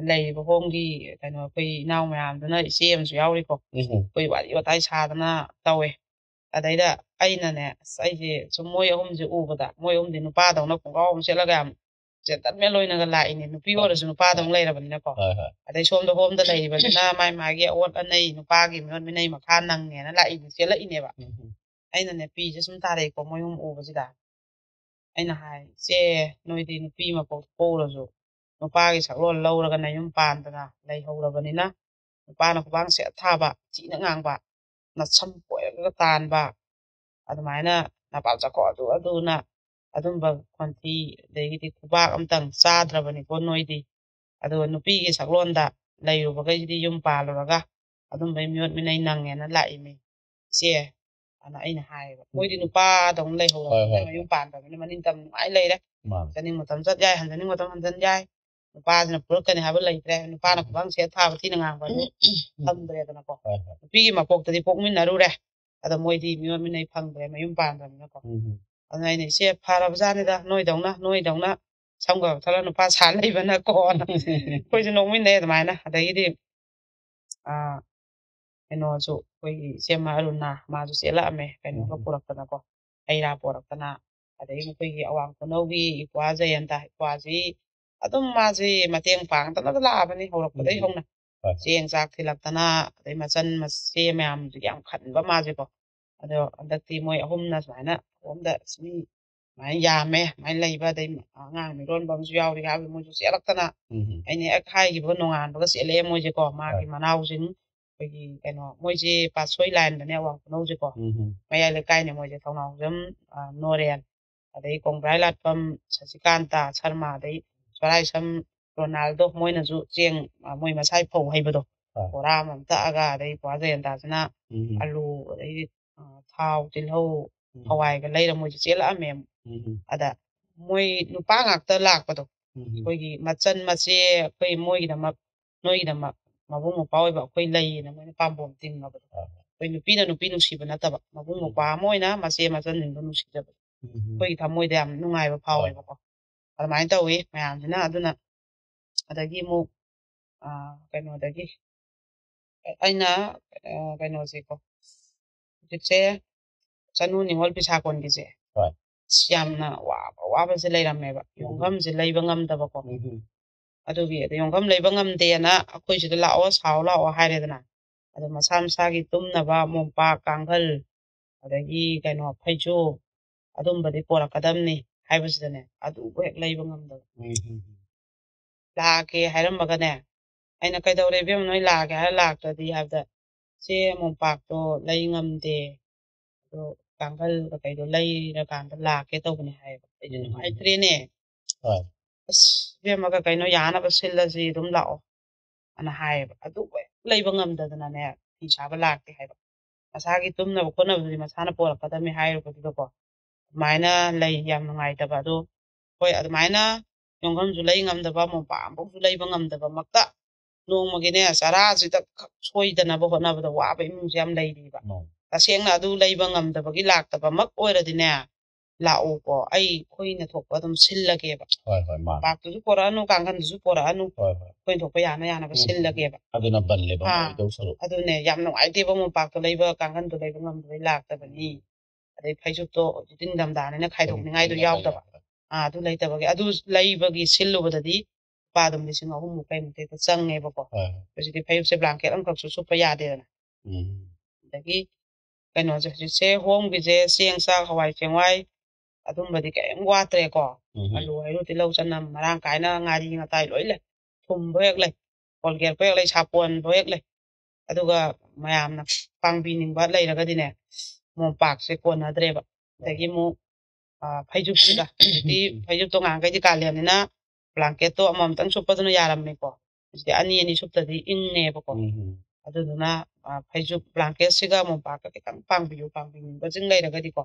Speaker 1: ꯂꯩꯔꯤꯕ ꯍꯣꯝꯒꯤ ꯀꯩꯅꯣ ꯑꯩꯈꯣꯏ ꯏꯅꯥꯎ ꯃꯌꯥꯝꯗꯨꯅ ꯏꯆꯦ ꯑꯃꯁꯨ ꯌꯥꯎꯔꯤꯀꯣ ꯑꯩꯈꯣꯏ ꯋꯥꯔꯤ ꯋꯥꯇꯥꯏ ꯁꯥꯗꯅ ꯇꯧꯋꯦ ꯑꯗꯩꯗ ꯑꯩꯅꯅꯦ ꯑꯁ ꯑꯩꯁꯦ ꯁꯨꯝ ꯃꯣꯏ ꯑꯍꯨꯝꯁꯦ ꯎꯕꯗ ꯃꯣꯏ ꯑꯍꯨꯝꯗꯤ ꯅꯨꯄꯥꯗꯧꯅ ꯈꯣꯡꯒ꯭ꯔꯥꯎ ꯑꯃ ꯁꯦꯠꯂꯒ ꯌꯥꯝ ꯖꯦꯟꯇꯜꯃꯦꯟ ꯑꯣꯏꯅꯒ ꯂꯥꯛꯏꯅꯦ ꯅꯨꯄꯤ ꯑꯣꯏꯔꯁꯨ ꯅꯨꯄꯥꯗꯧꯅ ꯂꯩꯔꯕꯅꯤꯅꯀꯣ ꯑꯗꯩ ꯁꯣꯝꯗ ꯍꯣꯝꯗ ꯂꯩꯔꯤꯕꯁꯤꯅ ꯃꯥꯒꯤ ꯑꯑꯣꯠ ꯑꯅꯩ ꯅꯨꯄꯥꯒꯤ ꯃꯤꯑꯣꯠ ꯃꯤꯅꯩ ꯃꯈꯥ ꯅꯪꯉꯦꯅ ꯂꯥꯛꯏꯅꯦ ꯆꯦꯜꯂꯛꯏꯅꯦꯕ ꯑꯩꯅꯅꯦ ꯄꯤꯁꯦ ꯁꯨꯝ ꯇꯥꯔꯛꯏꯀꯣ ꯃꯣꯏ ꯑꯍꯨꯝ ꯎꯕꯁꯤꯗ ꯑꯩꯅ ꯍꯥꯏ ꯏꯆꯦ ꯅꯣꯏꯗꯤ ꯅꯨꯄꯤ ꯃꯄꯣꯛ ꯄꯣꯛꯎꯔꯁꯨ ꯅꯨꯄꯥꯒꯤ ꯁꯛꯂꯣꯟ ꯂꯧꯔꯒ ꯅꯌꯨꯝ ꯄꯥꯟꯗꯅ ꯂꯩꯍꯧꯔꯕꯅꯤꯅ ꯅꯨꯄꯥꯅ ꯈꯨꯄꯥꯡ ꯁꯦꯠ ꯊꯥꯕ ꯊꯤꯅ ꯉꯥꯡꯕ ꯅꯁꯝ ꯄꯣꯏꯔꯒ ꯇꯥꯟꯕ ꯑꯗꯨꯃꯥꯏꯅ ꯅꯄꯥꯜ ꯆꯥꯛꯀꯣ ꯑꯗꯨꯅ ꯑꯗꯨꯝꯕ ꯈꯣꯟꯊꯤ ꯑꯗꯒꯤꯗꯤ ꯈꯨꯕꯥꯛ ꯑꯝꯇꯪ ꯆꯥꯗ꯭ꯔꯕꯅꯤꯀꯣ ꯅꯣꯏꯗꯤ ꯑꯗꯨꯒ ꯅꯨꯄꯤꯒꯤ ꯁꯛꯂꯣꯟꯗ ꯂꯩꯔꯨꯕꯈꯩꯁꯤꯗꯤ ꯌꯨꯝ ꯄꯥꯜꯂꯨꯔꯒ ꯑꯗꯨꯝꯕꯩ ꯃꯤꯑꯣꯠ ꯃꯤꯅꯩ ꯅꯪꯉꯦꯅ ꯂꯥꯛꯏꯅꯤ ꯏꯆꯦ ꯑꯗꯨꯅ ꯑꯩꯅ ꯍꯥꯏꯌꯦꯕ ꯃꯣꯏꯗꯤ ꯅꯨꯄꯥꯗꯧꯅ ꯂꯩꯍꯧꯔꯕꯅꯤꯅ ꯃꯌꯨꯝ ꯄꯥꯟꯗꯕꯅꯤꯅ ꯃꯅꯤꯡꯇꯝ ꯅꯨꯡꯉꯥꯏ ꯂꯩꯔꯦ ꯆꯠꯅꯤꯡ ꯃꯇꯝ ꯆꯠ ꯌꯥꯏ ꯍꯟꯖꯅꯤꯡ ꯃꯇꯝ ꯍꯟꯖꯟ ꯌꯥꯏ ꯅꯨꯄꯥꯁꯤꯅ ꯐꯨꯔꯛꯀꯅꯤ ꯍꯥꯏꯕ ꯂꯩꯇ꯭ꯔꯦ ꯅꯨꯄꯥꯅ ꯈꯨꯕꯥꯡ ꯁꯦꯠ ꯊꯥꯕ ꯊꯤꯅ ꯉꯥꯡꯕ ꯑꯗꯨ ꯊꯝꯗ꯭ꯔꯦꯗꯅꯀꯣ ꯅꯨꯄꯤꯒꯤ ꯃꯄꯣꯛꯇꯗꯤ ꯄꯣꯛꯃꯤꯟꯅꯔꯨꯔꯦ ꯑꯗꯣ ꯃꯣꯏꯗꯤ ꯃꯤꯑꯣꯠ ꯃꯤꯅꯩ ꯐꯪꯗ꯭ꯔꯦ ꯃꯌꯨꯝ ꯄꯥꯟꯗ꯭ꯔꯕꯅꯤꯅꯀꯣ ꯑꯗꯨꯅ ꯑꯩꯅ ꯏꯆꯦ ꯐꯔꯕꯖꯥꯠꯅꯤꯗ ꯅꯣꯏꯗꯧꯅ ꯁꯝꯒ ꯀꯛꯊꯠꯂ ꯅꯨꯄꯥ ꯁꯥ ꯂꯩꯕꯅꯀꯣꯅ ꯑꯩꯈꯣꯏꯁꯨ ꯅꯣꯛꯃꯤꯟꯅꯩ ꯑꯗꯨꯃꯥꯏꯅ ꯑꯗꯒꯤꯗꯤ ꯀꯩꯅꯣꯁꯨ ꯑꯩꯈꯣꯏꯒꯤ ꯏꯆꯦꯝꯃ ꯑꯔꯨꯅꯥ ꯃꯥꯁꯨ ꯆꯦꯜꯂꯛꯑꯝꯃꯦ ꯀꯩꯅꯣꯒ ꯄꯨꯔꯛꯇꯅꯀꯣ ꯍꯩ ꯔꯥ ꯄꯣꯔꯛꯇꯅ ꯑꯗꯒꯤ ꯃꯈꯣꯏꯒꯤ ꯑꯋꯥꯡ ꯈꯨꯅꯧꯒꯤ ꯏꯄ꯭ꯋꯥ ꯖꯌꯟꯇ ꯏꯄ꯭ꯋꯥꯁꯤ ꯑꯗꯨꯝ ꯃꯥꯁꯤ ꯃꯇꯦꯡ ꯄꯥꯡꯗꯅꯒ ꯂꯥꯛꯑꯕꯅꯤ ꯍꯧꯔꯛꯄꯗꯒꯤ ꯍꯧꯅ ꯆꯦꯡ ꯆꯥꯛ ꯊꯤꯜꯂꯛꯇꯅ ꯑꯗꯩ ꯃꯆꯟ ꯃꯆꯦ ꯃꯌꯥꯝꯁꯨ ꯌꯥꯝ ꯈꯟꯕ ꯃꯥꯁꯦꯀꯣ ꯑꯗꯣ ꯍꯟꯗꯛꯇꯤ ꯃꯣꯏ ꯑꯍꯨꯝꯅ ꯁꯨꯃꯥꯏꯅ ꯁꯣꯝꯗ ꯃꯤ ꯁꯨꯃꯥꯏꯅ ꯌꯥꯝꯃꯦ ꯁꯨꯃꯥꯏꯅ ꯂꯩꯕ ꯑꯗꯩ ꯑꯉꯥꯡ ꯃꯤꯔꯣꯟꯕ ꯑꯃꯁꯨ ꯌꯥꯎꯔꯤ ꯍꯥꯏꯕ ꯃꯣꯏꯁꯨ ꯆꯦꯜꯂꯛꯇꯅ ꯑꯩꯅ ꯍꯦꯛ ꯍꯥꯏꯈꯤꯕ ꯅꯣꯡꯉꯥꯟꯕꯒ ꯆꯦꯜꯂꯛꯑꯦ ꯃꯣꯏꯁꯦꯀꯣ ꯃꯥꯒꯤ ꯃꯅꯥꯎꯁꯤꯡ ꯑꯩꯈꯣꯏꯒꯤ ꯀꯩꯅꯣ ꯃꯣꯏꯁꯦ ꯄꯥꯠꯁꯣꯏ ꯂꯥꯏꯟꯗꯅꯦ ꯑꯋꯥꯡ ꯈꯨꯅꯧꯁꯦꯀꯣ ꯃꯌꯥꯏ ꯂꯩꯀꯥꯏꯅꯦ ꯃꯣꯏꯁꯦ ꯊꯧꯅꯥꯎꯖꯝ ꯅꯣꯔꯦꯟ ꯑꯗꯩ ꯀꯣꯡꯕ꯭ꯔꯥꯏ ꯂꯥꯠꯐꯝ ꯁꯁꯤꯀꯥꯟꯇꯥ ꯁꯔꯃ ꯑꯗꯩ ꯁꯣꯔꯥꯏꯁꯝ ꯔꯣꯅꯥꯜꯗꯣ ꯃꯣꯏꯅꯁꯨ ꯆꯦꯡ ꯃꯣꯏ ꯃꯁꯥꯏ ꯐꯧ ꯍꯩꯕꯗꯣ ꯕꯣꯔꯥ ꯑꯃꯃꯝ ꯇꯛꯑꯒ ꯑꯗꯩ ꯄꯨꯋꯥ ꯖꯌꯟꯇꯥꯁꯤꯅ ꯑꯂꯨ ꯑꯗꯩ ꯊꯥꯎ ꯇꯤꯜꯍꯧ ꯍꯋꯥꯏꯒ ꯂꯩꯔ ꯃꯣꯏꯁꯨ ꯆꯦꯜꯂꯛꯑꯝꯃꯦ ꯑꯗ ꯃꯣꯏ ꯅꯨꯄꯥ ꯉꯥꯛꯇ ꯂꯥꯛꯄꯗꯣ ꯑꯩꯈꯣꯏꯒꯤ ꯃꯆꯟ ꯃꯆꯦ ꯑꯩꯈꯣই ꯅꯣꯏꯒꯤꯗꯃꯛ ꯃꯕꯨꯡ ꯃꯧꯄ꯭ꯋꯥ ꯑꯣꯏꯕ ꯑꯩꯈꯣꯏ ꯂꯩꯌꯦꯅ ꯃꯣꯏꯅ ꯄꯥꯝꯕꯣꯝ ꯇꯤꯡꯉꯕꯗꯣ ꯑꯩꯈꯣꯏ ꯅꯨꯄꯤꯅ ꯅꯨꯄꯤ ꯅꯨꯡꯁꯤꯕ ꯅꯠꯇꯕ ꯃꯕꯨꯡ ꯃꯧꯄ꯭ꯋꯥ ꯑꯃ ꯑꯣꯏꯅ ꯃꯆꯦ ꯃꯆꯟꯁꯤꯡꯗꯣ ꯅꯨꯡꯁꯤꯖꯕ ꯑꯩꯈꯣꯏꯒꯤ ꯊꯃꯣꯏꯗ ꯌꯥꯝ ꯅꯨꯡꯉꯥꯏꯕ ꯐꯥꯎꯋꯦꯕꯀꯣ ꯑꯗꯨꯃꯥꯏꯅ ꯇꯧꯋꯤ ꯃꯌꯥꯝꯁꯤꯅ ꯑꯗꯨꯅ ꯑꯗꯒꯤ ꯑꯃꯨꯛ ꯀꯩꯅꯣꯗꯒꯤ ꯑꯩꯅ ꯀꯩꯅꯣꯁꯦꯀꯣ ꯍꯧꯖꯤꯛꯁꯦ ꯆꯅꯨ ꯅꯤꯉꯣꯜ ꯄꯤꯁꯥꯀꯣꯟꯒꯤꯁꯦ ꯌꯥꯝꯅ ꯋꯥꯕꯁꯦ ꯂꯩꯔꯝꯃꯦꯕ ꯌꯣꯡꯐꯝꯁꯦ ꯂꯩꯕ ꯉꯝꯗꯕꯀꯣ ꯑꯗꯨꯒꯤ ꯑꯗ ꯌꯣꯡꯐꯝ ꯂꯩꯕ ꯉꯝꯗꯦꯅ ꯑꯩꯈꯣꯏ ꯁꯤꯗ ꯂꯥꯛꯑꯣ ꯁꯥꯎ ꯂꯥꯛꯑꯣ ꯍꯥꯏꯔꯦꯗꯅ ꯑꯗꯣ ꯃꯁꯥ ꯃꯁꯥꯒꯤ ꯇꯨꯝꯅꯕ ꯃꯣꯝꯄꯥꯛ ꯀꯥꯡꯈꯜ ꯑꯗꯒꯤ ꯀꯩꯅꯣ ꯐꯩꯖꯣꯞ ꯑꯗꯨꯝꯕꯗꯤ ꯄꯣꯔꯛꯀꯗꯕꯅꯤ ꯍꯥꯏꯕꯁꯤꯗꯅꯦ ꯑꯗꯨꯕꯨ ꯍꯦꯛ ꯂꯩꯕ ꯉꯝꯗꯕ ꯂꯥꯛꯀꯦ ꯍꯥꯏꯔꯝꯃꯒꯅꯦ ꯑꯩꯅ ꯀꯩꯗꯧꯔꯦ ꯏꯕꯦꯝꯃ ꯅꯣꯏ ꯂꯥꯛꯀꯦ ꯍꯥꯏꯔ ꯂꯥꯛꯇ꯭ꯔꯗꯤ ꯍꯥꯏꯕꯗ ꯆꯦ ꯃꯣꯝꯄꯥꯛꯇꯣ ꯂꯩ ꯉꯝꯗꯦ ꯑꯗꯣ ꯀꯥꯡꯈꯜ ꯀꯩꯗꯣ ꯂꯩꯔꯀꯥꯟꯗ ꯂꯥꯛꯀꯦ ꯇꯧꯕꯅꯦ ꯍꯥꯏꯌꯦꯕ ꯑꯩꯁꯨ ꯅꯨꯡꯉꯥꯏꯇ꯭ꯔꯦꯅꯦ ꯑꯁ ꯏꯕꯦꯝꯃꯒ ꯀꯩꯅꯣ ꯌꯥꯅꯕ ꯁꯤꯜꯂꯁꯤ ꯑꯗꯨꯝ ꯂꯥꯛꯑꯣ ꯑꯅ ꯍꯥꯏꯌꯦꯕ ꯑꯗꯨꯕꯨ ꯍꯦꯛ ꯂꯩꯕ ꯉꯝꯗꯗꯅꯅꯦ ꯐꯤ ꯁꯥꯕ ꯂꯥꯛꯇꯦ ꯍꯥꯏꯕ ꯃꯁꯥꯒꯤ ꯇꯨꯝꯅꯕ ꯈꯣꯠꯅꯕꯗꯨꯗꯤ ꯃꯁꯥꯅ ꯄꯣꯔꯛꯀꯗꯕꯅꯤ ꯍꯥꯏꯔꯨꯕꯗꯨꯗꯀꯣ ꯑꯗꯨꯃꯥꯏꯅ ꯂꯩ ꯌꯥꯝ ꯅꯨꯡꯉꯥꯏꯇꯕ ꯑꯗꯣ ꯍꯣꯏ ꯑꯗꯨꯃꯥꯏꯅ ꯌꯣꯡꯐꯝꯁꯨ ꯂꯩ ꯉꯝꯗꯕ ꯃꯣꯝꯄꯥꯛ ꯑꯃꯐꯥꯎꯁꯨ ꯂꯩꯕ ꯉꯝꯗꯕ ꯃꯛꯇ ꯅꯣꯡꯃꯒꯤꯅꯦ ꯆꯔꯥꯁꯤꯗ ꯁꯣꯏꯗꯅꯕ ꯍꯣꯠꯅꯕꯗ ꯋꯥꯕ ꯏꯃꯨꯡꯁꯦ ꯌꯥꯝ ꯂꯩꯔꯤꯕ ꯇꯁꯦꯡꯅ ꯑꯗꯨ ꯂꯩꯕ ꯉꯝꯗꯕꯒꯤ ꯂꯥꯛꯇꯕꯃꯛ ꯑꯣꯏꯔꯗꯤꯅꯦ ꯂꯥꯛꯑꯣꯀꯣ ꯑꯩ ꯑꯩꯈꯣꯏꯅ ꯊꯣꯛꯄ ꯑꯗꯨꯝ ꯁꯤꯜꯂꯒꯦꯕ ꯃꯣꯝꯄꯥꯛꯇꯨꯁꯨ ꯄꯣꯔꯛꯑꯅꯨ ꯀꯥꯡꯈꯟꯗꯨꯁꯨ ꯄꯣꯔꯛꯑꯅꯨ ꯑꯩꯈꯣꯏꯅ ꯊꯣꯛꯄ ꯌꯥꯅꯕ ꯁꯤꯜꯂꯒꯦꯕ
Speaker 2: ꯑꯗꯨꯅ ꯕꯜꯂꯦꯕ ꯑꯣꯏꯗꯧ ꯁꯔꯨꯛ
Speaker 1: ꯑꯗꯨꯅꯦ ꯌꯥꯝ ꯅꯨꯡꯉꯥꯏꯇꯦꯕ ꯃꯣꯝꯄꯥꯛꯇꯣ ꯂꯩꯕ ꯀꯥꯡꯈꯟꯗꯣ ꯂꯩꯕ ꯉꯝꯗꯕꯩ ꯂꯥꯛꯇꯕꯅꯤ ꯑꯗꯩ ꯐꯩꯖꯨꯞꯇꯣ ꯍꯧꯖꯤꯛꯇꯤ ꯅꯤꯡꯊꯝꯊꯥꯅꯤꯅ ꯈꯥꯏꯗꯣꯛꯅꯤꯡꯉꯥꯏꯗꯣ ꯌꯥꯎꯗꯕ ꯑꯗꯨ ꯂꯩꯇꯕꯒꯤ ꯑꯗꯨ ꯂꯩꯕꯒꯤ ꯁꯤꯜꯂꯨꯕꯗꯗꯤ ꯂꯨꯄꯥ ꯑꯗꯨꯝ 3,000ꯃꯨꯛ ꯀꯩꯃꯨꯛ ꯍꯦꯛꯇ ꯆꯪꯉꯦꯕꯀꯣ ꯍꯧꯖꯤꯛꯇꯤ ꯐꯩꯖꯨꯞꯁꯦ ꯕ꯭ꯂꯥꯡꯀꯦꯠ ꯑꯃꯈꯛꯁꯨ ꯁꯨꯞꯄ ꯌꯥꯗꯦꯗꯅ ꯑꯗꯒꯤ ꯀꯩꯅꯣꯁꯦ ꯍꯧꯖꯤꯛꯁꯦ ꯍꯣꯝꯒꯤꯁꯦ ꯆꯦꯡ ꯆꯥꯛ ꯍꯋꯥꯏ ꯆꯦꯡꯋꯥꯏ ꯑꯗꯨꯝꯕꯗꯤ ꯀꯩꯝ ꯋꯥꯠꯇ꯭ꯔꯦꯀꯣ ꯑꯂꯨ ꯍꯩꯔꯨ ꯇꯤꯜꯍꯧ ꯆꯅꯝ ꯃꯔꯥꯡ ꯀꯥꯏꯅ ꯉꯥꯔꯤ ꯉꯥꯇꯥꯏ ꯂꯣꯏ ꯂꯩ ꯊꯨꯝꯕ ꯍꯦꯛ ꯂꯩ ꯀꯣꯜꯒꯦꯠ ꯍꯦꯛ ꯂꯩ ꯁꯥꯄꯣꯟꯕ ꯍꯦꯛ ꯂꯩ ꯑꯗꯨꯒ ꯃꯌꯥꯝꯅ ꯄꯥꯡꯕꯤꯅꯤꯡꯕ ꯂꯩꯔꯒꯗꯤꯅꯦ ꯃꯣꯝꯄꯥꯛꯁꯦ ꯀꯣꯟꯅꯗ꯭ꯔꯦꯕ ꯑꯗꯒꯤ ꯑꯃꯨꯛ ꯐꯩꯖꯨꯞꯁꯤꯗ ꯍꯧꯖꯤꯛꯇꯤ ꯐꯩꯖꯨꯞꯇꯣ ꯉꯍꯥꯟꯈꯩꯗꯤ ꯀꯥꯂꯦꯟꯅꯤꯅ ꯕ꯭ꯂꯥꯡꯀꯦꯠꯇꯣ ꯑꯃꯃꯝꯇꯪ ꯁꯨꯞꯄꯗꯨꯅ ꯌꯥꯔꯝꯃꯦꯀꯣ ꯍꯧꯖꯤꯛꯇꯤ ꯑꯅꯤ ꯁꯨꯞꯇꯗꯤ ꯏꯪꯉꯦꯕꯀꯣ ꯑꯗꯨꯗꯨꯅ ꯐꯩꯖꯨꯞ ꯕ꯭ꯂꯥꯡꯀꯦꯠꯁꯤꯒ ꯃꯣꯝꯄꯥꯛꯀ ꯈꯤꯇꯪ ꯄꯥꯡꯕꯤꯅꯤꯡꯕꯁꯤꯡ ꯂꯩꯔꯒꯗꯤꯀꯣ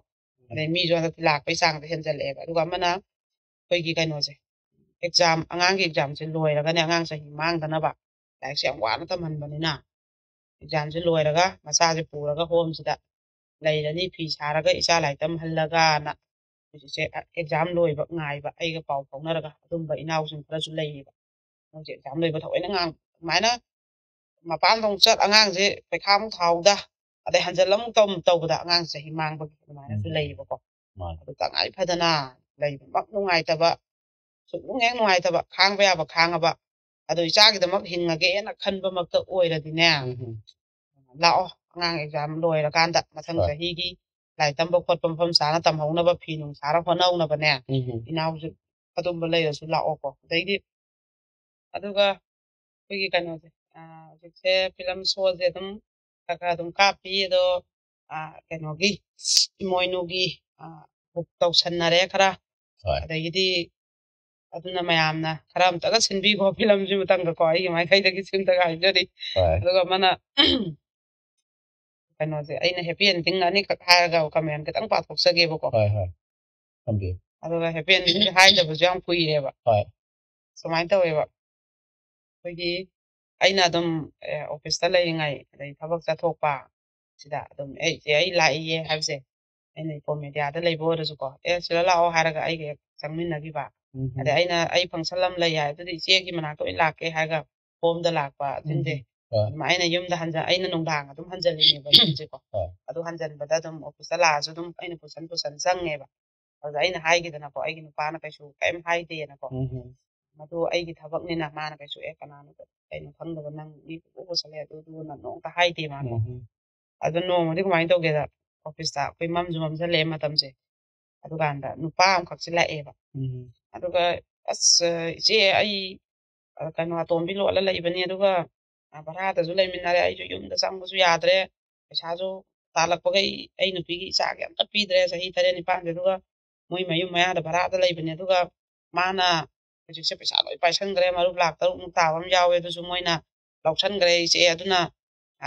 Speaker 1: ꯑꯗꯩ ꯃꯤꯁꯨ ꯍꯟꯗꯛꯇꯤ ꯂꯥꯛꯄꯩ ꯆꯥꯡꯗ ꯍꯦꯟꯖꯜꯂꯛꯑꯦꯕ ꯑꯗꯨꯒ ꯑꯃꯅ ꯑꯩꯈꯣꯏꯒꯤ ꯀꯩꯅꯣꯁꯦ ꯑꯦꯛꯖꯥꯝ ꯑꯉꯥꯡꯒꯤ ꯑꯦꯛꯖꯥꯝꯁꯦ ꯂꯣꯏꯔꯒꯅꯦ ꯑꯉꯥꯡ ꯆꯍꯤ ꯃꯥꯡꯗꯅꯕ ꯂꯥꯏꯔꯤꯛꯁꯦ ꯌꯥꯝ ꯋꯥꯅ ꯇꯝꯍꯟꯕꯅꯤꯅ ꯑꯦꯛꯖꯥꯝꯁꯦ ꯂꯣꯏꯔꯒ ꯃꯆꯥꯁꯦ ꯄꯨꯔꯒ ꯍꯣꯝꯁꯤꯗ ꯂꯩꯔꯅꯤ ꯐꯤ ꯁꯥꯔꯒ ꯏꯆꯥ ꯂꯥꯏꯔꯤꯛ ꯇꯝꯍꯜꯂꯒꯅ ꯍꯧꯖꯤꯛꯁꯦ ꯑꯦꯛꯖꯥꯝ ꯂꯣꯏꯕ ꯉꯥꯏꯕ ꯑꯩꯒ ꯄꯥꯎ ꯐꯥꯎꯅꯔꯒ ꯑꯗꯨꯝꯕ ꯏꯅꯥꯎꯁꯤꯡ ꯈꯔꯁꯨ ꯂꯩꯌꯦꯕ ꯃꯣꯏꯁꯦ ꯑꯦꯛꯖꯥꯝ ꯂꯣꯏꯕ ꯊꯑꯣꯏꯅ ꯑꯗꯨꯃꯥꯏꯅ ꯃꯄꯥꯟꯗ ꯑꯃꯨꯛ ꯆꯠ ꯑꯉꯥꯡꯁꯦ ꯄꯩꯈꯥ ꯑꯃꯨꯛ ꯊꯥꯍꯧꯗ ꯑꯗꯩ ꯍꯟꯖꯤꯜ ꯑꯃꯨꯛ ꯇꯧꯕꯗ ꯑꯉꯥꯡ ꯆꯍꯤ ꯃꯥꯡꯕꯒꯤ ꯑꯗꯨꯃꯥꯏꯅꯁꯨ ꯂꯩꯌꯦꯕꯀꯣ ꯑꯗꯨ ꯇꯉꯥꯏ ꯐꯗꯅ ꯂꯩꯕꯃꯛ ꯅꯨꯡꯉꯥꯏꯇꯕ ꯁꯨꯡꯅꯨꯡ ꯍꯦꯛ ꯅꯨꯡꯉꯥꯏꯇꯕ ꯈꯥꯡꯕ ꯌꯥꯕ ꯈꯥꯡꯉꯕ ꯑꯗꯣ ꯏꯆꯥꯒꯤꯗꯃꯛ ꯍꯤꯡꯉꯒꯦꯅ ꯈꯟꯕꯃꯛꯇ ꯑꯣꯏꯔꯗꯤꯅꯦ ꯂꯥꯛꯑꯣ ꯑꯉꯥꯡ ꯑꯦꯛꯖꯥꯝ ꯂꯣꯏꯔꯀꯥꯟꯗ ꯃꯊꯪ ꯆꯍꯤꯒꯤ ꯂꯥꯏꯔꯤꯛ ꯇꯝꯕ ꯈꯣꯠꯄ ꯃꯐꯝ ꯆꯥꯅ ꯇꯝꯍꯧꯅꯕ ꯐꯤ ꯅꯨꯡ ꯁꯥꯔ ꯍꯣꯠꯅꯍꯧꯅꯕꯅꯦ ꯏꯅꯥꯎꯁꯨ ꯑꯗꯨꯝꯕ ꯂꯩꯔꯁꯨ ꯂꯥꯛꯑꯣꯀꯣ ꯑꯗꯩꯗꯤ ꯑꯗꯨꯒ ꯑꯩꯈꯣꯏꯒꯤ ꯀꯩꯅꯣꯁꯦ ꯍꯧꯖꯤꯛꯁꯦ ꯐꯤꯂꯝ ꯁꯣꯁꯦ ꯑꯗꯨꯝ ꯈꯔ ꯑꯗꯨꯝ ꯀꯥꯞꯄꯤ ꯑꯗꯣ ꯀꯩꯅꯣꯒꯤ ꯏꯃꯣꯏꯅꯨꯒꯤ ꯕꯨꯛ ꯇꯧꯁꯟꯅꯔꯦ ꯈꯔ ꯑꯗꯒꯤꯗꯤ ꯑꯗꯨꯅ ꯃꯌꯥꯝꯅ ꯈꯔ ꯑꯝꯇꯒ ꯁꯤꯟꯕꯤꯈꯣ ꯐꯤꯂꯝꯁꯤ ꯃꯇꯪꯒꯀꯣ ꯑꯩꯒꯤ ꯃꯥꯏꯀꯩꯗꯒꯤ ꯁꯤꯟꯗꯒ ꯍꯥꯏꯖꯔꯤ ꯑꯗꯨꯒ ꯑꯃꯅ ꯀꯩꯅꯣꯁꯦ ꯑꯩꯅ ꯍꯦꯄꯤ ꯑꯦꯟꯗꯤꯡ ꯑꯅꯤꯈꯛ ꯍꯥꯏꯔꯒ ꯀꯃꯦꯟ ꯈꯤꯇꯪ ꯄꯥꯊꯣꯛꯆꯒꯦꯕꯀꯣ ꯑꯗꯨꯒ ꯍꯦꯄꯤ ꯑꯦꯟꯗꯤꯡꯁꯦ ꯍꯥꯏꯗꯕꯁꯨ ꯌꯥꯝ ꯀꯨꯏꯔꯦꯕ ꯁꯨꯃꯥꯏꯅ ꯇꯧꯋꯦꯕ ꯑꯩꯈꯣꯏꯒꯤ ꯑꯩꯅ ꯑꯗꯨꯝ ꯑꯣꯐꯤꯁꯇ ꯂꯩꯔꯤꯉꯩ ꯑꯗꯩ ꯊꯕꯛ ꯆꯠꯊꯣꯛꯄ ꯁꯤꯗ ꯑꯗꯨꯝ ꯑꯩ ꯂꯥꯛꯏꯌꯦ ꯍꯥꯏꯕꯁꯦ ꯑꯩꯅ ꯏꯄꯣ ꯃꯦꯗꯤꯌꯥꯗ ꯂꯩꯕ ꯑꯣꯏꯔꯁꯨꯀꯣ ꯁꯤꯗ ꯂꯥꯛꯑꯣ ꯍꯥꯏꯔꯒ ꯑꯩꯒ ꯍꯦꯛ ꯆꯪꯃꯤꯟꯅꯈꯤꯕ ꯑꯗꯩ ꯑꯩ ꯐꯪꯁꯟ ꯑꯃ ꯂꯩ ꯍꯥꯏ ꯑꯗꯨꯗꯤ ꯏꯆꯦꯒꯤ ꯃꯅꯥꯛꯇ ꯑꯣꯏꯅ ꯂꯥꯛꯀꯦ ꯍꯥꯏꯔꯒ ꯍꯣꯝꯗ ꯂꯥꯛꯄ ꯑꯗꯨꯝꯗꯤ ꯑꯩꯅ ꯌꯨꯝꯗ ꯑꯩꯅ ꯅꯨꯡꯗꯥꯡ ꯑꯗꯨꯝ ꯍꯟꯖꯜꯂꯤꯅꯦꯕ ꯌꯨꯝꯁꯦꯀꯣ ꯑꯗꯨ ꯍꯟꯖꯟꯕꯗ ꯑꯗꯨꯝ ꯑꯣꯐꯤꯁꯇ ꯂꯥꯛꯑꯁꯨ ꯑꯗꯨꯝ ꯑꯩꯅ ꯄꯨꯁꯟ ꯆꯪꯉꯦꯕ ꯑꯗꯨꯗ ꯑꯩꯅ ꯍꯥꯏꯈꯤꯗꯅꯀꯣ ꯑꯩꯒꯤ ꯅꯨꯄꯥꯅ ꯀꯩꯁꯨ ꯀꯩꯝ ꯍꯥꯏꯗꯦꯅꯀꯣ ꯃꯗꯨ ꯑꯩꯒꯤ ꯊꯕꯛꯅꯤꯅ ꯃꯥꯅ ꯀꯩꯁꯨ ꯀꯅꯥꯅꯣ ꯀꯩꯅꯣ ꯈꯪꯗꯕ ꯅꯪ ꯃꯤ ꯄꯨꯁꯜꯂꯦ ꯑꯗꯨꯅ ꯅꯣꯡꯇ ꯍꯥꯏꯗꯦ ꯃꯥꯅ ꯑꯗꯨ ꯅꯣꯡꯃꯗꯤ ꯀꯃꯥꯏꯅ ꯇꯧꯒꯦꯗ ꯑꯣꯐꯤꯁꯇ ꯑꯩꯈꯣꯏ ꯃꯝꯁꯜꯂꯛꯑꯦ ꯃꯇꯝꯁꯦ ꯑꯗꯨꯀꯥꯟꯗ ꯅꯨꯄꯥ ꯑꯃꯈꯛꯁꯦ ꯂꯥꯛꯑꯦꯕ ꯑꯗꯨꯒ ꯑꯁ ꯏꯆꯦ ꯑꯩ ꯀꯩꯅꯣ ꯑꯇꯣꯝꯕꯤ ꯂꯣꯠꯂ ꯂꯩꯕꯅꯤ ꯑꯗꯨꯒ ꯚꯔꯥꯗꯁꯨ ꯂꯩꯃꯤꯟꯅꯔꯦ ꯑꯩꯁꯨ ꯌꯨꯝꯗ ꯆꯪꯕꯁꯨ ꯌꯥꯗ꯭ꯔꯦ ꯄꯩꯁꯥꯁꯨ ꯇꯥꯜꯂꯛꯄꯈꯩ ꯑꯩ ꯅꯨꯄꯤꯒꯤ ꯏꯆꯥꯒꯤ ꯑꯝꯇ ꯄꯤꯗ꯭ꯔꯦ ꯆꯍꯤ 3, 9 ꯑꯗꯨꯒ ꯃꯣꯏ ꯃꯌꯨꯝ ꯃꯌꯥꯗ ꯚꯔꯥꯗ ꯂꯩꯕꯅꯦ ꯑꯗꯨꯒ ꯃꯥꯅ ꯍꯧꯖꯤꯛꯁꯦ ꯄꯩꯁꯥ ꯂꯣꯏ ꯄꯥꯏꯁꯟꯈ꯭ꯔꯦ ꯃꯔꯨꯞ 1,600,000 ꯇꯥꯕ ꯑꯃ ꯌꯥꯎꯋꯦ ꯑꯗꯨꯁꯨ ꯃꯣꯏꯅ ꯂꯧꯁꯟꯈ꯭ꯔꯦ ꯏꯆꯦ ꯑꯗꯨꯅ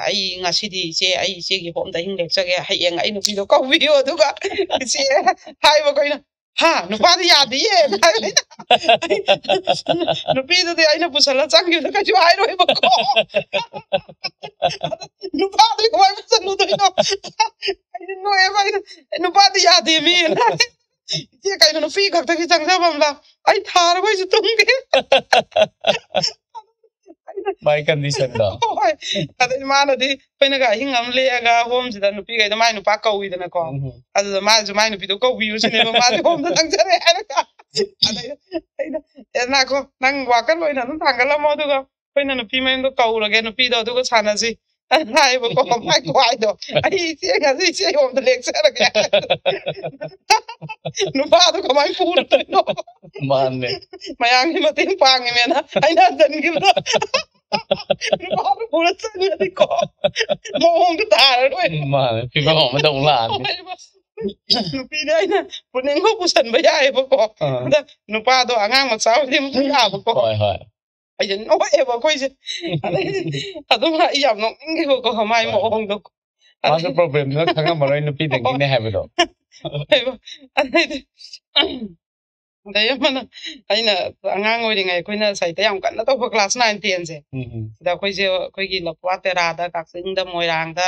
Speaker 1: ꯑꯩ ꯉꯁꯤꯗꯤ ꯑꯩ ꯏꯆꯦꯒꯤ ꯍꯣꯝꯗ ꯑꯍꯤꯡ ꯂꯦꯛꯆꯒꯦ ꯍꯌꯦꯡ ꯑꯩ ꯅꯨꯄꯤꯗꯣ ꯀꯧꯕꯤꯌꯣ ꯑꯗꯨꯒ ꯏꯆꯦ ꯍꯥꯏꯕ ꯑꯩꯈꯣꯏꯅ ꯅꯨꯄꯥꯗꯤ ꯌꯥꯗꯤꯌꯦ ꯅꯨꯄꯤꯗꯨꯗꯤ ꯑꯩꯅ ꯄꯨꯁꯜꯂ ꯆꯪꯈꯤꯕꯗ ꯀꯩꯁꯨ ꯍꯥꯏꯔꯣꯏꯕꯀꯣ ꯅꯨꯄꯥꯗꯨ ꯀꯃꯥꯏꯅ ꯄꯨꯁꯜꯂꯨꯗꯣꯏꯅꯣ ꯑꯩꯅ ꯅꯣꯛꯑꯦꯕ ꯑꯩꯅ ꯅꯨꯄꯥꯗꯤ ꯌꯥꯗꯦꯃꯤ ꯏꯆꯦ ꯀꯩꯅꯣ ꯅꯨꯄꯤ ꯈꯛꯇꯒꯤ ꯆꯪꯖꯕꯝꯂꯥ ꯑꯩ ꯊꯥꯔꯒꯣꯏꯁꯨ ꯇꯨꯝꯒꯦ
Speaker 2: ꯃꯥꯏ ꯀꯟꯗꯤꯁꯟꯗꯣ
Speaker 1: ꯍꯣꯏ ꯑꯗꯩ ꯃꯥꯅꯗꯤ ꯑꯩꯈꯣꯏꯅꯒ ꯑꯍꯤꯡ ꯑꯃ ꯂꯦꯛꯑꯒ ꯍꯣꯝꯁꯤꯗ ꯅꯨꯄꯤꯈꯩꯗꯣ ꯃꯥꯏ ꯅꯨꯄꯥ ꯀꯧꯏꯗꯅꯀꯣ ꯑꯗꯨꯗ ꯃꯥꯁꯨ ꯃꯥꯏ ꯅꯨꯄꯤꯗꯣ ꯀꯧꯕꯤꯌꯨꯁꯤꯅꯦꯕ ꯃꯥꯁꯦ ꯍꯣꯝꯗ ꯆꯪꯖꯔꯦ ꯍꯥꯏꯔꯒ ꯑꯩꯅ ꯅꯥꯈꯣ ꯅꯪ ꯋꯥꯈꯜ ꯑꯣꯏꯅ ꯑꯗꯨꯝ ꯊꯥꯡꯒꯠꯂꯝꯃꯣ ꯑꯗꯨꯒ ꯑꯩꯈꯣꯏꯅ ꯅꯨꯄꯤ ꯃꯌꯨꯝꯗꯣ ꯀꯧꯔꯒꯦ ꯅꯨꯄꯤꯗꯣ ꯑꯗꯨꯒ ꯁꯥꯟꯅꯁꯤ ꯍꯥꯏꯌꯦꯕꯀꯣ ꯃꯥꯏ ꯈ꯭ꯋꯥꯏꯗꯣ ꯑꯩ ꯏꯆꯦ ꯍꯣꯝꯗ ꯂꯦꯛꯆꯔꯒꯦ ꯅꯨꯄꯥꯗꯣ ꯀꯃꯥꯏꯅ ꯄꯨꯔꯨꯗꯣꯏꯅꯣ
Speaker 2: ꯃꯥꯅꯦ
Speaker 1: ꯃꯌꯥꯝꯒꯤ ꯃꯇꯦꯡ ꯄꯥꯡꯉꯤꯃꯦꯅ ꯑꯩꯅ ꯍꯟꯖꯟꯈꯤꯕꯗꯣ ꯅꯨꯄꯥꯗꯣ ꯄꯨꯔ ꯆꯪꯉꯗꯤꯀꯣ ꯃꯑꯣꯡꯗꯣ ꯇꯥꯔꯔꯣꯏ
Speaker 2: ꯃꯥꯅꯦ ꯐꯤꯕꯝ ꯑꯃꯗ ꯑꯃꯨꯛ ꯂꯥꯛꯑꯅꯤ
Speaker 1: ꯅꯨꯄꯤꯗꯤ ꯑꯩꯅ ꯄꯨꯅꯤꯡꯕ ꯄꯨꯁꯟꯕ ꯌꯥꯏꯑꯕꯀꯣ ꯑꯗ ꯅꯨꯄꯥꯗꯣ ꯑꯉꯥꯡ ꯃꯆꯥ ꯑꯣꯏꯗꯤ ꯑꯃꯨꯛ ꯌꯥꯕꯀꯣ ꯑꯩꯁꯦ ꯅꯣꯛꯑꯦꯕ ꯑꯩꯈꯣꯏꯁꯦ ꯑꯗꯩꯗꯤ ꯑꯗꯨꯝ ꯑꯩ ꯌꯥꯝ ꯅꯣꯛꯅꯤꯡꯈꯤꯕꯀꯣ ꯃꯥꯏ ꯃꯑꯣꯡꯗꯣ
Speaker 2: ꯃꯥꯁꯨ ꯄ꯭ꯔꯣꯕ꯭ꯂꯦꯝꯗꯨ ꯈꯪꯉꯝꯃꯔꯣꯏ ꯅꯨꯄꯤꯗꯪꯒꯤꯅꯦ ꯍꯥꯏꯕꯗꯣ
Speaker 1: ꯑꯗꯩꯗꯤ ꯑꯗꯩ ꯑꯃꯅ ꯑꯩꯅ ꯑꯉꯥꯡ ꯑꯣꯏꯔꯤꯉꯩ ꯑꯩꯈꯣꯏꯅ ꯁꯥꯏꯠꯇ ꯌꯥꯝ ꯀꯟꯅ ꯇꯧꯕ ꯀ꯭ꯂꯥꯁ 9, 10ꯁꯦ ꯁꯤꯗ ꯑꯩꯈꯣꯏꯁꯦ ꯑꯩꯈꯣꯏꯒꯤ ꯂꯧꯄꯨꯋꯥ ꯇꯦꯔꯥꯗ ꯀꯛꯆꯤꯡꯗ ꯃꯣꯏꯔꯥꯡꯗ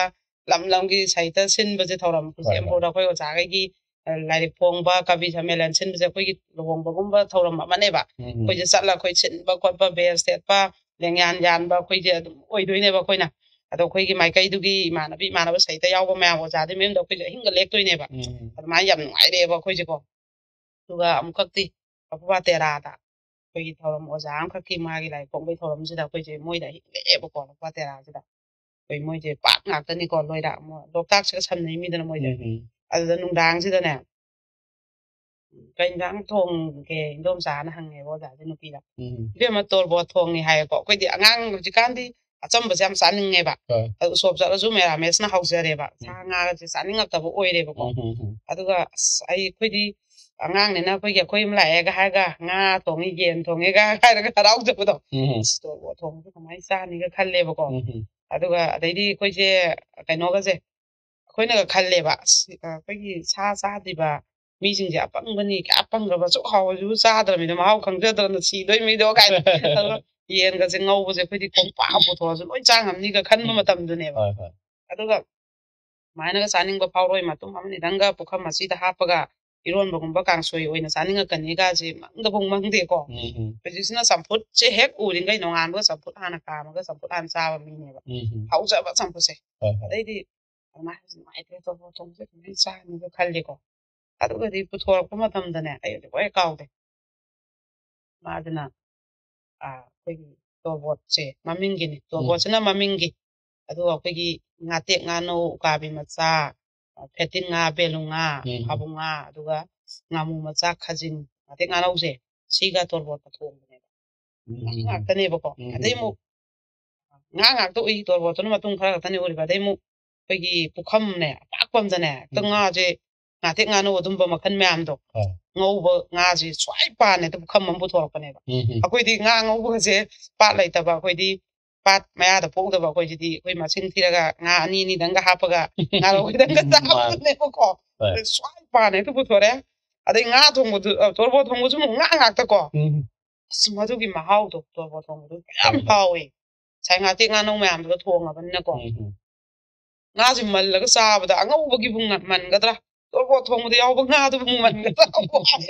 Speaker 1: ꯂꯝꯒꯤ ꯁꯥꯏꯠꯇ ꯁꯤꯟꯕꯁꯦ ꯊꯧꯔꯝ ꯈꯨꯠꯁꯦꯝꯄꯨꯔꯗ ꯑꯩꯈꯣꯏ ꯑꯣꯖꯥꯈꯩꯒꯤ ꯂꯥꯏꯔꯤꯛ ꯐꯣꯡꯕ ꯀꯕꯤ ꯁꯝꯃꯦꯂꯟ ꯁꯤꯟꯕꯁꯦ ꯑꯩꯈꯣꯏꯒꯤ ꯂꯨꯍꯣꯡꯕꯒꯨꯝꯕ ꯊꯧꯔꯝ ꯑꯃꯅꯦꯕ ꯑꯩꯈꯣꯏꯁꯦ ꯆꯠꯂ ꯑꯩꯈꯣꯏ ꯁꯤꯟꯕ ꯈꯣꯠꯄ ꯕꯦꯜ ꯊꯦꯠꯄ ꯂꯦꯡꯌꯥꯟ ꯌꯥꯟꯕ ꯑꯩꯈꯣꯏꯁꯦ ꯑꯗꯨꯝ ꯑꯣꯏꯗꯣꯏꯅꯦꯕ ꯑꯩꯈꯣꯏꯅ ꯑꯗꯣ ꯑꯩꯈꯣꯏꯒꯤ ꯃꯥꯏꯀꯩꯗꯨꯒꯤ ꯏꯃꯥꯟꯅꯕ ꯁꯩꯇ ꯌꯥꯎꯕ ꯃꯌꯥꯝ ꯑꯣꯖꯥꯗꯨꯒꯤ ꯃꯌꯨꯝꯗ ꯑꯩꯈꯣꯏꯁꯦ ꯑꯍꯤꯡꯒ ꯂꯦꯛꯇꯣꯏꯅꯦꯕ ꯑꯗꯨꯃꯥꯏꯅ ꯌꯥꯝ ꯅꯨꯡꯉꯥꯏꯔꯛꯑꯦꯕ ꯑꯩꯈꯣꯏꯁꯦꯀꯣ ꯑꯗꯨꯒ ꯑꯃꯨꯛꯈꯛꯇꯤ ꯄꯄꯨꯋꯥ ꯇꯦꯔꯥꯗ ꯑꯩꯈꯣꯏꯒꯤ ꯊꯧꯔꯝ ꯑꯣꯖꯥ ꯑꯃꯈꯛꯀꯤ ꯃꯥꯒꯤ ꯂꯥꯏꯔꯤꯛ ꯐꯣꯡꯕꯒꯤ ꯊꯧꯔꯝꯁꯤꯗ ꯑꯩꯈꯣꯏꯁꯦ ꯃꯣꯏꯗ ꯑꯍꯤꯡ ꯂꯦꯛꯑꯦꯕꯀꯣ ꯄꯄꯨꯋꯥ ꯇꯦꯔꯥꯁꯤꯗ ꯑꯩꯈꯣꯏ ꯃꯣꯏꯁꯦ ꯄꯥꯛ ꯉꯥꯛꯇꯅꯤꯀꯣ ꯂꯣꯏꯔꯥꯛ ꯂꯣꯛꯇꯥꯛꯁꯤꯒ ꯁꯝꯅꯩ ꯃꯤꯗꯅ ꯃꯣꯏꯁꯦ ꯑꯗꯨꯗ ꯅꯨꯡꯗꯥꯡꯁꯤꯗꯅꯦ ꯀꯩ ꯏꯟꯖꯥꯡ ꯊꯣꯡꯒꯦ ꯏꯟꯗꯣꯝꯆꯥꯅ ꯍꯪꯉꯦꯕ ꯑꯣꯖꯥꯁꯦ ꯅꯨꯄꯤꯗ ꯏꯕꯦꯝꯃ ꯇꯣꯔꯕꯣꯠ ꯊꯣꯡꯉꯤ ꯍꯥꯏꯌꯦꯀꯣ ꯑꯩꯈꯣꯏꯗꯤ ꯑꯉꯥꯡ ꯍꯧꯖꯤꯛꯀꯥꯟꯗꯤ ꯑꯆꯝꯕꯁꯦ ꯌꯥꯝ ꯆꯥꯅꯤꯡꯉꯦꯕ ꯑꯗꯨ ꯎꯁꯣꯞ ꯆꯠꯂꯁꯨ ꯃꯦꯔꯥꯃꯦꯁꯅ ꯍꯧꯖꯔꯦꯕ ꯁꯥ ꯉꯥꯒꯁꯦ ꯆꯥꯅꯤꯡꯉꯛꯇꯕ ꯑꯣꯏꯔꯦꯕꯀꯣ ꯑꯗꯨꯒ ꯑꯁ ꯑꯩꯈꯣꯏꯗꯤ ꯑꯉꯥꯡꯅꯤꯅ ꯑꯩꯈꯣꯏ ꯑꯃ ꯂꯥꯛꯑꯦꯒ ꯍꯥꯏꯔꯒ ꯉꯥ ꯊꯣꯡꯉꯤ ꯌꯦꯟ ꯊꯣꯡꯉꯦꯒ ꯍꯥꯏꯔꯒ ꯍꯔꯥꯎꯖꯕꯗꯣ ꯇꯣꯔꯕꯣꯠ ꯊꯣꯡꯕꯁꯦ ꯀꯃꯥꯏꯅ ꯆꯥꯅꯤꯒ ꯈꯜꯂꯦꯕꯀꯣ ꯑꯗꯨꯒ ꯑꯗꯩꯗꯤ ꯑꯩꯈꯣꯏꯁꯦ ꯀꯩꯅꯣꯒꯁꯦ ꯑꯩꯈꯣꯏꯅꯒ ꯈꯜꯂꯦꯕ ꯑꯩꯈꯣꯏꯒꯤ ꯁꯥ ꯆꯥꯗ꯭ꯔꯤꯕ ꯃꯤꯁꯤꯡꯁꯦ ꯑꯄꯪꯕꯅꯤ ꯀꯌꯥ ꯄꯪꯈ꯭ꯔꯕ ꯑꯁꯨꯛ ꯍꯥꯎꯕꯁꯨ ꯆꯥꯗ꯭ꯔꯕꯅꯤꯅ ꯃꯍꯥꯎ ꯈꯪꯖꯗ꯭ꯔꯅ ꯁꯤꯗꯣꯏ ꯃꯤꯗꯣ ꯀꯥꯏꯅ ꯑꯗꯨꯒ ꯌꯦꯟꯒꯁꯦ ꯉꯧꯕꯁꯦ ꯑꯩꯈꯣꯏꯗꯤ ꯀꯣꯡꯄꯥꯛ ꯄꯨꯊꯣꯛꯑꯁꯨ ꯂꯣꯏ ꯆꯥꯉꯝꯅꯤꯒ ꯈꯟꯕ ꯃꯇꯝꯗꯨꯅꯦꯕ ꯑꯗꯨꯒ ꯁꯨꯃꯥꯏꯅꯒ ꯆꯥꯅꯤꯡꯕ ꯐꯥꯎꯔꯣꯏ ꯃꯇꯨꯡ ꯑꯃꯅꯤꯗꯪꯒ ꯄꯨꯈꯝ ꯑꯁꯤꯗ ꯍꯥꯞꯄꯒ ꯏꯔꯣꯟꯕꯒꯨꯝꯕ ꯀꯥꯡꯁꯣꯏ ꯑꯣꯏꯅ ꯆꯥꯅꯤꯡꯉꯛꯀꯅꯤꯒꯁꯦ ꯃꯪꯗꯐꯥꯎ ꯃꯪꯗꯦꯀꯣ ꯍꯧꯖꯤꯛꯁꯤꯅ ꯆꯝꯐꯨꯠꯁꯦ ꯍꯦꯛ ꯎꯔꯤꯉꯩ ꯅꯣꯡꯉꯥꯟꯕꯒ ꯆꯝꯐꯨꯠ ꯍꯥꯟꯅ ꯀꯥꯝꯃꯒ ꯆꯝꯐꯨꯠ ꯍꯥꯟꯅ ꯆꯥꯕ ꯃꯤꯅꯦꯕ ꯍꯥꯎꯖꯕ ꯆꯝꯐꯨꯠꯁꯦ ꯑꯗꯩꯗꯤ ꯑꯗꯨꯃꯥꯏꯅ ꯅꯨꯡꯉꯥꯏꯇ꯭ꯔꯦ ꯇꯣꯔꯕꯣꯠ ꯊꯣꯡꯕꯁꯦ ꯀꯃꯥꯏꯅ ꯆꯥꯅꯤꯒ ꯈꯜꯂꯦꯀꯣ ꯑꯗꯨꯒꯗꯤ ꯄꯨꯊꯣꯔꯛꯄ ꯃꯇꯝꯗꯅꯦ ꯑꯩ ꯍꯧꯖꯤꯛ ꯂꯣꯏ ꯀꯥꯎꯗꯦ ꯃꯥꯗꯨꯅ ꯑꯩꯈꯣꯏꯒꯤ ꯇꯣꯔꯕꯣꯠꯁꯦ ꯃꯃꯤꯡꯒꯤꯅꯤ ꯇꯣꯔꯕꯣꯠꯁꯤꯅ ꯃꯃꯤꯡꯒꯤ ꯑꯗꯨꯒ ꯑꯩꯈꯣꯏꯒꯤ ꯉꯥꯇꯦꯛ ꯉꯥꯅꯧ ꯎꯀꯥꯕꯤ ꯃꯆꯥ ꯐꯦꯇꯤꯟ ꯉꯥ ꯕꯦꯂꯨꯡ ꯉꯥ ꯐꯥꯕꯨꯡ ꯉꯥ ꯑꯗꯨꯒ ꯉꯥꯃꯨ ꯃꯆꯥ ꯈꯥꯖꯤꯡ ꯉꯥꯇꯦꯛ ꯉꯥꯅꯧꯁꯦ ꯁꯤꯒ ꯇꯣꯔꯕꯣꯠꯀ ꯊꯣꯡꯕꯅꯦꯕ ꯉꯥꯛꯇꯅꯦꯕꯀꯣ ꯑꯗꯩ ꯑꯃꯨꯛ ꯉꯥ ꯉꯥꯛꯇ ꯎꯏ ꯇꯣꯔꯕꯣꯠꯇꯨꯅ ꯃꯇꯨꯡ ꯈꯔ ꯈꯛꯇꯅꯤ ꯎꯔꯤꯕ ꯑꯗꯩ ꯑꯃꯨꯛ ꯑꯩꯈꯣꯏꯒꯤ ꯄꯨꯈꯝꯅꯦ ꯑꯄꯥꯛꯄ ꯑꯝꯗꯅꯦ ꯍꯦꯛꯇ ꯉꯥꯁꯦ ꯉꯥꯇꯦꯛ ꯉꯥꯅꯧ ꯑꯗꯨꯝꯕ ꯃꯈꯜ ꯃꯌꯥꯝꯗꯣ ꯉꯧꯕ ꯉꯥꯁꯦ ꯁ꯭ꯋꯥꯏ ꯄꯥꯅ ꯄꯨꯈꯝ ꯑꯃ ꯄꯨꯊꯣꯔꯛꯄꯅꯦꯕ ꯑꯩꯈꯣꯏꯗꯤ ꯉꯥ ꯉꯧꯕꯒꯁꯦ ꯄꯥꯠ ꯂꯩꯇꯕ ꯑꯩꯈꯣꯏꯗꯤ ꯄꯥꯠ ꯃꯌꯥꯗ ꯄꯣꯛꯗꯕ ꯑꯩꯈꯣꯏꯁꯤꯗꯤ ꯑꯩꯈꯣꯏ ꯃꯁꯤꯡ ꯊꯤꯔꯒ ꯉꯥ ꯑꯅꯤꯗꯪꯒ ꯍꯥꯞꯄꯒ ꯉꯥꯔꯧꯗꯪꯒ ꯆꯥꯕꯅꯦꯕꯀꯣ ꯁ꯭ꯋꯥꯏ ꯄꯥꯅ ꯍꯦꯛꯇ ꯄꯨꯊꯣꯔꯛꯑꯦ ꯑꯗꯩ ꯉꯥ ꯊꯣꯡꯕꯗꯨ ꯇꯣꯔꯕꯣꯠ ꯊꯣꯡꯕꯁꯨ ꯑꯃꯨꯛ ꯉꯥ ꯉꯥꯛꯇꯀꯣ ꯑꯁ ꯃꯗꯨꯒꯤ ꯃꯍꯥꯎꯗꯣ ꯇꯣꯔꯕꯣꯠ ꯊꯣꯡꯕꯗꯨ ꯌꯥꯝ ꯍꯥꯎꯋꯦ ꯉꯁꯥꯏ ꯉꯥꯇꯦꯛ ꯉꯥꯅꯧ ꯃꯌꯥꯝꯗꯨꯒ ꯊꯣꯡꯉꯕꯅꯤꯅꯀꯣ ꯉꯥꯁꯦ ꯃꯜꯂꯒ ꯆꯥꯕꯗ ꯑꯉꯧꯕꯒꯤꯕꯨ ꯃꯟꯒꯗ꯭ꯔꯥ ꯇꯣꯔꯕꯣꯠ ꯊꯣꯡꯕꯗ ꯌꯥꯎꯕ ꯉꯥꯗꯨꯕꯨ ꯃꯟꯒꯗ꯭ꯔꯥ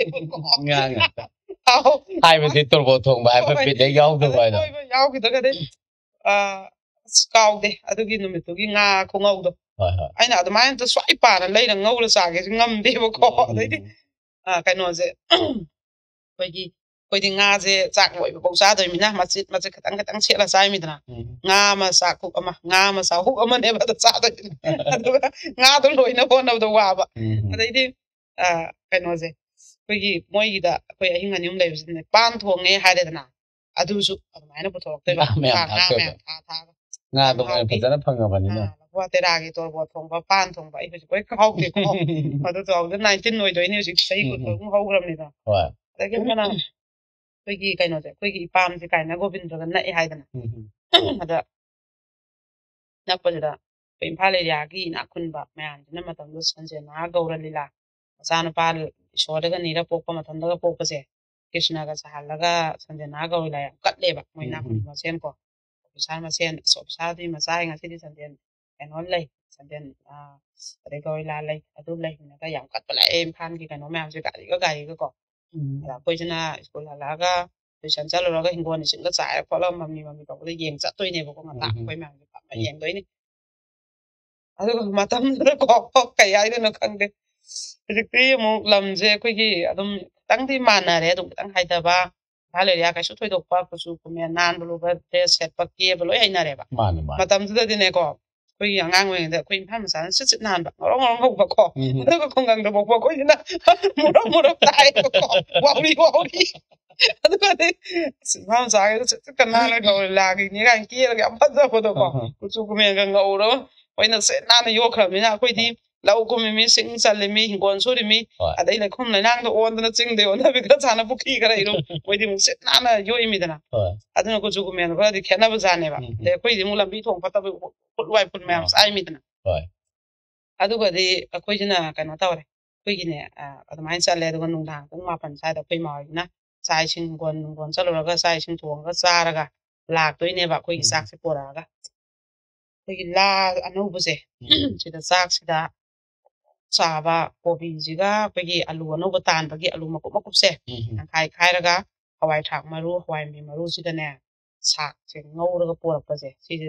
Speaker 2: ꯉꯥ ꯉꯥꯛꯇ ꯍꯥꯏꯕꯗꯤ ꯇꯣꯔꯕꯣꯠ ꯊꯣꯡꯕ ꯍꯥꯏꯕ ꯕꯤꯠ ꯍꯦꯛ ꯌꯥꯎꯗꯕ ꯍꯥꯏꯗꯣ
Speaker 1: ꯌꯥꯎꯈꯤꯗ꯭ꯔꯒꯗꯤ ꯀꯥꯎꯗꯦ ꯑꯗꯨꯒꯤ ꯅꯨꯃꯤꯠꯇꯨꯒꯤ ꯉꯥ ꯈꯣꯡꯉꯧꯗꯣ ꯑꯩꯅ ꯑꯗꯨꯃꯥꯏꯅ ꯁ꯭ꯋꯥꯏ ꯄꯥꯅ ꯂꯩꯔ ꯉꯧꯔ ꯆꯥꯒꯦꯁꯨ ꯉꯝꯗꯦꯕꯀோ ꯑꯗꯩꯗꯤ ꯀꯩꯅꯣꯁꯦ ꯑꯩꯈꯣꯏꯗꯤ ꯉꯥꯁꯦ ꯆꯥꯛ ꯂꯣꯏꯕꯐꯥꯎ ꯆꯥꯗꯣꯏꯅꯤꯅ ꯃꯆꯤꯠ ꯈꯤꯇꯪ ꯁꯦꯠꯂ ꯆꯥꯏꯃꯤꯗꯅ ꯉꯥ ꯑꯃ ꯆꯥꯛꯍꯨꯛ ꯑꯃ ꯉꯥ ꯑꯃ ꯆꯥꯛꯍꯨꯛ ꯑꯃꯅꯦꯕ ꯑꯗ ꯆꯥꯗꯣꯏꯅꯤ ꯑꯗꯨꯒ ꯉꯥꯗꯣ ꯂꯣꯏꯅꯕ ꯍꯣꯠꯅꯕꯗ ꯋꯥꯕ ꯑꯗꯩꯗꯤ ꯀꯩꯅꯣꯁꯦ ꯑꯩꯈꯣꯏꯒꯤ ꯃꯣꯏꯒꯤꯗ ꯑꯩꯈꯣꯏ ꯑꯍꯤꯡ ꯑꯅꯤ ꯑꯍꯨꯝ ꯂꯩꯕꯁꯤꯗꯅꯦ ꯄꯥꯟ ꯊꯣꯡꯉꯦ ꯍꯥꯏꯔꯦꯗꯅ ꯑꯗꯨꯁꯨ ꯑꯗꯨꯃꯥꯏꯅ ꯄꯨꯊꯣꯔꯛꯇꯣꯏꯕ ꯉꯥ ꯃꯌꯥꯝ ꯊꯥꯒ
Speaker 2: ꯉꯥꯗꯣ ꯐꯖꯅ ꯐꯪꯉꯕꯅꯤꯅ
Speaker 1: ꯄꯄꯨꯋꯥ ꯇꯦꯔꯥꯒꯤ ꯇꯣꯔꯕꯣꯠ ꯊꯣꯡꯕ ꯄꯥꯟ ꯊꯣꯡꯕ ꯑꯩ ꯍꯧꯖꯤꯛ ꯂꯣꯏ ꯀꯥꯎꯗꯦꯀꯣ ꯑꯗꯨ 2019 ꯑꯣꯏꯗꯣꯏꯅꯤ ꯍꯧꯖꯤꯛ ꯆꯍꯤ ꯀꯨꯟꯃꯨꯛ ꯍꯧꯈ꯭ꯔꯕꯅꯤꯗ ꯑꯗꯒꯤ ꯑꯃꯅ ꯑꯩꯈꯣꯏꯒꯤ ꯀꯩꯅꯣꯁꯦ ꯑꯩꯈꯣꯏꯒꯤ ꯏꯄꯥꯝꯁꯦ ꯀꯥꯏꯅ ꯒꯣꯕꯤꯟꯗ꯭ꯔꯒ ꯅꯛꯑꯦ ꯍꯥꯏꯗꯅ ꯑꯗ ꯅꯛꯄꯁꯤꯗ ꯑꯩꯈꯣꯏ ꯏꯝꯐꯥꯜ ꯑꯦꯔꯤꯌꯥꯒꯤ ꯏꯅꯥꯛ ꯈꯨꯟꯕ ꯃꯌꯥꯝꯁꯤꯅ ꯃꯇꯝꯗꯨ ꯁꯟꯖꯦꯟꯅꯥ ꯒꯧꯔ ꯂꯤꯂꯥ ꯃꯆꯥꯅꯨꯄꯥ ꯏꯁꯣꯔꯗꯒ ꯅꯤꯔ ꯄꯣꯛꯄ ꯃꯇꯝꯗꯒ ꯄꯣꯛꯄꯁꯦ ꯀ꯭ꯔꯤꯁꯅꯒ ꯁꯥꯍꯜꯂꯒ ꯁꯟꯖꯦꯟꯅꯥ ꯒꯧꯔ ꯂꯤꯂꯥ ꯌꯥꯝ ꯀꯠꯂꯦꯕ ꯃꯣꯏ ꯏꯅꯥꯛ ꯈꯨꯟꯕ ꯃꯁꯦꯟ ꯀꯣ ꯑꯣꯐꯤꯁꯥꯔ ꯃꯁꯦꯟ ꯑꯣꯐꯤꯁꯥꯔꯗꯨꯒꯤ ꯃꯆꯥ ꯉꯁꯤꯗꯤ ꯁꯟꯖꯦꯟ ꯀꯩꯅꯣ ꯂꯩ ꯁꯟꯖꯦꯟ ꯑꯗꯩ ꯒꯧꯔ ꯂꯤꯂꯥ ꯂꯩ ꯑꯗꯨ ꯂꯩꯅꯒ ꯌꯥꯝ ꯀꯠꯄ ꯂꯥꯛꯑꯦ ꯏꯝꯐꯥꯜꯒꯤ ꯀꯩꯅꯣ ꯃꯌꯥꯝꯁꯦ ꯒꯥꯔꯤꯒ ꯀꯣ ꯑꯗ ꯑꯩꯈꯣꯏꯁꯤꯅ ꯁ꯭ꯀꯨꯜ ꯍꯜꯂꯛꯑꯒ ꯇꯨꯏꯁꯟ ꯆꯠꯂꯨꯔꯒ ꯍꯤꯡꯒꯣꯜ ꯏꯁꯤꯡꯒ ꯆꯥꯏꯔ ꯈꯣꯠꯂꯒ ꯃꯝꯂꯤ ꯇꯧꯕꯗ ꯌꯦꯡ ꯆꯠꯇꯣꯏꯅꯦꯕꯀꯣ ꯉꯟꯇꯥ ꯑꯩꯈꯣꯏ ꯃꯌꯥꯝꯁꯦ ꯐꯝꯃ ꯌꯦꯡꯗꯣꯏꯅꯤ ꯑꯗꯨꯒ ꯃꯇꯝꯗꯨꯗꯀꯣ ꯀꯩ ꯍꯥꯏꯗꯣꯏꯅꯣ ꯈꯪꯗꯦ ꯍꯧꯖꯤꯛꯇꯤ ꯑꯃꯨꯛ ꯂꯝꯁꯦ ꯑꯩꯈꯣꯏꯒꯤ ꯑꯗꯨꯝ ꯈꯤꯇꯪꯗꯤ ꯃꯥꯟꯅꯔꯦ ꯑꯗꯨꯝ ꯈꯤꯇꯪ ꯍꯥꯏꯊꯕ ꯏꯝꯐꯥꯜ ꯑꯦꯔꯤꯌꯥ ꯀꯩꯁꯨ ꯊꯣꯏꯗꯣꯛꯄ ꯀꯨꯆꯨ ꯀꯨꯃꯦꯟ ꯅꯥꯟꯕ ꯂꯨꯕ ꯗ꯭ꯔꯦꯁ ꯁꯦꯠꯄ ꯀꯦꯕ ꯂꯣꯏ ꯍꯩꯅꯔꯦꯕ ꯃꯇꯝꯗꯨꯗꯗꯤꯅꯦꯀꯣ ꯑꯩꯈꯣꯏꯒꯤ ꯑꯉꯥꯡ ꯑꯣꯏꯔꯤꯉꯩꯗ ꯑꯩꯈꯣꯏ ꯏꯝꯐꯥꯜ ꯃꯆꯥꯅ ꯁꯤꯠ ꯅꯥꯟꯕ ꯉꯧꯔꯣꯛ ꯉꯧꯕꯀꯣ ꯑꯗꯨꯒ ꯈꯨꯡꯒꯪꯗ ꯄꯣꯛꯄ ꯑꯩꯈꯣꯏꯁꯤꯅ ꯃꯨꯔꯞ ꯇꯥꯏꯕꯀꯣ ꯋꯥꯎꯔꯤ ꯑꯗꯨꯒꯗꯤ ꯏꯝꯐꯥꯜ ꯃꯆꯥꯒꯩꯗ ꯁꯤꯠꯀ ꯅꯥꯜꯂꯒ ꯒꯧꯔ ꯂꯤꯂꯥꯒꯤꯅꯤ ꯀꯥꯏꯅ ꯀꯦꯔꯒ ꯌꯥꯝ ꯐꯖꯕꯗꯣꯀꯣ ꯀꯨꯆꯨ ꯀꯨꯃꯦꯟꯒ ꯉꯧꯔꯒ ꯑꯩꯈꯣꯏꯅ ꯁꯤꯠ ꯅꯥꯟꯅ ꯌꯣꯛꯈ꯭ꯔꯕꯅꯤꯅ ꯑꯩꯈꯣꯏꯗꯤ ꯂꯧ ꯀꯨꯝꯃꯤꯃꯤ ꯁꯤꯡ ꯆꯜꯂꯤꯃꯤ ꯍꯤꯡꯒꯣꯜ ꯁꯨꯔꯤꯃꯤ ꯑꯗꯩ ꯂꯩꯈꯣꯝ ꯂꯩꯅꯥꯡꯗ ꯑꯣꯟꯗꯅ ꯆꯤꯡꯗ ꯑꯣꯟꯅꯕꯤ ꯈꯔ ꯁꯥꯟꯅ ꯄꯨꯈ꯭ꯔꯤ ꯈꯔ ꯏꯔꯨꯝ ꯃꯣꯏꯗꯤ ꯑꯃꯨꯛ ꯁꯤꯠ ꯅꯥꯟꯅ ꯌꯣꯛꯏꯃꯤꯗꯅ ꯑꯗꯨꯅ ꯀꯨꯆꯨ ꯀꯨꯃꯦꯟꯗꯣ ꯈꯔꯗꯤ ꯈꯦꯠꯅꯕꯖꯥꯠꯅꯦꯕ ꯑꯗꯩ ꯑꯩꯈꯣꯏꯗꯤ ꯑꯃꯨꯛ ꯂꯝꯕꯤ ꯊꯣꯡ ꯐꯠꯇꯕ ꯐꯨꯠ ꯋꯥꯏꯐꯨꯜ ꯃꯌꯥꯝ ꯆꯥꯏꯃꯤꯗꯅ ꯑꯗꯨꯒꯗꯤ ꯑꯩꯈꯣꯏꯁꯤꯅ ꯀꯩꯅꯣ ꯇꯧꯔꯦ ꯑꯩꯈꯣꯏꯒꯤꯅꯦ ꯑꯗꯨꯃꯥꯏꯅ ꯆꯠꯂꯦ ꯑꯗꯨꯒ ꯅꯨꯡꯗꯥꯡ ꯄꯨꯡ 9 ꯁ꯭ꯋꯥꯏꯗ ꯑꯩꯈꯣꯏ ꯏꯃꯥ ꯍꯣꯏꯅ ꯆꯥꯛ ꯏꯁꯤꯡ ꯍꯤꯡꯒꯣꯜ ꯆꯠꯂꯨꯔꯒ ꯆꯥꯛ ꯏꯁꯤꯡ ꯊꯣꯡꯉꯒ ꯆꯥꯔꯒ ꯂꯥꯛꯇꯣꯏꯅꯦꯕ ꯑꯩꯈꯣꯏꯒꯤ ꯆꯥꯛꯁꯦ ꯄꯣꯔꯛꯑꯒ ꯑꯩꯈꯣꯏꯒꯤ ꯂꯥ ꯑꯅꯧꯕꯁꯦ ꯁꯤꯗ ꯆꯥꯛꯁꯤꯗ ꯆꯥꯕ ꯀꯣꯕꯤꯁꯤꯒ ꯑꯩꯈꯣꯏꯒꯤ ꯑꯂꯨ ꯑꯅꯧꯕ ꯇꯥꯟꯕꯒꯤ ꯑꯂꯨ ꯃꯀꯨꯞ ꯃꯀꯨꯞꯁꯦ ꯇꯪꯈꯥꯏ ꯈꯥꯏꯔꯒ ꯍꯋꯥꯏ ꯊꯔꯥꯛ ꯃꯔꯨ ꯍꯋꯥꯏꯟꯕꯤ ꯃꯔꯨꯁꯤꯒꯅꯦ ꯁꯥꯛꯁꯦ ꯉꯧꯔꯒ ꯄꯣꯔꯛꯄꯁꯦ ꯁꯤꯁꯦ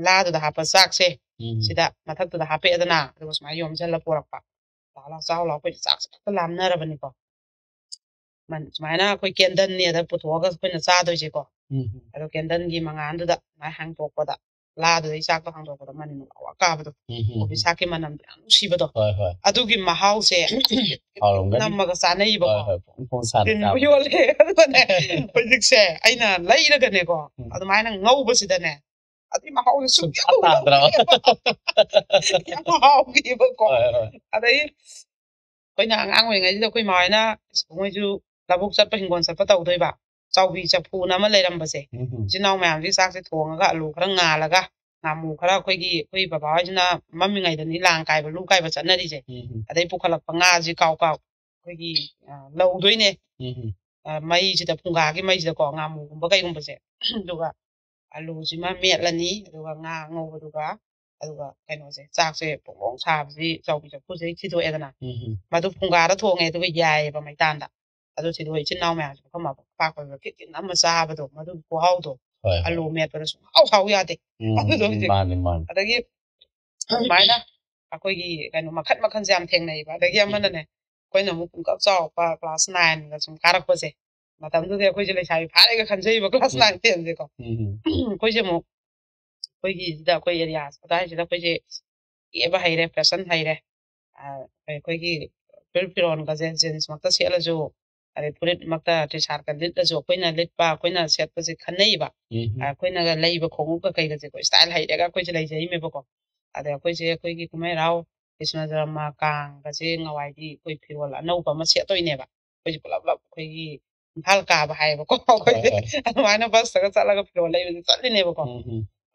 Speaker 1: ꯂꯥꯗꯨꯗ ꯍꯥꯞꯄ ꯆꯥꯛꯁꯦ ꯁꯤꯗ ꯃꯊꯛꯇꯨꯗ ꯍꯥꯞꯄꯛꯑꯦꯗꯅ ꯑꯗꯨꯒ ꯁꯨꯃꯥꯏꯅ ꯌꯣꯝꯁꯤꯜꯂ ꯄꯣꯔꯛꯄ ꯂꯥꯛ ꯆꯥꯎ ꯂꯥꯎ ꯑꯩꯈꯣꯏ ꯆꯥꯛꯁꯦ ꯈꯛꯇ ꯂꯥꯝꯅꯔꯕꯅꯤꯀꯣ ꯁꯨꯃꯥꯏꯅ ꯑꯩꯈꯣꯏ ꯀꯦꯟꯗꯜꯅꯦꯗ ꯄꯨꯊꯣꯛꯑꯒ ꯑꯩꯈꯣꯏꯅ ꯆꯥꯗꯣꯏꯁꯦꯀꯣ ꯑꯗꯣ ꯀꯦꯟꯗꯜꯒꯤ ꯃꯉꯥꯟꯗꯨꯗ ꯁꯨꯃꯥꯏꯅ ꯍꯥꯡꯗꯣꯛꯄꯗ ꯂꯥꯗꯨꯗꯩ ꯆꯥꯛꯇꯣ ꯍꯥꯡꯗꯣꯛꯄꯗ ꯃꯅꯤꯟ ꯂꯥꯎꯔ ꯀꯥꯕꯗꯣ ꯀꯣꯕꯤ ꯁꯥꯛꯀꯤ ꯃꯅꯝꯗꯣ ꯌꯥꯝ ꯅꯨꯡꯁꯤꯕꯗꯣ ꯑꯗꯨꯒꯤ ꯃꯍꯥꯎꯁꯦ ꯅꯝꯃꯒ ꯆꯥꯅꯩꯕꯀꯣ ꯇꯤꯟꯕꯨ ꯌꯣꯜꯂꯦ ꯑꯗꯨꯒꯅꯦ ꯍꯧꯖꯤꯛꯁꯦ ꯑꯩꯅ ꯂꯩꯔꯒꯅꯦꯀꯣ ꯑꯗꯨꯃꯥꯏꯅ ꯉꯧꯕꯁꯤꯗꯅꯦ ꯑꯗꯨꯏ ꯃꯍꯥꯎꯁꯦ ꯁꯨꯡꯌꯥꯎ ꯌꯥꯝ ꯍꯥꯎꯈꯤꯕꯀꯣ ꯑꯗꯩ ꯑꯩꯈꯣꯏꯅ ꯑꯉꯥꯡ ꯑꯣꯏꯔꯤꯉꯩꯁꯤꯗ ꯑꯩꯈꯣꯏ ꯃꯥꯍꯣꯏꯅ ꯃꯣꯏꯁꯨ ꯂꯧꯕꯨꯛ ꯆꯠꯄ ꯍꯤꯡꯒꯣꯜ ꯆꯠꯄ ꯇꯧꯗꯣꯏꯕ ꯆꯥꯎꯕꯤ ꯆꯐꯨꯅ ꯑꯃ ꯂꯩꯔꯝꯕꯁꯦ ꯏꯆꯤꯜ ꯏꯅꯥꯎ ꯃꯌꯥꯝꯁꯤ ꯆꯥꯛꯁꯦ ꯊꯣꯡꯉꯒ ꯑꯂꯨ ꯈꯔ ꯉꯥꯜꯂꯒ ꯉꯥꯃꯨ ꯈꯔ ꯑꯩꯈꯣꯏ ꯕꯕꯥ ꯍꯣꯏꯁꯤꯅ ꯃꯝꯃꯤꯉꯩꯗꯅꯤ ꯂꯥꯡ ꯀꯥꯏꯕ ꯂꯨ ꯀꯥꯏꯕ ꯆꯠꯅꯔꯤꯁꯦ ꯑꯗꯩ ꯄꯨꯈꯠꯂꯛꯄ ꯉꯥꯁꯤ ꯀꯥꯎ ꯑꯩꯈꯣꯏꯒꯤ ꯂꯧꯗꯣꯏꯅꯦ ꯃꯩꯁꯤꯗ ꯐꯨꯡꯒꯥꯒꯤ ꯃꯩꯁꯤꯗꯀꯣ ꯉꯥꯃꯨꯒꯨꯝꯕ ꯀꯩꯒꯨꯝꯕꯁꯦ ꯑꯗꯨꯒ ꯑꯂꯨꯁꯤꯃ ꯃꯦꯠꯂꯅꯤ ꯑꯗꯨꯒ ꯉꯥ ꯑꯉꯧꯕꯗꯨꯒ ꯑꯗꯨꯒ ꯀꯩꯅꯣꯁꯦ ꯆꯥꯛꯁꯦ ꯐꯣꯡꯐꯣꯡ ꯁꯥꯕꯁꯤ ꯆꯥꯎꯕꯤ ꯆꯐꯨꯁꯤꯗꯩ ꯊꯤꯗꯣꯛꯑꯦꯗꯅ ꯃꯗꯨ ꯐꯨꯡꯒꯥꯗ ꯊꯣꯡꯉꯦ ꯑꯗꯨꯒ ꯌꯥꯏꯑꯕ ꯃꯩꯇꯥꯟꯗ ꯑꯗꯨ ꯊꯤꯗꯣꯛꯑ ꯏꯆꯤꯟ ꯏꯅꯥꯎ ꯃꯌꯥꯝꯁꯦ ꯃꯐꯝ ꯄꯥꯛꯄꯗ ꯈꯤꯇꯤꯟ ꯑꯃ ꯆꯥꯕꯗꯣ ꯃꯗꯨꯒꯤ ꯈꯨꯍꯥꯎꯗꯣ ꯑꯂꯨ ꯃꯦꯠꯄꯗ ꯁꯨꯡꯍꯥꯎ ꯌꯥꯗꯦ ꯑꯗꯨꯗꯣ ꯍꯧꯖꯤꯛ ꯑꯗꯒꯤ ꯑꯗꯨꯃꯥꯏꯅ ꯑꯩꯈꯣꯏꯒꯤ ꯀꯩꯅꯣ ꯃꯈꯟ ꯃꯈꯟꯁꯦ ꯌꯥꯝ ꯊꯦꯡꯅꯩꯕ ꯑꯗꯒꯤ ꯑꯃꯅꯅꯦ ꯑꯩꯈꯣꯏꯅ ꯑꯃꯨꯛ ꯄꯨꯡꯀꯞ ꯆꯥꯎꯔꯛꯄ ꯀ꯭ꯂꯥꯁ 9ꯒ ꯁꯨꯝ ꯀꯥꯔꯛꯄꯁꯦ ꯃꯇꯝꯗꯨꯗꯤ ꯑꯩꯈꯣꯏꯁꯦ ꯂꯩꯁꯥꯕꯤ ꯐꯥꯔꯦꯒ ꯈꯟꯖꯩꯕ ꯀ꯭ꯂꯥꯁ 9 10ꯁꯦꯀꯣ ꯑꯩꯈꯣꯏꯁꯦ ꯑꯃꯨꯛ ꯑꯩꯈꯣꯏꯒꯤꯁꯤꯗ ꯑꯩꯈꯣꯏ ꯑꯦꯔꯤꯌꯥ ꯑꯗꯨꯋꯥꯏꯁꯤꯗ ꯑꯩꯈꯣꯏꯁꯦ ꯀꯦꯕ ꯍꯩꯔꯦ ꯐꯦꯁꯟ ꯍꯩꯔꯦ ꯑꯩꯈꯣꯏꯒꯤ ꯐꯤꯔꯣꯟꯒꯁꯦ ꯖꯤꯟꯁꯃꯛꯇ ꯁꯦꯠꯂꯁꯨ ꯑꯗꯩ ꯐꯨꯔꯤꯠꯃꯛꯇ ꯇꯤ ꯁꯥꯔꯠꯀ ꯂꯤꯠꯂꯁꯨ ꯑꯩꯈꯣꯏꯅ ꯂꯤꯠꯄ ꯑꯩꯈꯣꯏꯅ ꯁꯦꯠꯄꯁꯦ ꯈꯟꯅꯩꯕ ꯑꯩꯈꯣꯏꯅꯒ ꯂꯩꯕ ꯈꯣꯡꯎꯞꯀ ꯀꯩꯒꯁꯦ ꯑꯩꯈꯣꯏ ꯁ꯭ꯇꯥꯏꯜ ꯍꯩꯔꯒ ꯑꯩꯈꯣꯏꯁꯦ ꯂꯩꯖꯩꯃꯦꯕꯀꯣ ꯑꯗ ꯑꯩꯈꯣꯏꯁꯦ ꯑꯩꯈꯣꯏꯒꯤ ꯀꯨꯝꯍꯩ ꯍꯔꯥꯎ ꯀ꯭ꯔꯤꯁꯅ ꯖꯔꯃ ꯀꯥꯡꯒꯁꯦ ꯉꯋꯥꯏꯗꯤ ꯑꯩꯈꯣꯏ ꯐꯤꯔꯣꯜ ꯑꯅꯧꯕ ꯑꯃ ꯁꯦꯠꯇꯣꯏꯅꯦꯕ ꯑꯩꯈꯣꯏꯁꯦ ꯄꯨꯂꯞ ꯑꯩꯈꯣꯏꯒꯤ ꯏꯝꯐꯥꯜ ꯀꯥꯕ ꯍꯥꯏꯌꯦꯕꯀꯣ ꯑꯩꯈꯣꯏꯁꯦ ꯑꯗꯨꯃꯥꯏꯅ ꯕꯁꯇꯒ ꯆꯠꯂꯒ ꯐꯤꯔꯣꯜ ꯂꯩꯕꯁꯦ ꯆꯠꯂꯤꯅꯦꯕꯀꯣ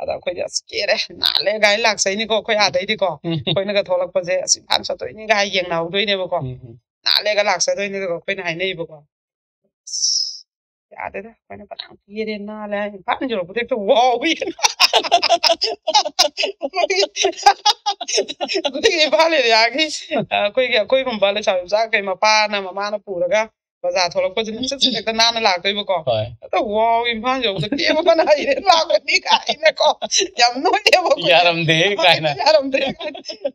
Speaker 1: ꯑꯗ ꯑꯩꯈꯣꯏꯗꯤ ꯑꯁ ꯀꯦꯔꯦ ꯅꯥꯜꯂꯦ ꯒꯥꯏ ꯂꯥꯛꯆꯩꯅꯤꯀꯣ ꯑꯩꯈꯣꯏ ꯑꯥꯗꯩꯗꯤꯀꯣ ꯑꯩꯈꯣꯏꯅꯒ ꯊꯣꯛꯂꯛꯄꯁꯦ ꯑꯁ ꯏꯝꯐꯥꯜ ꯆꯠꯇꯣꯏꯅꯤ ꯒꯥꯏ ꯌꯦꯡꯅꯍꯧꯗꯣꯏꯅꯦꯕꯀꯣ ꯅꯥꯜꯂꯦꯒ ꯂꯥꯛꯆꯗꯣꯏꯅꯦ ꯑꯗꯨꯒ ꯑꯩꯈꯣꯏꯅ ꯍꯥꯏꯅꯩꯕꯀꯣ ꯌꯥꯗꯦꯗ ꯑꯩꯈꯣꯏꯅ ꯐꯅꯌꯥꯝ ꯀꯦꯔꯦ ꯅꯥꯜꯂꯦ ꯍꯥꯏ ꯏꯝꯐꯥꯜ ꯌꯧꯔꯛꯄꯗ ꯍꯦꯛꯇ ꯋꯥꯎꯏ ꯑꯩꯈꯣꯏꯒꯤ ꯏꯝꯐꯥꯜ ꯑꯦꯔꯤꯌꯥꯒꯤ ꯑꯩꯈꯣꯏꯒꯨꯝꯕ ꯂꯩꯁꯥꯕꯤ ꯃꯆꯥꯈꯩ ꯃꯄꯥꯅ ꯃꯃꯥꯅ ꯄꯨꯔꯒ ꯕꯖꯥꯔ ꯊꯣꯛꯂꯛꯄꯁꯤꯅ ꯁꯠ ꯍꯦꯛꯇ ꯅꯥꯟꯅ ꯂꯥꯛꯇꯣꯏꯕꯀꯣ ꯍꯦꯛꯇ ꯋꯥꯎꯏ ꯏꯝꯐꯥꯜ ꯌꯧꯕꯗ ꯀꯦꯕ ꯐꯅ ꯍꯩꯔꯦ ꯂꯥꯛꯄꯅꯤ ꯀꯥꯏꯅꯀꯣ ꯌꯥꯝ ꯅꯣꯏꯌꯦꯕꯀꯣ
Speaker 2: ꯌꯥꯔꯝꯗꯦ ꯀꯥꯏꯅ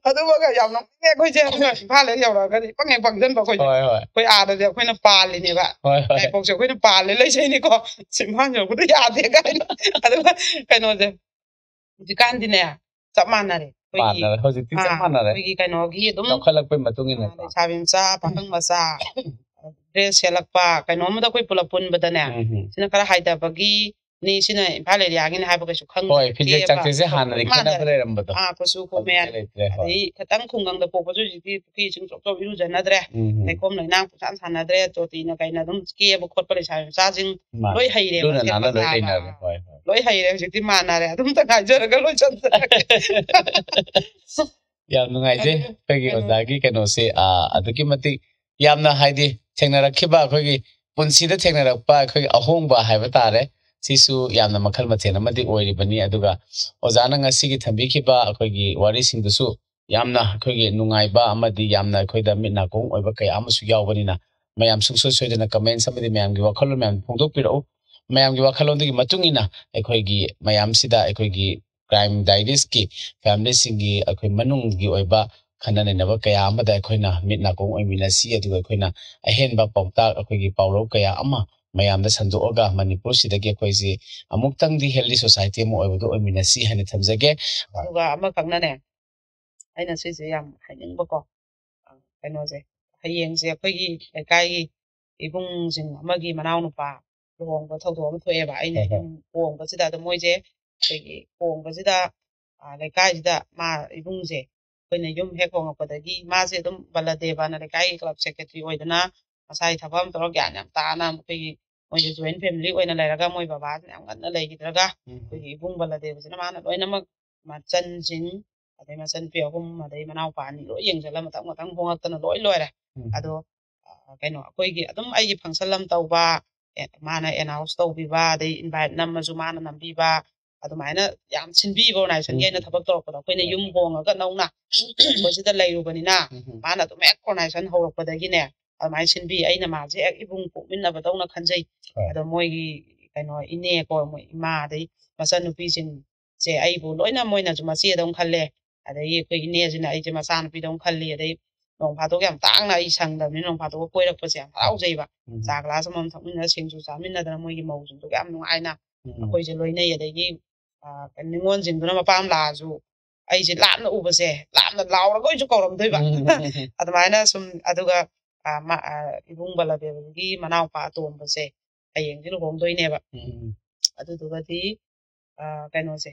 Speaker 1: ꯑꯗꯨꯃꯒ ꯌꯥꯝ ꯅꯣꯛꯅꯤꯡꯉꯦ ꯑꯩꯈꯣꯏꯁꯦ ꯏꯝꯐꯥꯜ ꯍꯦꯛ ꯌꯧꯔꯛꯑꯒꯗꯤ ꯄꯪꯍꯦꯛ ꯄꯪꯁꯤꯟꯕ ꯑꯩꯈꯣꯏꯁꯦ ꯑꯩꯈꯣꯏ ꯑꯥꯗꯗꯤ ꯑꯩꯈꯣꯏꯅ ꯄꯥꯜꯂꯤꯅꯦꯕ ꯌꯥꯏꯄꯣꯛꯁꯦ ꯑꯩꯈꯣꯏꯅ ꯄꯥꯜꯂꯦ ꯂꯩꯖꯩꯅꯤꯀꯣ ꯏꯝꯐꯥꯜ ꯌꯧꯔꯛꯄꯗ ꯌꯥꯗꯦ ꯀꯥꯏꯅ ꯑꯗꯨꯒ ꯀꯩꯅꯣꯁꯦ ꯍꯧꯖꯤꯛꯀꯥꯟꯗꯤꯅꯦ ꯆꯞ ꯃꯥꯟꯅꯔꯦ
Speaker 2: ꯍꯧꯖꯤꯛꯇꯤ ꯆꯞ ꯃꯥꯟꯅꯔꯦ
Speaker 1: ꯑꯩꯈꯣꯏꯒꯤ ꯀꯩꯅꯣꯒꯤ ꯑꯗꯨꯝ
Speaker 2: ꯆꯥꯎꯈꯠꯂꯛꯄꯩ ꯃꯇꯨꯡ ꯏꯟꯅ
Speaker 1: ꯂꯩꯁꯥꯕꯤ ꯃꯆꯥ ꯄꯥꯈꯪ ꯃꯆꯥ ꯗ꯭ꯔꯦꯁ ꯁꯦꯠꯂꯛꯄ ꯀꯩꯅꯣꯝꯃꯗ ꯑꯩꯈꯣꯏ ꯄꯨꯂꯞ ꯄꯨꯟꯕꯗꯅꯦ ꯁꯤꯅ ꯈꯔ ꯍꯥꯏꯊꯕꯒꯤ ꯁꯤꯅ ꯏꯝꯐꯥꯜ ꯑꯦꯔꯤꯌꯥꯒꯤꯅ ꯍꯥꯏꯕ ꯀꯩꯁꯨ
Speaker 2: ꯍꯣꯏ ꯐꯤꯖꯦꯠ ꯆꯥꯛꯆꯦꯠꯁꯦ ꯍꯥꯟꯅꯗꯤ ꯈꯦꯠꯅꯕ
Speaker 1: ꯈꯪꯗꯦ
Speaker 2: ꯂꯩꯔꯝꯕꯗꯣ
Speaker 1: ꯀꯨꯆꯨ ꯀꯨꯃꯦꯟ ꯑꯗꯩ ꯈꯤꯇꯪ ꯈꯨꯡꯒꯪꯗ ꯄꯣꯛꯄꯁꯨ ꯍꯧꯖꯤꯛꯇꯤ ꯄꯨꯈ꯭ꯔꯤ ꯏꯁꯤꯡ ꯆꯣꯞ ꯆꯣꯞ ꯏꯔꯨꯖꯅꯗ꯭ꯔꯦ ꯂꯩꯈꯣꯝ ꯂꯩꯅꯥꯡ ꯄꯨꯡꯁꯥꯟ ꯁꯥꯟꯅꯗ꯭ꯔꯦ ꯇꯣꯇꯤꯅ ꯀꯩꯅ ꯑꯗꯨꯝ ꯀꯦꯕ ꯈꯣꯠꯄ ꯂꯩꯁꯥꯕꯤ ꯃꯆꯥꯁꯤꯡ ꯂꯣꯏ ꯍꯩꯔꯦꯕ ꯁꯦꯠꯄ ꯁꯥꯕ ꯂꯣꯏ ꯍꯩꯔꯦ ꯍꯧꯖꯤꯛꯇꯤ ꯃꯥꯟꯅꯔꯦ ꯑꯗꯨꯝꯇ ꯉꯥꯏꯖꯔꯒ ꯂꯣꯏ ꯆꯟꯖꯔꯒꯦ
Speaker 2: ꯌꯥꯝ ꯅꯨꯡꯉꯥꯏꯖꯩ ꯑꯩꯈꯣꯏꯒꯤ ꯑꯣꯖꯥꯒꯤ ꯀꯩꯅꯣꯁꯦ ꯑꯗꯨꯛꯀꯤ ꯃꯇꯤꯛ ꯌꯥꯝꯅ ꯍꯥꯏꯗꯤ ꯊꯦꯡꯅꯔꯛꯈꯤꯕ ꯑꯩꯈꯣꯏꯒꯤ ꯄꯨꯟꯁꯤꯗ ꯊꯦꯡꯅꯔꯛꯄ ꯑꯩꯈꯣꯏꯒꯤ ꯑꯍꯣꯡꯕ ꯍꯥꯏꯕ ꯇꯥꯔꯦ ꯁꯤꯁꯨ ꯌꯥꯝꯅ ꯃꯈꯜ ꯃꯊꯦꯜ ꯑꯃꯗꯤ ꯑꯣꯏꯔꯤꯕꯅꯤ ꯑꯗꯨꯒ ꯑꯣꯖꯥꯅ ꯉꯁꯤꯒꯤ ꯊꯝꯕꯤꯈꯤꯕ ꯑꯩꯈꯣꯏꯒꯤ ꯋꯥꯔꯤꯁꯤꯡꯗꯨꯁꯨ ꯌꯥꯝꯅ ꯑꯩꯈꯣꯏꯒꯤ ꯅꯨꯡꯉꯥꯏꯕ ꯑꯃꯗꯤ ꯌꯥꯝꯅ ꯑꯩꯈꯣꯏꯗ ꯃꯤꯠ ꯅꯥꯀꯣꯡ ꯑꯣꯏꯕ ꯀꯌꯥ ꯑꯃꯁꯨ ꯌꯥꯎꯕꯅꯤꯅ ꯃꯌꯥꯝ ꯁꯨꯡꯁꯣꯏ ꯁꯣꯏꯗꯅ ꯀꯃꯦꯟꯁ ꯑꯃꯗꯤ ꯃꯌꯥꯝꯒꯤ ꯋꯥꯈꯜꯂꯣꯟ ꯃꯌꯥꯝ ꯐꯣꯡꯗꯣꯛꯄꯤꯔꯛꯎ ꯃꯌꯥꯝꯒꯤ ꯋꯥꯈꯜꯂꯣꯟꯗꯨꯒꯤ ꯃꯇꯨꯡ ꯏꯟꯅ ꯑꯩꯈꯣꯏꯒꯤ ꯃꯌꯥꯝꯁꯤꯗ ꯑꯩꯈꯣꯏꯒꯤ ꯀ꯭ꯔꯥꯏꯝ ꯗꯥꯏꯔꯤꯁꯀꯤ ꯐꯦꯃꯤꯂꯤꯁꯤꯡꯒꯤ ꯑꯩꯈꯣꯏ ꯃꯅꯨꯡꯒꯤ ꯑꯣꯏꯕ ꯈꯟꯅ ꯅꯩꯅꯕ ꯀꯌꯥ ꯑꯃꯗ ꯑꯩꯈꯣꯏꯅ ꯃꯤꯠ ꯅꯥꯀꯣꯡ ꯑꯣꯏꯃꯤꯟꯅꯁꯤ ꯑꯗꯨꯒ ꯑꯩꯈꯣꯏꯅ ꯑꯍꯦꯟꯕ ꯄꯥꯎꯇꯥꯛ ꯑꯩꯈꯣꯏꯒꯤ ꯄꯥꯎꯔꯧ ꯀꯌꯥ ꯑꯃ ꯃꯌꯥꯝꯗ ꯁꯟꯗꯣꯛꯑꯒ ꯃꯅꯤꯄꯨꯔꯁꯤꯗꯒꯤ ꯑꯩꯈꯣꯏꯁꯤ ꯑꯃꯨꯛꯇꯪꯗꯤ ꯍꯦꯜꯗꯤ ꯁꯣꯁꯥꯏꯇꯤ ꯑꯃ ꯑꯣꯏꯕꯗꯣ ꯑꯣꯏꯃꯤꯟꯅꯁꯤ ꯍꯥꯏꯅ ꯊꯝꯖꯒꯦ
Speaker 1: ꯑꯗꯨꯒ ꯑꯃꯈꯛꯅꯅꯦ ꯑꯩꯅ ꯁꯤꯁꯦ ꯌꯥꯝ ꯍꯥꯏꯅꯤꯡꯕꯀꯣ ꯀꯩꯅꯣꯁꯦ ꯍꯌꯦꯡꯁꯦ ꯑꯩꯈꯣꯏꯒꯤ ꯂꯩꯀꯥꯏꯒꯤ ꯏꯕꯨꯡꯁꯤꯡ ꯑꯃꯒꯤ ꯃꯅꯥꯎꯅꯨꯄꯥ ꯂꯨꯍꯣꯡꯕ ꯊꯧꯗꯣꯛ ꯑꯃ ꯊꯣꯛꯑꯦꯕ ꯑꯩꯅ ꯌꯨꯝ ꯍꯣꯡꯕꯁꯤꯗ ꯑꯗꯨꯝ ꯃꯣꯏꯁꯦ ꯑꯩꯈꯣꯏꯒꯤ ꯍꯣꯡꯕꯁꯤꯗ ꯂꯩꯀꯥꯏꯁꯤꯗ ꯏꯕꯨꯡꯁꯦ ꯑꯩꯈꯣꯏꯅ ꯌꯨꯝ ꯍꯦꯛ ꯍꯣꯡꯉꯛꯄꯗꯒꯤ ꯃꯥꯁꯦ ꯑꯗꯨꯝ ꯕꯂꯗꯦꯕꯅ ꯂꯩꯀꯥꯏꯒꯤ ꯀ꯭ꯂꯕ ꯁꯦꯀ꯭ꯔꯦꯇꯔꯤ ꯑꯣꯏꯗꯅ ꯃꯁꯥꯒꯤ ꯊꯕꯛ ꯑꯃ ꯇꯧꯔꯒ ꯒ꯭ꯌꯥꯟ ꯌꯥꯝ ꯇꯥꯅ ꯑꯩꯈꯣꯏꯒꯤ ꯃꯣꯏꯁꯦ ꯖꯣꯏꯟ ꯐꯦꯃꯤꯂꯤ ꯑꯣꯏꯅ ꯂꯩꯔꯒ ꯃꯣꯏ ꯕꯕꯥꯁꯤꯅ ꯌꯥꯝ ꯉꯟꯅ ꯂꯩꯈꯤꯗ꯭ꯔꯒ ꯑꯩꯈꯣꯏꯒꯤ ꯏꯕꯨꯡ ꯕꯂꯗꯦꯕꯁꯤꯅ ꯃꯥꯅ ꯂꯣꯏꯅꯃꯛ ꯃꯆꯟꯁꯤꯡ ꯑꯗꯩ ꯃꯆꯟꯅꯨꯄꯤ 3 ꯑꯗꯩ ꯃꯅꯥꯎꯄꯥ 2 ꯂꯣꯏ ꯌꯦꯡꯁꯤꯜꯂ ꯃꯊꯪ ꯃꯊꯪ ꯍꯣꯡꯉꯛꯇꯅ ꯂꯣꯏ ꯂꯣꯏꯔꯦ ꯑꯗꯣ ꯀꯩꯅꯣ ꯑꯩꯈꯣꯏꯒꯤ ꯑꯗꯨꯝ ꯑꯩꯒꯤ ꯐꯪꯁꯟ ꯑꯃ ꯇꯧꯕ ꯃꯥꯅ ꯑꯦꯅꯥꯎꯟꯁ ꯇꯧꯕꯤꯕ ꯑꯗꯩ ꯏꯟꯚꯥꯏꯠ ꯅꯝꯃꯁꯨ ꯃꯥꯅ ꯅꯝꯕꯤꯕ ꯑꯗꯨꯃꯥꯏꯅ ꯌꯥꯝ ꯁꯤꯟꯕꯤꯕ ꯑꯣꯔꯒꯅꯥꯏꯖꯦꯁꯟꯒꯤ ꯑꯩꯅ ꯊꯕꯛ ꯇꯧꯔꯛꯄꯗ ꯑꯩꯈꯣꯏꯅ ꯌꯨꯝ ꯍꯣꯡꯉꯒ ꯅꯧꯅ ꯃꯁꯤꯗ ꯂꯩꯔꯨꯕꯅꯤꯅ ꯃꯥꯅ ꯑꯗꯨꯝ ꯍꯦꯛ ꯑꯣꯔꯒꯅꯥꯏꯖꯦꯁꯟ ꯍꯧꯔꯛꯄꯗꯒꯤꯅꯦ ꯑꯗꯨꯃꯥꯏꯅ ꯁꯤꯟꯕꯤ ꯑꯩꯅ ꯃꯥꯁꯦ ꯍꯦꯛ ꯏꯕꯨꯡ ꯄꯣꯛꯃꯤꯟꯅꯕꯗꯧꯅ ꯈꯟꯖꯩ ꯑꯗꯣ ꯃꯣꯏꯒꯤ ꯀꯩꯅꯣ ꯏꯅꯦꯀꯣ ꯃꯣꯏ ꯏꯃꯥ ꯑꯗꯩ ꯃꯆꯟꯅꯨꯄꯤꯁꯤꯡꯁꯦ ꯑꯩꯕꯨ ꯂꯣꯏꯅ ꯃꯣꯏꯅꯁꯨ ꯃꯆꯦꯗꯧꯅ ꯈꯜꯂꯦ ꯑꯗꯒꯤ ꯑꯩꯈꯣꯏ ꯏꯅꯦꯁꯤꯅ ꯑꯩꯁꯦ ꯃꯆꯥꯅꯨꯄꯤꯗꯧꯅ ꯈꯜꯂꯤ ꯑꯗꯩ ꯅꯣꯡ ꯐꯥꯗꯣꯛ ꯌꯥꯝ ꯇꯥꯡꯅ ꯑꯩ ꯁꯪꯗꯕꯅꯤꯅ ꯅꯣꯡ ꯐꯥꯗꯣꯛ ꯀꯣꯏꯔꯛꯄꯁꯦ ꯌꯥꯝ ꯍꯔꯥꯎꯖꯩꯕ ꯆꯥ ꯒ꯭ꯂꯥꯁ ꯑꯃꯃꯝ ꯊꯛꯃꯤꯟꯅ ꯁꯤꯡꯖꯨ ꯆꯥꯃꯤꯟꯅꯗꯅ ꯃꯣꯏꯒꯤ ꯃꯧꯁꯤꯡꯗꯨꯒ ꯌꯥꯝ ꯅꯨꯡꯉꯥꯏꯅ ꯑꯩꯈꯣꯏꯁꯦ ꯂꯣꯏꯅꯩ ꯑꯗꯒꯤ ꯅꯤꯉꯣꯜꯁꯤꯡꯗꯨꯅ ꯃꯄꯥꯝ ꯂꯥꯛꯑꯁꯨ ꯑꯩꯁꯦ ꯂꯥꯞꯅ ꯎꯕꯁꯦ ꯂꯥꯞꯅ ꯂꯥꯎꯔꯒ ꯑꯣꯏꯁꯨ ꯀꯧꯔꯝꯗꯣꯏꯕ ꯑꯗꯨꯃꯥꯏꯅ ꯁꯨꯝ ꯑꯗꯨꯒ ꯏꯕꯨꯡ ꯕꯂꯗꯦꯕꯒꯤ ꯃꯅꯥꯎꯄꯥ ꯑꯇꯣꯝꯕꯁꯦ ꯍꯌꯦꯡꯁꯦ ꯂꯨꯍꯣꯡꯗꯣꯏꯅꯦꯕ ꯑꯗꯨꯗꯨꯒꯗꯤ ꯀꯩꯅꯣꯁꯦ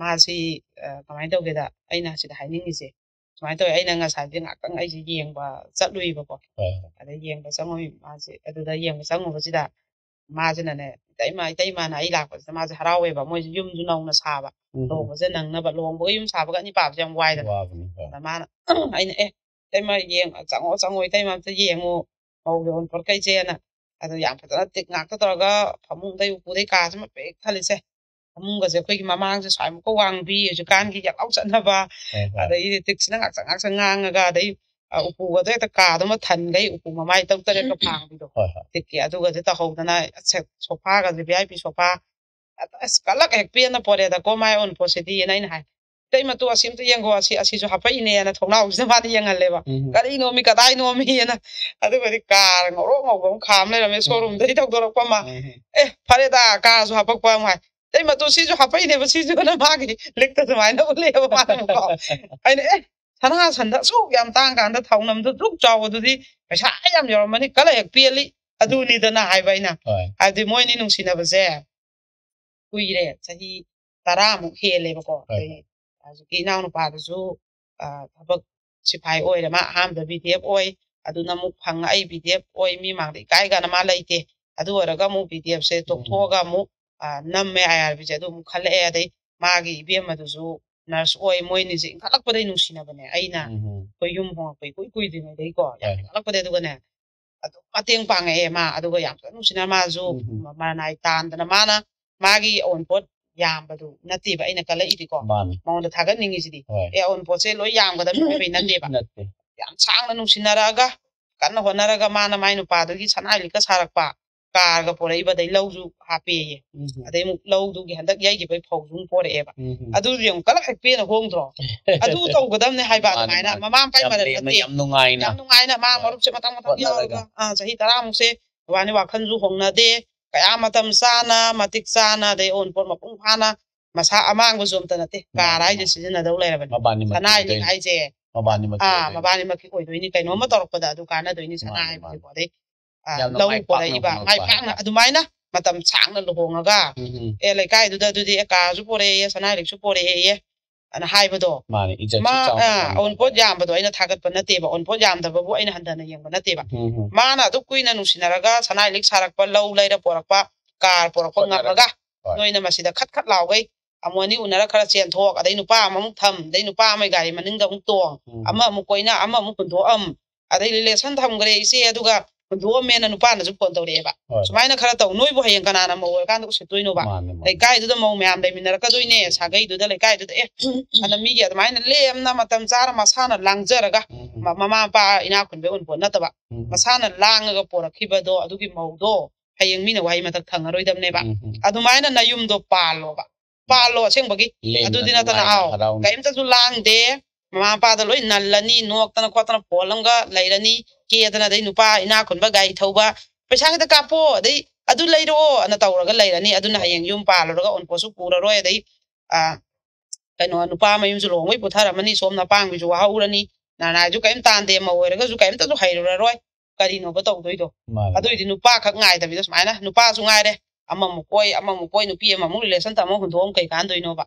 Speaker 1: ꯃꯥꯁꯤ ꯀꯃꯥꯏꯅ ꯇꯧꯒꯦꯗ ꯑꯩꯅ ꯁꯤꯗ ꯍꯥꯏꯅꯤꯡꯉꯤꯁꯦ ꯁꯨꯃꯥꯏꯅ ꯇꯧꯋꯦ ꯑꯩꯅ ꯉꯁꯥꯏꯁꯦ ꯉꯥꯛꯇꯪ ꯑꯩꯁꯦ ꯌꯦꯡꯕ ꯆꯠꯂꯨꯏꯕꯀꯣ ꯑꯗ ꯌꯦꯡꯕ ꯆꯪꯉꯨꯏ ꯃꯥꯁꯦ ꯑꯗꯨꯗ ꯌꯦꯡꯕ ꯆꯪꯉꯨꯕꯁꯤꯗ ꯃꯥꯁꯤꯅꯅꯦ ꯏꯇꯩꯃꯥꯅ ꯑꯩ ꯂꯥꯛꯄꯁꯤꯗ ꯃꯥꯁꯦ ꯍꯔꯥꯎꯋꯦꯕ ꯃꯣꯏꯁꯦ ꯌꯨꯝꯁꯨ ꯅꯧꯅ ꯁꯥꯕ ꯂꯨꯍꯣꯡꯕꯁꯦ ꯅꯪꯅꯕ ꯂꯨꯍꯣꯡꯕꯒ ꯌꯨꯝ ꯁꯥꯕꯒ ꯑꯅꯤ ꯄꯥꯕꯁꯦ ꯌꯥꯝ ꯋꯥꯏꯗꯅ ꯑꯗ ꯃꯥꯅ ꯑꯩꯅ ꯏꯇꯩꯃ ꯆꯪꯉꯣ ꯏꯇꯩꯃ ꯑꯝꯇ ꯌꯦꯡꯉꯨ ꯃꯧꯒꯤ ꯑꯣꯟꯄꯣꯠ ꯀꯩꯁꯦꯅ ꯑꯗꯣ ꯌꯥꯝ ꯐꯖꯅ ꯇꯤꯛ ꯉꯥꯛꯇ ꯇꯧꯔꯒ ꯐꯃꯨꯡꯗꯩ ꯎꯄꯨꯗꯩ ꯀꯥꯁꯤꯃ ꯄꯤꯛ ꯊꯜꯂꯤꯁꯦ ꯐꯃꯨꯡꯒꯁꯦ ꯑꯩꯈꯣꯏꯒꯤ ꯃꯃꯥꯡꯁꯦ ꯁ꯭ꯋꯥꯏꯃꯨꯛꯀ ꯋꯥꯡꯕꯤ ꯍꯧꯖꯤꯛꯀꯥꯟꯒꯤ ꯌꯥꯝ ꯆꯠꯅꯕ ꯑꯗꯩꯗꯤ ꯇꯤꯛꯁꯤꯅ ꯉꯥꯛꯁꯪ ꯉꯥꯡꯉꯒ ꯑꯗꯩ ꯎꯄꯨꯒꯗꯣ ꯍꯦꯛꯇ ꯀꯥꯗꯨꯃ ꯊꯟꯈꯩ ꯎꯄꯨ ꯃꯃꯥꯏ ꯇꯔꯨꯛ ꯇꯔꯦꯠꯀ ꯐꯥꯡꯕꯤꯗꯣ ꯇꯤꯛꯀꯤ ꯑꯗꯨꯒꯁꯦ ꯇꯧꯍꯧꯗꯅ ꯁꯣꯐꯥꯒꯁꯦ VIP ꯁꯣꯐꯥ ꯑꯁ ꯀꯜꯂꯛ ꯍꯦꯛ ꯄꯦꯟꯅ ꯄꯣꯔꯦꯗꯀꯣ ꯃꯥꯏ ꯑꯣꯟꯄꯣꯠꯁꯤꯗꯤꯅ ꯑꯩꯅ ꯍꯥꯏ ꯏꯇꯩꯃꯇꯨ ꯑꯁꯤ ꯑꯝꯇ ꯌꯦꯡꯉꯣ ꯑꯁꯤꯁꯨ ꯍꯥꯞꯄꯛꯏꯅꯦꯅ ꯊꯣꯡꯅꯥꯎꯁꯤꯗ ꯃꯥꯅ ꯌꯦꯡꯍꯜꯂꯦꯕ ꯀꯔꯤꯅꯣꯃꯤ ꯀꯗꯥꯏꯅꯣꯃꯤꯅ ꯑꯗꯨꯒꯗꯤ ꯀꯥꯔ ꯉꯧꯔꯣꯛ ꯉꯧꯕ ꯑꯃ ꯈꯥꯝ ꯂꯩꯔꯝꯃꯦ ꯁꯣꯔꯨꯝꯗꯒꯤ ꯊꯧꯗꯣꯔꯛꯄ ꯑꯃ ꯐꯔꯦꯗ ꯀꯥꯔꯁꯨ ꯍꯥꯞꯄꯛꯄ ꯑꯃ ꯍꯥꯏ ꯏꯇꯩꯃꯇꯨ ꯁꯤꯁꯨ ꯍꯥꯞꯄꯛꯏꯅꯦꯕ ꯁꯤꯁꯨꯅ ꯃꯥꯒꯤ ꯂꯤꯛꯇ ꯑꯗꯨꯃꯥꯏꯅ ꯎꯠꯂꯦꯕ ꯃꯥꯅꯀꯣ ꯑꯩꯅ ꯁꯅꯥ ꯁꯟꯗ ꯑꯁꯨꯛ ꯌꯥꯝ ꯇꯥꯡ ꯀꯥꯟꯗ ꯊꯧꯅꯝꯗꯨ ꯗꯨꯛ ꯆꯥꯎꯕꯗꯨꯗꯤ ꯄꯩꯁꯥ ꯌꯥꯝ ꯌꯧꯔꯝꯃꯅꯤ ꯀꯜꯂ ꯍꯦꯛ ꯄꯦꯜꯂꯤ ꯑꯗꯨꯅꯤꯗꯅ ꯍꯥꯏꯕ ꯑꯩꯅ ꯍꯥꯏꯕꯗꯤ ꯃꯣꯏꯅꯤ ꯅꯨꯡꯁꯤꯅꯕꯁꯦ ꯀꯨꯏꯔꯦ ꯆꯍꯤ 10 ꯍꯦꯜꯂꯦꯕꯀꯣ ꯍꯧꯖꯤꯛꯀꯤ ꯏꯅꯥꯎꯅꯨꯄꯥꯗꯨꯁꯨ ꯊꯕꯛ ꯁꯤꯐꯥꯏ ꯑꯣꯏꯔꯦ ꯃꯥ ꯑꯍꯥꯟꯕꯗ BDF ꯑꯣꯏ ꯑꯗꯨꯅ ꯑꯃꯨꯛ ꯐꯪꯉ ꯑꯩ BDF ꯑꯣꯏ ꯃꯤ ꯃꯥꯡꯗ ꯏꯀꯥꯏꯒꯥꯅ ꯃꯥ ꯂꯩꯇꯦ ꯑꯗꯨ ꯑꯣꯏꯔꯒ ꯑꯃꯨꯛ BDFꯁꯦ ꯇꯣꯛꯊꯣꯛꯑꯒ ꯑꯃꯨꯛ ꯅꯝꯃꯦ IRBꯁꯦ ꯑꯗꯨ ꯑꯃꯨꯛ ꯈꯜꯂꯛꯑꯦ ꯑꯗꯩ ꯃꯥꯒꯤ ꯏꯕꯦꯝꯃꯗꯨꯁꯨ ꯅꯔꯁ ꯑꯣꯏ ꯃꯣꯏꯅꯤꯁꯦ ꯏꯟꯈꯠꯂꯛꯄꯗꯩ ꯅꯨꯡꯁꯤꯅꯕꯅꯦ ꯑꯩꯅ ꯑꯩꯈꯣꯏ ꯌꯨꯝ ꯍꯣꯡꯉꯛꯄ ꯏꯀꯨꯏ ꯀꯨꯏꯗ꯭ꯔꯤꯉꯩꯗꯩꯀꯣ ꯌꯥꯝ ꯏꯟꯈꯠꯂꯛꯄꯗꯩ ꯑꯗꯨꯒꯅꯦ ꯑꯗꯨꯝ ꯃꯇꯦꯡ ꯄꯥꯡꯉꯛꯑꯦ ꯃꯥ ꯑꯗꯨꯒ ꯌꯥꯝ ꯅꯨꯡꯁꯤꯅ ꯃꯥꯁꯨ ꯃꯔꯅꯥꯏ ꯇꯥꯟꯗꯅ ꯃꯥꯅ ꯃꯥꯒꯤ ꯑꯋꯨꯟꯄꯣꯠ ꯌꯥꯝꯕꯗꯨ ꯅꯠꯇꯦꯕ ꯑꯩꯅ ꯀꯜꯂꯛꯏꯗꯤꯀꯣ ꯃꯉꯣꯟꯗ ꯊꯥꯒꯠꯅꯤꯡꯉꯤꯁꯤꯗꯤ ꯑꯋꯨꯟꯄꯣꯠꯁꯦ ꯂꯣꯏ ꯌꯥꯝꯒꯗꯕ ꯑꯣꯏꯕꯩ ꯅꯠꯇꯦꯕ ꯌꯥꯝ ꯁꯥꯡꯅ ꯅꯨꯡꯁꯤꯅꯔꯛꯑꯒ ꯀꯟꯅ ꯍꯣꯠꯅꯔꯒ ꯃꯥꯅ ꯃꯥꯏ ꯅꯨꯄꯥꯗꯨꯒꯤ ꯁꯅꯥ ꯂꯤꯛꯀ ꯁꯥꯔꯛꯄ ꯀꯥꯔꯒ ꯄꯣꯔꯛꯏꯕ ꯑꯗꯩ ꯂꯧꯁꯨ ꯍꯥꯞꯄꯦꯌꯦ ꯑꯗꯩ ꯑꯃꯨꯛ ꯂꯧꯗꯨꯒꯤ ꯍꯟꯗꯛ ꯌꯩꯈꯤꯕꯩ ꯐꯧꯁꯨ ꯑꯃꯨꯛ ꯄꯣꯔꯛꯑꯦꯕ ꯑꯗꯨꯗꯤ ꯑꯃꯨꯛ ꯀꯂꯛ ꯍꯦꯛ ꯄꯦꯟꯅ ꯍꯣꯡꯗ꯭ꯔꯣ ꯑꯗꯨ ꯇꯧꯒꯗꯕꯅꯦ ꯍꯥꯏꯕ ꯑꯗꯨꯃꯥꯏꯅ ꯃꯃꯥ ꯃꯄꯥꯏ ꯃꯔꯛ ꯅꯠꯇꯦ
Speaker 2: ꯌꯥꯝ ꯅꯨꯡꯉꯥꯏꯅ
Speaker 1: ꯃꯥ ꯃꯔꯨꯞꯁꯦ ꯃꯊꯪ ꯌꯥꯎꯔꯒ ꯆꯍꯤ 10 ꯃꯕꯥꯅꯤ ꯋꯥꯈꯜꯁꯨ ꯍꯣꯡꯅꯗꯦ ꯀꯌꯥ ꯃꯇꯝ ꯆꯥꯅ ꯃꯇꯤꯛ ꯆꯥꯅ ꯑꯗꯩ ꯑꯣꯟꯄꯣꯠ ꯃꯄꯨꯡ ꯐꯥꯅ ꯃꯁꯥ ꯑꯃꯥꯡꯕꯁꯨ ꯑꯝꯇ ꯅꯠꯇꯦ ꯀꯥꯔ ꯍꯥꯏꯁꯦ ꯁꯤꯖꯤꯟꯅꯗꯧ ꯂꯩꯔꯕꯅꯤ ꯁꯅꯥ ꯂꯤꯛ ꯍꯥꯏꯁꯦ ꯃꯕꯥꯅꯤꯃꯛꯀꯤ ꯑꯣꯏꯗꯣꯏꯅꯤ ꯀꯩꯅꯣꯝꯃ ꯇꯧꯔꯛꯄꯗ ꯑꯗꯨ ꯀꯥꯟꯅꯗꯣꯏꯅꯤ ꯁꯅꯥ ꯍꯥꯏꯕꯁꯦꯀꯣ ꯑꯗꯩ ꯂꯧ ꯄꯣꯔꯛꯏꯕ ꯃꯥꯏ ꯄꯥꯛꯅ ꯑꯗꯨꯃꯥꯏꯅ ꯃꯇꯝ ꯁꯥꯡꯅ ꯂꯨꯍꯣꯡꯉꯒ ꯂꯩꯀꯥꯏꯗꯨꯗ ꯑꯗꯨꯗꯤ ꯀꯥꯔꯁꯨ ꯄꯣꯔꯛꯑꯦ ꯁꯅꯥ ꯂꯤꯛꯁꯨ ꯄꯣꯔꯛꯑꯦ ꯑꯅ ꯍꯥꯏꯕꯗꯣ ꯑꯋꯨꯟꯄꯣꯠ ꯌꯥꯝꯕꯗꯣ ꯑꯩꯅ ꯊꯥꯒꯠꯄ ꯅꯠꯇꯦꯕ ꯑꯋꯨꯟꯄꯣꯠ ꯌꯥꯝꯗꯕꯕꯨ ꯑꯩꯅ ꯍꯟꯊꯅ ꯌꯦꯡꯕ ꯅꯠꯇꯦꯕ ꯃꯥꯅ ꯑꯗꯨꯛ ꯀꯨꯏꯅ ꯅꯨꯡꯁꯤꯅꯔꯒ ꯁꯅꯥ ꯂꯤꯛ ꯁꯥꯔꯛꯄ ꯂꯧ ꯂꯩꯔ ꯄꯣꯔꯛꯄ ꯀꯥꯔ ꯄꯣꯔꯛꯄ ꯉꯝꯃꯒ ꯅꯣꯏꯅ ꯃꯁꯤꯗ ꯈꯠ ꯂꯥꯎꯒꯩ ꯑꯃꯨꯛ ꯎꯅꯔ ꯈꯔ ꯆꯦꯟꯊꯣꯛ ꯑꯗꯩ ꯅꯨꯄꯥ ꯑꯃꯃꯨꯛ ꯊꯝ ꯑꯗꯩ ꯅꯨꯄꯥ ꯑꯃꯒꯤ ꯒꯥꯔꯤ ꯃꯅꯤꯡꯗ ꯑꯃꯨꯛ ꯇꯣꯡ ꯑꯃ ꯑꯃꯨꯛ ꯀꯣꯏꯅ ꯑꯃ ꯑꯃꯨꯛ ꯍꯨꯟꯗꯣꯛꯑꯝ ꯑꯗꯩ ꯔꯤꯂꯦꯁꯟ ꯊꯝꯈ꯭ꯔꯦ ꯏꯆꯦ ꯑꯗꯨꯒ ꯍꯨꯟꯗꯣꯛꯑꯝꯃꯦꯅ ꯅꯨꯄꯥꯅꯁꯨ ꯐꯣꯟ ꯇꯧꯔꯛꯑꯦꯕ ꯁꯨꯃꯥꯏꯅ ꯈꯔ ꯇꯧ ꯅꯣꯏꯕꯨ ꯍꯌꯦꯡ ꯀꯅꯥꯅ ꯃꯧ ꯑꯣꯏꯔꯀꯥꯟꯗ ꯎꯁꯤꯠꯇꯣꯏꯅꯣꯕ ꯂꯩꯀꯥꯏꯗꯨꯗ ꯃꯧ ꯃꯌꯥꯝ ꯂꯩꯃꯤꯟꯅꯔꯛꯀꯗꯣꯏꯅꯦ ꯁꯥꯒꯩꯗꯨꯗ ꯂꯩꯀꯥꯏꯗꯨꯗ ꯑꯗ ꯃꯤꯒꯤ ꯑꯗꯨꯃꯥꯏꯅ ꯂꯦꯝꯅ ꯃꯇꯝ ꯆꯥꯅ ꯃꯁꯥꯅ ꯂꯥꯡꯖꯔꯒ ꯃꯃꯥ ꯃꯄꯥ ꯏꯅꯥꯛ ꯈꯨꯟꯕꯩ ꯑꯣꯟꯄꯣꯠ ꯅꯠꯇꯕ ꯃꯁꯥꯅ ꯂꯥꯡꯉꯒ ꯄꯣꯔꯛꯈꯤꯕꯗꯣ ꯑꯗꯨꯒꯤ ꯃꯧꯗꯣ ꯍꯌꯦꯡ ꯃꯤꯅ ꯋꯥꯍꯩ ꯃꯊꯛ ꯊꯪꯉꯔꯣꯏꯗꯕꯅꯦꯕ ꯑꯗꯨꯃꯥꯏꯅ ꯅꯌꯨꯝꯗꯣ ꯄꯥꯜꯂꯣ ꯑꯁꯦꯡꯕꯒꯤ ꯑꯗꯨꯗꯤ ꯅꯠꯇꯅ ꯀꯩꯝꯇꯁꯨ ꯂꯥꯡꯗꯦ ꯃꯃꯥ ꯃꯄꯥꯗ ꯂꯣꯏ ꯅꯜꯂꯅꯤ ꯅꯣꯛꯇꯅ ꯈꯣꯠꯇꯅ ꯐꯣꯟ ꯑꯃꯒ ꯂꯩꯔꯅꯤ ꯀꯦꯗꯅ ꯑꯗꯩ ꯅꯨꯄꯥ ꯏꯅꯥꯛ ꯈꯨꯟꯕ ꯒꯥꯔꯤ ꯊꯧꯕ ꯄꯩꯁꯥ ꯈꯤꯇ ꯀꯥꯞꯄꯣ ꯑꯗꯩ ꯑꯗꯨ ꯂꯩꯔꯛꯑꯣ ꯑꯅ ꯇꯧꯔꯒ ꯂꯩꯔꯅꯤ ꯑꯗꯨꯅ ꯍꯌꯦꯡ ꯌꯨꯝ ꯄꯥꯜꯂꯨꯔꯒ ꯑꯣꯟꯄꯣꯠꯁꯨ ꯄꯨꯔꯔꯣꯏ ꯑꯗꯩ ꯀꯩꯅꯣ ꯅꯨꯄꯥ ꯃꯌꯨꯝꯁꯨ ꯂꯨꯍꯣꯡꯕꯩ ꯄꯨꯊꯔꯝꯃꯅꯤ ꯁꯣꯝ ꯅꯄꯥꯡꯕꯤꯁꯨ ꯋꯥꯍꯧꯔꯅꯤ ꯅꯥꯅꯥꯏꯁꯨ ꯀꯩꯝ ꯇꯥꯟꯗꯦ ꯃꯧ ꯑꯣꯏꯔꯒꯁꯨ ꯀꯩꯝꯇꯁꯨ ꯍꯩꯔꯨꯔꯔꯣꯏ ꯀꯔꯤꯅꯣꯕ ꯇꯧꯗꯣꯏꯗꯣ ꯑꯗꯨꯏꯗꯤ ꯅꯨꯄꯥ ꯈꯛ ꯉꯥꯏꯗꯕꯤꯗ ꯁꯨꯃꯥꯏꯅ ꯅꯨꯄꯥꯁꯨ ꯉꯥꯏꯔꯦ ꯑꯃꯃꯨꯛ ꯀꯣꯏ ꯅꯨꯄꯤ ꯑꯃꯃꯨꯛ ꯔꯤꯂꯦꯁꯟ ꯊꯝꯃ ꯍꯨꯟꯗꯣꯛꯑꯝ ꯀꯩ ꯀꯥꯟꯗꯣꯏꯅꯣꯕ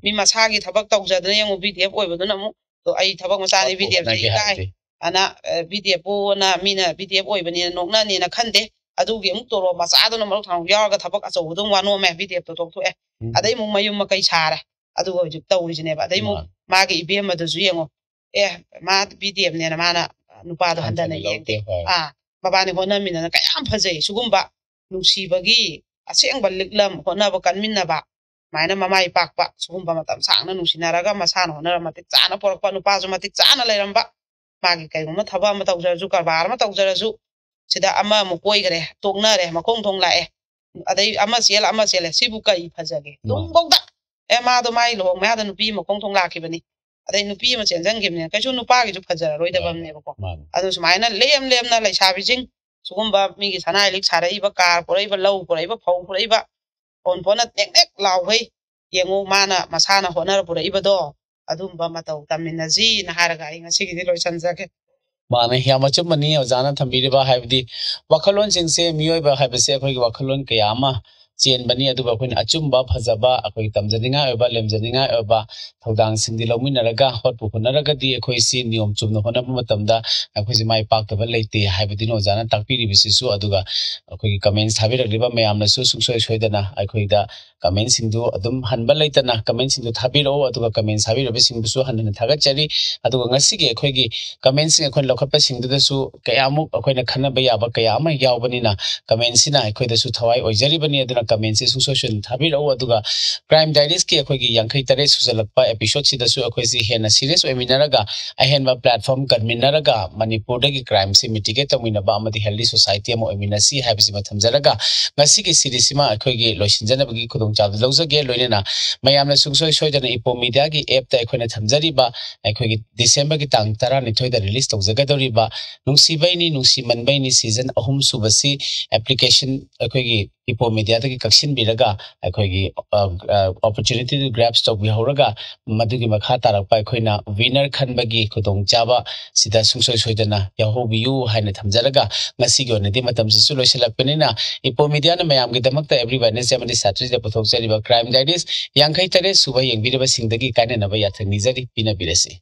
Speaker 1: ꯃꯤ ꯃꯁꯥꯒꯤ ꯊꯕꯛ ꯇꯧꯖꯗꯅ ꯌꯦꯡꯉꯨ BDF ꯑꯣꯏꯕꯗꯨꯅ ꯑꯃꯨꯛ ꯑꯩ ꯊꯕꯛ ꯃꯆꯥꯅꯤ BDFꯁꯦ ꯏꯀꯥꯏ ꯑꯅ BDFꯄꯨꯅ ꯃꯤꯅ BDF ꯑꯣꯏꯕꯅꯤꯅ ꯅꯣꯛꯅꯅꯤꯅ ꯈꯟꯗꯦ ꯑꯗꯨꯒꯤ ꯑꯃꯨꯛ ꯇꯣꯂꯣꯞ ꯃꯆꯥꯗꯨꯅ ꯃꯔꯨꯞ ꯊꯥꯡ ꯌꯥꯎꯔꯒ ꯊꯕꯛ ꯑꯆꯧꯕꯗꯨ ꯋꯥꯅꯣꯝꯃꯦ BDFꯇꯣ ꯇꯣꯛꯊꯣꯛꯑꯦ ꯑꯗꯩ ꯑꯃꯨꯛ ꯃꯌꯨꯝ ꯃꯀꯩ ꯁꯥꯔꯦ ꯑꯗꯨꯒ ꯍꯧꯖꯤꯛ ꯇꯧꯔꯤꯁꯤꯅꯦꯕ ꯑꯗꯩ ꯑꯃꯨꯛ ꯃꯥꯒꯤ ꯏꯕꯦꯝꯃꯗꯨꯁꯨ ꯌꯦꯡꯉꯣ ꯃꯥ BDFꯅꯦꯅ ꯃꯥꯅ ꯅꯨꯄꯥꯗꯣ ꯍꯟꯊꯅ ꯌꯦꯡꯗꯦ ꯃꯕꯥꯅꯤ ꯍꯣꯠꯅꯃꯤꯟꯅꯅ ꯀꯌꯥꯝ ꯐꯖꯩ ꯁꯤꯒꯨꯝꯕ ꯅꯨꯡꯁꯤꯕꯒꯤ ꯑꯁꯦꯡꯕ ꯂꯤꯛꯂꯝ ꯍꯣꯠꯅꯕ ꯀꯟꯃꯤꯟꯅꯕ ꯃꯥꯏꯅ ꯃꯃꯥꯏ ꯄꯥꯛꯄ ꯁꯨꯒꯨꯝꯕ ꯃꯇꯝ ꯁꯥꯡꯅ ꯅꯨꯡꯁꯤꯅꯔꯒ ꯃꯁꯥꯅ ꯍꯣꯠꯅꯔ ꯃꯇꯤꯛ ꯆꯥꯅ ꯄꯣꯔꯛꯄ ꯅꯨꯄꯥꯁꯨ ꯃꯇꯤꯛ ꯆꯥꯅ ꯂꯩꯔꯝꯕ ꯃꯥꯒꯤ ꯀꯩꯒꯨꯝꯕ ꯊꯕꯛ ꯑꯃ ꯇꯧꯖꯔꯁꯨ ꯀꯔꯕꯥꯔ ꯑꯃ ꯇꯧꯖꯔꯁꯨ ꯁꯤꯗ ꯑꯃꯃꯨꯛ ꯀꯣꯏꯈꯔꯦ ꯇꯣꯛꯅꯔꯦ ꯃꯈꯣꯡ ꯊꯣꯡ ꯂꯥꯛꯑꯦ ꯑꯗꯩ ꯑꯃ ꯆꯦꯜꯂꯦ ꯁꯤꯕꯨ ꯀꯔꯤ ꯐꯖꯒꯦ ꯇꯨꯡꯐꯥꯎꯗ ꯃꯥꯗꯣ ꯃꯥꯏ ꯂꯨꯍꯣꯡ ꯃꯌꯥꯗ ꯅꯨꯄꯤ ꯃꯈꯣꯡ ꯊꯣꯡ ꯂꯥꯛꯈꯤꯕꯅꯤ ꯑꯗꯩ ꯅꯨꯄꯤ ꯑꯃ ꯆꯦꯟꯖꯟꯈꯤꯕꯅꯤꯅ ꯀꯩꯁꯨ ꯅꯨꯄꯥꯒꯤꯁꯨ ꯐꯖꯔꯔꯣꯏꯗꯕꯅꯦꯕꯀꯣ ꯑꯗꯨ ꯁꯨꯃꯥꯏꯅ ꯂꯦꯝꯅ ꯂꯩꯁꯥꯕꯤꯁꯤꯡ ꯁꯨꯒꯨꯝꯕ ꯃꯤꯒꯤ ꯁꯅꯥ ꯏꯂꯤꯛ ꯁꯥꯔꯛꯏꯕ ꯀꯥꯔ ꯄꯨꯔꯛꯏꯕ ꯂꯧ ꯄꯨꯔꯛꯏꯕ ꯐꯧ ꯄꯨꯔꯛꯏꯕ ꯄꯣꯟ ꯅꯦꯛ ꯂꯥꯎꯈꯩ ꯌꯦꯡꯉꯨ ꯃꯥꯅ ꯃꯁꯥꯅ ꯍꯣꯠꯅꯔ ꯄꯨꯔꯛꯏꯕꯗꯣ ꯑꯗꯨꯝꯕ ꯃꯇꯧ ꯇꯝꯃꯤꯟꯅꯁꯤꯅ ꯍꯥꯏꯔꯒ ꯑꯩ ꯉꯁꯤꯒꯤꯗꯤ ꯂꯣꯏꯁꯤꯟꯖꯒꯦ
Speaker 2: ꯃꯥꯅ ꯌꯥꯝ ꯑꯆꯨꯝꯕꯅꯤ ꯑꯣꯖꯥꯅ ꯊꯝꯕꯤꯔꯤꯕ ꯍꯥꯏꯕꯗꯤ ꯋꯥꯈꯜꯂꯣꯟꯁꯤꯡꯁꯦ ꯃꯤꯑꯣꯏꯕ ꯍꯥꯏꯕꯁꯦ ꯑꯩꯈꯣꯏꯒꯤ ꯋꯥꯈꯜꯂꯣꯟ ꯀꯌꯥ ꯑꯃ ꯆꯦꯟꯕꯅꯤ ꯑꯗꯨꯒ ꯑꯩꯈꯣꯏꯅ ꯑꯆꯨꯝꯕ ꯐꯖꯕ ꯑꯩꯈꯣꯏꯒꯤ ꯇꯝꯖꯅꯤꯡꯉꯥꯏ ꯑꯣꯏꯕ ꯂꯦꯝꯖꯅꯤꯡꯉꯥꯏ ꯑꯣꯏꯕ ꯊꯧꯗꯥꯡꯁꯤꯡꯗꯤ ꯂꯧꯃꯤꯟꯅꯔꯒ ꯍꯣꯠꯄꯨ ꯍꯣꯠꯅꯔꯒꯗꯤ ꯑꯩꯈꯣꯏꯁꯤ ꯅꯤꯌꯣꯝ ꯆꯨꯝꯅ ꯍꯣꯠꯅꯕ ꯃꯇꯝꯗ ꯑꯩꯈꯣꯏꯁꯤ ꯃꯥꯏ ꯄꯥꯛꯇꯕ ꯂꯩꯇꯦ ꯍꯥꯏꯕꯗꯨꯅ ꯑꯣꯖꯥꯅ ꯇꯥꯛꯄꯤꯔꯤꯕꯁꯤꯁꯨ ꯑꯗꯨꯒ ꯑꯩꯈꯣꯏꯒꯤ ꯀꯃꯦꯟꯁ ꯊꯥꯕꯤꯔꯛꯂꯤꯕ ꯃꯌꯥꯝꯅꯁꯨ ꯁꯨꯡꯁꯣꯏ ꯁꯣꯏꯗꯅ ꯑꯩꯈꯣꯏꯗ ꯀꯃꯦꯟꯁꯤꯡꯗꯨ ꯑꯗꯨꯝ ꯍꯟꯕ ꯂꯩꯇꯅ ꯀꯃꯦꯟꯁꯤꯡꯗꯨ ꯊꯥꯕꯤꯔꯛꯎ ꯑꯗꯨꯒ ꯀꯃꯦꯟꯁ ꯊꯥꯕꯤꯔꯤꯕꯁꯤꯡꯕꯨꯁꯨ ꯍꯟꯅ ꯊꯥꯒꯠꯆꯔꯤ ꯑꯗꯨꯒ ꯉꯁꯤꯒꯤ ꯑꯩꯈꯣꯏꯒꯤ ꯀꯃꯦꯟꯁꯤꯡ ꯑꯩꯈꯣꯏꯅ ꯂꯧꯈꯠꯄꯁꯤꯡꯗꯨꯗꯁꯨ ꯀꯌꯥꯃꯨꯛ ꯑꯩꯈꯣꯏꯅ ꯈꯟꯅꯕ ꯌꯥꯕ ꯀꯌꯥ ꯑꯃ ꯌꯥꯎꯕꯅꯤꯅ ꯀꯃꯦꯟꯁꯤꯅ ꯑꯩꯈꯣꯏꯗꯁꯨ ꯊꯋꯥꯏ ꯑꯣꯏꯖꯔꯤꯕꯅꯤ ꯑꯗꯨꯅ ꯀꯃꯦꯟꯁꯤ ꯁꯨꯡꯁꯣꯏ ꯁꯣꯏꯗꯅ ꯊꯥꯕꯤꯔꯛꯎ ꯑꯗꯨꯒ ꯀ꯭ꯔꯥꯏꯝ ꯗꯥꯏꯔꯤꯁꯀꯤ ꯑꯩꯈꯣꯏꯒꯤ 53 ꯁꯨꯖꯜꯂꯛꯄ ꯑꯦꯄꯤꯁꯣꯗꯁꯤꯗꯁꯨ ꯑꯩꯈꯣꯏꯁꯤ ꯍꯦꯟꯅ ꯁꯤरिꯌꯁ ꯑꯣꯏꯃꯤꯟꯅꯔꯒ ꯑꯍꯦꯟꯕ ꯄ꯭ꯂꯦꯠꯐꯣꯔꯝ ꯀꯟꯃꯤꯟꯅꯔꯒ ꯃꯅꯤꯄꯨꯔꯗꯒꯤ ꯀ꯭ꯔꯥꯏꯝꯁꯤ ꯃꯤꯇꯤꯒꯦꯠ ꯇꯧꯃꯤꯟꯅꯕ ꯑꯃꯗꯤ ꯍꯦꯜꯗꯤ ꯁꯣꯁꯥꯏꯇꯤ ꯑꯃ ꯑꯣꯏꯃꯤꯟꯅꯁꯤ ꯍꯥꯏꯕꯁꯤꯃ ꯊꯝꯖꯔꯒ ꯉꯁꯤꯒꯤ ꯁꯤꯔꯤꯁꯤꯃ ꯑꯩꯈꯣꯏꯒꯤ ꯂꯣꯏꯁꯤꯟꯖꯅꯕꯒꯤ ꯈꯨꯗꯣꯡꯆꯥꯕ ꯂꯧꯖꯒꯦ ꯂꯣꯏꯅꯅ ꯃꯌꯥꯝꯅ ꯁꯨꯡꯁꯣꯏ ꯁꯣꯏꯗꯅ ꯏꯄꯣ ꯃꯤꯗꯤꯌꯥꯒꯤ ꯑꯦꯞꯇ ꯑꯩꯈꯣꯏꯅ ꯊꯝꯖꯔꯤꯕ ꯑꯩꯈꯣꯏꯒꯤ ꯗꯤꯁꯦꯝꯕꯔꯒꯤ ꯇꯥꯡ 12ꯗ ꯔꯤꯂꯤꯁ ꯇꯧꯖꯒꯗꯧꯔꯤꯕ ꯅꯨꯡꯁꯤꯕꯩꯅꯤ ꯅꯨꯡꯁꯤꯃꯟꯕꯩꯅꯤ ꯁꯤꯖꯟ 3 ꯁꯨꯕꯁꯤ ꯑꯦꯄ꯭ꯂꯤꯀꯦꯁꯟ ꯑꯩꯈꯣꯏꯒꯤ ꯏꯄꯣ ꯃꯤꯗꯤꯌꯥꯗꯒꯤ ꯀꯛꯁꯤꯟꯕꯤꯔꯒ ꯑꯩꯈꯣꯏꯒꯤ ꯑꯣꯄꯣꯔꯆꯨꯅꯤꯇꯤꯗꯨ ꯒ꯭ꯔꯦꯞꯁ ꯇꯧꯕꯤꯍꯧꯔꯒ ꯃꯗꯨꯒꯤ ꯃꯈꯥ ꯇꯥꯔꯛꯄ ꯑꯩꯈꯣꯏꯅ ꯋꯤꯅꯔ ꯈꯟꯕꯒꯤ ꯈꯨꯗꯣꯡꯆꯥꯕ ꯁꯤꯗ ꯁꯨꯡꯁꯣꯏ ꯁꯣꯏꯗꯅ ꯌꯥꯎꯍꯧꯕꯤꯌꯨ ꯍꯥꯏꯅ ꯊꯝꯖꯔꯒ ꯉꯁꯤꯒꯤ ꯑꯣꯏꯅꯗꯤ ꯃꯇꯝꯁꯤꯁꯨ ꯂꯣꯏꯁꯤꯜꯂꯛꯄꯅꯤꯅ ꯏꯄꯣ ꯃꯤꯗꯤꯌꯥꯅ ꯃꯌꯥꯝꯒꯤꯗꯃꯛꯇ ꯑꯦꯕ꯭ꯔꯤ ꯋꯦꯗꯅꯦꯁꯗꯦ ꯑꯃꯗꯤ ꯁꯦꯇꯔꯗꯦꯗ ꯄꯨꯊꯣꯛꯆꯔꯤꯕ ꯀ꯭ꯔꯥꯏꯝ ꯗꯥꯏꯔꯤꯁ 53 ꯁꯨꯕ ꯌꯦꯡꯕꯤꯔꯕꯁꯤꯡꯗꯒꯤ ꯀꯥꯏꯅꯅꯕ ꯌꯥꯊꯪ ꯅꯤꯖꯔꯤ ꯄꯤꯅꯕꯤꯔꯁꯤ